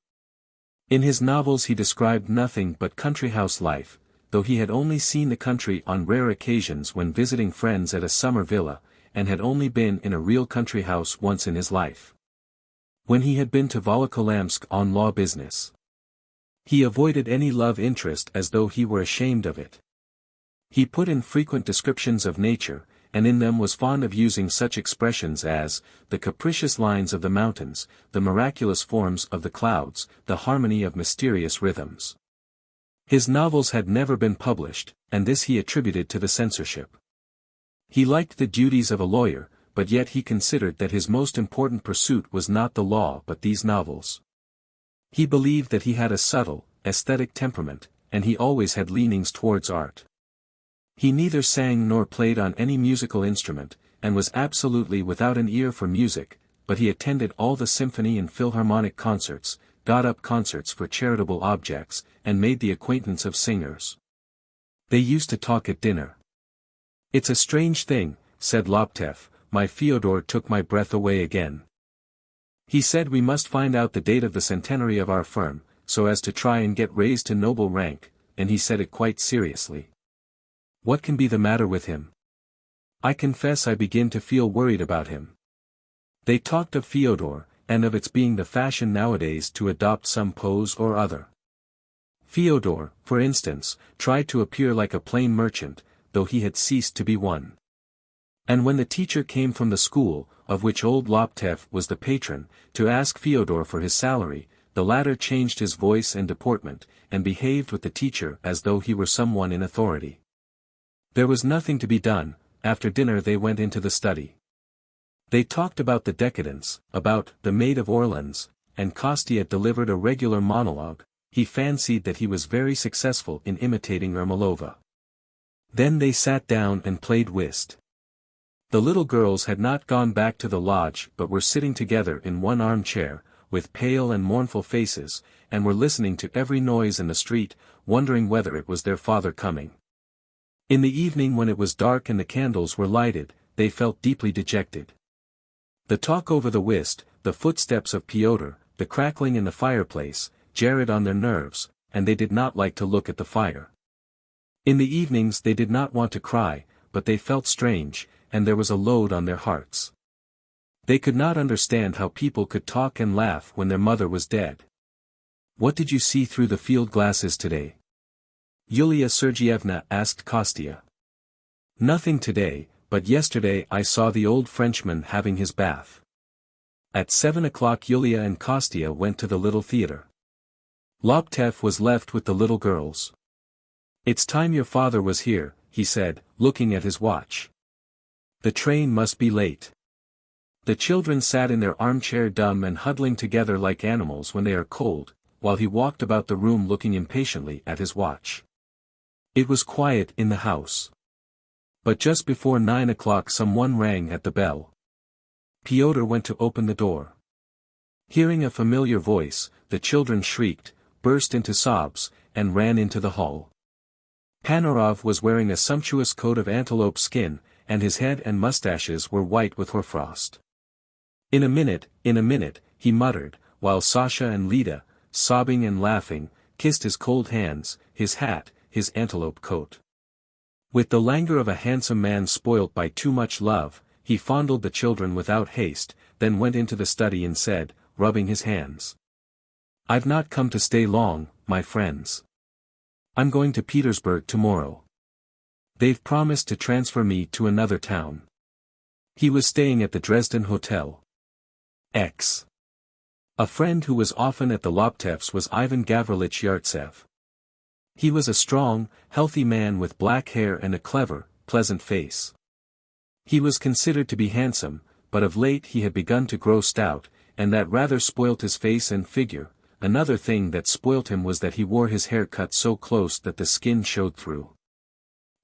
[SPEAKER 1] In his novels he described nothing but country house life, though he had only seen the country on rare occasions when visiting friends at a summer villa, and had only been in a real country house once in his life. When he had been to Volokholamsk on law business. He avoided any love interest as though he were ashamed of it. He put in frequent descriptions of nature, and in them was fond of using such expressions as, the capricious lines of the mountains, the miraculous forms of the clouds, the harmony of mysterious rhythms. His novels had never been published, and this he attributed to the censorship. He liked the duties of a lawyer, but yet he considered that his most important pursuit was not the law but these novels. He believed that he had a subtle, aesthetic temperament, and he always had leanings towards art. He neither sang nor played on any musical instrument, and was absolutely without an ear for music, but he attended all the symphony and philharmonic concerts, got up concerts for charitable objects, and made the acquaintance of singers. They used to talk at dinner. "It's a strange thing," said Laptev, "my Fyodor took my breath away again. He said we must find out the date of the centenary of our firm, so as to try and get raised to noble rank, and he said it quite seriously. What can be the matter with him? I confess I begin to feel worried about him." They talked of Fyodor, and of its being the fashion nowadays to adopt some pose or other. Fyodor, for instance, tried to appear like a plain merchant, though he had ceased to be one. And when the teacher came from the school, of which old Laptev was the patron, to ask Fyodor for his salary, the latter changed his voice and deportment, and behaved with the teacher as though he were someone in authority. There was nothing to be done. After dinner they went into the study. They talked about the decadence, about the Maid of Orleans, and Kostya delivered a regular monologue. He fancied that he was very successful in imitating Ermolova. Then they sat down and played whist. The little girls had not gone back to the lodge but were sitting together in one armchair, with pale and mournful faces, and were listening to every noise in the street, wondering whether it was their father coming. In the evening when it was dark and the candles were lighted, they felt deeply dejected. The talk over the whist, the footsteps of Pyotr, the crackling in the fireplace, jarred on their nerves, and they did not like to look at the fire. In the evenings they did not want to cry, but they felt strange, and there was a load on their hearts. They could not understand how people could talk and laugh when their mother was dead. "What did you see through the field glasses today?" Yulia Sergeyevna asked Kostya. "Nothing today, but yesterday I saw the old Frenchman having his bath." At 7 o'clock Yulia and Kostya went to the little theater. Laptev was left with the little girls. "It's time your father was here," he said, looking at his watch. "The train must be late." The children sat in their armchair dumb and huddling together like animals when they are cold, while he walked about the room looking impatiently at his watch. It was quiet in the house. But just before 9 o'clock someone rang at the bell. Pyotr went to open the door. Hearing a familiar voice, the children shrieked, burst into sobs, and ran into the hall. Panorov was wearing a sumptuous coat of antelope skin, and his head and mustaches were white with hoarfrost. In a minute, he muttered, while Sasha and Lida, sobbing and laughing, kissed his cold hands, his hat, his antelope coat. With the languor of a handsome man spoilt by too much love, he fondled the children without haste, then went into the study and said, rubbing his hands, "I've not come to stay long, my friends. I'm going to Petersburg tomorrow. They've promised to transfer me to another town." He was staying at the Dresden Hotel. A friend who was often at the Laptevs was Ivan Gavrilich Yartsev. He was a strong, healthy man with black hair and a clever, pleasant face. He was considered to be handsome, but of late he had begun to grow stout, and that rather spoilt his face and figure. Another thing that spoilt him was that he wore his hair cut so close that the skin showed through.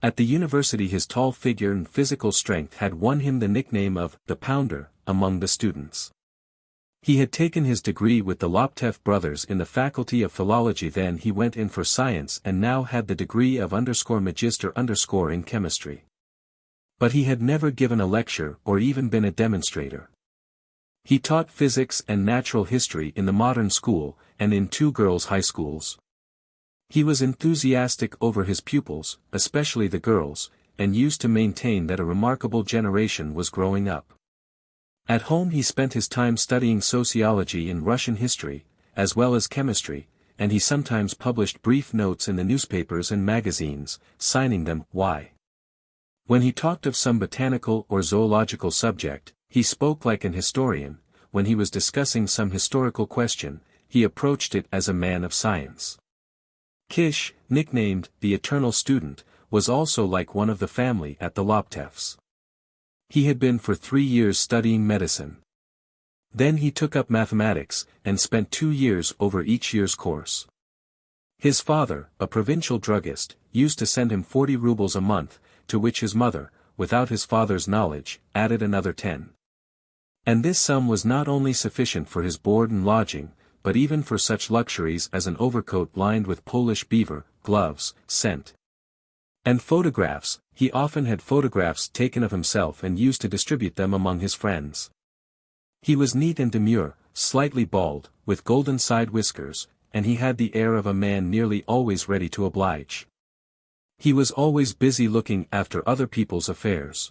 [SPEAKER 1] At the university his tall figure and physical strength had won him the nickname of the Pounder among the students. He had taken his degree with the Laptev brothers in the faculty of philology, then he went in for science and now had the degree of _magister_ in chemistry. But he had never given a lecture or even been a demonstrator. He taught physics and natural history in the modern school, and in 2 girls' high schools. He was enthusiastic over his pupils, especially the girls, and used to maintain that a remarkable generation was growing up. At home he spent his time studying sociology and Russian history, as well as chemistry, and he sometimes published brief notes in the newspapers and magazines, signing them Y. When he talked of some botanical or zoological subject, he spoke like an historian. When he was discussing some historical question, he approached it as a man of science. Kish, nicknamed the Eternal Student, was also like one of the family at the Laptevs. He had been for 3 years studying medicine. Then he took up mathematics, and spent 2 years over each year's course. His father, a provincial druggist, used to send him 40 rubles a month, to which his mother, without his father's knowledge, added another 10. And this sum was not only sufficient for his board and lodging, but even for such luxuries as an overcoat lined with Polish beaver, gloves, scent, and photographs. He often had photographs taken of himself and used to distribute them among his friends. He was neat and demure, slightly bald, with golden side whiskers, and he had the air of a man nearly always ready to oblige. He was always busy looking after other people's affairs.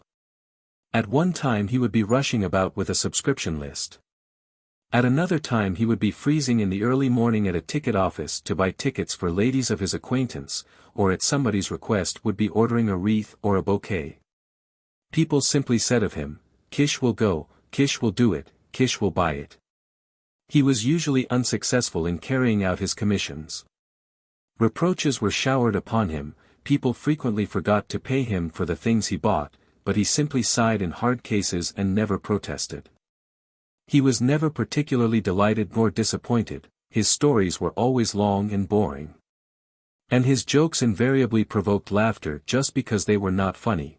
[SPEAKER 1] At one time he would be rushing about with a subscription list. At another time he would be freezing in the early morning at a ticket office to buy tickets for ladies of his acquaintance, or at somebody's request would be ordering a wreath or a bouquet. People simply said of him, "Kish will go, Kish will do it, Kish will buy it." He was usually unsuccessful in carrying out his commissions. Reproaches were showered upon him, people frequently forgot to pay him for the things he bought, but he simply sighed in hard cases and never protested. He was never particularly delighted nor disappointed, his stories were always long and boring. And his jokes invariably provoked laughter just because they were not funny.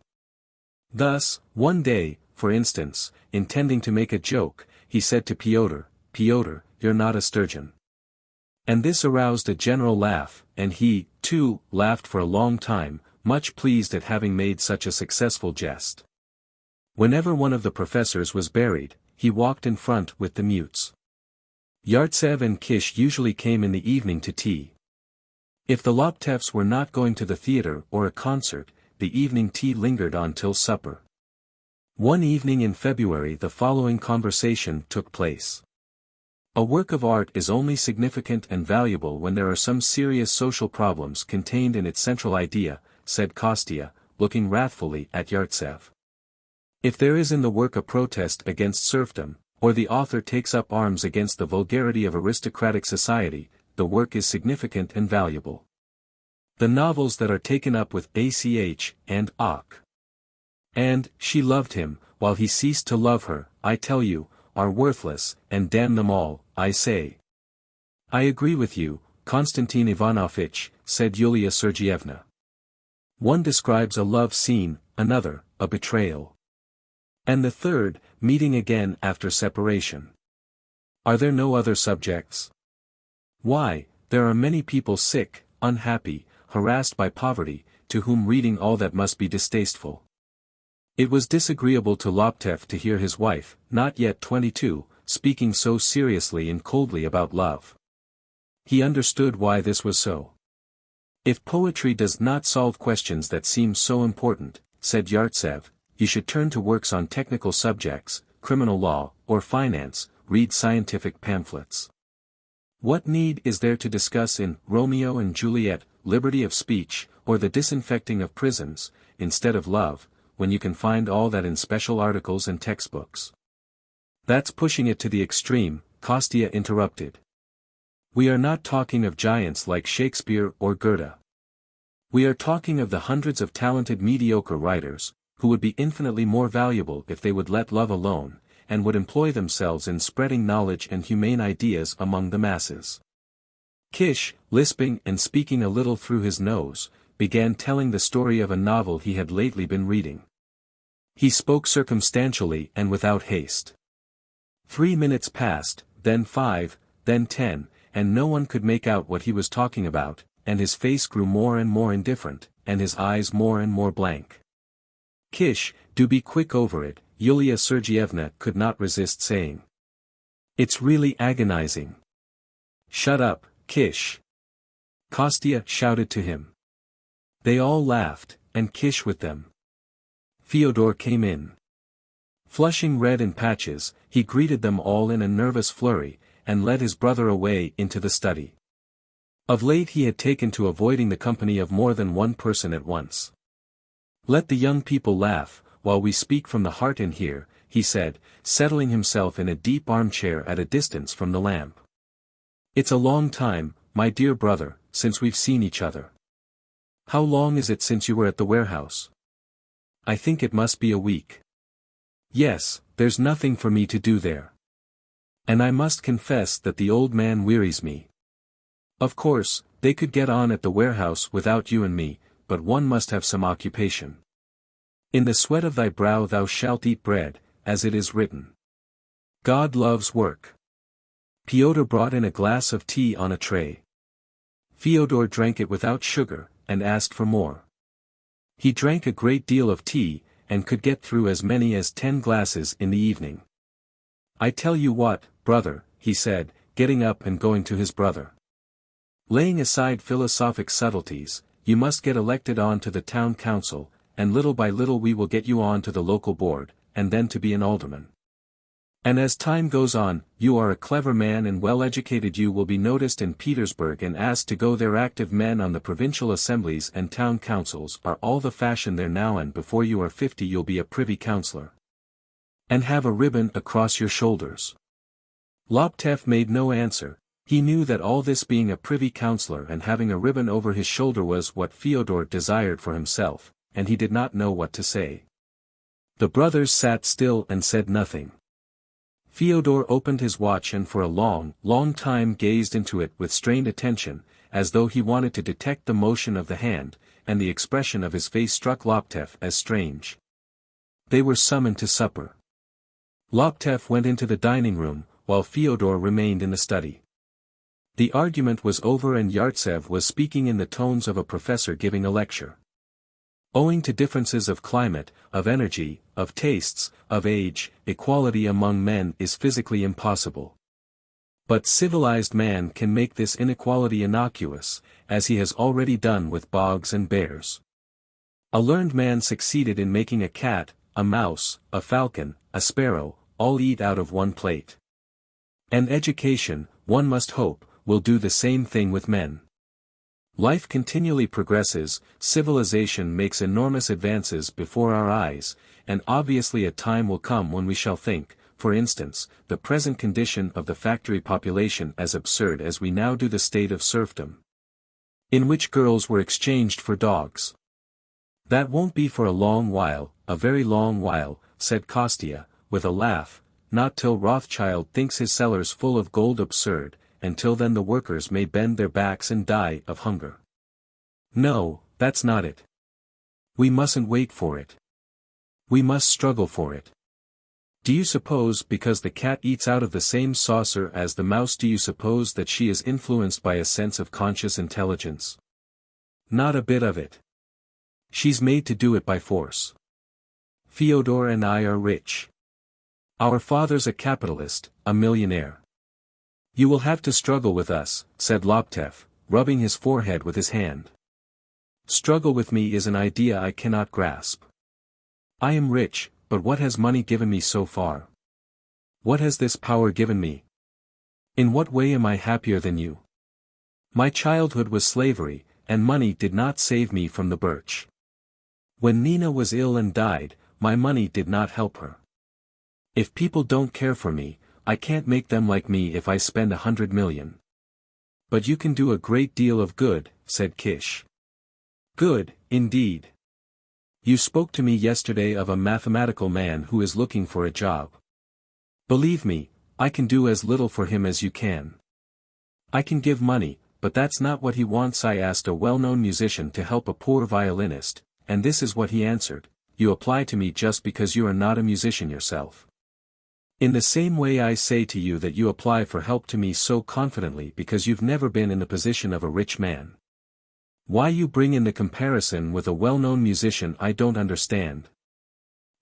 [SPEAKER 1] Thus, one day, for instance, intending to make a joke, he said to Pyotr, "Pyotr, you're not a sturgeon." And this aroused a general laugh, and he, too, laughed for a long time, much pleased at having made such a successful jest. Whenever one of the professors was buried, he walked in front with the mutes. Yartsev and Kish usually came in the evening to tea. If the Laptevs were not going to the theater or a concert, the evening tea lingered on till supper. One evening in February the following conversation took place. "A work of art is only significant and valuable when there are some serious social problems contained in its central idea," said Kostya, looking wrathfully at Yartsev. "If there is in the work a protest against serfdom, or the author takes up arms against the vulgarity of aristocratic society, the work is significant and valuable. The novels that are taken up with ach and och, and she loved him, while he ceased to love her, I tell you, are worthless, and damn them all, I say." "I agree with you, Konstantin Ivanovitch," said Yulia Sergeyevna. "One describes a love scene, another, a betrayal. And the third, meeting again after separation. Are there no other subjects? Why, there are many people sick, unhappy, harassed by poverty, to whom reading all that must be distasteful." It was disagreeable to Laptev to hear his wife, not yet 22, speaking so seriously and coldly about love. He understood why this was so. "If poetry does not solve questions that seem so important," said Yartsev, "you should turn to works on technical subjects, criminal law, or finance, read scientific pamphlets. What need is there to discuss in Romeo and Juliet, liberty of speech, or the disinfecting of prisons, instead of love, when you can find all that in special articles and textbooks?" "That's pushing it to the extreme," Kostya interrupted. "We are not talking of giants like Shakespeare or Goethe. We are talking of the hundreds of talented mediocre writers, who would be infinitely more valuable if they would let love alone, and would employ themselves in spreading knowledge and humane ideas among the masses." Kish, lisping and speaking a little through his nose, began telling the story of a novel he had lately been reading. He spoke circumstantially and without haste. 3 minutes passed, then 5, then 10, and no one could make out what he was talking about, and his face grew more and more indifferent, and his eyes more and more blank. "Kish, do be quick over it," Yulia Sergeyevna could not resist saying. "It's really agonizing." "Shut up, Kish!" Kostya shouted to him. They all laughed, and Kish with them. Fyodor came in. Flushing red in patches, he greeted them all in a nervous flurry, and led his brother away into the study. Of late he had taken to avoiding the company of more than one person at once. "Let the young people laugh, while we speak from the heart in here," he said, settling himself in a deep armchair at a distance from the lamp. "It's a long time, my dear brother, since we've seen each other. How long is it since you were at the warehouse?" "I think it must be a week." Yes, there's nothing for me to do there. And I must confess that the old man wearies me. Of course, they could get on at the warehouse without you and me, but one must have some occupation. In the sweat of thy brow thou shalt eat bread, as it is written. God loves work. Pyotr brought in a glass of tea on a tray. Fyodor drank it without sugar, and asked for more. He drank a great deal of tea, and could get through as many as 10 glasses in the evening. I tell you what, brother, he said, getting up and going to his brother. Laying aside philosophic subtleties, you must get elected on to the town council, and little by little we will get you on to the local board, and then to be an alderman. And as time goes on, you are a clever man and well educated, you will be noticed in Petersburg and asked to go there. Active men on the provincial assemblies and town councils are all the fashion there now, and before you are 50 you'll be a privy councillor. And have a ribbon across your shoulders. Loptev made no answer. He knew that all this, being a privy councillor and having a ribbon over his shoulder, was what Fyodor desired for himself, and he did not know what to say. The brothers sat still and said nothing. Fyodor opened his watch and for a long, long time gazed into it with strained attention, as though he wanted to detect the motion of the hand, and the expression of his face struck Loptev as strange. They were summoned to supper. Loptev went into the dining room, while Fyodor remained in the study. The argument was over and Yartsev was speaking in the tones of a professor giving a lecture. Owing to differences of climate, of energy, of tastes, of age, equality among men is physically impossible. But civilized man can make this inequality innocuous, as he has already done with bogs and bears. A learned man succeeded in making a cat, a mouse, a falcon, a sparrow, all eat out of one plate. And education, one must hope, will do the same thing with men. Life continually progresses, civilization makes enormous advances before our eyes, and obviously a time will come when we shall think, for instance, the present condition of the factory population as absurd as we now do the state of serfdom, in which girls were exchanged for dogs. That won't be for a long while, a very long while, said Kostya, with a laugh, not till Rothschild thinks his cellars full of gold absurd, until then the workers may bend their backs and die of hunger. No, that's not it. We mustn't wait for it. We must struggle for it. Do you suppose because the cat eats out of the same saucer as the mouse, do you suppose that she is influenced by a sense of conscious intelligence? Not a bit of it. She's made to do it by force. Fyodor and I are rich. Our father's a capitalist, a millionaire. You will have to struggle with us, said Loptev, rubbing his forehead with his hand. Struggle with me is an idea I cannot grasp. I am rich, but what has money given me so far? What has this power given me? In what way am I happier than you? My childhood was slavery, and money did not save me from the birch. When Nina was ill and died, my money did not help her. If people don't care for me, I can't make them like me if I spend 100 million. But you can do a great deal of good, said Kish. Good, indeed. You spoke to me yesterday of a mathematical man who is looking for a job. Believe me, I can do as little for him as you can. I can give money, but that's not what he wants. I asked a well-known musician to help a poor violinist, and this is what he answered: you apply to me just because you are not a musician yourself. In the same way I say to you that you apply for help to me so confidently because you've never been in the position of a rich man. Why you bring in the comparison with a well-known musician I don't understand,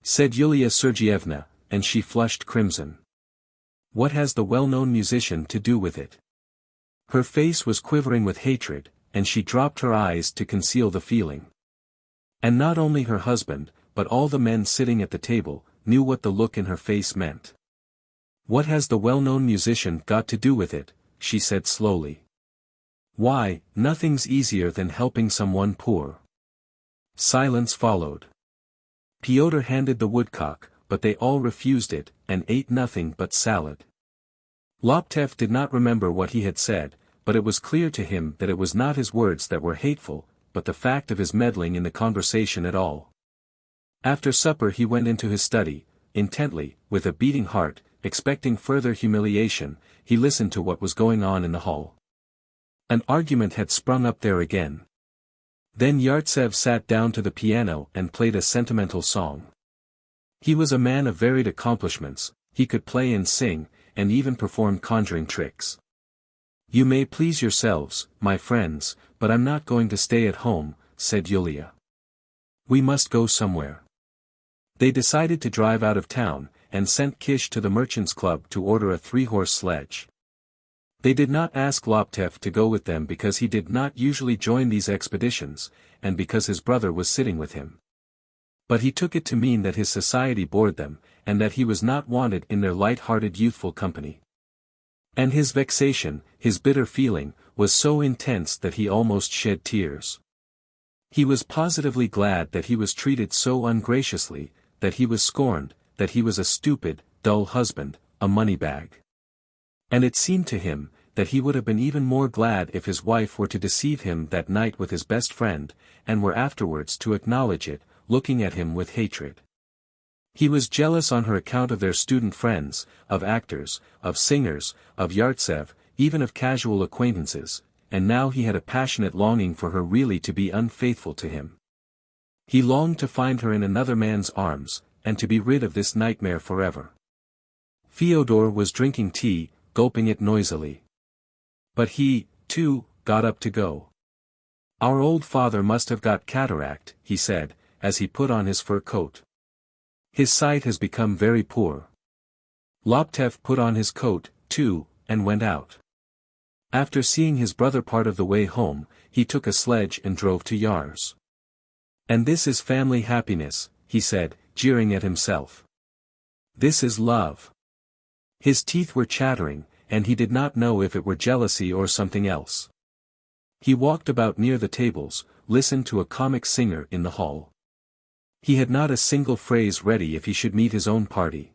[SPEAKER 1] said Yulia Sergeyevna, and she flushed crimson. What has the well-known musician to do with it? Her face was quivering with hatred, and she dropped her eyes to conceal the feeling. And not only her husband, but all the men sitting at the table, knew what the look in her face meant. What has the well-known musician got to do with it? She said slowly. Why, nothing's easier than helping someone poor. Silence followed. Pyotr handed the woodcock, but they all refused it, and ate nothing but salad. Loptev did not remember what he had said, but it was clear to him that it was not his words that were hateful, but the fact of his meddling in the conversation at all. After supper he went into his study, intently, with a beating heart, expecting further humiliation, he listened to what was going on in the hall. An argument had sprung up there again. Then XVIII sat down to the piano and played a sentimental song. He was a man of varied accomplishments, he could play and sing, and even perform conjuring tricks. "You may please yourselves, my friends, but I'm not going to stay at home," said Yulia. "We must go somewhere." They decided to drive out of town, and sent Kish to the Merchants' Club to order a 3-horse sledge. They did not ask Laptev to go with them because he did not usually join these expeditions, and because his brother was sitting with him. But he took it to mean that his society bored them, and that he was not wanted in their light-hearted youthful company. And his vexation, his bitter feeling, was so intense that he almost shed tears. He was positively glad that he was treated so ungraciously, that he was scorned, that he was a stupid, dull husband, a money-bag. And it seemed to him, that he would have been even more glad if his wife were to deceive him that night with his best friend, and were afterwards to acknowledge it, looking at him with hatred. He was jealous on her account of their student friends, of actors, of singers, of XVIII, even of casual acquaintances, and now he had a passionate longing for her really to be unfaithful to him. He longed to find her in another man's arms, and to be rid of this nightmare forever. Fyodor was drinking tea, gulping it noisily. But he, too, got up to go. "Our old father must have got cataract," he said, as he put on his fur coat. "His sight has become very poor." Laptev put on his coat, too, and went out. After seeing his brother part of the way home, he took a sledge and drove to Yar's. "And this is family happiness," he said, jeering at himself. "This is love." His teeth were chattering, and he did not know if it were jealousy or something else. He walked about near the tables, listened to a comic singer in the hall. He had not a single phrase ready if he should meet his own party.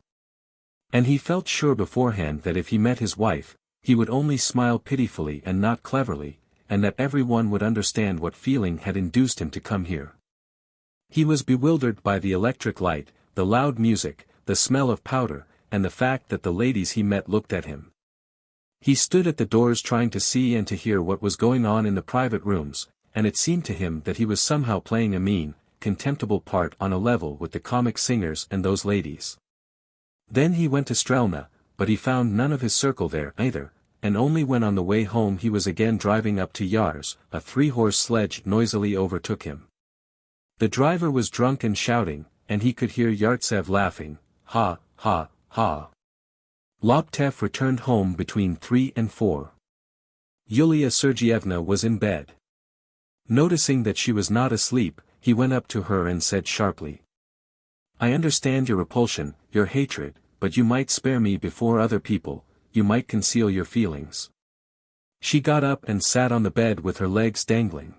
[SPEAKER 1] And he felt sure beforehand that if he met his wife, he would only smile pitifully and not cleverly, and that everyone would understand what feeling had induced him to come here. He was bewildered by the electric light, the loud music, the smell of powder, and the fact that the ladies he met looked at him. He stood at the doors trying to see and to hear what was going on in the private rooms, and it seemed to him that he was somehow playing a mean, contemptible part on a level with the comic singers and those ladies. Then he went to Strelna, but he found none of his circle there either, and only when on the way home he was again driving up to Yar's, a 3-horse sledge noisily overtook him. The driver was drunk and shouting, and he could hear XVIII laughing, "Ha, ha, ha." Laptev returned home between 3 and 4. Yulia Sergeyevna was in bed. Noticing that she was not asleep, he went up to her and said sharply, "I understand your repulsion, your hatred, but you might spare me before other people, you might conceal your feelings." She got up and sat on the bed with her legs dangling.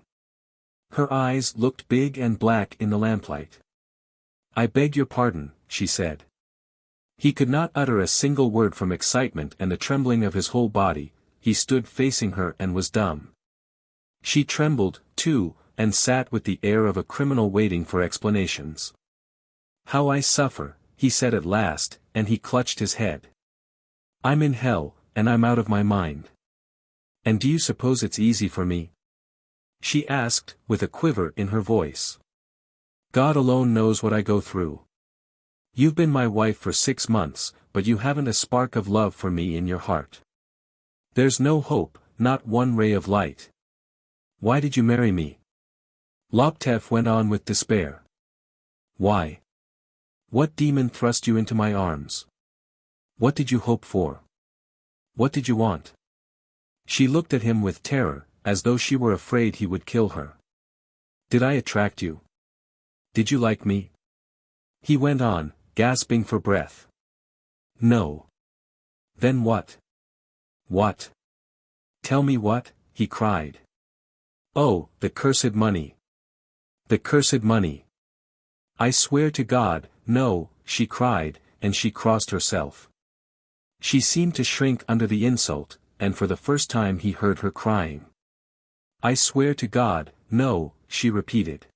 [SPEAKER 1] Her eyes looked big and black in the lamplight. "I beg your pardon," she said. He could not utter a single word from excitement and the trembling of his whole body. He stood facing her and was dumb. She trembled, too, and sat with the air of a criminal waiting for explanations. "How I suffer," he said at last, and he clutched his head. "I'm in hell, and I'm out of my mind. And do you suppose it's easy for me?" she asked, with a quiver in her voice. "God alone knows what I go through. You've been my wife for 6 months, but you haven't a spark of love for me in your heart. There's no hope, not one ray of light. Why did you marry me?" Laptev went on with despair. "Why? What demon thrust you into my arms? What did you hope for? What did you want?" She looked at him with terror, as though she were afraid he would kill her. "Did I attract you? Did you like me?" He went on, gasping for breath. "No." "Then what? What? Tell me what?" he cried. "Oh, the cursed money. The cursed money. I swear to God, no," she cried, and she crossed herself. She seemed to shrink under the insult, and for the first time he heard her crying. "I swear to God, no," she repeated.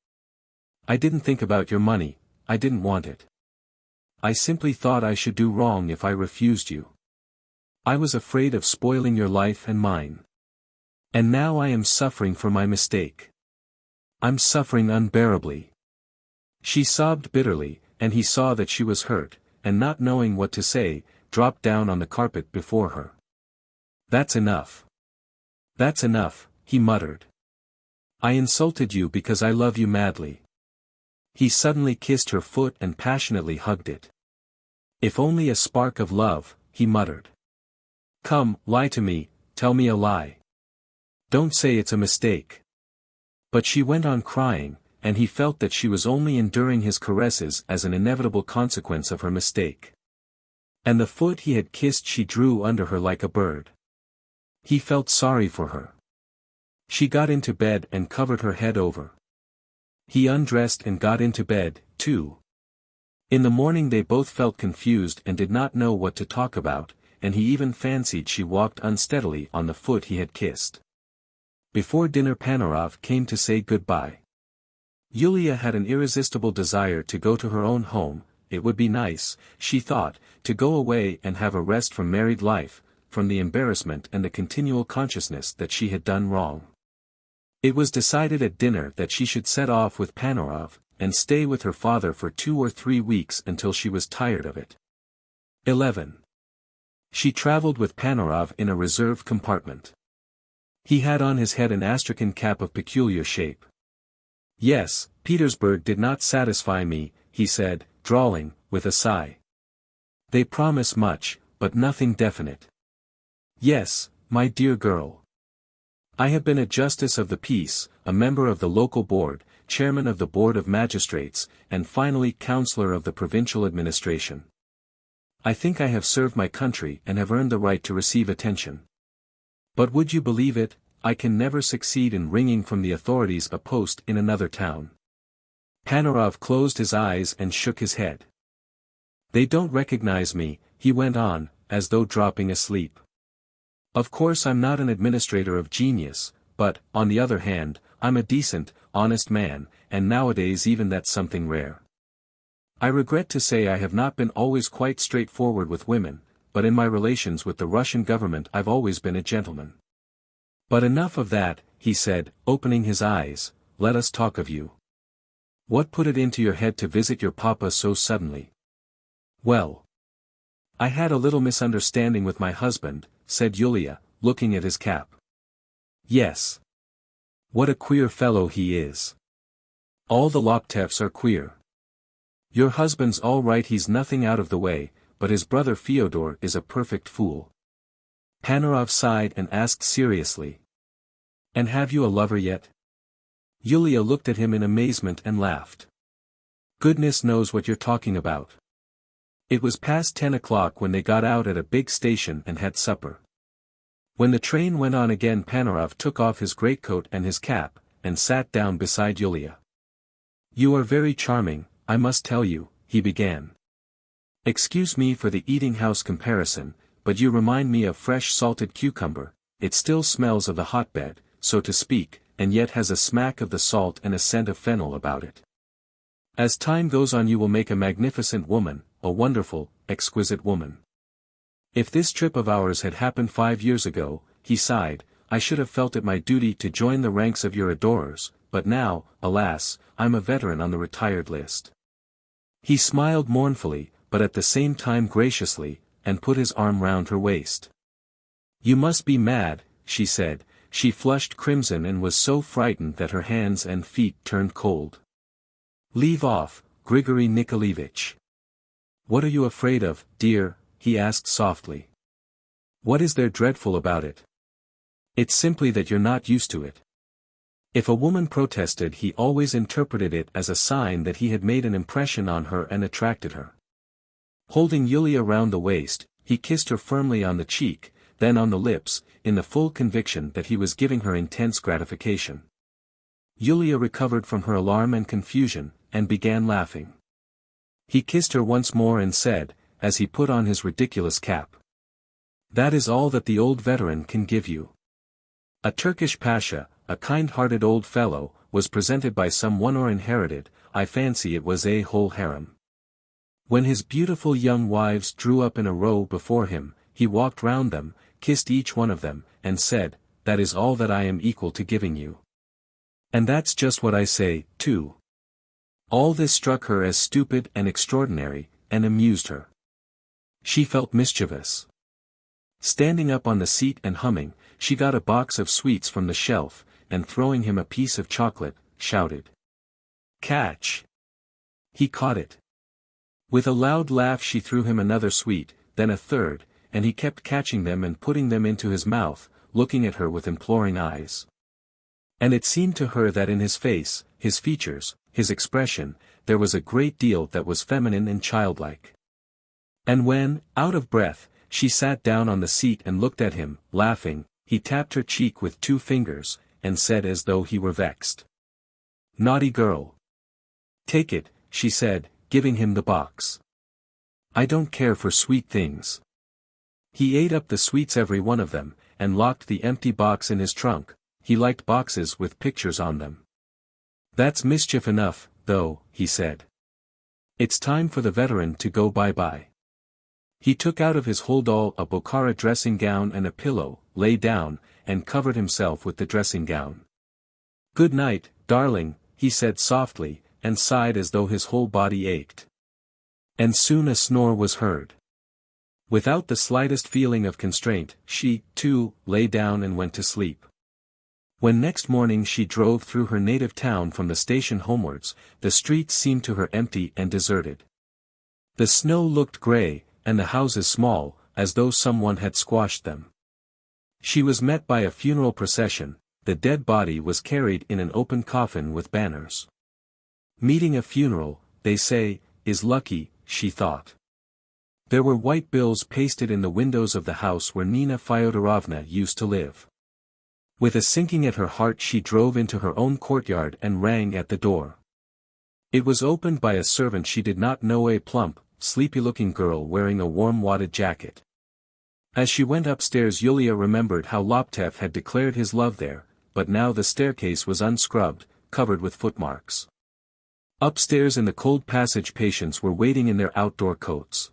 [SPEAKER 1] "I didn't think about your money, I didn't want it. I simply thought I should do wrong if I refused you. I was afraid of spoiling your life and mine. And now I am suffering for my mistake. I'm suffering unbearably." She sobbed bitterly, and he saw that she was hurt, and not knowing what to say, dropped down on the carpet before her. "That's enough. That's enough," he muttered. "I insulted you because I love you madly." He suddenly kissed her foot and passionately hugged it. "If only a spark of love," he muttered. "Come, lie to me, tell me a lie. Don't say it's a mistake." But she went on crying, and he felt that she was only enduring his caresses as an inevitable consequence of her mistake. And the foot he had kissed she drew under her like a bird. He felt sorry for her. She got into bed and covered her head over. He undressed and got into bed, too. In the morning they both felt confused and did not know what to talk about, and he even fancied she walked unsteadily on the foot he had kissed. Before dinner Panorov came to say goodbye. Yulia had an irresistible desire to go to her own home. It would be nice, she thought, to go away and have a rest from married life, from the embarrassment and the continual consciousness that she had done wrong. It was decided at dinner that she should set off with Panorov, and stay with her father for 2 or 3 weeks until she was tired of it. 11. She traveled with Panorov in a reserved compartment. He had on his head an astrakhan cap of peculiar shape. "Yes, Petersburg did not satisfy me," he said, drawling, with a sigh. "They promise much, but nothing definite." "Yes, my dear girl. I have been a justice of the peace, a member of the local board, chairman of the board of magistrates, and finally councillor of the provincial administration. I think I have served my country and have earned the right to receive attention. But would you believe it, I can never succeed in wringing from the authorities a post in another town." Panorov closed his eyes and shook his head. "They don't recognize me," he went on, as though dropping asleep. "Of course I'm not an administrator of genius, but, on the other hand, I'm a decent, honest man, and nowadays even that's something rare. I regret to say I have not been always quite straightforward with women, but in my relations with the Russian government I've always been a gentleman. But enough of that," he said, opening his eyes, "let us talk of you. What put it into your head to visit your papa so suddenly?" "Well, I had a little misunderstanding with my husband," said Yulia, looking at his cap. "Yes. What a queer fellow he is. All the Laptevs are queer. Your husband's all right, he's nothing out of the way, but his brother Fyodor is a perfect fool." Panorov sighed and asked seriously. "And have you a lover yet?" Yulia looked at him in amazement and laughed. "Goodness knows what you're talking about." It was past 10 o'clock when they got out at a big station and had supper. When the train went on again Panorov took off his greatcoat and his cap, and sat down beside Yulia. "You are very charming, I must tell you," he began. "Excuse me for the eating-house comparison, but you remind me of fresh salted cucumber. It still smells of the hotbed, so to speak, and yet has a smack of the salt and a scent of fennel about it. As time goes on you will make a magnificent woman, a wonderful, exquisite woman. If this trip of ours had happened 5 years ago," he sighed, "I should have felt it my duty to join the ranks of your adorers, but now, alas, I'm a veteran on the retired list." He smiled mournfully, but at the same time graciously, and put his arm round her waist. "You must be mad," she said. She flushed crimson and was so frightened that her hands and feet turned cold. "Leave off, Grigory Nikolaevich. What are you afraid of, dear?" he asked softly. "What is there dreadful about it? It's simply that you're not used to it." If a woman protested he always interpreted it as a sign that he had made an impression on her and attracted her. Holding Yulia round the waist, he kissed her firmly on the cheek, then on the lips, in the full conviction that he was giving her intense gratification. Yulia recovered from her alarm and confusion, and began laughing. He kissed her once more and said, as he put on his ridiculous cap, "That is all that the old veteran can give you." A Turkish pasha, a kind-hearted old fellow, was presented by some one or inherited, I fancy it was a whole harem. When his beautiful young wives drew up in a row before him, he walked round them, kissed each one of them, and said, "That is all that I am equal to giving you." And that's just what I say, too. All this struck her as stupid and extraordinary, and amused her. She felt mischievous. Standing up on the seat and humming, she got a box of sweets from the shelf, and throwing him a piece of chocolate, shouted, "Catch!" He caught it. With a loud laugh she threw him another sweet, then a third, and he kept catching them and putting them into his mouth, looking at her with imploring eyes. And it seemed to her that in his face, his features, his expression, there was a great deal that was feminine and childlike. And when, out of breath, she sat down on the seat and looked at him, laughing, he tapped her cheek with 2 fingers, and said as though he were vexed, "Naughty girl." "Take it," she said, giving him the box. "I don't care for sweet things." He ate up the sweets, every one of them, and locked the empty box in his trunk. He liked boxes with pictures on them. "That's mischief enough, though," he said. "It's time for the veteran to go bye-bye." He took out of his hold-all a Bokhara dressing gown and a pillow, lay down, and covered himself with the dressing gown. "Good night, darling," he said softly, and sighed as though his whole body ached. And soon a snore was heard. Without the slightest feeling of constraint, she, too, lay down and went to sleep. When next morning she drove through her native town from the station homewards, the streets seemed to her empty and deserted. The snow looked grey, and the houses small, as though someone had squashed them. She was met by a funeral procession. The dead body was carried in an open coffin with banners. Meeting a funeral, they say, is lucky, she thought. There were white bills pasted in the windows of the house where Nina Fyodorovna used to live. With a sinking at her heart she drove into her own courtyard and rang at the door. It was opened by a servant she did not know, a plump, sleepy-looking girl wearing a warm wadded jacket. As she went upstairs Yulia remembered how Loptev had declared his love there, but now the staircase was unscrubbed, covered with footmarks. Upstairs in the cold passage patients were waiting in their outdoor coats.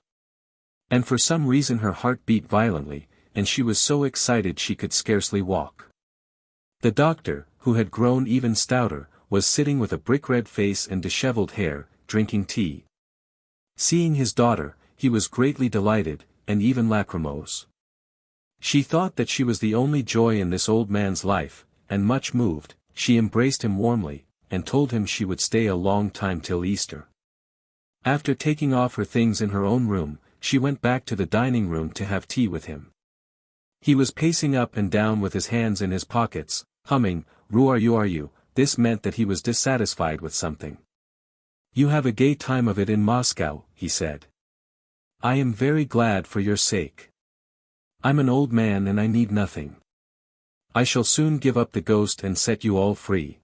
[SPEAKER 1] And for some reason her heart beat violently, and she was so excited she could scarcely walk. The doctor, who had grown even stouter, was sitting with a brick-red face and disheveled hair, drinking tea. Seeing his daughter, he was greatly delighted, and even lachrymose. She thought that she was the only joy in this old man's life, and much moved, she embraced him warmly, and told him she would stay a long time till Easter. After taking off her things in her own room, she went back to the dining room to have tea with him. He was pacing up and down with his hands in his pockets, humming, "Ru are you?" This meant that he was dissatisfied with something. "You have a gay time of it in Moscow," he said. "I am very glad for your sake. I'm an old man and I need nothing. I shall soon give up the ghost and set you all free.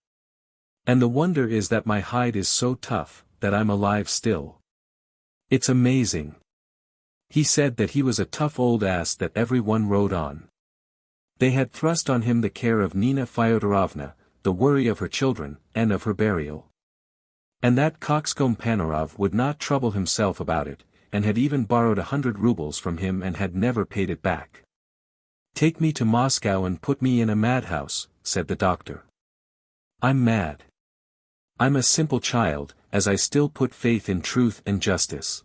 [SPEAKER 1] And the wonder is that my hide is so tough, that I'm alive still. It's amazing." He said that he was a tough old ass that everyone rode on. They had thrust on him the care of Nina Fyodorovna, the worry of her children, and of her burial. And that coxcomb Panorov would not trouble himself about it, and had even borrowed 100 rubles from him and had never paid it back. "Take me to Moscow and put me in a madhouse," said the doctor. "I'm mad. I'm a simple child, as I still put faith in truth and justice."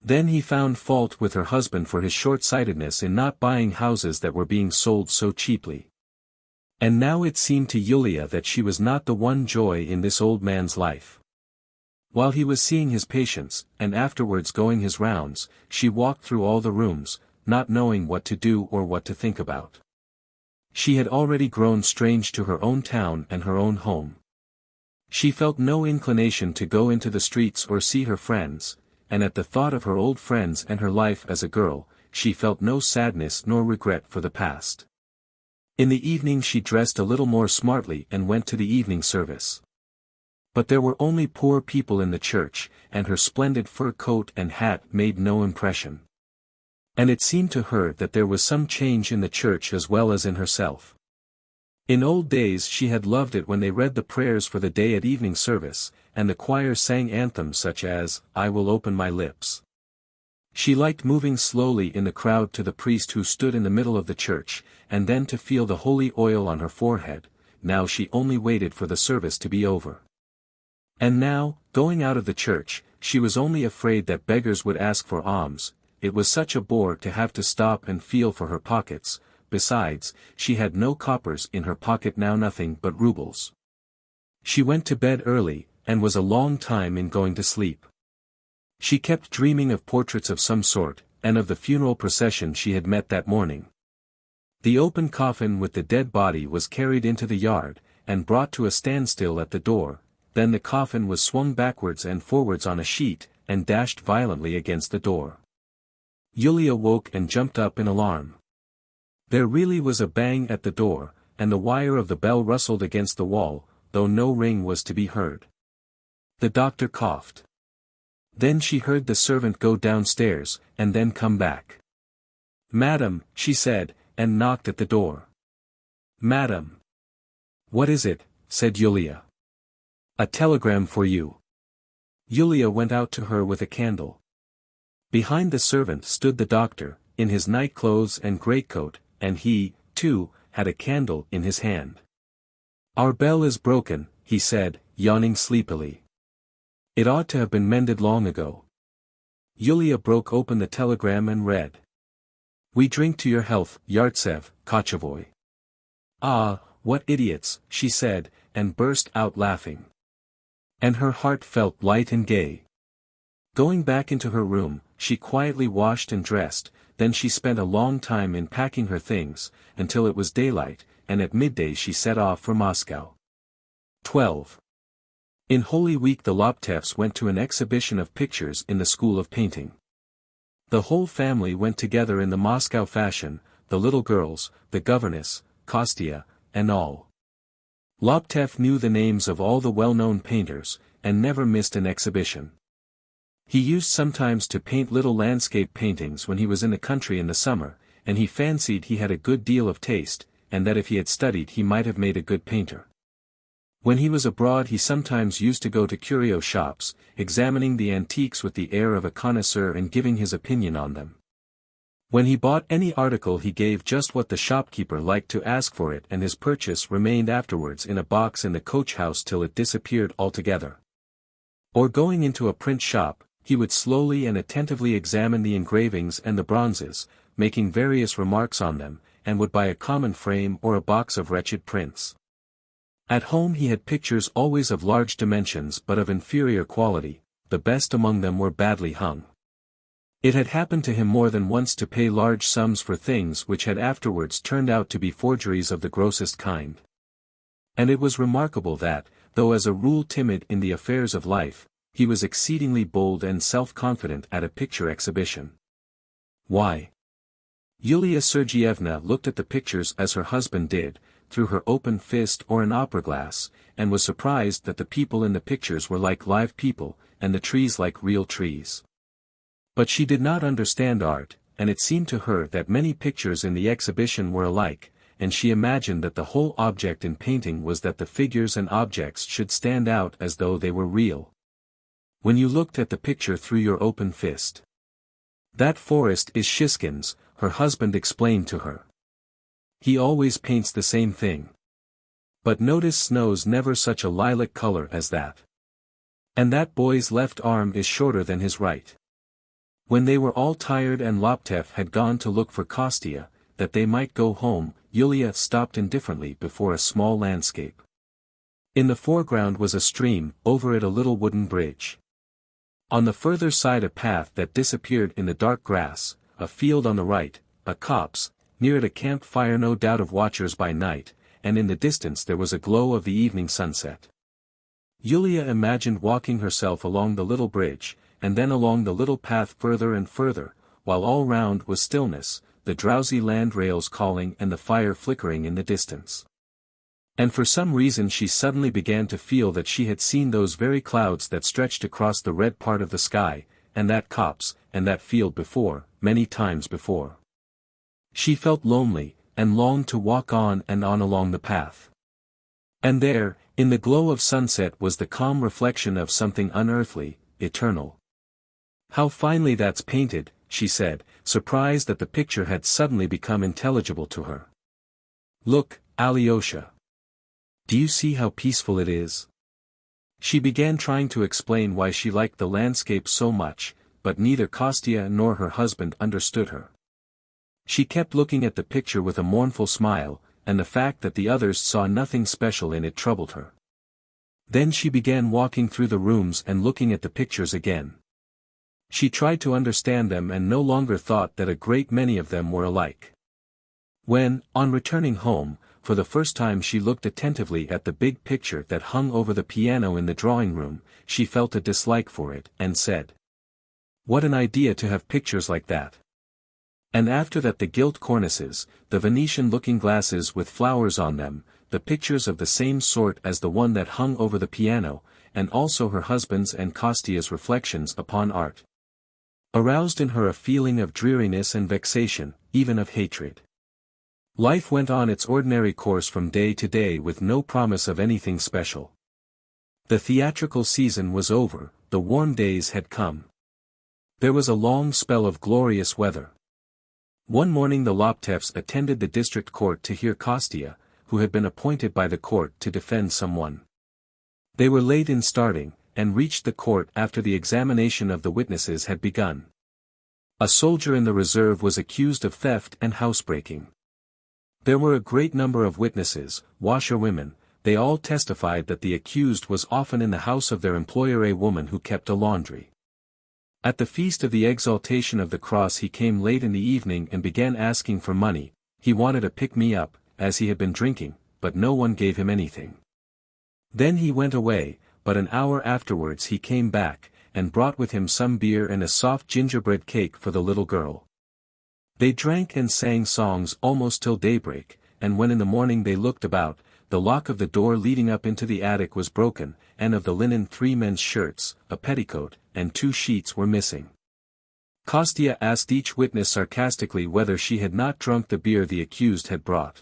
[SPEAKER 1] Then he found fault with her husband for his short-sightedness in not buying houses that were being sold so cheaply. And now it seemed to Yulia that she was not the one joy in this old man's life. While he was seeing his patients, and afterwards going his rounds, she walked through all the rooms, not knowing what to do or what to think about. She had already grown strange to her own town and her own home. She felt no inclination to go into the streets or see her friends, and at the thought of her old friends and her life as a girl, she felt no sadness nor regret for the past. In the evening she dressed a little more smartly and went to the evening service. But there were only poor people in the church, and her splendid fur coat and hat made no impression. And it seemed to her that there was some change in the church as well as in herself. In old days she had loved it when they read the prayers for the day at evening service, and the choir sang anthems such as, "I will open my lips." She liked moving slowly in the crowd to the priest who stood in the middle of the church, and then to feel the holy oil on her forehead. Now she only waited for the service to be over. And now, going out of the church, she was only afraid that beggars would ask for alms. It was such a bore to have to stop and feel for her pockets. Besides, she had no coppers in her pocket now, nothing but rubles. She went to bed early, and was a long time in going to sleep. She kept dreaming of portraits of some sort, and of the funeral procession she had met that morning. The open coffin with the dead body was carried into the yard, and brought to a standstill at the door. Then the coffin was swung backwards and forwards on a sheet, and dashed violently against the door. Yulia woke and jumped up in alarm. There really was a bang at the door, and the wire of the bell rustled against the wall, though no ring was to be heard. The doctor coughed. Then she heard the servant go downstairs, and then come back. "Madam," she said, and knocked at the door. "Madam." "What is it?" said Yulia. "A telegram for you." Yulia went out to her with a candle. Behind the servant stood the doctor, in his nightclothes and greatcoat, and he, too, had a candle in his hand. "Our bell is broken," he said, yawning sleepily. "It ought to have been mended long ago." Yulia broke open the telegram and read. "We drink to your health, Yartsev, Kochevoy." "Ah, what idiots," she said, and burst out laughing. And her heart felt light and gay. Going back into her room, she quietly washed and dressed. Then she spent a long time in packing her things, until it was daylight, and at midday she set off for Moscow. 12. In Holy Week the Loptevs went to an exhibition of pictures in the School of Painting. The whole family went together in the Moscow fashion, the little girls, the governess, Kostya, and all. Loptev knew the names of all the well-known painters, and never missed an exhibition. He used sometimes to paint little landscape paintings when he was in the country in the summer, and he fancied he had a good deal of taste, and that if he had studied he might have made a good painter. When he was abroad he sometimes used to go to curio shops, examining the antiques with the air of a connoisseur and giving his opinion on them. When he bought any article he gave just what the shopkeeper liked to ask for it, and his purchase remained afterwards in a box in the coach-house till it disappeared altogether. Or going into a print shop, he would slowly and attentively examine the engravings and the bronzes, making various remarks on them, and would buy a common frame or a box of wretched prints. At home he had pictures always of large dimensions but of inferior quality, the best among them were badly hung. It had happened to him more than once to pay large sums for things which had afterwards turned out to be forgeries of the grossest kind. And it was remarkable that, though as a rule timid in the affairs of life, he was exceedingly bold and self-confident at a picture exhibition. Why? Yulia Sergeyevna looked at the pictures as her husband did, through her open fist or an opera glass, and was surprised that the people in the pictures were like live people, and the trees like real trees. But she did not understand art, and it seemed to her that many pictures in the exhibition were alike, and she imagined that the whole object in painting was that the figures and objects should stand out as though they were real. When you looked at the picture through your open fist. "That forest is Shishkin's," her husband explained to her. "He always paints the same thing. But notice snow's never such a lilac color as that. And that boy's left arm is shorter than his right." When they were all tired and Loptev had gone to look for Kostya, that they might go home, Yulia stopped indifferently before a small landscape. In the foreground was a stream, over it a little wooden bridge. On the further side a path that disappeared in the dark grass, a field on the right, a copse, near it a camp-fire no doubt of watchers by night, and in the distance there was a glow of the evening sunset. Yulia imagined walking herself along the little bridge, and then along the little path further and further, while all round was stillness, the drowsy landrails calling and the fire flickering in the distance. And for some reason she suddenly began to feel that she had seen those very clouds that stretched across the red part of the sky, and that copse, and that field before, many times before. She felt lonely, and longed to walk on and on along the path. And there, in the glow of sunset was the calm reflection of something unearthly, eternal. "How finely that's painted," she said, surprised that the picture had suddenly become intelligible to her. "Look, Alyosha. Do you see how peaceful it is?" She began trying to explain why she liked the landscape so much, but neither Kostya nor her husband understood her. She kept looking at the picture with a mournful smile, and the fact that the others saw nothing special in it troubled her. Then she began walking through the rooms and looking at the pictures again. She tried to understand them and no longer thought that a great many of them were alike. When, on returning home, for the first time she looked attentively at the big picture that hung over the piano in the drawing room, she felt a dislike for it, and said, "What an idea to have pictures like that." And after that the gilt cornices, the Venetian looking-glasses with flowers on them, the pictures of the same sort as the one that hung over the piano, and also her husband's and Kostya's reflections upon art, aroused in her a feeling of dreariness and vexation, even of hatred. Life went on its ordinary course from day to day with no promise of anything special. The theatrical season was over, the warm days had come. There was a long spell of glorious weather. One morning the Laptevs attended the district court to hear Kostya, who had been appointed by the court to defend someone. They were late in starting, and reached the court after the examination of the witnesses had begun. A soldier in the reserve was accused of theft and housebreaking. There were a great number of witnesses, washerwomen. They all testified that the accused was often in the house of their employer, a woman who kept a laundry. At the feast of the exaltation of the cross he came late in the evening and began asking for money. He wanted a pick-me-up, as he had been drinking, but no one gave him anything. Then he went away, but an hour afterwards he came back, and brought with him some beer and a soft gingerbread cake for the little girl. They drank and sang songs almost till daybreak, and when in the morning they looked about, the lock of the door leading up into the attic was broken, and of the linen 3 men's shirts, a petticoat, and 2 sheets were missing. Kostya asked each witness sarcastically whether she had not drunk the beer the accused had brought.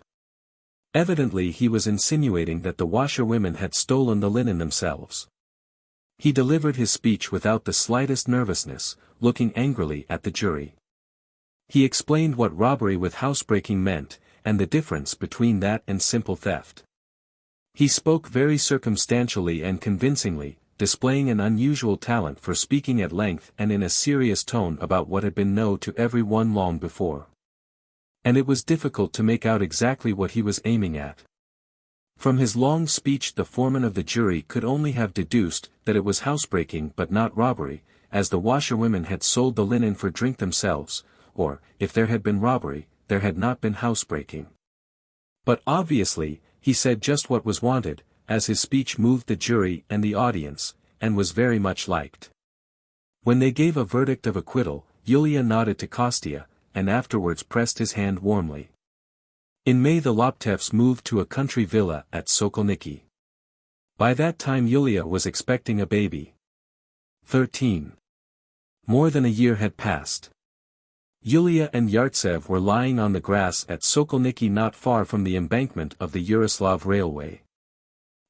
[SPEAKER 1] Evidently he was insinuating that the washerwomen had stolen the linen themselves. He delivered his speech without the slightest nervousness, looking angrily at the jury. He explained what robbery with housebreaking meant, and the difference between that and simple theft. He spoke very circumstantially and convincingly, displaying an unusual talent for speaking at length and in a serious tone about what had been known to every one long before. And it was difficult to make out exactly what he was aiming at. From his long speech the foreman of the jury could only have deduced that it was housebreaking but not robbery, as the washerwomen had sold the linen for drink themselves, or, if there had been robbery, there had not been housebreaking. But obviously, he said just what was wanted, as his speech moved the jury and the audience, and was very much liked. When they gave a verdict of acquittal, Yulia nodded to Kostya, and afterwards pressed his hand warmly. In May the Laptevs moved to a country villa at Sokolniki. By that time Yulia was expecting a baby. 13. More than a year had passed. Yulia and Yartsev were lying on the grass at Sokolniki not far from the embankment of the Yaroslav railway.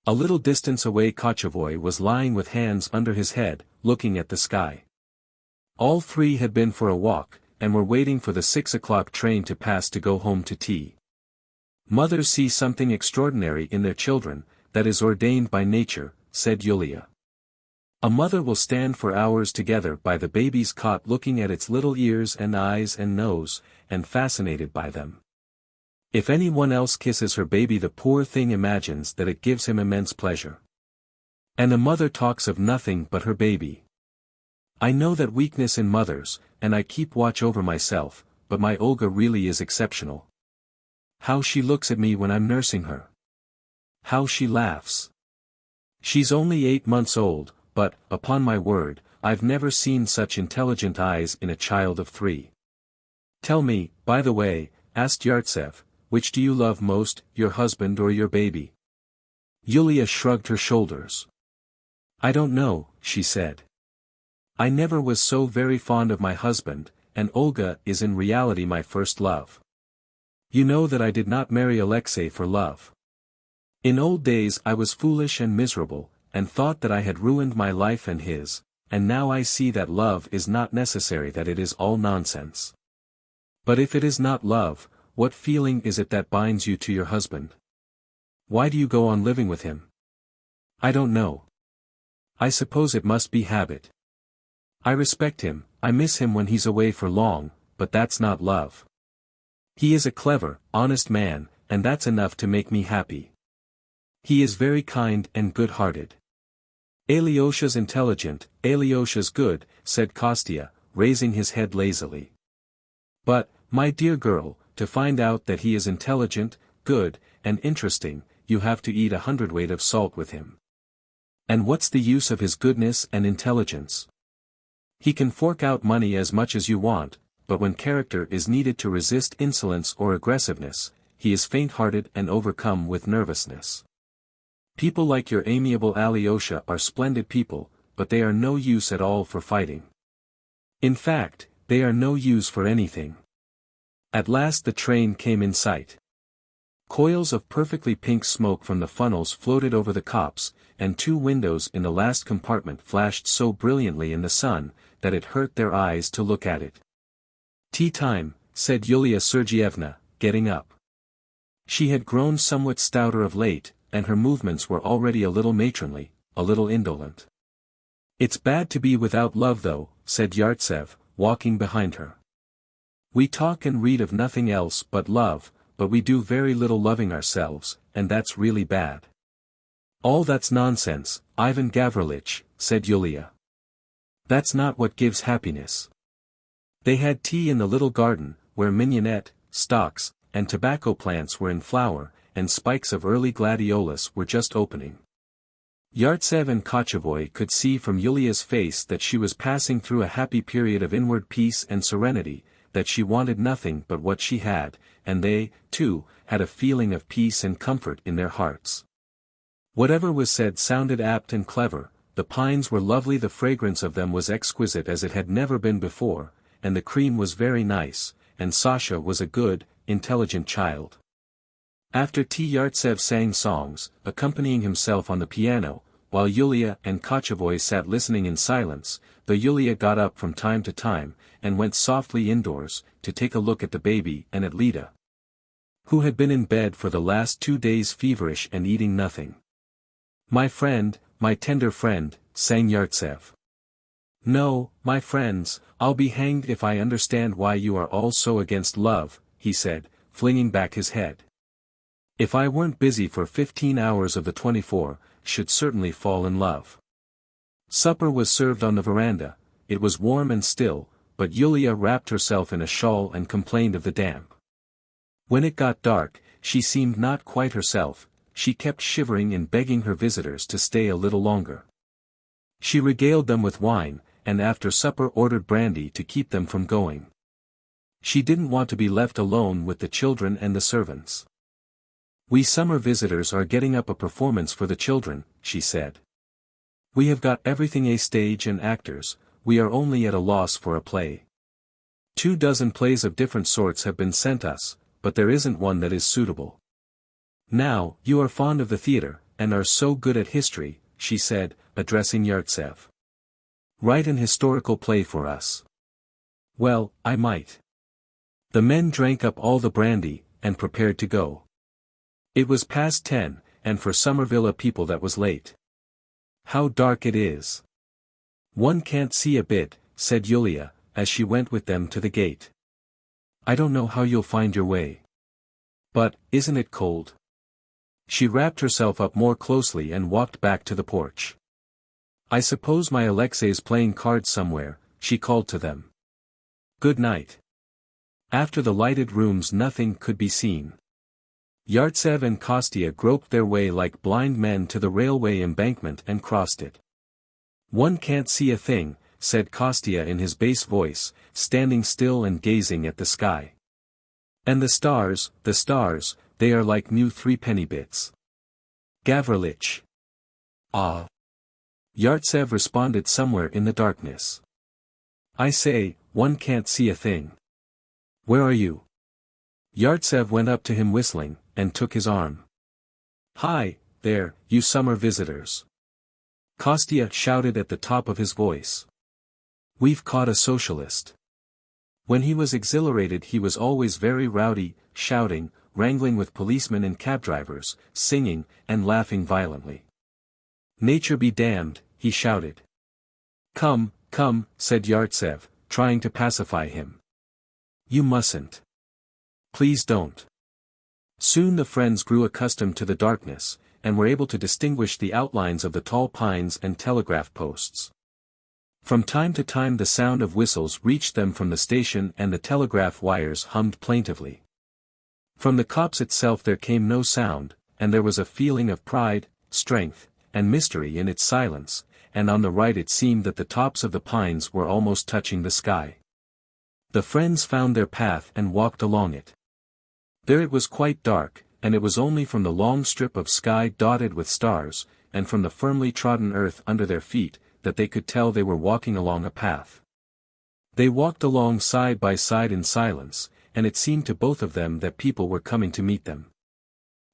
[SPEAKER 1] A little distance away Kochevoy was lying with hands under his head, looking at the sky. All 3 had been for a walk, and were waiting for the 6 o'clock train to pass to go home to tea. Mothers see something extraordinary in their children, that is ordained by nature, said Yulia. A mother will stand for hours together by the baby's cot looking at its little ears and eyes and nose, and fascinated by them. If anyone else kisses her baby the poor thing imagines that it gives him immense pleasure. And a mother talks of nothing but her baby. I know that weakness in mothers, and I keep watch over myself, but my Olga really is exceptional. How she looks at me when I'm nursing her. How she laughs. She's only 8 months old, but, upon my word, I've never seen such intelligent eyes in a child of 3. Tell me, by the way, asked Yartsev, which do you love most, your husband or your baby? Yulia shrugged her shoulders. I don't know, she said. I never was so very fond of my husband, and Olga is in reality my first love. You know that I did not marry Alexei for love. In old days I was foolish and miserable, and thought that I had ruined my life and his, and now I see that love is not necessary, that it is all nonsense. But if it is not love, what feeling is it that binds you to your husband? Why do you go on living with him? I don't know. I suppose it must be habit. I respect him, I miss him when he's away for long, but that's not love. He is a clever, honest man, and that's enough to make me happy. He is very kind and good-hearted. Alyosha's intelligent, Alyosha's good, said Kostya, raising his head lazily. But, my dear girl, to find out that he is intelligent, good, and interesting, you have to eat 100 weight of salt with him. And what's the use of his goodness and intelligence? He can fork out money as much as you want, but when character is needed to resist insolence or aggressiveness, he is faint-hearted and overcome with nervousness. People like your amiable Alyosha are splendid people, but they are no use at all for fighting. In fact, they are no use for anything. At last the train came in sight. Coils of perfectly pink smoke from the funnels floated over the copse, and 2 windows in the last compartment flashed so brilliantly in the sun, that it hurt their eyes to look at it. "Tea time," said Yulia Sergeyevna, getting up. She had grown somewhat stouter of late, and her movements were already a little matronly, a little indolent. "It's bad to be without love though," said Yartsev, walking behind her. "We talk and read of nothing else but love, but we do very little loving ourselves, and that's really bad." "All that's nonsense, Ivan Gavrilitch," said Yulia. "That's not what gives happiness." They had tea in the little garden, where mignonette, stocks, and tobacco plants were in flower, and spikes of early gladiolus were just opening. Yartsev and Kochavoy could see from Yulia's face that she was passing through a happy period of inward peace and serenity, that she wanted nothing but what she had, and they, too, had a feeling of peace and comfort in their hearts. Whatever was said sounded apt and clever, the pines were lovely, the fragrance of them was exquisite as it had never been before, and the cream was very nice, and Sasha was a good, intelligent child. After tea Yartsev sang songs, accompanying himself on the piano, while Yulia and Kochavoy sat listening in silence, though Yulia got up from time to time, and went softly indoors, to take a look at the baby and at Lida, who had been in bed for the last 2 days feverish and eating nothing. "My friend, my tender friend," sang Yartsev. "No, my friends, I'll be hanged if I understand why you are all so against love," he said, flinging back his head. "If I weren't busy for 15 hours of the 24, should certainly fall in love." Supper was served on the veranda. It was warm and still, but Yulia wrapped herself in a shawl and complained of the damp. When it got dark, she seemed not quite herself, she kept shivering and begging her visitors to stay a little longer. She regaled them with wine, and after supper ordered brandy to keep them from going. She didn't want to be left alone with the children and the servants. "We summer visitors are getting up a performance for the children," she said. "We have got everything, a stage and actors, we are only at a loss for a play. 24 plays of different sorts have been sent us, but there isn't one that is suitable. Now, you are fond of the theatre, and are so good at history," she said, addressing Yartsev. "Write an historical play for us." "Well, I might." The men drank up all the brandy, and prepared to go. It was past 10, and for Somerville people that was late. "How dark it is. One can't see a bit," said Yulia, as she went with them to the gate. "I don't know how you'll find your way. But, isn't it cold?" She wrapped herself up more closely and walked back to the porch. "I suppose my Alexei's playing cards somewhere," she called to them. "Good night." After the lighted rooms nothing could be seen. Yartsev and Kostya groped their way like blind men to the railway embankment and crossed it. "One can't see a thing," said Kostya in his bass voice, standing still and gazing at the sky. "And the stars, they are like new 3-penny bits." "Gavrilitch." "Ah." Yartsev responded somewhere in the darkness. "I say, one can't see a thing. Where are you?" Yartsev went up to him whistling, and took his arm. "Hi, there, you summer visitors!" Kostya shouted at the top of his voice. "We've caught a socialist." When he was exhilarated he was always very rowdy, shouting, wrangling with policemen and cab drivers, singing, and laughing violently. "Nature be damned," he shouted. "Come, come," said Yartsev, trying to pacify him. "You mustn't. Please don't." Soon the friends grew accustomed to the darkness, and were able to distinguish the outlines of the tall pines and telegraph posts. From time to time the sound of whistles reached them from the station and the telegraph wires hummed plaintively. From the copse itself there came no sound, and there was a feeling of pride, strength, and mystery in its silence, and on the right it seemed that the tops of the pines were almost touching the sky. The friends found their path and walked along it. There it was quite dark, and it was only from the long strip of sky dotted with stars, and from the firmly trodden earth under their feet, that they could tell they were walking along a path. They walked along side by side in silence, and it seemed to both of them that people were coming to meet them.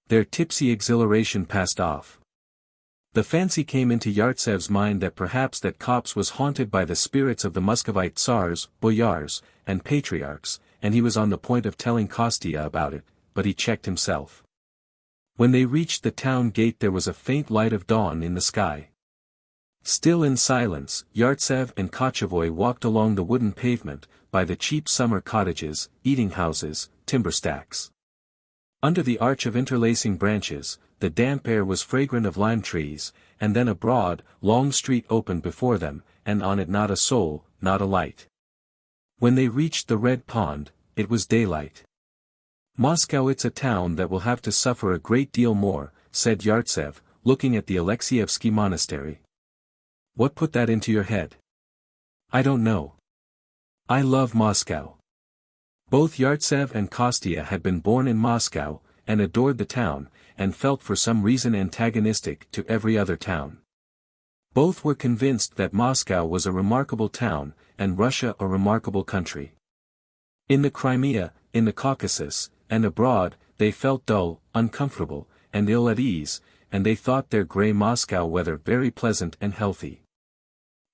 [SPEAKER 1] Their tipsy exhilaration passed off. The fancy came into Yartsev's mind that perhaps that copse was haunted by the spirits of the Muscovite tsars, boyars, and patriarchs, and he was on the point of telling Kostya about it, but he checked himself. When they reached the town gate there was a faint light of dawn in the sky. Still in silence, Yartsev and Kotchevoy walked along the wooden pavement, by the cheap summer cottages, eating houses, timber stacks. Under the arch of interlacing branches, the damp air was fragrant of lime trees, and then a broad, long street opened before them, and on it not a soul, not a light. When they reached the Red Pond, it was daylight. "Moscow, it's a town that will have to suffer a great deal more," said Yartsev, looking at the Alexievsky monastery. "What put that into your head?" "I don't know. I love Moscow." Both Yartsev and Kostya had been born in Moscow, and adored the town, and felt for some reason antagonistic to every other town. Both were convinced that Moscow was a remarkable town, and Russia a remarkable country. In the Crimea, in the Caucasus, and abroad, they felt dull, uncomfortable, and ill at ease, and they thought their grey Moscow weather very pleasant and healthy.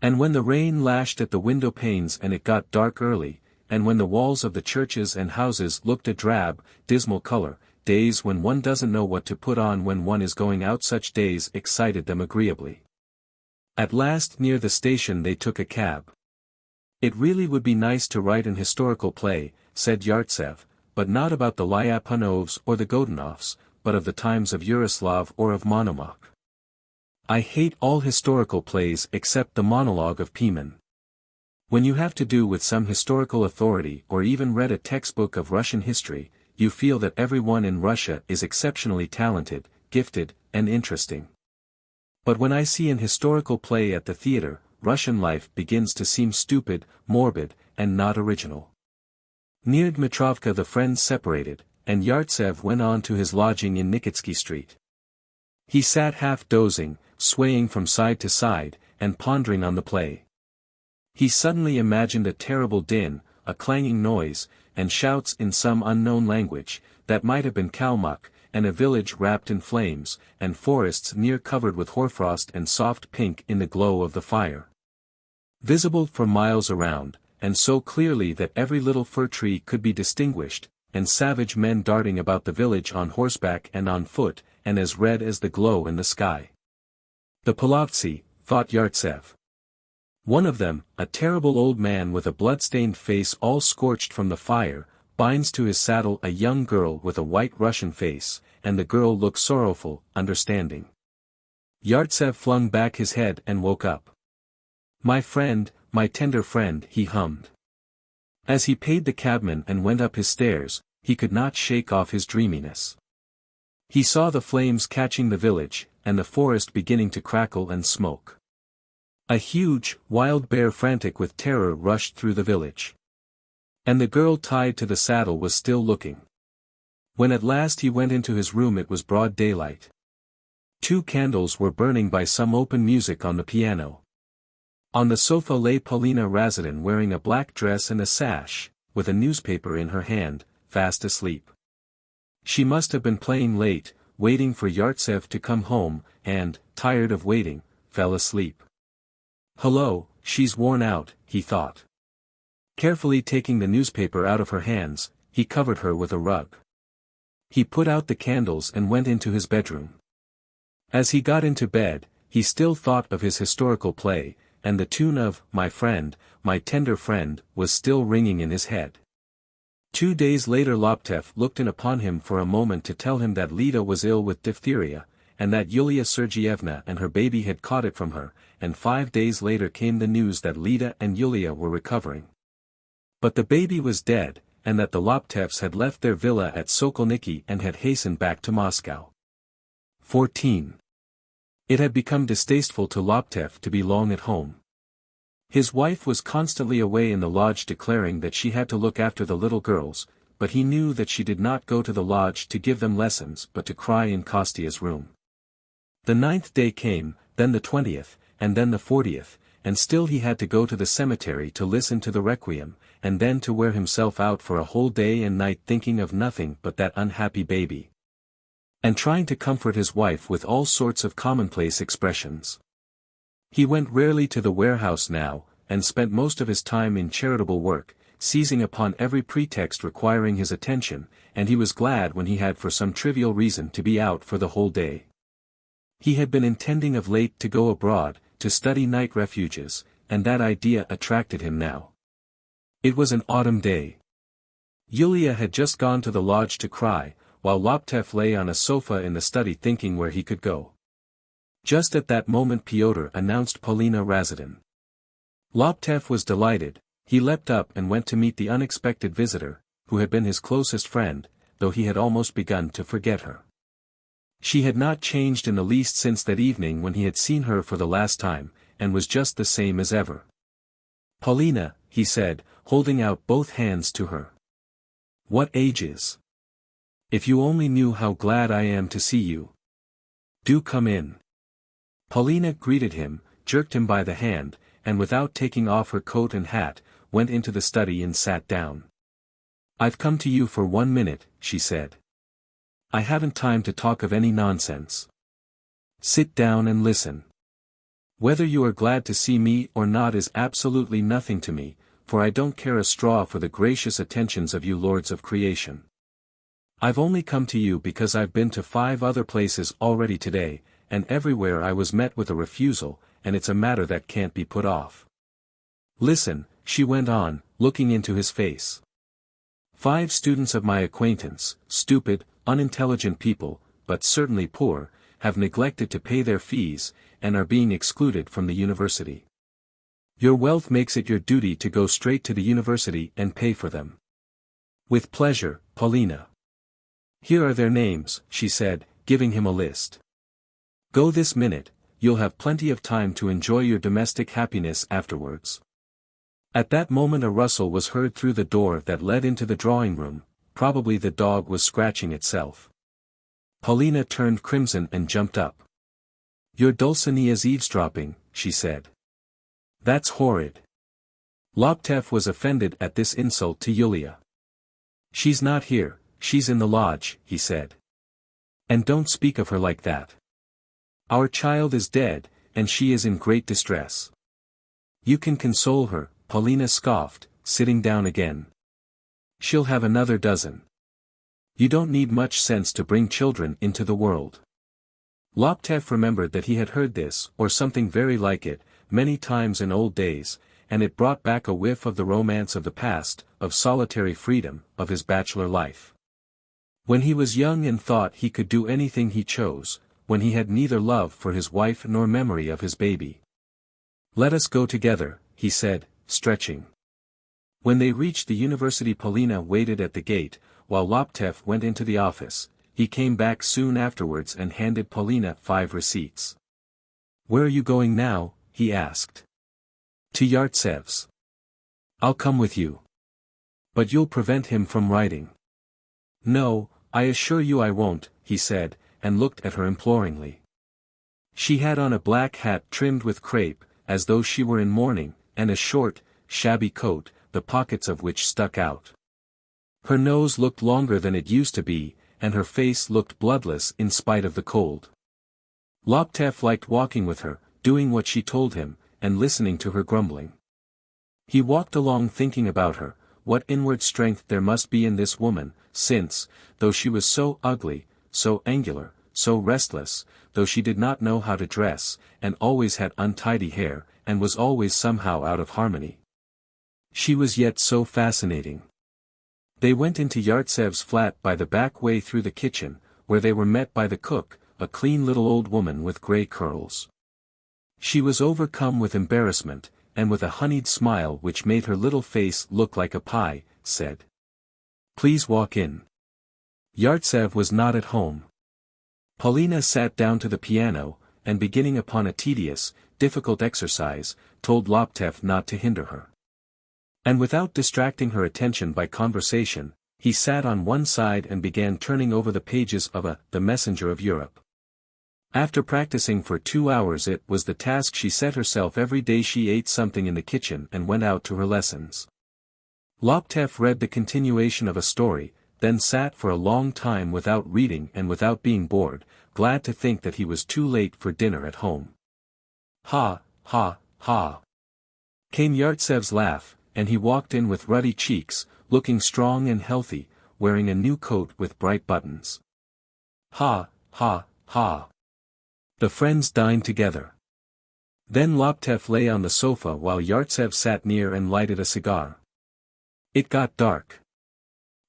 [SPEAKER 1] And when the rain lashed at the window panes and it got dark early, and when the walls of the churches and houses looked a drab, dismal color, days when one doesn't know what to put on when one is going out, such days excited them agreeably. At last near the station they took a cab. "It really would be nice to write an historical play," said Yartsev, "but not about the Lyapunovs or the Godunovs, but of the times of Yaroslav or of Monomach. I hate all historical plays except the monologue of Pimen. When you have to do with some historical authority or even read a textbook of Russian history, you feel that everyone in Russia is exceptionally talented, gifted, and interesting. But when I see an historical play at the theater, Russian life begins to seem stupid, morbid, and not original." Near Dmitrovka the friends separated, and Yartsev went on to his lodging in Nikitsky Street. He sat half dozing, swaying from side to side, and pondering on the play. He suddenly imagined a terrible din, a clanging noise, and shouts in some unknown language, that might have been Kalmuck, and a village wrapped in flames, and forests near covered with hoarfrost and soft pink in the glow of the fire. Visible for miles around, and so clearly that every little fir tree could be distinguished, and savage men darting about the village on horseback and on foot, and as red as the glow in the sky. "The Polovtsy," thought Yartsev. "One of them, a terrible old man with a blood-stained face all scorched from the fire, binds to his saddle a young girl with a white Russian face, and the girl looks sorrowful, understanding." Yartsev flung back his head and woke up. My tender friend," he hummed. As he paid the cabman and went up his stairs, he could not shake off his dreaminess. He saw the flames catching the village, and the forest beginning to crackle and smoke. A huge, wild bear frantic with terror rushed through the village. And the girl tied to the saddle was still looking. When at last he went into his room it was broad daylight. 2 candles were burning by some open music on the piano. On the sofa lay Polina Razedin wearing a black dress and a sash, with a newspaper in her hand, fast asleep. She must have been playing late, waiting for Yartsev to come home, and, tired of waiting, fell asleep. Hello, she's worn out, he thought. Carefully taking the newspaper out of her hands, he covered her with a rug. He put out the candles and went into his bedroom. As he got into bed, he still thought of his historical play, and the tune of "My Friend, My Tender Friend" was still ringing in his head. 2 days later Laptev looked in upon him for a moment to tell him that Lida was ill with diphtheria, and that Yulia Sergeyevna and her baby had caught it from her, and 5 days later came the news that Lida and Yulia were recovering. But the baby was dead, and that the Laptevs had left their villa at Sokolniki and had hastened back to Moscow. 14. It had become distasteful to Laptev to be long at home. His wife was constantly away in the lodge declaring that she had to look after the little girls, but he knew that she did not go to the lodge to give them lessons but to cry in Kostya's room. The 9th day came, then the 20th, and then the 40th, and still he had to go to the cemetery to listen to the requiem, and then to wear himself out for a whole day and night thinking of nothing but that unhappy baby. And trying to comfort his wife with all sorts of commonplace expressions. He went rarely to the warehouse now, and spent most of his time in charitable work, seizing upon every pretext requiring his attention, and he was glad when he had for some trivial reason to be out for the whole day. He had been intending of late to go abroad, to study night refuges, and that idea attracted him now. It was an autumn day. Yulia had just gone to the lodge to cry, while Laptev lay on a sofa in the study thinking where he could go. Just at that moment Pyotr announced Polina Razedin. Laptev was delighted, he leapt up and went to meet the unexpected visitor, who had been his closest friend, though he had almost begun to forget her. She had not changed in the least since that evening when he had seen her for the last time, and was just the same as ever. "Polina," he said, holding out both hands to her. "What ages! If you only knew how glad I am to see you. Do come in." Polina greeted him, jerked him by the hand, and without taking off her coat and hat, went into the study and sat down. "I've come to you for 1 minute," she said. "I haven't time to talk of any nonsense. Sit down and listen. Whether you are glad to see me or not is absolutely nothing to me, for I don't care a straw for the gracious attentions of you lords of creation. I've only come to you because I've been to 5 other places already today, and everywhere I was met with a refusal, and it's a matter that can't be put off. Listen," she went on, looking into his face. 5 students of my acquaintance, stupid, unintelligent people, but certainly poor, have neglected to pay their fees, and are being excluded from the university. Your wealth makes it your duty to go straight to the university and pay for them." "With pleasure, Polina. Here are their names," she said, giving him a list. "Go this minute, you'll have plenty of time to enjoy your domestic happiness afterwards." At that moment a rustle was heard through the door that led into the drawing room, probably the dog was scratching itself. Polina turned crimson and jumped up. "Your Dulcinea's eavesdropping," she said. "That's horrid." Laptev was offended at this insult to Yulia. "She's not here, she's in the lodge," he said. "And don't speak of her like that. Our child is dead, and she is in great distress. You can console her," Polina scoffed, sitting down again. "She'll have another dozen. You don't need much sense to bring children into the world." Laptev remembered that he had heard this, or something very like it, many times in old days, and it brought back a whiff of the romance of the past, of solitary freedom, of his bachelor life. When he was young and thought he could do anything he chose, when he had neither love for his wife nor memory of his baby. "Let us go together," he said, stretching. When they reached the university Polina waited at the gate, while Laptev went into the office. He came back soon afterwards and handed Polina 5 receipts. "Where are you going now?" he asked. "To Yartsev's." "I'll come with you." "But you'll prevent him from writing." "No, I assure you I won't," he said, and looked at her imploringly. She had on a black hat trimmed with crape, as though she were in mourning, and a short, shabby coat, the pockets of which stuck out. Her nose looked longer than it used to be, and her face looked bloodless in spite of the cold. Laptev liked walking with her, doing what she told him, and listening to her grumbling. He walked along thinking about her, what inward strength there must be in this woman, since, though she was so ugly, so angular, so restless, though she did not know how to dress, and always had untidy hair, and was always somehow out of harmony, she was yet so fascinating. They went into Yartsev's flat by the back way through the kitchen, where they were met by the cook, a clean little old woman with grey curls. She was overcome with embarrassment, and with a honeyed smile which made her little face look like a pie, said, "Please walk in." Yartsev was not at home. Paulina sat down to the piano, and beginning upon a tedious, difficult exercise, told Laptev not to hinder her. And without distracting her attention by conversation, he sat on one side and began turning over the pages of The Messenger of Europe. After practicing for 2 hours, it was the task she set herself every day. She ate something in the kitchen and went out to her lessons. Laptev read the continuation of a story, then sat for a long time without reading and without being bored, glad to think that he was too late for dinner at home. Ha, ha, ha, came Yartsev's laugh, and he walked in with ruddy cheeks, looking strong and healthy, wearing a new coat with bright buttons. Ha, ha, ha. The friends dined together. Then Laptev lay on the sofa while Yartsev sat near and lighted a cigar. It got dark.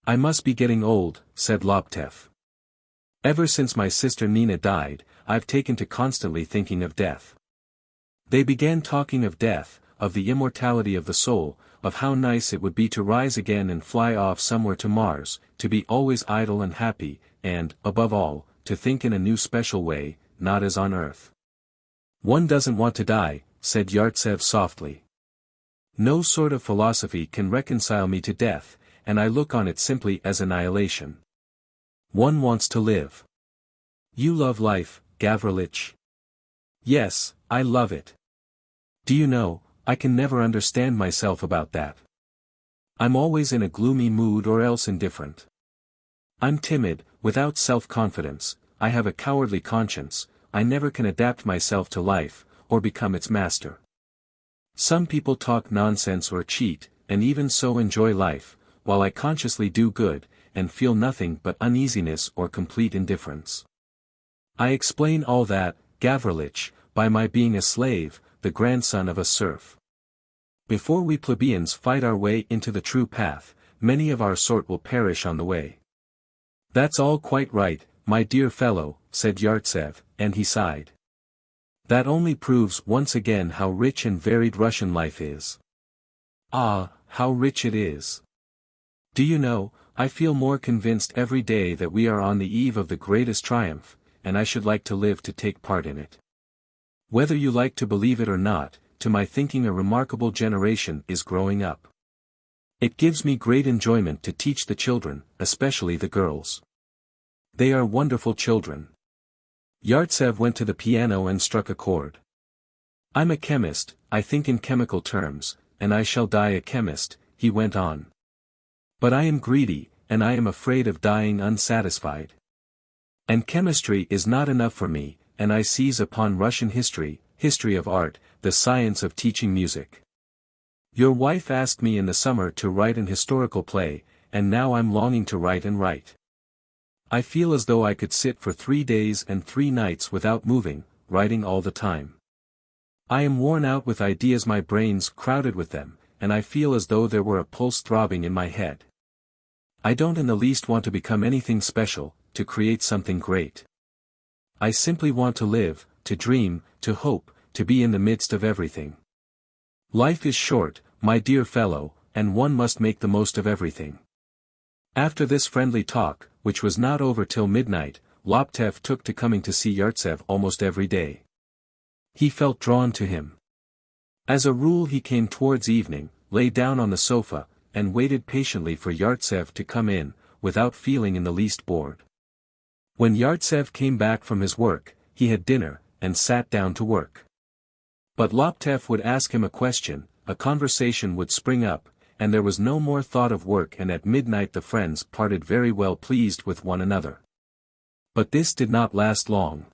[SPEAKER 1] "I must be getting old," said Laptev. "Ever since my sister Nina died, I've taken to constantly thinking of death." They began talking of death, of the immortality of the soul, of how nice it would be to rise again and fly off somewhere to Mars, to be always idle and happy, and, above all, to think in a new special way, not as on earth. "One doesn't want to die," said Yartsev softly. "No sort of philosophy can reconcile me to death, and I look on it simply as annihilation. One wants to live." "You love life, Gavrilich?" "Yes, I love it. Do you know, I can never understand myself about that. I'm always in a gloomy mood or else indifferent. I'm timid, without self-confidence, I have a cowardly conscience, I never can adapt myself to life, or become its master. Some people talk nonsense or cheat, and even so enjoy life, while I consciously do good, and feel nothing but uneasiness or complete indifference. I explain all that, Gavrilich, by my being a slave, the grandson of a serf. Before we plebeians fight our way into the true path, many of our sort will perish on the way." "That's all quite right, my dear fellow," said Yartsev, and he sighed. "That only proves once again how rich and varied Russian life is. Ah, how rich it is! Do you know, I feel more convinced every day that we are on the eve of the greatest triumph, and I should like to live to take part in it. Whether you like to believe it or not, to my thinking a remarkable generation is growing up. It gives me great enjoyment to teach the children, especially the girls. They are wonderful children." Yartsev went to the piano and struck a chord. "I'm a chemist, I think in chemical terms, and I shall die a chemist," he went on. "But I am greedy, and I am afraid of dying unsatisfied. And chemistry is not enough for me, and I seize upon Russian history, history of art, the science of teaching music. Your wife asked me in the summer to write an historical play, and now I'm longing to write and write. I feel as though I could sit for 3 days and 3 nights without moving, writing all the time. I am worn out with ideas, my brain's crowded with them, and I feel as though there were a pulse throbbing in my head. I don't in the least want to become anything special, to create something great. I simply want to live, to dream, to hope, to be in the midst of everything. Life is short, my dear fellow, and one must make the most of everything." After this friendly talk, which was not over till midnight, Laptev took to coming to see Yartsev almost every day. He felt drawn to him. As a rule he came towards evening, lay down on the sofa, and waited patiently for Yartsev to come in, without feeling in the least bored. When Yartsev came back from his work, he had dinner, and sat down to work. But Laptev would ask him a question, a conversation would spring up, and there was no more thought of work, and at midnight the friends parted very well pleased with one another. But this did not last long.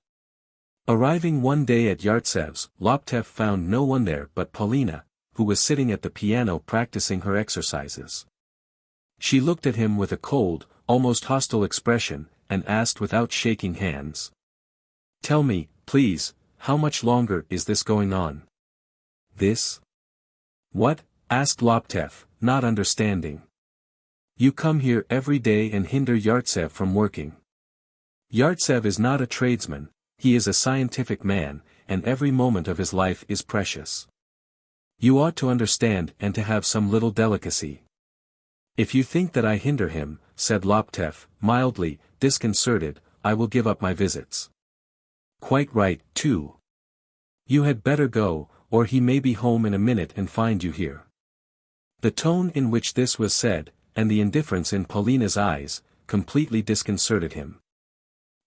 [SPEAKER 1] Arriving one day at Yartsev's, Laptev found no one there but Paulina, who was sitting at the piano practicing her exercises. She looked at him with a cold, almost hostile expression, and asked without shaking hands. "Tell me, please, how much longer is this going on?" "This? What?" asked Laptev, not understanding. "You come here every day and hinder Yartsev from working. Yartsev is not a tradesman, he is a scientific man, and every moment of his life is precious. You ought to understand and to have some little delicacy." "If you think that I hinder him," said Laptev, mildly, disconcerted, "I will give up my visits." "Quite right, too. You had better go, or he may be home in a minute and find you here." The tone in which this was said, and the indifference in Paulina's eyes, completely disconcerted him.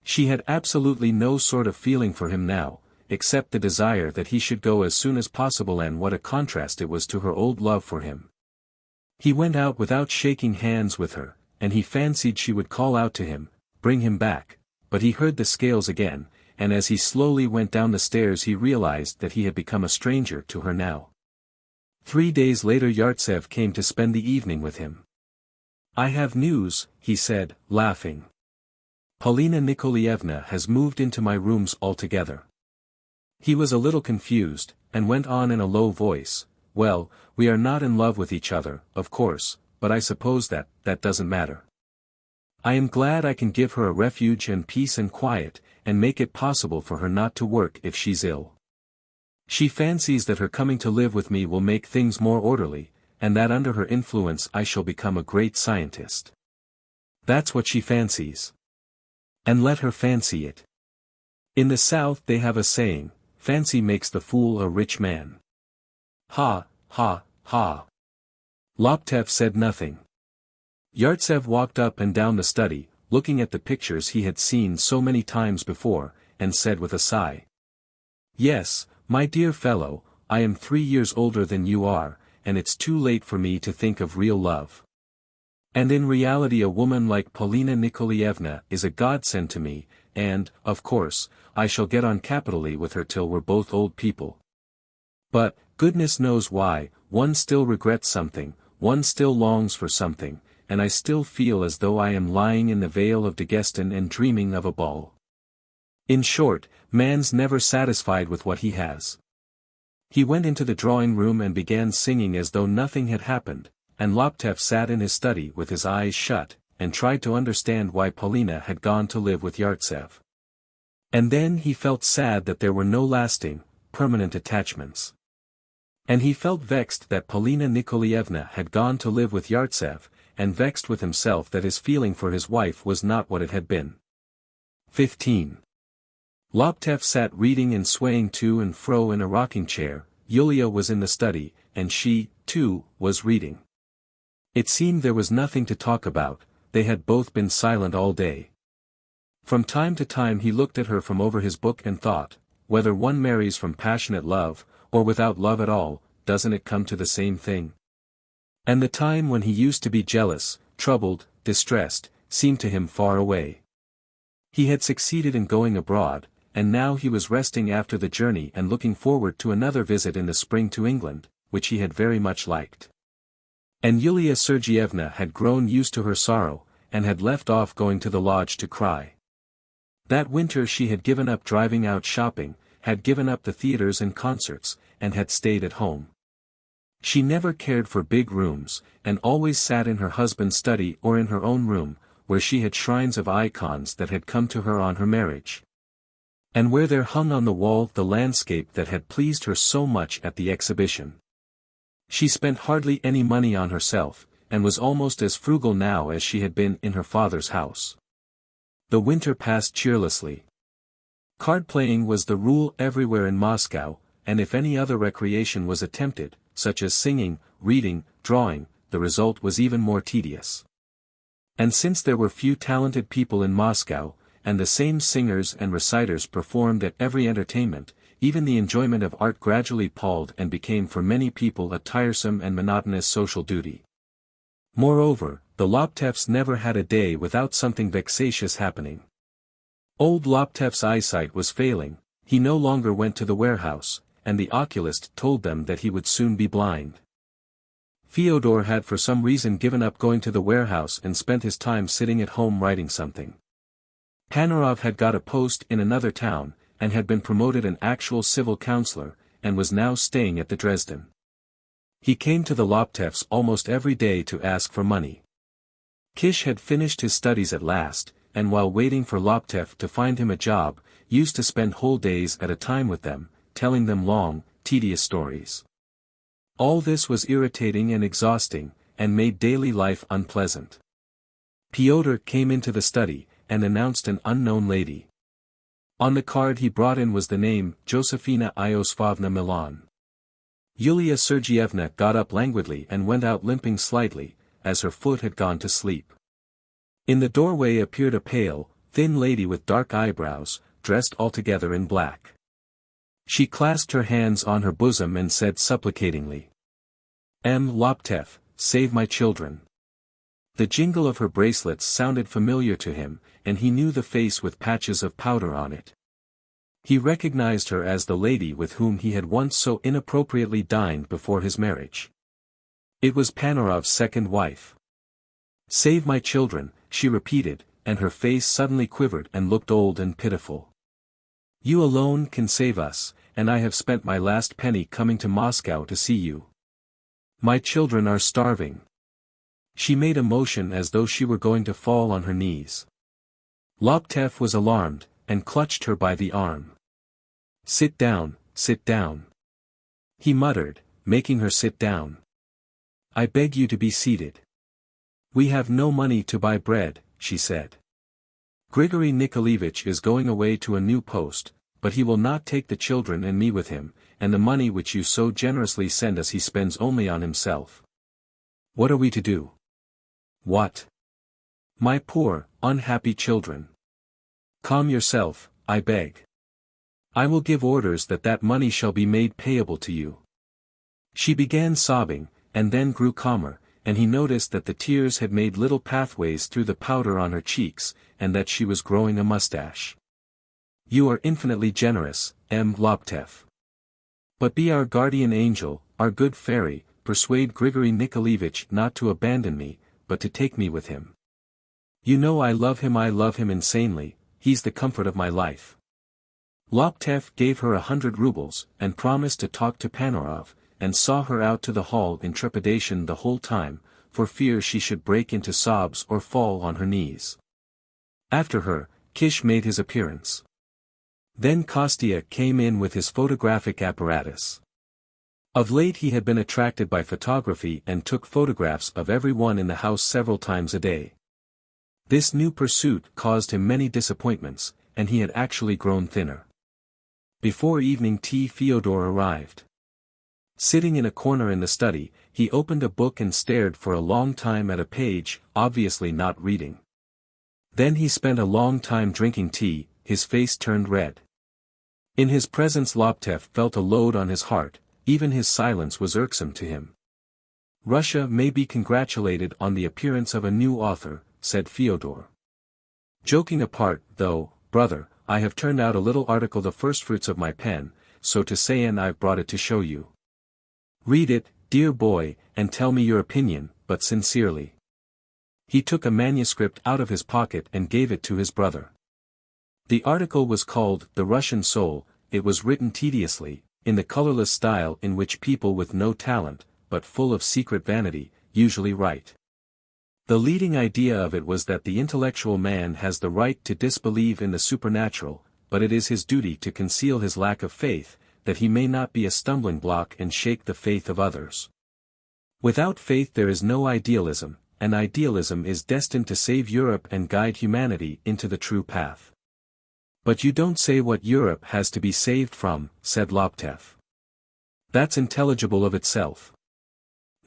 [SPEAKER 1] She had absolutely no sort of feeling for him now, except the desire that he should go as soon as possible, and what a contrast it was to her old love for him. He went out without shaking hands with her, and he fancied she would call out to him, "Bring him back," but he heard the scales again, and as he slowly went down the stairs he realized that he had become a stranger to her now. 3 days later Yartsev came to spend the evening with him. "I have news," he said, laughing. "Paulina Nikolaevna has moved into my rooms altogether." He was a little confused, and went on in a low voice, "Well, we are not in love with each other, of course, but I suppose that doesn't matter. I am glad I can give her a refuge and peace and quiet, and make it possible for her not to work if she's ill. She fancies that her coming to live with me will make things more orderly, and that under her influence I shall become a great scientist. That's what she fancies. And let her fancy it. In the South they have a saying, 'Fancy makes the fool a rich man.'" "Ha, ha, ha." Laptev said nothing. Yartsev walked up and down the study, looking at the pictures he had seen so many times before, and said with a sigh, "Yes, my dear fellow, I am 3 years older than you are, and it's too late for me to think of real love. And in reality a woman like Paulina Nikolaevna is a godsend to me, and, of course, I shall get on capitally with her till we're both old people. But, goodness knows why, one still regrets something, one still longs for something, and I still feel as though I am lying in the Vale of Dagestan and dreaming of a ball. In short, man's never satisfied with what he has." He went into the drawing room and began singing as though nothing had happened, and Laptev sat in his study with his eyes shut, and tried to understand why Paulina had gone to live with Yartsev. And then he felt sad that there were no lasting, permanent attachments. And he felt vexed that Paulina Nikolaevna had gone to live with Yartsev, and vexed with himself that his feeling for his wife was not what it had been. 15. Laptev sat reading and swaying to and fro in a rocking chair. Yulia was in the study, and she, too, was reading. It seemed there was nothing to talk about, they had both been silent all day. From time to time he looked at her from over his book and thought, whether one marries from passionate love, or without love at all, doesn't it come to the same thing? And the time when he used to be jealous, troubled, distressed, seemed to him far away. He had succeeded in going abroad, and now he was resting after the journey and looking forward to another visit in the spring to England, which he had very much liked. And Yulia Sergeyevna had grown used to her sorrow, and had left off going to the lodge to cry. That winter she had given up driving out shopping, had given up the theaters and concerts, and had stayed at home. She never cared for big rooms, and always sat in her husband's study or in her own room, where she had shrines of icons that had come to her on her marriage. And where there hung on the wall the landscape that had pleased her so much at the exhibition. She spent hardly any money on herself, and was almost as frugal now as she had been in her father's house. The winter passed cheerlessly. Card-playing was the rule everywhere in Moscow, and if any other recreation was attempted, such as singing, reading, drawing, the result was even more tedious. And since there were few talented people in Moscow, and the same singers and reciters performed at every entertainment, even the enjoyment of art gradually palled and became for many people a tiresome and monotonous social duty. Moreover, the Loptevs never had a day without something vexatious happening. Old Loptev's eyesight was failing, he no longer went to the warehouse, and the oculist told them that he would soon be blind. Fyodor had for some reason given up going to the warehouse and spent his time sitting at home writing something. Panorov had got a post in another town, and had been promoted an actual civil councillor, and was now staying at the Dresden. He came to the Loptevs almost every day to ask for money. Kish had finished his studies at last, and while waiting for Loptev to find him a job, used to spend whole days at a time with them, telling them long, tedious stories. All this was irritating and exhausting, and made daily life unpleasant. Pyotr came into the study, and announced an unknown lady. On the card he brought in was the name, Josephina Iosifovna Milan. Yulia Sergeyevna got up languidly and went out limping slightly, as her foot had gone to sleep. In the doorway appeared a pale, thin lady with dark eyebrows, dressed altogether in black. She clasped her hands on her bosom and said supplicatingly, Loptev, save my children. The jingle of her bracelets sounded familiar to him, and he knew the face with patches of powder on it. He recognized her as the lady with whom he had once so inappropriately dined before his marriage. It was Panorov's second wife. Save my children, she repeated, and her face suddenly quivered and looked old and pitiful. You alone can save us, and I have spent my last penny coming to Moscow to see you. My children are starving. She made a motion as though she were going to fall on her knees. Loptev was alarmed, and clutched her by the arm. Sit down, he muttered, making her sit down. I beg you to be seated. We have no money to buy bread, she said. Grigory Nikolaevich is going away to a new post, but he will not take the children and me with him, and the money which you so generously send us he spends only on himself. What are we to do? What? My poor, unhappy children. Calm yourself, I beg. I will give orders that that money shall be made payable to you. She began sobbing, and then grew calmer, and he noticed that the tears had made little pathways through the powder on her cheeks, and that she was growing a mustache. You are infinitely generous, Loptev. But be our guardian angel, our good fairy, persuade Grigory Nikolaevich not to abandon me, but to take me with him. You know I love him insanely, he's the comfort of my life. Loptev gave her 100 rubles, and promised to talk to Panorov, and saw her out to the hall in trepidation the whole time, for fear she should break into sobs or fall on her knees. After her, Kish made his appearance. Then Kostya came in with his photographic apparatus. Of late he had been attracted by photography and took photographs of everyone in the house several times a day. This new pursuit caused him many disappointments, and he had actually grown thinner. Before evening tea Fyodor arrived. Sitting in a corner in the study, he opened a book and stared for a long time at a page, obviously not reading. Then he spent a long time drinking tea, his face turned red. In his presence Loptev felt a load on his heart, even his silence was irksome to him. Russia may be congratulated on the appearance of a new author, said Fyodor. Joking apart, though, brother, I have turned out a little article the firstfruits of my pen, so to say, and I've brought it to show you. Read it, dear boy, and tell me your opinion, but sincerely. He took a manuscript out of his pocket and gave it to his brother. The article was called The Russian Soul. It was written tediously, in the colorless style in which people with no talent, but full of secret vanity, usually write. The leading idea of it was that the intellectual man has the right to disbelieve in the supernatural, but it is his duty to conceal his lack of faith, that he may not be a stumbling block and shake the faith of others. Without faith there is no idealism, and idealism is destined to save Europe and guide humanity into the true path. But you don't say what Europe has to be saved from, said Loptev. That's intelligible of itself.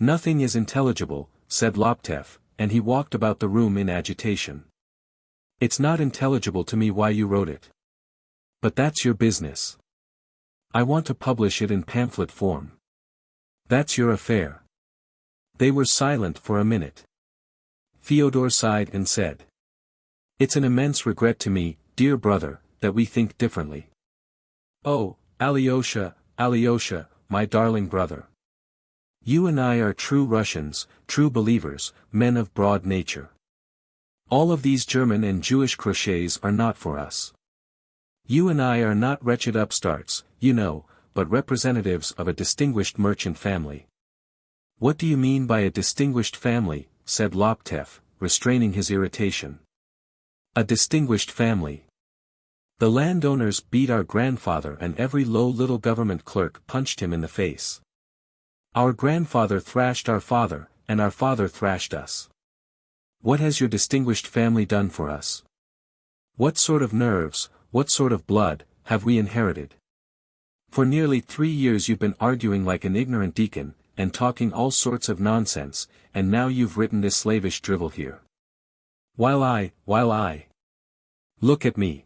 [SPEAKER 1] Nothing is intelligible, said Loptev, and he walked about the room in agitation. It's not intelligible to me why you wrote it. But that's your business. I want to publish it in pamphlet form. That's your affair. They were silent for a minute. Fyodor sighed and said. It's an immense regret to me, dear brother, that we think differently. Oh, Alyosha, Alyosha, my darling brother. You and I are true Russians, true believers, men of broad nature. All of these German and Jewish crochets are not for us. You and I are not wretched upstarts, you know, but representatives of a distinguished merchant family. What do you mean by a distinguished family? Said Laptev, restraining his irritation. A distinguished family. The landowners beat our grandfather and every low little government clerk punched him in the face. Our grandfather thrashed our father, and our father thrashed us. What has your distinguished family done for us? What sort of nerves, what sort of blood, have we inherited? For nearly 3 years you've been arguing like an ignorant deacon, and talking all sorts of nonsense, and now you've written this slavish drivel here. While I. Look at me.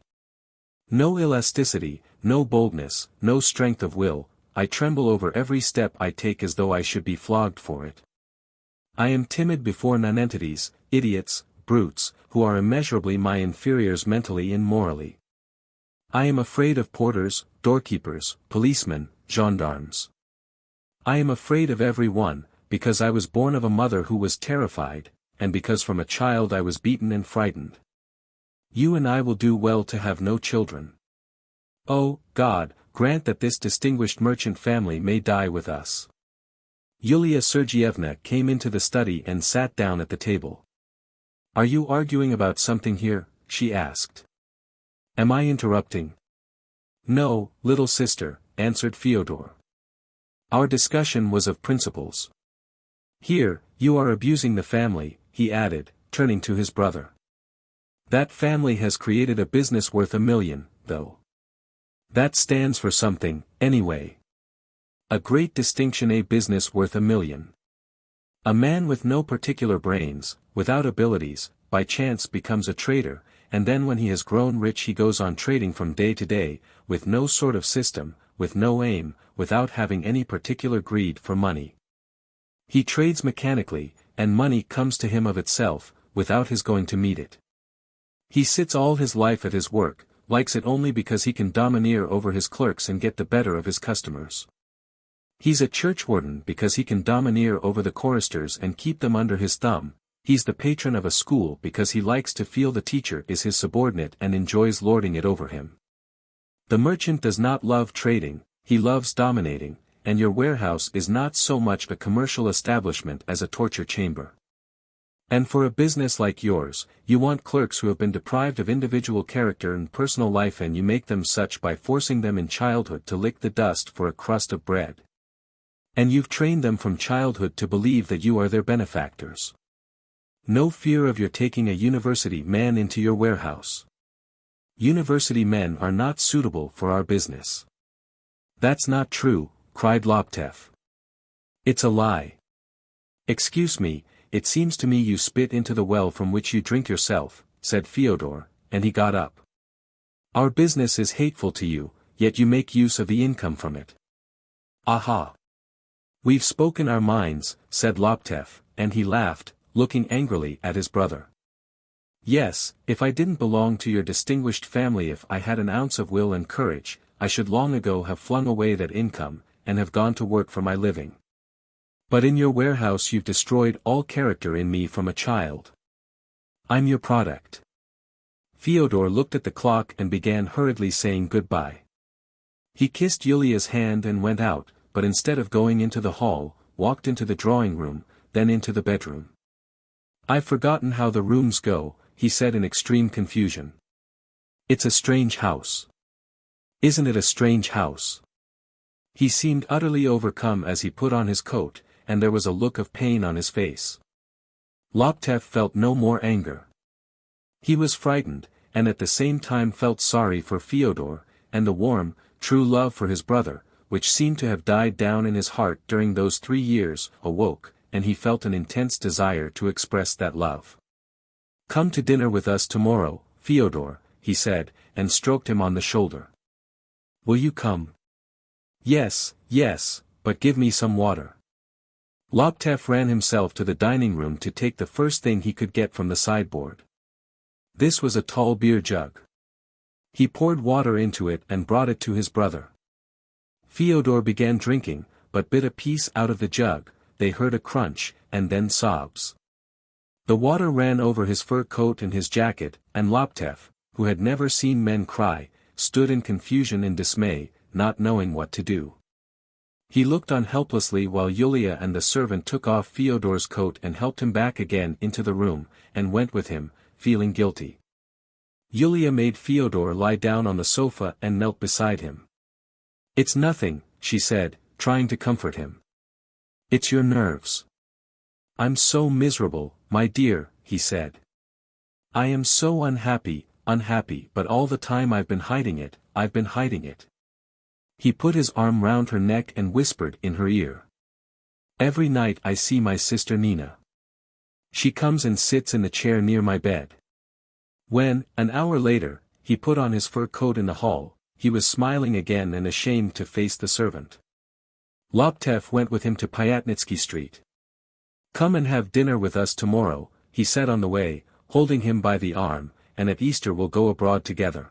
[SPEAKER 1] No elasticity, no boldness, no strength of will, I tremble over every step I take as though I should be flogged for it. I am timid before nonentities, idiots, brutes, who are immeasurably my inferiors mentally and morally. I am afraid of porters, doorkeepers, policemen, gendarmes. I am afraid of every one, because I was born of a mother who was terrified, and because from a child I was beaten and frightened. You and I will do well to have no children. Oh, God, grant that this distinguished merchant family may die with us. Yulia Sergeyevna came into the study and sat down at the table. Are you arguing about something here? She asked. Am I interrupting? No, little sister, answered Fyodor. Our discussion was of principles. Here, you are abusing the family, he added, turning to his brother. That family has created a business worth $1 million, though. That stands for something, anyway. A great distinction, a business worth $1 million. A man with no particular brains, without abilities, by chance becomes a trader, and then when he has grown rich he goes on trading from day to day, with no sort of system, with no aim, without having any particular greed for money. He trades mechanically, and money comes to him of itself, without his going to meet it. He sits all his life at his work, likes it only because he can domineer over his clerks and get the better of his customers. He's a churchwarden because he can domineer over the choristers and keep them under his thumb. He's the patron of a school because he likes to feel the teacher is his subordinate and enjoys lording it over him. The merchant does not love trading, he loves dominating, and your warehouse is not so much a commercial establishment as a torture chamber. And for a business like yours, you want clerks who have been deprived of individual character and personal life, and you make them such by forcing them in childhood to lick the dust for a crust of bread. And you've trained them from childhood to believe that you are their benefactors. No fear of your taking a university man into your warehouse. University men are not suitable for our business. That's not true, cried Laptev. It's a lie. Excuse me, it seems to me you spit into the well from which you drink yourself, said Fyodor, and he got up. Our business is hateful to you, yet you make use of the income from it. Aha! We've spoken our minds, said Laptev, and he laughed, looking angrily at his brother. Yes, if I didn't belong to your distinguished family, if I had an ounce of will and courage, I should long ago have flung away that income, and have gone to work for my living. But in your warehouse you've destroyed all character in me from a child. I'm your product. Fyodor looked at the clock and began hurriedly saying goodbye. He kissed Yulia's hand and went out, but instead of going into the hall, walked into the drawing room, then into the bedroom. I've forgotten how the rooms go, he said in extreme confusion. It's a strange house. Isn't it a strange house? He seemed utterly overcome as he put on his coat, and there was a look of pain on his face. Laptev felt no more anger. He was frightened, and at the same time felt sorry for Fyodor, and the warm, true love for his brother, which seemed to have died down in his heart during those 3 years, awoke, and he felt an intense desire to express that love. Come to dinner with us tomorrow, Fyodor, he said, and stroked him on the shoulder. Will you come? Yes, yes, but give me some water. Loptev ran himself to the dining room to take the first thing he could get from the sideboard. This was a tall beer jug. He poured water into it and brought it to his brother. Fyodor began drinking, but bit a piece out of the jug. They heard a crunch, and then sobs. The water ran over his fur coat and his jacket, and Loptev, who had never seen men cry, stood in confusion and dismay, not knowing what to do. He looked on helplessly while Yulia and the servant took off Fyodor's coat and helped him back again into the room, and went with him, feeling guilty. Yulia made Fyodor lie down on the sofa and knelt beside him. "It's nothing," she said, trying to comfort him. "It's your nerves." "I'm so miserable, my dear," he said. "I am so unhappy, but all the time I've been hiding it. He put his arm round her neck and whispered in her ear. "Every night I see my sister Nina. She comes and sits in the chair near my bed." When, an hour later, he put on his fur coat in the hall, he was smiling again and ashamed to face the servant. Loptev went with him to Pyatnitsky Street. "Come and have dinner with us tomorrow," he said on the way, holding him by the arm, "and at Easter we'll go abroad together.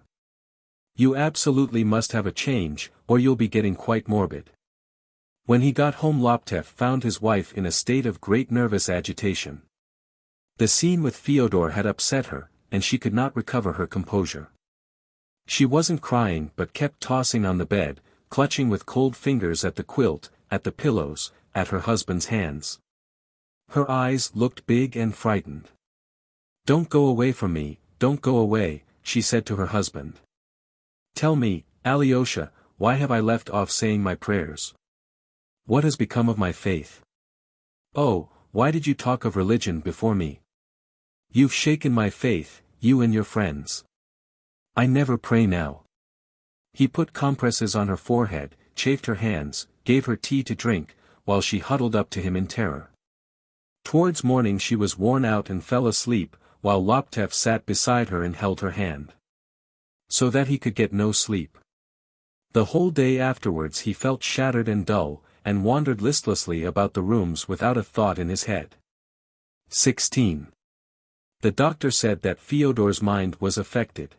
[SPEAKER 1] You absolutely must have a change, or you'll be getting quite morbid." When he got home Loptev found his wife in a state of great nervous agitation. The scene with Fyodor had upset her, and she could not recover her composure. She wasn't crying but kept tossing on the bed, clutching with cold fingers at the quilt, at the pillows, at her husband's hands. Her eyes looked big and frightened. "Don't go away from me, don't go away," she said to her husband. "Tell me, Alyosha, why have I left off saying my prayers? What has become of my faith? Oh, why did you talk of religion before me? You've shaken my faith, you and your friends. I never pray now." He put compresses on her forehead, chafed her hands, gave her tea to drink, while she huddled up to him in terror. Towards morning she was worn out and fell asleep, while Loptev sat beside her and held her hand. So that he could get no sleep. The whole day afterwards he felt shattered and dull, and wandered listlessly about the rooms without a thought in his head. 16. The doctor said that Fyodor's mind was affected.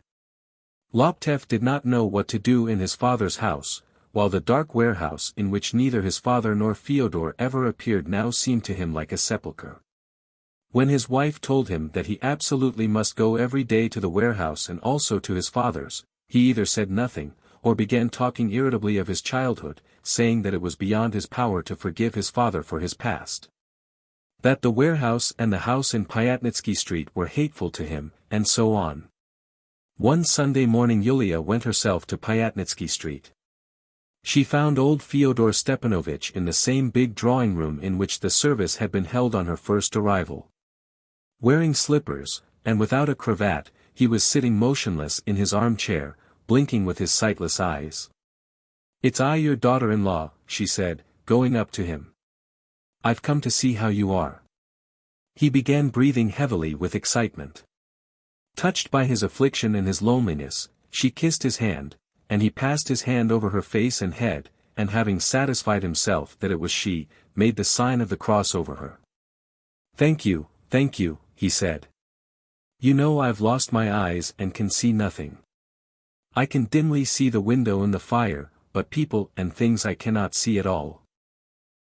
[SPEAKER 1] Loptev did not know what to do in his father's house, while the dark warehouse in which neither his father nor Fyodor ever appeared now seemed to him like a sepulchre. When his wife told him that he absolutely must go every day to the warehouse and also to his father's, he either said nothing, or began talking irritably of his childhood, saying that it was beyond his power to forgive his father for his past. That the warehouse and the house in Pyatnitsky Street were hateful to him, and so on. One Sunday morning Yulia went herself to Pyatnitsky Street. She found old Fyodor Stepanovich in the same big drawing room in which the service had been held on her first arrival. Wearing slippers, and without a cravat, he was sitting motionless in his armchair, blinking with his sightless eyes. "It's I, your daughter-in-law," she said, going up to him. "I've come to see how you are." He began breathing heavily with excitement. Touched by his affliction and his loneliness, she kissed his hand, and he passed his hand over her face and head, and having satisfied himself that it was she, made the sign of the cross over her. Thank you," he said. "You know I've lost my eyes and can see nothing. I can dimly see the window and the fire, but people and things I cannot see at all.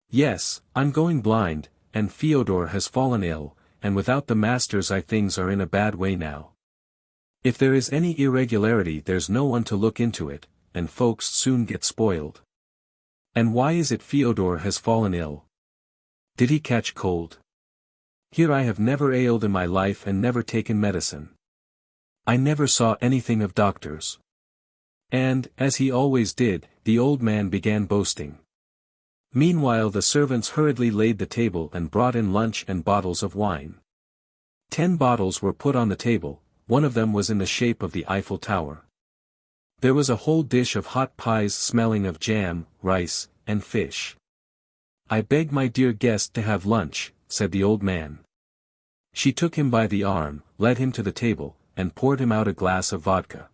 [SPEAKER 1] Yes, I'm going blind, and Fyodor has fallen ill, and without the masters things are in a bad way now. If there is any irregularity there's no one to look into it, and folks soon get spoiled. And why is it Fyodor has fallen ill? Did he catch cold? Here I have never ailed in my life and never taken medicine. I never saw anything of doctors." And, as he always did, the old man began boasting. Meanwhile the servants hurriedly laid the table and brought in lunch and bottles of wine. 10 bottles were put on the table, one of them was in the shape of the Eiffel Tower. There was a whole dish of hot pies smelling of jam, rice, and fish. "I beg my dear guest to have lunch," said the old man. She took him by the arm, led him to the table, and poured him out a glass of vodka.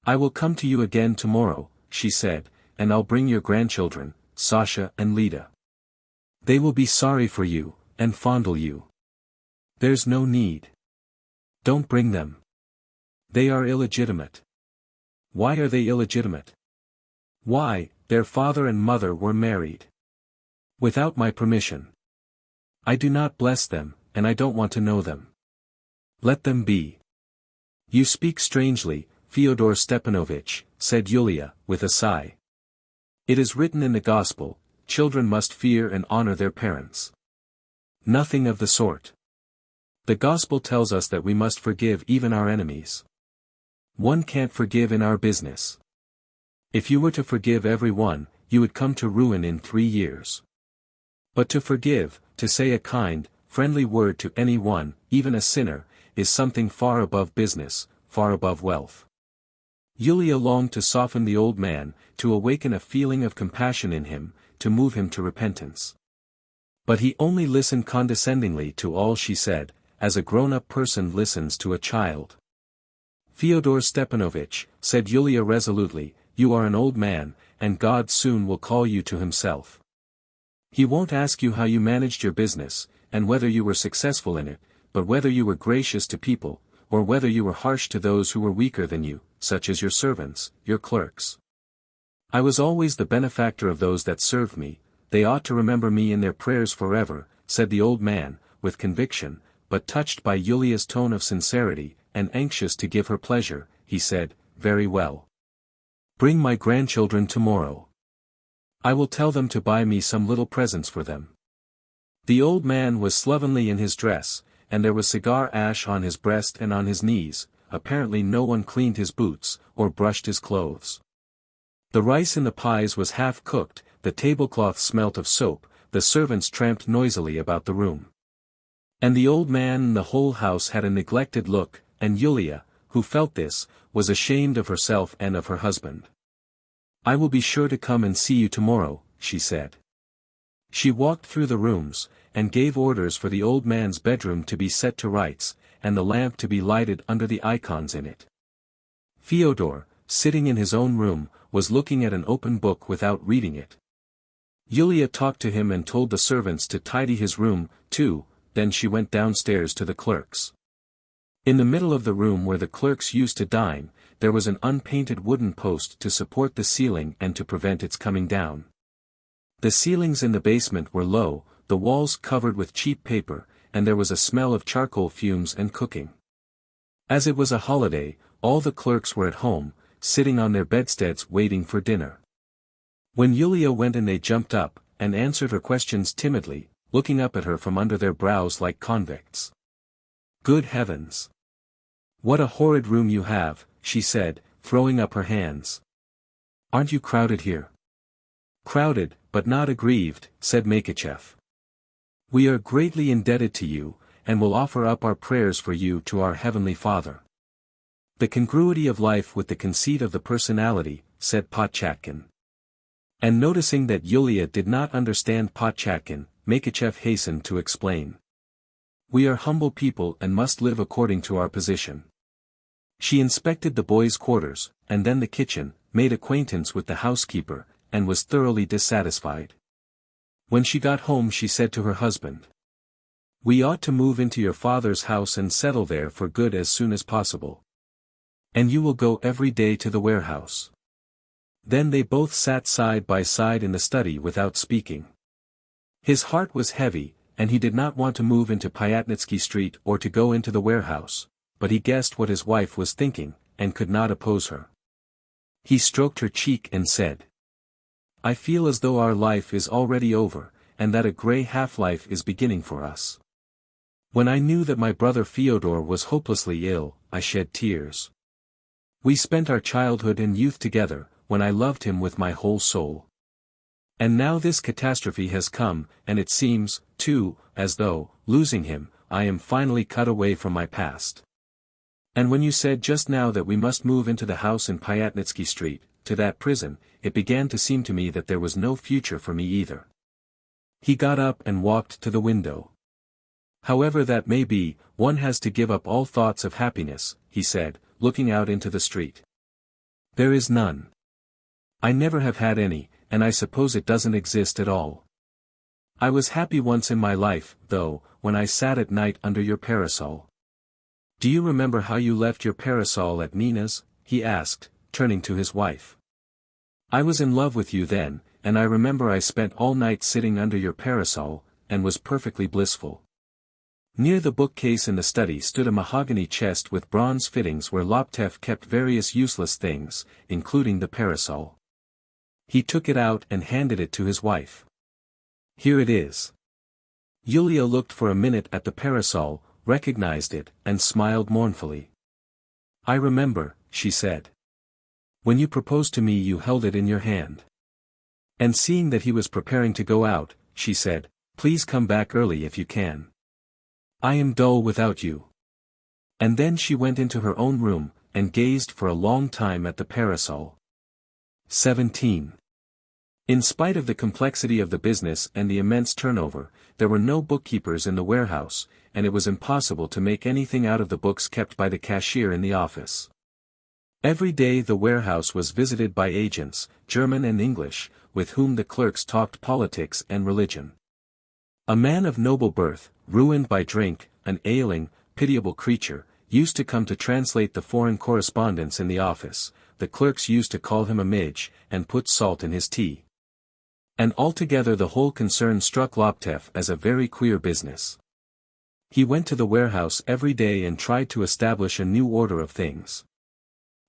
[SPEAKER 1] "I will come to you again tomorrow," she said, "and I'll bring your grandchildren, Sasha and Lida." They will be sorry for you, and fondle you. There's no need. Don't bring them. They are illegitimate. Why are they illegitimate? Why, their father and mother were married. Without my permission. I do not bless them, and I don't want to know them. Let them be. You speak strangely, Fyodor Stepanovich, said Yulia, with a sigh. It is written in the Gospel, children must fear and honor their parents. Nothing of the sort. The Gospel tells us that we must forgive even our enemies. One can't forgive in our business. If you were to forgive everyone, you would come to ruin in 3 years. But to forgive, to say a kind, friendly word to anyone, even a sinner, is something far above business, far above wealth. Yulia longed to soften the old man, to awaken a feeling of compassion in him, to move him to repentance. But he only listened condescendingly to all she said, as a grown-up person listens to a child. Fyodor Stepanovich, said Yulia resolutely, you are an old man, and God soon will call you to himself. He won't ask you how you managed your business, and whether you were successful in it, but whether you were gracious to people, or whether you were harsh to those who were weaker than you, such as your servants, your clerks. I was always the benefactor of those that served me, they ought to remember me in their prayers forever, said the old man, with conviction, but touched by Yulia's tone of sincerity, and anxious to give her pleasure, he said, very well. Bring my grandchildren tomorrow. I will tell them to buy me some little presents for them. The old man was slovenly in his dress, and there was cigar ash on his breast and on his knees, apparently no one cleaned his boots, or brushed his clothes. The rice in the pies was half cooked, the tablecloth smelt of soap, the servants tramped noisily about the room. And the old man and the whole house had a neglected look, and Yulia, who felt this, was ashamed of herself and of her husband. I will be sure to come and see you tomorrow, she said. She walked through the rooms, and gave orders for the old man's bedroom to be set to rights, and the lamp to be lighted under the icons in it. Fyodor, sitting in his own room, was looking at an open book without reading it. Yulia talked to him and told the servants to tidy his room, too, then she went downstairs to the clerks. In the middle of the room where the clerks used to dine, there was an unpainted wooden post to support the ceiling and to prevent its coming down. The ceilings in the basement were low, the walls covered with cheap paper, and there was a smell of charcoal fumes and cooking. As it was a holiday, all the clerks were at home, sitting on their bedsteads waiting for dinner. When Yulia went in they jumped up, and answered her questions timidly, looking up at her from under their brows like convicts. Good heavens! What a horrid room you have, she said, throwing up her hands. Aren't you crowded here? Crowded, but not aggrieved, said Makachev. We are greatly indebted to you, and will offer up our prayers for you to our Heavenly Father. The congruity of life with the conceit of the personality, said Potchatkin. And noticing that Yulia did not understand Potchatkin, Makachev hastened to explain. We are humble people and must live according to our position. She inspected the boys' quarters, and then the kitchen, made acquaintance with the housekeeper, and was thoroughly dissatisfied. When she got home she said to her husband, we ought to move into your father's house and settle there for good as soon as possible. And you will go every day to the warehouse. Then they both sat side by side in the study without speaking. His heart was heavy, and he did not want to move into Pyatnitsky Street or to go into the warehouse, but he guessed what his wife was thinking, and could not oppose her. He stroked her cheek and said, I feel as though our life is already over, and that a grey half-life is beginning for us. When I knew that my brother Fyodor was hopelessly ill, I shed tears. We spent our childhood and youth together, when I loved him with my whole soul. And now this catastrophe has come, and it seems, too, as though, losing him, I am finally cut away from my past. And when you said just now that we must move into the house in Pyatnitsky Street, to that prison, it began to seem to me that there was no future for me either. He got up and walked to the window. However that may be, one has to give up all thoughts of happiness, he said, looking out into the street. There is none. I never have had any, and I suppose it doesn't exist at all. I was happy once in my life, though, when I sat at night under your parasol. Do you remember how you left your parasol at Nina's? He asked, turning to his wife. I was in love with you then, and I remember I spent all night sitting under your parasol, and was perfectly blissful. Near the bookcase in the study stood a mahogany chest with bronze fittings where Laptev kept various useless things, including the parasol. He took it out and handed it to his wife. Here it is. Yulia looked for a minute at the parasol, recognized it, and smiled mournfully. I remember, she said. When you proposed to me you held it in your hand. And seeing that he was preparing to go out, she said, please come back early if you can. I am dull without you. And then she went into her own room, and gazed for a long time at the parasol. 17. In spite of the complexity of the business and the immense turnover, there were no bookkeepers in the warehouse, and it was impossible to make anything out of the books kept by the cashier in the office. Every day the warehouse was visited by agents, German and English, with whom the clerks talked politics and religion. A man of noble birth, ruined by drink, an ailing, pitiable creature, used to come to translate the foreign correspondence in the office. The clerks used to call him a midge, and put salt in his tea. And altogether the whole concern struck Laptev as a very queer business. He went to the warehouse every day and tried to establish a new order of things.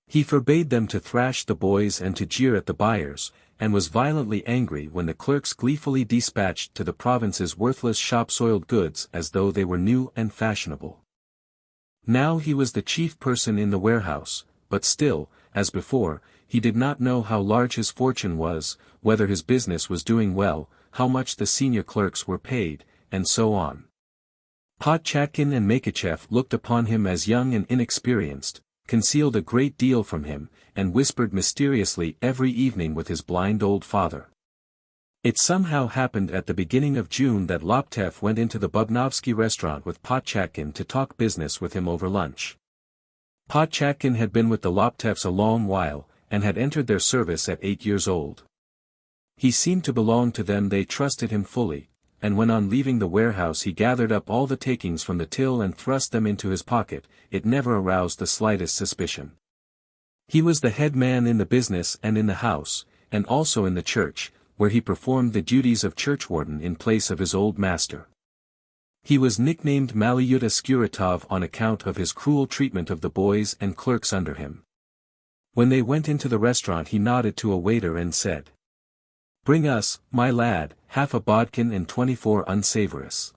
[SPEAKER 1] He forbade them to thrash the boys and to jeer at the buyers, and was violently angry when the clerks gleefully dispatched to the provinces worthless shop-soiled goods as though they were new and fashionable. Now he was the chief person in the warehouse, but still, as before, he did not know how large his fortune was, whether his business was doing well, how much the senior clerks were paid, and so on. Potchatkin and Makachev looked upon him as young and inexperienced, concealed a great deal from him, and whispered mysteriously every evening with his blind old father. It somehow happened at the beginning of June that Laptev went into the Bubnovsky restaurant with Potchatkin to talk business with him over lunch. Potchatkin had been with the Laptevs a long while, and had entered their service at 8 years old. He seemed to belong to them, they trusted him fully, and when on leaving the warehouse he gathered up all the takings from the till and thrust them into his pocket, it never aroused the slightest suspicion. He was the head man in the business and in the house, and also in the church, where he performed the duties of churchwarden in place of his old master. He was nicknamed Malyuta Skuratov on account of his cruel treatment of the boys and clerks under him. When they went into the restaurant he nodded to a waiter and said, "Bring us, my lad, half a bodkin and 24 unsavories."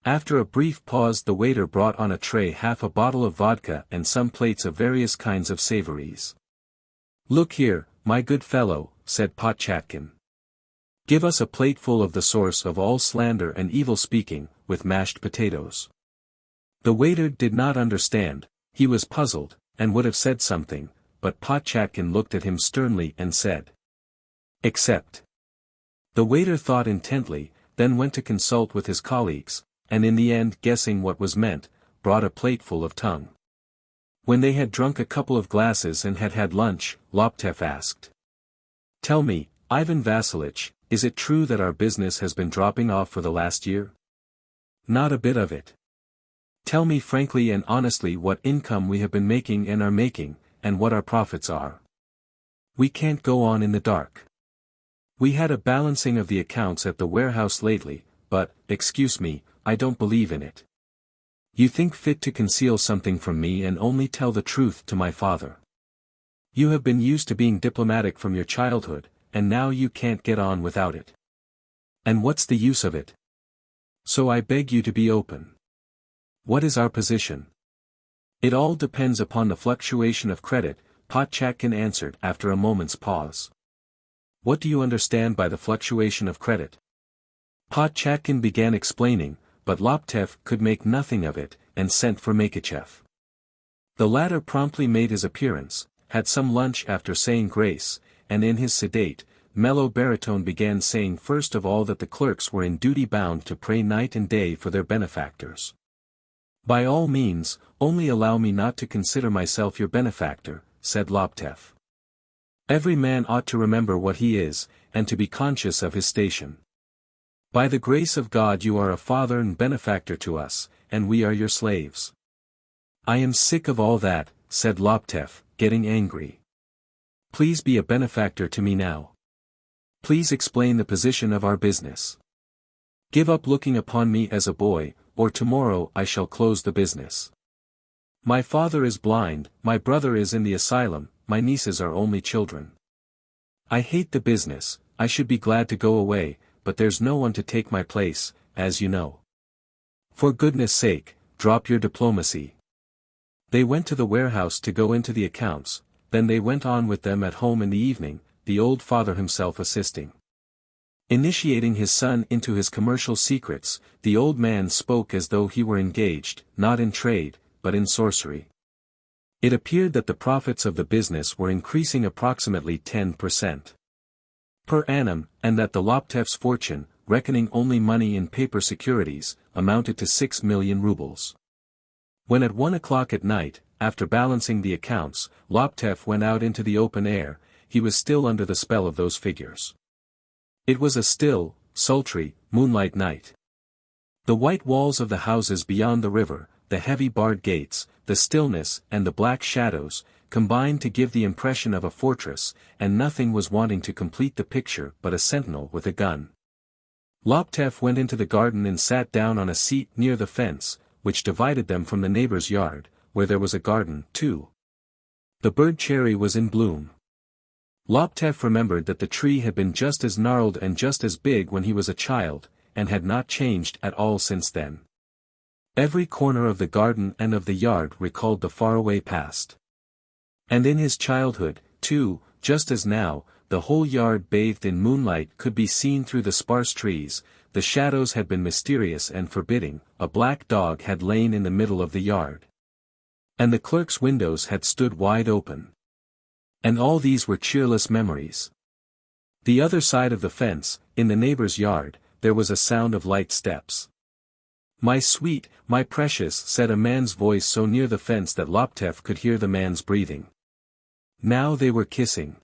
[SPEAKER 1] After a brief pause the waiter brought on a tray half a bottle of vodka and some plates of various kinds of savories. "Look here, my good fellow," said Potchatkin. "Give us a plateful of the source of all slander and evil speaking, with mashed potatoes." The waiter did not understand, he was puzzled, and would have said something, but Potchatkin looked at him sternly and said, "Accept." The waiter thought intently, then went to consult with his colleagues, and in the end, guessing what was meant, brought a plateful of tongue. When they had drunk a couple of glasses and had had lunch, Laptev asked, "Tell me, Ivan Vassilitch, is it true that our business has been dropping off for the last year?" "Not a bit of it. Tell me frankly and honestly what income we have been making and are making, and what our profits are. We can't go on in the dark. We had a balancing of the accounts at the warehouse lately, but, excuse me, I don't believe in it. You think fit to conceal something from me and only tell the truth to my father. You have been used to being diplomatic from your childhood, and now you can't get on without it. And what's the use of it? So I beg you to be open. What is our position?" "It all depends upon the fluctuation of credit," Potchatkin answered after a moment's pause. "What do you understand by the fluctuation of credit?" Potchatkin began explaining, but Laptev could make nothing of it, and sent for Makachev. The latter promptly made his appearance, had some lunch after saying grace, and in his sedate, mellow baritone began saying first of all that the clerks were in duty bound to pray night and day for their benefactors. "By all means, only allow me not to consider myself your benefactor," said Laptev. "Every man ought to remember what he is, and to be conscious of his station. By the grace of God you are a father and benefactor to us, and we are your slaves. I am sick of all that, said Laptev, getting angry. Please be a benefactor to me now. Please explain the position of our business. Give up looking upon me as a boy, or tomorrow I shall close the business. My father is blind, my brother is in the asylum, my nieces are only children. I hate the business, I should be glad to go away, but there's no one to take my place, as you know. For goodness sake, drop your diplomacy. They went to the warehouse to go into the accounts, then they went on with them at home in the evening, the old father himself assisting. Initiating his son into his commercial secrets, the old man spoke as though he were engaged, not in trade, but in sorcery. It appeared that the profits of the business were increasing approximately 10% per annum, and that the Laptev's fortune, reckoning only money in paper securities, amounted to 6 million rubles. When at 1 o'clock at night, after balancing the accounts, Laptev went out into the open air, he was still under the spell of those figures. It was a still, sultry, moonlight night. The white walls of the houses beyond the river, the heavy barred gates, the stillness and the black shadows, combined to give the impression of a fortress, and nothing was wanting to complete the picture but a sentinel with a gun. Laptev went into the garden and sat down on a seat near the fence, which divided them from the neighbor's yard, where there was a garden, too. The bird cherry was in bloom. Laptev remembered that the tree had been just as gnarled and just as big when he was a child, and had not changed at all since then. Every corner of the garden and of the yard recalled the faraway past. And in his childhood, too, just as now, the whole yard bathed in moonlight could be seen through the sparse trees, the shadows had been mysterious and forbidding, a black dog had lain in the middle of the yard. And the clerk's windows had stood wide open. And all these were cheerless memories. The other side of the fence, in the neighbor's yard, there was a sound of light steps. "My sweet, my precious," said a man's voice so near the fence that Laptev could hear the man's breathing. Now they were kissing.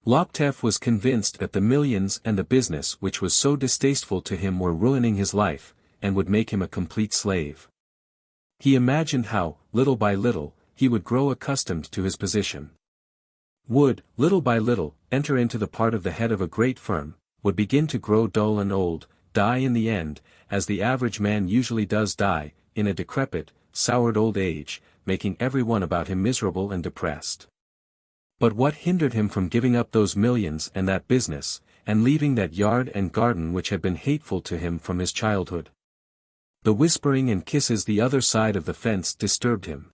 [SPEAKER 1] Laptev was convinced that the millions and the business which was so distasteful to him were ruining his life, and would make him a complete slave. He imagined how, little by little, he would grow accustomed to his position. Would, little by little, enter into the part of the head of a great firm, would begin to grow dull and old, die in the end, as the average man usually does die, in a decrepit, soured old age, making everyone about him miserable and depressed. But what hindered him from giving up those millions and that business, and leaving that yard and garden which had been hateful to him from his childhood? The whispering and kisses the other side of the fence disturbed him.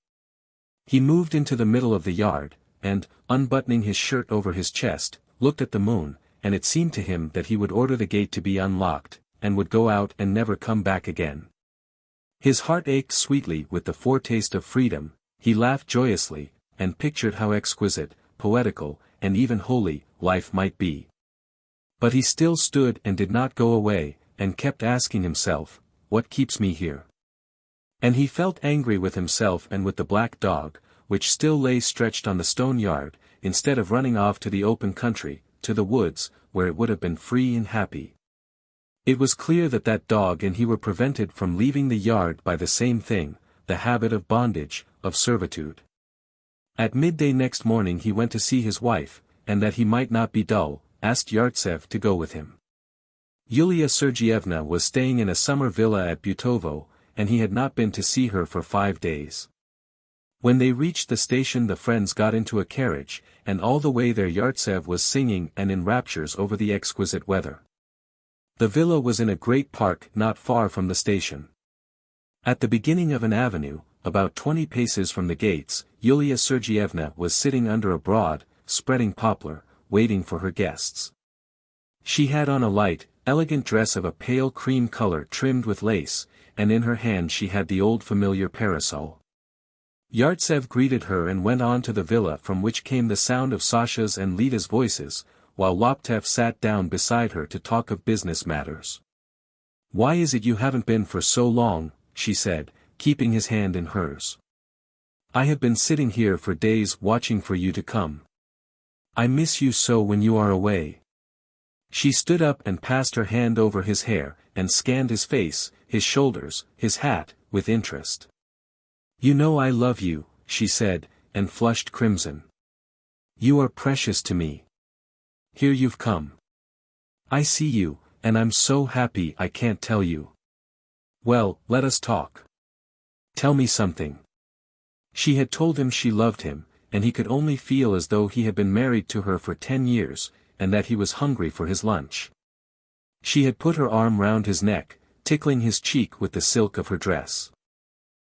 [SPEAKER 1] He moved into the middle of the yard, and, unbuttoning his shirt over his chest, looked at the moon, and it seemed to him that he would order the gate to be unlocked, and would go out and never come back again. His heart ached sweetly with the foretaste of freedom, he laughed joyously, and pictured how exquisite, poetical, and even holy, life might be. But he still stood and did not go away, and kept asking himself, "What keeps me here?" And he felt angry with himself and with the black dog, which still lay stretched on the stone yard, instead of running off to the open country, to the woods, where it would have been free and happy. It was clear that that dog and he were prevented from leaving the yard by the same thing, the habit of bondage, of servitude. At midday next morning he went to see his wife, and that he might not be dull, asked Yartsev to go with him. Yulia Sergeyevna was staying in a summer villa at Butovo, and he had not been to see her for 5 days. When they reached the station the friends got into a carriage, and all the way there Yartsev was singing and in raptures over the exquisite weather. The villa was in a great park not far from the station. At the beginning of an avenue, about 20 paces from the gates, Yulia Sergeyevna was sitting under a broad, spreading poplar, waiting for her guests. She had on a light, elegant dress of a pale cream color trimmed with lace, and in her hand she had the old familiar parasol. Yartsev greeted her and went on to the villa from which came the sound of Sasha's and Lita's voices, while Laptev sat down beside her to talk of business matters. "Why is it you haven't been for so long?" she said, keeping his hand in hers. "I have been sitting here for days watching for you to come. I miss you so when you are away." She stood up and passed her hand over his hair, and scanned his face, his shoulders, his hat, with interest. "You know I love you," she said, and flushed crimson. "You are precious to me. Here you've come. I see you, and I'm so happy I can't tell you. Well, let us talk. Tell me something." She had told him she loved him, and he could only feel as though he had been married to her for 10 years, and that he was hungry for his lunch. She had put her arm round his neck, tickling his cheek with the silk of her dress.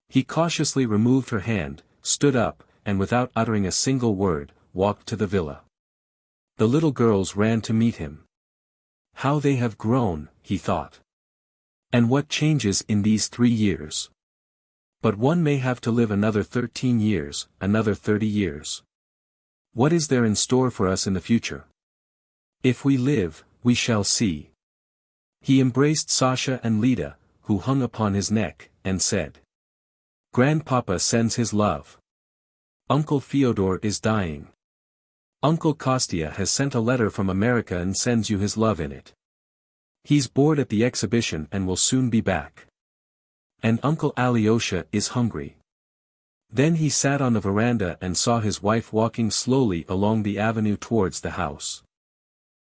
[SPEAKER 1] He cautiously removed her hand, stood up, and without uttering a single word, walked to the villa. The little girls ran to meet him. How they have grown, he thought. And what changes in these 3 years. But one may have to live another 13 years, another 30 years. What is there in store for us in the future? If we live, we shall see. He embraced Sasha and Lida, who hung upon his neck, and said, "Grandpapa sends his love. Uncle Fyodor is dying. Uncle Kostya has sent a letter from America and sends you his love in it. He's bored at the exhibition and will soon be back. And Uncle Alyosha is hungry." Then he sat on the veranda and saw his wife walking slowly along the avenue towards the house.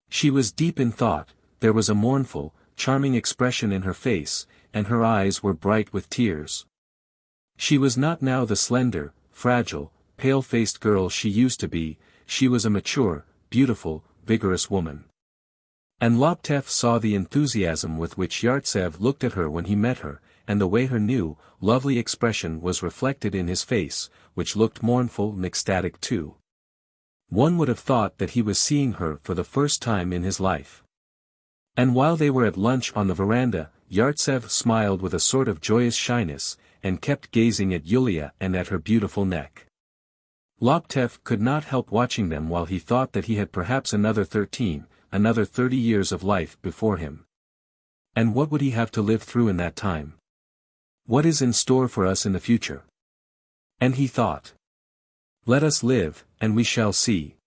[SPEAKER 1] She was deep in thought, there was a mournful, charming expression in her face, and her eyes were bright with tears. She was not now the slender, fragile, pale-faced girl she used to be, she was a mature, beautiful, vigorous woman. And Laptev saw the enthusiasm with which Yartsev looked at her when he met her, and the way her new, lovely expression was reflected in his face, which looked mournful and ecstatic too. One would have thought that he was seeing her for the first time in his life. And while they were at lunch on the veranda, Yartsev smiled with a sort of joyous shyness, and kept gazing at Yulia and at her beautiful neck. Laptev could not help watching them while he thought that he had perhaps another 13, another 30 years of life before him. And what would he have to live through in that time? What is in store for us in the future? And he thought, "Let us live, and we shall see."